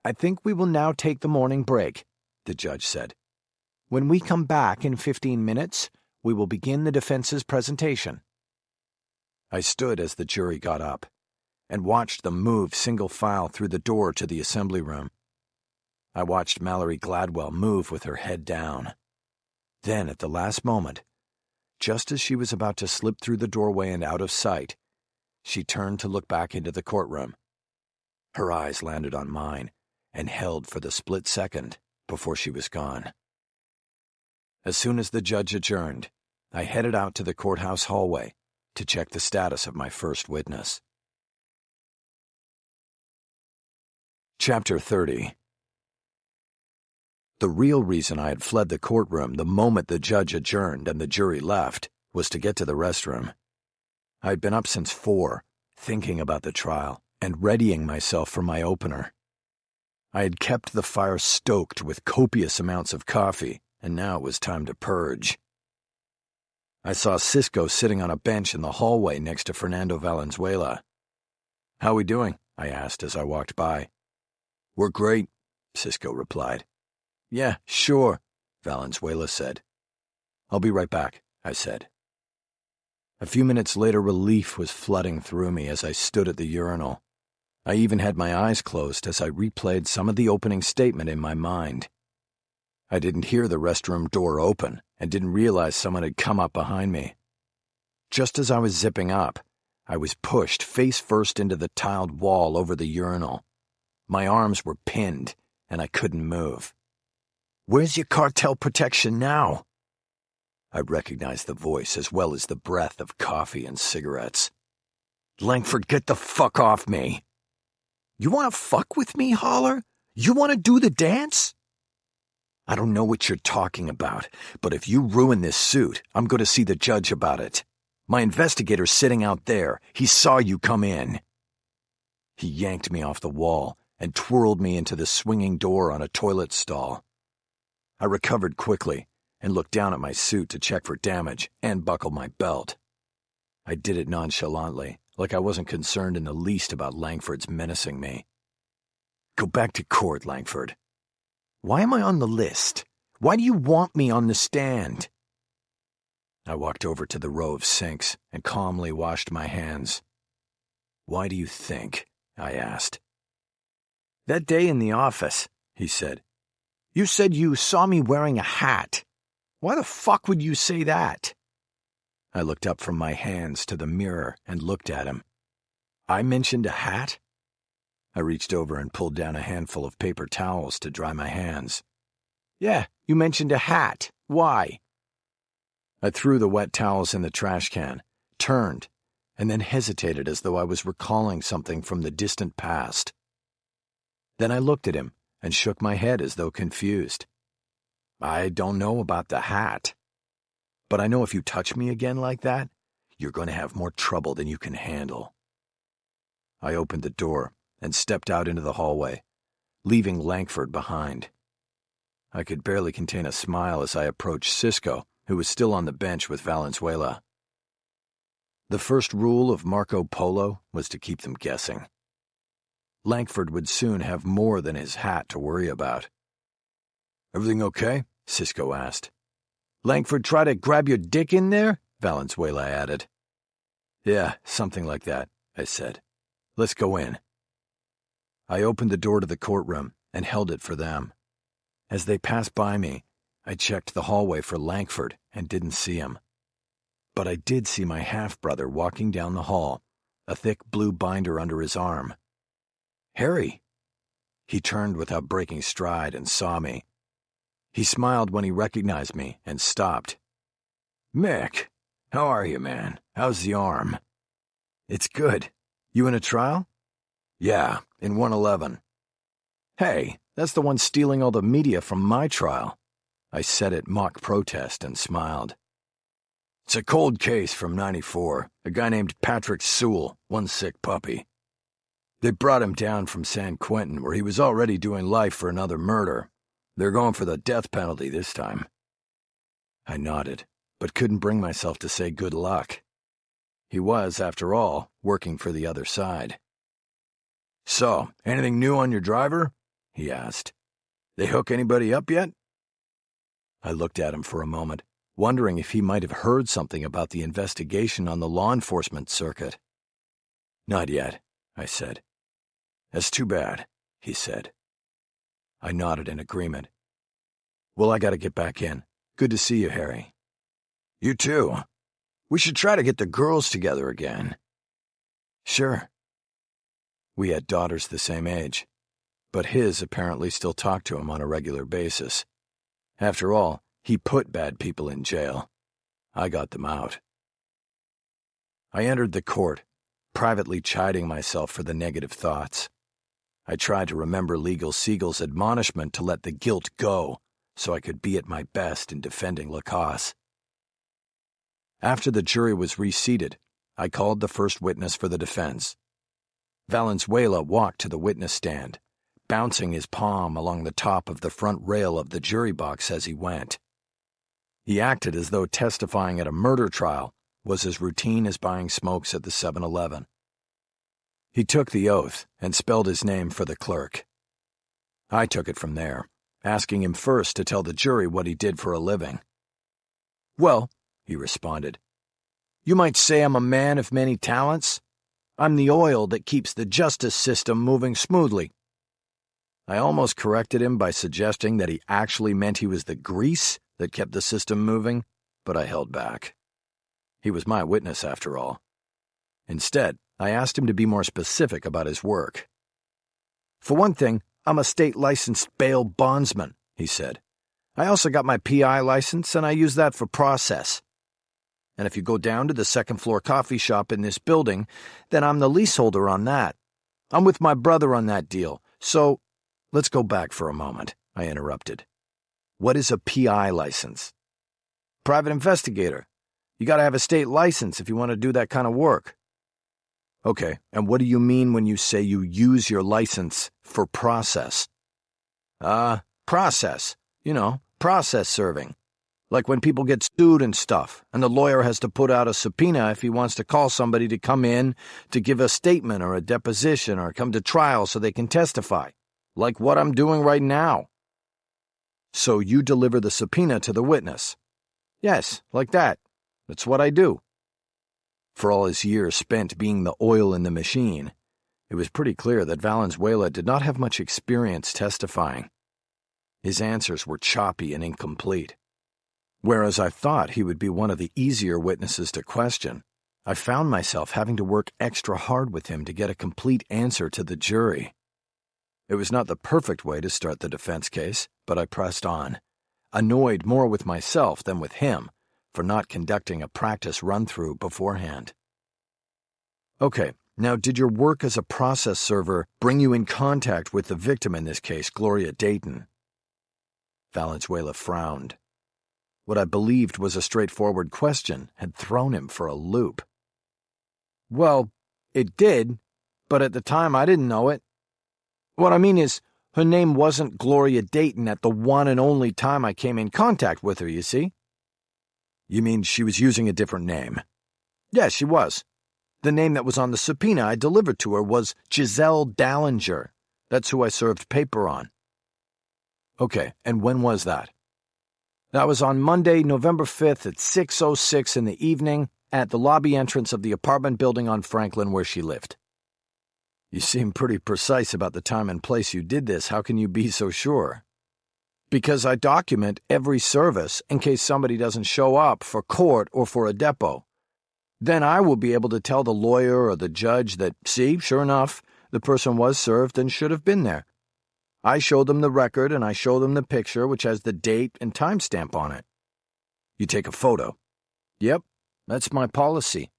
I think we will now take the morning break, the judge said. When we come back in 15 minutes, we will begin the defense's presentation. I stood as the jury got up and watched them move single file through the door to the assembly room. I watched Mallory Gladwell move with her head down. Then, at the last moment, just as she was about to slip through the doorway and out of sight, she turned to look back into the courtroom. Her eyes landed on mine and held for the split second before she was gone. As soon as the judge adjourned, I headed out to the courthouse hallway to check the status of my first witness. Chapter 30. The real reason I had fled the courtroom the moment the judge adjourned and the jury left was to get to the restroom. I'd been up since 4, thinking about the trial and readying myself for my opener. I had kept the fire stoked with copious amounts of coffee, and now it was time to purge. I saw Cisco sitting on a bench in the hallway next to Fernando Valenzuela. "How we doing?" I asked as I walked by. "We're great," Cisco replied. "Yeah, sure," Valenzuela said. "I'll be right back," I said. A few minutes later, relief was flooding through me as I stood at the urinal. I even had my eyes closed as I replayed some of the opening statement in my mind. I didn't hear the restroom door open and didn't realize someone had come up behind me. Just as I was zipping up, I was pushed face first into the tiled wall over the urinal. My arms were pinned, and I couldn't move. "Where's your cartel protection now?" I recognized the voice as well as the breath of coffee and cigarettes. "Langford, get the fuck off me!" "You want to fuck with me, Holler? You want to do the dance?" "I don't know what you're talking about, but if you ruin this suit, I'm going to see the judge about it. My investigator's sitting out there. He saw you come in." He yanked me off the wall and twirled me into the swinging door on a toilet stall. I recovered quickly and looked down at my suit to check for damage and buckle my belt. I did it nonchalantly, like I wasn't concerned in the least about Langford's menacing me. "Go back to court, Langford." "Why am I on the list? Why do you want me on the stand?" I walked over to the row of sinks and calmly washed my hands. "Why do you think?" I asked. "That day in the office," he said, "you said you saw me wearing a hat. Why the fuck would you say that?" I looked up from my hands to the mirror and looked at him. "I mentioned a hat?" I reached over and pulled down a handful of paper towels to dry my hands. "Yeah, you mentioned a hat. Why?" I threw the wet towels in the trash can, turned, and then hesitated as though I was recalling something from the distant past. Then I looked at him and shook my head as though confused. "I don't know about the hat. But I know if you touch me again like that, you're going to have more trouble than you can handle." I opened the door and stepped out into the hallway, leaving Langford behind. I could barely contain a smile as I approached Cisco, who was still on the bench with Valenzuela. The first rule of Marco Polo was to keep them guessing. Langford would soon have more than his hat to worry about. "Everything okay?" Cisco asked. "Langford try to grab your dick in there?" Valenzuela added. "Yeah, something like that," I said. "Let's go in." I opened the door to the courtroom and held it for them. As they passed by me, I checked the hallway for Langford and didn't see him. But I did see my half-brother walking down the hall, a thick blue binder under his arm. "Harry!" He turned without breaking stride and saw me. He smiled when he recognized me and stopped. "Mick, how are you, man? How's the arm?" "It's good. You in a trial?" "Yeah, in 111. "Hey, that's the one stealing all the media from my trial." I said it mock protest and smiled. It's a cold case from '94. A guy named Patrick Sewell, one sick puppy. They brought him down from San Quentin, where he was already doing life for another murder. They're going for the death penalty this time." I nodded, but couldn't bring myself to say good luck. He was, after all, working for the other side. "So, anything new on your driver?" he asked. "They hook anybody up yet?" I looked at him for a moment, wondering if he might have heard something about the investigation on the law enforcement circuit. "Not yet," I said. "That's too bad," he said. I nodded in agreement. "Well, I gotta get back in. Good to see you, Harry." "You too. We should try to get the girls together again." "Sure." We had daughters the same age, but his apparently still talked to him on a regular basis. After all, he put bad people in jail. I got them out. I entered the court, privately chiding myself for the negative thoughts. I tried to remember Legal Siegel's admonishment to let the guilt go, so I could be at my best in defending Lacasse. After the jury was reseated, I called the first witness for the defense. Valenzuela walked to the witness stand, bouncing his palm along the top of the front rail of the jury box as he went. He acted as though testifying at a murder trial was as routine as buying smokes at the 7-Eleven. He took the oath and spelled his name for the clerk. I took it from there, asking him first to tell the jury what he did for a living. "Well," he responded, "you might say I'm a man of many talents. I'm the oil that keeps the justice system moving smoothly." I almost corrected him by suggesting that he actually meant he was the grease that kept the system moving, but I held back. He was my witness, after all. Instead, I asked him to be more specific about his work. "For one thing, I'm a state-licensed bail bondsman," he said. "I also got my PI license, and I use that for process. And if you go down to the second-floor coffee shop in this building, then I'm the leaseholder on that. I'm with my brother on that deal, so—" "Let's go back for a moment," I interrupted. "What is a PI license?" "Private investigator. You gotta have a state license if you want to do that kind of work." "Okay, and what do you mean when you say you use your license for process?" Process. You know, process serving. Like when people get sued and stuff, and the lawyer has to put out a subpoena if he wants to call somebody to come in to give a statement or a deposition or come to trial so they can testify. Like what I'm doing right now." "So you deliver the subpoena to the witness?" "Yes, like that. That's what I do." For all his years spent being the oil in the machine, it was pretty clear that Valenzuela did not have much experience testifying. His answers were choppy and incomplete. Whereas I thought he would be one of the easier witnesses to question, I found myself having to work extra hard with him to get a complete answer to the jury. It was not the perfect way to start the defense case, but I pressed on, annoyed more with myself than with him for not conducting a practice run-through beforehand. "Okay, now did your work as a process server bring you in contact with the victim in this case, Gloria Dayton?" Valenzuela frowned. What I believed was a straightforward question had thrown him for a loop. "Well, it did, but at the time I didn't know it. What I mean is, her name wasn't Gloria Dayton at the one and only time I came in contact with her, you see?" "You mean she was using a different name?" "Yes, she was. The name that was on the subpoena I delivered to her was Giselle Dallinger. That's who I served paper on." "Okay, and when was that?" "That was on Monday, November 5th at 6:06 in the evening at the lobby entrance of the apartment building on Franklin where she lived." "You seem pretty precise about the time and place you did this. How can you be so sure?" "Because I document every service in case somebody doesn't show up for court or for a depo. Then I will be able to tell the lawyer or the judge that, see, sure enough, the person was served and should have been there. I show them the record and I show them the picture which has the date and timestamp on it." "You take a photo?" "Yep, that's my policy."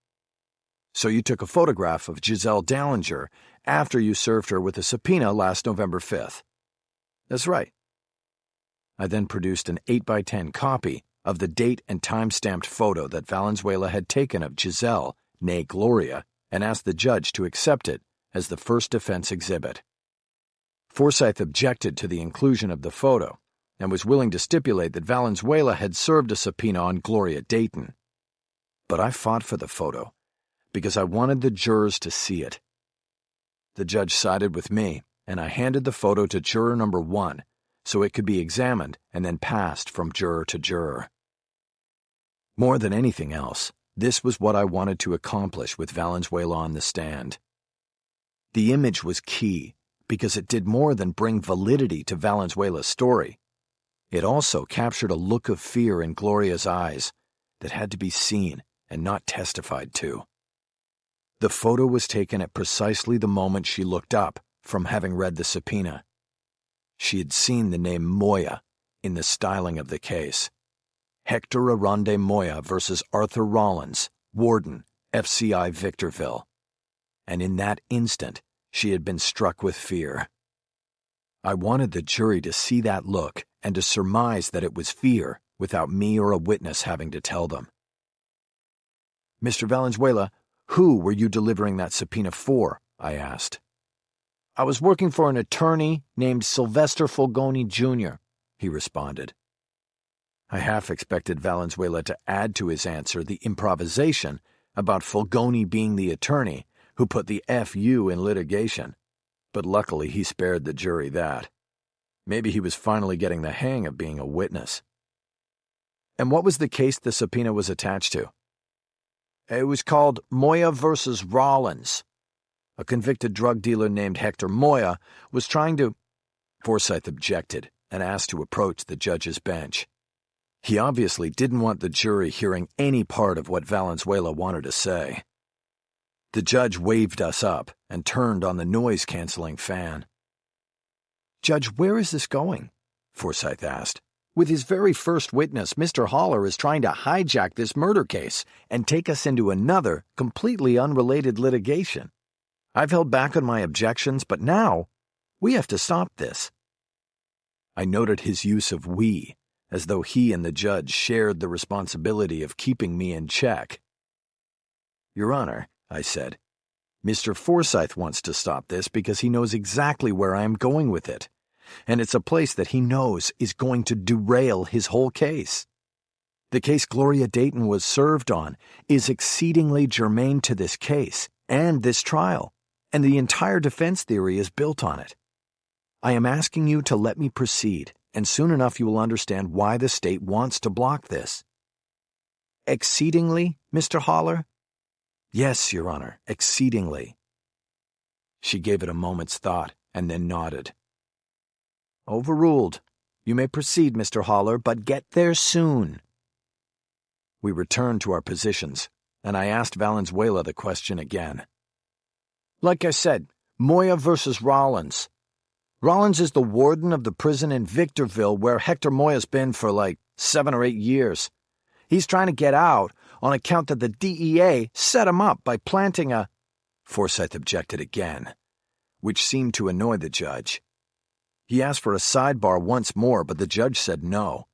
"So you took a photograph of Giselle Dallinger after you served her with a subpoena last November 5th. "That's right." I then produced an 8x10 copy of the date and time-stamped photo that Valenzuela had taken of Giselle, née Gloria, and asked the judge to accept it as the first defense exhibit. Forsythe objected to the inclusion of the photo and was willing to stipulate that Valenzuela had served a subpoena on Gloria Dayton. But I fought for the photo because I wanted the jurors to see it. The judge sided with me, and I handed the photo to juror number 1 so it could be examined and then passed from juror to juror. More than anything else, this was what I wanted to accomplish with Valenzuela on the stand. The image was key because it did more than bring validity to Valenzuela's story. It also captured a look of fear in Gloria's eyes that had to be seen and not testified to. The photo was taken at precisely the moment she looked up from having read the subpoena. She had seen the name Moya in the styling of the case. Hector Aronde Moya versus Arthur Rollins, Warden, FCI Victorville. And in that instant, she had been struck with fear. I wanted the jury to see that look and to surmise that it was fear without me or a witness having to tell them. Mr. Valenzuela, who were you delivering that subpoena for? I asked. I was working for an attorney named Sylvester Fulgoni, Jr., he responded. I half expected Valenzuela to add to his answer the improvisation about Fulgoni being the attorney who put the FU in litigation, but luckily he spared the jury that. Maybe he was finally getting the hang of being a witness. And what was the case the subpoena was attached to? It was called Moya versus Rollins. A convicted drug dealer named Hector Moya was trying to... Forsythe objected and asked to approach the judge's bench. He obviously didn't want the jury hearing any part of what Valenzuela wanted to say. The judge waved us up and turned on the noise-canceling fan. Judge, where is this going? Forsythe asked. With his very first witness, Mr. Haller is trying to hijack this murder case and take us into another, completely unrelated litigation. I've held back on my objections, but now we have to stop this. I noted his use of we, as though he and the judge shared the responsibility of keeping me in check. Your Honor, I said, Mr. Forsythe wants to stop this because he knows exactly where I am going with it, and it's a place that he knows is going to derail his whole case. The case Gloria Dayton was served on is exceedingly germane to this case and this trial, and the entire defense theory is built on it. I am asking you to let me proceed, and soon enough you will understand why the state wants to block this. Exceedingly, Mr. Haller? Yes, Your Honor, exceedingly. She gave it a moment's thought and then nodded. Overruled. You may proceed, Mr. Haller, but get there soon. We returned to our positions, and I asked Valenzuela the question again. Like I said, Moya versus Rollins. Rollins is the warden of the prison in Victorville where Hector Moya's been for 7 or 8 years. He's trying to get out on account that the DEA set him up by planting a... Forsythe objected again, which seemed to annoy the judge. He asked for a sidebar once more, but the judge said no.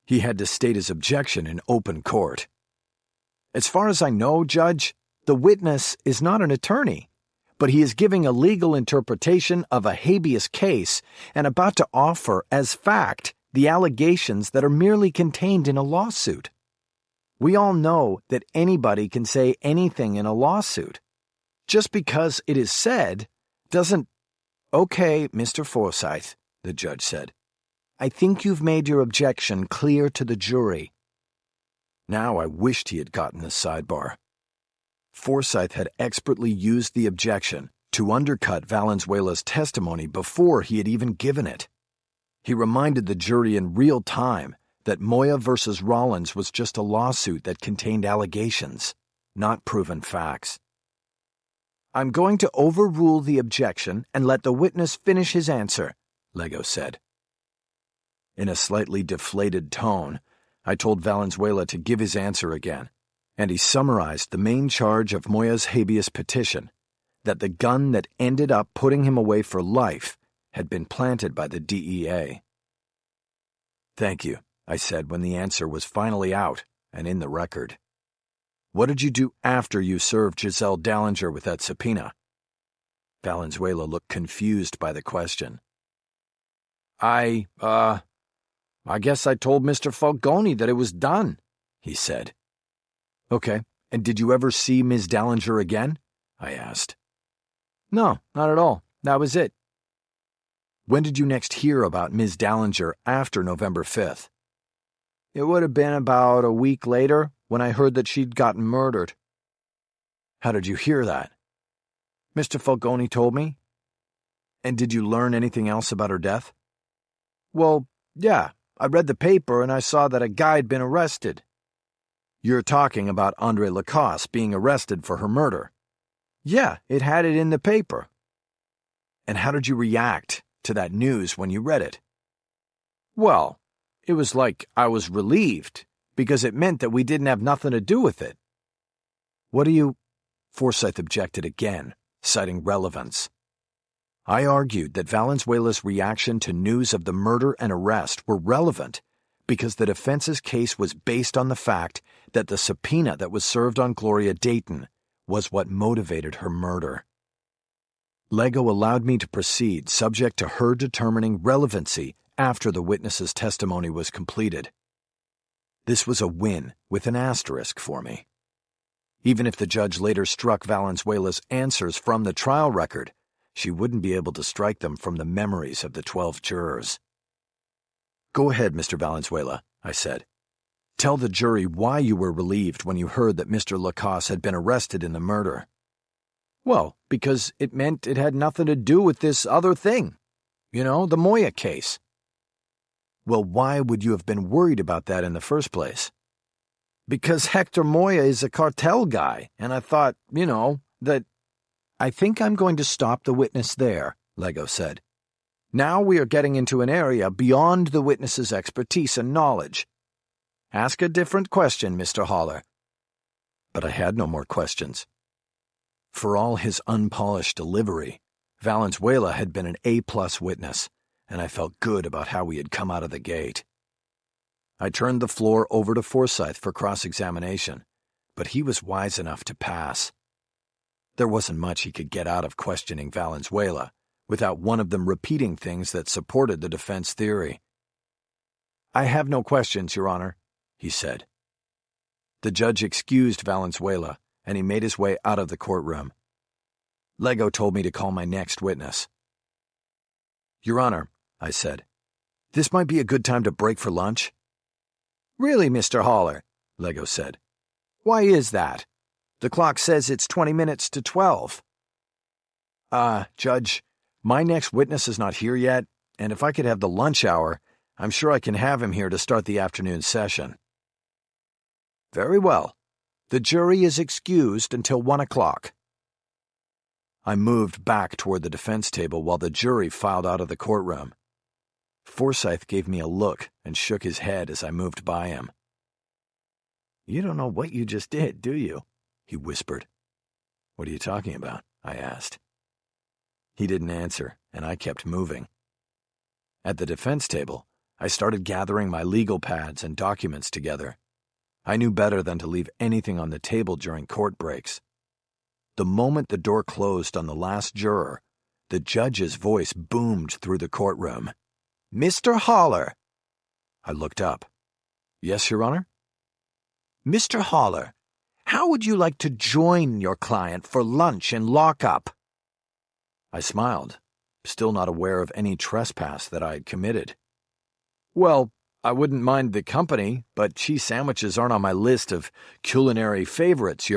He had to state his objection in open court. As far as I know, Judge, the witness is not an attorney, but he is giving a legal interpretation of a habeas case and about to offer as fact the allegations that are merely contained in a lawsuit. We all know that anybody can say anything in a lawsuit. Just because it is said doesn't... Okay, Mr. Forsythe, the judge said. I think you've made your objection clear to the jury. Now I wished he had gotten the sidebar. Forsythe had expertly used the objection to undercut Valenzuela's testimony before he had even given it. He reminded the jury in real time that Moya versus Rollins was just a lawsuit that contained allegations, not proven facts. I'm going to overrule the objection and let the witness finish his answer, Lego said. In a slightly deflated tone, I told Valenzuela to give his answer again, and he summarized the main charge of Moya's habeas petition, that the gun that ended up putting him away for life had been planted by the DEA. Thank you, I said when the answer was finally out and in the record. What did you do after you served Giselle Dallinger with that subpoena? Valenzuela looked confused by the question. I guess I told Mr. Falcone that it was done, he said. Okay, and did you ever see Ms. Dallinger again? I asked. No, not at all. That was it. When did you next hear about Ms. Dallinger after November 5th? It would have been about a week later when I heard that she'd gotten murdered. How did you hear that? Mr. Falcone told me. And did you learn anything else about her death? Well, yeah, I read the paper and I saw that a guy had been arrested. You're talking about Andre Lacoste being arrested for her murder? Yeah, it had it in the paper. And how did you react to that news when you read it? Well, it was like I was relieved, because it meant that we didn't have nothing to do with it. What do you... Forsythe objected again, citing relevance. I argued that Valenzuela's reaction to news of the murder and arrest were relevant because the defense's case was based on the fact that the subpoena that was served on Gloria Dayton was what motivated her murder. Lego allowed me to proceed subject to her determining relevancy after the witness's testimony was completed. This was a win with an asterisk for me. Even if the judge later struck Valenzuela's answers from the trial record, she wouldn't be able to strike them from the memories of the 12 jurors. Go ahead, Mr. Valenzuela, I said. Tell the jury why you were relieved when you heard that Mr. Lacoste had been arrested in the murder. Well, because it meant it had nothing to do with this other thing. You know, the Moya case. Well, why would you have been worried about that in the first place? Because Hector Moya is a cartel guy, and I thought, that... I think I'm going to stop the witness there, Lego said. Now we are getting into an area beyond the witness's expertise and knowledge. Ask a different question, Mr. Haller. But I had no more questions. For all his unpolished delivery, Valenzuela had been an A-plus witness, and I felt good about how we had come out of the gate. I turned the floor over to Forsythe for cross-examination, but he was wise enough to pass. There wasn't much he could get out of questioning Valenzuela without one of them repeating things that supported the defense theory. I have no questions, Your Honor, he said. The judge excused Valenzuela, and he made his way out of the courtroom. Lego told me to call my next witness. Your Honor, I said, this might be a good time to break for lunch. Really, Mr. Haller, Lego said. Why is that? The clock says it's 20 minutes to 12. Judge, my next witness is not here yet, and if I could have the lunch hour, I'm sure I can have him here to start the afternoon session. Very well. The jury is excused until 1 o'clock. I moved back toward the defense table while the jury filed out of the courtroom. Forsythe gave me a look and shook his head as I moved by him. You don't know what you just did, do you? He whispered. What are you talking about? I asked. He didn't answer, and I kept moving. At the defense table, I started gathering my legal pads and documents together. I knew better than to leave anything on the table during court breaks. The moment the door closed on the last juror, the judge's voice boomed through the courtroom. Mr. Haller! I looked up. Yes, Your Honor? Mr. Haller, how would you like to join your client for lunch in lockup? I smiled, still not aware of any trespass that I had committed. Well, I wouldn't mind the company, but cheese sandwiches aren't on my list of culinary favorites.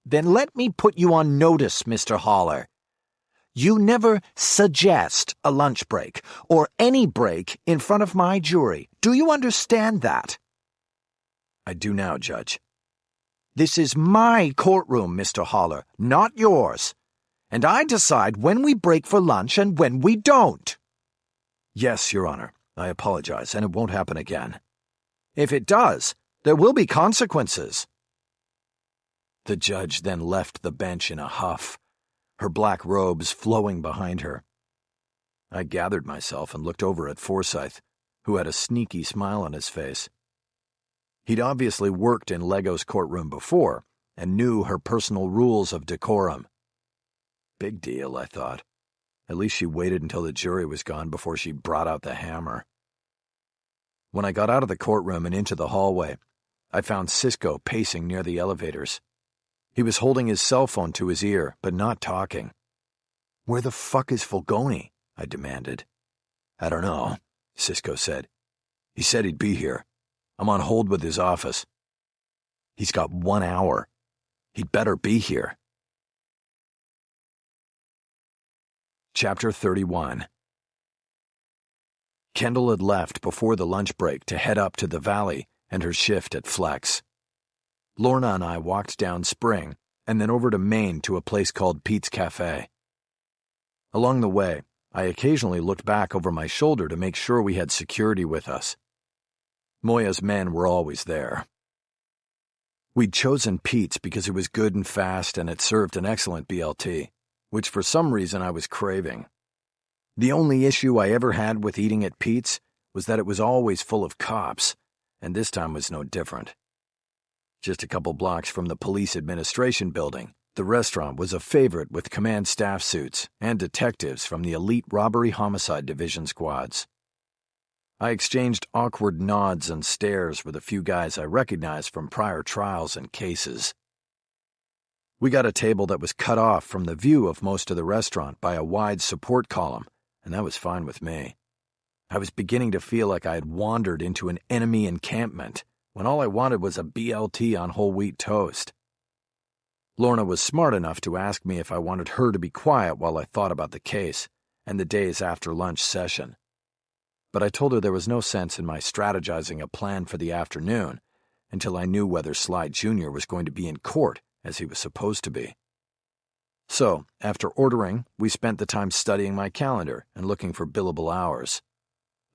Then let me put you on notice, Mr. Haller. You never suggest a lunch break or any break in front of my jury. Do you understand that? I do now, Judge. This is my courtroom, Mr. Haller, not yours. And I decide when we break for lunch and when we don't. Yes, Your Honor. I apologize, and it won't happen again. If it does, there will be consequences. The judge then left the bench in a huff, her black robes flowing behind her. I gathered myself and looked over at Forsythe, who had a sneaky smile on his face. He'd obviously worked in Lego's courtroom before and knew her personal rules of decorum. Big deal, I thought. At least she waited until the jury was gone before she brought out the hammer. When I got out of the courtroom and into the hallway, I found Cisco pacing near the elevators. He was holding his cell phone to his ear, but not talking. "Where the fuck is Fulgoni?" I demanded. "I don't know," Cisco said. "He said he'd be here. I'm on hold with his office." "He's got 1 hour. He'd better be here." Chapter 31. Kendall had left before the lunch break to head up to the Valley and her shift at Flex. Lorna and I walked down Spring and then over to Main to a place called Pete's Cafe. Along the way, I occasionally looked back over my shoulder to make sure we had security with us. Moya's men were always there. We'd chosen Pete's because it was good and fast and it served an excellent BLT, which for some reason I was craving. The only issue I ever had with eating at Pete's was that it was always full of cops, and this time was no different. Just a couple blocks from the police administration building, the restaurant was a favorite with command staff suits and detectives from the elite robbery homicide division squads. I exchanged awkward nods and stares with a few guys I recognized from prior trials and cases. We got a table that was cut off from the view of most of the restaurant by a wide support column, and that was fine with me. I was beginning to feel like I had wandered into an enemy encampment when all I wanted was a BLT on whole wheat toast. Lorna was smart enough to ask me if I wanted her to be quiet while I thought about the case and the day's after-lunch session. But I told her there was no sense in my strategizing a plan for the afternoon until I knew whether Sly Jr. was going to be in court as he was supposed to be. So, after ordering, we spent the time studying my calendar and looking for billable hours.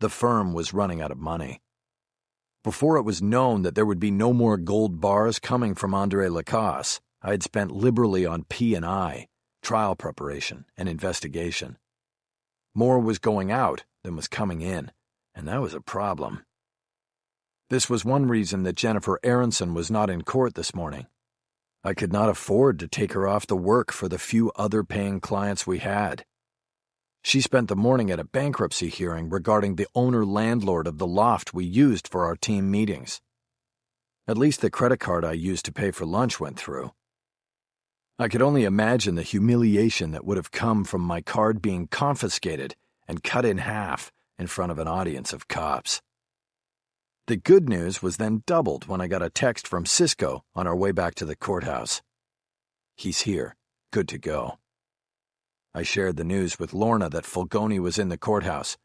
The firm was running out of money. Before it was known that there would be no more gold bars coming from Andre Lacasse, I had spent liberally on P&I, trial preparation, and investigation. More was going out than was coming in, and that was a problem. This was one reason that Jennifer Aronson was not in court this morning. I could not afford to take her off the work for the few other paying clients we had. She spent the morning at a bankruptcy hearing regarding the owner-landlord of the loft we used for our team meetings. At least the credit card I used to pay for lunch went through. I could only imagine the humiliation that would have come from my card being confiscated and cut in half in front of an audience of cops. The good news was then doubled when I got a text from Cisco on our way back to the courthouse. "He's here, good to go." I shared the news with Lorna that Fulgoni was in the courthouse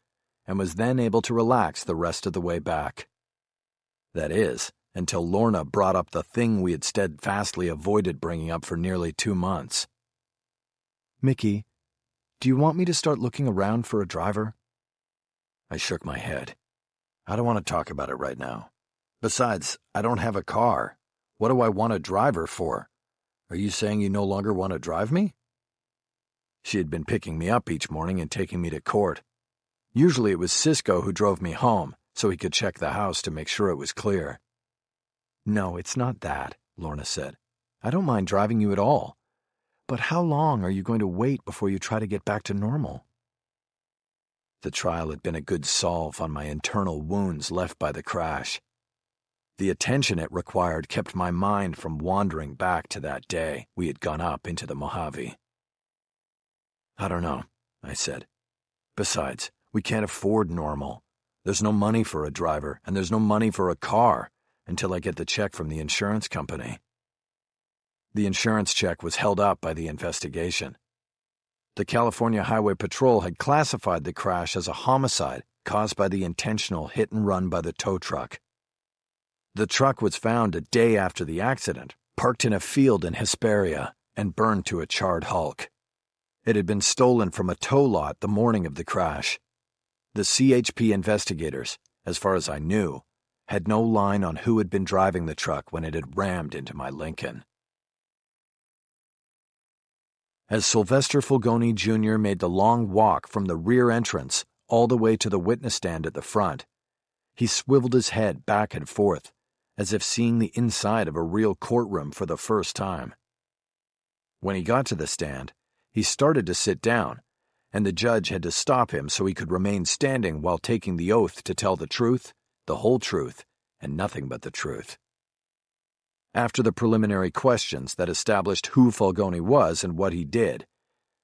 and was then able to relax the rest of the way back. That is, until Lorna brought up the thing we had steadfastly avoided bringing up for nearly 2 months. "Mickey, do you want me to start looking around for a driver?" I shook my head. "I don't want to talk about it right now. Besides, I don't have a car. What do I want a driver for? Are you saying you no longer want to drive me?" She had been picking me up each morning and taking me to court. Usually it was Cisco who drove me home, so he could check the house to make sure it was clear. "No, it's not that," Lorna said. "I don't mind driving you at all. But how long are you going to wait before you try to get back to normal?" The trial had been a good salve on my internal wounds left by the crash. The attention it required kept my mind from wandering back to that day we had gone up into the Mojave. "I don't know," I said. "Besides, we can't afford normal. There's no money for a driver, and there's no money for a car until I get the check from the insurance company." The insurance check was held up by the investigation. The California Highway Patrol had classified the crash as a homicide caused by the intentional hit and run by the tow truck. The truck was found a day after the accident, parked in a field in Hesperia, and burned to a charred hulk. It had been stolen from a tow lot the morning of the crash. The CHP investigators, as far as I knew, had no line on who had been driving the truck when it had rammed into my Lincoln. As Sylvester Fulgoni Jr. made the long walk from the rear entrance all the way to the witness stand at the front, He swiveled his head back and forth, as if seeing the inside of a real courtroom for the first time. When he got to the stand, he started to sit down, and the judge had to stop him so he could remain standing while taking the oath to tell the truth, the whole truth, and nothing but the truth. After the preliminary questions that established who Fulgoni was and what he did,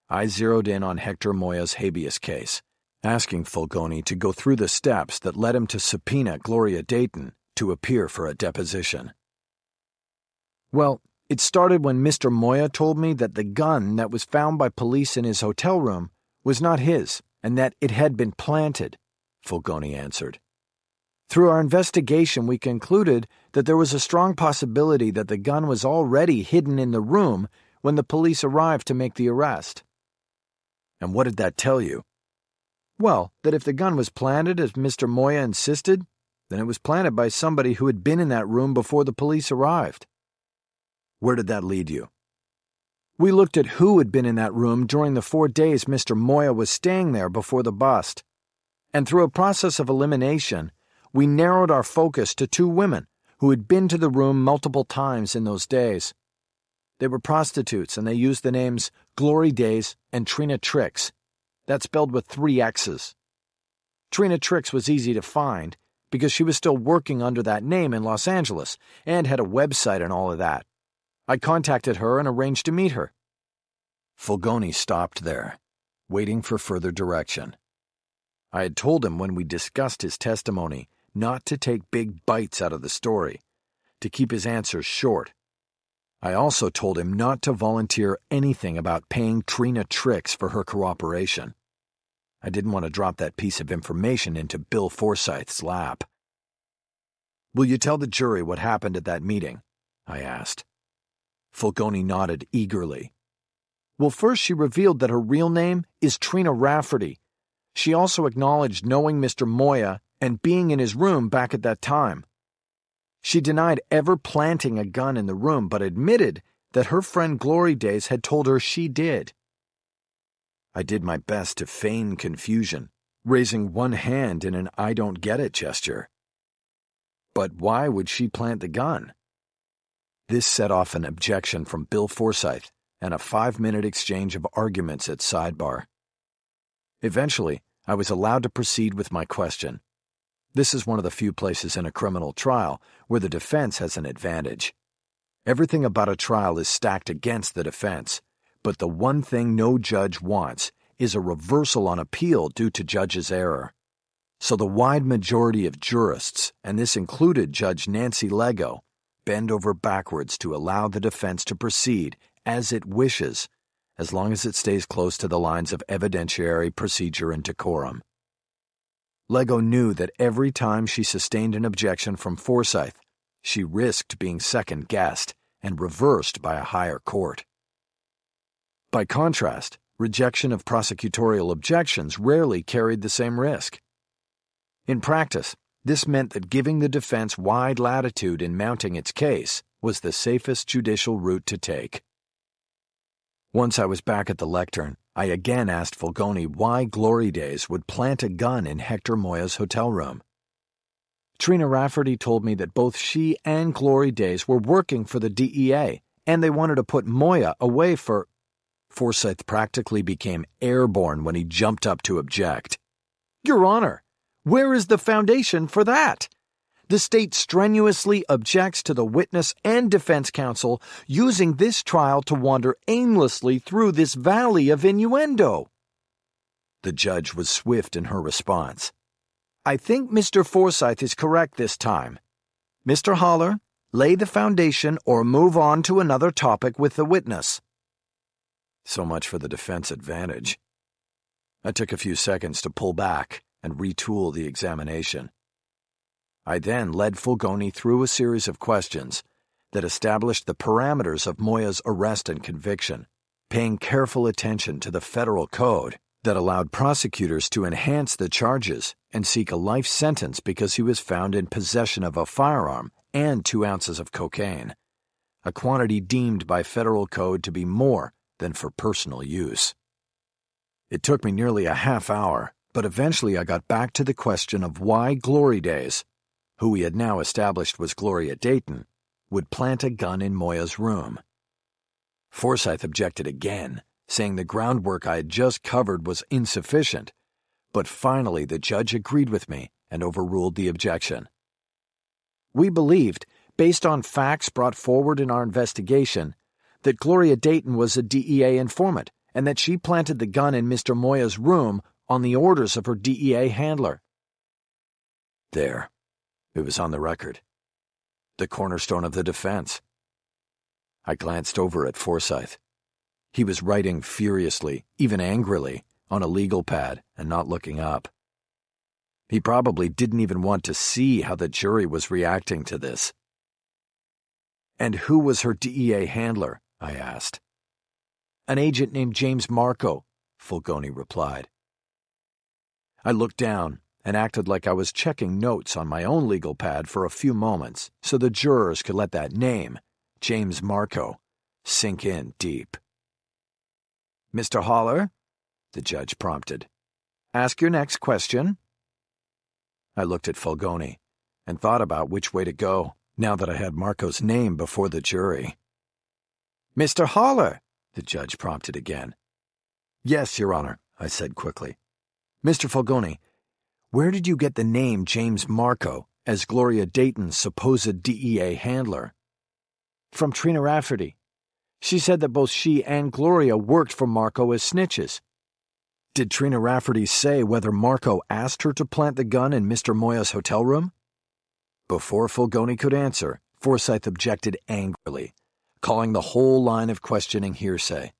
I zeroed in on Hector Moya's habeas case, asking Fulgoni to go through the steps that led him to subpoena Gloria Dayton to appear for a deposition. Well, it started when Mr. Moya told me that the gun that was found by police in his hotel room was not his and that it had been planted, Fulgoni answered. Through our investigation, we concluded that there was a strong possibility that the gun was already hidden in the room when the police arrived to make the arrest. And what did that tell you? Well, that if the gun was planted as Mr. Moya insisted, then it was planted by somebody who had been in that room before the police arrived. Where did that lead you? We looked at who had been in that room during the 4 days Mr. Moya was staying there before the bust. And through a process of elimination, we narrowed our focus to 2 women who had been to the room multiple times in those days. They were prostitutes, and they used the names Glory Days and Trina Trix. That's spelled with 3 X's. Trina Trix was easy to find because she was still working under that name in Los Angeles and had a website and all of that. I contacted her and arranged to meet her. Fulgoni stopped there, waiting for further direction. I had told him when we discussed his testimony not to take big bites out of the story, to keep his answers short. I also told him not to volunteer anything about paying Trina Trix for her cooperation. I didn't want to drop that piece of information into Bill Forsyth's lap. Will you tell the jury what happened at that meeting? I asked. Fulgoni nodded eagerly. Well, first she revealed that her real name is Trina Rafferty. She also acknowledged knowing Mr. Moya and being in his room back at that time. She denied ever planting a gun in the room, but admitted that her friend Glory Days had told her she did. I did my best to feign confusion, raising one hand in an I don't get it gesture. But why would she plant the gun? This set off an objection from Bill Forsyth and a 5-minute exchange of arguments at sidebar. Eventually, I was allowed to proceed with my question. This is one of the few places in a criminal trial where the defense has an advantage. Everything about a trial is stacked against the defense, but the one thing no judge wants is a reversal on appeal due to judge's error. So the wide majority of jurists, and this included Judge Nancy Lego, bend over backwards to allow the defense to proceed as it wishes, as long as it stays close to the lines of evidentiary procedure and decorum. Lego knew that every time she sustained an objection from Forsyth, she risked being second-guessed and reversed by a higher court. By contrast, rejection of prosecutorial objections rarely carried the same risk. In practice, this meant that giving the defense wide latitude in mounting its case was the safest judicial route to take. Once I was back at the lectern, I again asked Fulgoni why Glory Days would plant a gun in Hector Moya's hotel room. Trina Rafferty told me that both she and Glory Days were working for the DEA, and they wanted to put Moya away for... Forsyth practically became airborne when he jumped up to object. Your Honor, where is the foundation for that? The state strenuously objects to the witness and defense counsel using this trial to wander aimlessly through this valley of innuendo. The judge was swift in her response. I think Mr. Forsyth is correct this time. Mr. Holler, lay the foundation or move on to another topic with the witness. So much for the defense advantage. I took a few seconds to pull back and retool the examination. I then led Fulgoni through a series of questions that established the parameters of Moya's arrest and conviction, paying careful attention to the federal code that allowed prosecutors to enhance the charges and seek a life sentence because he was found in possession of a firearm and 2 ounces of cocaine, a quantity deemed by federal code to be more than for personal use. It took me nearly a half hour, but eventually I got back to the question of why Glory Days, who we had now established was Gloria Dayton, would plant a gun in Moya's room. Forsythe objected again, saying the groundwork I had just covered was insufficient, but finally the judge agreed with me and overruled the objection. We believed, based on facts brought forward in our investigation, that Gloria Dayton was a DEA informant and that she planted the gun in Mr. Moya's room on the orders of her DEA handler. There. It was on the record. The cornerstone of the defense. I glanced over at Forsythe. He was writing furiously, even angrily, on a legal pad and not looking up. He probably didn't even want to see how the jury was reacting to this. "And who was her DEA handler?" I asked. "An agent named James Marco," Fulgoni replied. I looked down and acted like I was checking notes on my own legal pad for a few moments so the jurors could let that name, James Marco, sink in deep. "Mr. Haller," the judge prompted, "ask your next question." I looked at Fulgoni and thought about which way to go now that I had Marco's name before the jury. "Mr. Haller," the judge prompted again. "Yes, Your Honor," I said quickly. "Mr. Fulgoni, where did you get the name James Marco as Gloria Dayton's supposed DEA handler?" "From Trina Rafferty. She said that both she and Gloria worked for Marco as snitches." "Did Trina Rafferty say whether Marco asked her to plant the gun in Mr. Moya's hotel room?" Before Fulgoni could answer, Forsythe objected angrily, calling the whole line of questioning hearsay.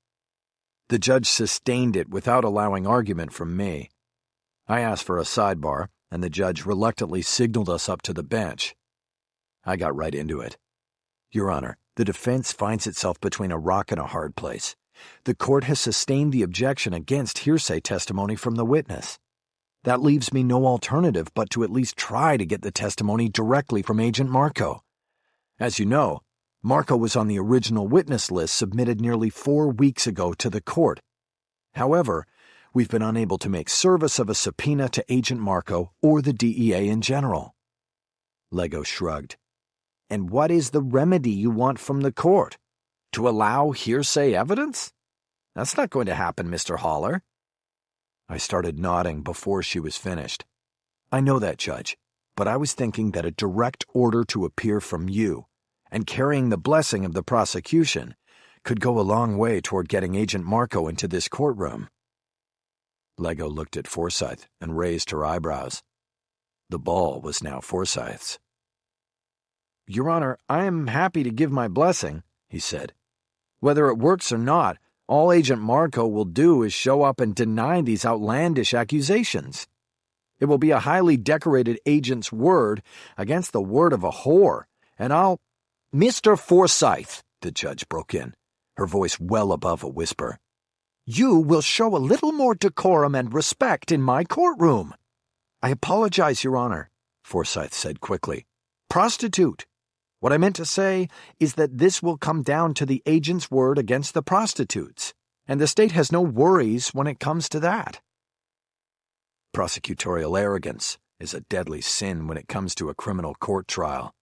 The judge sustained it without allowing argument from me. I asked for a sidebar, and the judge reluctantly signaled us up to the bench. I got right into it. "Your Honor, the defense finds itself between a rock and a hard place. The court has sustained the objection against hearsay testimony from the witness. That leaves me no alternative but to at least try to get the testimony directly from Agent Marco. As you know, Marco was on the original witness list submitted nearly 4 weeks ago to the court. However, we've been unable to make service of a subpoena to Agent Marco or the DEA in general." Lego shrugged. "And what is the remedy you want from the court? To allow hearsay evidence? That's not going to happen, Mr. Haller." I started nodding before she was finished. "I know that, Judge, but I was thinking that a direct order to appear from you, and carrying the blessing of the prosecution, could go a long way toward getting Agent Marco into this courtroom." Lego looked at Forsythe and raised her eyebrows. The ball was now Forsythe's. "Your Honor, I am happy to give my blessing," he said. "Whether it works or not, all Agent Marco will do is show up and deny these outlandish accusations. It will be a highly decorated agent's word against the word of a whore, and I'll—" "Mr. Forsythe," the judge broke in, her voice well above a whisper, "you will show a little more decorum and respect in my courtroom." "I apologize, Your Honor," Forsythe said quickly. "Prostitute. What I meant to say is that this will come down to the agent's word against the prostitutes, and the state has no worries when it comes to that." Prosecutorial arrogance is a deadly sin when it comes to a criminal court trial.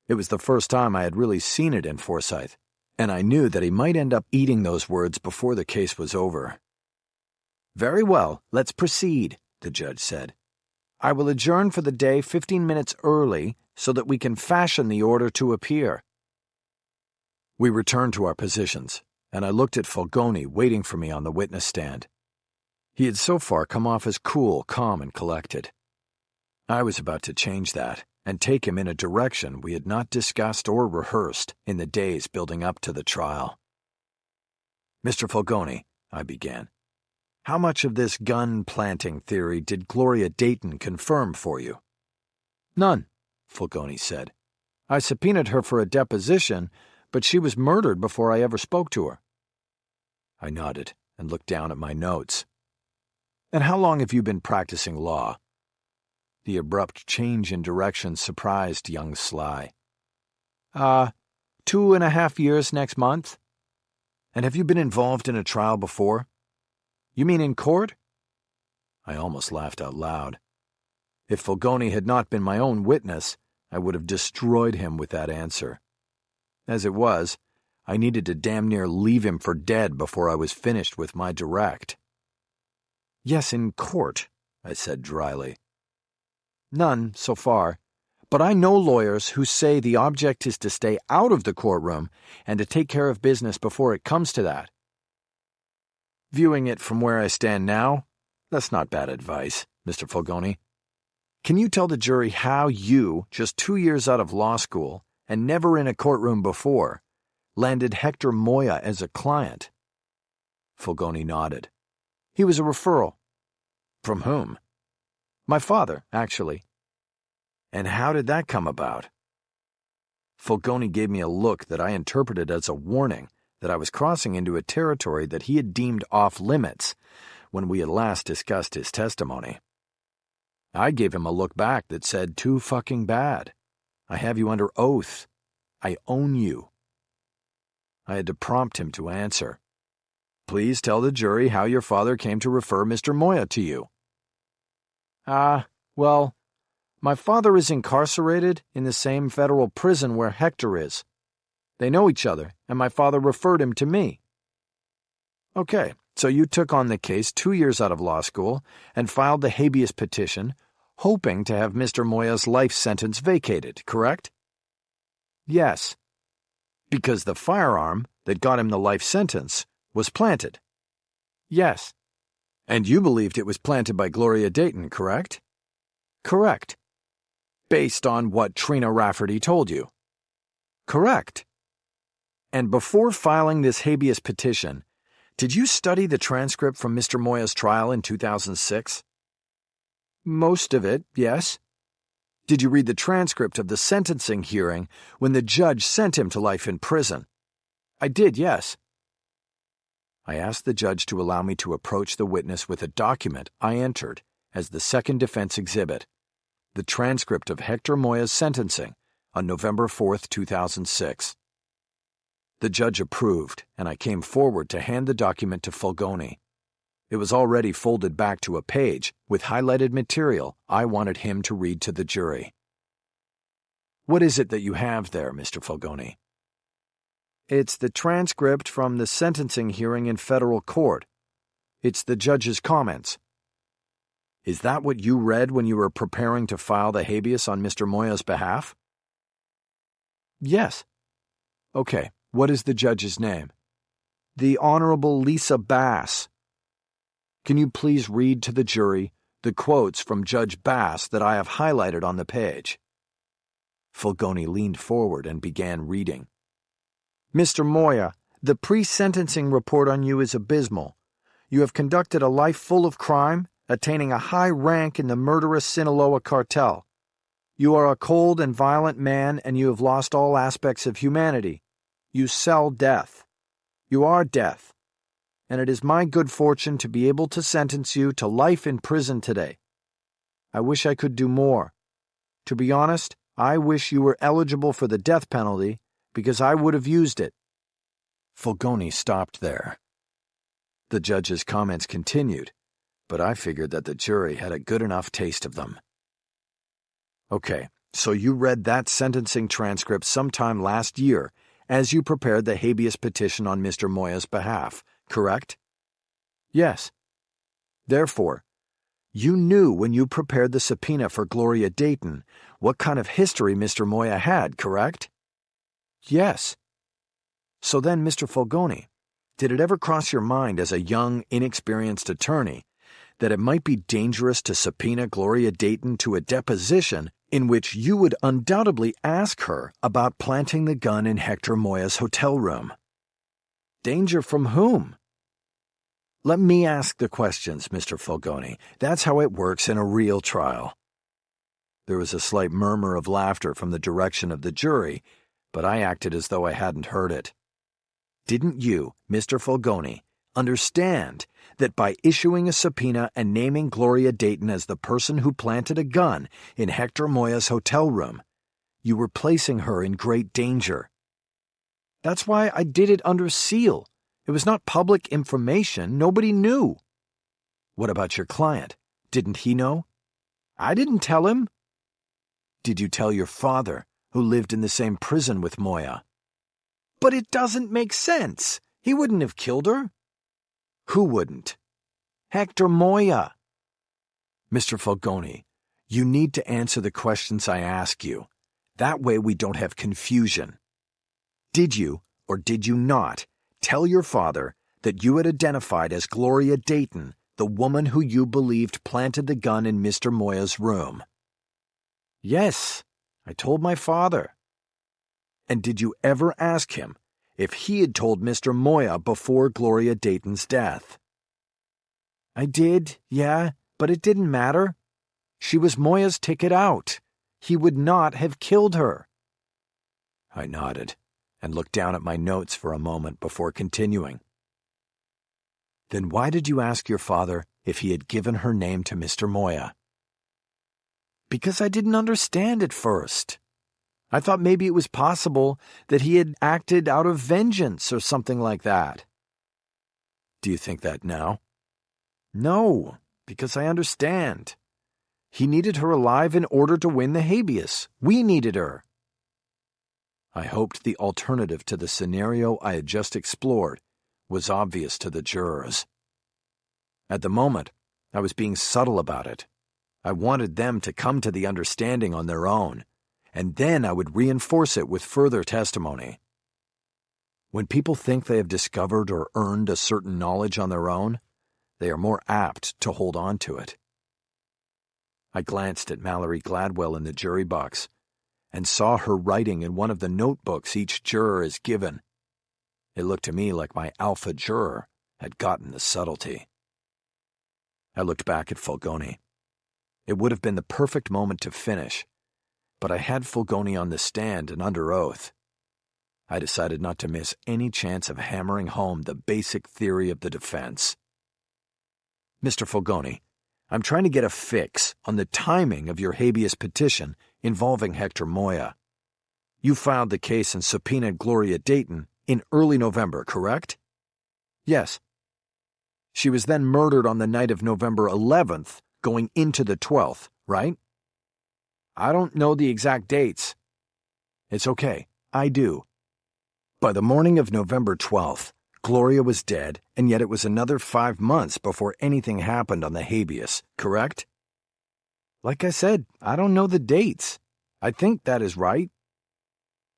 It was the first time I had really seen it in Forsythe, and I knew that he might end up eating those words before the case was over. "Very well, let's proceed," the judge said. "I will adjourn for the day 15 minutes early so that we can fashion the order to appear." We returned to our positions, and I looked at Fulgoni waiting for me on the witness stand. He had so far come off as cool, calm, and collected. I was about to change that and take him in a direction we had not discussed or rehearsed in the days building up to the trial. "Mr. Fulgoni," I began, "how much of this gun-planting theory did Gloria Dayton confirm for you?" "None," Fulgoni said. "I subpoenaed her for a deposition, but she was murdered before I ever spoke to her." I nodded and looked down at my notes. "And how long have you been practicing law?" The abrupt change in direction surprised young Sly. 2.5 years next month." "And have you been involved in a trial before?" "You mean in court?" I almost laughed out loud. If Fulgoni had not been my own witness, I would have destroyed him with that answer. As it was, I needed to damn near leave him for dead before I was finished with my direct. Yes, in court, I said dryly. None, so far. But I know lawyers who say the object is to stay out of the courtroom and to take care of business before it comes to that. Viewing it from where I stand now, that's not bad advice, Mr. Fulgoni. Can you tell the jury how you, just 2 years out of law school and never in a courtroom before, landed Hector Moya as a client? Fulgoni nodded. He was a referral. From whom? My father, actually. And how did that come about? Fulgoni gave me a look that I interpreted as a warning that I was crossing into a territory that he had deemed off limits when we had last discussed his testimony. I gave him a look back that said, too fucking bad. I have you under oath. I own you. I had to prompt him to answer. Please tell the jury how your father came to refer Mr. Moya to you. Well, my father is incarcerated in the same federal prison where Hector is. They know each other, and my father referred him to me. Okay, so you took on the case 2 years out of law school and filed the habeas petition, hoping to have Mr. Moya's life sentence vacated, correct? Yes. Because the firearm that got him the life sentence was planted. Yes. And you believed it was planted by Gloria Dayton, correct? Correct. Based on what Trina Rafferty told you? Correct. And before filing this habeas petition, did you study the transcript from Mr. Moya's trial in 2006? Most of it, yes. Did you read the transcript of the sentencing hearing when the judge sent him to life in prison? I did, yes. I asked the judge to allow me to approach the witness with a document I entered as the second defense exhibit, the transcript of Hector Moya's sentencing on November 4th, 2006. The judge approved, and I came forward to hand the document to Fulgoni. It was already folded back to a page with highlighted material I wanted him to read to the jury. What is it that you have there, Mr. Fulgoni? It's the transcript from the sentencing hearing in federal court. It's the judge's comments. Is that what you read when you were preparing to file the habeas on Mr. Moya's behalf? Yes. Okay, what is the judge's name? The Honorable Lisa Bass. Can you please read to the jury the quotes from Judge Bass that I have highlighted on the page? Fulgoni leaned forward and began reading. Mr. Moya, the pre-sentencing report on you is abysmal. You have conducted a life full of crime, attaining a high rank in the murderous Sinaloa cartel. You are a cold and violent man, and you have lost all aspects of humanity. You sell death. You are death. And it is my good fortune to be able to sentence you to life in prison today. I wish I could do more. To be honest, I wish you were eligible for the death penalty, because I would have used it. Fulgoni stopped there. The judge's comments continued, but I figured that the jury had a good enough taste of them. Okay, so you read that sentencing transcript sometime last year as you prepared the habeas petition on Mr. Moya's behalf, correct? Yes. Therefore, you knew when you prepared the subpoena for Gloria Dayton what kind of history Mr. Moya had, correct? Yes. So then, Mr. Fulgoni, did it ever cross your mind as a young, inexperienced attorney that it might be dangerous to subpoena Gloria Dayton to a deposition in which you would undoubtedly ask her about planting the gun in Hector Moya's hotel room? Danger from whom? Let me ask the questions, Mr. Fulgoni. That's how it works in a real trial. There was a slight murmur of laughter from the direction of the jury, but I acted as though I hadn't heard it. Didn't you, Mr. Fulgoni, understand that by issuing a subpoena and naming Gloria Dayton as the person who planted a gun in Hector Moya's hotel room, you were placing her in great danger? That's why I did it under seal. It was not public information. Nobody knew. What about your client, Didn't he know? I didn't tell him. Did you tell your father, who lived in the same prison with Moya? But it doesn't make sense. He wouldn't have killed her. Who wouldn't? Hector Moya. Mr. Falcone, you need to answer the questions I ask you. That way we don't have confusion. Did you, or did you not, tell your father that you had identified as Gloria Dayton the woman who you believed planted the gun in Mr. Moya's room? Yes, I told my father. And did you ever ask him if he had told Mr. Moya before Gloria Dayton's death? I did, yeah, but it didn't matter. She was Moya's ticket out. He would not have killed her. I nodded and looked down at my notes for a moment before continuing. Then why did you ask your father if he had given her name to Mr. Moya? Because I didn't understand at first. I thought maybe it was possible that he had acted out of vengeance or something like that. Do you think that now? No, because I understand. He needed her alive in order to win the habeas. We needed her. I hoped the alternative to the scenario I had just explored was obvious to the jurors. At the moment, I was being subtle about it. I wanted them to come to the understanding on their own, and then I would reinforce it with further testimony. When people think they have discovered or earned a certain knowledge on their own, they are more apt to hold on to it. I glanced at Mallory Gladwell in the jury box and saw her writing in one of the notebooks each juror is given. It looked to me like my alpha juror had gotten the subtlety. I looked back at Fulgoni. It would have been the perfect moment to finish, but I had Fulgoni on the stand and under oath. I decided not to miss any chance of hammering home the basic theory of the defense. Mr. Fulgoni, I'm trying to get a fix on the timing of your habeas petition involving Hector Moya. You filed the case and subpoenaed Gloria Dayton in early November, correct? Yes. She was then murdered on the night of November 11th, going into the 12th, right? I don't know the exact dates. It's okay, I do. By the morning of November 12th, Gloria was dead, and yet it was another 5 months before anything happened on the habeas, correct? Like I said, I don't know the dates. I think that is right.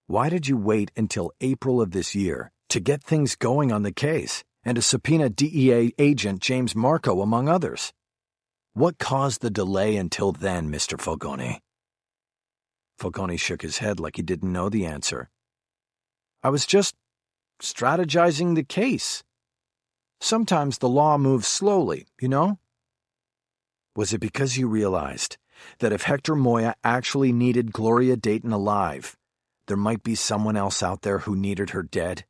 Why did you wait until April of this year to get things going on the case and to subpoena DEA agent James Marco, among others? What caused the delay until then, Mr. Fulgoni? Fulgoni shook his head like he didn't know the answer. I was just strategizing the case. Sometimes the law moves slowly, you know? Was it because you realized that if Hector Moya actually needed Gloria Dayton alive, there might be someone else out there who needed her dead?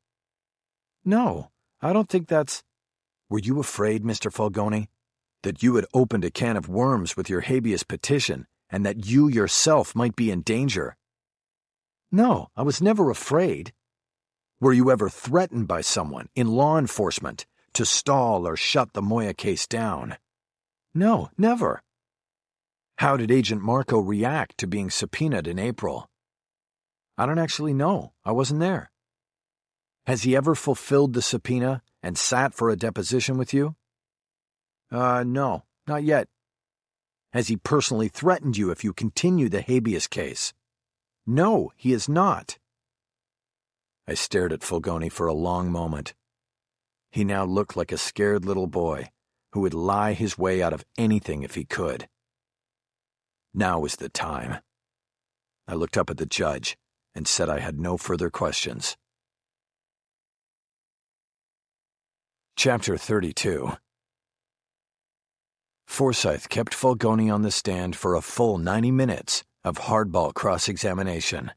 No, I don't think that's... Were you afraid, Mr. Fulgoni, that you had opened a can of worms with your habeas petition and that you yourself might be in danger? No, I was never afraid. Were you ever threatened by someone in law enforcement to stall or shut the Moya case down? No, never. How did Agent Marco react to being subpoenaed in April? I don't actually know. I wasn't there. Has he ever fulfilled the subpoena and sat for a deposition with you? No, not yet. Has he personally threatened you if you continue the habeas case? No, he has not. I stared at Fulgoni for a long moment. He now looked like a scared little boy who would lie his way out of anything if he could. Now was the time. I looked up at the judge and said I had no further questions. Chapter 32. Forsyth kept Fulgoni on the stand for a full 90 minutes of hardball cross-examination.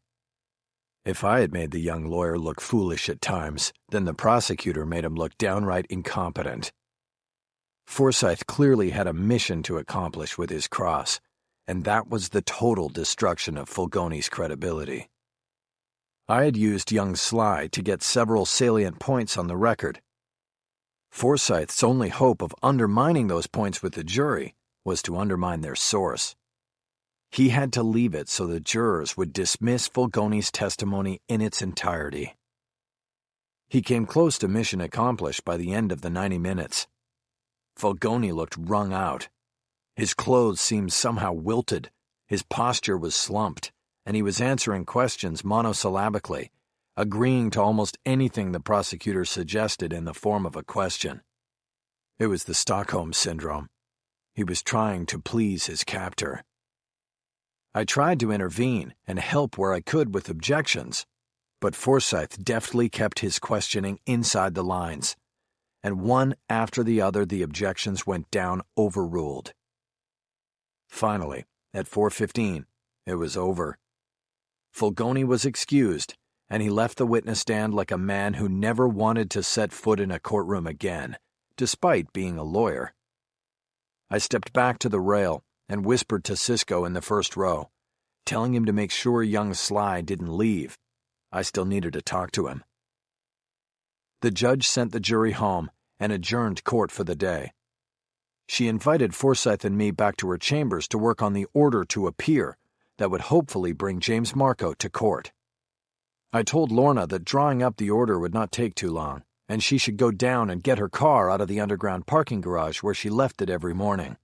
If I had made the young lawyer look foolish at times, then the prosecutor made him look downright incompetent. Forsyth clearly had a mission to accomplish with his cross, and that was the total destruction of Fulgoni's credibility. I had used young Sly to get several salient points on the record. Forsyth's only hope of undermining those points with the jury was to undermine their source. He had to leave it so the jurors would dismiss Fulgoni's testimony in its entirety. He came close to mission accomplished by the end of the 90 minutes. Fulgoni looked wrung out. His clothes seemed somehow wilted, his posture was slumped, and he was answering questions monosyllabically, agreeing to almost anything the prosecutor suggested in the form of a question. It was the Stockholm Syndrome. He was trying to please his captor. I tried to intervene and help where I could with objections, but Forsyth deftly kept his questioning inside the lines, and one after the other the objections went down overruled. Finally, at 4:15, it was over. Fulgoni was excused, and he left the witness stand like a man who never wanted to set foot in a courtroom again, despite being a lawyer. I stepped back to the rail and whispered to Cisco in the first row, telling him to make sure young Sly didn't leave. I still needed to talk to him. The judge sent the jury home and adjourned court for the day. She invited Forsyth and me back to her chambers to work on the order to appear that would hopefully bring James Marco to court. I told Lorna that drawing up the order would not take too long, and she should go down and get her car out of the underground parking garage where she left it every morning.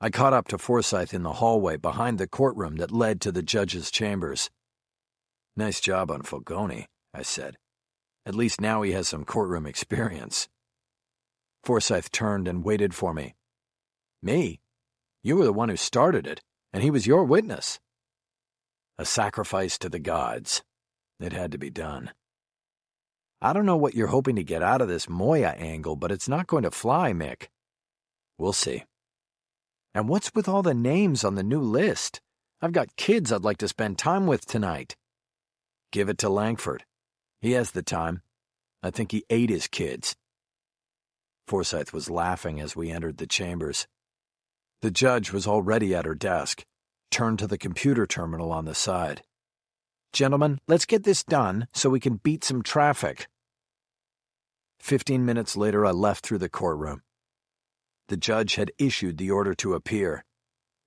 I caught up to Forsyth in the hallway behind the courtroom that led to the judge's chambers. "Nice job on Fulgoni," I said. "At least now he has some courtroom experience." Forsyth turned and waited for me. "Me? You were the one who started it, and he was your witness." A sacrifice to the gods. It had to be done. "I don't know what you're hoping to get out of this Moya angle, but it's not going to fly, Mick." "We'll see." "And what's with all the names on the new list? I've got kids I'd like to spend time with tonight." "Give it to Langford. He has the time. I think he ate his kids." Forsyth was laughing as we entered the chambers. The judge was already at her desk, turned to the computer terminal on the side. "Gentlemen, let's get this done so we can beat some traffic." 15 minutes later, I left through the courtroom. The judge had issued the order to appear.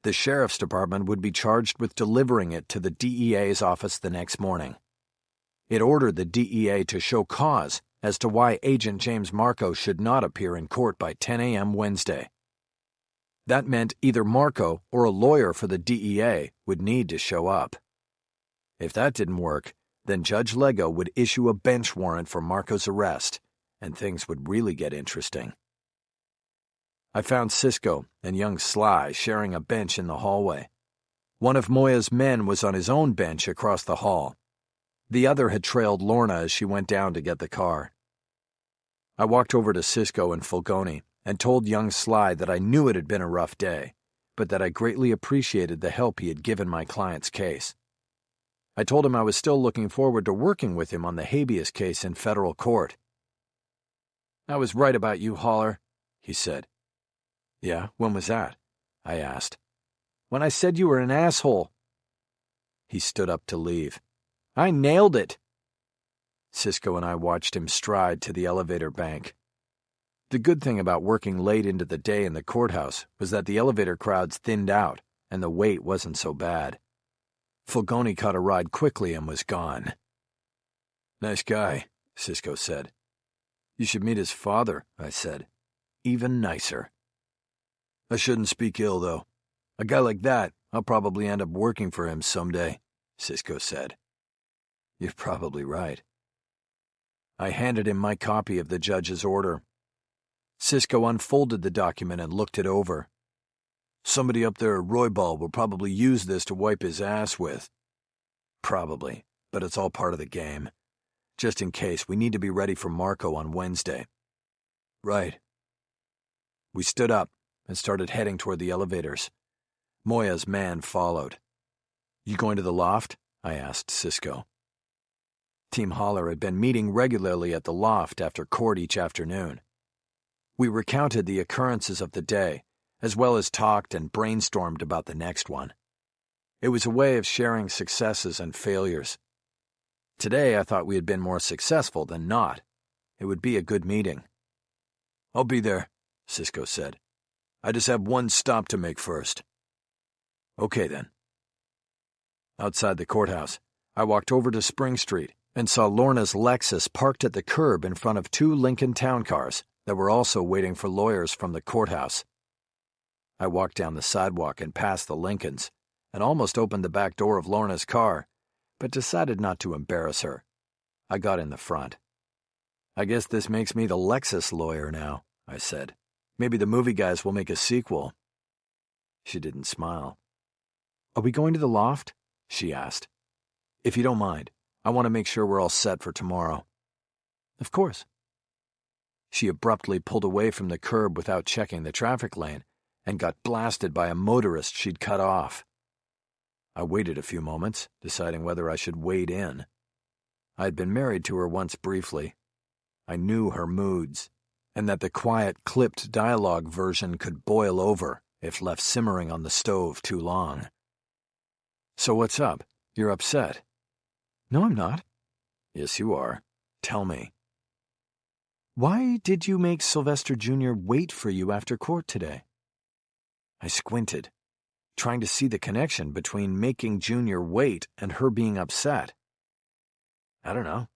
The sheriff's department would be charged with delivering it to the DEA's office the next morning. It ordered the DEA to show cause as to why Agent James Marco should not appear in court by 10 a.m. Wednesday. That meant either Marco or a lawyer for the DEA would need to show up. If that didn't work, then Judge Lego would issue a bench warrant for Marco's arrest, and things would really get interesting. I found Cisco and young Sly sharing a bench in the hallway. One of Moya's men was on his own bench across the hall. The other had trailed Lorna as she went down to get the car. I walked over to Cisco and Fulgoni and told young Sly that I knew it had been a rough day, but that I greatly appreciated the help he had given my client's case. I told him I was still looking forward to working with him on the habeas case in federal court. "I was right about you, Haller," he said. "Yeah, when was that?" I asked. "When I said you were an asshole." He stood up to leave. "I nailed it." Cisco and I watched him stride to the elevator bank. The good thing about working late into the day in the courthouse was that the elevator crowds thinned out and the wait wasn't so bad. Fulgoni caught a ride quickly and was gone. "Nice guy," Cisco said. "You should meet his father," I said. "Even nicer." "I shouldn't speak ill, though. A guy like that, I'll probably end up working for him someday," Cisco said. "You're probably right." I handed him my copy of the judge's order. Cisco unfolded the document and looked it over. "Somebody up there at Roybal will probably use this to wipe his ass with." "Probably, but it's all part of the game. Just in case, we need to be ready for Marco on Wednesday." "Right." We stood up and started heading toward the elevators. Moya's man followed. "You going to the loft?" I asked Cisco. Team Haller had been meeting regularly at the loft after court each afternoon. We recounted the occurrences of the day, as well as talked and brainstormed about the next one. It was a way of sharing successes and failures. Today I thought we had been more successful than not. It would be a good meeting. "I'll be there," Cisco said. I just have one stop to make first." "Okay, then." Outside the courthouse, I walked over to Spring Street and saw Lorna's Lexus parked at the curb in front of 2 Lincoln Town cars that were also waiting for lawyers from the courthouse. I walked down the sidewalk and past the Lincolns and almost opened the back door of Lorna's car, but decided not to embarrass her. I got in the front. "I guess this makes me the Lexus lawyer now," I said. "Maybe the movie guys will make a sequel." She didn't smile. "Are we going to the loft?" she asked. "If you don't mind, I want to make sure we're all set for tomorrow." "Of course." She abruptly pulled away from the curb without checking the traffic lane and got blasted by a motorist she'd cut off. I waited a few moments, deciding whether I should wade in. I had been married to her once briefly. I knew her moods, and that the quiet, clipped dialogue version could boil over if left simmering on the stove too long. "So what's up? You're upset." "No, I'm not." "Yes, you are. Tell me." "Why did you make Sylvester Jr. wait for you after court today?" I squinted, trying to see the connection between making Junior wait and her being upset. "I don't know.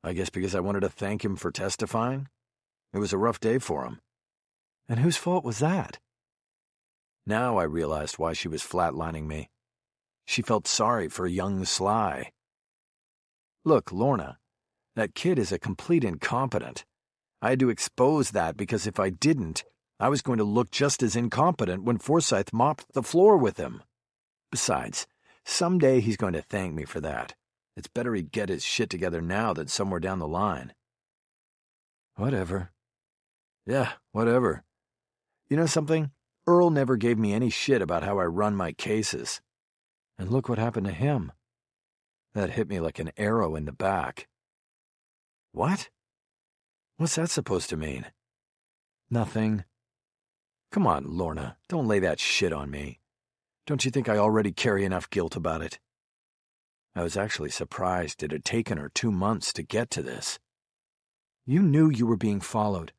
I guess because I wanted to thank him for testifying. It was a rough day for him." "And whose fault was that?" Now I realized why she was flatlining me. She felt sorry for young Sly. "Look, Lorna, that kid is a complete incompetent. I had to expose that because if I didn't, I was going to look just as incompetent when Forsyth mopped the floor with him. Besides, someday he's going to thank me for that. It's better he get his shit together now than somewhere down the line." "Whatever." "Yeah, whatever. You know something? Earl never gave me any shit about how I run my cases. And look what happened to him." That hit me like an arrow in the back. "What? What's that supposed to mean?" "Nothing." "Come on, Lorna, don't lay that shit on me. Don't you think I already carry enough guilt about it?" I was actually surprised it had taken her 2 months to get to this. "You knew you were being followed.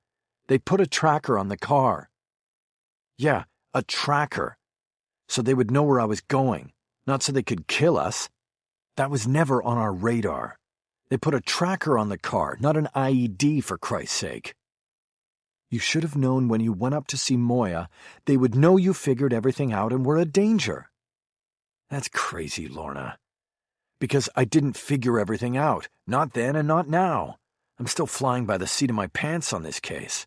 They put a tracker on the car." "Yeah, a tracker. So they would know where I was going, not so they could kill us. That was never on our radar. They put a tracker on the car, not an IED, for Christ's sake." "You should have known when you went up to see Moya, they would know you figured everything out and were a danger." "That's crazy, Lorna. Because I didn't figure everything out, not then and not now. I'm still flying by the seat of my pants on this case.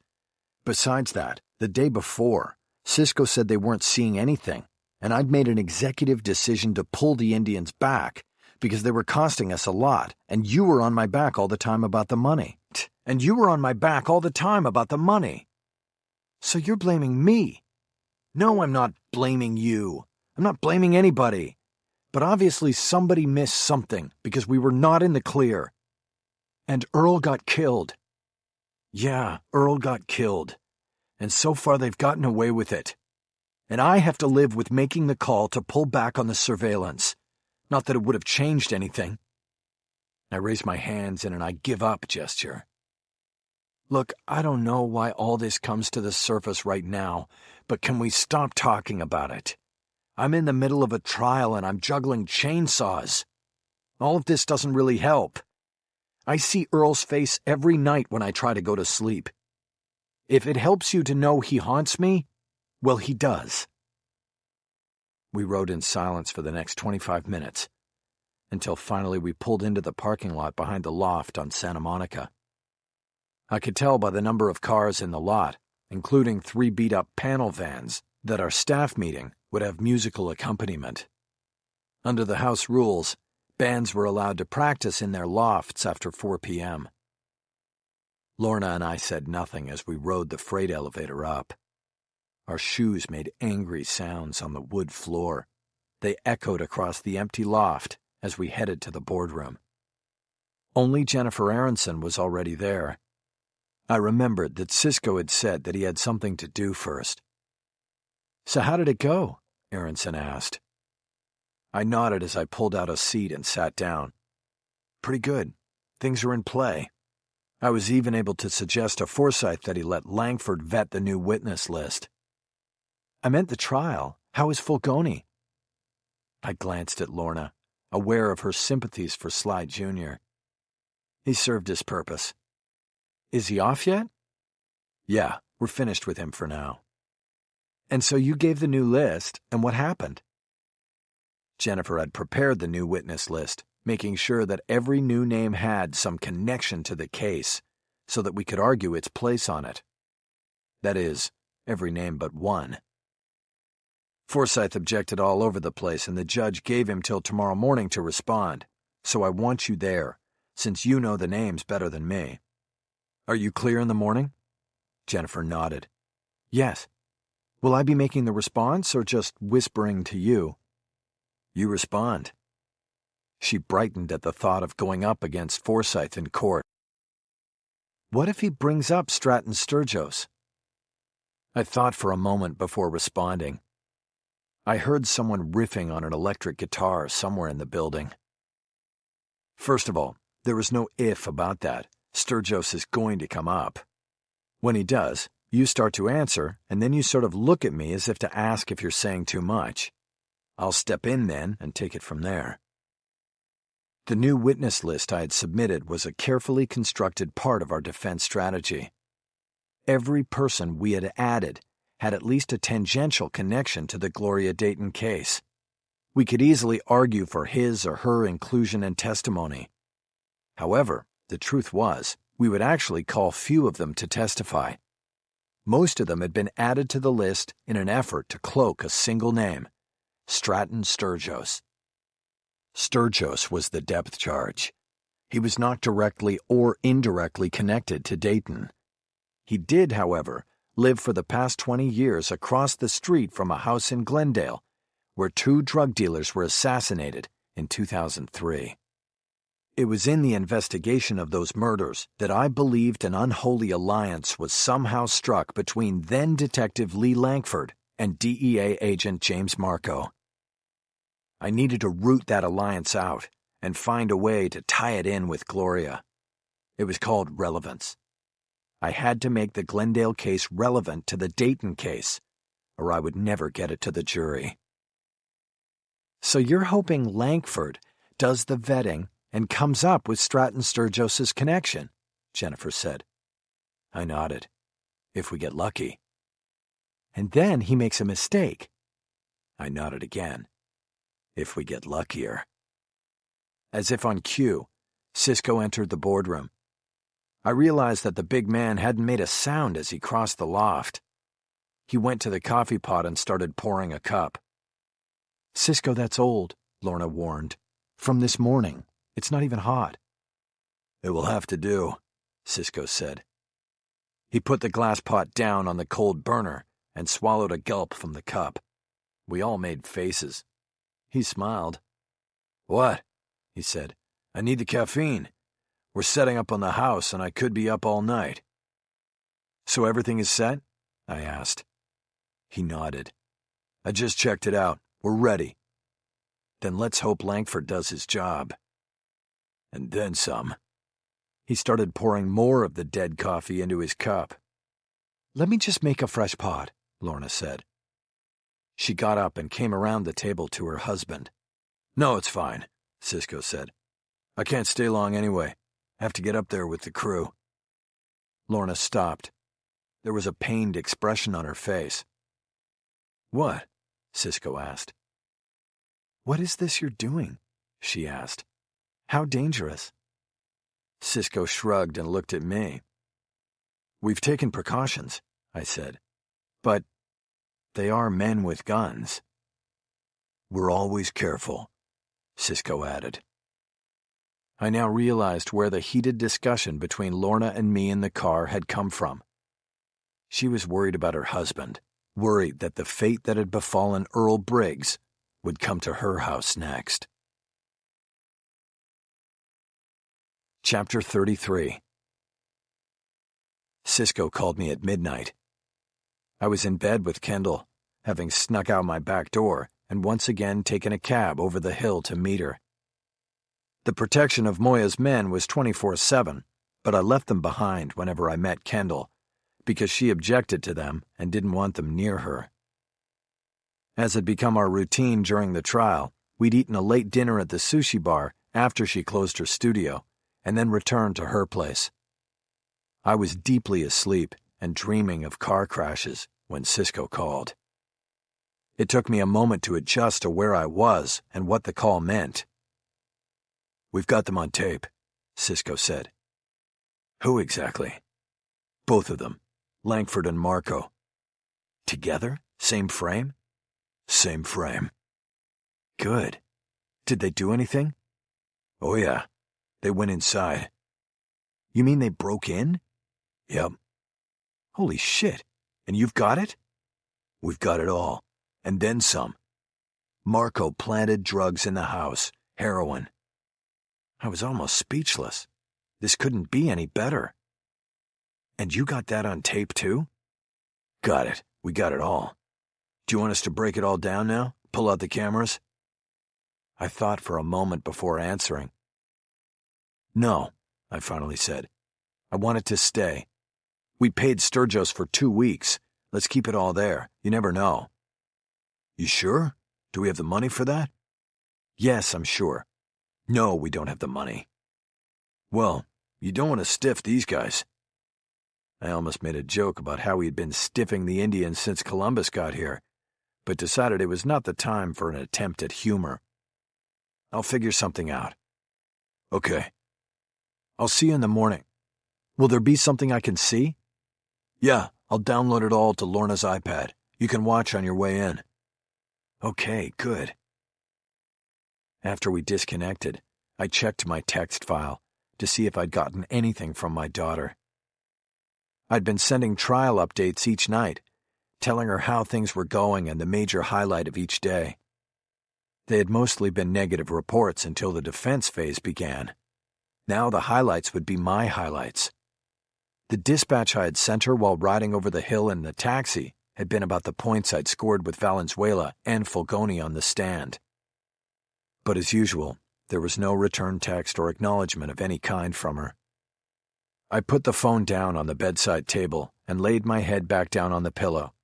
Besides that, the day before, Cisco said they weren't seeing anything, and I'd made an executive decision to pull the Indians back because they were costing us a lot, and you were on my back all the time about the money. So you're blaming me." "No, I'm not blaming you. I'm not blaming anybody. But obviously somebody missed something because we were not in the clear. And Earl got killed." "Yeah, Earl got killed. And so far they've gotten away with it. And I have to live with making the call to pull back on the surveillance. Not that it would have changed anything." I raised my hands in an I give up gesture. "Look, I don't know why all this comes to the surface right now, but can we stop talking about it? I'm in the middle of a trial and I'm juggling chainsaws. All of this doesn't really help. I see Earl's face every night when I try to go to sleep. If it helps you to know he haunts me, well, he does." We rode in silence for the next 25 minutes, until finally we pulled into the parking lot behind the loft on Santa Monica. I could tell by the number of cars in the lot, including 3 beat-up panel vans, that our staff meeting would have musical accompaniment. Under the house rules, bands were allowed to practice in their lofts after 4 p.m. Lorna and I said nothing as we rode the freight elevator up. Our shoes made angry sounds on the wood floor. They echoed across the empty loft as we headed to the boardroom. Only Jennifer Aronson was already there. I remembered that Cisco had said that he had something to do first. "So how did it go?" Aronson asked. I nodded as I pulled out a seat and sat down. "Pretty good. Things are in play." I was even able to suggest to Forsyth that he let Langford vet the new witness list. I meant the trial. How is Fulgoni? I glanced at Lorna, aware of her sympathies for Sly Jr. He served his purpose. Is he off yet? Yeah, we're finished with him for now. And so you gave the new list, and what happened? Jennifer had prepared the new witness list, making sure that every new name had some connection to the case, so that we could argue its place on it. That is, every name but one. Forsyth objected all over the place, and the judge gave him till tomorrow morning to respond, so I want you there, since you know the names better than me. Are you clear in the morning? Jennifer nodded. Yes. Will I be making the response or just whispering to you? You respond. She brightened at the thought of going up against Forsyth in court. What if he brings up Stratton Sturgis? I thought for a moment before responding. I heard someone riffing on an electric guitar somewhere in the building. First of all, there is no if about that. Sturgis is going to come up. When he does, you start to answer, and then you sort of look at me as if to ask if you're saying too much. I'll step in then and take it from there. The new witness list I had submitted was a carefully constructed part of our defense strategy. Every person we had added had at least a tangential connection to the Gloria Dayton case. We could easily argue for his or her inclusion and testimony. However, the truth was, we would actually call few of them to testify. Most of them had been added to the list in an effort to cloak a single name, Stratton Sturgis. Sturgis was the depth charge. He was not directly or indirectly connected to Dayton. He did, however, live for the past 20 years across the street from a house in Glendale, where 2 drug dealers were assassinated in 2003. It was in the investigation of those murders that I believed an unholy alliance was somehow struck between then-Detective Lee Lankford and DEA agent James Marco. I needed to root that alliance out and find a way to tie it in with Gloria. It was called relevance. I had to make the Glendale case relevant to the Dayton case, or I would never get it to the jury. So you're hoping Lankford does the vetting and comes up with Stratton Sturgis' connection, Jennifer said. I nodded. If we get lucky. And then he makes a mistake. I nodded again. If we get luckier. As if on cue, Cisco entered the boardroom. I realized that the big man hadn't made a sound as he crossed the loft. He went to the coffee pot and started pouring a cup. Cisco, that's old, Lorna warned. From this morning. It's not even hot. It will have to do, Cisco said. He put the glass pot down on the cold burner and swallowed a gulp from the cup. We all made faces. He smiled. What? He said. I need the caffeine. We're setting up on the house, and I could be up all night. So everything is set? I asked. He nodded. I just checked it out. We're ready. Then let's hope Lankford does his job. And then some. He started pouring more of the dead coffee into his cup. Let me just make a fresh pot, Lorna said. She got up and came around the table to her husband. No, it's fine, Cisco said. I can't stay long anyway. Have to get up there with the crew. Lorna stopped. There was a pained expression on her face. What? Cisco asked. What is this you're doing? She asked. How dangerous? Cisco shrugged and looked at me. We've taken precautions, I said. But they are men with guns. We're always careful, Cisco added. I now realized where the heated discussion between Lorna and me in the car had come from. She was worried about her husband, worried that the fate that had befallen Earl Briggs would come to her house next. Chapter 33. Cisco called me at midnight. I was in bed with Kendall, having snuck out my back door and once again taken a cab over the hill to meet her. The protection of Moya's men was 24/7, but I left them behind whenever I met Kendall, because she objected to them and didn't want them near her. As had become our routine during the trial, we'd eaten a late dinner at the sushi bar after she closed her studio, and then returned to her place. I was deeply asleep and dreaming of car crashes when Cisco called. It took me a moment to adjust to where I was and what the call meant. "We've got them on tape," Cisco said. "Who exactly?" "Both of them, Langford and Marco." "Together? Same frame?" "Same frame." "Good. Did they do anything?" "Oh yeah, they went inside." "You mean they broke in?" "Yep." "Holy shit. And you've got it?" "We've got it all. And then some. Marco planted drugs in the house, heroin." I was almost speechless. This couldn't be any better. "And you got that on tape too?" "Got it. We got it all. Do you want us to break it all down now? Pull out the cameras?" I thought for a moment before answering. "No," I finally said. "I want it to stay. We paid Sturgis for 2 weeks. Let's keep it all there. You never know." "You sure? Do we have the money for that?" "Yes, I'm sure." "No, we don't have the money." "Well, you don't want to stiff these guys." I almost made a joke about how he had been stiffing the Indians since Columbus got here, but decided it was not the time for an attempt at humor. "I'll figure something out." "Okay. I'll see you in the morning. Will there be something I can see?" "Yeah, I'll download it all to Lorna's iPad. You can watch on your way in." "Okay, good." After we disconnected, I checked my text file to see if I'd gotten anything from my daughter. I'd been sending trial updates each night, telling her how things were going and the major highlight of each day. They had mostly been negative reports until the defense phase began. Now the highlights would be my highlights. The dispatch I had sent her while riding over the hill in the taxi had been about the points I'd scored with Valenzuela and Fulgoni on the stand. But as usual, there was no return text or acknowledgement of any kind from her. I put the phone down on the bedside table and laid my head back down on the pillow.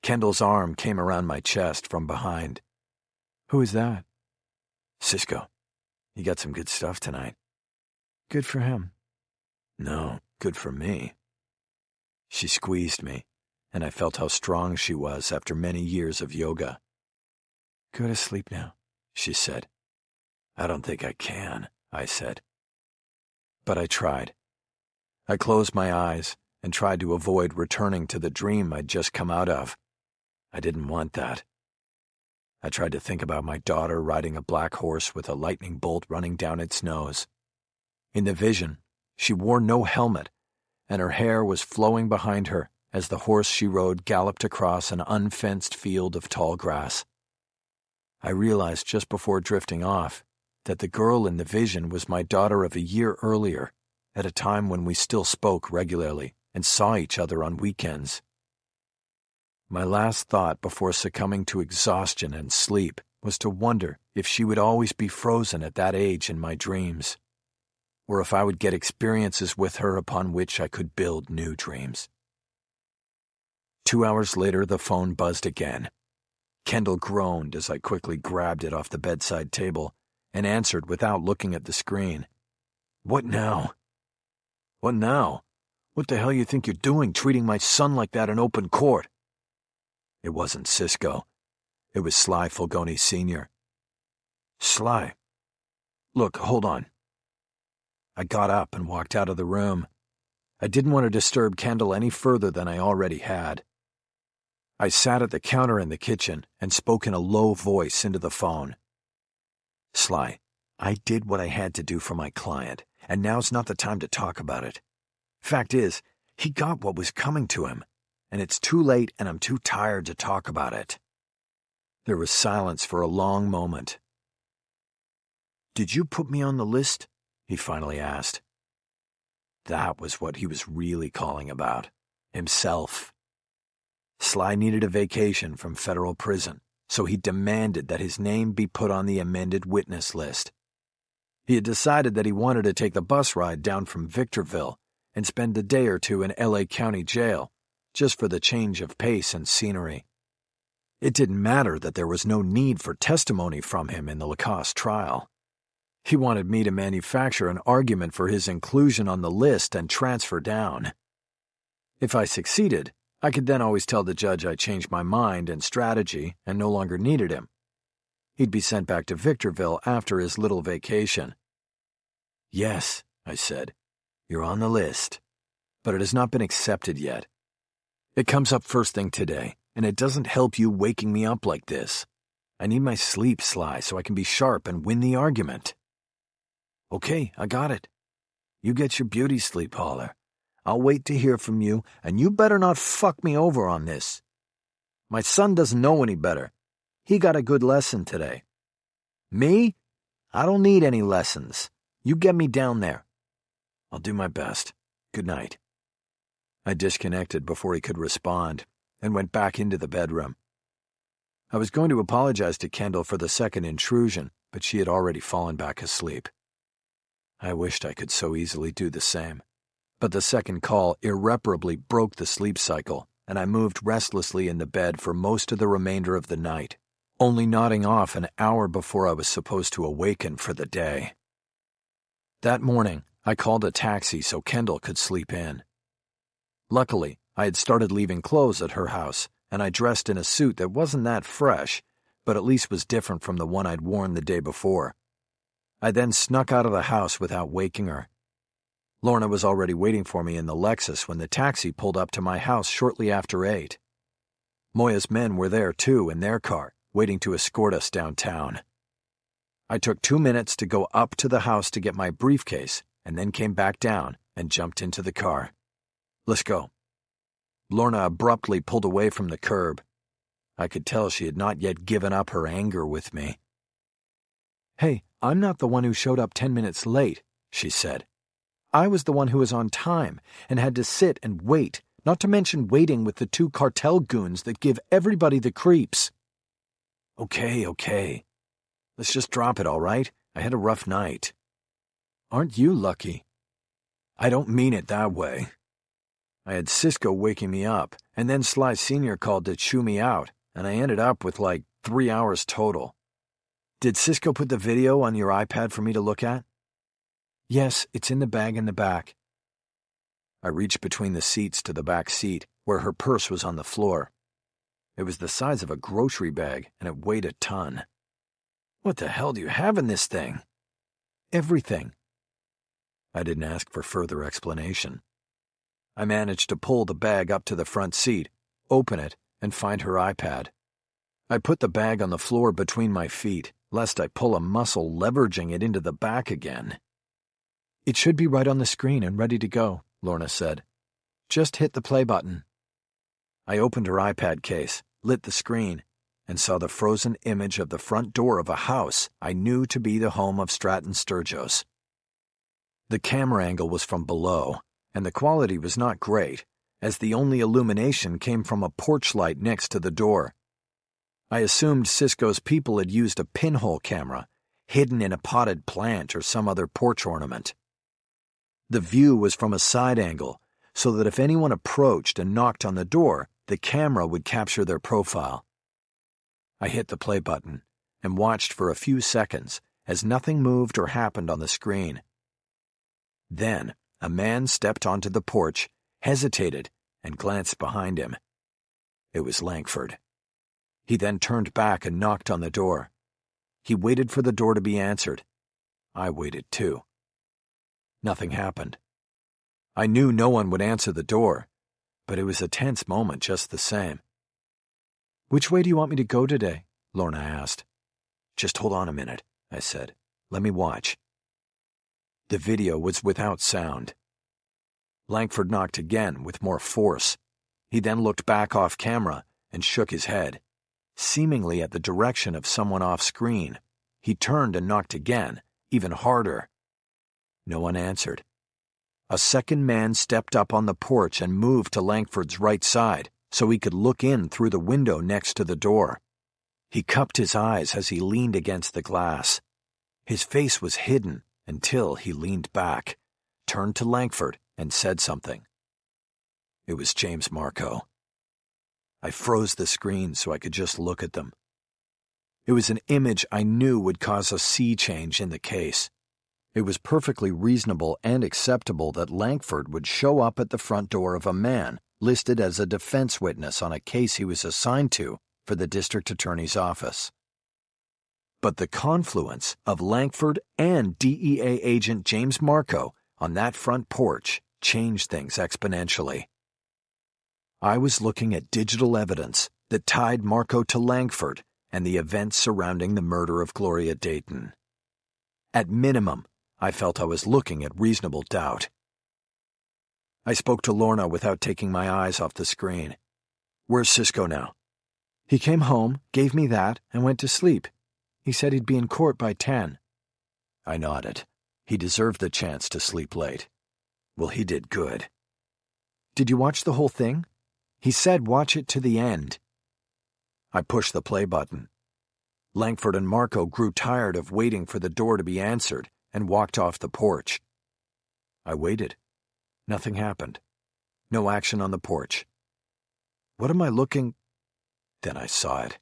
Kendall's arm came around my chest from behind. "Who is that?" "Cisco. He got some good stuff tonight." "Good for him." "No, good for me." She squeezed me, and I felt how strong she was after many years of yoga. "Go to sleep now," she said. "I don't think I can," I said. But I tried. I closed my eyes and tried to avoid returning to the dream I'd just come out of. I didn't want that. I tried to think about my daughter riding a black horse with a lightning bolt running down its nose. In the vision, she wore no helmet, and her hair was flowing behind her as the horse she rode galloped across an unfenced field of tall grass. I realized just before drifting off that the girl in the vision was my daughter of a year earlier, at a time when we still spoke regularly and saw each other on weekends. My last thought before succumbing to exhaustion and sleep was to wonder if she would always be frozen at that age in my dreams, or if I would get experiences with her upon which I could build new dreams. 2 hours later, the phone buzzed again. Kendall groaned as I quickly grabbed it off the bedside table and answered without looking at the screen. "What now?" "What now? What the hell you think you're doing, treating my son like that in open court?" It wasn't Cisco. It was Sly Fulgoni Sr. "Sly. Look, hold on." I got up and walked out of the room. I didn't want to disturb Kendall any further than I already had. I sat at the counter in the kitchen and spoke in a low voice into the phone. "Sly, I did what I had to do for my client, and now's not the time to talk about it. Fact is, he got what was coming to him, and it's too late and I'm too tired to talk about it." There was silence for a long moment. "Did you put me on the list?" he finally asked. That was what he was really calling about. Himself. Sly needed a vacation from federal prison, so he demanded that his name be put on the amended witness list. He had decided that he wanted to take the bus ride down from Victorville and spend a day or two in LA County Jail, just for the change of pace and scenery. It didn't matter that there was no need for testimony from him in the Lacoste trial. He wanted me to manufacture an argument for his inclusion on the list and transfer down. If I succeeded, I could then always tell the judge I changed my mind and strategy and no longer needed him. He'd be sent back to Victorville after his little vacation. "Yes," I said, "you're on the list, but it has not been accepted yet. It comes up first thing today, and it doesn't help you waking me up like this. I need my sleep, Sly, so I can be sharp and win the argument." "Okay, I got it. You get your beauty sleep, Holler. I'll wait to hear from you, and you better not fuck me over on this. My son doesn't know any better. He got a good lesson today. Me? I don't need any lessons. You get me down there." "I'll do my best. Good night." I disconnected before he could respond and went back into the bedroom. I was going to apologize to Kendall for the second intrusion, but she had already fallen back asleep. I wished I could so easily do the same. But the second call irreparably broke the sleep cycle, and I moved restlessly in the bed for most of the remainder of the night, only nodding off an hour before I was supposed to awaken for the day. That morning, I called a taxi so Kendall could sleep in. Luckily, I had started leaving clothes at her house, and I dressed in a suit that wasn't that fresh, but at least was different from the one I'd worn the day before. I then snuck out of the house without waking her. Lorna was already waiting for me in the Lexus when the taxi pulled up to my house shortly after 8. Moya's men were there too in their car, waiting to escort us downtown. I took 2 minutes to go up to the house to get my briefcase, and then came back down and jumped into the car. "Let's go." Lorna abruptly pulled away from the curb. I could tell she had not yet given up her anger with me. "Hey, I'm not the one who showed up 10 minutes late," she said. "I was the one who was on time and had to sit and wait, not to mention waiting with the 2 cartel goons that give everybody the creeps." Okay. Let's just drop it, all right? I had a rough night." "Aren't you lucky?" "I don't mean it that way. I had Cisco waking me up, and then Sly Sr. called to chew me out, and I ended up with like 3 hours total. Did Cisco put the video on your iPad for me to look at?" "Yes, it's in the bag in the back." I reached between the seats to the back seat, where her purse was on the floor. It was the size of a grocery bag, and it weighed a ton. "What the hell do you have in this thing?" "Everything." I didn't ask for further explanation. I managed to pull the bag up to the front seat, open it, and find her iPad. I put the bag on the floor between my feet, lest I pull a muscle leveraging it into the back again. "It should be right on the screen and ready to go," Lorna said. "Just hit the play button." I opened her iPad case, lit the screen, and saw the frozen image of the front door of a house I knew to be the home of Stratton Sturgis. The camera angle was from below, and the quality was not great, as the only illumination came from a porch light next to the door. I assumed Cisco's people had used a pinhole camera, hidden in a potted plant or some other porch ornament. The view was from a side angle, so that if anyone approached and knocked on the door, the camera would capture their profile. I hit the play button and watched for a few seconds as nothing moved or happened on the screen. Then, a man stepped onto the porch, hesitated, and glanced behind him. It was Langford. He then turned back and knocked on the door. He waited for the door to be answered. I waited too. Nothing happened. I knew no one would answer the door, but it was a tense moment just the same. "Which way do you want me to go today?" Lorna asked. "Just hold on a minute," I said. "Let me watch." The video was without sound. Langford knocked again with more force. He then looked back off camera and shook his head, seemingly at the direction of someone off screen. He turned and knocked again, even harder. No one answered. A second man stepped up on the porch and moved to Langford's right side so he could look in through the window next to the door. He cupped his eyes as he leaned against the glass. His face was hidden until he leaned back, turned to Langford, and said something. It was James Marco. I froze the screen so I could just look at them. It was an image I knew would cause a sea change in the case. It was perfectly reasonable and acceptable that Langford would show up at the front door of a man listed as a defense witness on a case he was assigned to for the district attorney's office. But the confluence of Langford and DEA agent James Marco on that front porch changed things exponentially. I was looking at digital evidence that tied Marco to Langford and the events surrounding the murder of Gloria Dayton. At minimum, I felt I was looking at reasonable doubt. I spoke to Lorna without taking my eyes off the screen. "Where's Cisco now?" "He came home, gave me that, and went to sleep. He said he'd be in court by 10. I nodded. He deserved the chance to sleep late. Well, he did good. "Did you watch the whole thing?" "He said watch it to the end." I pushed the play button. Langford and Marco grew tired of waiting for the door to be answered and walked off the porch. I waited. Nothing happened. No action on the porch. What am I looking? Then I saw it.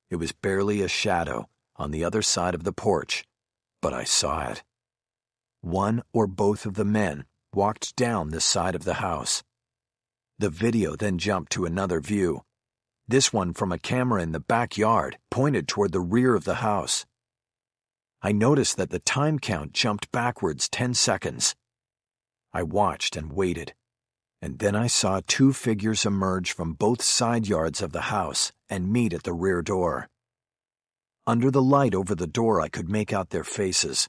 It was barely a shadow on the other side of the porch, but I saw it. One or both of the men walked down the side of the house. The video then jumped to another view. This one from a camera in the backyard pointed toward the rear of the house. I noticed that the time count jumped backwards 10 seconds. I watched and waited, and then I saw two figures emerge from both side yards of the house and meet at the rear door. Under the light over the door, I could make out their faces.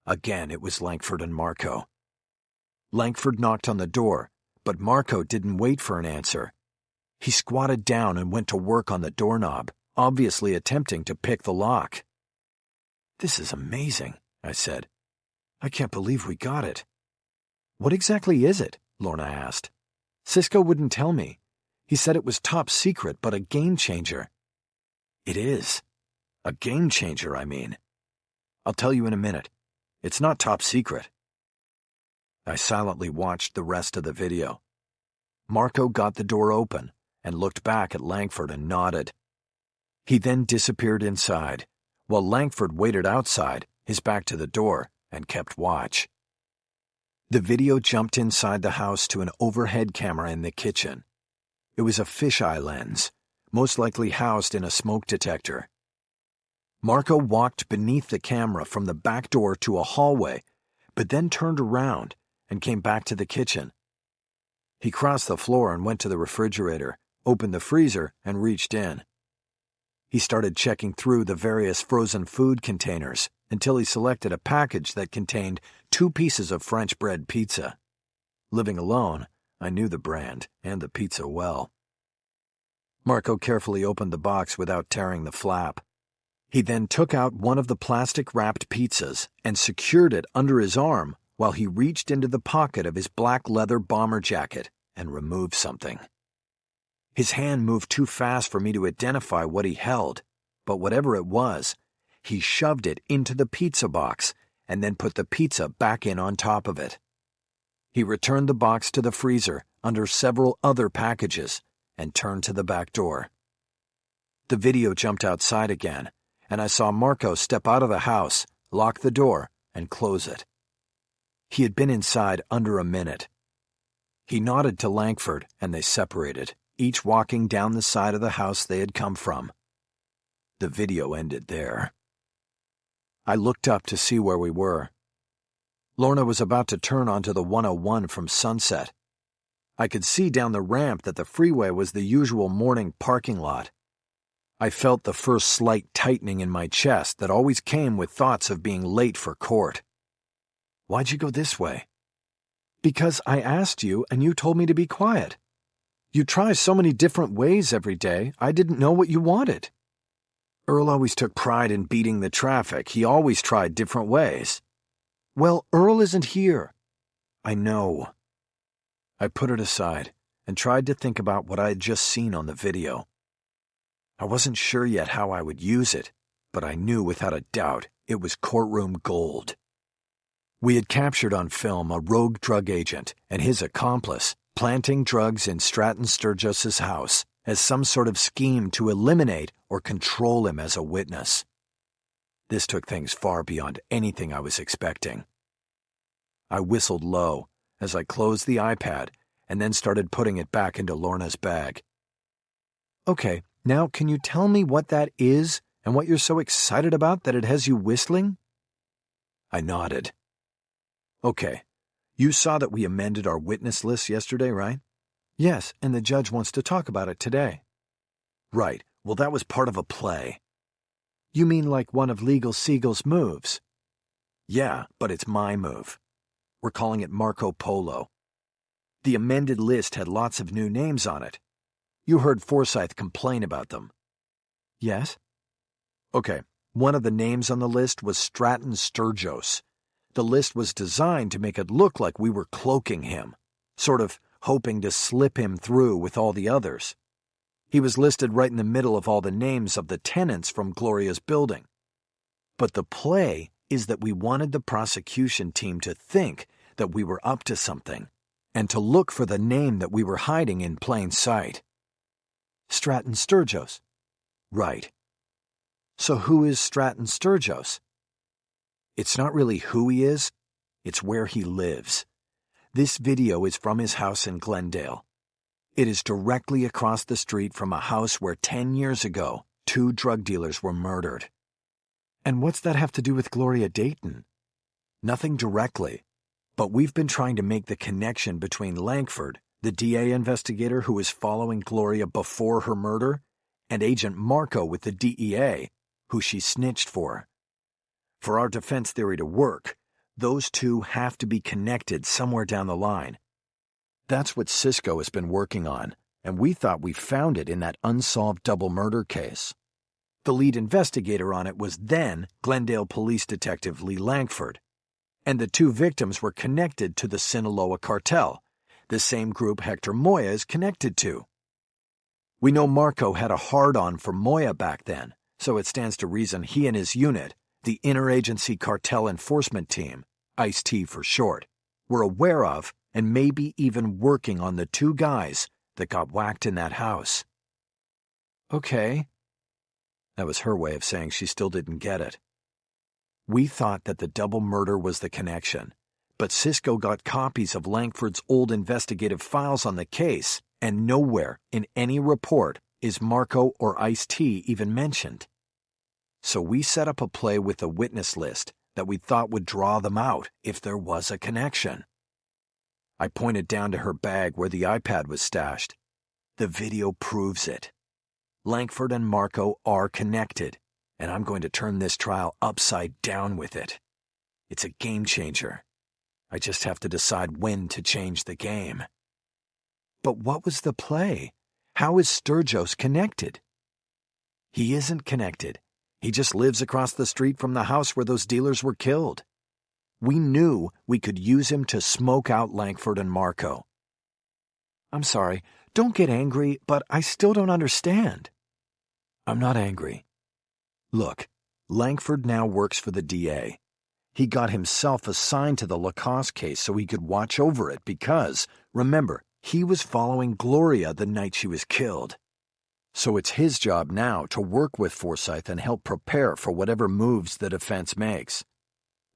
Again, it was Langford and Marco. Langford knocked on the door, but Marco didn't wait for an answer. He squatted down and went to work on the doorknob, obviously attempting to pick the lock. "This is amazing," I said. "I can't believe we got it." "What exactly is it?" Lorna asked. "Cisco wouldn't tell me. He said it was top secret, but a game changer." "It is. A game changer, I mean. I'll tell you in a minute. It's not top secret." I silently watched the rest of the video. Marco got the door open and looked back at Langford and nodded. He then disappeared inside, while Langford waited outside, his back to the door, and kept watch. The video jumped inside the house to an overhead camera in the kitchen. It was a fisheye lens, most likely housed in a smoke detector. Marco walked beneath the camera from the back door to a hallway, but then turned around and came back to the kitchen. He crossed the floor and went to the refrigerator, opened the freezer, and reached in. He started checking through the various frozen food containers until he selected a package that contained 2 pieces of French bread pizza. Living alone, I knew the brand and the pizza well. Marco carefully opened the box without tearing the flap. He then took out one of the plastic-wrapped pizzas and secured it under his arm while he reached into the pocket of his black leather bomber jacket and removed something. His hand moved too fast for me to identify what he held, but whatever it was, he shoved it into the pizza box and then put the pizza back in on top of it. He returned the box to the freezer under several other packages and turned to the back door. The video jumped outside again, and I saw Marco step out of the house, lock the door, and close it. He had been inside under a minute. He nodded to Langford, and they separated, each walking down the side of the house they had come from. The video ended there. I looked up to see where we were. Lorna was about to turn onto the 101 from Sunset. I could see down the ramp that the freeway was the usual morning parking lot. I felt the first slight tightening in my chest that always came with thoughts of being late for court. "Why'd you go this way?" "Because I asked you and you told me to be quiet. You try so many different ways every day, I didn't know what you wanted." "Earl always took pride in beating the traffic. He always tried different ways." "Well, Earl isn't here." "I know." I put it aside and tried to think about what I had just seen on the video. I wasn't sure yet how I would use it, but I knew without a doubt it was courtroom gold. We had captured on film a rogue drug agent and his accomplice planting drugs in Stratton Sturgis's house as some sort of scheme to eliminate or control him as a witness. This took things far beyond anything I was expecting. I whistled low as I closed the iPad and then started putting it back into Lorna's bag. Okay, now can you tell me what that is and what you're so excited about that it has you whistling? I nodded. Okay, you saw that we amended our witness list yesterday, right? Yes, and the judge wants to talk about it today. Right, well that was part of a play. You mean like one of Legal Seagull's moves? Yeah, but it's my move. We're calling it Marco Polo. The amended list had lots of new names on it. You heard Forsyth complain about them. Yes? Okay, one of the names on the list was Stratton Sturgis. The list was designed to make it look like we were cloaking him, sort of hoping to slip him through with all the others. He was listed right in the middle of all the names of the tenants from Gloria's building. But the play is that we wanted the prosecution team to think that we were up to something, and to look for the name that we were hiding in plain sight. Stratton Sturgis. Right. So who is Stratton Sturgis? It's not really who he is, it's where he lives. This video is from his house in Glendale. It is directly across the street from a house where 10 years ago, 2 drug dealers were murdered. And what's that have to do with Gloria Dayton? Nothing directly, but we've been trying to make the connection between Langford, the DA investigator who was following Gloria before her murder, and Agent Marco with the DEA, who she snitched for. For our defense theory to work, those two have to be connected somewhere down the line. That's what Cisco has been working on, and we thought we found it in that unsolved double murder case. The lead investigator on it was then Glendale Police Detective Lee Langford, and the 2 victims were connected to the Sinaloa cartel, the same group Hector Moya is connected to. We know Marco had a hard-on for Moya back then, so it stands to reason he and his unit, the Interagency Cartel Enforcement Team, ICE-T for short, were aware of and maybe even working on the 2 guys that got whacked in that house. Okay. That was her way of saying she still didn't get it. We thought that the double murder was the connection, but Cisco got copies of Langford's old investigative files on the case, and nowhere in any report is Marco or Ice-T even mentioned. So we set up a play with a witness list that we thought would draw them out if there was a connection. I pointed down to her bag where the iPad was stashed. The video proves it. Langford and Marco are connected, and I'm going to turn this trial upside down with it. It's a game changer. I just have to decide when to change the game. But what was the play? How is Sturgis connected? He isn't connected. He just lives across the street from the house where those dealers were killed. We knew we could use him to smoke out Langford and Marco. I'm sorry, don't get angry, but I still don't understand. I'm not angry. Look, Langford now works for the DA. He got himself assigned to the Lacoste case so he could watch over it because, remember, he was following Gloria the night she was killed. So it's his job now to work with Forsyth and help prepare for whatever moves the defense makes.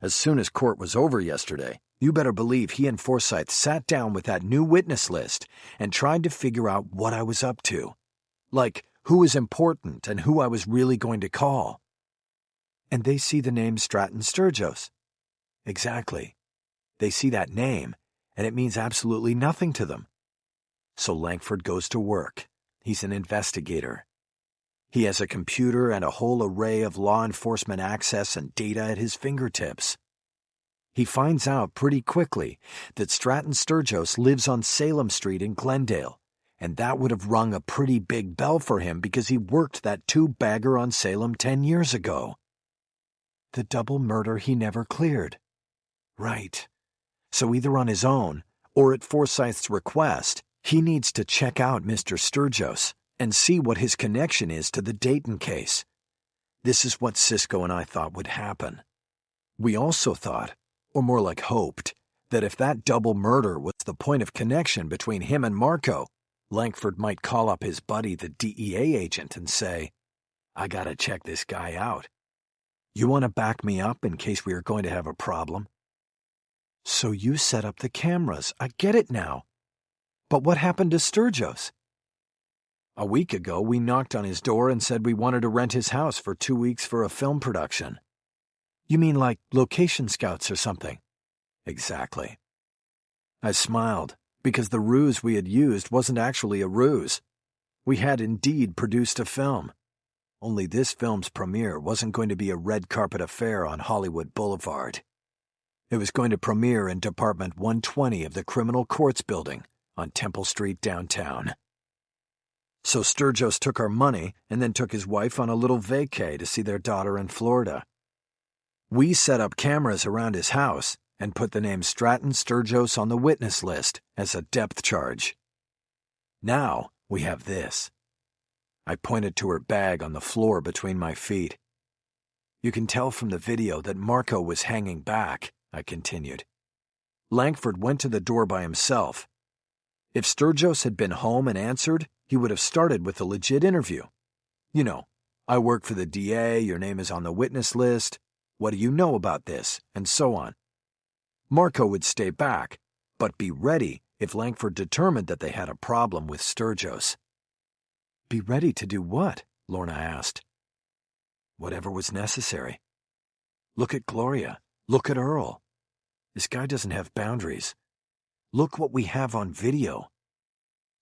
As soon as court was over yesterday, you better believe he and Forsyth sat down with that new witness list and tried to figure out what I was up to. Like, who was important and who I was really going to call. And they see the name Stratton Sturgis. Exactly. They see that name, and it means absolutely nothing to them. So Langford goes to work. He's an investigator. He has a computer and a whole array of law enforcement access and data at his fingertips. He finds out pretty quickly that Stratton Sturgis lives on Salem Street in Glendale, and that would have rung a pretty big bell for him because he worked that 2-bagger on Salem 10 years ago. The double murder he never cleared. Right. So either on his own, or at Forsyth's request, he needs to check out Mr. Sturgis and see what his connection is to the Dayton case. This is what Cisco and I thought would happen. We also thought, or more like hoped, that if that double murder was the point of connection between him and Marco, Langford might call up his buddy, the DEA agent, and say, "I gotta check this guy out. You want to back me up in case we are going to have a problem?" So you set up the cameras. I get it now. But what happened to Sturgis? A week ago, we knocked on his door and said we wanted to rent his house for 2 weeks for a film production. You mean like location scouts or something? Exactly. I smiled, because the ruse we had used wasn't actually a ruse. We had indeed produced a film. Only this film's premiere wasn't going to be a red carpet affair on Hollywood Boulevard. It was going to premiere in Department 120 of the Criminal Courts Building on Temple Street downtown. So Sturgis took our money and then took his wife on a little vacay to see their daughter in Florida. We set up cameras around his house and put the name Stratton Sturgis on the witness list as a depth charge. Now we have this. I pointed to her bag on the floor between my feet. You can tell from the video that Marco was hanging back, I continued. Langford went to the door by himself. If Sturgis had been home and answered, he would have started with a legit interview. You know, I work for the DA, your name is on the witness list, what do you know about this, and so on. Marco would stay back, but be ready if Langford determined that they had a problem with Sturgis. Be ready to do what? Lorna asked. Whatever was necessary. Look at Gloria. Look at Earl. This guy doesn't have boundaries. Look what we have on video.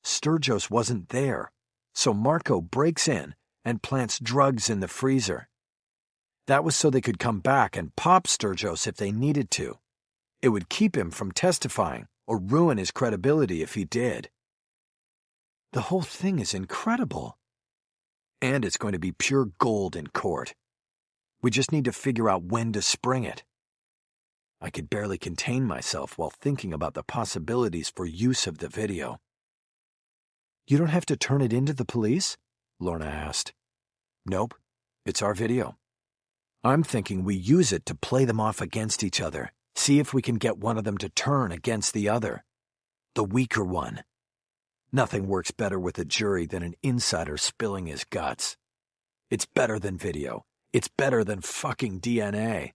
Sturgis wasn't there, so Marco breaks in and plants drugs in the freezer. That was so they could come back and pop Sturgis if they needed to. It would keep him from testifying or ruin his credibility if he did. The whole thing is incredible. And it's going to be pure gold in court. We just need to figure out when to spring it. I could barely contain myself while thinking about the possibilities for use of the video. You don't have to turn it into the police? Lorna asked. Nope, it's our video. I'm thinking we use it to play them off against each other, see if we can get one of them to turn against the other. The weaker one. Nothing works better with a jury than an insider spilling his guts. It's better than video. It's better than fucking DNA.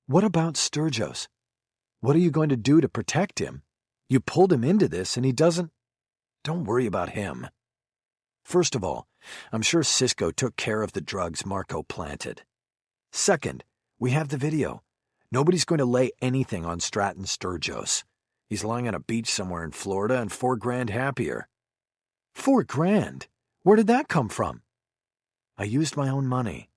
What about Sturgis? What are you going to do to protect him? You pulled him into this and he doesn't... Don't worry about him. First of all, I'm sure Cisco took care of the drugs Marco planted. Second, we have the video. Nobody's going to lay anything on Stratton Sturgis. He's lying on a beach somewhere in Florida and $4,000 happier. $4,000? Where did that come from? I used my own money.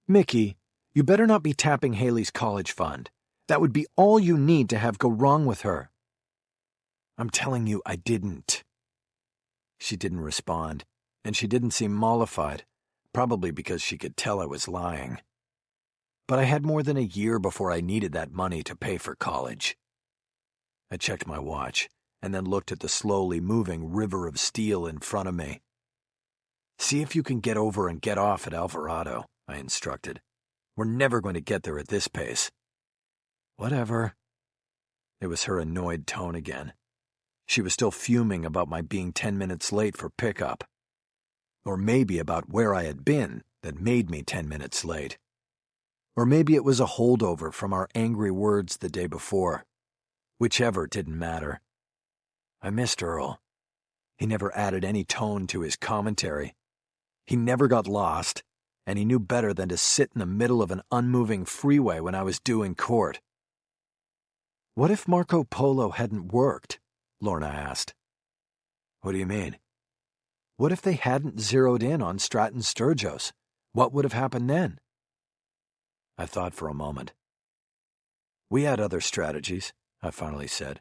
Mickey, you better not be tapping Haley's college fund. That would be all you need to have go wrong with her. I'm telling you I didn't. She didn't respond, and she didn't seem mollified, probably because she could tell I was lying. But I had more than a year before I needed that money to pay for college. I checked my watch, and then looked at the slowly moving river of steel in front of me. See if you can get over and get off at Alvarado, I instructed. We're never going to get there at this pace. Whatever. It was her annoyed tone again. She was still fuming about my being 10 minutes late for pickup. Or maybe about where I had been that made me 10 minutes late. Or maybe it was a holdover from our angry words the day before. Whichever didn't matter. I missed Earl. He never added any tone to his commentary. He never got lost, and he knew better than to sit in the middle of an unmoving freeway when I was due in court. What if Marco Polo hadn't worked? Lorna asked. What do you mean? What if they hadn't zeroed in on Stratton Sturgis? What would have happened then? I thought for a moment. We had other strategies, I finally said,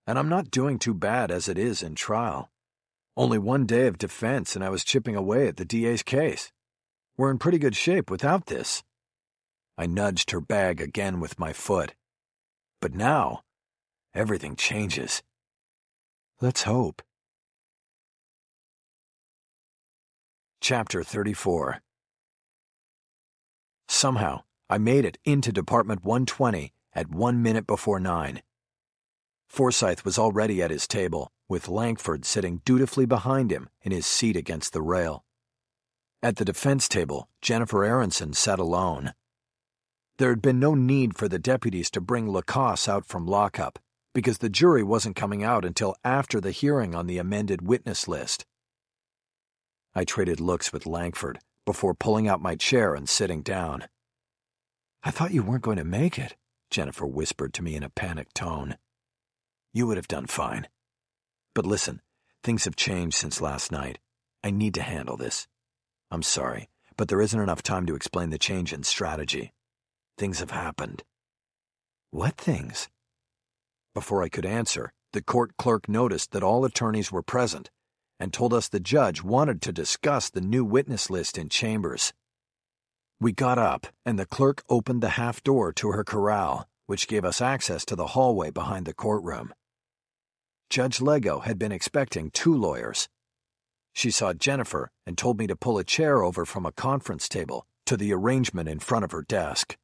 and I'm not doing too bad as it is in trial. Only one day of defense and I was chipping away at the DA's case. We're in pretty good shape without this. I nudged her bag again with my foot. But now, everything changes. Let's hope. Chapter 34. Somehow, I made it into Department 120 at 1 minute before 9. Forsyth was already at his table, with Langford sitting dutifully behind him in his seat against the rail. At the defense table, Jennifer Aronson sat alone. There had been no need for the deputies to bring Lacoste out from lockup, because the jury wasn't coming out until after the hearing on the amended witness list. I traded looks with Langford before pulling out my chair and sitting down. "I thought you weren't going to make it," Jennifer whispered to me in a panicked tone. "You would have done fine. But listen, things have changed since last night. I need to handle this. I'm sorry, but there isn't enough time to explain the change in strategy. Things have happened." "What things?" Before I could answer, the court clerk noticed that all attorneys were present and told us the judge wanted to discuss the new witness list in chambers. We got up, and the clerk opened the half door to her corral, which gave us access to the hallway behind the courtroom. Judge Lego had been expecting 2 lawyers. She saw Jennifer and told me to pull a chair over from a conference table to the arrangement in front of her desk.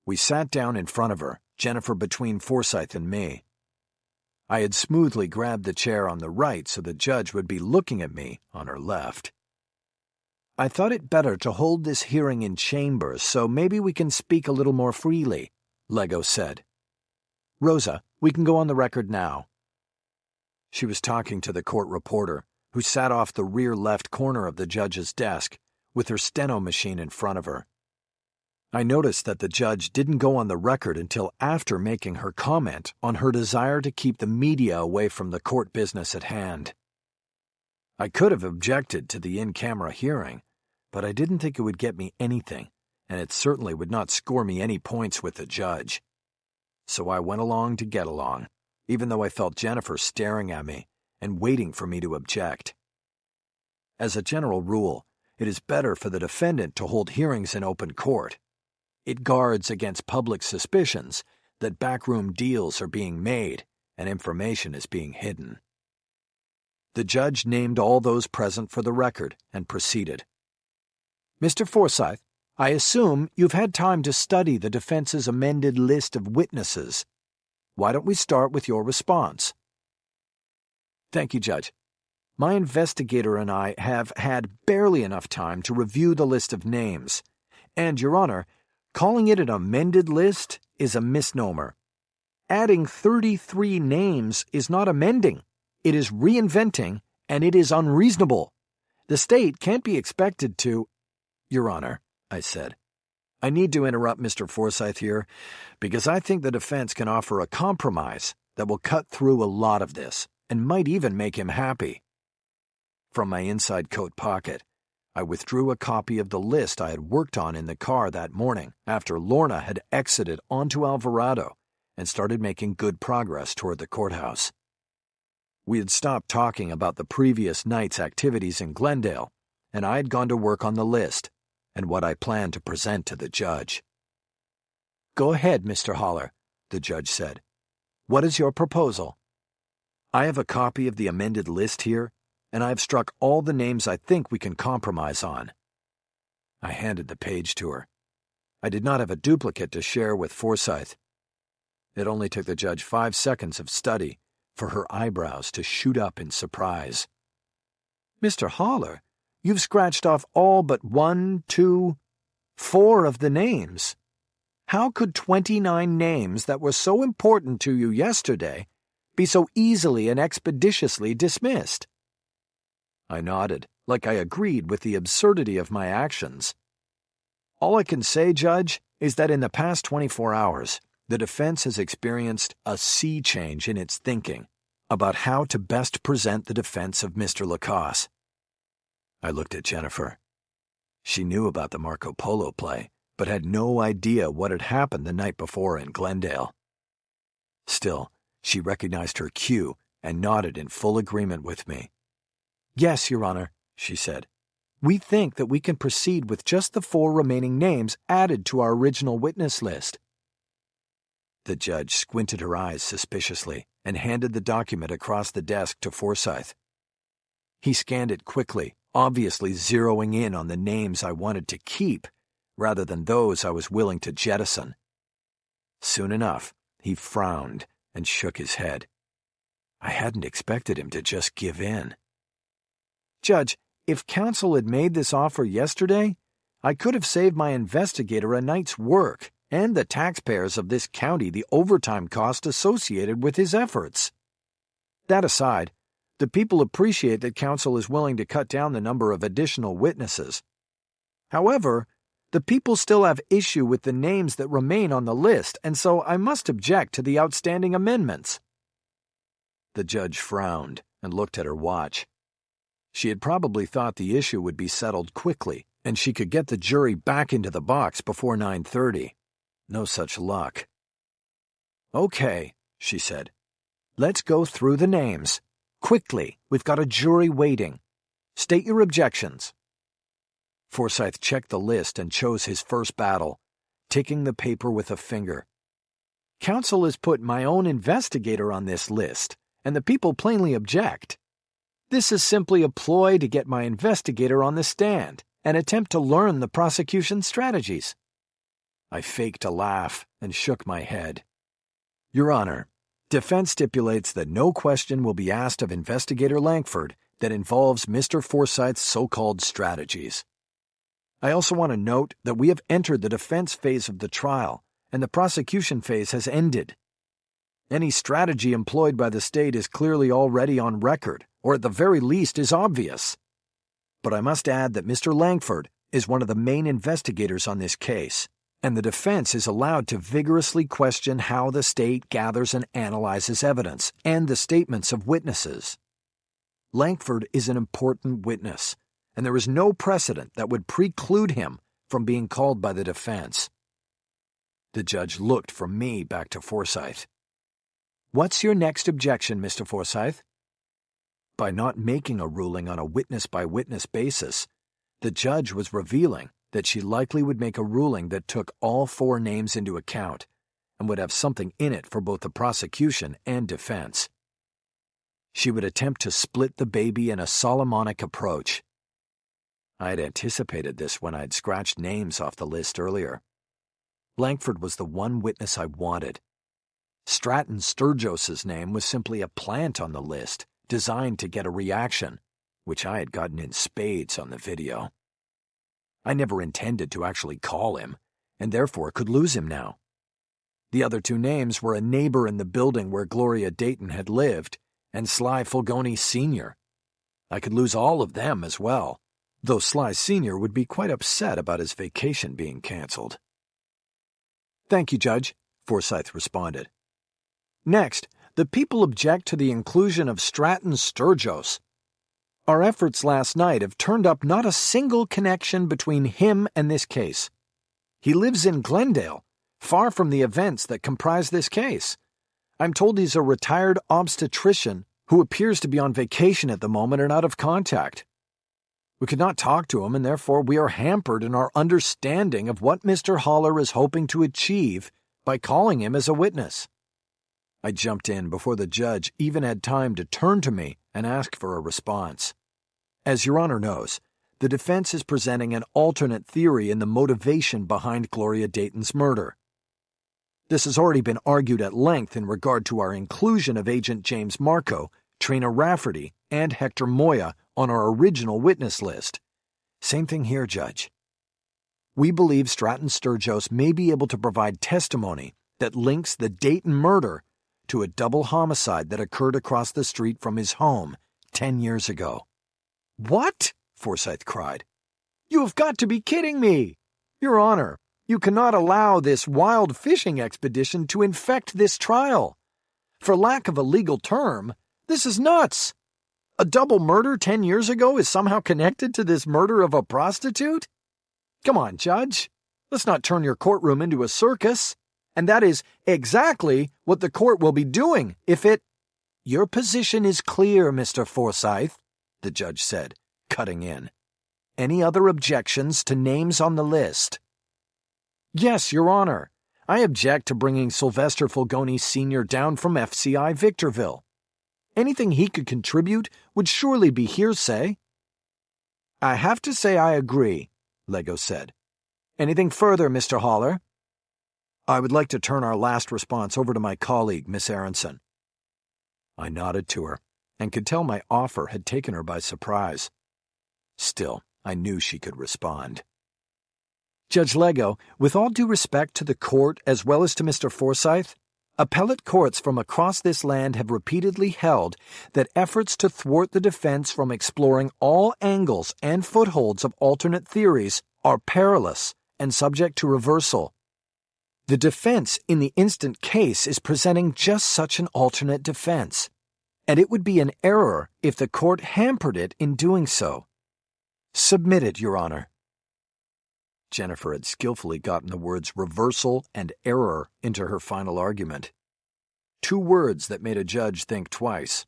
We sat down in front of her, Jennifer between Forsyth and me. I had smoothly grabbed the chair on the right so the judge would be looking at me on her left. "I thought it better to hold this hearing in chambers so maybe we can speak a little more freely," Lego said. "Rosa, we can go on the record now." She was talking to the court reporter, who sat off the rear left corner of the judge's desk, with her steno machine in front of her. I noticed that the judge didn't go on the record until after making her comment on her desire to keep the media away from the court business at hand. I could have objected to the in-camera hearing, but I didn't think it would get me anything, and it certainly would not score me any points with the judge. So I went along to get along, even though I felt Jennifer staring at me and waiting for me to object. As a general rule, it is better for the defendant to hold hearings in open court. It guards against public suspicions that backroom deals are being made and information is being hidden. The judge named all those present for the record and proceeded. "Mr. Forsyth, I assume you've had time to study the defense's amended list of witnesses. Why don't we start with your response?" "Thank you, Judge. My investigator and I have had barely enough time to review the list of names, and, Your Honor, calling it an amended list is a misnomer. Adding 33 names is not amending. It is reinventing, and it is unreasonable. The state can't be expected to—" "Your Honor," I said, "I need to interrupt Mr. Forsyth here because I think the defense can offer a compromise that will cut through a lot of this and might even make him happy." From my inside coat pocket, I withdrew a copy of the list I had worked on in the car that morning after Lorna had exited onto Alvarado and started making good progress toward the courthouse. We had stopped talking about the previous night's activities in Glendale, and I had gone to work on the list and what I planned to present to the judge. "Go ahead, Mr. Haller," the judge said. "What is your proposal?" "I have a copy of the amended list here, and I have struck all the names I think we can compromise on." I handed the page to her. I did not have a duplicate to share with Forsyth. It only took the judge 5 seconds of study for her eyebrows to shoot up in surprise. "Mr. Haller, you've scratched off all but 1, 2, 4 of the names. How could 29 names that were so important to you yesterday be so easily and expeditiously dismissed?" I nodded, like I agreed with the absurdity of my actions. "All I can say, Judge, is that in the past 24 hours, the defense has experienced a sea change in its thinking about how to best present the defense of Mr. Lacoste." I looked at Jennifer. She knew about the Marco Polo play, but had no idea what had happened the night before in Glendale. Still, she recognized her cue and nodded in full agreement with me. "Yes, Your Honor," she said. "We think that we can proceed with just the 4 remaining names added to our original witness list." The judge squinted her eyes suspiciously and handed the document across the desk to Forsyth. He scanned it quickly, obviously zeroing in on the names I wanted to keep rather than those I was willing to jettison. Soon enough, he frowned and shook his head. I hadn't expected him to just give in. Judge, if counsel had made this offer yesterday, I could have saved my investigator a night's work and the taxpayers of this county the overtime cost associated with his efforts. That aside, the people appreciate that counsel is willing to cut down the number of additional witnesses. However, the people still have issue with the names that remain on the list, and so I must object to the outstanding amendments. The judge frowned and looked at her watch. She had probably thought the issue would be settled quickly, and she could get the jury back into the box before 9:30. No such luck. Okay, she said. Let's go through the names. Quickly, we've got a jury waiting. State your objections. Forsythe checked the list and chose his first battle, ticking the paper with a finger. Counsel has put my own investigator on this list, and the people plainly object. This is simply a ploy to get my investigator on the stand, an attempt to learn the prosecution's strategies. I faked a laugh and shook my head. Your Honor, defense stipulates that no question will be asked of Investigator Langford that involves Mr. Forsythe's so-called strategies. I also want to note that we have entered the defense phase of the trial, and the prosecution phase has ended. Any strategy employed by the state is clearly already on record, or at the very least is obvious. But I must add that Mr. Langford is one of the main investigators on this case, and the defense is allowed to vigorously question how the state gathers and analyzes evidence and the statements of witnesses. Langford is an important witness, and there is no precedent that would preclude him from being called by the defense. The judge looked from me back to Forsythe. What's your next objection, Mr. Forsythe? By not making a ruling on a witness-by-witness basis, the judge was revealing that she likely would make a ruling that took all 4 names into account and would have something in it for both the prosecution and defense. She would attempt to split the baby in a Solomonic approach. I had anticipated this when I'd scratched names off the list earlier. Langford was the one witness I wanted. Stratton Sturgos's name was simply a plant on the list, designed to get a reaction, which I had gotten in spades on the video. I never intended to actually call him, and therefore could lose him now. The other 2 names were a neighbor in the building where Gloria Dayton had lived, and Sly Fulgoni Sr. I could lose all of them as well, though Sly Sr. would be quite upset about his vacation being canceled. Thank you, Judge, Forsythe responded. Next, the people object to the inclusion of Stratton Sturgos. Our efforts last night have turned up not a single connection between him and this case. He lives in Glendale, far from the events that comprise this case. I'm told he's a retired obstetrician who appears to be on vacation at the moment and out of contact. We could not talk to him, and therefore we are hampered in our understanding of what Mr. Haller is hoping to achieve by calling him as a witness. I jumped in before the judge even had time to turn to me and ask for a response. As Your Honor knows, the defense is presenting an alternate theory in the motivation behind Gloria Dayton's murder. This has already been argued at length in regard to our inclusion of Agent James Marco, Trina Rafferty, and Hector Moya on our original witness list. Same thing here, Judge. We believe Stratton Sturgos may be able to provide testimony that links the Dayton murder to a double homicide that occurred across the street from his home 10 years ago. What? Forsythe cried. You have got to be kidding me! Your Honor, you cannot allow this wild fishing expedition to infect this trial. For lack of a legal term, this is nuts. A double murder 10 years ago is somehow connected to this murder of a prostitute? Come on, Judge. Let's not turn your courtroom into a circus. And that is exactly what the court will be doing if it— Your position is clear, Mr. Forsythe, the judge said, cutting in. Any other objections to names on the list? Yes, Your Honor. I object to bringing Sylvester Fulgoni Sr. down from FCI Victorville. Anything he could contribute would surely be hearsay. I have to say I agree, Lego said. Anything further, Mr. Haller? I would like to turn our last response over to my colleague, Miss Aronson. I nodded to her, and could tell my offer had taken her by surprise. Still, I knew she could respond. Judge Lego, with all due respect to the court as well as to Mr. Forsyth, appellate courts from across this land have repeatedly held that efforts to thwart the defense from exploring all angles and footholds of alternate theories are perilous and subject to reversal. The defense in the instant case is presenting just such an alternate defense, and it would be an error if the court hampered it in doing so. Submitted, Your Honor. Jennifer had skillfully gotten the words reversal and error into her final argument. 2 words that made a judge think twice.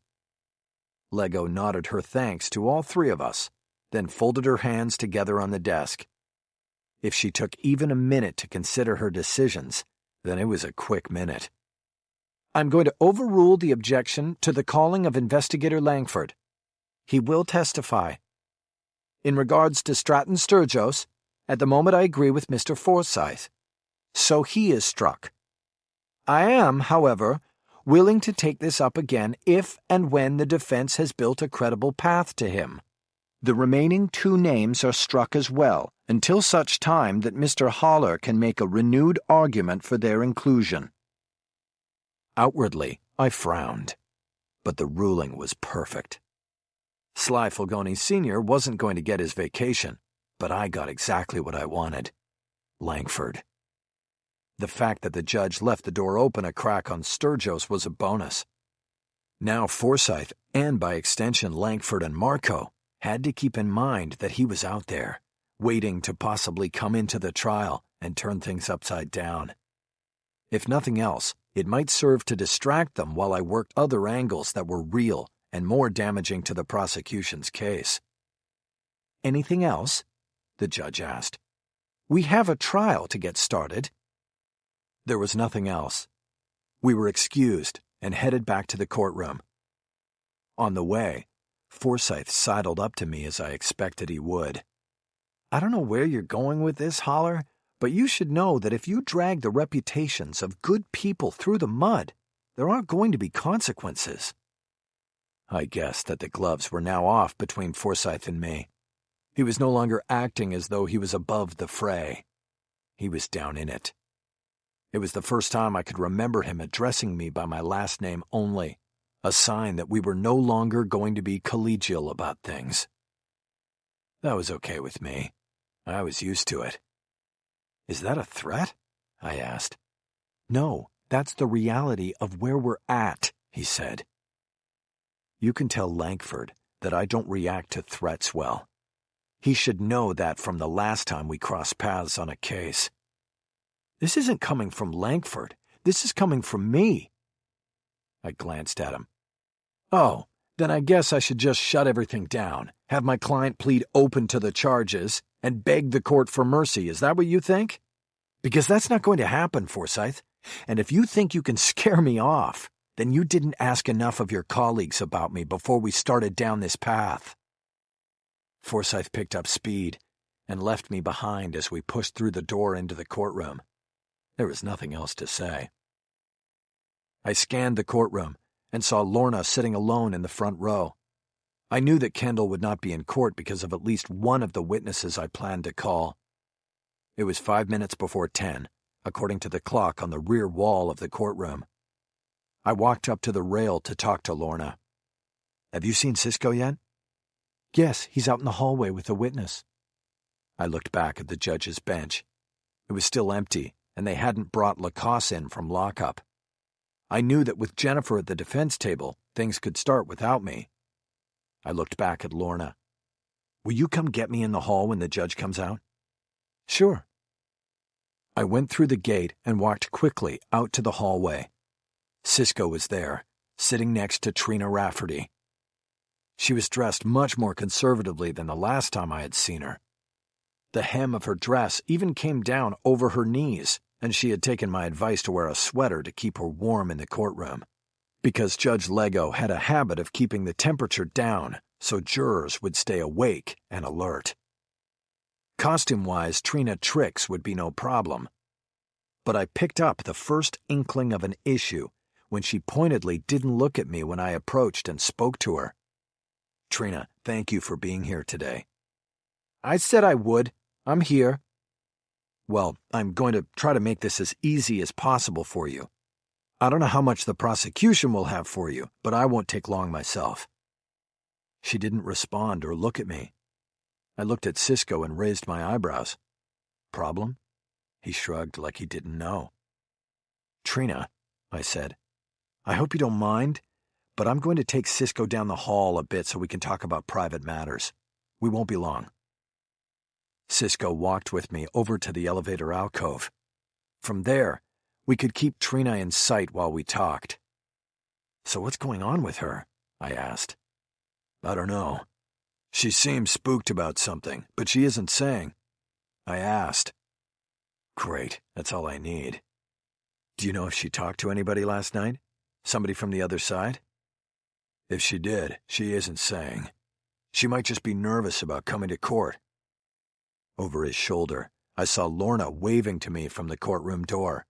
Lego nodded her thanks to all 3 of us, then folded her hands together on the desk. If she took even a minute to consider her decisions, then it was a quick minute. I'm going to overrule the objection to the calling of Investigator Langford. He will testify. In regards to Stratton Sturgis, at the moment I agree with Mr. Forsyth. So he is struck. I am, however, willing to take this up again if and when the defense has built a credible path to him. The remaining 2 names are struck as well, until such time that Mr. Haller can make a renewed argument for their inclusion. Outwardly, I frowned, but the ruling was perfect. Sly Fulgoni Sr. wasn't going to get his vacation, but I got exactly what I wanted. Langford. The fact that the judge left the door open a crack on Sturgis was a bonus. Now Forsyth, and by extension Langford and Marco, had to keep in mind that he was out there, waiting to possibly come into the trial and turn things upside down. If nothing else, it might serve to distract them while I worked other angles that were real and more damaging to the prosecution's case. Anything else? The judge asked. We have a trial to get started. There was nothing else. We were excused and headed back to the courtroom. On the way, Forsyth sidled up to me as I expected he would. I don't know where you're going with this, Haller, but you should know that if you drag the reputations of good people through the mud, there are going to be consequences. I guessed that the gloves were now off between Forsyth and me. He was no longer acting as though he was above the fray. He was down in it. It was the first time I could remember him addressing me by my last name only, a sign that we were no longer going to be collegial about things. That was okay with me. I was used to it. Is that a threat? I asked. No, that's the reality of where we're at, he said. You can tell Langford that I don't react to threats well. He should know that from the last time we crossed paths on a case. This isn't coming from Langford. This is coming from me. I glanced at him. Oh, then I guess I should just shut everything down, have my client plead open to the charges, and beg the court for mercy. Is that what you think? Because that's not going to happen, Forsyth. And if you think you can scare me off, then you didn't ask enough of your colleagues about me before we started down this path. Forsyth picked up speed and left me behind as we pushed through the door into the courtroom. There was nothing else to say. I scanned the courtroom and saw Lorna sitting alone in the front row. I knew that Kendall would not be in court because of at least one of the witnesses I planned to call. It was 5 minutes before 10, according to the clock on the rear wall of the courtroom. I walked up to the rail to talk to Lorna. Have you seen Cisco yet? Yes, he's out in the hallway with a witness. I looked back at the judge's bench. It was still empty, and they hadn't brought Lacoste in from lockup. I knew that with Jennifer at the defense table, things could start without me. I looked back at Lorna. Will you come get me in the hall when the judge comes out? Sure. I went through the gate and walked quickly out to the hallway. Cisco was there, sitting next to Trina Rafferty. She was dressed much more conservatively than the last time I had seen her. The hem of her dress even came down over her knees, and she had taken my advice to wear a sweater to keep her warm in the courtroom, because Judge Lego had a habit of keeping the temperature down so jurors would stay awake and alert. Costume-wise, Trina Trix would be no problem. But I picked up the first inkling of an issue when she pointedly didn't look at me when I approached and spoke to her. "Trina, thank you for being here today." "I said I would. I'm here." "Well, I'm going to try to make this as easy as possible for you. I don't know how much the prosecution will have for you, but I won't take long myself." She didn't respond or look at me. I looked at Cisco and raised my eyebrows. "Problem?" He shrugged like he didn't know. "Trina," I said, "I hope you don't mind, but I'm going to take Cisco down the hall a bit so we can talk about private matters. We won't be long." Cisco walked with me over to the elevator alcove. From there, we could keep Trina in sight while we talked. "So what's going on with her?" I asked. "I don't know. She seems spooked about something, but she isn't saying." I asked. "Great, that's all I need. Do you know if she talked to anybody last night? Somebody from the other side?" "If she did, she isn't saying. She might just be nervous about coming to court." Over his shoulder, I saw Lorna waving to me from the courtroom door.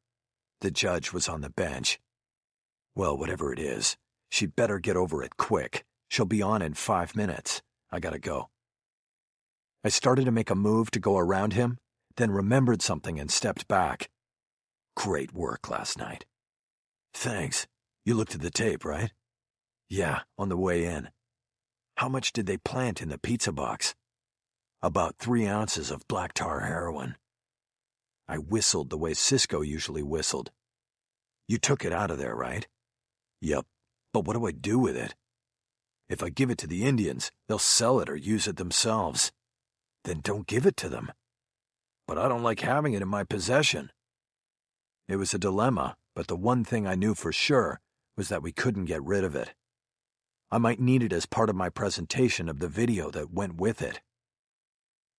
The judge was on the bench. "Well, whatever it is, she'd better get over it quick. She'll be on in 5 minutes. I gotta go." I started to make a move to go around him, then remembered something and stepped back. "Great work last night." "Thanks. You looked at the tape, right?" "Yeah, on the way in." "How much did they plant in the pizza box?" "About 3 ounces of black tar heroin." I whistled the way Cisco usually whistled. "You took it out of there, right?" "Yep. But what do I do with it?" "If I give it to the Indians, they'll sell it or use it themselves." "Then don't give it to them." "But I don't like having it in my possession." It was a dilemma, but the one thing I knew for sure was that we couldn't get rid of it. I might need it as part of my presentation of the video that went with it.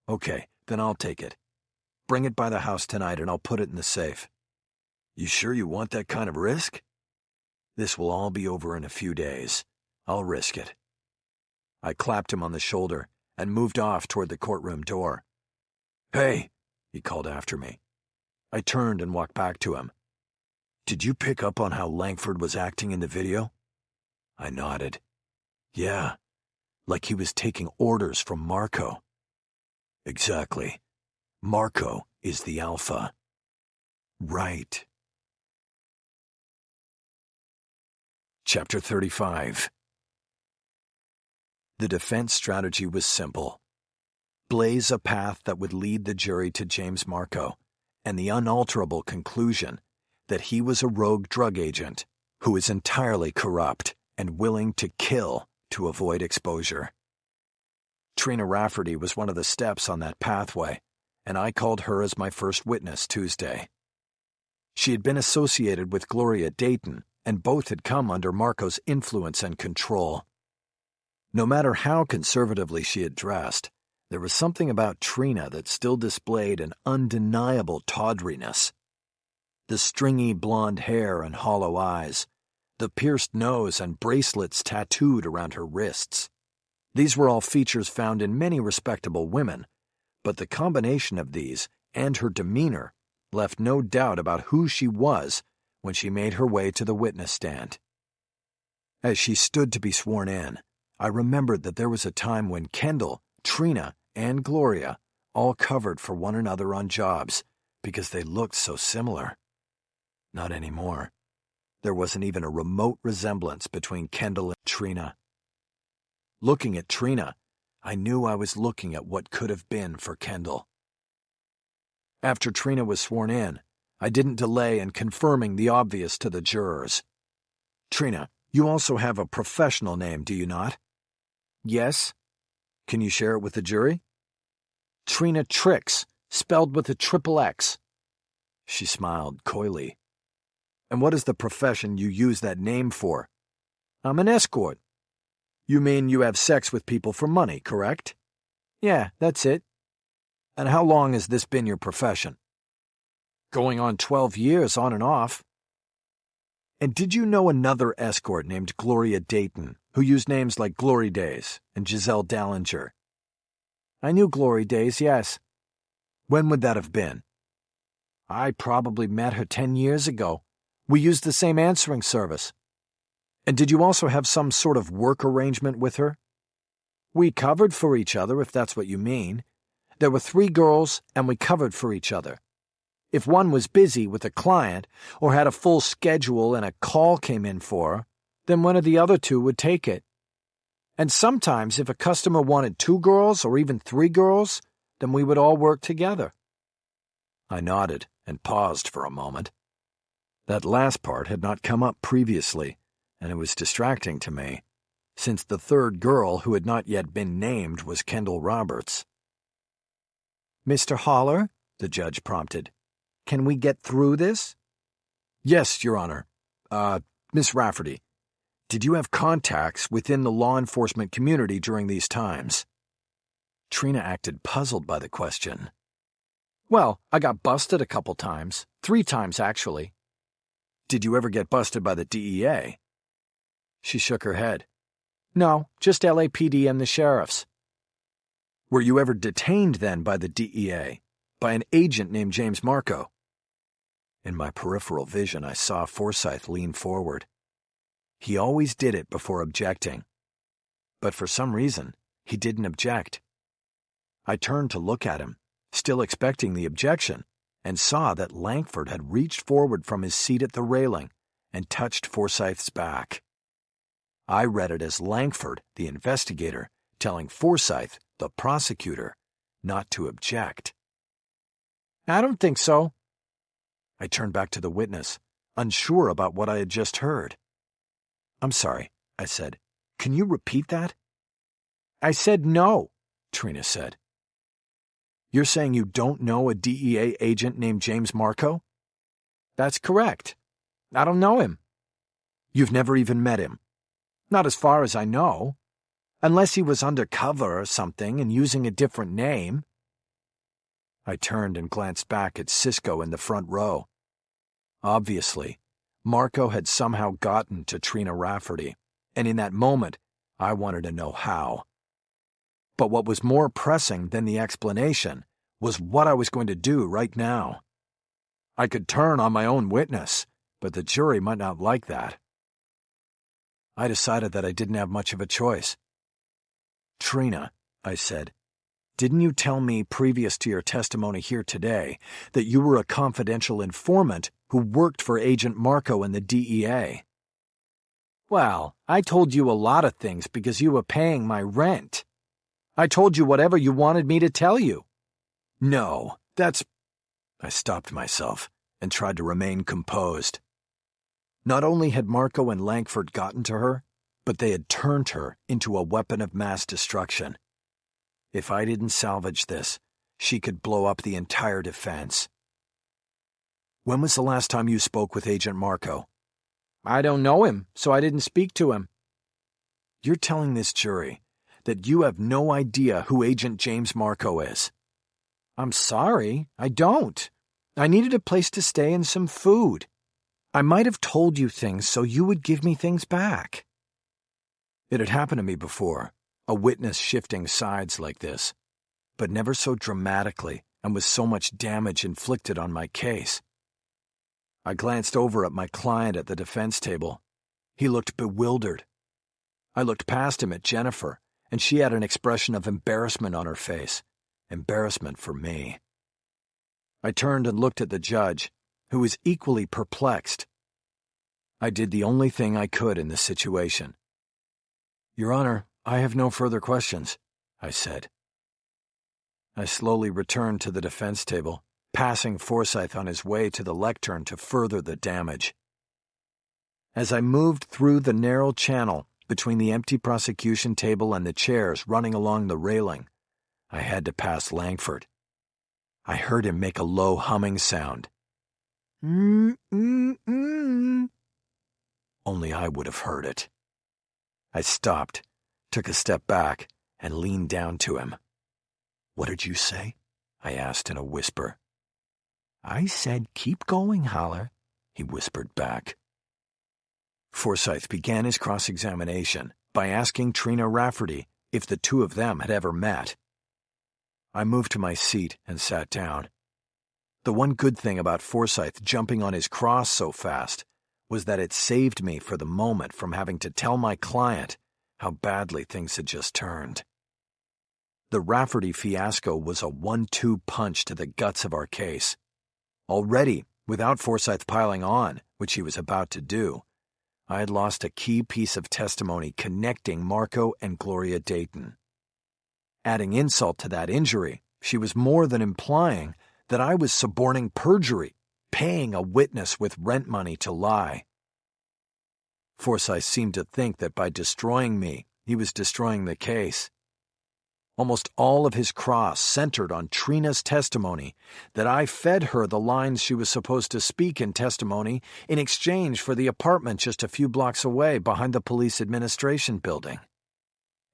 "Okay, then I'll take it. Bring it by the house tonight and I'll put it in the safe." "You sure you want that kind of risk?" "This will all be over in a few days. I'll risk it." I clapped him on the shoulder and moved off toward the courtroom door. "Hey," he called after me. I turned and walked back to him. "Did you pick up on how Langford was acting in the video?" I nodded. "Yeah, like he was taking orders from Marco." "Exactly. Marco is the alpha." "Right." Chapter 35. The defense strategy was simple. Blaze a path that would lead the jury to James Marco, and the unalterable conclusion that he was a rogue drug agent who is entirely corrupt and willing to kill to avoid exposure. Trina Rafferty was one of the steps on that pathway, and I called her as my first witness Tuesday. She had been associated with Gloria Dayton, and both had come under Marco's influence and control. No matter how conservatively she had dressed, there was something about Trina that still displayed an undeniable tawdriness. The stringy blonde hair and hollow eyes, the pierced nose and bracelets tattooed around her wrists. These were all features found in many respectable women, but the combination of these and her demeanor left no doubt about who she was when she made her way to the witness stand. As she stood to be sworn in, I remembered that there was a time when Kendall, Trina, and Gloria all covered for one another on jobs because they looked so similar. Not anymore. There wasn't even a remote resemblance between Kendall and Trina. Looking at Trina, I knew I was looking at what could have been for Kendall. After Trina was sworn in, I didn't delay in confirming the obvious to the jurors. "Trina, you also have a professional name, do you not?" "Yes." "Can you share it with the jury?" "Trina Trix, spelled with a triple X." She smiled coyly. "And what is the profession you use that name for?" "I'm an escort." "You mean you have sex with people for money, correct?" "Yeah, that's it." "And how long has this been your profession?" "Going on 12 years, on and off." "And did you know another escort named Gloria Dayton, who used names like Glory Days and Giselle Dallinger?" "I knew Glory Days, yes." "When would that have been?" "I probably met her 10 years ago. We used the same answering service. And did you also have some sort of work arrangement with her? We covered for each other, if that's what you mean. There were 3 girls, and we covered for each other. If one was busy with a client or had a full schedule and a call came in for her, then one of the other 2 would take it. And sometimes if a customer wanted 2 girls or even 3 girls, then we would all work together. I nodded and paused for a moment. That last part had not come up previously, and it was distracting to me, since the 3rd girl who had not yet been named was Kendall Roberts. "Mr. Haller," the judge prompted, "can we get through this?" "Yes, Your Honor. Miss Rafferty, did you have contacts within the law enforcement community during these times?" Trina acted puzzled by the question. "Well, I got busted a couple times. 3 times, actually." "Did you ever get busted by the DEA?" She shook her head. "No, just LAPD and the sheriffs." "Were you ever detained then by the DEA, by an agent named James Marco?" In my peripheral vision, I saw Forsyth lean forward. He always did it before objecting. But for some reason, he didn't object. I turned to look at him, still expecting the objection, and saw that Langford had reached forward from his seat at the railing and touched Forsyth's back. I read it as Langford, the investigator, telling Forsyth, the prosecutor, not to object. "I don't think so." I turned back to the witness, unsure about what I had just heard. "I'm sorry," I said. "Can you repeat that?" "I said no," Trina said. "You're saying you don't know a DEA agent named James Marco?" "That's correct. I don't know him." "You've never even met him?" "Not as far as I know. Unless he was undercover or something and using a different name." I turned and glanced back at Cisco in the front row. Obviously, Marco had somehow gotten to Trina Rafferty, and in that moment, I wanted to know how. But what was more pressing than the explanation was what I was going to do right now. I could turn on my own witness, but the jury might not like that. I decided that I didn't have much of a choice. "Trina," I said, "didn't you tell me previous to your testimony here today that you were a confidential informant who worked for Agent Marco in the DEA?" "Well, I told you a lot of things because you were paying my rent. I told you whatever you wanted me to tell you." "No, that's—" I stopped myself and tried to remain composed. Not only had Marco and Langford gotten to her, but they had turned her into a weapon of mass destruction. If I didn't salvage this, she could blow up the entire defense. "When was the last time you spoke with Agent Marco?" "I don't know him, so I didn't speak to him." "You're telling this jury that you have no idea who Agent James Marco is?" "I'm sorry, I don't. I needed a place to stay and some food. I might have told you things so you would give me things back." It had happened to me before, a witness shifting sides like this, but never so dramatically and with so much damage inflicted on my case. I glanced over at my client at the defense table. He looked bewildered. I looked past him at Jennifer, and she had an expression of embarrassment on her face. Embarrassment for me. I turned and looked at the judge, who was equally perplexed. I did the only thing I could in this situation. "Your Honor, I have no further questions," I said. I slowly returned to the defense table, passing Forsyth on his way to the lectern to further the damage. As I moved through the narrow channel between the empty prosecution table and the chairs running along the railing, I had to pass Langford. I heard him make a low humming sound. Mm-mm-mm. Only I would have heard it. I stopped, took a step back, and leaned down to him. "What did you say?" I asked in a whisper. "I said keep going, Haller," he whispered back. Forsyth began his cross-examination by asking Trina Rafferty if the two of them had ever met. I moved to my seat and sat down. The one good thing about Forsyth jumping on his cross so fast was that it saved me for the moment from having to tell my client how badly things had just turned. The Rafferty fiasco was a 1-2 punch to the guts of our case. Already, without Forsyth piling on, which he was about to do, I had lost a key piece of testimony connecting Marco and Gloria Dayton. Adding insult to that injury, she was more than implying that I was suborning perjury, paying a witness with rent money to lie. Forsyth seemed to think that by destroying me, he was destroying the case. Almost all of his cross centered on Trina's testimony that I fed her the lines she was supposed to speak in testimony in exchange for the apartment just a few blocks away behind the police administration building.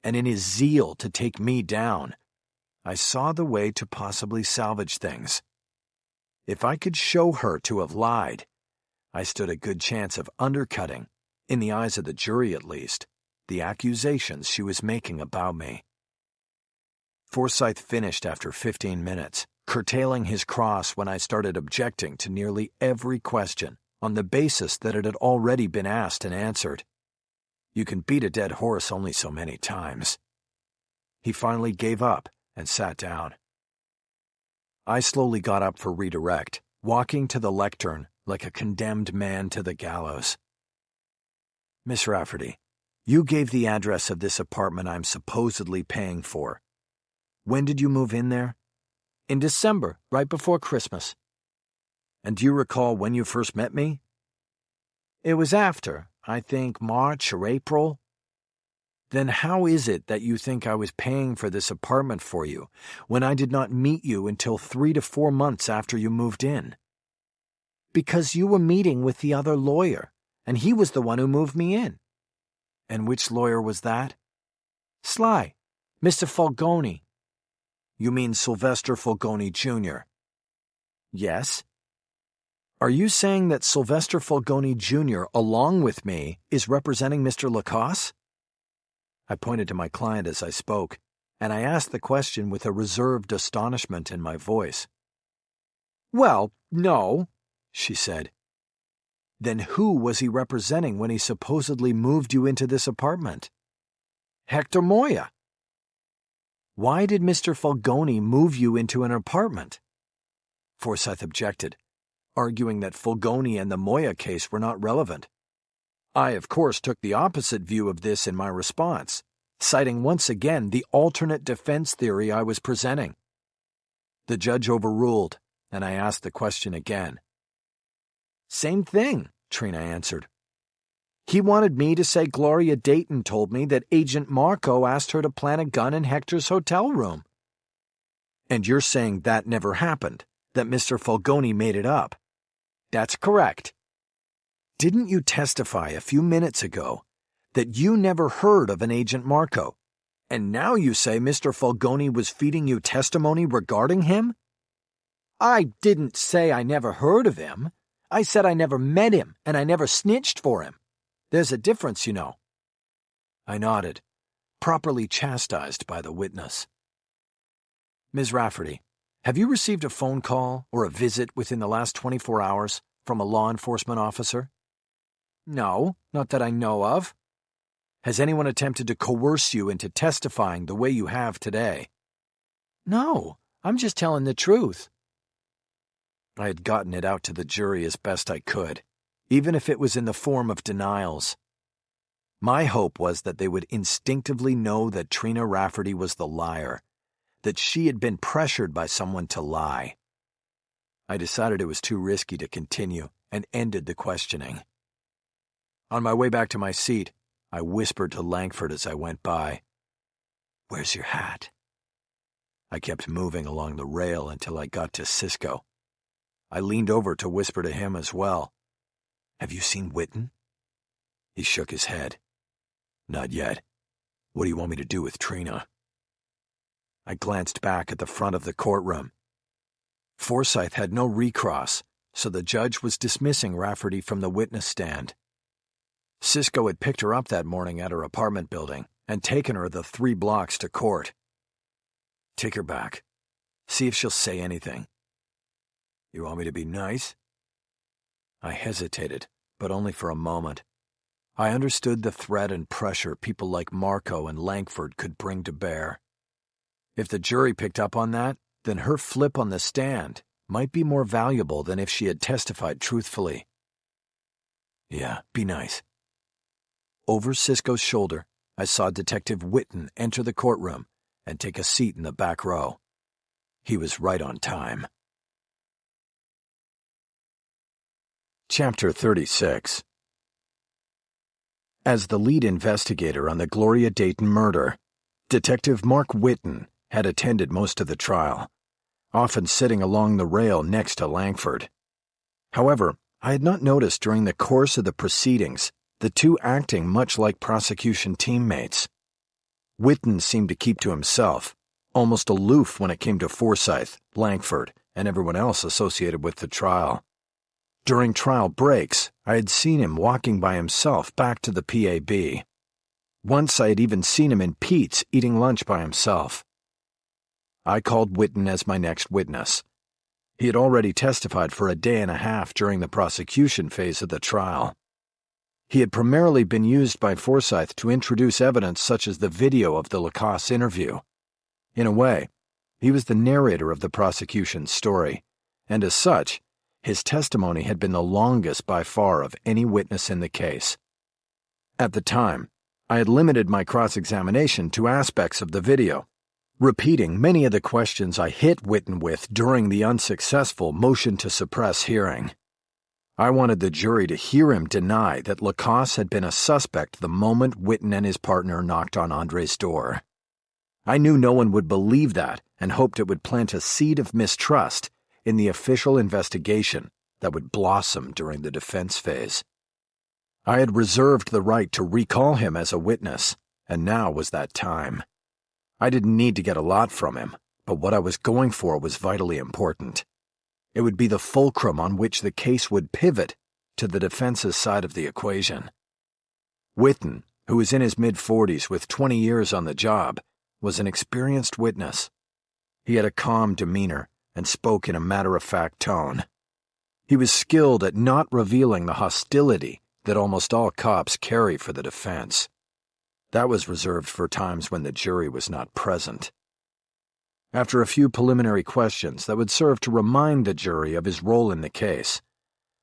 And in his zeal to take me down, I saw the way to possibly salvage things. If I could show her to have lied, I stood a good chance of undercutting, in the eyes of the jury at least, the accusations she was making about me. Forsyth finished after 15 minutes, curtailing his cross when I started objecting to nearly every question on the basis that it had already been asked and answered. You can beat a dead horse only so many times. He finally gave up and sat down. I slowly got up for redirect, walking to the lectern like a condemned man to the gallows. Miss Rafferty, you gave the address of this apartment I'm supposedly paying for. When did you move in there? In December, right before Christmas. And do you recall when you first met me? It was after, I think March or April. Then how is it that you think I was paying for this apartment for you when I did not meet you until 3 to 4 months after you moved in? Because you were meeting with the other lawyer, and he was the one who moved me in. And which lawyer was that? Sly, Mr. Fulgoni. You mean Sylvester Fulgoni, Jr.? Yes. Are you saying that Sylvester Fulgoni, Jr., along with me, is representing Mr. Lacoste? I pointed to my client as I spoke, and I asked the question with a reserved astonishment in my voice. Well, no, she said. Then who was he representing when he supposedly moved you into this apartment? Hector Moya. Why did Mr. Fulgoni move you into an apartment? Forsyth objected, arguing that Fulgoni and the Moya case were not relevant. I, of course, took the opposite view of this in my response, citing once again the alternate defense theory I was presenting. The judge overruled, and I asked the question again. Same thing, Trina answered. He wanted me to say Gloria Dayton told me that Agent Marco asked her to plant a gun in Hector's hotel room. And you're saying that never happened, that Mr. Fulgoni made it up? That's correct. Didn't you testify a few minutes ago that you never heard of an Agent Marco, and now you say Mr. Fulgoni was feeding you testimony regarding him? I didn't say I never heard of him. I said I never met him, and I never snitched for him. There's a difference, you know. I nodded, properly chastised by the witness. Ms. Rafferty, have you received a phone call or a visit within the last 24 hours from a law enforcement officer? No, not that I know of. Has anyone attempted to coerce you into testifying the way you have today? No, I'm just telling the truth. I had gotten it out to the jury as best I could, even if it was in the form of denials. My hope was that they would instinctively know that Trina Rafferty was the liar, that she had been pressured by someone to lie. I decided it was too risky to continue and ended the questioning. On my way back to my seat, I whispered to Langford as I went by, "Where's your hat?" I kept moving along the rail until I got to Cisco. I leaned over to whisper to him as well. "Have you seen Witten?" He shook his head. "Not yet. What do you want me to do with Trina?" I glanced back at the front of the courtroom. Forsyth had no recross, so the judge was dismissing Rafferty from the witness stand. Cisco had picked her up that morning at her apartment building and taken her the 3 blocks to court. "Take her back. See if she'll say anything." "You want me to be nice?" I hesitated, but only for a moment. I understood the threat and pressure people like Marco and Langford could bring to bear. If the jury picked up on that, then her flip on the stand might be more valuable than if she had testified truthfully. Yeah, be nice. Over Cisco's shoulder, I saw Detective Whitten enter the courtroom and take a seat in the back row. He was right on time. Chapter 36. As the lead investigator on the Gloria Dayton murder, Detective Mark Whitten had attended most of the trial, often sitting along the rail next to Langford. However, I had not noticed during the course of the proceedings the two acting much like prosecution teammates. Whitten seemed to keep to himself, almost aloof when it came to Forsyth, Langford, and everyone else associated with the trial. During trial breaks, I had seen him walking by himself back to the PAB. Once I had even seen him in Pete's eating lunch by himself. I called Whitten as my next witness. He had already testified for a day and a half during the prosecution phase of the trial. He had primarily been used by Forsyth to introduce evidence such as the video of the Lacoste interview. In a way, he was the narrator of the prosecution's story, and as such, his testimony had been the longest by far of any witness in the case. At the time, I had limited my cross-examination to aspects of the video, repeating many of the questions I hit Whitten with during the unsuccessful motion to suppress hearing. I wanted the jury to hear him deny that Lacoste had been a suspect the moment Whitten and his partner knocked on Andre's door. I knew no one would believe that and hoped it would plant a seed of mistrust in the official investigation that would blossom during the defense phase. I had reserved the right to recall him as a witness, and now was that time. I didn't need to get a lot from him, but what I was going for was vitally important. It would be the fulcrum on which the case would pivot to the defense's side of the equation. Whitten, who was in his mid-40s with 20 years on the job, was an experienced witness. He had a calm demeanor and spoke in a matter-of-fact tone. He was skilled at not revealing the hostility that almost all cops carry for the defense. That was reserved for times when the jury was not present. After a few preliminary questions that would serve to remind the jury of his role in the case,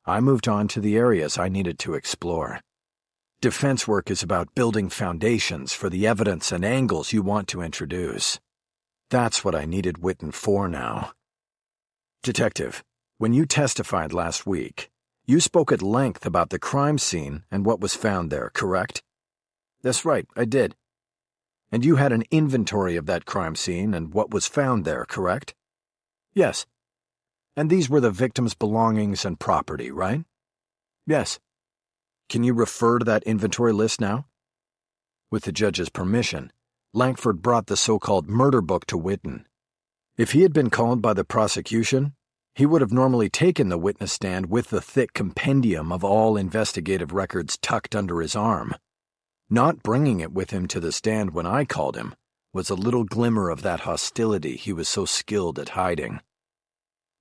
I moved on to the areas I needed to explore. Defense work is about building foundations for the evidence and angles you want to introduce. That's what I needed Whitten for now. Detective, when you testified last week, you spoke at length about the crime scene and what was found there, correct? That's right, I did. And you had an inventory of that crime scene and what was found there, correct? Yes. And these were the victim's belongings and property, right? Yes. Can you refer to that inventory list now? With the judge's permission, Langford brought the so-called murder book to Whitten. If he had been called by the prosecution, he would have normally taken the witness stand with the thick compendium of all investigative records tucked under his arm. Not bringing it with him to the stand when I called him was a little glimmer of that hostility he was so skilled at hiding.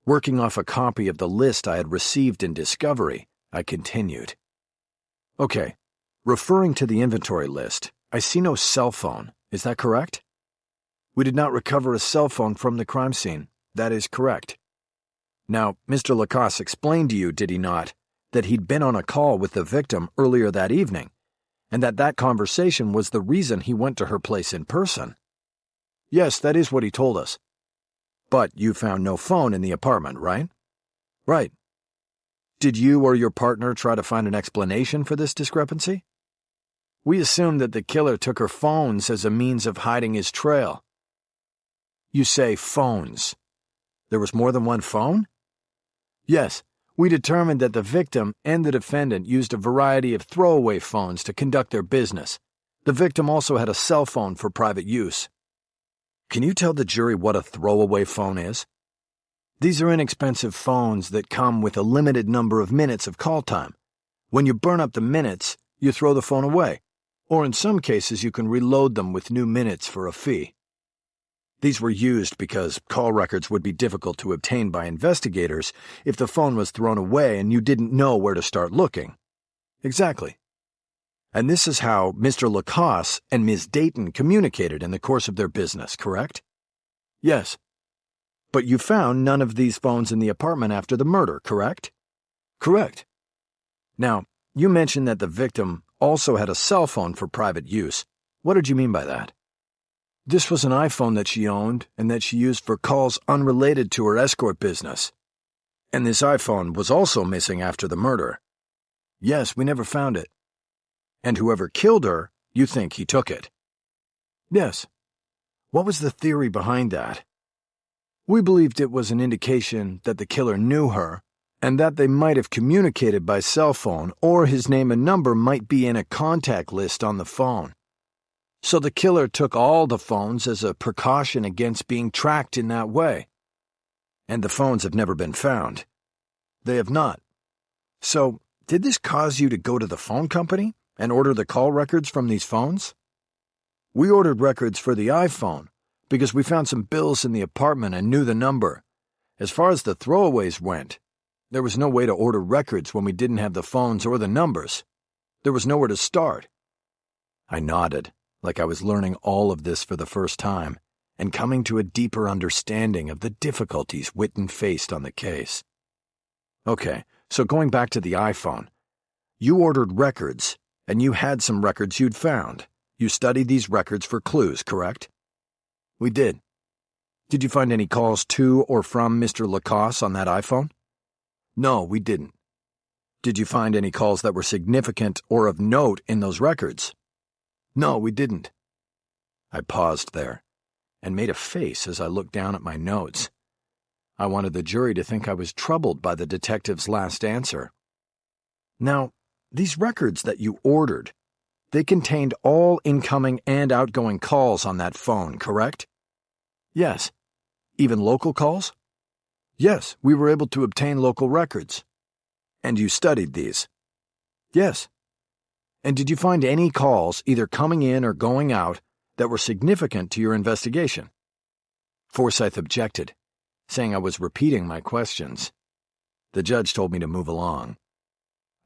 Working off a copy of the list I had received in discovery, I continued. Okay, referring to the inventory list, I see no cell phone, is that correct? We did not recover a cell phone from the crime scene, that is correct. Now, Mr. Lacoste explained to you, did he not, that he'd been on a call with the victim earlier that evening, and that conversation was the reason he went to her place in person? Yes, that is what he told us. But you found no phone in the apartment, right? Right. Did you or your partner try to find an explanation for this discrepancy? We assumed that the killer took her phones as a means of hiding his trail. You say phones. There was more than one phone? Yes, we determined that the victim and the defendant used a variety of throwaway phones to conduct their business. The victim also had a cell phone for private use. Can you tell the jury what a throwaway phone is? These are inexpensive phones that come with a limited number of minutes of call time. When you burn up the minutes, you throw the phone away, or in some cases you can reload them with new minutes for a fee. These were used because call records would be difficult to obtain by investigators if the phone was thrown away and you didn't know where to start looking. Exactly. And this is how Mr. Lacoste and Ms. Dayton communicated in the course of their business, correct? Yes. But you found none of these phones in the apartment after the murder, correct? Correct. Now, you mentioned that the victim also had a cell phone for private use. What did you mean by that? This was an iPhone that she owned and that she used for calls unrelated to her escort business. And this iPhone was also missing after the murder. Yes, we never found it. And whoever killed her, you think he took it? Yes. What was the theory behind that? We believed it was an indication that the killer knew her, and that they might have communicated by cell phone, or his name and number might be in a contact list on the phone. So the killer took all the phones as a precaution against being tracked in that way. And the phones have never been found. They have not. So, did this cause you to go to the phone company and order the call records from these phones? We ordered records for the iPhone because we found some bills in the apartment and knew the number. As far as the throwaways went, there was no way to order records when we didn't have the phones or the numbers. There was nowhere to start. I nodded, like I was learning all of this for the first time and coming to a deeper understanding of the difficulties Whitten faced on the case. Okay, so going back to the iPhone, you ordered records, and you had some records you'd found. You studied these records for clues, correct? We did. Did you find any calls to or from Mr. Lacoste on that iPhone? No, we didn't. Did you find any calls that were significant or of note in those records? No, we didn't. I paused there and made a face as I looked down at my notes. I wanted the jury to think I was troubled by the detective's last answer. Now, these records that you ordered, they contained all incoming and outgoing calls on that phone, correct? Yes. Even local calls? Yes, we were able to obtain local records. And you studied these? Yes. And did you find any calls, either coming in or going out, that were significant to your investigation? Forsyth objected, saying I was repeating my questions. The judge told me to move along.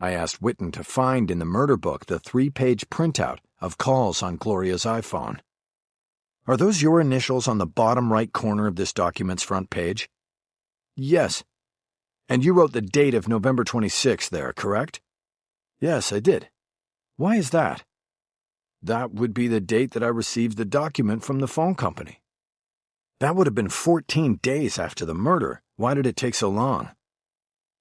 I asked Whitten to find in the murder book the 3-page printout of calls on Gloria's iPhone. Are those your initials on the bottom right corner of this document's front page? Yes. And you wrote the date of November 26th there, correct? Yes, I did. Why is that? That would be the date that I received the document from the phone company. That would have been 14 days after the murder. Why did it take so long?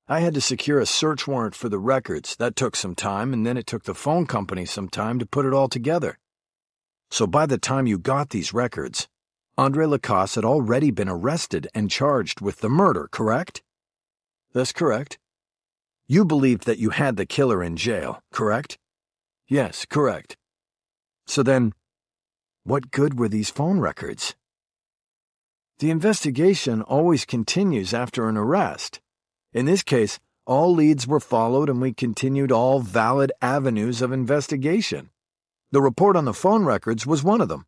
I had to secure a search warrant for the records. That took some time, and then it took the phone company some time to put it all together. So by the time you got these records, Andre Lacoste had already been arrested and charged with the murder, correct? That's correct. You believed that you had the killer in jail, correct? Yes, correct. So then, what good were these phone records? The investigation always continues after an arrest. In this case, all leads were followed and we continued all valid avenues of investigation. The report on the phone records was one of them.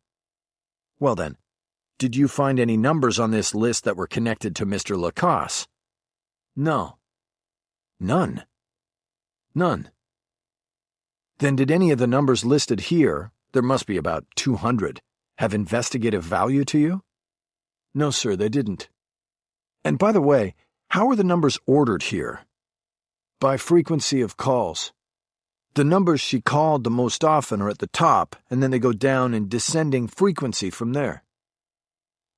Well then, did you find any numbers on this list that were connected to Mr. Lacoste? No. None. None. Then did any of the numbers listed here, there must be about 200, have investigative value to you? No, sir, they didn't. And by the way, how are the numbers ordered here? By frequency of calls. The numbers she called the most often are at the top, and then they go down in descending frequency from there.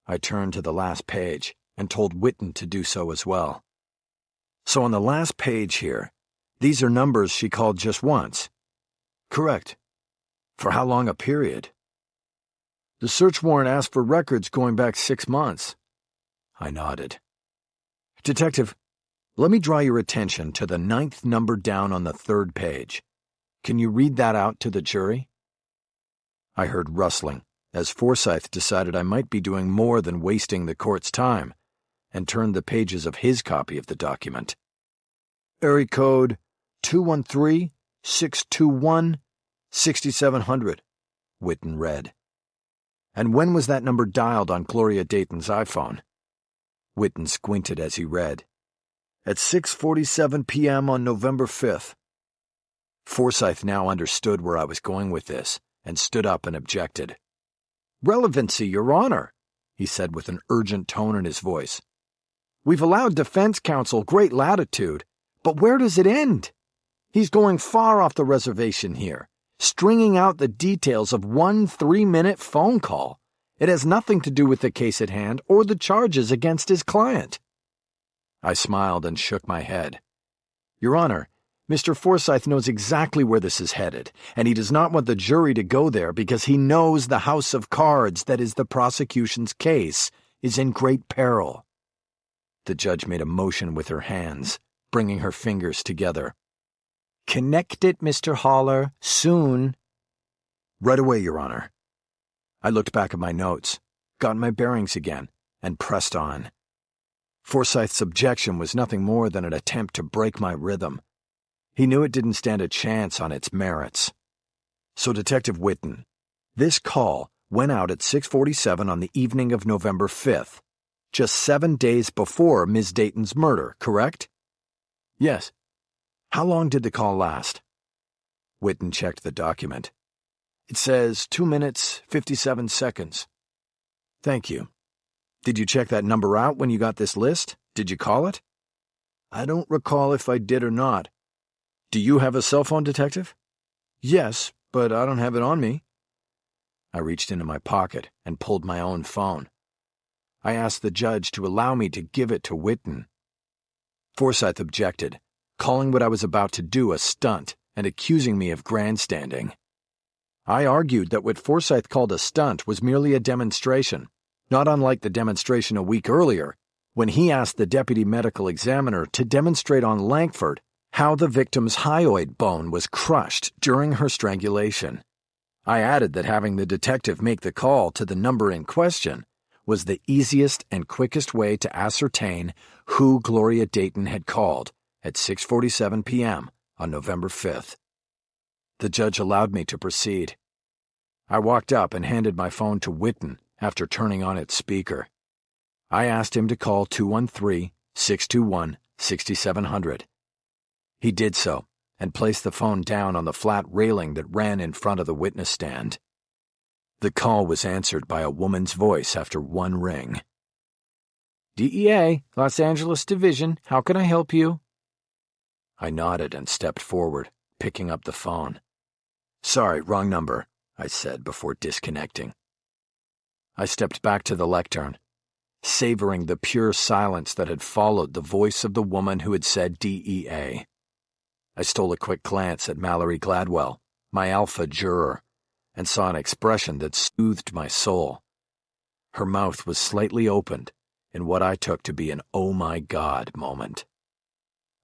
I turned to the last page and told Whitten to do so as well. So on the last page here, these are numbers she called just once. Correct. For how long a period? The search warrant asked for records going back 6 months. I nodded. Detective, let me draw your attention to the 9th number down on the 3rd page. Can you read that out to the jury? I heard rustling, as Forsyth decided I might be doing more than wasting the court's time, and turned the pages of his copy of the document. Area code 213-621-6700, Whitten read. And when was that number dialed on Gloria Dayton's iPhone? Whitten squinted as he read. At 6:47 p.m. on November 5th. Forsyth now understood where I was going with this and stood up and objected. "Relevancy, Your Honor," he said with an urgent tone in his voice. "We've allowed defense counsel great latitude, but where does it end? He's going far off the reservation here, stringing out the details of one 3-minute phone call. It has nothing to do with the case at hand or the charges against his client." I smiled and shook my head. "Your Honor, Mr. Forsyth knows exactly where this is headed, and he does not want the jury to go there because he knows the house of cards that is the prosecution's case is in great peril." The judge made a motion with her hands, bringing her fingers together. "Connect it, Mr. Haller, soon." "Right away, Your Honor." I looked back at my notes, got my bearings again, and pressed on. Forsyth's objection was nothing more than an attempt to break my rhythm. He knew it didn't stand a chance on its merits. "So, Detective Whitten, this call went out at 6:47 on the evening of November 5th, just 7 days before Ms. Dayton's murder, correct?" "Yes." "How long did the call last?" Whitten checked the document. "It says 2 minutes, 57 seconds. "Thank you. Did you check that number out when you got this list? Did you call it?" "I don't recall if I did or not." "Do you have a cell phone, Detective?" "Yes, but I don't have it on me." I reached into my pocket and pulled my own phone. I asked the judge to allow me to give it to Whitten. Forsyth objected, calling what I was about to do a stunt and accusing me of grandstanding. I argued that what Forsyth called a stunt was merely a demonstration, not unlike the demonstration a week earlier, when he asked the deputy medical examiner to demonstrate on Langford how the victim's hyoid bone was crushed during her strangulation. I added that having the detective make the call to the number in question was the easiest and quickest way to ascertain who Gloria Dayton had called at 6:47 p.m. on November 5th. The judge allowed me to proceed. I walked up and handed my phone to Whitten after turning on its speaker. I asked him to call 213-621-6700. He did so and placed the phone down on the flat railing that ran in front of the witness stand. The call was answered by a woman's voice after one ring. "DEA, Los Angeles Division, how can I help you?" I nodded and stepped forward, picking up the phone. "Sorry, wrong number," I said before disconnecting. I stepped back to the lectern, savoring the pure silence that had followed the voice of the woman who had said DEA. I stole a quick glance at Mallory Gladwell, my alpha juror, and saw an expression that soothed my soul. Her mouth was slightly opened in what I took to be an "oh my God" moment.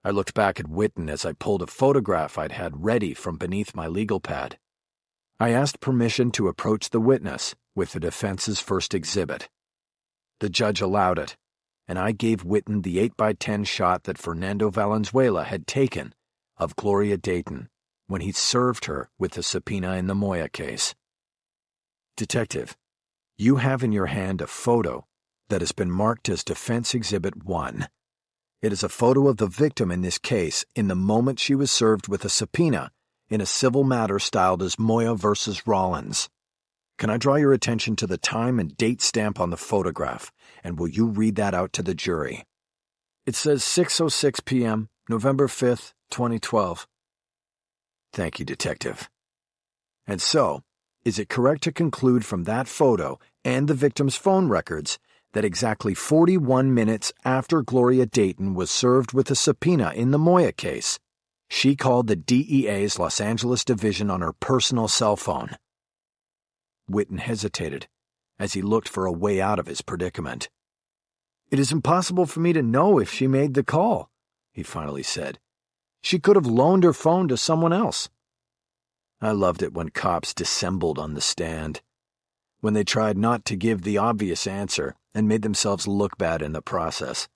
I looked back at Whitten as I pulled a photograph I'd had ready from beneath my legal pad. I asked permission to approach the witness with the defense's first exhibit. The judge allowed it, and I gave Whitten the 8x10 shot that Fernando Valenzuela had taken of Gloria Dayton when he served her with the subpoena in the Moya case. "Detective, you have in your hand a photo that has been marked as Defense Exhibit 1. It is a photo of the victim in this case in the moment she was served with a subpoena in a civil matter styled as Moya versus Rollins. Can I draw your attention to the time and date stamp on the photograph, and will you read that out to the jury?" "It says 6:06 p.m., November 5th, 2012. "Thank you, Detective. And so, is it correct to conclude from that photo and the victim's phone records that exactly 41 minutes after Gloria Dayton was served with a subpoena in the Moya case, she called the DEA's Los Angeles Division on her personal cell phone?" Whitten hesitated as he looked for a way out of his predicament. "It is impossible for me to know if she made the call," he finally said. "She could have loaned her phone to someone else." I loved it when cops dissembled on the stand, when they tried not to give the obvious answer and made themselves look bad in the process.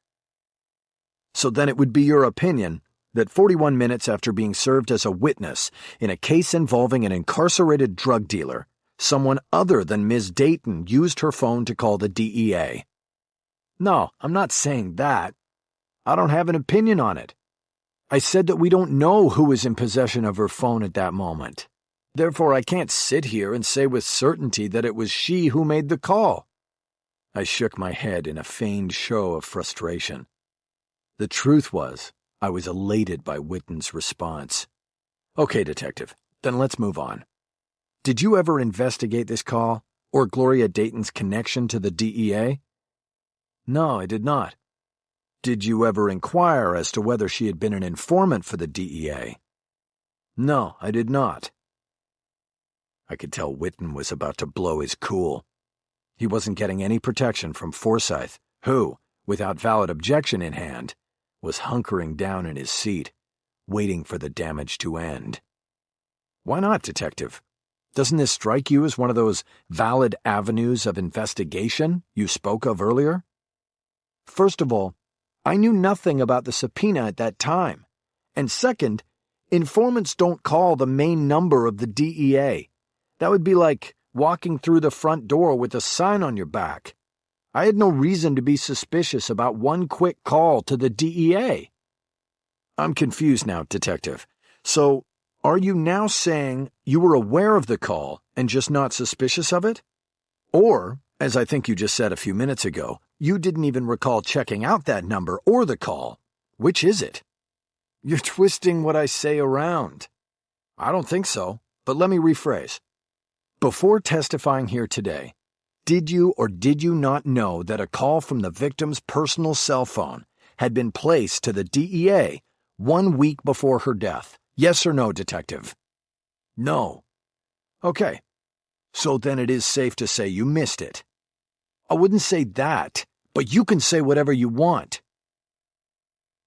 "So then it would be your opinion that 41 minutes after being served as a witness in a case involving an incarcerated drug dealer, someone other than Ms. Dayton used her phone to call the DEA?" "No, I'm not saying that. I don't have an opinion on it. I said that we don't know who was in possession of her phone at that moment. Therefore, I can't sit here and say with certainty that it was she who made the call." I shook my head in a feigned show of frustration. The truth was, I was elated by Witten's response. "Okay, Detective, then let's move on. Did you ever investigate this call, or Gloria Dayton's connection to the DEA?" "No, I did not." "Did you ever inquire as to whether she had been an informant for the DEA?" "No, I did not." I could tell Witten was about to blow his cool. He wasn't getting any protection from Forsyth, who, without valid objection in hand, was hunkering down in his seat, waiting for the damage to end. "Why not, Detective? Doesn't this strike you as one of those valid avenues of investigation you spoke of earlier?" "First of all, I knew nothing about the subpoena at that time. And second, informants don't call the main number of the DEA. That would be like walking through the front door with a sign on your back. I had no reason to be suspicious about one quick call to the DEA." "I'm confused now, Detective. So, are you now saying you were aware of the call and just not suspicious of it? Or, as I think you just said a few minutes ago, you didn't even recall checking out that number or the call? Which is it?" "You're twisting what I say around." "I don't think so, but let me rephrase. Before testifying here today, did you or did you not know that a call from the victim's personal cell phone had been placed to the DEA 1 week before her death? Yes or no, Detective?" "No." "Okay. So then it is safe to say you missed it." "I wouldn't say that, but you can say whatever you want."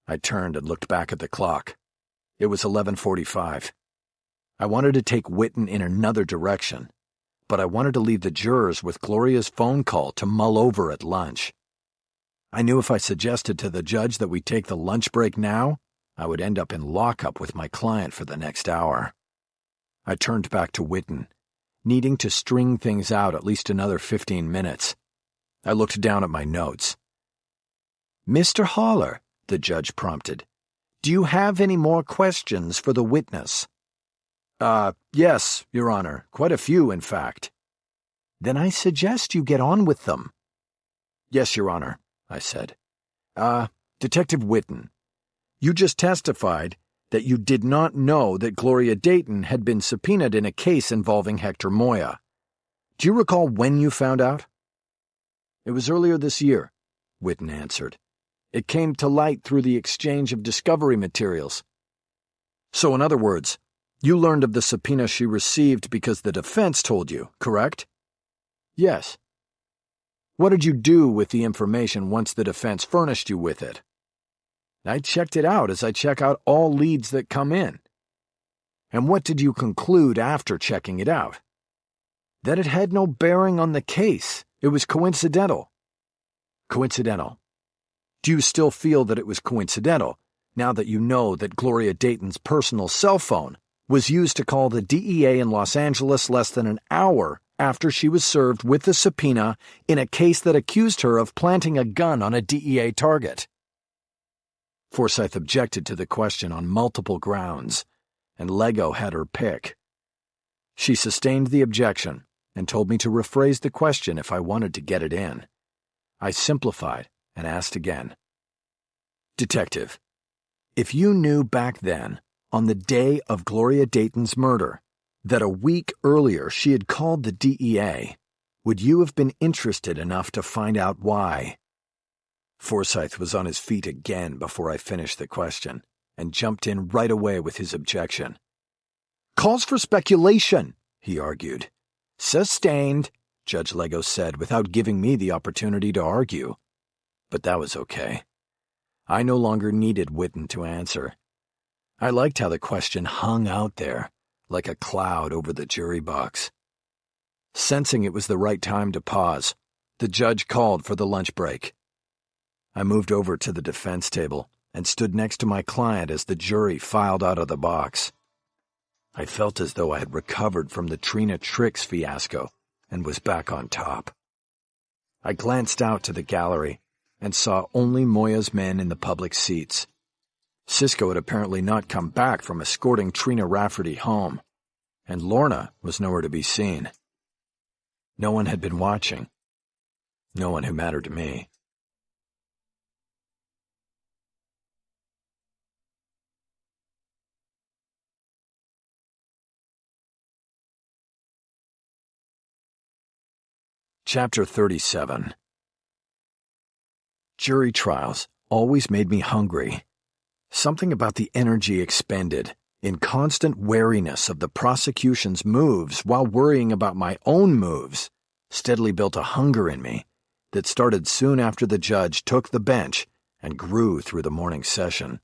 I turned and looked back at the clock. It was 11:45. I wanted to take Witten in another direction, but I wanted to leave the jurors with Gloria's phone call to mull over at lunch. I knew if I suggested to the judge that we take the lunch break now, I would end up in lockup with my client for the next hour. I turned back to Witten, needing to string things out at least another 15 minutes. I looked down at my notes. "Mr. Haller," the judge prompted, "do you have any more questions for the witness?" Yes, Your Honor, quite a few, in fact." "Then I suggest you get on with them." "Yes, Your Honor," I said. Detective Witten, you just testified that you did not know that Gloria Dayton had been subpoenaed in a case involving Hector Moya. Do you recall when you found out?" "It was earlier this year," Witten answered. "It came to light through the exchange of discovery materials." "So in other words, you learned of the subpoena she received because the defense told you, correct?" "Yes." "What did you do with the information once the defense furnished you with it?" "I checked it out as I check out all leads that come in." "And what did you conclude after checking it out?" "That it had no bearing on the case. It was coincidental." "Coincidental. Do you still feel that it was coincidental, now that you know that Gloria Dayton's personal cell phone was used to call the DEA in Los Angeles less than an hour after she was served with the subpoena in a case that accused her of planting a gun on a DEA target?" Forsyth objected to the question on multiple grounds, and Lego had her pick. She sustained the objection and told me to rephrase the question if I wanted to get it in. I simplified and asked again. "Detective, if you knew back then, on the day of Gloria Dayton's murder, that a week earlier she had called the DEA, would you have been interested enough to find out why?" Forsyth was on his feet again before I finished the question, and jumped in right away with his objection. "Calls for speculation," he argued. "Sustained," Judge Lego said without giving me the opportunity to argue. But that was okay. I no longer needed Witten to answer. I liked how the question hung out there, like a cloud over the jury box. Sensing it was the right time to pause, the judge called for the lunch break. I moved over to the defense table and stood next to my client as the jury filed out of the box. I felt as though I had recovered from the Trina Tricks fiasco and was back on top. I glanced out to the gallery and saw only Moya's men in the public seats. Cisco had apparently not come back from escorting Trina Rafferty home, and Lorna was nowhere to be seen. No one had been watching. No one who mattered to me. Chapter 37. Jury trials always made me hungry. Something about the energy expended, in constant wariness of the prosecution's moves while worrying about my own moves, steadily built a hunger in me that started soon after the judge took the bench and grew through the morning session.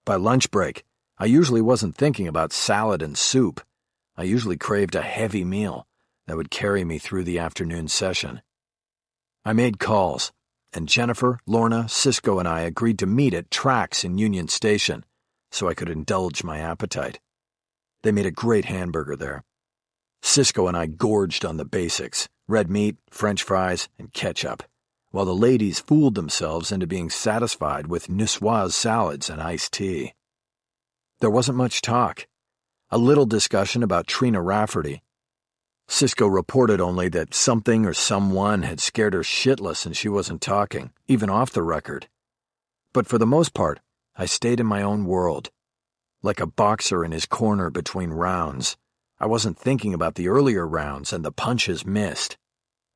By lunch break, I usually wasn't thinking about salad and soup. I usually craved a heavy meal that would carry me through the afternoon session. I made calls, and Jennifer, Lorna, Cisco, and I agreed to meet at Trax in Union Station so I could indulge my appetite. They made a great hamburger there. Cisco and I gorged on the basics: red meat, French fries, and ketchup, while the ladies fooled themselves into being satisfied with niçoise salads and iced tea. There wasn't much talk. A little discussion about Trina Rafferty. Cisco reported only that something or someone had scared her shitless and she wasn't talking, even off the record. But for the most part, I stayed in my own world. Like a boxer in his corner between rounds, I wasn't thinking about the earlier rounds and the punches missed.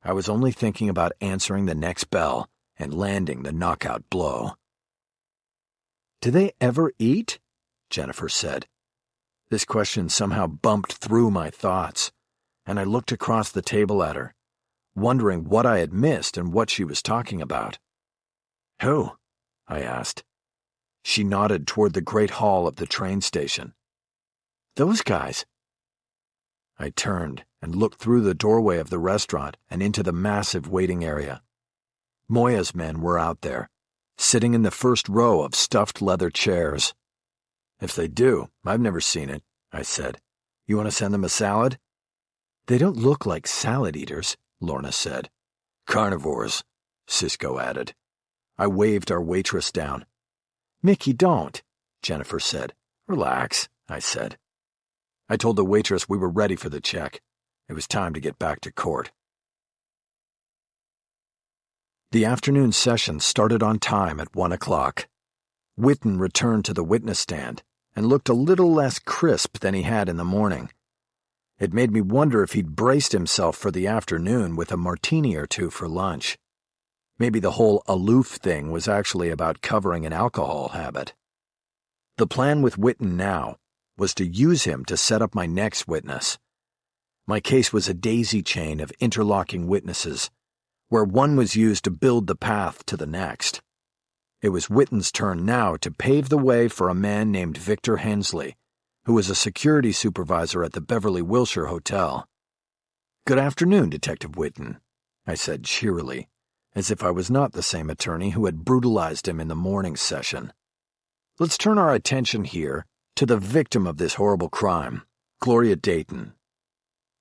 I was only thinking about answering the next bell and landing the knockout blow. "Do they ever eat?" Jennifer said. This question somehow bumped through my thoughts, and I looked across the table at her, wondering what I had missed and what she was talking about. "Who?" I asked. She nodded toward the great hall of the train station. "Those guys." I turned and looked through the doorway of the restaurant and into the massive waiting area. Moya's men were out there, sitting in the first row of stuffed leather chairs. "If they do, I've never seen it," I said. "You want to send them a salad?" "They don't look like salad eaters," Lorna said. "Carnivores," Cisco added. I waved our waitress down. "Mickey, don't," Jennifer said. "Relax," I said. I told the waitress we were ready for the check. It was time to get back to court. The afternoon session started on time at 1 o'clock. Whitten returned to the witness stand and looked a little less crisp than he had in the morning. It made me wonder if he'd braced himself for the afternoon with a martini or two for lunch. Maybe the whole aloof thing was actually about covering an alcohol habit. The plan with Whitten now was to use him to set up my next witness. My case was a daisy chain of interlocking witnesses, where one was used to build the path to the next. It was Whitten's turn now to pave the way for a man named Victor Hensley, who was a security supervisor at the Beverly Wilshire Hotel. "Good afternoon, Detective Whitten," I said cheerily, as if I was not the same attorney who had brutalized him in the morning session. "Let's turn our attention here to the victim of this horrible crime, Gloria Dayton.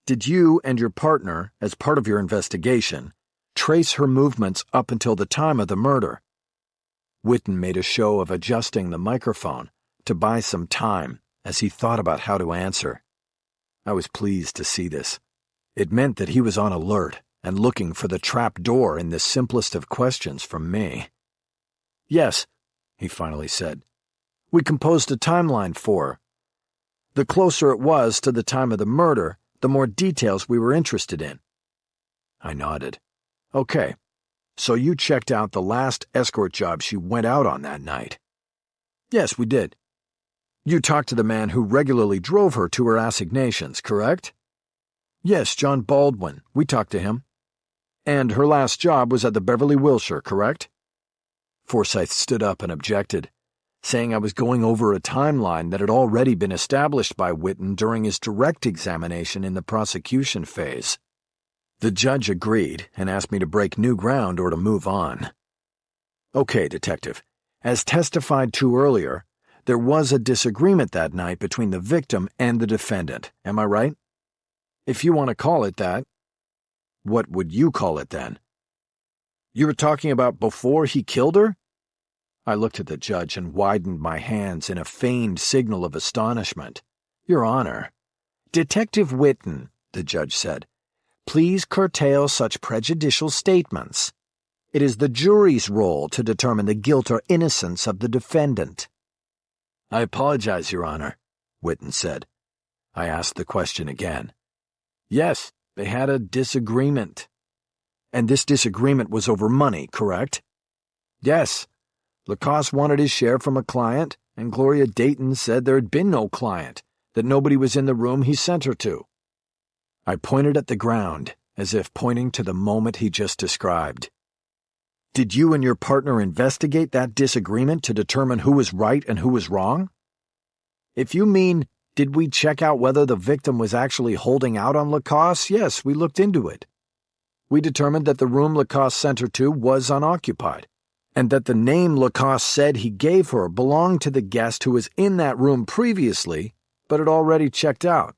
Did you and your partner, as part of your investigation, trace her movements up until the time of the murder?" Whitten made a show of adjusting the microphone to buy some time as he thought about how to answer. I was pleased to see this. It meant that he was on alert and looking for the trap door in the simplest of questions from me. "Yes," he finally said. "We composed a timeline for her. The closer it was to the time of the murder, the more details we were interested in." I nodded. "Okay, so you checked out the last escort job she went out on that night?" "Yes, we did." "You talked to the man who regularly drove her to her assignations, correct?" "Yes, John Baldwin. We talked to him." "And her last job was at the Beverly Wilshire, correct?" Forsyth stood up and objected, saying I was going over a timeline that had already been established by Whitten during his direct examination in the prosecution phase. The judge agreed and asked me to break new ground or to move on. "Okay, Detective. As testified to earlier, there was a disagreement that night between the victim and the defendant, am I right?" "If you want to call it that." "What would you call it then?" "You were talking about before he killed her?" I looked at the judge and widened my hands in a feigned signal of astonishment. Your Honor. Detective Whitten, the judge said, please curtail such prejudicial statements. It is the jury's role to determine the guilt or innocence of the defendant. I apologize, Your Honor, Whitten said. I asked the question again. Yes, they had a disagreement. And this disagreement was over money, correct? Yes. Lacoste wanted his share from a client, and Gloria Dayton said there had been no client, that nobody was in the room he sent her to. I pointed at the ground, as if pointing to the moment he just described. Did you and your partner investigate that disagreement to determine who was right and who was wrong? If you mean, did we check out whether the victim was actually holding out on Lacoste? Yes, we looked into it. We determined that the room Lacoste sent her to was unoccupied, and that the name Lacoste said he gave her belonged to the guest who was in that room previously, but had already checked out.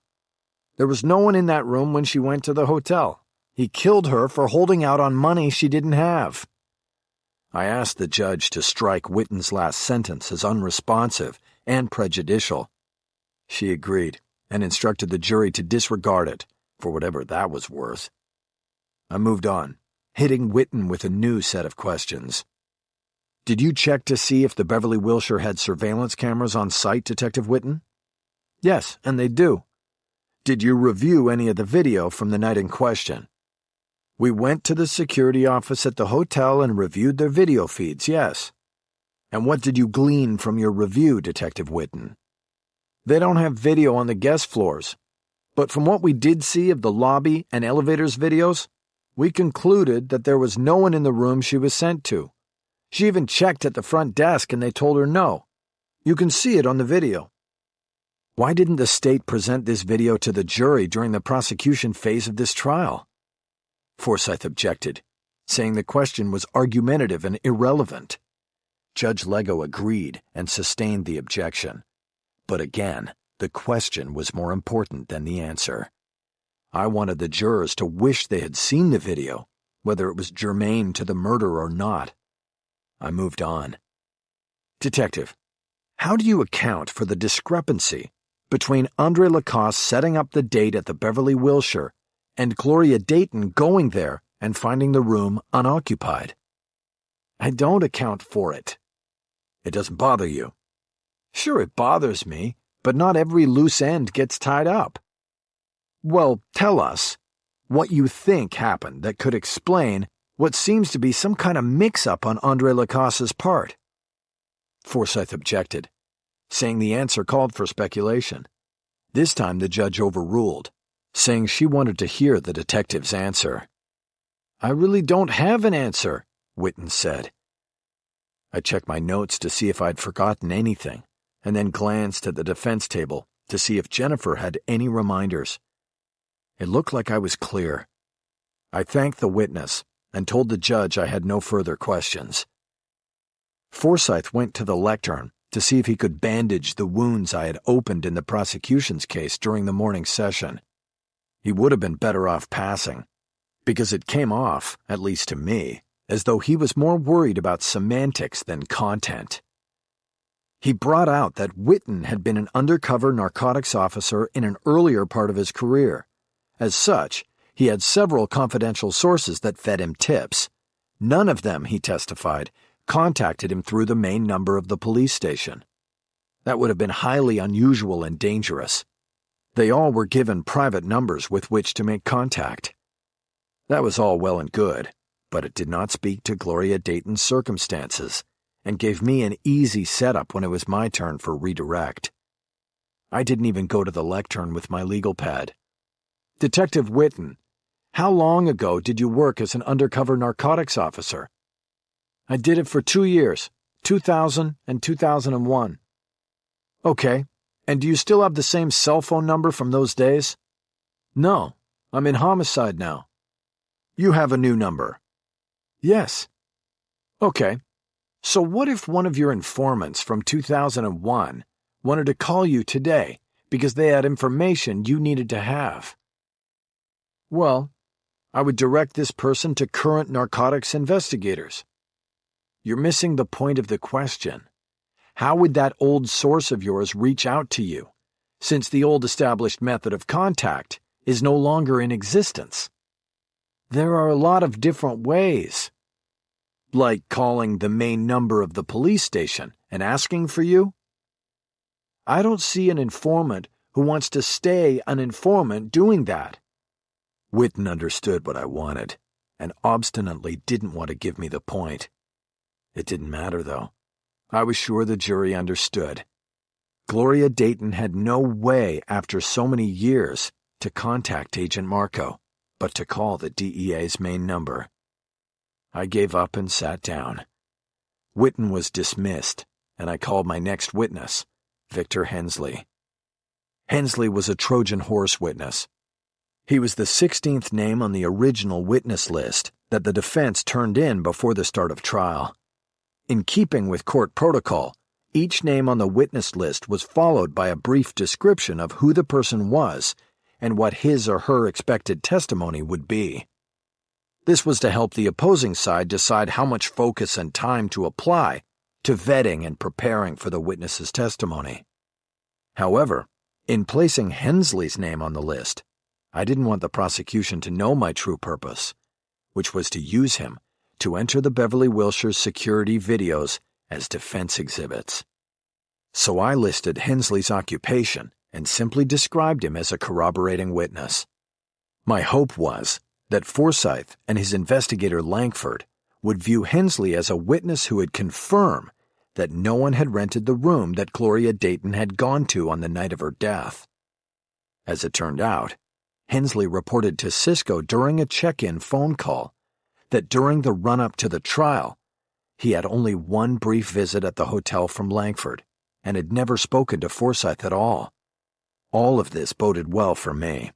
There was no one in that room when she went to the hotel. He killed her for holding out on money she didn't have. I asked the judge to strike Whitten's last sentence as unresponsive and prejudicial. She agreed and instructed the jury to disregard it, for whatever that was worth. I moved on, hitting Whitten with a new set of questions. Did you check to see if the Beverly Wilshire had surveillance cameras on site, Detective Whitten? Yes, and they do. Did you review any of the video from the night in question? We went to the security office at the hotel and reviewed their video feeds, yes. And what did you glean from your review, Detective Whitten? They don't have video on the guest floors, but from what we did see of the lobby and elevators videos, we concluded that there was no one in the room she was sent to. She even checked at the front desk and they told her no. You can see it on the video. Why didn't the state present this video to the jury during the prosecution phase of this trial? Forsyth objected, saying the question was argumentative and irrelevant. Judge Lego agreed and sustained the objection. But again, the question was more important than the answer. I wanted the jurors to wish they had seen the video, whether it was germane to the murder or not. I moved on. Detective, how do you account for the discrepancy between Andre Lacoste setting up the date at the Beverly Wilshire and Gloria Dayton going there and finding the room unoccupied? I don't account for it. It doesn't bother you. Sure, it bothers me, but not every loose end gets tied up. Well, tell us what you think happened that could explain what seems to be some kind of mix-up on Andre Lacoste's part. Forsyth objected, saying the answer called for speculation. This time the judge overruled, saying she wanted to hear the detective's answer. I really don't have an answer, Whitten said. I checked my notes to see if I'd forgotten anything, and then glanced at the defense table to see if Jennifer had any reminders. It looked like I was clear. I thanked the witness and told the judge I had no further questions. Forsyth went to the lectern to see if he could bandage the wounds I had opened in the prosecution's case during the morning session. He would have been better off passing, because it came off, at least to me, as though he was more worried about semantics than content. He brought out that Whitten had been an undercover narcotics officer in an earlier part of his career. As such, he had several confidential sources that fed him tips. None of them, he testified, contacted him through the main number of the police station. That would have been highly unusual and dangerous. They all were given private numbers with which to make contact. That was all well and good, but it did not speak to Gloria Dayton's circumstances, and gave me an easy setup when it was my turn for redirect. I didn't even go to the lectern with my legal pad. Detective Whitten, how long ago did you work as an undercover narcotics officer? I did it for 2 years, 2000 and 2001. Okay, and do you still have the same cell phone number from those days? No, I'm in homicide now. You have a new number? Yes. Okay, so what if one of your informants from 2001 wanted to call you today because they had information you needed to have? Well, I would direct this person to current narcotics investigators. You're missing the point of the question. How would that old source of yours reach out to you, since the old established method of contact is no longer in existence? There are a lot of different ways. Like calling the main number of the police station and asking for you? I don't see an informant who wants to stay an informant doing that. Whitten understood what I wanted, and obstinately didn't want to give me the point. It didn't matter, though. I was sure the jury understood. Gloria Dayton had no way, after so many years, to contact Agent Marco, but to call the DEA's main number. I gave up and sat down. Whitten was dismissed, and I called my next witness, Victor Hensley. Hensley was a Trojan horse witness. He was the 16th name on the original witness list that the defense turned in before the start of trial. In keeping with court protocol, each name on the witness list was followed by a brief description of who the person was and what his or her expected testimony would be. This was to help the opposing side decide how much focus and time to apply to vetting and preparing for the witness's testimony. However, in placing Hensley's name on the list, I didn't want the prosecution to know my true purpose, which was to use him to enter the Beverly Wilshire security videos as defense exhibits. So I listed Hensley's occupation and simply described him as a corroborating witness. My hope was that Forsyth and his investigator Langford would view Hensley as a witness who would confirm that no one had rented the room that Gloria Dayton had gone to on the night of her death. As it turned out, Hensley reported to Cisco during a check-in phone call that during the run-up to the trial, he had only one brief visit at the hotel from Langford and had never spoken to Forsyth at all. All of this boded well for me.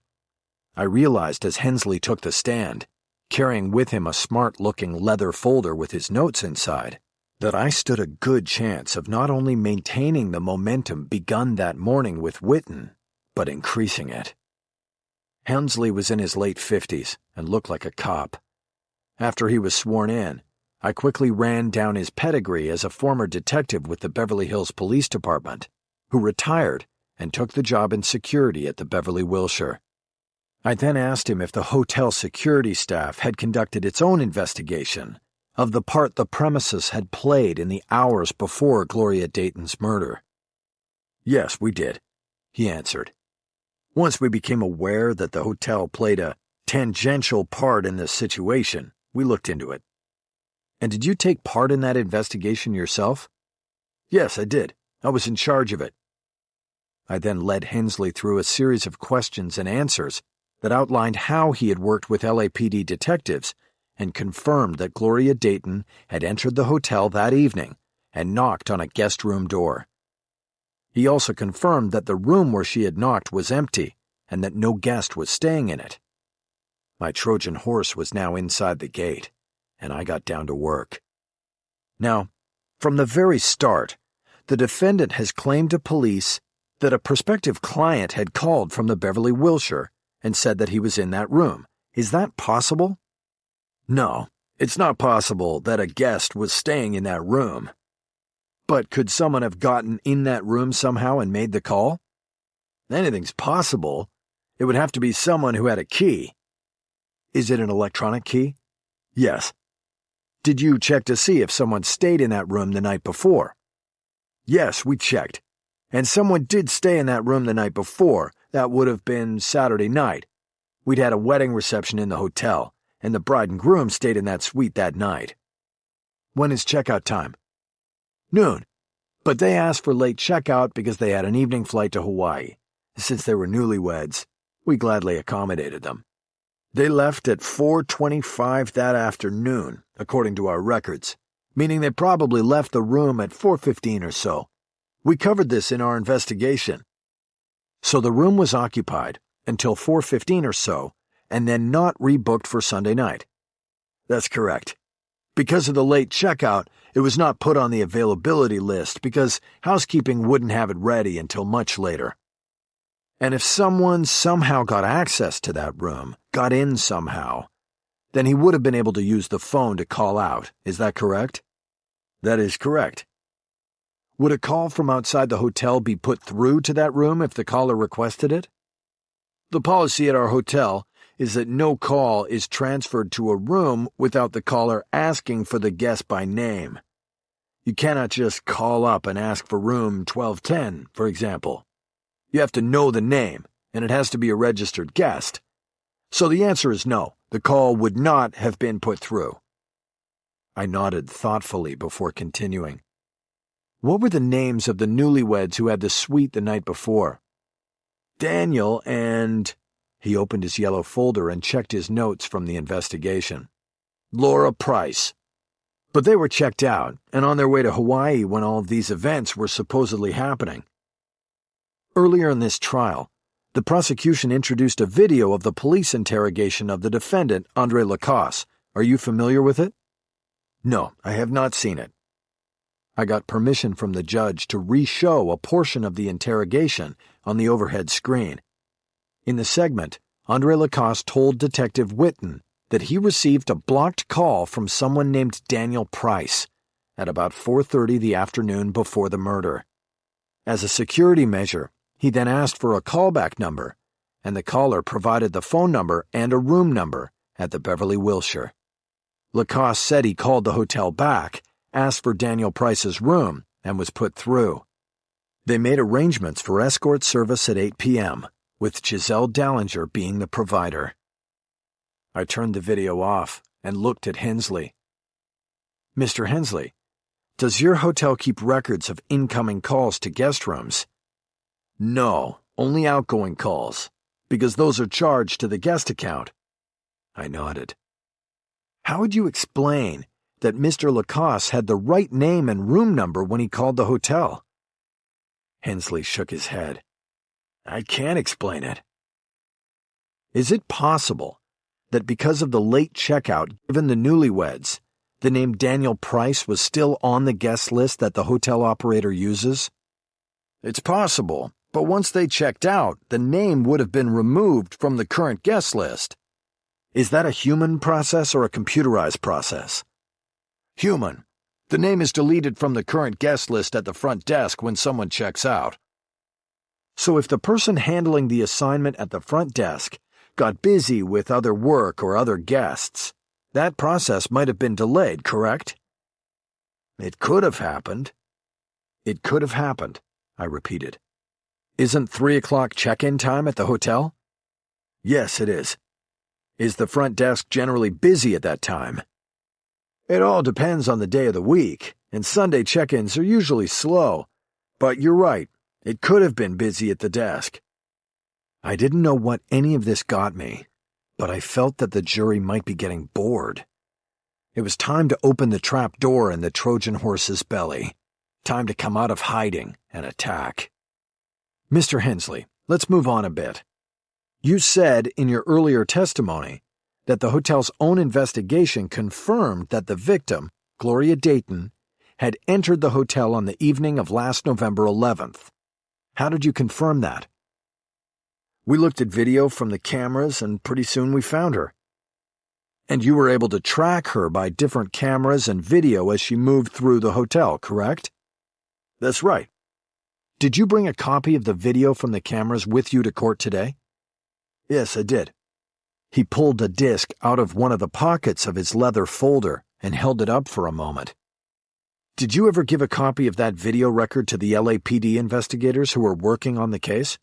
I realized as Hensley took the stand, carrying with him a smart-looking leather folder with his notes inside, that I stood a good chance of not only maintaining the momentum begun that morning with Whitten, but increasing it. Hensley was in his late 50s and looked like a cop. After he was sworn in, I quickly ran down his pedigree as a former detective with the Beverly Hills Police Department, who retired and took the job in security at the Beverly Wilshire. I then asked him if the hotel security staff had conducted its own investigation of the part the premises had played in the hours before Gloria Dayton's murder. "Yes, we did," he answered. "Once we became aware that the hotel played a tangential part in this situation, we looked into it." "And did you take part in that investigation yourself?" "Yes, I did. I was in charge of it." I then led Hensley through a series of questions and answers that outlined how he had worked with LAPD detectives and confirmed that Gloria Dayton had entered the hotel that evening and knocked on a guest room door. He also confirmed that the room where she had knocked was empty and that no guest was staying in it. My Trojan horse was now inside the gate, and I got down to work. Now, from the very start, the defendant has claimed to police that a prospective client had called from the Beverly Wilshire and said that he was in that room. Is that possible? No, it's not possible that a guest was staying in that room. But could someone have gotten in that room somehow and made the call? Anything's possible. It would have to be someone who had a key. Is it an electronic key? Yes. Did you check to see if someone stayed in that room the night before? Yes, we checked. And someone did stay in that room the night before. That would have been Saturday night. We'd had a wedding reception in the hotel, and the bride and groom stayed in that suite that night. When is checkout time? Noon. But they asked for late checkout because they had an evening flight to Hawaii. Since they were newlyweds, we gladly accommodated them. They left at 4:25 that afternoon, according to our records, meaning they probably left the room at 4:15 or so. We covered this in our investigation. So the room was occupied until 4:15 or so, and then not rebooked for Sunday night. That's correct. Because of the late checkout, it was not put on the availability list because housekeeping wouldn't have it ready until much later. And if someone somehow got access to that room, got in somehow, then he would have been able to use the phone to call out. Is that correct? That is correct. Would a call from outside the hotel be put through to that room if the caller requested it? The policy at our hotel is that no call is transferred to a room without the caller asking for the guest by name. You cannot just call up and ask for room 1210, for example. You have to know the name, and it has to be a registered guest. So the answer is no, the call would not have been put through. I nodded thoughtfully before continuing. What were the names of the newlyweds who had the suite the night before? Daniel and... He opened his yellow folder and checked his notes from the investigation. Laura Price. But they were checked out and on their way to Hawaii when all of these events were supposedly happening. Earlier in this trial, the prosecution introduced a video of the police interrogation of the defendant, Andre Lacoste. Are you familiar with it? No, I have not seen it. I got permission from the judge to re-show a portion of the interrogation on the overhead screen. In the segment, Andre Lacoste told Detective Whitten that he received a blocked call from someone named Daniel Price at about 4:30 the afternoon before the murder. As a security measure, he then asked for a callback number, and the caller provided the phone number and a room number at the Beverly Wilshire. Lacoste said he called the hotel back, asked for Daniel Price's room, and was put through. They made arrangements for escort service at 8 p.m., with Giselle Dallinger being the provider. I turned the video off and looked at Hensley. Mr. Hensley, does your hotel keep records of incoming calls to guest rooms? No, only outgoing calls, because those are charged to the guest account. I nodded. How would you explain that Mr. Lacoste had the right name and room number when he called the hotel? Hensley shook his head. I can't explain it. Is it possible that because of the late checkout given the newlyweds, the name Daniel Price was still on the guest list that the hotel operator uses? It's possible, but once they checked out, the name would have been removed from the current guest list. Is that a human process or a computerized process? Human. The name is deleted from the current guest list at the front desk when someone checks out. So if the person handling the assignment at the front desk got busy with other work or other guests, that process might have been delayed, correct? It could have happened. It could have happened, I repeated. Isn't 3 o'clock check-in time at the hotel? Yes, it is. Is the front desk generally busy at that time? It all depends on the day of the week, and Sunday check-ins are usually slow. But you're right, it could have been busy at the desk. I didn't know what any of this got me, but I felt that the jury might be getting bored. It was time to open the trap door in the Trojan horse's belly. Time to come out of hiding and attack. Mr. Hensley, let's move on a bit. You said in your earlier testimony that the hotel's own investigation confirmed that the victim, Gloria Dayton, had entered the hotel on the evening of last November 11th. How did you confirm that? We looked at video from the cameras and pretty soon we found her. And you were able to track her by different cameras and video as she moved through the hotel, correct? That's right. Did you bring a copy of the video from the cameras with you to court today? Yes, I did. He pulled a disc out of one of the pockets of his leather folder and held it up for a moment. Did you ever give a copy of that video record to the LAPD investigators who were working on the case?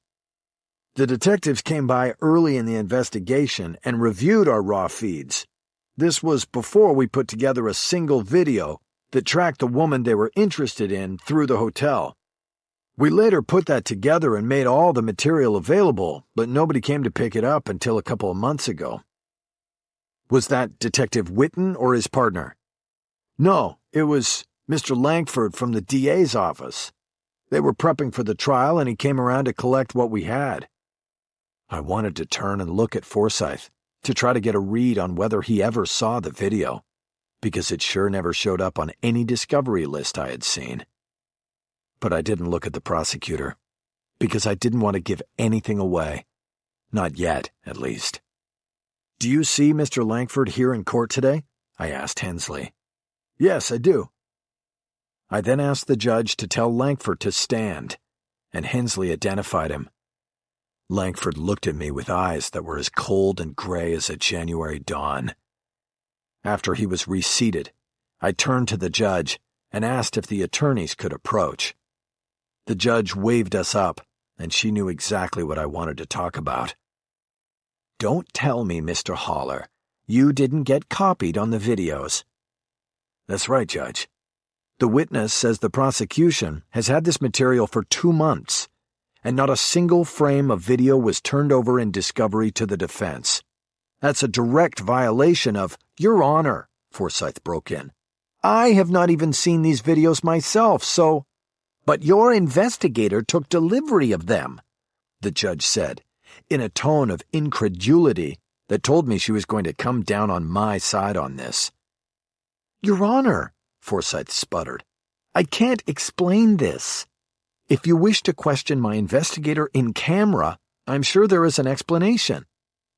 The detectives came by early in the investigation and reviewed our raw feeds. This was before we put together a single video that tracked the woman they were interested in through the hotel. We later put that together and made all the material available, but nobody came to pick it up until a couple of months ago. Was that Detective Whitten or his partner? No, it was Mr. Langford from the DA's office. They were prepping for the trial and he came around to collect what we had. I wanted to turn and look at Forsyth to try to get a read on whether he ever saw the video, because it sure never showed up on any discovery list I had seen. But I didn't look at the prosecutor, because I didn't want to give anything away. Not yet, at least. Do you see Mr. Langford here in court today? I asked Hensley. Yes, I do. I then asked the judge to tell Langford to stand, and Hensley identified him. Langford looked at me with eyes that were as cold and gray as a January dawn. After he was reseated, I turned to the judge and asked if the attorneys could approach. The judge waved us up, and she knew exactly what I wanted to talk about. "Don't tell me, Mr. Haller, you didn't get copied on the videos." "That's right, Judge. The witness says the prosecution has had this material for 2 months, and not a single frame of video was turned over in discovery to the defense. That's a direct violation of—" "Your Honor," Forsyth broke in, "I have not even seen these videos myself, so—" "But your investigator took delivery of them," the judge said, in a tone of incredulity that told me she was going to come down on my side on this. "Your Honor," Forsyth sputtered, "I can't explain this. If you wish to question my investigator in camera, I'm sure there is an explanation.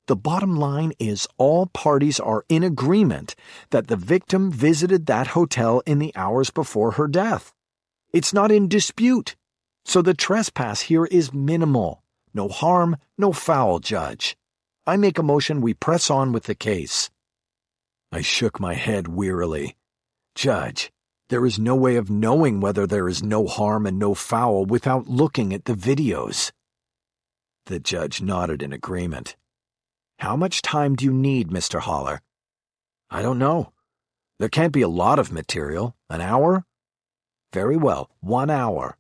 The bottom line is all parties are in agreement that the victim visited that hotel in the hours before her death. It's not in dispute, so the trespass here is minimal. No harm, no foul, Judge. I make a motion we press on with the case." I shook my head wearily. "Judge, there is no way of knowing whether there is no harm and no foul without looking at the videos." The judge nodded in agreement. "How much time do you need, Mr. Haller?" "I don't know. There can't be a lot of material. An hour?" "Very well, 1 hour.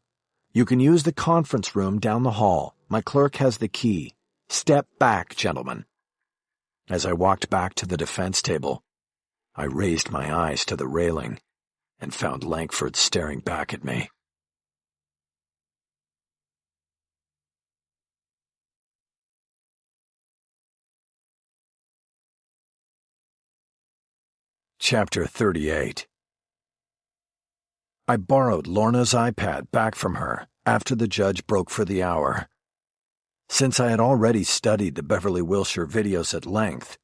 You can use the conference room down the hall. My clerk has the key. Step back, gentlemen." As I walked back to the defense table, I raised my eyes to the railing and found Langford staring back at me. Chapter 38. I borrowed Lorna's iPad back from her after the judge broke for the hour. Since I had already studied the Beverly Wilshire videos at length,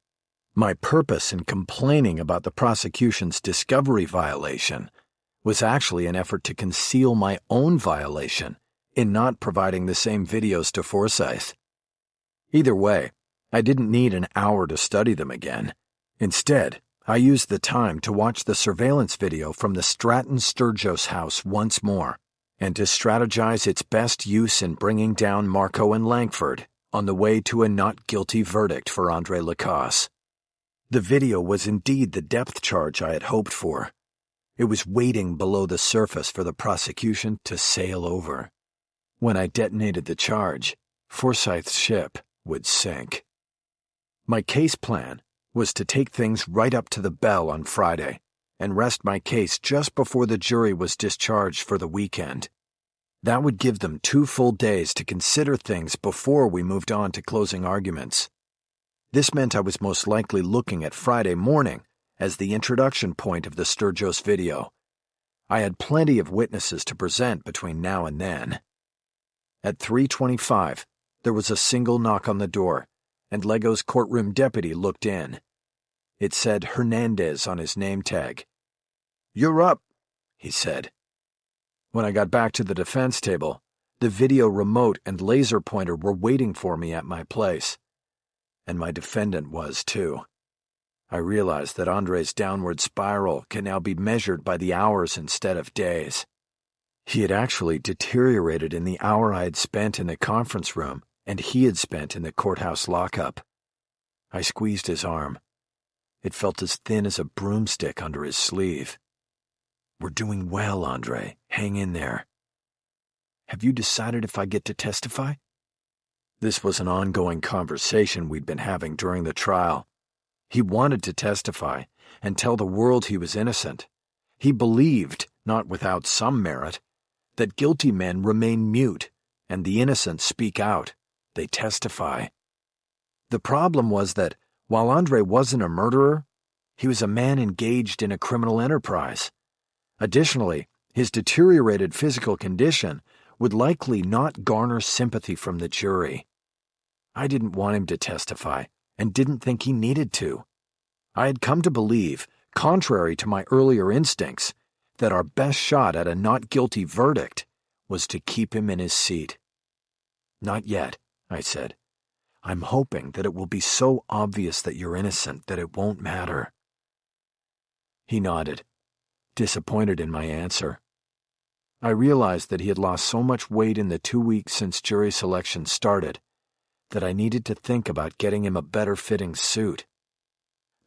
my purpose in complaining about the prosecution's discovery violation was actually an effort to conceal my own violation in not providing the same videos to Forsyth. Either way, I didn't need an hour to study them again. Instead, I used the time to watch the surveillance video from the Stratton Sturgis house once more, and to strategize its best use in bringing down Marco and Langford on the way to a not guilty verdict for Andre Lacasse. The video was indeed the depth charge I had hoped for. It was waiting below the surface for the prosecution to sail over. When I detonated the charge, Forsyth's ship would sink. My case plan was to take things right up to the bell on Friday and rest my case just before the jury was discharged for the weekend. That would give them 2 full days to consider things before we moved on to closing arguments. This meant I was most likely looking at Friday morning as the introduction point of the Sturgis video. I had plenty of witnesses to present between now and then. At 3:25, there was a single knock on the door, and Lego's courtroom deputy looked in. It said Hernandez on his name tag. "You're up," he said. When I got back to the defense table, the video remote and laser pointer were waiting for me at my place. And my defendant was too. I realized that Andre's downward spiral can now be measured by the hours instead of days. He had actually deteriorated in the hour I had spent in the conference room and he had spent in the courthouse lockup. I squeezed his arm. It felt as thin as a broomstick under his sleeve. "We're doing well, Andre. Hang in there." "Have you decided if I get to testify?" This was an ongoing conversation we'd been having during the trial. He wanted to testify and tell the world he was innocent. He believed, not without some merit, that guilty men remain mute and the innocent speak out. They testify. The problem was that, while Andre wasn't a murderer, he was a man engaged in a criminal enterprise. Additionally, his deteriorated physical condition would likely not garner sympathy from the jury. I didn't want him to testify, and didn't think he needed to. I had come to believe, contrary to my earlier instincts, that our best shot at a not guilty verdict was to keep him in his seat. "Not yet," I said. "I'm hoping that it will be so obvious that you're innocent that it won't matter." He nodded, disappointed in my answer. I realized that he had lost so much weight in the 2 weeks since jury selection started that I needed to think about getting him a better-fitting suit.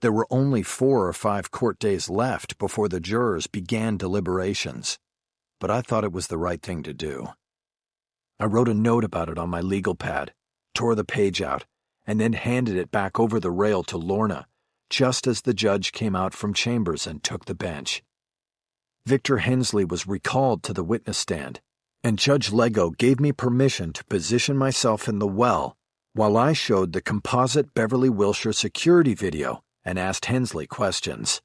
There were only 4 or 5 court days left before the jurors began deliberations, but I thought it was the right thing to do. I wrote a note about it on my legal pad, tore the page out, and then handed it back over the rail to Lorna, just as the judge came out from chambers and took the bench. Victor Hensley was recalled to the witness stand, and Judge Lego gave me permission to position myself in the well while I showed the composite Beverly Wilshire security video and asked Hensley questions.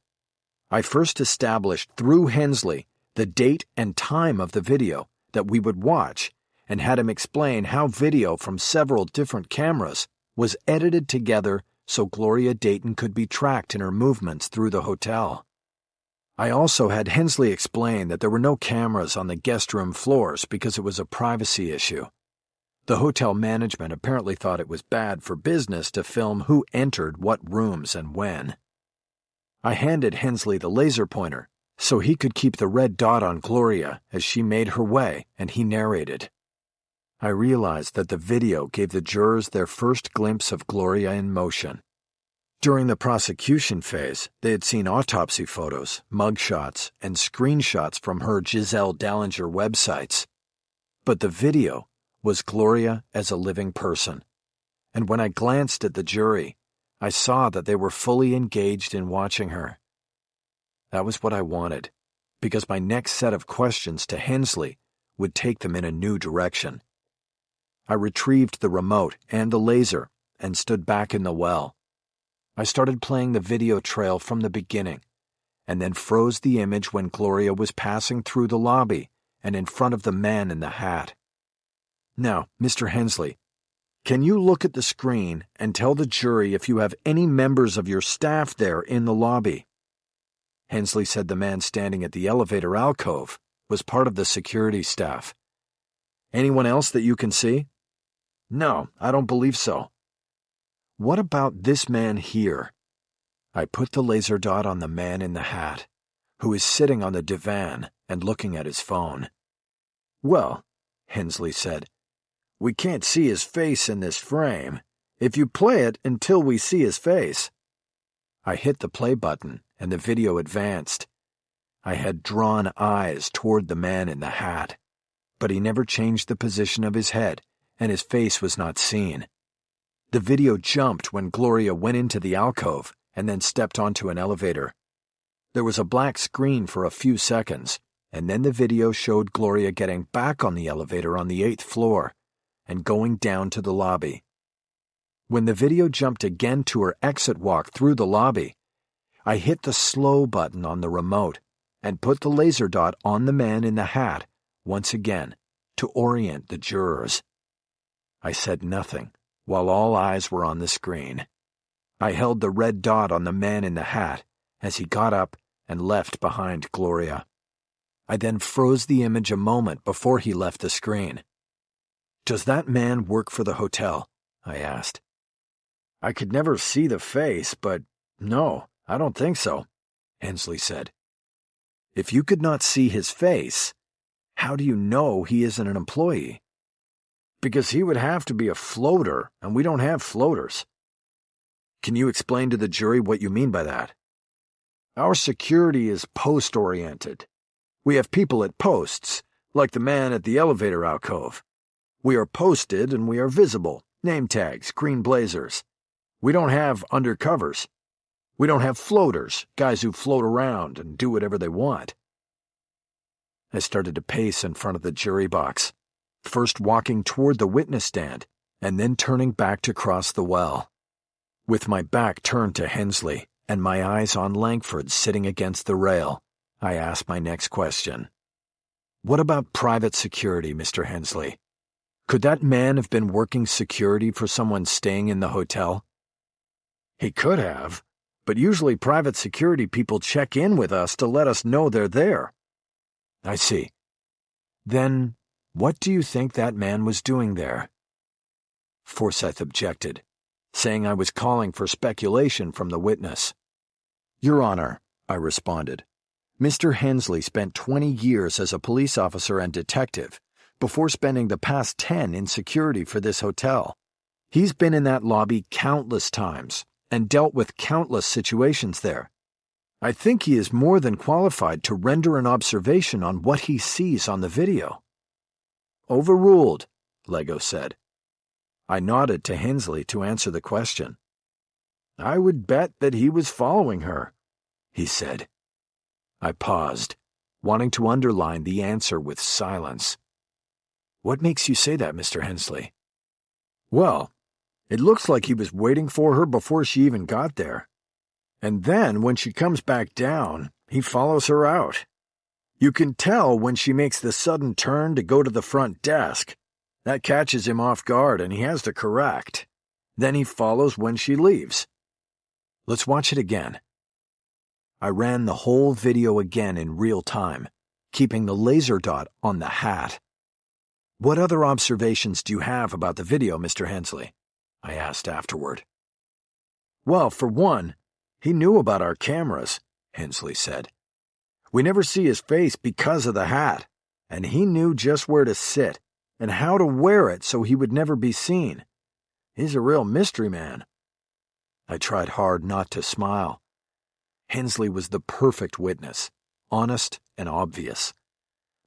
I first established through Hensley the date and time of the video that we would watch and had him explain how video from several different cameras was edited together so Gloria Dayton could be tracked in her movements through the hotel. I also had Hensley explain that there were no cameras on the guest room floors because it was a privacy issue. The hotel management apparently thought it was bad for business to film who entered what rooms and when. I handed Hensley the laser pointer so he could keep the red dot on Gloria as she made her way, and he narrated. I realized that the video gave the jurors their first glimpse of Gloria in motion. During the prosecution phase, they had seen autopsy photos, mugshots, and screenshots from her Giselle Dallinger websites. But the video was Gloria as a living person, and when I glanced at the jury, I saw that they were fully engaged in watching her. That was what I wanted, because my next set of questions to Hensley would take them in a new direction. I retrieved the remote and the laser and stood back in the well. I started playing the video trail from the beginning, and then froze the image when Gloria was passing through the lobby and in front of the man in the hat. "Now, Mr. Hensley, can you look at the screen and tell the jury if you have any members of your staff there in the lobby?" Hensley said the man standing at the elevator alcove was part of the security staff. "Anyone else that you can see?" "No, I don't believe so." "What about this man here?" I put the laser dot on the man in the hat, who is sitting on the divan and looking at his phone. "Well," Hensley said, "we can't see his face in this frame. If you play it until we see his face." I hit the play button, and the video advanced. I had drawn eyes toward the man in the hat, but he never changed the position of his head, and his face was not seen. The video jumped when Gloria went into the alcove and then stepped onto an elevator. There was a black screen for a few seconds, and then the video showed Gloria getting back on the elevator on the 8th floor and going down to the lobby. When the video jumped again to her exit walk through the lobby, I hit the slow button on the remote and put the laser dot on the man in the hat once again to orient the jurors. I said nothing while all eyes were on the screen. I held the red dot on the man in the hat as he got up and left behind Gloria. I then froze the image a moment before he left the screen. "Does that man work for the hotel?" I asked. "I could never see the face, but no, I don't think so," Hensley said. "If you could not see his face, how do you know he isn't an employee?" "Because he would have to be a floater, and we don't have floaters." "Can you explain to the jury what you mean by that?" "Our security is post-oriented. We have people at posts, like the man at the elevator alcove. We are posted and we are visible, name tags, green blazers. We don't have undercovers. We don't have floaters, guys who float around and do whatever they want." I started to pace in front of the jury box, first walking toward the witness stand and then turning back to cross the well. With my back turned to Hensley and my eyes on Langford sitting against the rail, I asked my next question. "What about private security, Mr. Hensley? Could that man have been working security for someone staying in the hotel?" "He could have, but usually private security people check in with us to let us know they're there. I see. Then, what do you think that man was doing there? Forsyth objected, saying I was calling for speculation from the witness. Your Honor, I responded, Mr. Hensley spent 20 years as a police officer and detective before spending the past 10 in security for this hotel. He's been in that lobby countless times and dealt with countless situations there. I think he is more than qualified to render an observation on what he sees on the video. Overruled, Lego said. I nodded to Hensley to answer the question. I would bet that he was following her, he said. I paused, wanting to underline the answer with silence. What makes you say that, Mr. Hensley? Well, it looks like he was waiting for her before she even got there. And then, when she comes back down, he follows her out. You can tell when she makes the sudden turn to go to the front desk. That catches him off guard and he has to correct. Then he follows when she leaves. Let's watch it again. I ran the whole video again in real time, keeping the laser dot on the hat. What other observations do you have about the video, Mr. Hensley? I asked afterward. Well, for one, he knew about our cameras, Hensley said. We never see his face because of the hat, and he knew just where to sit and how to wear it so he would never be seen. He's a real mystery man. I tried hard not to smile. Hensley was the perfect witness, honest and obvious.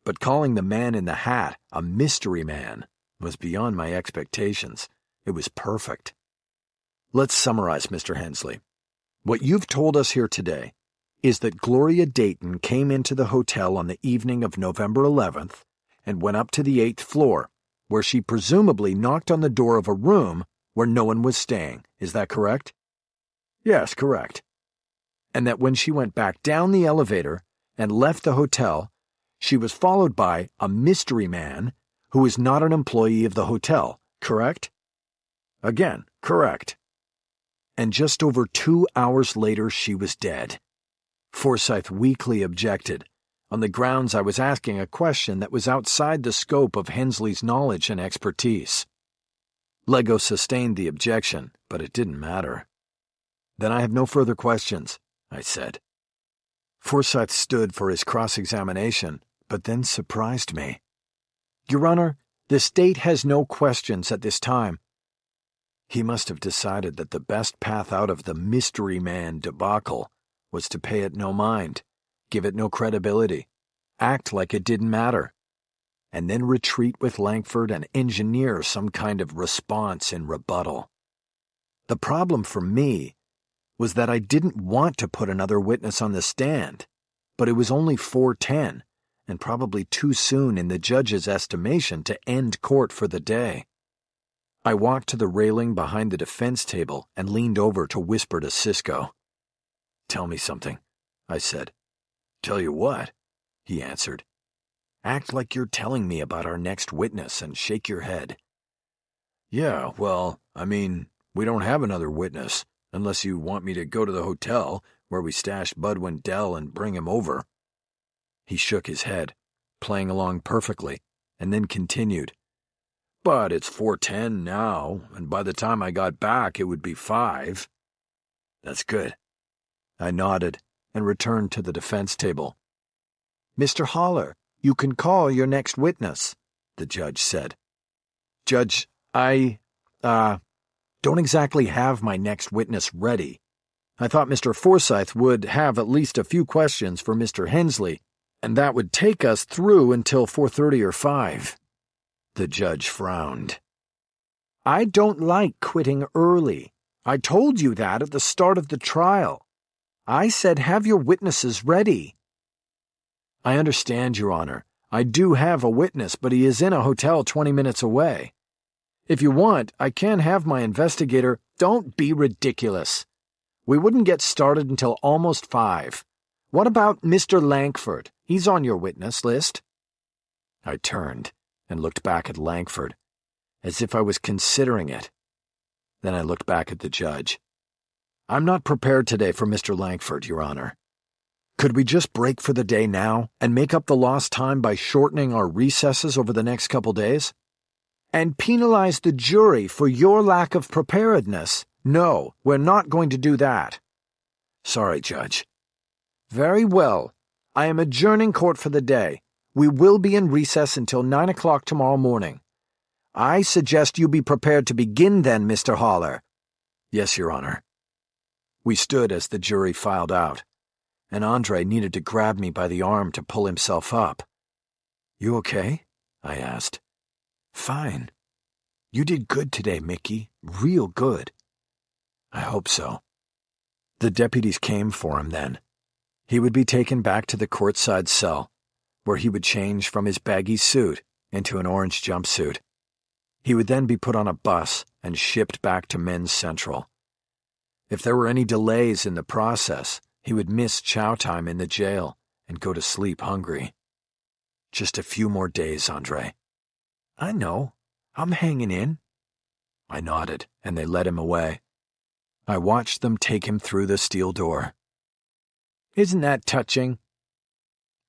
But calling the man in the hat a mystery man was beyond my expectations. It was perfect. Let's summarize, Mr. Hensley. What you've told us here today is that Gloria Dayton came into the hotel on the evening of November 11th and went up to the 8th floor, where she presumably knocked on the door of a room where no one was staying. Is that correct? Yes, correct. And that when she went back down the elevator and left the hotel, she was followed by a mystery man who is not an employee of the hotel, correct? Again, correct. And just over 2 hours later, she was dead. Forsyth weakly objected, on the grounds I was asking a question that was outside the scope of Hensley's knowledge and expertise. Lego sustained the objection, but it didn't matter. Then I have no further questions, I said. Forsyth stood for his cross-examination, but then surprised me. Your Honor, the state has no questions at this time. He must have decided that the best path out of the mystery man debacle was to pay it no mind, give it no credibility, act like it didn't matter, and then retreat with Langford and engineer some kind of response in rebuttal. The problem for me was that I didn't want to put another witness on the stand, but it was only 4:10, and probably too soon in the judge's estimation to end court for the day. I walked to the railing behind the defense table and leaned over to whisper to Cisco. Tell me something, I said. Tell you what? He answered. Act like you're telling me about our next witness and shake your head. Yeah, well, we don't have another witness, unless you want me to go to the hotel where we stashed Bud Wendell and bring him over. He shook his head, playing along perfectly, and then continued. But it's 4:10 now, and by the time I got back it would be 5. That's good. I nodded and returned to the defense table. Mr. Haller, you can call your next witness, the judge said. Judge, I don't exactly have my next witness ready. I thought Mr. Forsyth would have at least a few questions for Mr. Hensley, and that would take us through until 4:30 or 5. The judge frowned. I don't like quitting early. I told you that at the start of the trial. I said have your witnesses ready. I understand, Your Honor. I do have a witness, but he is in a hotel 20 minutes away. If you want, I can have my investigator. Don't be ridiculous. We wouldn't get started until almost 5. What about Mr. Langford? He's on your witness list. I turned and looked back at Langford, as if I was considering it. Then I looked back at the judge. I'm not prepared today for Mr. Langford, Your Honor. Could we just break for the day now and make up the lost time by shortening our recesses over the next couple days? And penalize the jury for your lack of preparedness? No, we're not going to do that. Sorry, Judge. Very well. I am adjourning court for the day. We will be in recess until 9 o'clock tomorrow morning. I suggest you be prepared to begin then, Mr. Haller. Yes, Your Honor. We stood as the jury filed out, and Andre needed to grab me by the arm to pull himself up. You okay? I asked. Fine. You did good today, Mickey. Real good. I hope so. The deputies came for him then. He would be taken back to the courtside cell, where he would change from his baggy suit into an orange jumpsuit. He would then be put on a bus and shipped back to Men's Central. If there were any delays in the process, he would miss chow time in the jail and go to sleep hungry. Just a few more days, Andre. I know. I'm hanging in. I nodded, and they led him away. I watched them take him through the steel door. Isn't that touching?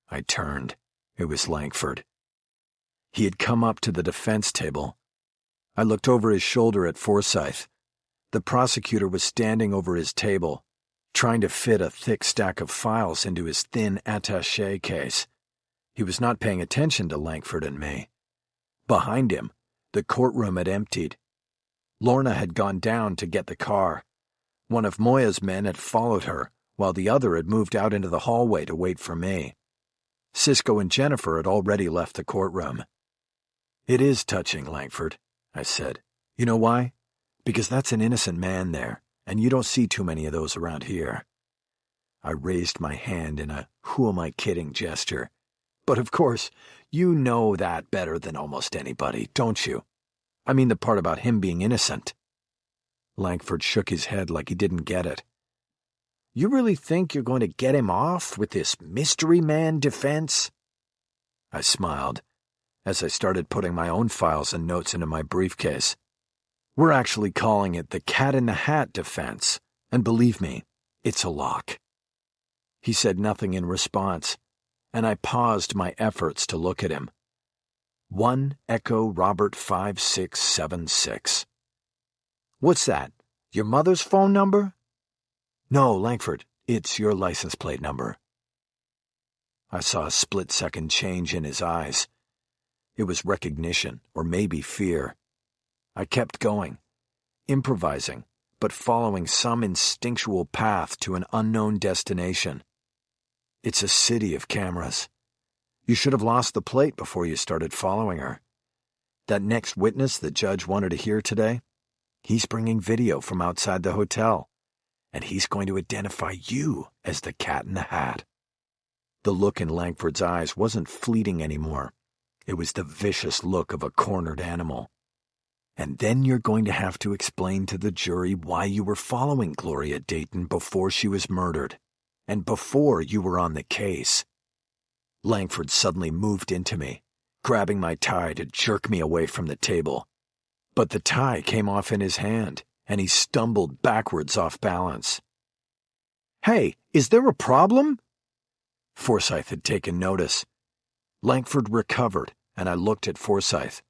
I turned. It was Langford. He had come up to the defense table. I looked over his shoulder at Forsyth. The prosecutor was standing over his table, trying to fit a thick stack of files into his thin attaché case. He was not paying attention to Langford and me. Behind him, the courtroom had emptied. Lorna had gone down to get the car. One of Moya's men had followed her, while the other had moved out into the hallway to wait for me. Cisco and Jennifer had already left the courtroom. It is touching, Langford, I said. You know why? Because that's an innocent man there, and you don't see too many of those around here. I raised my hand in a who-am-I-kidding gesture. But of course, you know that better than almost anybody, don't you? I mean the part about him being innocent. Langford shook his head like he didn't get it. You really think you're going to get him off with this mystery man defense? I smiled as I started putting my own files and notes into my briefcase. We're actually calling it the cat-in-the-hat defense, and believe me, it's a lock. He said nothing in response, and I paused my efforts to look at him. 1 Echo Robert 5676. What's that? Your mother's phone number? No, Langford, it's your license plate number. I saw a split-second change in his eyes. It was recognition, or maybe fear. I kept going, improvising, but following some instinctual path to an unknown destination. It's a city of cameras. You should have lost the plate before you started following her. That next witness the judge wanted to hear today, he's bringing video from outside the hotel, and he's going to identify you as the cat in the hat. The look in Langford's eyes wasn't fleeting anymore. It was the vicious look of a cornered animal. And then you're going to have to explain to the jury why you were following Gloria Dayton before she was murdered, and before you were on the case. Langford suddenly moved into me, grabbing my tie to jerk me away from the table. But the tie came off in his hand, and he stumbled backwards off balance. Hey, is there a problem? Forsyth had taken notice. Langford recovered, and I looked at Forsyth.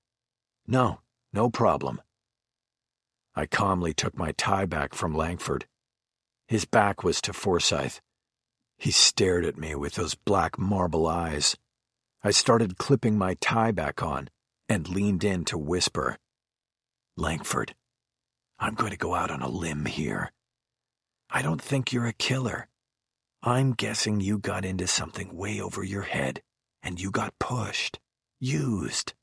No problem. I calmly took my tie back from Langford. His back was to Forsyth. He stared at me with those black marble eyes. I started clipping my tie back on and leaned in to whisper. Langford, I'm going to go out on a limb here. I don't think you're a killer. I'm guessing you got into something way over your head, and you got pushed, used.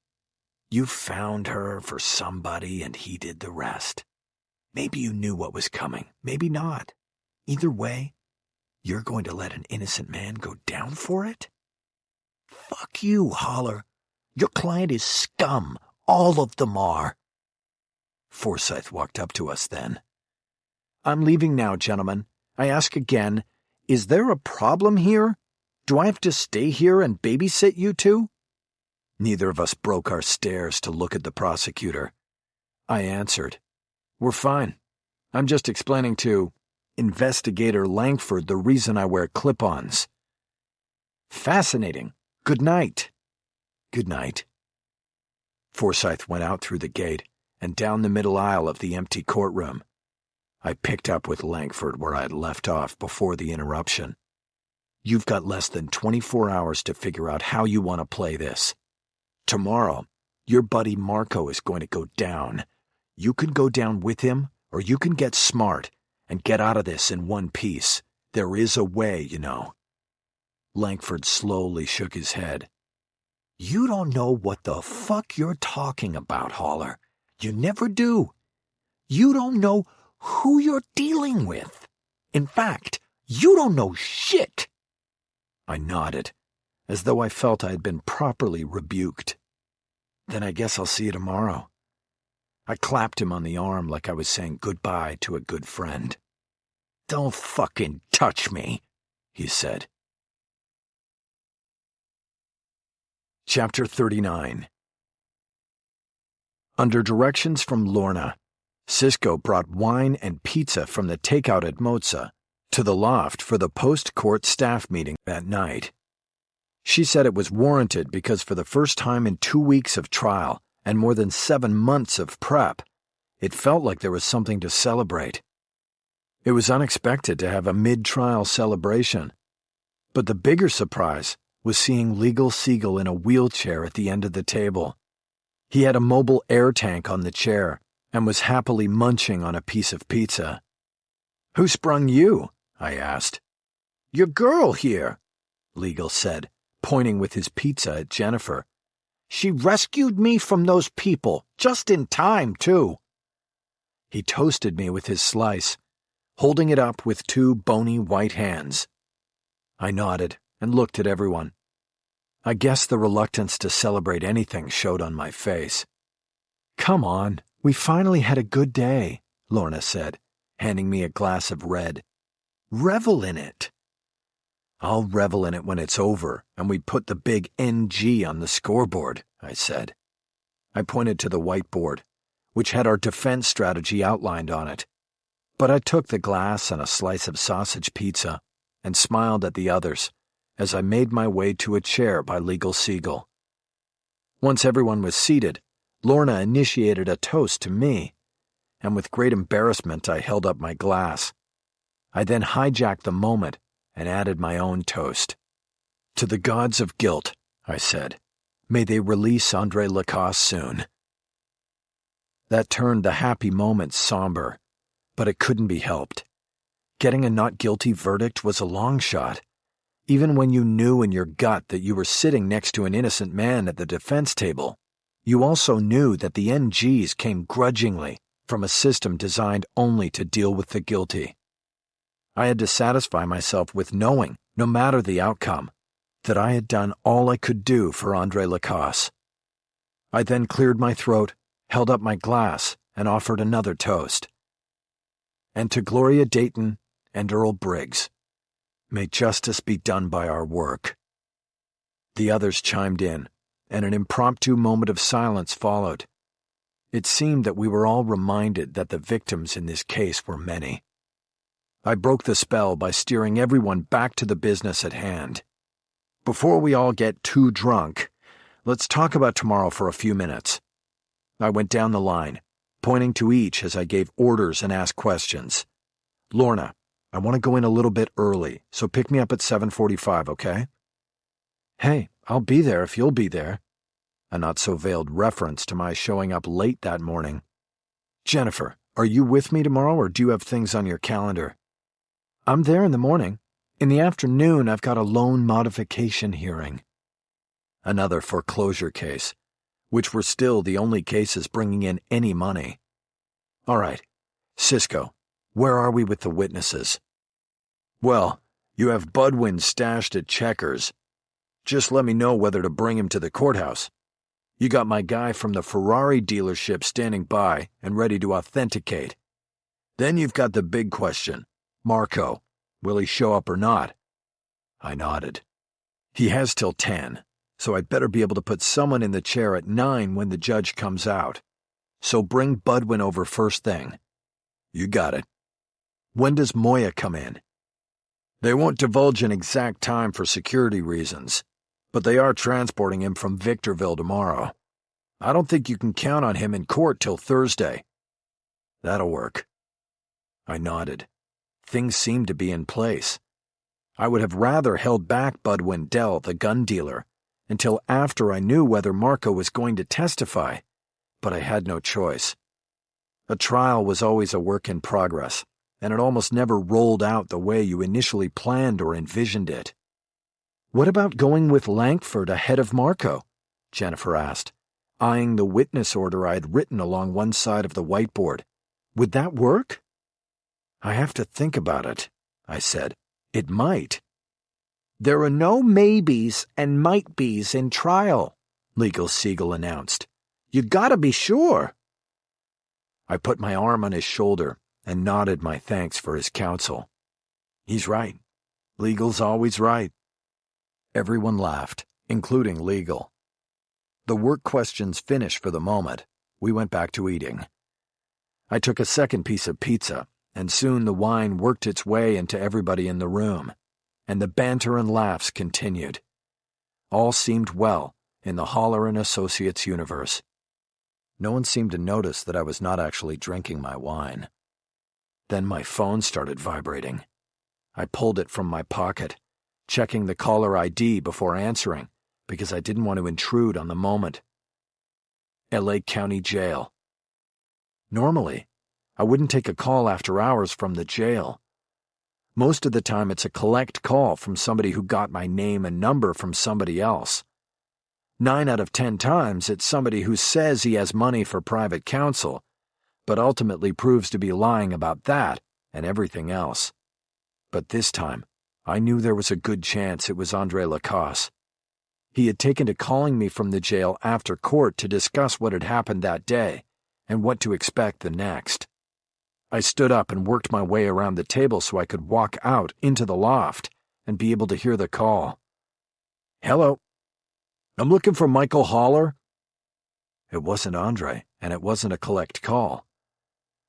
You found her for somebody, and he did the rest. Maybe you knew what was coming, maybe not. Either way, you're going to let an innocent man go down for it? Fuck you, Holler. Your client is scum. All of them are. Forsyth walked up to us then. I'm leaving now, gentlemen. I ask again, is there a problem here? Do I have to stay here and babysit you two? Neither of us broke our stares to look at the prosecutor. I answered, We're fine. I'm just explaining to Investigator Langford the reason I wear clip-ons. Fascinating. Good night. Good night. Forsyth went out through the gate and down the middle aisle of the empty courtroom. I picked up with Langford where I had left off before the interruption. You've got less than 24 hours to figure out how you want to play this. Tomorrow, your buddy Marco is going to go down. You can go down with him, or you can get smart and get out of this in one piece. There is a way, you know. Langford slowly shook his head. You don't know what the fuck you're talking about, Haller. You never do. You don't know who you're dealing with. In fact, you don't know shit. I nodded, as though I felt I had been properly rebuked. Then I guess I'll see you tomorrow. I clapped him on the arm like I was saying goodbye to a good friend. Don't fucking touch me, he said. Chapter 39. Under directions from Lorna, Cisco brought wine and pizza from the takeout at Mozza to the loft for the post-court staff meeting that night. She said it was warranted because for the first time in 2 weeks of trial and more than 7 months of prep, it felt like there was something to celebrate. It was unexpected to have a mid-trial celebration, but the bigger surprise was seeing Legal Siegel in a wheelchair at the end of the table. He had a mobile air tank on the chair and was happily munching on a piece of pizza. "Who sprung you?" I asked. "Your girl here," Legal said, pointing with his pizza at Jennifer. "She rescued me from those people, just in time, too." He toasted me with his slice, holding it up with 2 bony white hands. I nodded and looked at everyone. I guess the reluctance to celebrate anything showed on my face. "Come on, we finally had a good day," Lorna said, handing me a glass of red. "Revel in it." "I'll revel in it when it's over and we put the big NG on the scoreboard," I said. I pointed to the whiteboard, which had our defense strategy outlined on it. But I took the glass and a slice of sausage pizza and smiled at the others as I made my way to a chair by Legal Siegel. Once everyone was seated, Lorna initiated a toast to me, and with great embarrassment I held up my glass. I then hijacked the moment and added my own toast. "To the gods of guilt," I said. "May they release Andre Lacasse soon." That turned the happy moments somber, but it couldn't be helped. Getting a not guilty verdict was a long shot. Even when you knew in your gut that you were sitting next to an innocent man at the defense table, you also knew that the NGs came grudgingly from a system designed only to deal with the guilty. I had to satisfy myself with knowing, no matter the outcome, that I had done all I could do for Andre Lacasse. I then cleared my throat, held up my glass, and offered another toast. "And to Gloria Dayton and Earl Briggs. May justice be done by our work." The others chimed in, and an impromptu moment of silence followed. It seemed that we were all reminded that the victims in this case were many. I broke the spell by steering everyone back to the business at hand. "Before we all get too drunk, let's talk about tomorrow for a few minutes." I went down the line, pointing to each as I gave orders and asked questions. "Lorna, I want to go in a little bit early, so pick me up at 7:45, okay?" "Hey, I'll be there if you'll be there." A not-so-veiled reference to my showing up late that morning. "Jennifer, are you with me tomorrow or do you have things on your calendar?" "I'm there in the morning. In the afternoon, I've got a loan modification hearing." Another foreclosure case, which were still the only cases bringing in any money. "All right, Cisco, where are we with the witnesses?" "Well, you have Budwin stashed at Checkers. Just let me know whether to bring him to the courthouse. You got my guy from the Ferrari dealership standing by and ready to authenticate. Then you've got the big question, Marco. Will he show up or not?" I nodded. "He has till 10, so I'd better be able to put someone in the chair at 9 when the judge comes out. So bring Budwin over first thing." "You got it." "When does Moya come in?" They won't divulge an exact time for security reasons, but they are transporting him from Victorville tomorrow. I don't think you can count on him in court till Thursday. That'll work. I nodded. Things seemed to be in place. I would have rather held back Bud Wendell, the gun dealer, until after I knew whether Marco was going to testify, but I had no choice. A trial was always a work in progress, and it almost never rolled out the way you initially planned or envisioned it. "What about going with Langford ahead of Marco?" Jennifer asked, eyeing the witness order I had written along one side of the whiteboard. "Would that work?" "I have to think about it," I said. "It might." "There are no maybes and might-bes in trial," Legal Siegel announced. "You gotta be sure." I put my arm on his shoulder and nodded my thanks for his counsel. He's right. Legal's always right. Everyone laughed, including Legal. The work questions finished for the moment. We went back to eating. I took a second piece of pizza, and soon the wine worked its way into everybody in the room, and the banter and laughs continued. All seemed well in the Holler and Associates universe. No one seemed to notice that I was not actually drinking my wine. Then my phone started vibrating. I pulled it from my pocket, checking the caller ID before answering, because I didn't want to intrude on the moment. LA County Jail. Normally, I wouldn't take a call after hours from the jail. Most of the time it's a collect call from somebody who got my name and number from somebody else. 9 out of 10 times it's somebody who says he has money for private counsel, but ultimately proves to be lying about that and everything else. But this time, I knew there was a good chance it was Andre Lacasse. He had taken to calling me from the jail after court to discuss what had happened that day and what to expect the next. I stood up and worked my way around the table so I could walk out into the loft and be able to hear the call. "Hello. I'm looking for Michael Holler." It wasn't Andre, and it wasn't a collect call.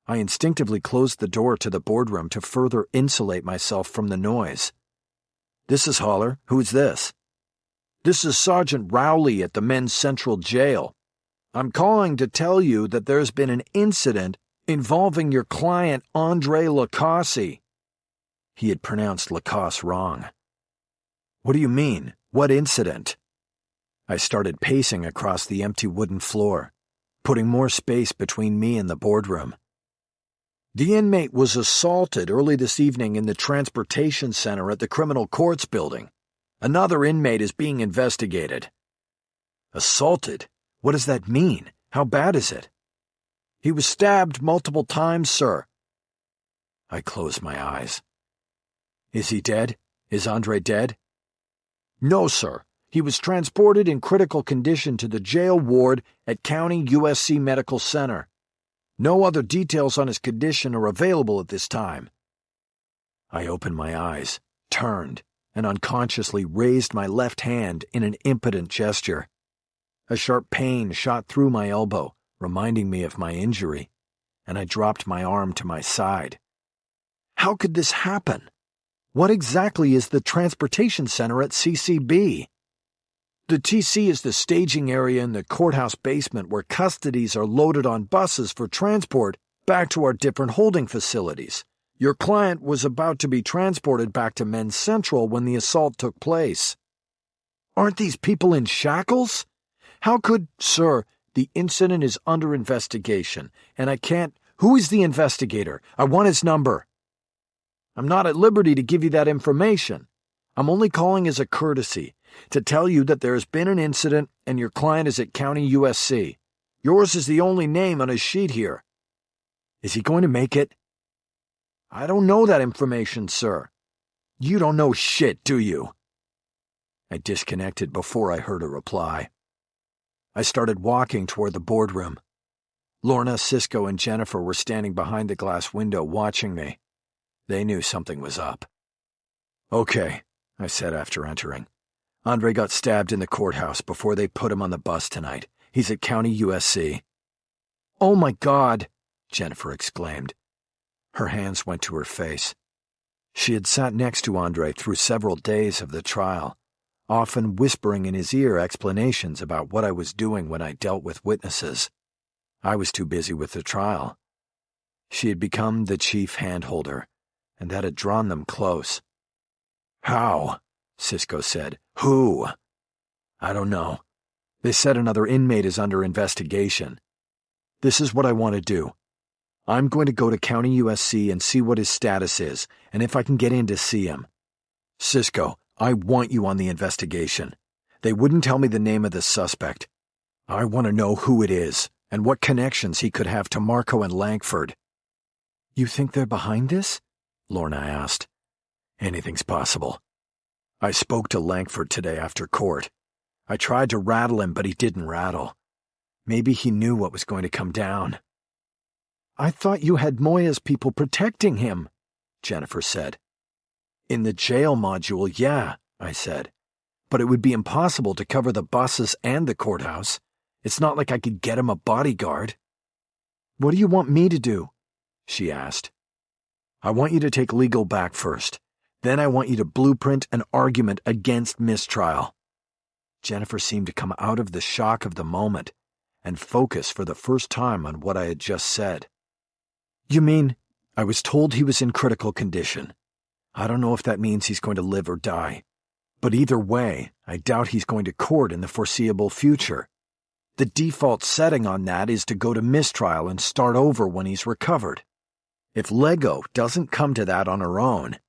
I instinctively closed the door to the boardroom to further insulate myself from the noise. "This is Holler. Who's this?" "This is Sergeant Rowley at the Men's Central Jail. I'm calling to tell you that there's been an incident involving your client Andre Lacasse." He had pronounced Lacasse wrong. "What do you mean? What incident?" I started pacing across the empty wooden floor, putting more space between me and the boardroom. "The inmate was assaulted early this evening in the transportation center at the Criminal Courts building. Another inmate is being investigated." "Assaulted? What does that mean? How bad is it?" "He was stabbed multiple times, sir." I closed my eyes. "Is he dead? Is Andre dead?" "No, sir. He was transported in critical condition to the jail ward at County USC Medical Center. No other details on his condition are available at this time." I opened my eyes, turned, and unconsciously raised my left hand in an impotent gesture. A sharp pain shot through my elbow, reminding me of my injury, and I dropped my arm to my side. How could this happen? What exactly is the transportation center at CCB? The TC is the staging area in the courthouse basement where custodies are loaded on buses for transport back to our different holding facilities. Your client was about to be transported back to Men's Central when the assault took place. Aren't these people in shackles? How could— Sir, the incident is under investigation, and I can't— Who is the investigator? I want his number. I'm not at liberty to give you that information. I'm only calling as a courtesy to tell you that there has been an incident and your client is at County USC. Yours is the only name on his sheet here. Is he going to make it? I don't know that information, sir. You don't know shit, do you? I disconnected before I heard a reply. I started walking toward the boardroom. Lorna, Cisco, and Jennifer were standing behind the glass window watching me. They knew something was up. "Okay," I said after entering. "Andre got stabbed in the courthouse before they put him on the bus tonight. He's at County USC. "Oh my God!" Jennifer exclaimed. Her hands went to her face. She had sat next to Andre through several days of the trial, often whispering in his ear explanations about what I was doing when I dealt with witnesses. I was too busy with the trial. She had become the chief handholder, and that had drawn them close. "How?" Cisco said. "Who?" "I don't know. They said another inmate is under investigation. This is what I want to do. I'm going to go to County USC and see what his status is, and if I can get in to see him. Cisco, I want you on the investigation. They wouldn't tell me the name of the suspect. I want to know who it is, and what connections he could have to Marco and Langford." "You think they're behind this?" Lorna asked. "Anything's possible. I spoke to Langford today after court. I tried to rattle him, but he didn't rattle. Maybe he knew what was going to come down." "I thought you had Moya's people protecting him," Jennifer said. "In the jail module, yeah," I said. "But it would be impossible to cover the buses and the courthouse. It's not like I could get him a bodyguard." "What do you want me to do?" she asked. "I want you to take legal back first. Then I want you to blueprint an argument against mistrial." Jennifer seemed to come out of the shock of the moment and focus for the first time on what I had just said. "You mean, I was told he was in critical condition. I don't know if that means he's going to live or die. But either way, I doubt he's going to court in the foreseeable future. The default setting on that is to go to mistrial and start over when he's recovered. If Lego doesn't come to that on her own,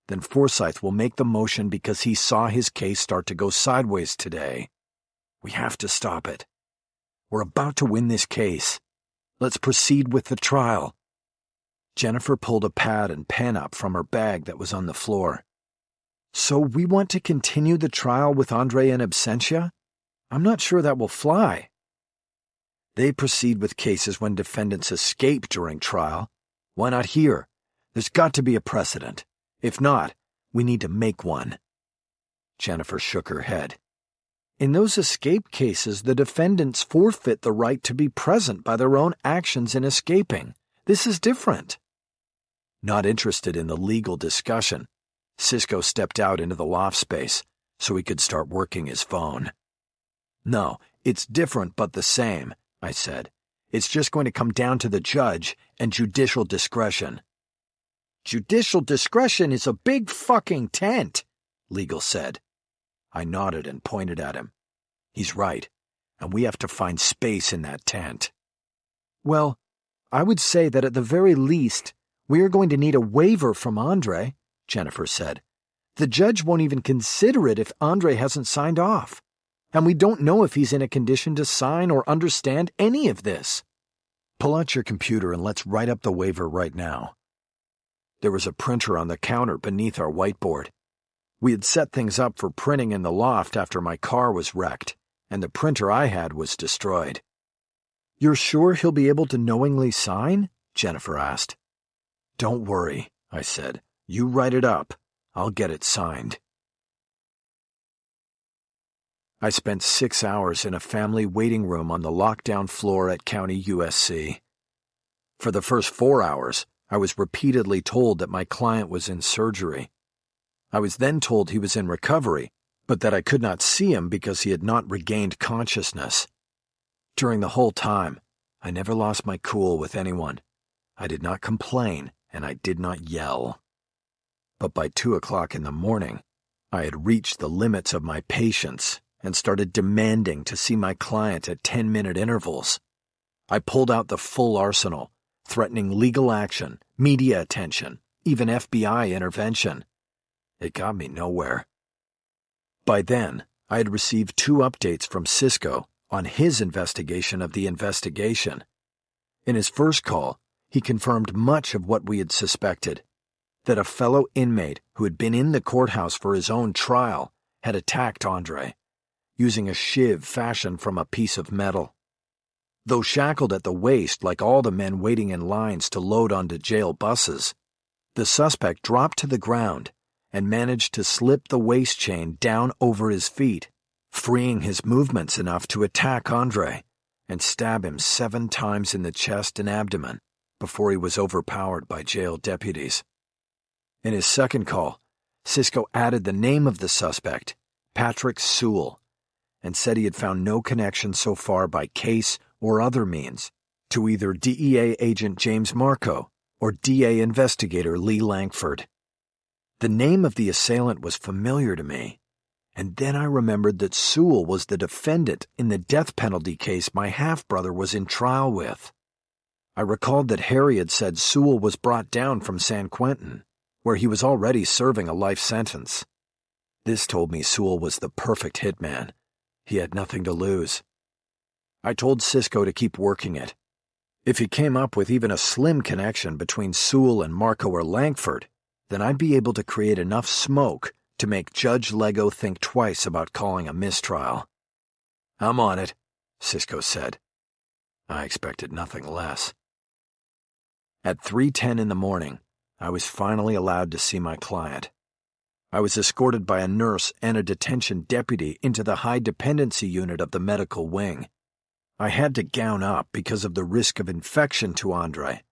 then Forsyth will make the motion because he saw his case start to go sideways today. We have to stop it. We're about to win this case. Let's proceed with the trial." Jennifer pulled a pad and pen up from her bag that was on the floor. "So we want to continue the trial with Andre in absentia? I'm not sure that will fly." "They proceed with cases when defendants escape during trial. Why not here? There's got to be a precedent. If not, we need to make one." Jennifer shook her head. "In those escape cases, the defendants forfeit the right to be present by their own actions in escaping. This is different." Not interested in the legal discussion, Cisco stepped out into the loft space so he could start working his phone. "No, it's different but the same," I said. "It's just going to come down to the judge and judicial discretion." "Judicial discretion is a big fucking tent," Legal said. I nodded and pointed at him. "He's right, and we have to find space in that tent." "Well, I would say that at the very least, we are going to need a waiver from Andre," Jennifer said. "The judge won't even consider it if Andre hasn't signed off. And we don't know if he's in a condition to sign or understand any of this." "Pull out your computer and let's write up the waiver right now." There was a printer on the counter beneath our whiteboard. We had set things up for printing in the loft after my car was wrecked, and the printer I had was destroyed. "You're sure he'll be able to knowingly sign?" Jennifer asked. "Don't worry," I said. "You write it up. I'll get it signed." I spent 6 hours in a family waiting room on the lockdown floor at County USC. For the first 4 hours, I was repeatedly told that my client was in surgery. I was then told he was in recovery, but that I could not see him because he had not regained consciousness. During the whole time, I never lost my cool with anyone. I did not complain, and I did not yell. But by 2 o'clock in the morning, I had reached the limits of my patience and started demanding to see my client at 10-minute intervals. I pulled out the full arsenal, threatening legal action, media attention, even FBI intervention. It got me nowhere. By then, I had received 2 updates from Cisco on his investigation of the investigation. In his first call, he confirmed much of what we had suspected, that a fellow inmate who had been in the courthouse for his own trial had attacked Andre, using a shiv fashioned from a piece of metal. Though shackled at the waist like all the men waiting in lines to load onto jail buses, the suspect dropped to the ground and managed to slip the waist chain down over his feet, freeing his movements enough to attack Andre and stab him 7 times in the chest and abdomen before he was overpowered by jail deputies. In his second call, Cisco added the name of the suspect, Patrick Sewell, and said he had found no connection so far by case or other means to either DEA agent James Marco or DA investigator Lee Lankford. The name of the assailant was familiar to me, and then I remembered that Sewell was the defendant in the death penalty case my half-brother was in trial with. I recalled that Harry had said Sewell was brought down from San Quentin, where he was already serving a life sentence. This told me Sewell was the perfect hitman. He had nothing to lose. I told Cisco to keep working it. If he came up with even a slim connection between Sewell and Marco or Lankford, then I'd be able to create enough smoke to make Judge Lego think twice about calling a mistrial. "I'm on it," Cisco said. I expected nothing less. At 3:10 in the morning, I was finally allowed to see my client. I was escorted by a nurse and a detention deputy into the high dependency unit of the medical wing. I had to gown up because of the risk of infection to Andre,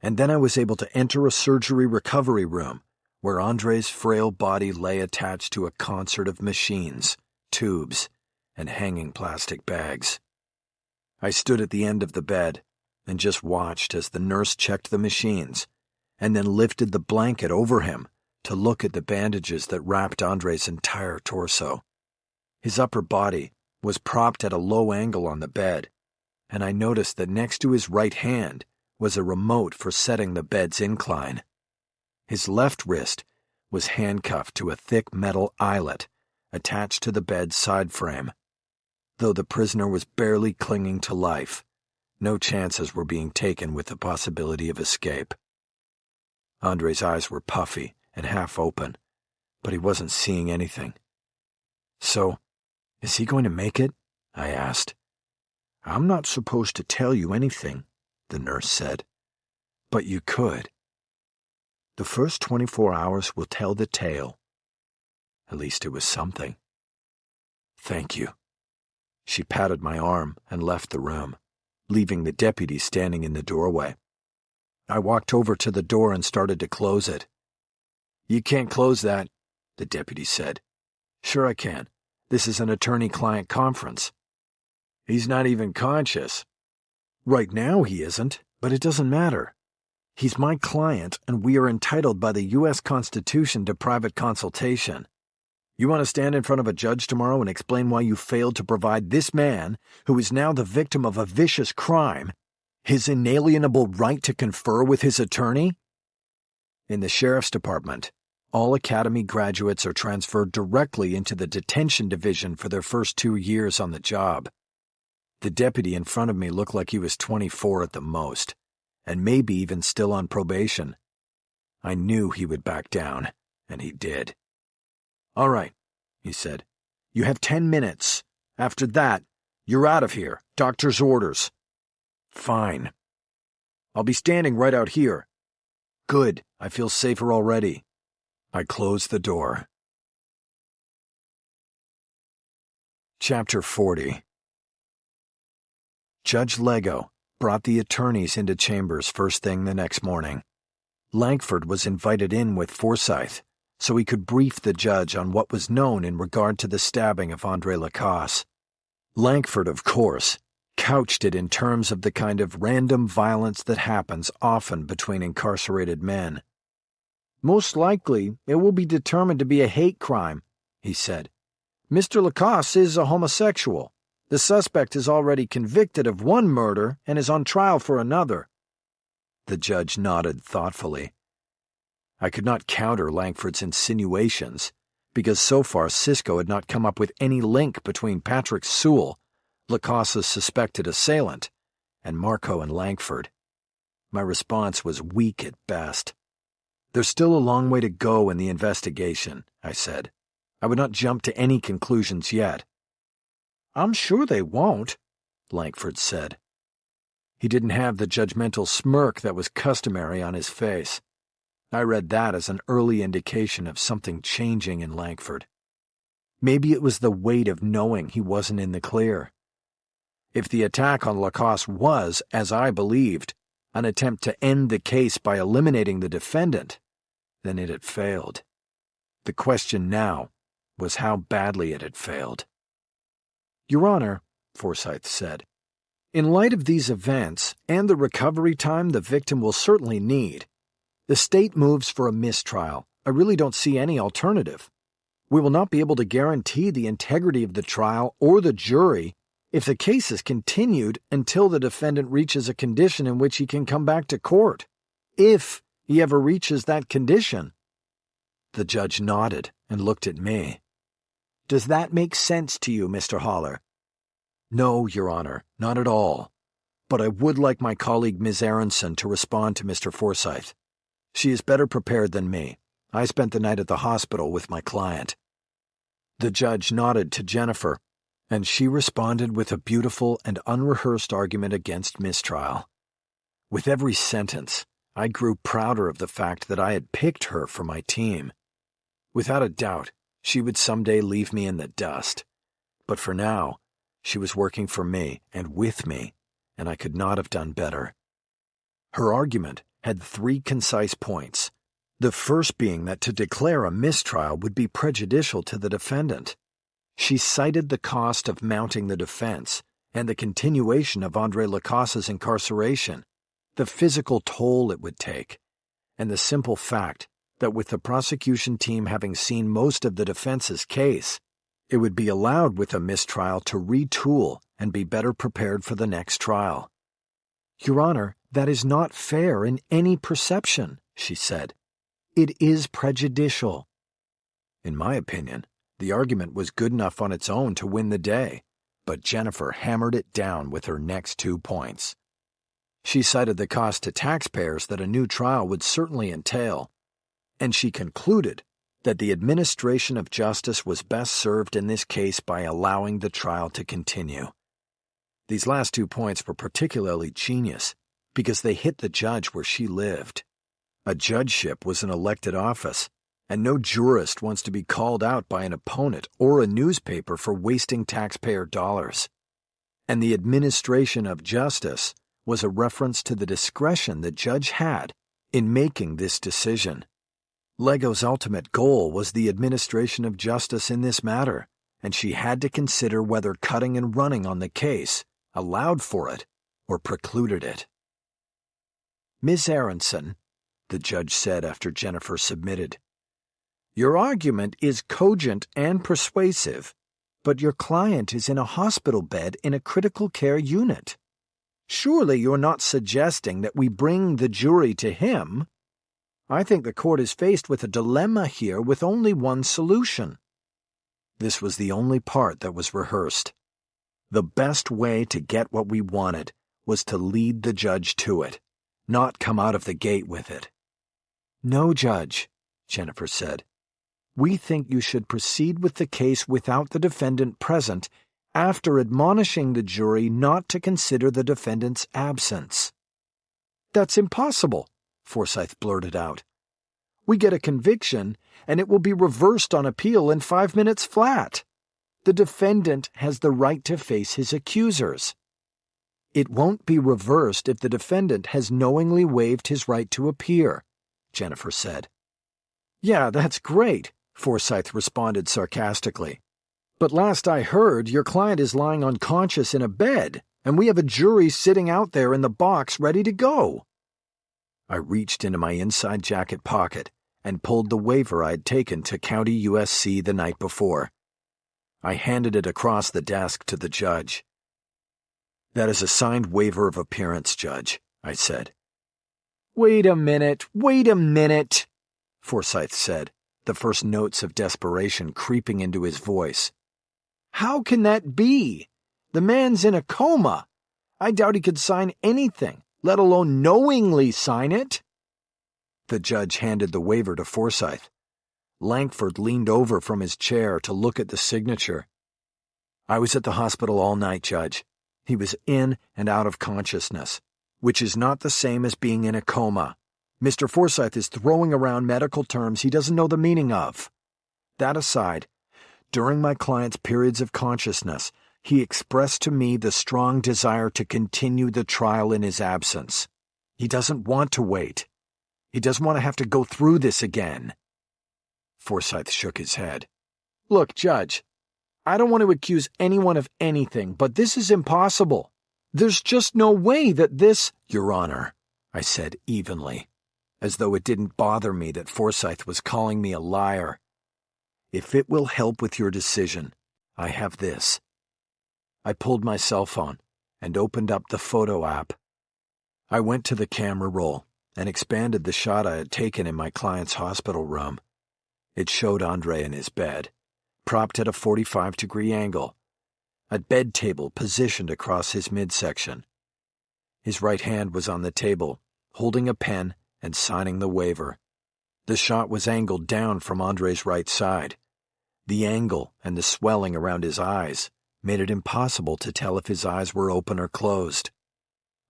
and then I was able to enter a surgery recovery room where Andre's frail body lay attached to a concert of machines, tubes, and hanging plastic bags. I stood at the end of the bed and just watched as the nurse checked the machines and then lifted the blanket over him to look at the bandages that wrapped Andre's entire torso. His upper body was propped at a low angle on the bed, and I noticed that next to his right hand was a remote for setting the bed's incline. His left wrist was handcuffed to a thick metal eyelet attached to the bed's side frame. Though the prisoner was barely clinging to life, no chances were being taken with the possibility of escape. Andre's eyes were puffy and half open, but he wasn't seeing anything. "So, is he going to make it?" I asked. "I'm not supposed to tell you anything," the nurse said. "But you could. The first 24 hours will tell the tale." At least it was something. "Thank you." She patted my arm and left the room, leaving the deputy standing in the doorway. I walked over to the door and started to close it. "You can't close that," the deputy said. "Sure I can. This is an attorney-client conference." "He's not even conscious." "Right now he isn't, but it doesn't matter. He's my client, and we are entitled by the U.S. Constitution to private consultation. You want to stand in front of a judge tomorrow and explain why you failed to provide this man, who is now the victim of a vicious crime, his inalienable right to confer with his attorney?" In the sheriff's department, all academy graduates are transferred directly into the detention division for their first 2 years on the job. The deputy in front of me looked like he was 24 at the most, and maybe even still on probation. I knew he would back down, and he did. "All right," he said. "You have 10 minutes. After that, you're out of here. Doctor's orders." "Fine." "I'll be standing right out here." "Good. I feel safer already." I closed the door. Chapter 40. Judge Lego brought the attorneys into chambers first thing the next morning. Lankford was invited in with Forsyth, so he could brief the judge on what was known in regard to the stabbing of Andre Lacasse. Lankford, of course, couched it in terms of the kind of random violence that happens often between incarcerated men. "Most likely, it will be determined to be a hate crime," he said. "Mr. Lacasse is a homosexual. The suspect is already convicted of one murder and is on trial for another." The judge nodded thoughtfully. I could not counter Lankford's insinuations, because so far Cisco had not come up with any link between Patrick Sewell, Lacasse's suspected assailant, and Marco and Lankford. My response was weak at best. "There's still a long way to go in the investigation," I said. "I would not jump to any conclusions yet." "I'm sure they won't," Lankford said. He didn't have the judgmental smirk that was customary on his face. I read that as an early indication of something changing in Lankford. Maybe it was the weight of knowing he wasn't in the clear. If the attack on Lacasse was, as I believed, an attempt to end the case by eliminating the defendant, then it had failed. The question now was how badly it had failed. "Your Honor," Forsyth said, "in light of these events and the recovery time the victim will certainly need, the state moves for a mistrial. I really don't see any alternative. We will not be able to guarantee the integrity of the trial or the jury if the case is continued until the defendant reaches a condition in which he can come back to court. If he ever reaches that condition." The judge nodded and looked at me. "Does that make sense to you, Mr. Haller?" "No, Your Honor, not at all. But I would like my colleague Ms. Aronson to respond to Mr. Forsyth. She is better prepared than me. I spent the night at the hospital with my client." The judge nodded to Jennifer, and she responded with a beautiful and unrehearsed argument against mistrial. With every sentence, I grew prouder of the fact that I had picked her for my team. Without a doubt, she would someday leave me in the dust. But for now, she was working for me and with me, and I could not have done better. Her argument had 3 concise points. The first being that to declare a mistrial would be prejudicial to the defendant. She cited the cost of mounting the defense and the continuation of Andre Lacosse's incarceration, the physical toll it would take, and the simple fact that with the prosecution team having seen most of the defense's case, it would be allowed with a mistrial to retool and be better prepared for the next trial. "Your Honor, that is not fair in any perception," she said. "It is prejudicial." In my opinion, the argument was good enough on its own to win the day, but Jennifer hammered it down with her next 2 points. She cited the cost to taxpayers that a new trial would certainly entail, and she concluded that the administration of justice was best served in this case by allowing the trial to continue. These last 2 points were particularly genius because they hit the judge where she lived. A judgeship was an elected office, and no jurist wants to be called out by an opponent or a newspaper for wasting taxpayer dollars. And the administration of justice was a reference to the discretion the judge had in making this decision. Lego's ultimate goal was the administration of justice in this matter, and she had to consider whether cutting and running on the case allowed for it or precluded it. "Miss Aronson," the judge said after Jennifer submitted, "your argument is cogent and persuasive, but your client is in a hospital bed in a critical care unit. Surely you're not suggesting that we bring the jury to him? I think the court is faced with a dilemma here with only one solution." This was the only part that was rehearsed. The best way to get what we wanted was to lead the judge to it, not come out of the gate with it. "No, Judge," Jennifer said. "We think you should proceed with the case without the defendant present after admonishing the jury not to consider the defendant's absence." "That's impossible," Forsyth blurted out. "We get a conviction, and it will be reversed on appeal in 5 minutes flat. The defendant has the right to face his accusers." "It won't be reversed if the defendant has knowingly waived his right to appear," Jennifer said. "Yeah, that's great," Forsyth responded sarcastically. "But last I heard, your client is lying unconscious in a bed, and we have a jury sitting out there in the box ready to go." I reached into my inside jacket pocket and pulled the waiver I'd taken to County USC the night before. I handed it across the desk to the judge. "That is a signed waiver of appearance, Judge," I said. Wait a minute, Forsyth said, the first notes of desperation creeping into his voice. "How can that be? The man's in a coma. I doubt he could sign anything, let alone knowingly sign it." The judge handed the waiver to Forsyth. Langford leaned over from his chair to look at the signature. "I was at the hospital all night, Judge. He was in and out of consciousness, which is not the same as being in a coma. Mr. Forsyth is throwing around medical terms he doesn't know the meaning of. That aside, during my client's periods of consciousness, he expressed to me the strong desire to continue the trial in his absence. He doesn't want to wait. He doesn't want to have to go through this again." Forsythe shook his head. "Look, Judge, I don't want to accuse anyone of anything, but this is impossible. There's just no way that this—" "Your Honor," I said evenly, as though it didn't bother me that Forsythe was calling me a liar. "If it will help with your decision, I have this." I pulled my cell phone and opened up the photo app. I went to the camera roll and expanded the shot I had taken in my client's hospital room. It showed Andre in his bed, propped at a 45-degree angle, a bed table positioned across his midsection. His right hand was on the table, holding a pen and signing the waiver. The shot was angled down from Andre's right side. The angle and the swelling around his eyes made it impossible to tell if his eyes were open or closed.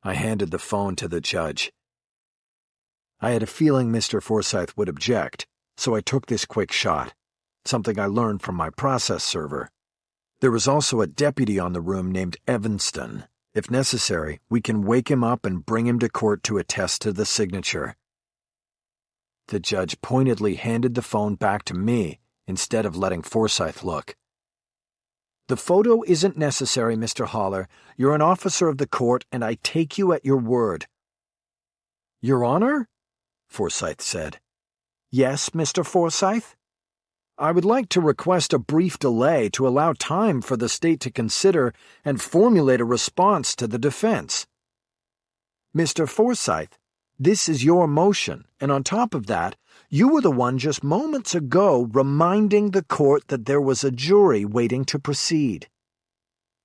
I handed the phone to the judge. I had a feeling Mr. Forsythe would object, so I took this quick shot, something I learned from my process server. There was also a deputy on the room named Evanston. If necessary, we can wake him up and bring him to court to attest to the signature. The judge pointedly handed the phone back to me instead of letting Forsythe look. "The photo isn't necessary, Mr. Haller. You're an officer of the court, and I take you at your word." "Your Honor?" Forsythe said. "Yes, Mr. Forsythe? I would like to request a brief delay to allow time for the state to consider and formulate a response to the defense." "Mr. Forsythe, this is your motion, and on top of that, you were the one just moments ago reminding the court that there was a jury waiting to proceed."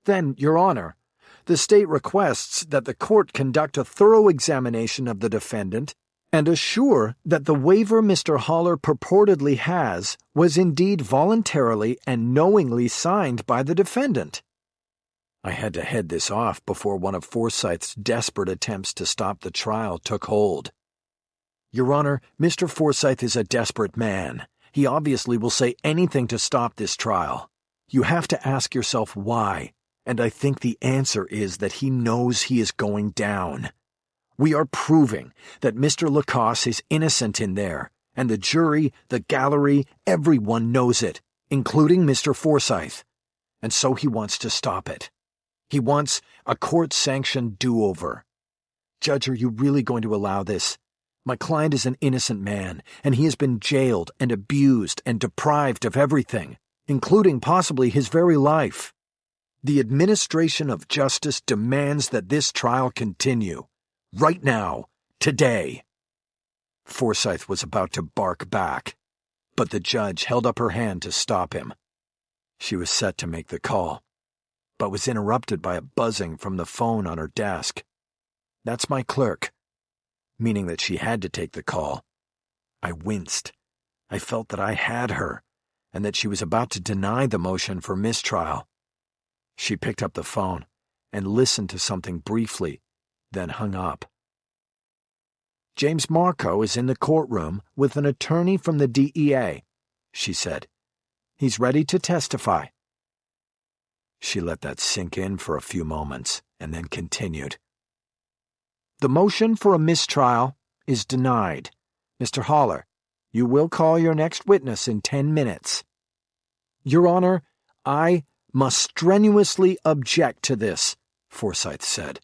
"Then, Your Honor, the state requests that the court conduct a thorough examination of the defendant and assure that the waiver Mr. Haller purportedly has was indeed voluntarily and knowingly signed by the defendant." I had to head this off before one of Forsythe's desperate attempts to stop the trial took hold. "Your Honor, Mr. Forsythe is a desperate man. He obviously will say anything to stop this trial. You have to ask yourself why, and I think the answer is that he knows he is going down. We are proving that Mr. Lacoste is innocent in there, and the jury, the gallery, everyone knows it, including Mr. Forsythe. And so he wants to stop it. He wants a court-sanctioned do-over. Judge, are you really going to allow this? My client is an innocent man, and he has been jailed and abused and deprived of everything, including possibly his very life. The administration of justice demands that this trial continue. Right now. Today." Forsythe was about to bark back, but the judge held up her hand to stop him. She was set to make the call, but was interrupted by a buzzing from the phone on her desk. "That's my clerk," meaning that she had to take the call. I winced. I felt that I had her, and that she was about to deny the motion for mistrial. She picked up the phone and listened to something briefly, then hung up. "James Marco is in the courtroom with an attorney from the DEA," she said. "He's ready to testify." She let that sink in for a few moments and then continued. "The motion for a mistrial is denied. Mr. Haller, you will call your next witness in 10 minutes. "Your Honor, I must strenuously object to this," Forsythe said.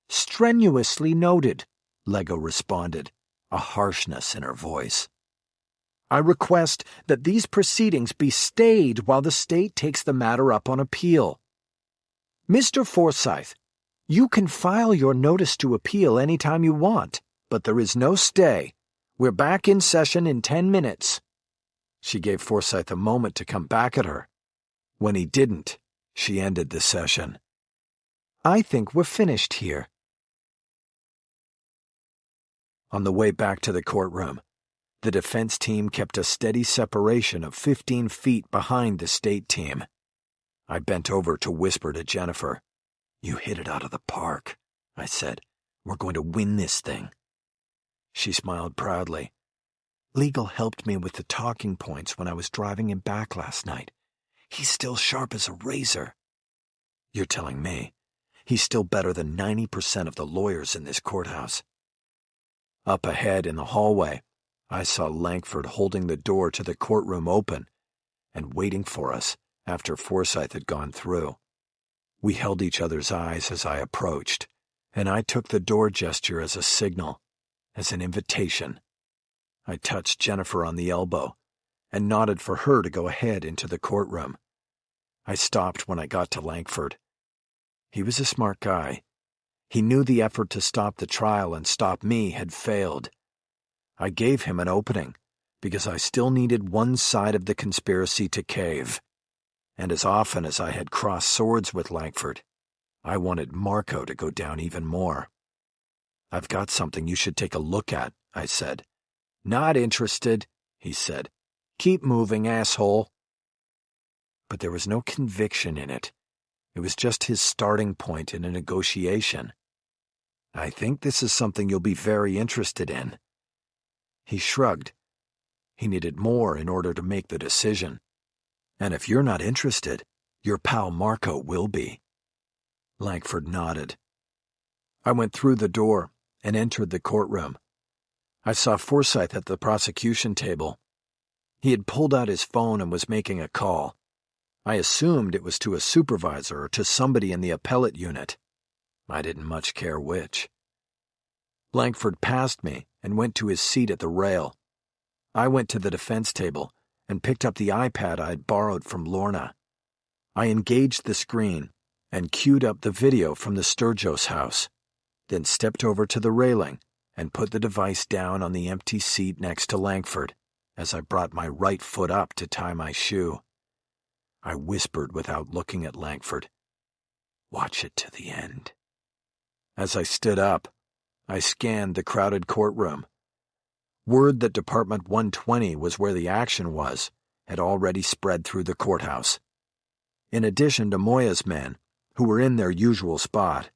"Strenuously noted," Lego responded, a harshness in her voice. "I request that these proceedings be stayed while the state takes the matter up on appeal. Mr. Forsythe, you can file your notice to appeal any time you want, but there is no stay. We're back in session in 10 minutes. She gave Forsythe a moment to come back at her. When he didn't, she ended the session. "I think we're finished here." On the way back to the courtroom, the defense team kept a steady separation of 15 feet behind the state team. I bent over to whisper to Jennifer. "You hit it out of the park," I said. "We're going to win this thing." She smiled proudly. "Legal helped me with the talking points when I was driving him back last night. He's still sharp as a razor." "You're telling me he's still better than 90% of the lawyers in this courthouse." Up ahead in the hallway, I saw Langford holding the door to the courtroom open and waiting for us after Forsyth had gone through. We held each other's eyes as I approached, and I took the door gesture as a signal, as an invitation. I touched Jennifer on the elbow and nodded for her to go ahead into the courtroom. I stopped when I got to Langford. He was a smart guy. He knew the effort to stop the trial and stop me had failed. I gave him an opening because I still needed one side of the conspiracy to cave. And as often as I had crossed swords with Langford, I wanted Marco to go down even more. "I've got something you should take a look at," I said. "Not interested," he said. "Keep moving, asshole." But there was no conviction in it. It was just his starting point in a negotiation. "I think this is something you'll be very interested in." He shrugged. He needed more in order to make the decision. "And if you're not interested, your pal Marco will be." Langford nodded. I went through the door and entered the courtroom. I saw Forsyth at the prosecution table. He had pulled out his phone and was making a call. I assumed it was to a supervisor or to somebody in the appellate unit. I didn't much care which. Langford passed me and went to his seat at the rail. I went to the defense table and picked up the iPad I had borrowed from Lorna. I engaged the screen and queued up the video from the Sturgis house, then stepped over to the railing and put the device down on the empty seat next to Langford as I brought my right foot up to tie my shoe. I whispered without looking at Langford, "Watch it to the end." As I stood up, I scanned the crowded courtroom. Word that Department 120 was where the action was had already spread through the courthouse. In addition to Moya's men, who were in their usual spot,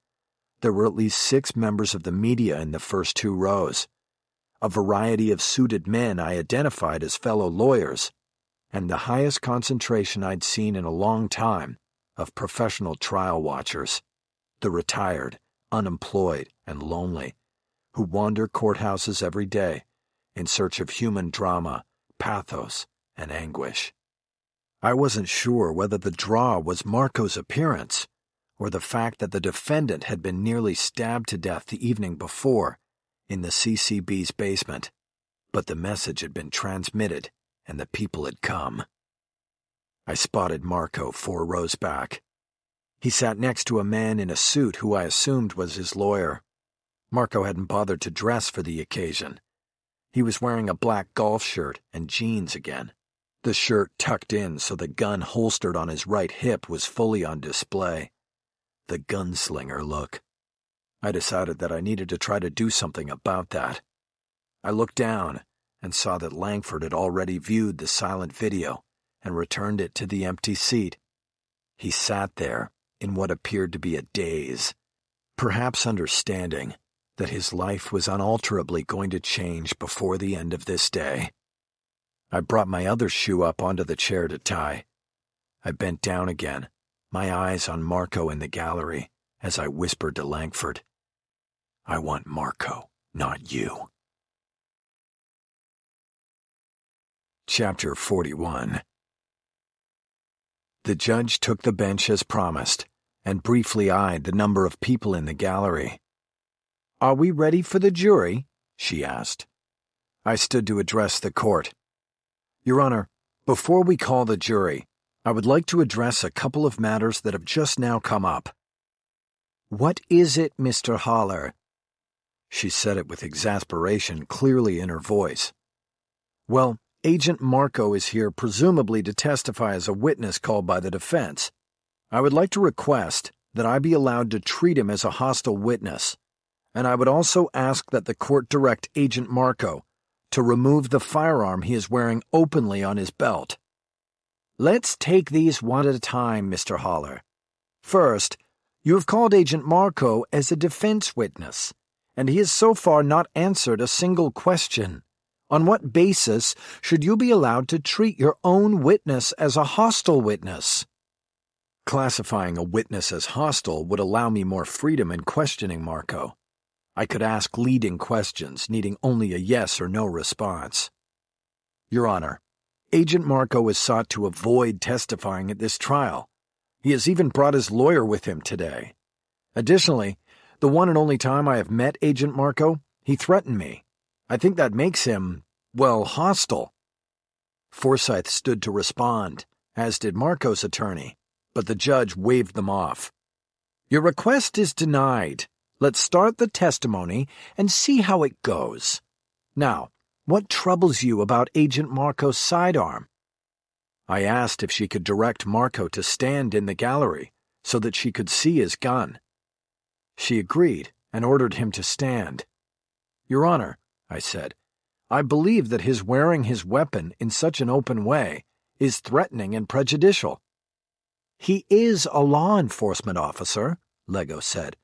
there were at least 6 members of the media in the first 2 rows, a variety of suited men I identified as fellow lawyers, and the highest concentration I'd seen in a long time of professional trial watchers, the retired, unemployed, and lonely, who wander courthouses every day in search of human drama, pathos, and anguish. I wasn't sure whether the draw was Marco's appearance or the fact that the defendant had been nearly stabbed to death the evening before in the CCB's basement, but the message had been transmitted and the people had come. I spotted Marco 4 rows back. He sat next to a man in a suit who I assumed was his lawyer. Marco hadn't bothered to dress for the occasion. He was wearing a black golf shirt and jeans again, the shirt tucked in so the gun holstered on his right hip was fully on display. The gunslinger look. I decided that I needed to try to do something about that. I looked down and saw that Langford had already viewed the silent video and returned it to the empty seat. He sat there in what appeared to be a daze, perhaps understanding that his life was unalterably going to change before the end of this day. I brought my other shoe up onto the chair to tie. I bent down again, my eyes on Marco in the gallery, as I whispered to Langford, "I want Marco, not you." Chapter 41. The judge took the bench as promised, and briefly eyed the number of people in the gallery. "Are we ready for the jury?" she asked. I stood to address the court. "Your Honor, before we call the jury, I would like to address a couple of matters that have just now come up." "What is it, Mr. Haller?" She said it with exasperation clearly in her voice. "Well, Agent Marco is here presumably to testify as a witness called by the defense. I would like to request that I be allowed to treat him as a hostile witness, and I would also ask that the court direct Agent Marco to remove the firearm he is wearing openly on his belt." "Let's take these one at a time, Mr. Haller. First, you have called Agent Marco as a defense witness, and he has so far not answered a single question. On what basis should you be allowed to treat your own witness as a hostile witness?" Classifying a witness as hostile would allow me more freedom in questioning Marco. I could ask leading questions, needing only a yes or no response. Your Honor, Agent Marco has sought to avoid testifying at this trial. He has even brought his lawyer with him today. Additionally, the one and only time I have met Agent Marco, he threatened me. I think that makes him, well, hostile. Forsyth stood to respond, as did Marco's attorney, but the judge waved them off. Your request is denied. Let's start the testimony and see how it goes. Now, what troubles you about Agent Marco's sidearm? I asked if she could direct Marco to stand in the gallery so that she could see his gun. She agreed and ordered him to stand. Your Honor, I said, I believe that his wearing his weapon in such an open way is threatening and prejudicial. He is a law enforcement officer, Lego said,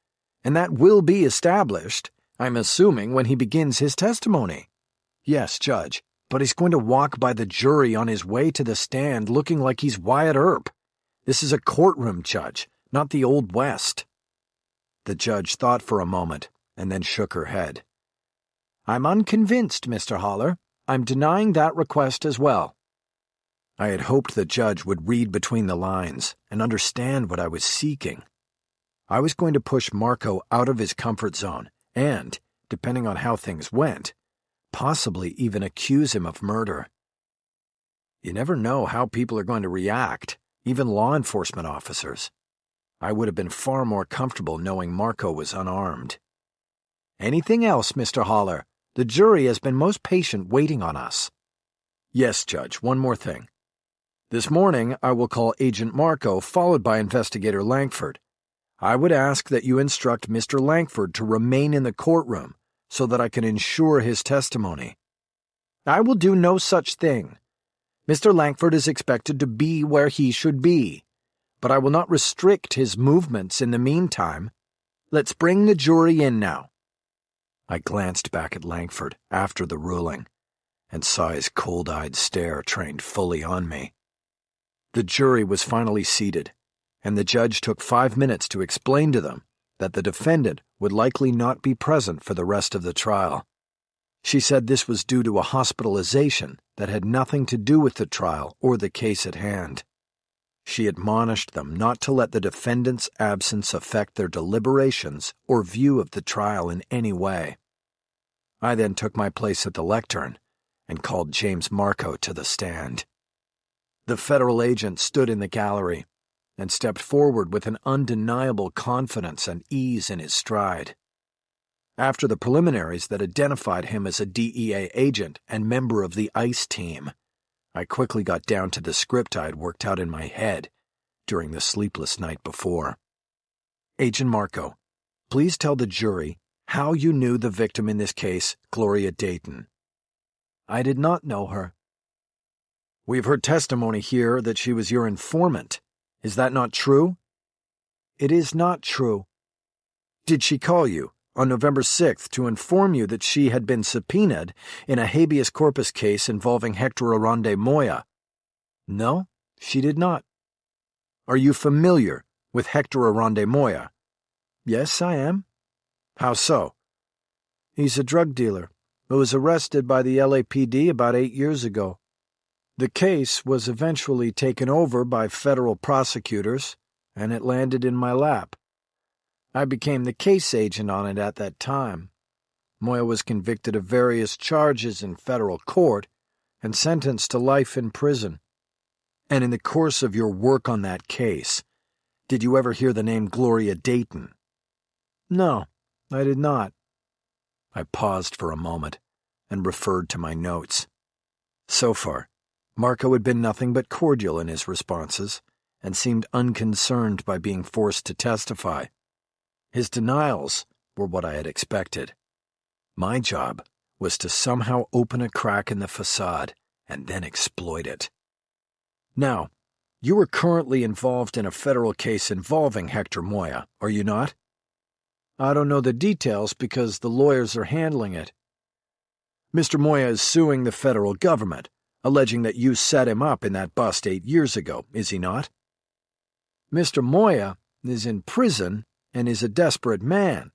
and that will be established, I'm assuming, when he begins his testimony. Yes, Judge, but he's going to walk by the jury on his way to the stand looking like he's Wyatt Earp. This is a courtroom, Judge, not the Old West. The judge thought for a moment and then shook her head. I'm unconvinced, Mr. Haller. I'm denying that request as well. I had hoped the judge would read between the lines and understand what I was seeking. I was going to push Marco out of his comfort zone and, depending on how things went, possibly even accuse him of murder. You never know how people are going to react, even law enforcement officers. I would have been far more comfortable knowing Marco was unarmed. Anything else, Mr. Haller? The jury has been most patient waiting on us. Yes, Judge, one more thing. This morning, I will call Agent Marco, followed by Investigator Langford. I would ask that you instruct Mr. Langford to remain in the courtroom so that I can ensure his testimony. I will do no such thing. Mr. Langford is expected to be where he should be, but I will not restrict his movements in the meantime. Let's bring the jury in now. I glanced back at Langford after the ruling and saw his cold-eyed stare trained fully on me. The jury was finally seated, and the judge took 5 minutes to explain to them that the defendant would likely not be present for the rest of the trial. She said this was due to a hospitalization that had nothing to do with the trial or the case at hand. She admonished them not to let the defendant's absence affect their deliberations or view of the trial in any way. I then took my place at the lectern and called James Marco to the stand. The federal agent stood in the gallery and stepped forward with an undeniable confidence and ease in his stride. After the preliminaries that identified him as a DEA agent and member of the ICE team, I quickly got down to the script I had worked out in my head during the sleepless night before. Agent Marco, please tell the jury how you knew the victim in this case, Gloria Dayton. I did not know her. We've heard testimony here that she was your informant. Is that not true? It is not true. Did she call you on November 6th to inform you that she had been subpoenaed in a habeas corpus case involving Hector Aronde Moya? No, she did not. Are you familiar with Hector Aronde Moya? Yes, I am. How so? He's a drug dealer who was arrested by the LAPD about 8 years ago. The case was eventually taken over by federal prosecutors, and it landed in my lap. I became the case agent on it at that time. Moya was convicted of various charges in federal court and sentenced to life in prison. And in the course of your work on that case, did you ever hear the name Gloria Dayton? No, I did not. I paused for a moment and referred to my notes. So far, Marco had been nothing but cordial in his responses and seemed unconcerned by being forced to testify. His denials were what I had expected. My job was to somehow open a crack in the facade and then exploit it. Now, you are currently involved in a federal case involving Hector Moya, are you not? I don't know the details because the lawyers are handling it. Mr. Moya is suing the federal government, alleging that you set him up in that bust 8 years ago, is he not? Mr. Moya is in prison and is a desperate man.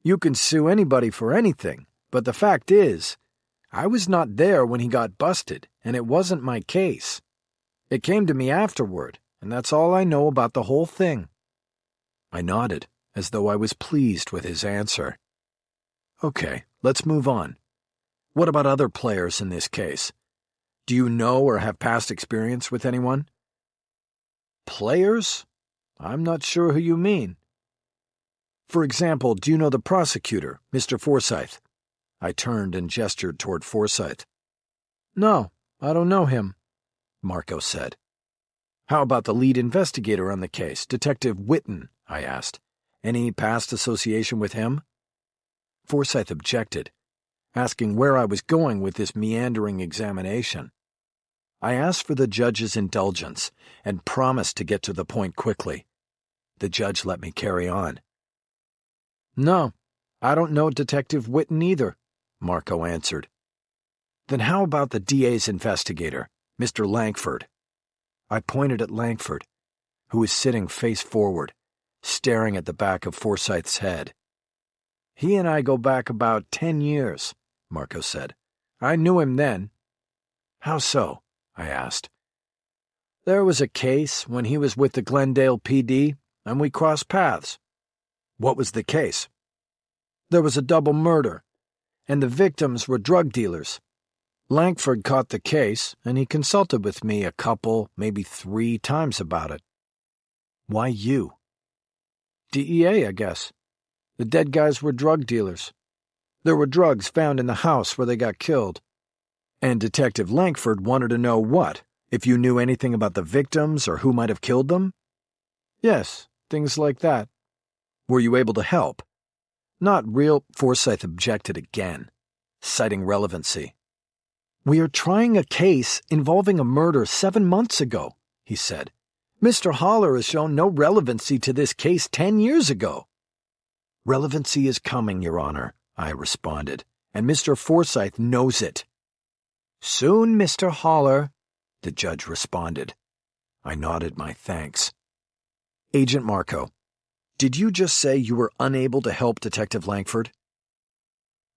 You can sue anybody for anything, but the fact is, I was not there when he got busted, and it wasn't my case. It came to me afterward, and that's all I know about the whole thing." I nodded, as though I was pleased with his answer. "Okay, let's move on. What about other players in this case? Do you know or have past experience with anyone?" "Players? I'm not sure who you mean." "For example, do you know the prosecutor, Mr. Forsyth?" I turned and gestured toward Forsyth. "No, I don't know him," Marco said. "How about the lead investigator on the case, Detective Whitten?" I asked. "Any past association with him?" Forsyth objected, asking where I was going with this meandering examination. I asked for the judge's indulgence and promised to get to the point quickly. The judge let me carry on. "No, I don't know Detective Whitten either," Marco answered. "Then how about the DA's investigator, Mr. Langford?" I pointed at Langford, who was sitting face forward, staring at the back of Forsyth's head. "He and I go back about 10 years, Marco said. "I knew him then." "How so?" I asked. "There was a case when he was with the Glendale PD, and we crossed paths." "What was the case?" "There was a double murder, and the victims were drug dealers. Langford caught the case, and he consulted with me a couple, maybe 3 times about it." "Why you?" "DEA, I guess. The dead guys were drug dealers. There were drugs found in the house where they got killed." "And Detective Langford wanted to know what? If you knew anything about the victims or who might have killed them?" "Yes, things like that." "Were you able to help?" "Not real," Forsyth objected again, citing relevancy. "We are trying a case involving a murder 7 months ago," he said. "Mr. Holler has shown no relevancy to this case 10 years ago." "Relevancy is coming, Your Honor," I responded, "and Mr. Forsyth knows it." "Soon, Mr. Holler," the judge responded. I nodded my thanks. "Agent Marco, did you just say you were unable to help Detective Langford?"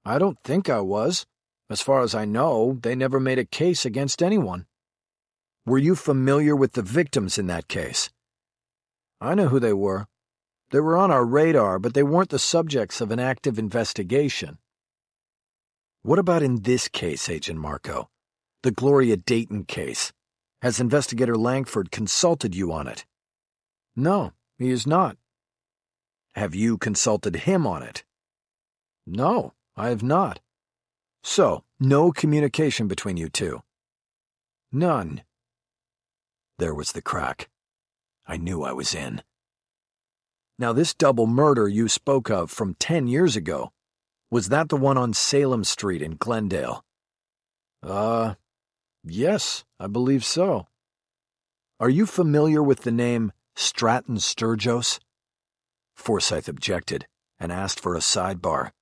"I don't think I was. As far as I know, they never made a case against anyone." "Were you familiar with the victims in that case?" "I knew who they were. They were on our radar, but they weren't the subjects of an active investigation." "What about in this case, Agent Marco? The Gloria Dayton case. Has Investigator Langford consulted you on it?" "No, he is not." "Have you consulted him on it?" "No, I have not." "So, no communication between you two?" "None." There was the crack. I knew I was in. "Now this double murder you spoke of from 10 years ago, was that the one on Salem Street in Glendale?" Yes, I believe so." "Are you familiar with the name Stratton Sturgis?" Forsyth objected and asked for a sidebar.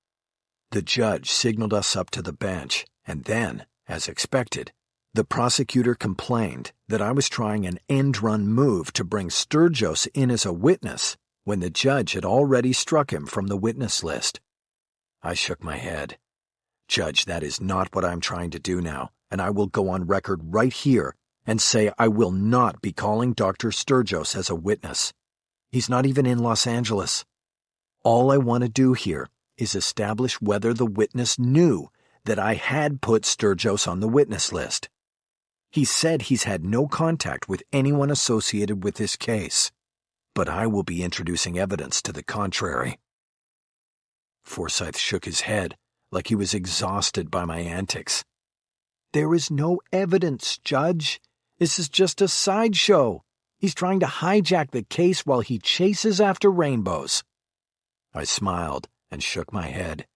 The judge signaled us up to the bench, and then, as expected, the prosecutor complained that I was trying an end-run move to bring Sturgis in as a witness when the judge had already struck him from the witness list. I shook my head. "Judge, that is not what I'm trying to do now, and I will go on record right here and say I will not be calling Dr. Sturgis as a witness. He's not even in Los Angeles. All I want to do here is establish whether the witness knew that I had put Sturgis on the witness list. He said he's had no contact with anyone associated with this case, but I will be introducing evidence to the contrary." Forsyth shook his head like he was exhausted by my antics. "There is no evidence, Judge. This is just a sideshow. He's trying to hijack the case while he chases after rainbows." I smiled and shook my head.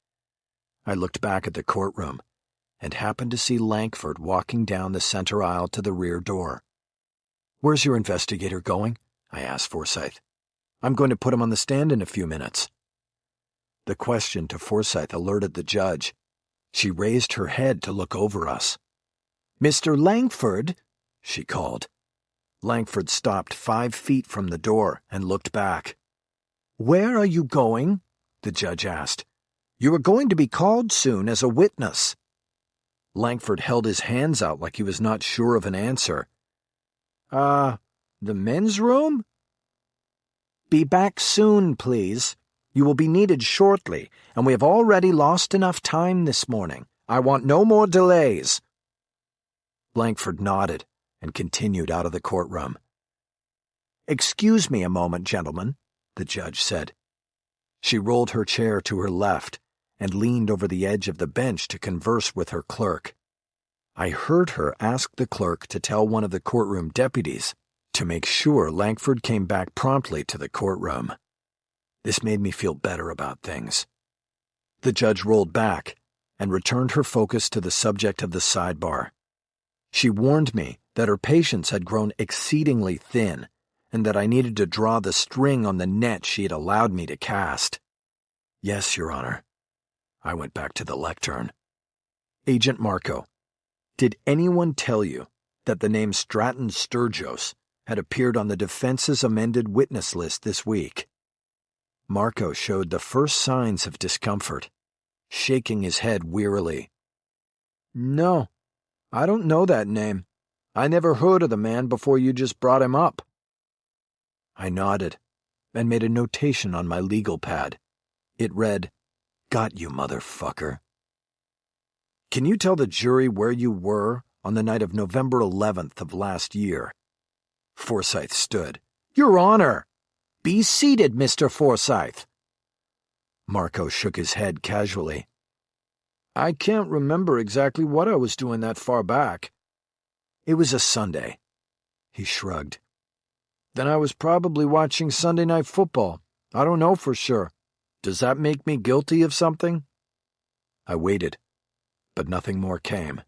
I looked back at the courtroom and happened to see Langford walking down the center aisle to the rear door. "Where's your investigator going?" I asked Forsyth. "I'm going to put him on the stand in a few minutes." The question to Forsyth alerted the judge. She raised her head to look over us. "Mr. Langford," she called. Langford stopped 5 feet from the door and looked back. "Where are you going?" the judge asked, You are going to be called soon as a witness." Langford held his hands out like he was not sure of an answer. The men's room?" "Be back soon, please. You will be needed shortly, and we have already lost enough time this morning. I want no more delays." Langford nodded and continued out of the courtroom. "Excuse me a moment, gentlemen," the judge said. She rolled her chair to her left and leaned over the edge of the bench to converse with her clerk. I heard her ask the clerk to tell one of the courtroom deputies to make sure Langford came back promptly to the courtroom. This made me feel better about things. The judge rolled back and returned her focus to the subject of the sidebar. She warned me that her patience had grown exceedingly thin and that I needed to draw the string on the net she had allowed me to cast. "Yes, Your Honor." I went back to the lectern. "Agent Marco, did anyone tell you that the name Stratton Sturgis had appeared on the defense's amended witness list this week?" Marco showed the first signs of discomfort, shaking his head wearily. "No, I don't know that name. I never heard of the man before you just brought him up." I nodded and made a notation on my legal pad. It read, "Got you, motherfucker." "Can you tell the jury where you were on the night of November 11th of last year?" Forsyth stood. "Your Honor! Be seated, Mr. Forsyth." Marco shook his head casually. "I can't remember exactly what I was doing that far back." "It was a Sunday." He shrugged. "Then I was probably watching Sunday Night Football. I don't know for sure. Does that make me guilty of something?" I waited, but nothing more came.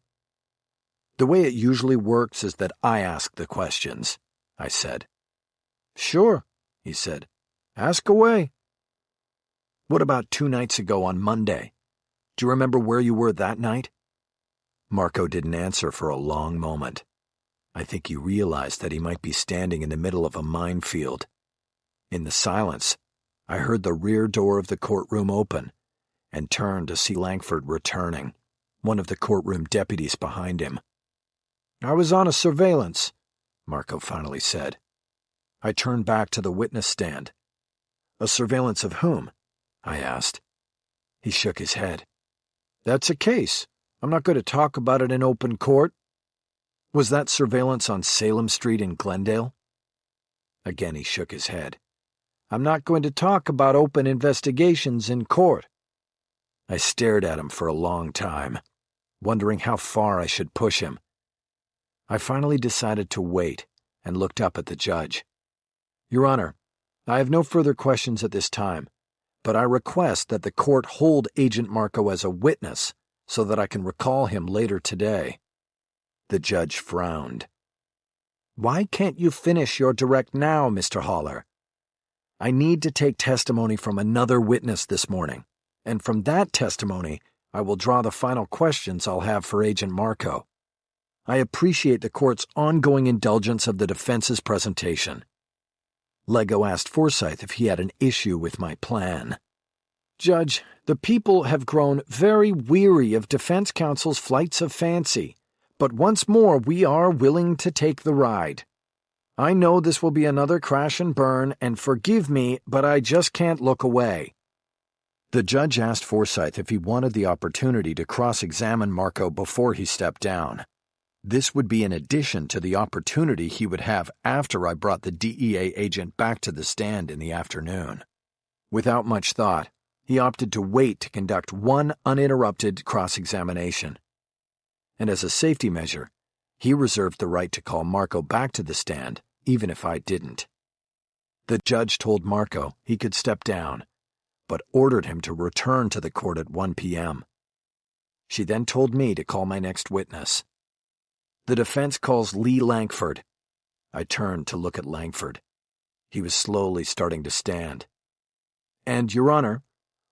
"The way it usually works is that I ask the questions," I said. "Sure," he said. "Ask away." "What about 2 nights ago on Monday? Do you remember where you were that night?" Marco didn't answer for a long moment. I think he realized that he might be standing in the middle of a minefield. In the silence, I heard the rear door of the courtroom open and turned to see Langford returning, one of the courtroom deputies behind him. "I was on a surveillance," Marco finally said. I turned back to the witness stand. "A surveillance of whom?" I asked. He shook his head. "That's a case. I'm not going to talk about it in open court." "Was that surveillance on Salem Street in Glendale?" Again he shook his head. "I'm not going to talk about open investigations in court." I stared at him for a long time, wondering how far I should push him. I finally decided to wait and looked up at the judge. "Your Honor, I have no further questions at this time, but I request that the court hold Agent Marco as a witness so that I can recall him later today." The judge frowned. "Why can't you finish your direct now, Mr. Haller?" "I need to take testimony from another witness this morning, and from that testimony I will draw the final questions I'll have for Agent Marco. I appreciate the court's ongoing indulgence of the defense's presentation." Lego asked Forsyth if he had an issue with my plan. "Judge, the people have grown very weary of defense counsel's flights of fancy, but once more we are willing to take the ride. I know this will be another crash and burn, and forgive me, but I just can't look away." The judge asked Forsyth if he wanted the opportunity to cross-examine Marco before he stepped down. This would be in addition to the opportunity he would have after I brought the DEA agent back to the stand in the afternoon. Without much thought, he opted to wait to conduct one uninterrupted cross-examination. And as a safety measure, he reserved the right to call Marco back to the stand, even if I didn't. The judge told Marco he could step down, but ordered him to return to the court at 1 p.m. She then told me to call my next witness. "The defense calls Lee Langford." I turned to look at Langford. He was slowly starting to stand. "And, Your Honor,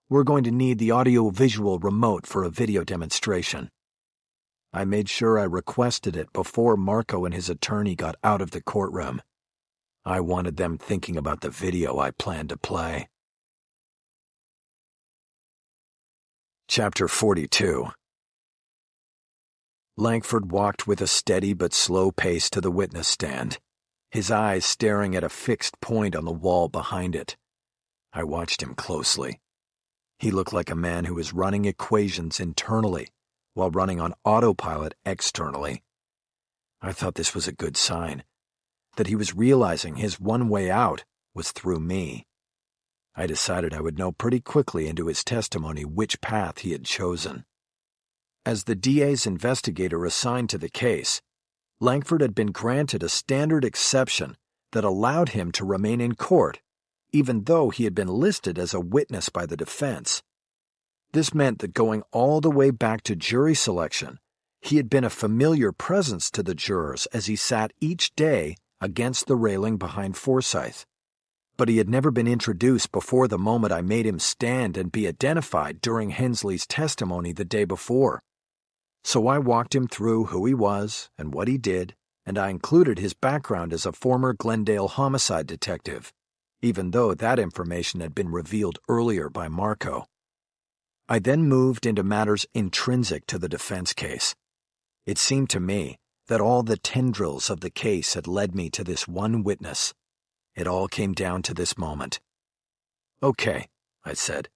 we're going to need the audio-visual remote for a video demonstration." I made sure I requested it before Marco and his attorney got out of the courtroom. I wanted them thinking about the video I planned to play. Chapter 42. Langford walked with a steady but slow pace to the witness stand, his eyes staring at a fixed point on the wall behind it. I watched him closely. He looked like a man who was running equations internally while running on autopilot externally. I thought this was a good sign, that he was realizing his one way out was through me. I decided I would know pretty quickly into his testimony which path he had chosen. As the DA's investigator assigned to the case, Langford had been granted a standard exception that allowed him to remain in court, even though he had been listed as a witness by the defense. This meant that going all the way back to jury selection, he had been a familiar presence to the jurors as he sat each day against the railing behind Forsythe. But he had never been introduced before the moment I made him stand and be identified during Hensley's testimony the day before. So I walked him through who he was and what he did, and I included his background as a former Glendale homicide detective, even though that information had been revealed earlier by Marco. I then moved into matters intrinsic to the defense case. It seemed to me that all the tendrils of the case had led me to this one witness. It all came down to this moment. "Okay," I said.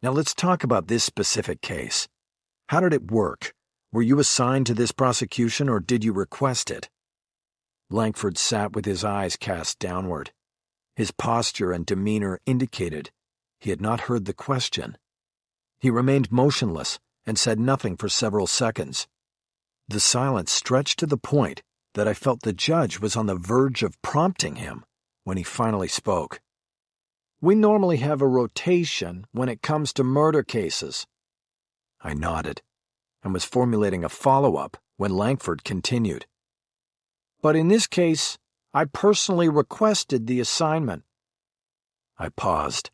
"Now let's talk about this specific case. How did it work? Were you assigned to this prosecution or did you request it?" Langford sat with his eyes cast downward. His posture and demeanor indicated he had not heard the question. He remained motionless and said nothing for several seconds. The silence stretched to the point that I felt the judge was on the verge of prompting him when he finally spoke. "We normally have a rotation when it comes to murder cases." I nodded and was formulating a follow-up when Langford continued. "But in this case, I personally requested the assignment." I paused,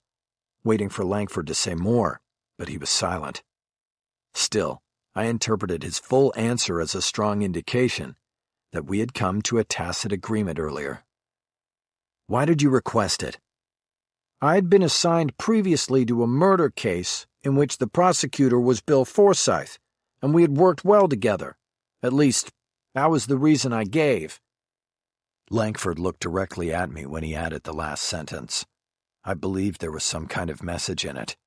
waiting for Langford to say more, but he was silent. Still, I interpreted his full answer as a strong indication that we had come to a tacit agreement earlier. "Why did you request it?" "I had been assigned previously to a murder case in which the prosecutor was Bill Forsythe, and we had worked well together. At least, that was the reason I gave." Langford looked directly at me when he added the last sentence. I believed there was some kind of message in it.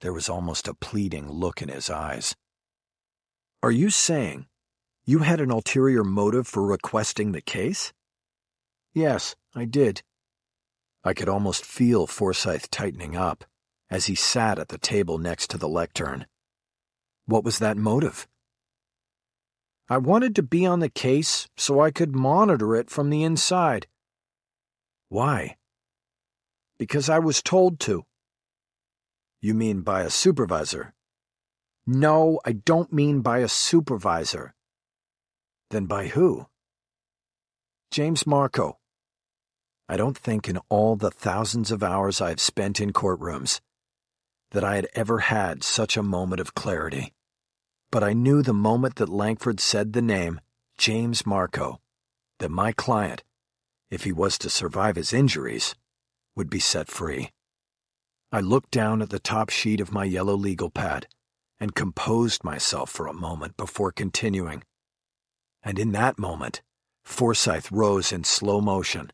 There was almost a pleading look in his eyes. "Are you saying you had an ulterior motive for requesting the case?" "Yes, I did." I could almost feel Forsythe tightening up as he sat at the table next to the lectern. What was that motive? "I wanted to be on the case so I could monitor it from the inside." "Why?" "Because I was told to." "You mean by a supervisor?" "No, I don't mean by a supervisor." "Then by who?" "James Marco." I don't think in all the thousands of hours I have spent in courtrooms that I had ever had such a moment of clarity. But I knew the moment that Langford said the name, James Marco, that my client, if he was to survive his injuries, would be set free. I looked down at the top sheet of my yellow legal pad and composed myself for a moment before continuing. And in that moment, Forsythe rose in slow motion,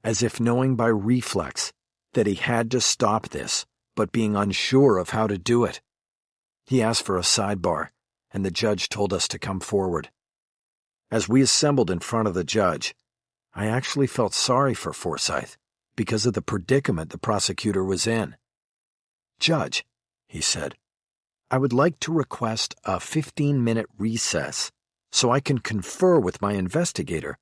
as if knowing by reflex that he had to stop this, but being unsure of how to do it. He asked for a sidebar, and the judge told us to come forward. As we assembled in front of the judge, I actually felt sorry for Forsythe because of the predicament the prosecutor was in. "Judge," he said, "I would like to request a 15-minute recess so I can confer with my investigator."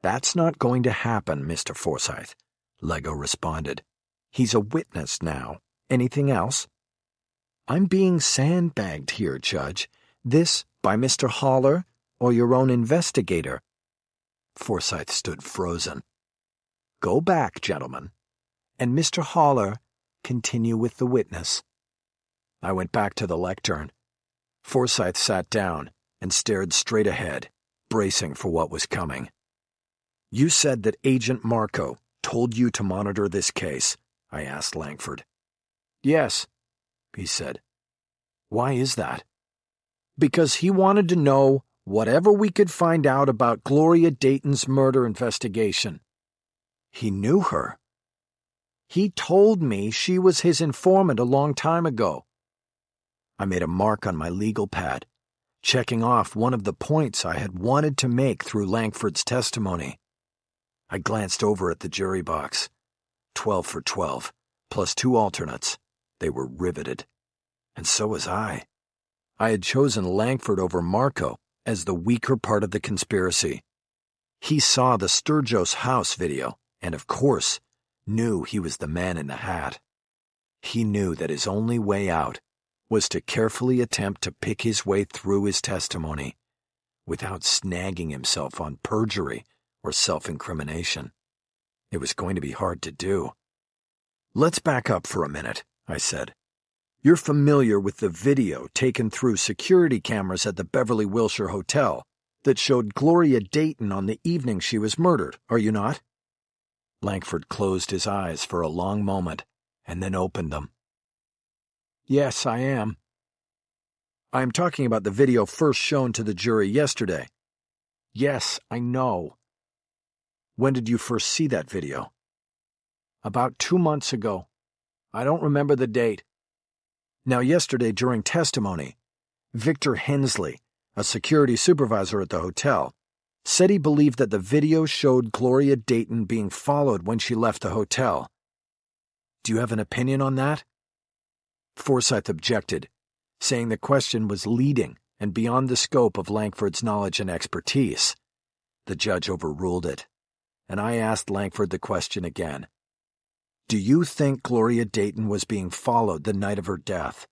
"That's not going to happen, Mr. Forsythe," Lego responded. "He's a witness now. Anything else?" "I'm being sandbagged here, Judge. This by Mr. Haller or your own investigator?" Forsythe stood frozen. "Go back, gentlemen, and Mr. Haller, continue with the witness." I went back to the lectern. Forsythe sat down and stared straight ahead, bracing for what was coming. "You said that Agent Marco told you to monitor this case," I asked Langford. "Yes," he said. Why is that? Because he wanted to know whatever we could find out about Gloria Dayton's murder investigation. He knew her. He told me she was his informant a long time ago. I made a mark on my legal pad, checking off one of the points I had wanted to make through Langford's testimony. I glanced over at the jury box. 12 for 12, plus 2 alternates. They were riveted. And so was I. I had chosen Langford over Marco as the weaker part of the conspiracy. He saw the Sturgis house video and, of course, knew he was the man in the hat. He knew that his only way out was to carefully attempt to pick his way through his testimony without snagging himself on perjury or self-incrimination. It was going to be hard to do. Let's back up for a minute, I said. You're familiar with the video taken through security cameras at the Beverly Wilshire Hotel that showed Gloria Dayton on the evening she was murdered, are you not? Langford closed his eyes for a long moment and then opened them. Yes, I am. I am talking about the video first shown to the jury yesterday. Yes, I know. When did you first see that video? About 2 months ago. I don't remember the date. Now, yesterday during testimony, Victor Hensley, a security supervisor at the hotel, said he believed that the video showed Gloria Dayton being followed when she left the hotel. Do you have an opinion on that? Forsyth objected, saying the question was leading and beyond the scope of Langford's knowledge and expertise. The judge overruled it, and I asked Langford the question again. Do you think Gloria Dayton was being followed the night of her death?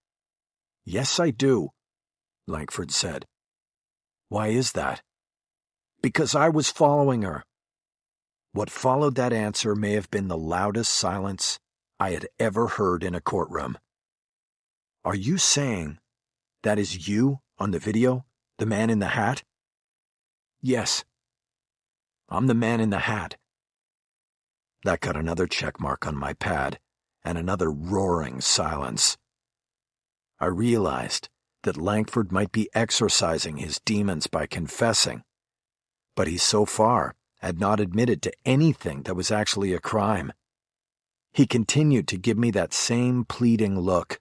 Yes, I do, Langford said. Why is that? Because I was following her. What followed that answer may have been the loudest silence I had ever heard in a courtroom. Are you saying that is you on the video, the man in the hat? Yes. I'm the man in the hat. That got another check mark on my pad, and another roaring silence. I realized that Langford might be exorcising his demons by confessing, but he so far had not admitted to anything that was actually a crime. He continued to give me that same pleading look.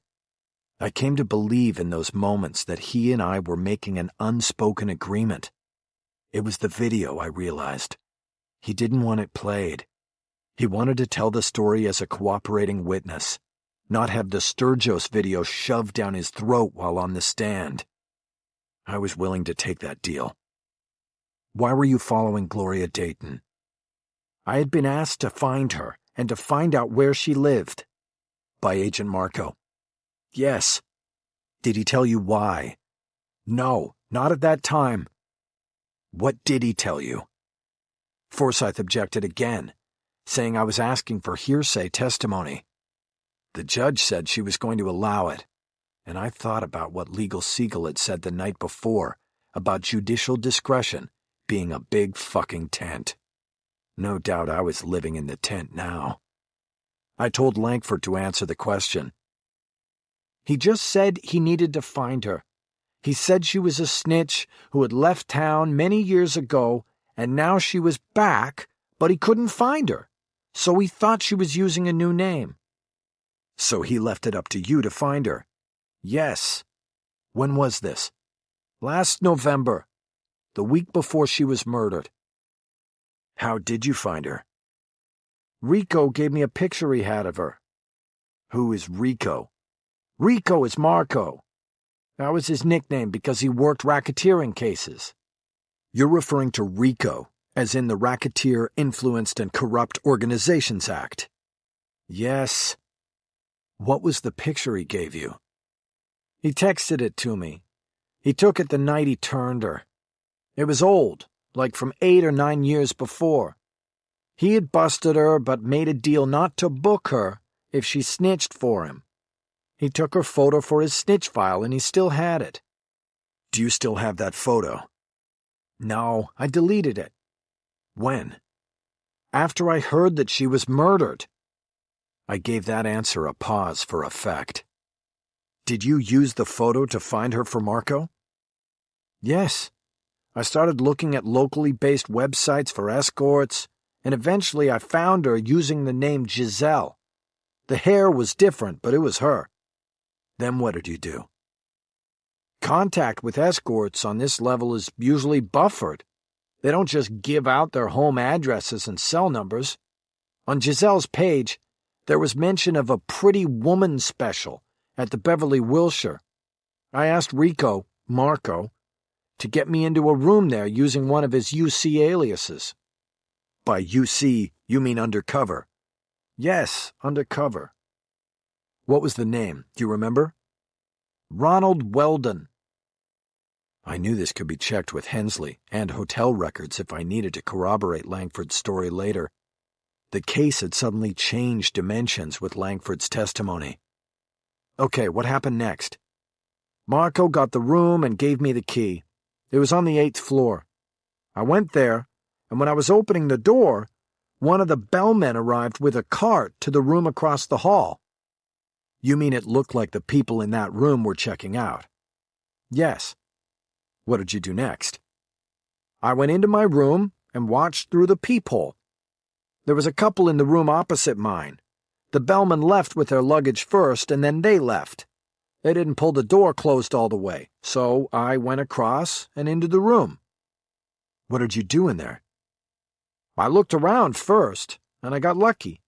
I came to believe in those moments that he and I were making an unspoken agreement. It was the video, I realized. He didn't want it played. He wanted to tell the story as a cooperating witness, not have the Sturgis video shoved down his throat while on the stand. I was willing to take that deal. Why were you following Gloria Dayton? I had been asked to find her and to find out where she lived. By Agent Marco. Yes. Did he tell you why? No, not at that time. What did he tell you? Forsyth objected again, saying I was asking for hearsay testimony. The judge said she was going to allow it, and I thought about what Legal Siegel had said the night before about judicial discretion being a big fucking tent. No doubt I was living in the tent now. I told Langford to answer the question. He just said he needed to find her. He said she was a snitch who had left town many years ago, and now she was back, but he couldn't find her, so he thought she was using a new name. So he left it up to you to find her? Yes. When was this? Last November, the week before she was murdered. How did you find her? Rico gave me a picture he had of her. Who is Rico? Rico is Marco. That was his nickname because he worked racketeering cases. You're referring to Rico, as in the Racketeer Influenced and Corrupt Organizations Act? Yes. What was the picture he gave you? He texted it to me. He took it the night he turned her. It was old, like from 8 or 9 years before. He had busted her but made a deal not to book her if she snitched for him. He took her photo for his snitch file and he still had it. Do you still have that photo? No, I deleted it. When? After I heard that she was murdered. I gave that answer a pause for effect. Did you use the photo to find her for Marco? Yes. I started looking at locally based websites for escorts, and eventually I found her using the name Giselle. The hair was different, but it was her. Then what did you do? Contact with escorts on this level is usually buffered. They don't just give out their home addresses and cell numbers. On Giselle's page, there was mention of a Pretty Woman special at the Beverly Wilshire. I asked Rico, Marco, to get me into a room there using one of his UC aliases. By UC, you mean undercover? Yes, undercover. What was the name? Do you remember? Ronald Weldon. I knew this could be checked with Hensley and hotel records if I needed to corroborate Langford's story later. The case had suddenly changed dimensions with Langford's testimony. Okay, what happened next? Marco got the room and gave me the key. It was on the 8th floor. I went there, and when I was opening the door, one of the bellmen arrived with a cart to the room across the hall. You mean it looked like the people in that room were checking out? Yes. What did you do next? I went into my room and watched through the peephole. There was a couple in the room opposite mine. The bellman left with their luggage first, and then they left. They didn't pull the door closed all the way, so I went across and into the room. What did you do in there? I looked around first, and I got lucky.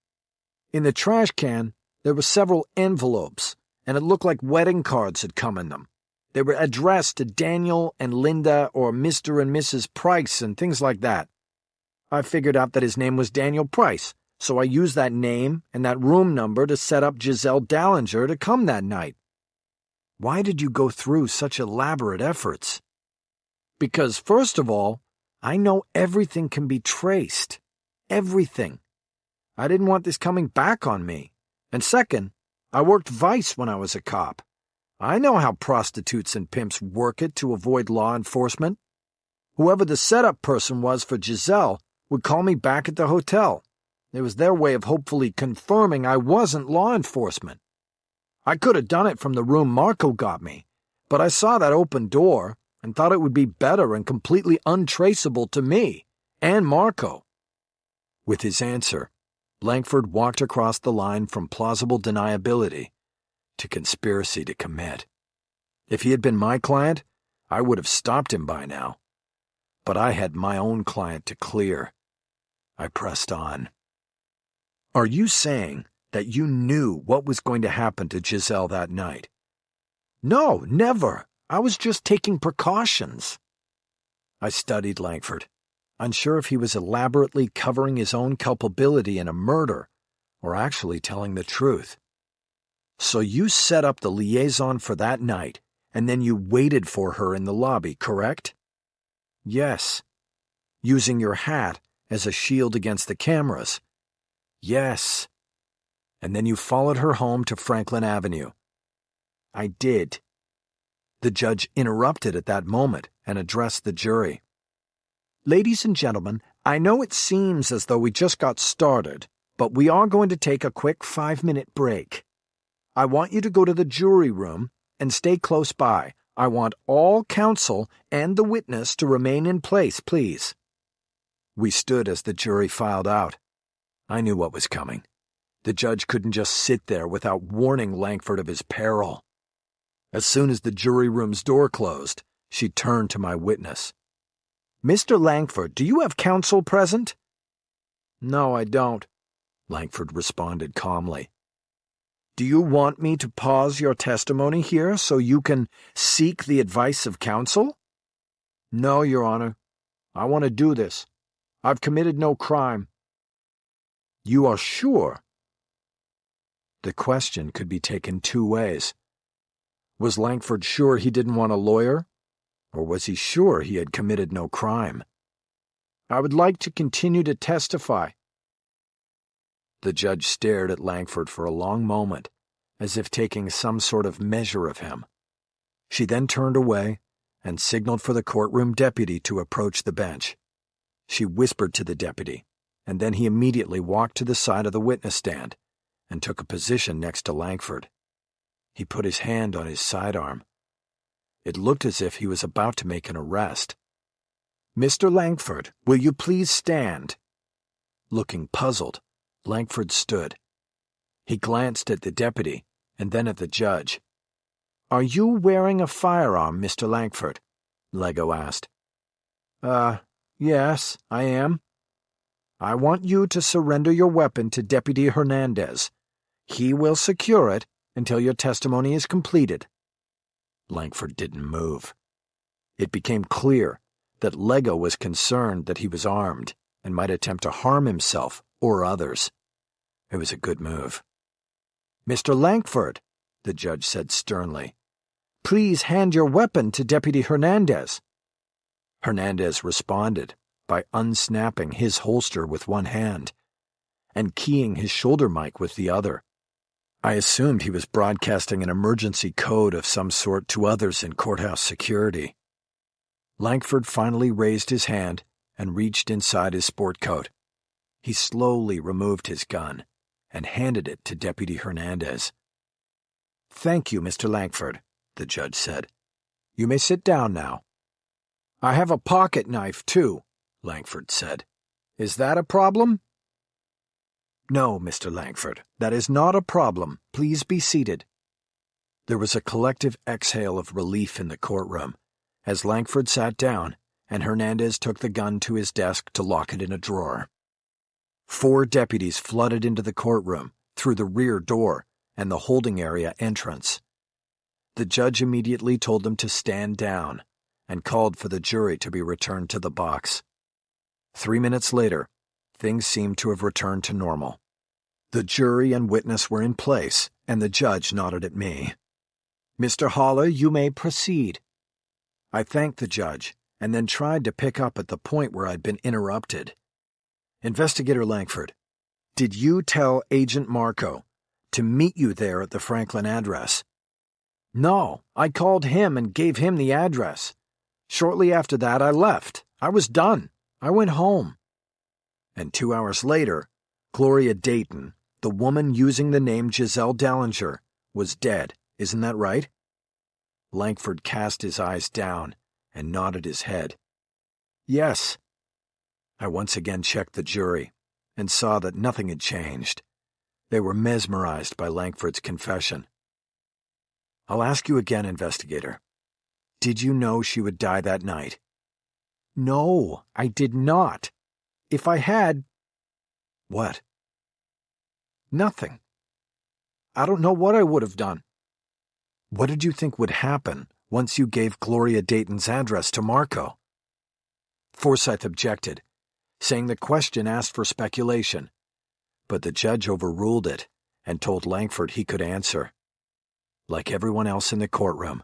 In the trash can, there were several envelopes, and it looked like wedding cards had come in them. They were addressed to Daniel and Linda or Mr. and Mrs. Price and things like that. I figured out that his name was Daniel Price, so I used that name and that room number to set up Giselle Dallinger to come that night. Why did you go through such elaborate efforts? Because, first of all, I know everything can be traced. Everything. I didn't want this coming back on me. And second, I worked vice when I was a cop. I know how prostitutes and pimps work it to avoid law enforcement. Whoever the setup person was for Giselle would call me back at the hotel. It was their way of hopefully confirming I wasn't law enforcement. I could have done it from the room Marco got me, but I saw that open door and thought it would be better and completely untraceable to me and Marco. With his answer, Langford walked across the line from plausible deniability to conspiracy to commit. If he had been my client, I would have stopped him by now. But I had my own client to clear. I pressed on. Are you saying that you knew what was going to happen to Giselle that night? No, never. I was just taking precautions. I studied Langford, unsure if he was elaborately covering his own culpability in a murder or actually telling the truth. So you set up the liaison for that night, and then you waited for her in the lobby, correct? Yes. Using your hat as a shield against the cameras? Yes. And then you followed her home to Franklin Avenue? I did. The judge interrupted at that moment and addressed the jury. Ladies and gentlemen, I know it seems as though we just got started, but we are going to take a quick 5-minute break. I want you to go to the jury room and stay close by. I want all counsel and the witness to remain in place, please. We stood as the jury filed out. I knew what was coming. The judge couldn't just sit there without warning Langford of his peril. As soon as the jury room's door closed, she turned to my witness. Mr. Langford, do you have counsel present? No, I don't, Langford responded calmly. Do you want me to pause your testimony here so you can seek the advice of counsel? No, Your Honor. I want to do this. I've committed no crime. You are sure? The question could be taken two ways. Was Langford sure he didn't want a lawyer? Or was he sure he had committed no crime? I would like to continue to testify. The judge stared at Langford for a long moment, as if taking some sort of measure of him. She then turned away and signaled for the courtroom deputy to approach the bench. She whispered to the deputy, and then he immediately walked to the side of the witness stand and took a position next to Langford. He put his hand on his sidearm. It looked as if he was about to make an arrest. "Mr. Langford, will you please stand?" Looking puzzled, Langford stood. He glanced at the deputy and then at the judge. "Are you wearing a firearm, Mr. Langford?" Lego asked. Yes, I am." "I want you to surrender your weapon to Deputy Hernandez. He will secure it until your testimony is completed." Langford didn't move. It became clear that Lego was concerned that he was armed and might attempt to harm himself or others. It was a good move. "Mr. Langford," the judge said sternly, "please hand your weapon to Deputy Hernandez." Hernandez responded by unsnapping his holster with one hand and keying his shoulder mic with the other. I assumed he was broadcasting an emergency code of some sort to others in courthouse security. Langford finally raised his hand and reached inside his sport coat. He slowly removed his gun and handed it to Deputy Hernandez. "Thank you, Mr. Langford," the judge said. "You may sit down now." "I have a pocket knife, too," Langford said. "Is that a problem?" "No, Mr. Langford, that is not a problem. Please be seated." There was a collective exhale of relief in the courtroom as Langford sat down and Hernandez took the gun to his desk to lock it in a drawer. 4 deputies flooded into the courtroom through the rear door and the holding area entrance. The judge immediately told them to stand down and called for the jury to be returned to the box. 3 minutes later, things seemed to have returned to normal. The jury and witness were in place, and the judge nodded at me. "Mr. Haller, you may proceed." I thanked the judge and then tried to pick up at the point where I'd been interrupted. "Investigator Langford, did you tell Agent Marco to meet you there at the Franklin address?" "No, I called him and gave him the address. Shortly after that, I left. I was done. I went home." "And 2 hours later, Gloria Dayton, the woman using the name Giselle Dallinger, was dead, isn't that right?" Langford cast his eyes down and nodded his head. "Yes." I once again checked the jury and saw that nothing had changed. They were mesmerized by Langford's confession. "I'll ask you again, investigator. Did you know she would die that night?" "No, I did not. If I had—" "What?" "Nothing. I don't know what I would have done." "What did you think would happen once you gave Gloria Dayton's address to Marco?" Forsyth objected, saying the question asked for speculation, but the judge overruled it and told Langford he could answer. Like everyone else in the courtroom,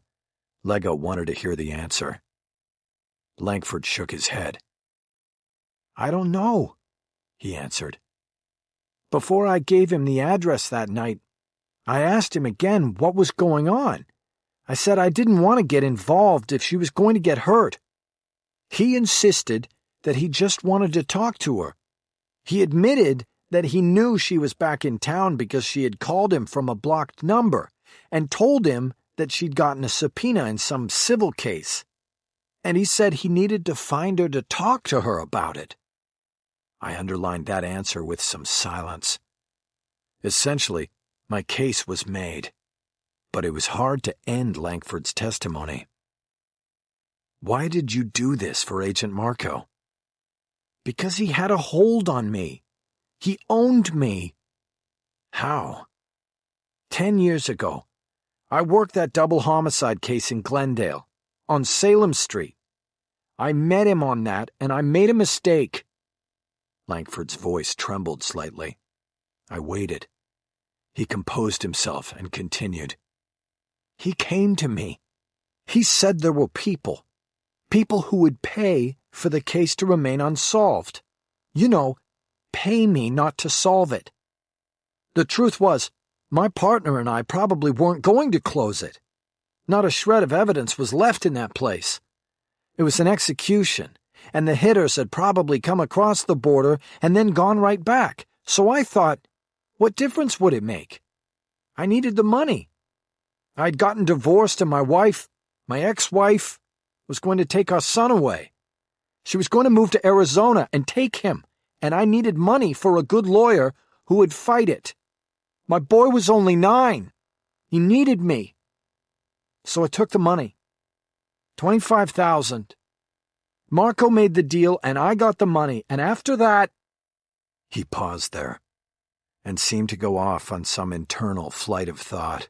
Lego wanted to hear the answer. Langford shook his head. "I don't know," he answered. "Before I gave him the address that night, I asked him again what was going on. I said I didn't want to get involved if she was going to get hurt. He insisted that he just wanted to talk to her. He admitted that he knew she was back in town because she had called him from a blocked number and told him that she'd gotten a subpoena in some civil case. And he said he needed to find her to talk to her about it." I underlined that answer with some silence. Essentially, my case was made, but it was hard to end Langford's testimony. "Why did you do this for Agent Marco?" "Because he had a hold on me. He owned me." "How?" 10 years ago, I worked that double homicide case in Glendale, on Salem Street. I met him on that, and I made a mistake." Langford's voice trembled slightly. I waited. He composed himself and continued. "He came to me. He said there were people who would pay for the case to remain unsolved. You know, pay me not to solve it. The truth was, my partner and I probably weren't going to close it. Not a shred of evidence was left in that place. It was an execution, and the hitters had probably come across the border and then gone right back. So I thought, what difference would it make? I needed the money. I'd gotten divorced and my ex-wife, was going to take our son away. She was going to move to Arizona and take him, and I needed money for a good lawyer who would fight it. My boy was only 9. He needed me. So I took the money. $25,000. Marco made the deal and I got the money, and after that... He paused there and seemed to go off on some internal flight of thought.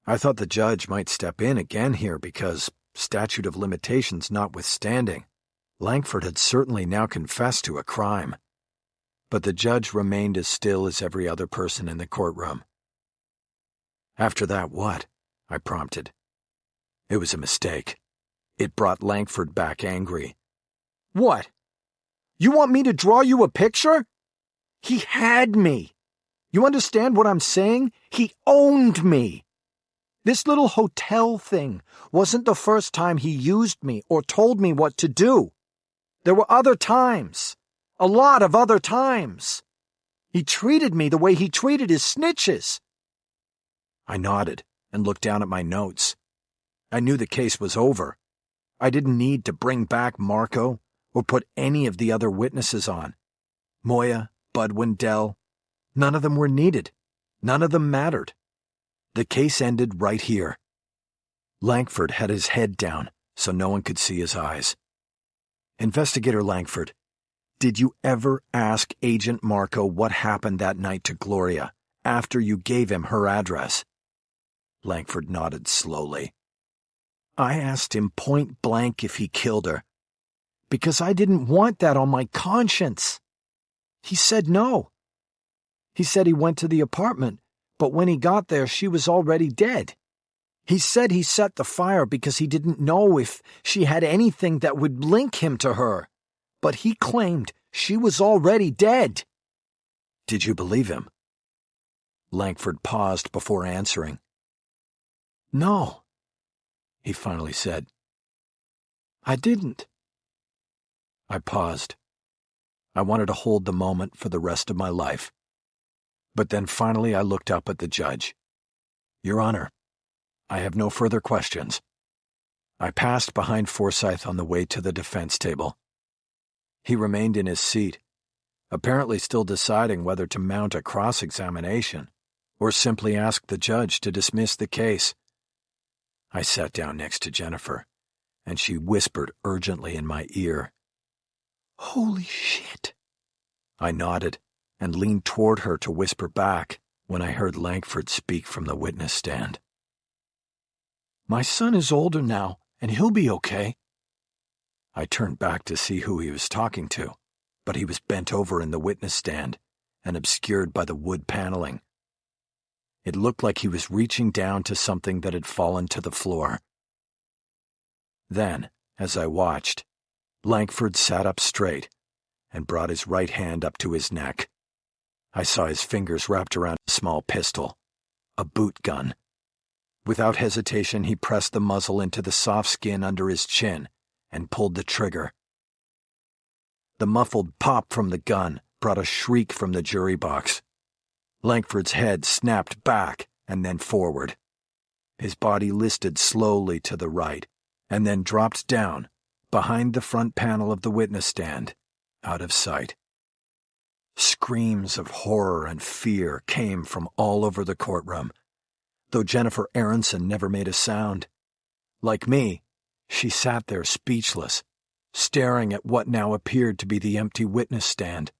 I thought the judge might step in again here because, statute of limitations notwithstanding, Langford had certainly now confessed to a crime. But the judge remained as still as every other person in the courtroom. After that, what? I prompted. It was a mistake. It brought Langford back angry. What? You want me to draw you a picture? He had me. You understand what I'm saying? He owned me. This little hotel thing wasn't the first time he used me or told me what to do. There were other times. A lot of other times. He treated me the way he treated his snitches. I nodded and looked down at my notes. I knew the case was over. I didn't need to bring back Marco or put any of the other witnesses on. Moya, Bud Wendell, none of them were needed. None of them mattered. The case ended right here. Langford had his head down so no one could see his eyes. Investigator Langford, did you ever ask Agent Marco what happened that night to Gloria after you gave him her address? Langford nodded slowly. I asked him point blank if he killed her, because I didn't want that on my conscience. He said no. He said he went to the apartment, but when he got there, she was already dead. He said he set the fire because he didn't know if she had anything that would link him to her, but he claimed she was already dead. Did you believe him? Langford paused before answering. No, he finally said. I didn't. I paused. I wanted to hold the moment for the rest of my life. But then finally I looked up at the judge. Your Honor, I have no further questions. I passed behind Forsyth on the way to the defense table. He remained in his seat, apparently still deciding whether to mount a cross-examination or simply ask the judge to dismiss the case. I sat down next to Jennifer, and she whispered urgently in my ear. Holy shit! I nodded and leaned toward her to whisper back when I heard Langford speak from the witness stand. My son is older now, and he'll be okay. I turned back to see who he was talking to, but he was bent over in the witness stand and obscured by the wood paneling. It looked like he was reaching down to something that had fallen to the floor. Then, as I watched, Langford sat up straight and brought his right hand up to his neck. I saw his fingers wrapped around a small pistol, a boot gun. Without hesitation, he pressed the muzzle into the soft skin under his chin and pulled the trigger. The muffled pop from the gun brought a shriek from the jury box. Langford's head snapped back and then forward. His body listed slowly to the right and then dropped down behind the front panel of the witness stand, out of sight. Screams of horror and fear came from all over the courtroom, though Jennifer Aronson never made a sound. Like me, she sat there speechless, staring at what now appeared to be the empty witness stand.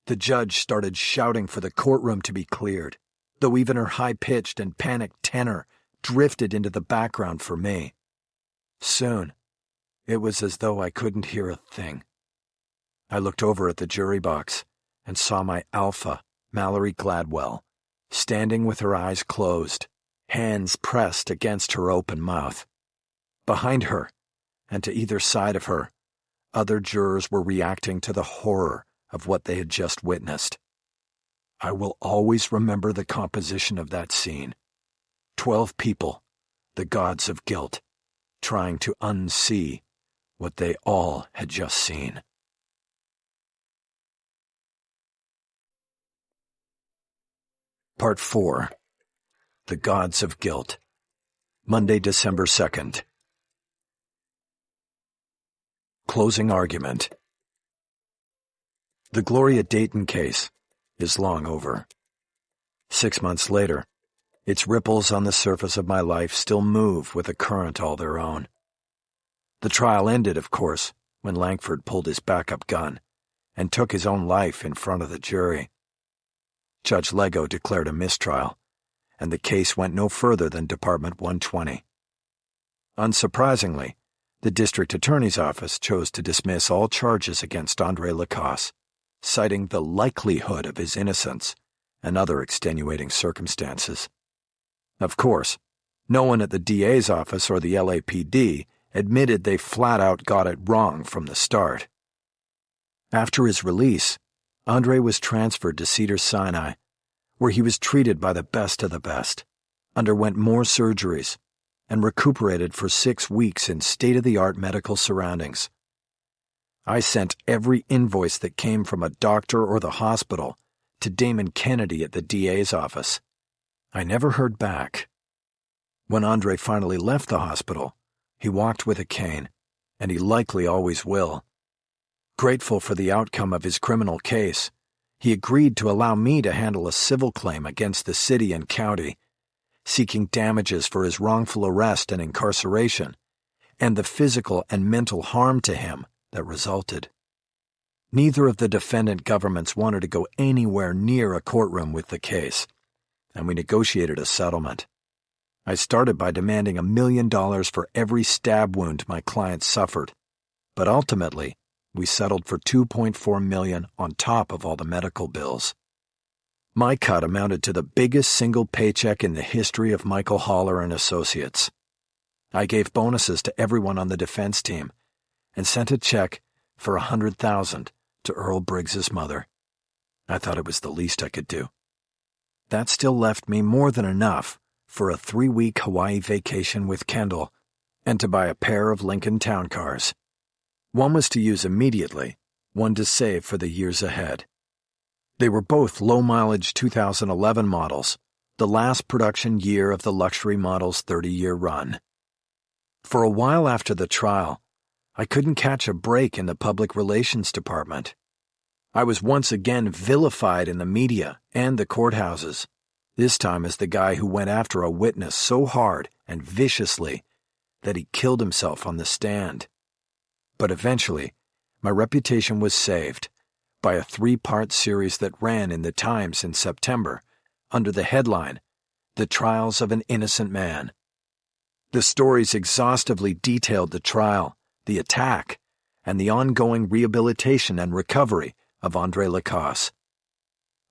The judge started shouting for the courtroom to be cleared, though even her high-pitched and panicked tenor drifted into the background for me. Soon, it was as though I couldn't hear a thing. I looked over at the jury box and saw my alpha, Mallory Gladwell, standing with her eyes closed, hands pressed against her open mouth. Behind her, and to either side of her, other jurors were reacting to the horror of what they had just witnessed. I will always remember the composition of that scene. 12 people, the gods of guilt, trying to unsee what they all had just seen. Part 4. The Gods of Guilt. Monday, December 2nd. Closing argument. The Gloria Dayton case is long over. 6 months later, its ripples on the surface of my life still move with a current all their own. The trial ended, of course, when Langford pulled his backup gun and took his own life in front of the jury. Judge Lego declared a mistrial, and the case went no further than Department 120. Unsurprisingly, the district attorney's office chose to dismiss all charges against Andre Lacasse, citing the likelihood of his innocence and other extenuating circumstances. Of course, no one at the DA's office or the LAPD admitted they flat-out got it wrong from the start. After his release, Andre was transferred to Cedars-Sinai, where he was treated by the best of the best, underwent more surgeries, and recuperated for 6 weeks in state-of-the-art medical surroundings. I sent every invoice that came from a doctor or the hospital to Damon Kennedy at the DA's office. I never heard back. When Andre finally left the hospital, he walked with a cane, and he likely always will. Grateful for the outcome of his criminal case, he agreed to allow me to handle a civil claim against the city and county, seeking damages for his wrongful arrest and incarceration, and the physical and mental harm to him that resulted. Neither of the defendant governments wanted to go anywhere near a courtroom with the case, and we negotiated a settlement. I started by demanding $1 million for every stab wound my client suffered, but ultimately, we settled for $2.4 million on top of all the medical bills. My cut amounted to the biggest single paycheck in the history of Michael Haller and Associates. I gave bonuses to everyone on the defense team and sent a check for $100,000 to Earl Briggs's mother. I thought it was the least I could do. That still left me more than enough for a 3-week Hawaii vacation with Kendall and to buy a pair of Lincoln Town Cars. One was to use immediately, one to save for the years ahead. They were both low-mileage 2011 models, the last production year of the luxury model's 30-year run. For a while after the trial, I couldn't catch a break in the public relations department. I was once again vilified in the media and the courthouses, this time as the guy who went after a witness so hard and viciously that he killed himself on the stand. But eventually, my reputation was saved by a 3-part series that ran in the Times in September under the headline, The Trials of an Innocent Man. The stories exhaustively detailed the trial, the attack, and the ongoing rehabilitation and recovery of Andre Lacasse.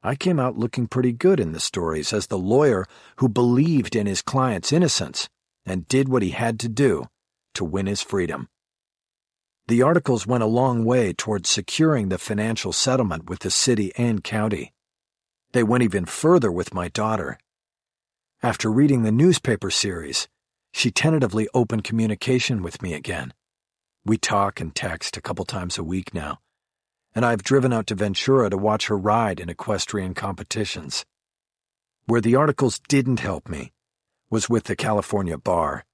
I came out looking pretty good in the stories as the lawyer who believed in his client's innocence and did what he had to do to win his freedom. The articles went a long way towards securing the financial settlement with the city and county. They went even further with my daughter. After reading the newspaper series, she tentatively opened communication with me again. We talk and text a couple times a week now, and I've driven out to Ventura to watch her ride in equestrian competitions. Where the articles didn't help me was with the California bar.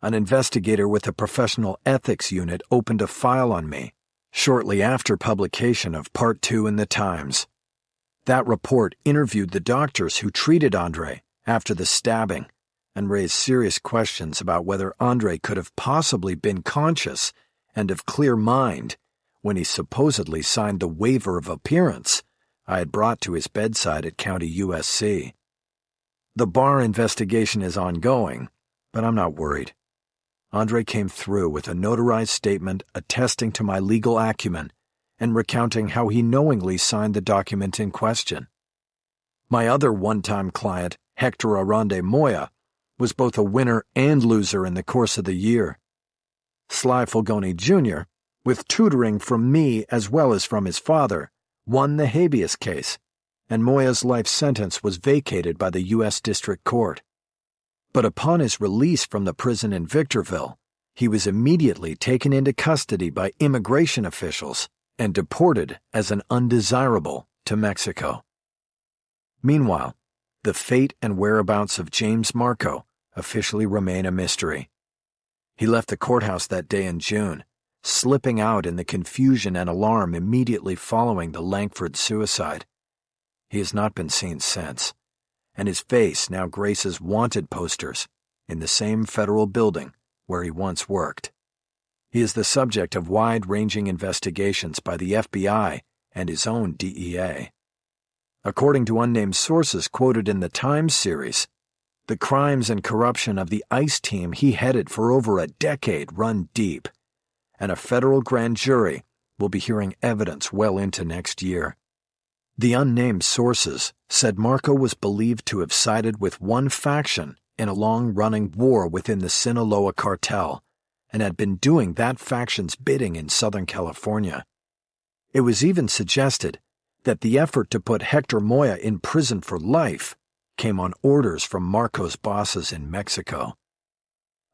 An investigator with a professional ethics unit opened a file on me shortly after publication of Part 2 in the Times. That report interviewed the doctors who treated Andre after the stabbing and raised serious questions about whether Andre could have possibly been conscious and of clear mind when he supposedly signed the waiver of appearance I had brought to his bedside at County USC. The bar investigation is ongoing, but I'm not worried. Andre came through with a notarized statement attesting to my legal acumen and recounting how he knowingly signed the document in question. My other one-time client, Hector Arande Moya, was both a winner and loser in the course of the year. Sly Fulgoni Jr., with tutoring from me as well as from his father, won the habeas case, and Moya's life sentence was vacated by the U.S. District Court. But upon his release from the prison in Victorville, he was immediately taken into custody by immigration officials and deported as an undesirable to Mexico. Meanwhile, The fate and whereabouts of James Marco officially remain a mystery. He left the courthouse that day in June, slipping out in the confusion and alarm immediately following the Langford suicide. He has not been seen since, and his face now graces wanted posters in the same federal building where he once worked. He is the subject of wide-ranging investigations by the FBI and his own DEA. According to unnamed sources quoted in the Times series, the crimes and corruption of the ICE team he headed for over a decade run deep, and a federal grand jury will be hearing evidence well into next year. The unnamed sources said Marco was believed to have sided with one faction in a long-running war within the Sinaloa cartel and had been doing that faction's bidding in Southern California. It was even suggested that the effort to put Hector Moya in prison for life came on orders from Marco's bosses in Mexico.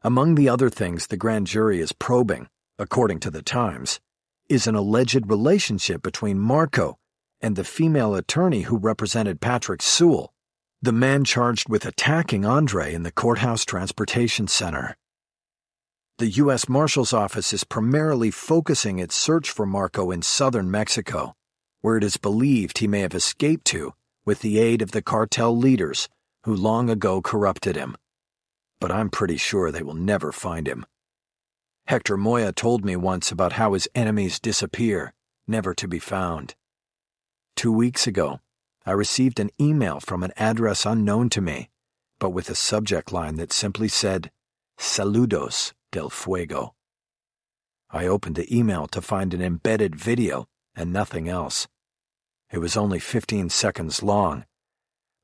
Among the other things the grand jury is probing, according to the Times, is an alleged relationship between Marco and the female attorney who represented Patrick Sewell, the man charged with attacking Andre in the courthouse transportation center. The U.S. Marshal's Office is primarily focusing its search for Marco in southern Mexico, where it is believed he may have escaped to with the aid of the cartel leaders who long ago corrupted him. But I'm pretty sure they will never find him. Hector Moya told me once about how his enemies disappear, never to be found. 2 weeks ago, I received an email from an address unknown to me, but with a subject line that simply said, "Saludos del Fuego." I opened the email to find an embedded video and nothing else. It was only 15 seconds long,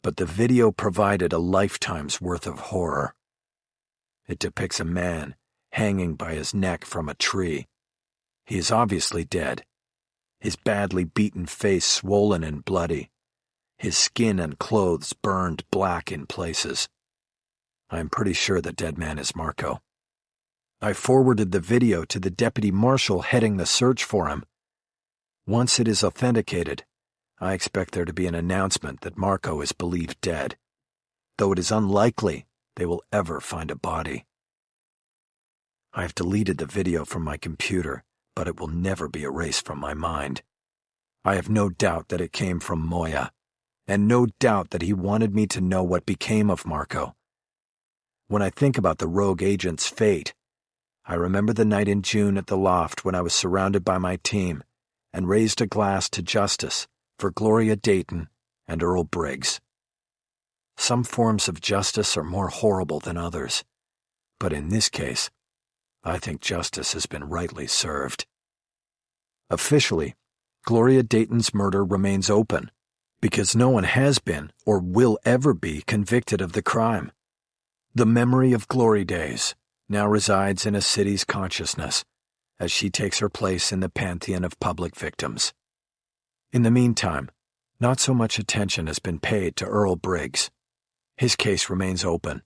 but the video provided a lifetime's worth of horror. It depicts a man hanging by his neck from a tree. He is obviously dead, his badly beaten face swollen and bloody, his skin and clothes burned black in places. I am pretty sure the dead man is Marco. I forwarded the video to the deputy marshal heading the search for him. Once it is authenticated, I expect there to be an announcement that Marco is believed dead, though it is unlikely they will ever find a body. I have deleted the video from my computer, but it will never be erased from my mind. I have no doubt that it came from Moya, and no doubt that he wanted me to know what became of Marco. When I think about the rogue agent's fate, I remember the night in June at the loft when I was surrounded by my team and raised a glass to justice for Gloria Dayton and Earl Briggs. Some forms of justice are more horrible than others, but in this case, I think justice has been rightly served. Officially, Gloria Dayton's murder remains open because no one has been or will ever be convicted of the crime. The memory of Glory Days now resides in a city's consciousness as she takes her place in the pantheon of public victims. In the meantime, not so much attention has been paid to Earl Briggs. His case remains open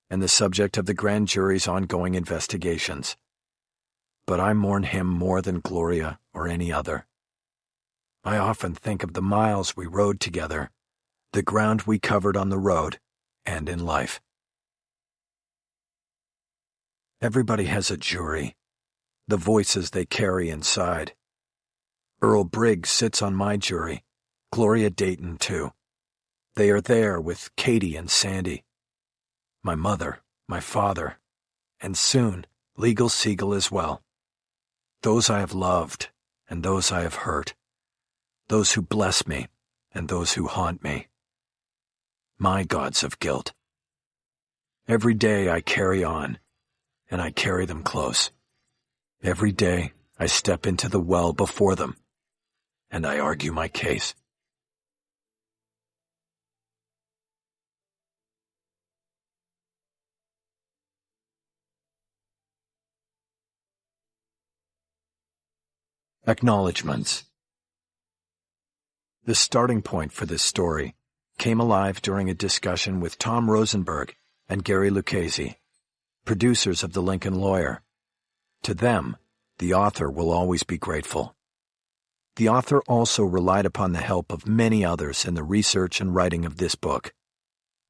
and the subject of the grand jury's ongoing investigations. But I mourn him more than Gloria or any other. I often think of the miles we rode together, the ground we covered on the road and in life. Everybody has a jury, the voices they carry inside. Earl Briggs sits on my jury, Gloria Dayton too. They are there with Katie and Sandy, my mother, my father, and soon Legal Siegel as well. Those I have loved and those I have hurt, those who bless me and those who haunt me. My gods of guilt. Every day I carry on, and I carry them close. Every day I step into the well before them, and I argue my case. Acknowledgements. The starting point for this story came alive during a discussion with Tom Rosenberg and Gary Lucchese, producers of The Lincoln Lawyer. To them, the author will always be grateful. The author also relied upon the help of many others in the research and writing of this book.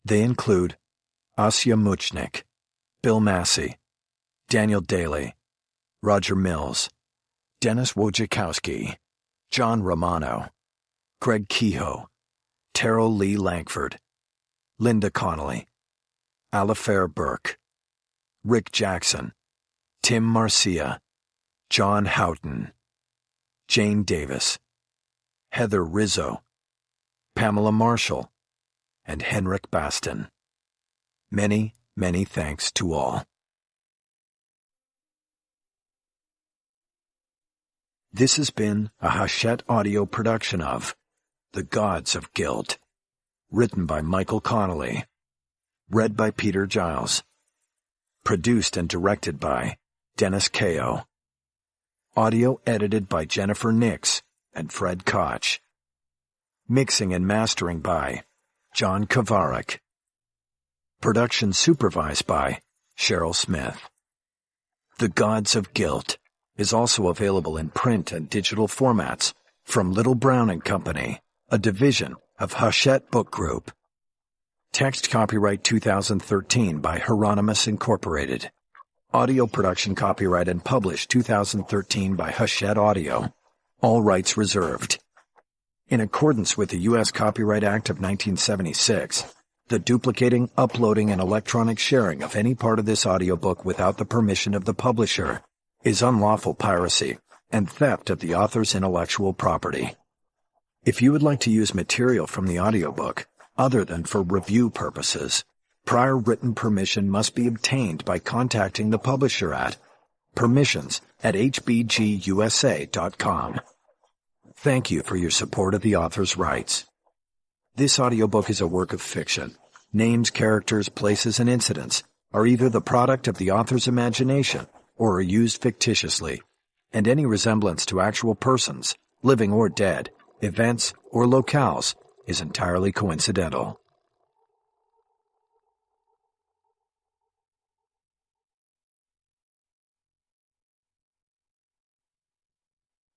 They include Asya Muchnik, Bill Massey, Daniel Daly, Roger Mills, Dennis Wojciechowski, John Romano, Greg Kehoe, Terrell Lee Langford, Linda Connelly, Alifair Burke, Rick Jackson, Tim Marcia, John Houghton, Jane Davis, Heather Rizzo, Pamela Marshall, and Henrik Baston. Many, many thanks to all. This has been a Hachette audio production of The Gods of Guilt, written by Michael Connelly, read by Peter Giles, produced and directed by Dennis Kehoe, audio edited by Jennifer Nix and Fred Koch, mixing and mastering by John Kovarik, production supervised by Cheryl Smith. The Gods of Guilt is also available in print and digital formats from Little Brown & Company, a division of Hachette Book Group. Text copyright 2013 by Hieronymus Incorporated. Audio production copyright and published 2013 by Hachette Audio. All rights reserved. In accordance with the U.S. Copyright Act of 1976, the duplicating, uploading, and electronic sharing of any part of this audiobook without the permission of the publisher is unlawful piracy and theft of the author's intellectual property. If you would like to use material from the audiobook, other than for review purposes, prior written permission must be obtained by contacting the publisher at permissions@hbgusa.com. Thank you for your support of the author's rights. This audiobook is a work of fiction. Names, characters, places, and incidents are either the product of the author's imagination or are used fictitiously, and any resemblance to actual persons, living or dead, events, or locales is entirely coincidental.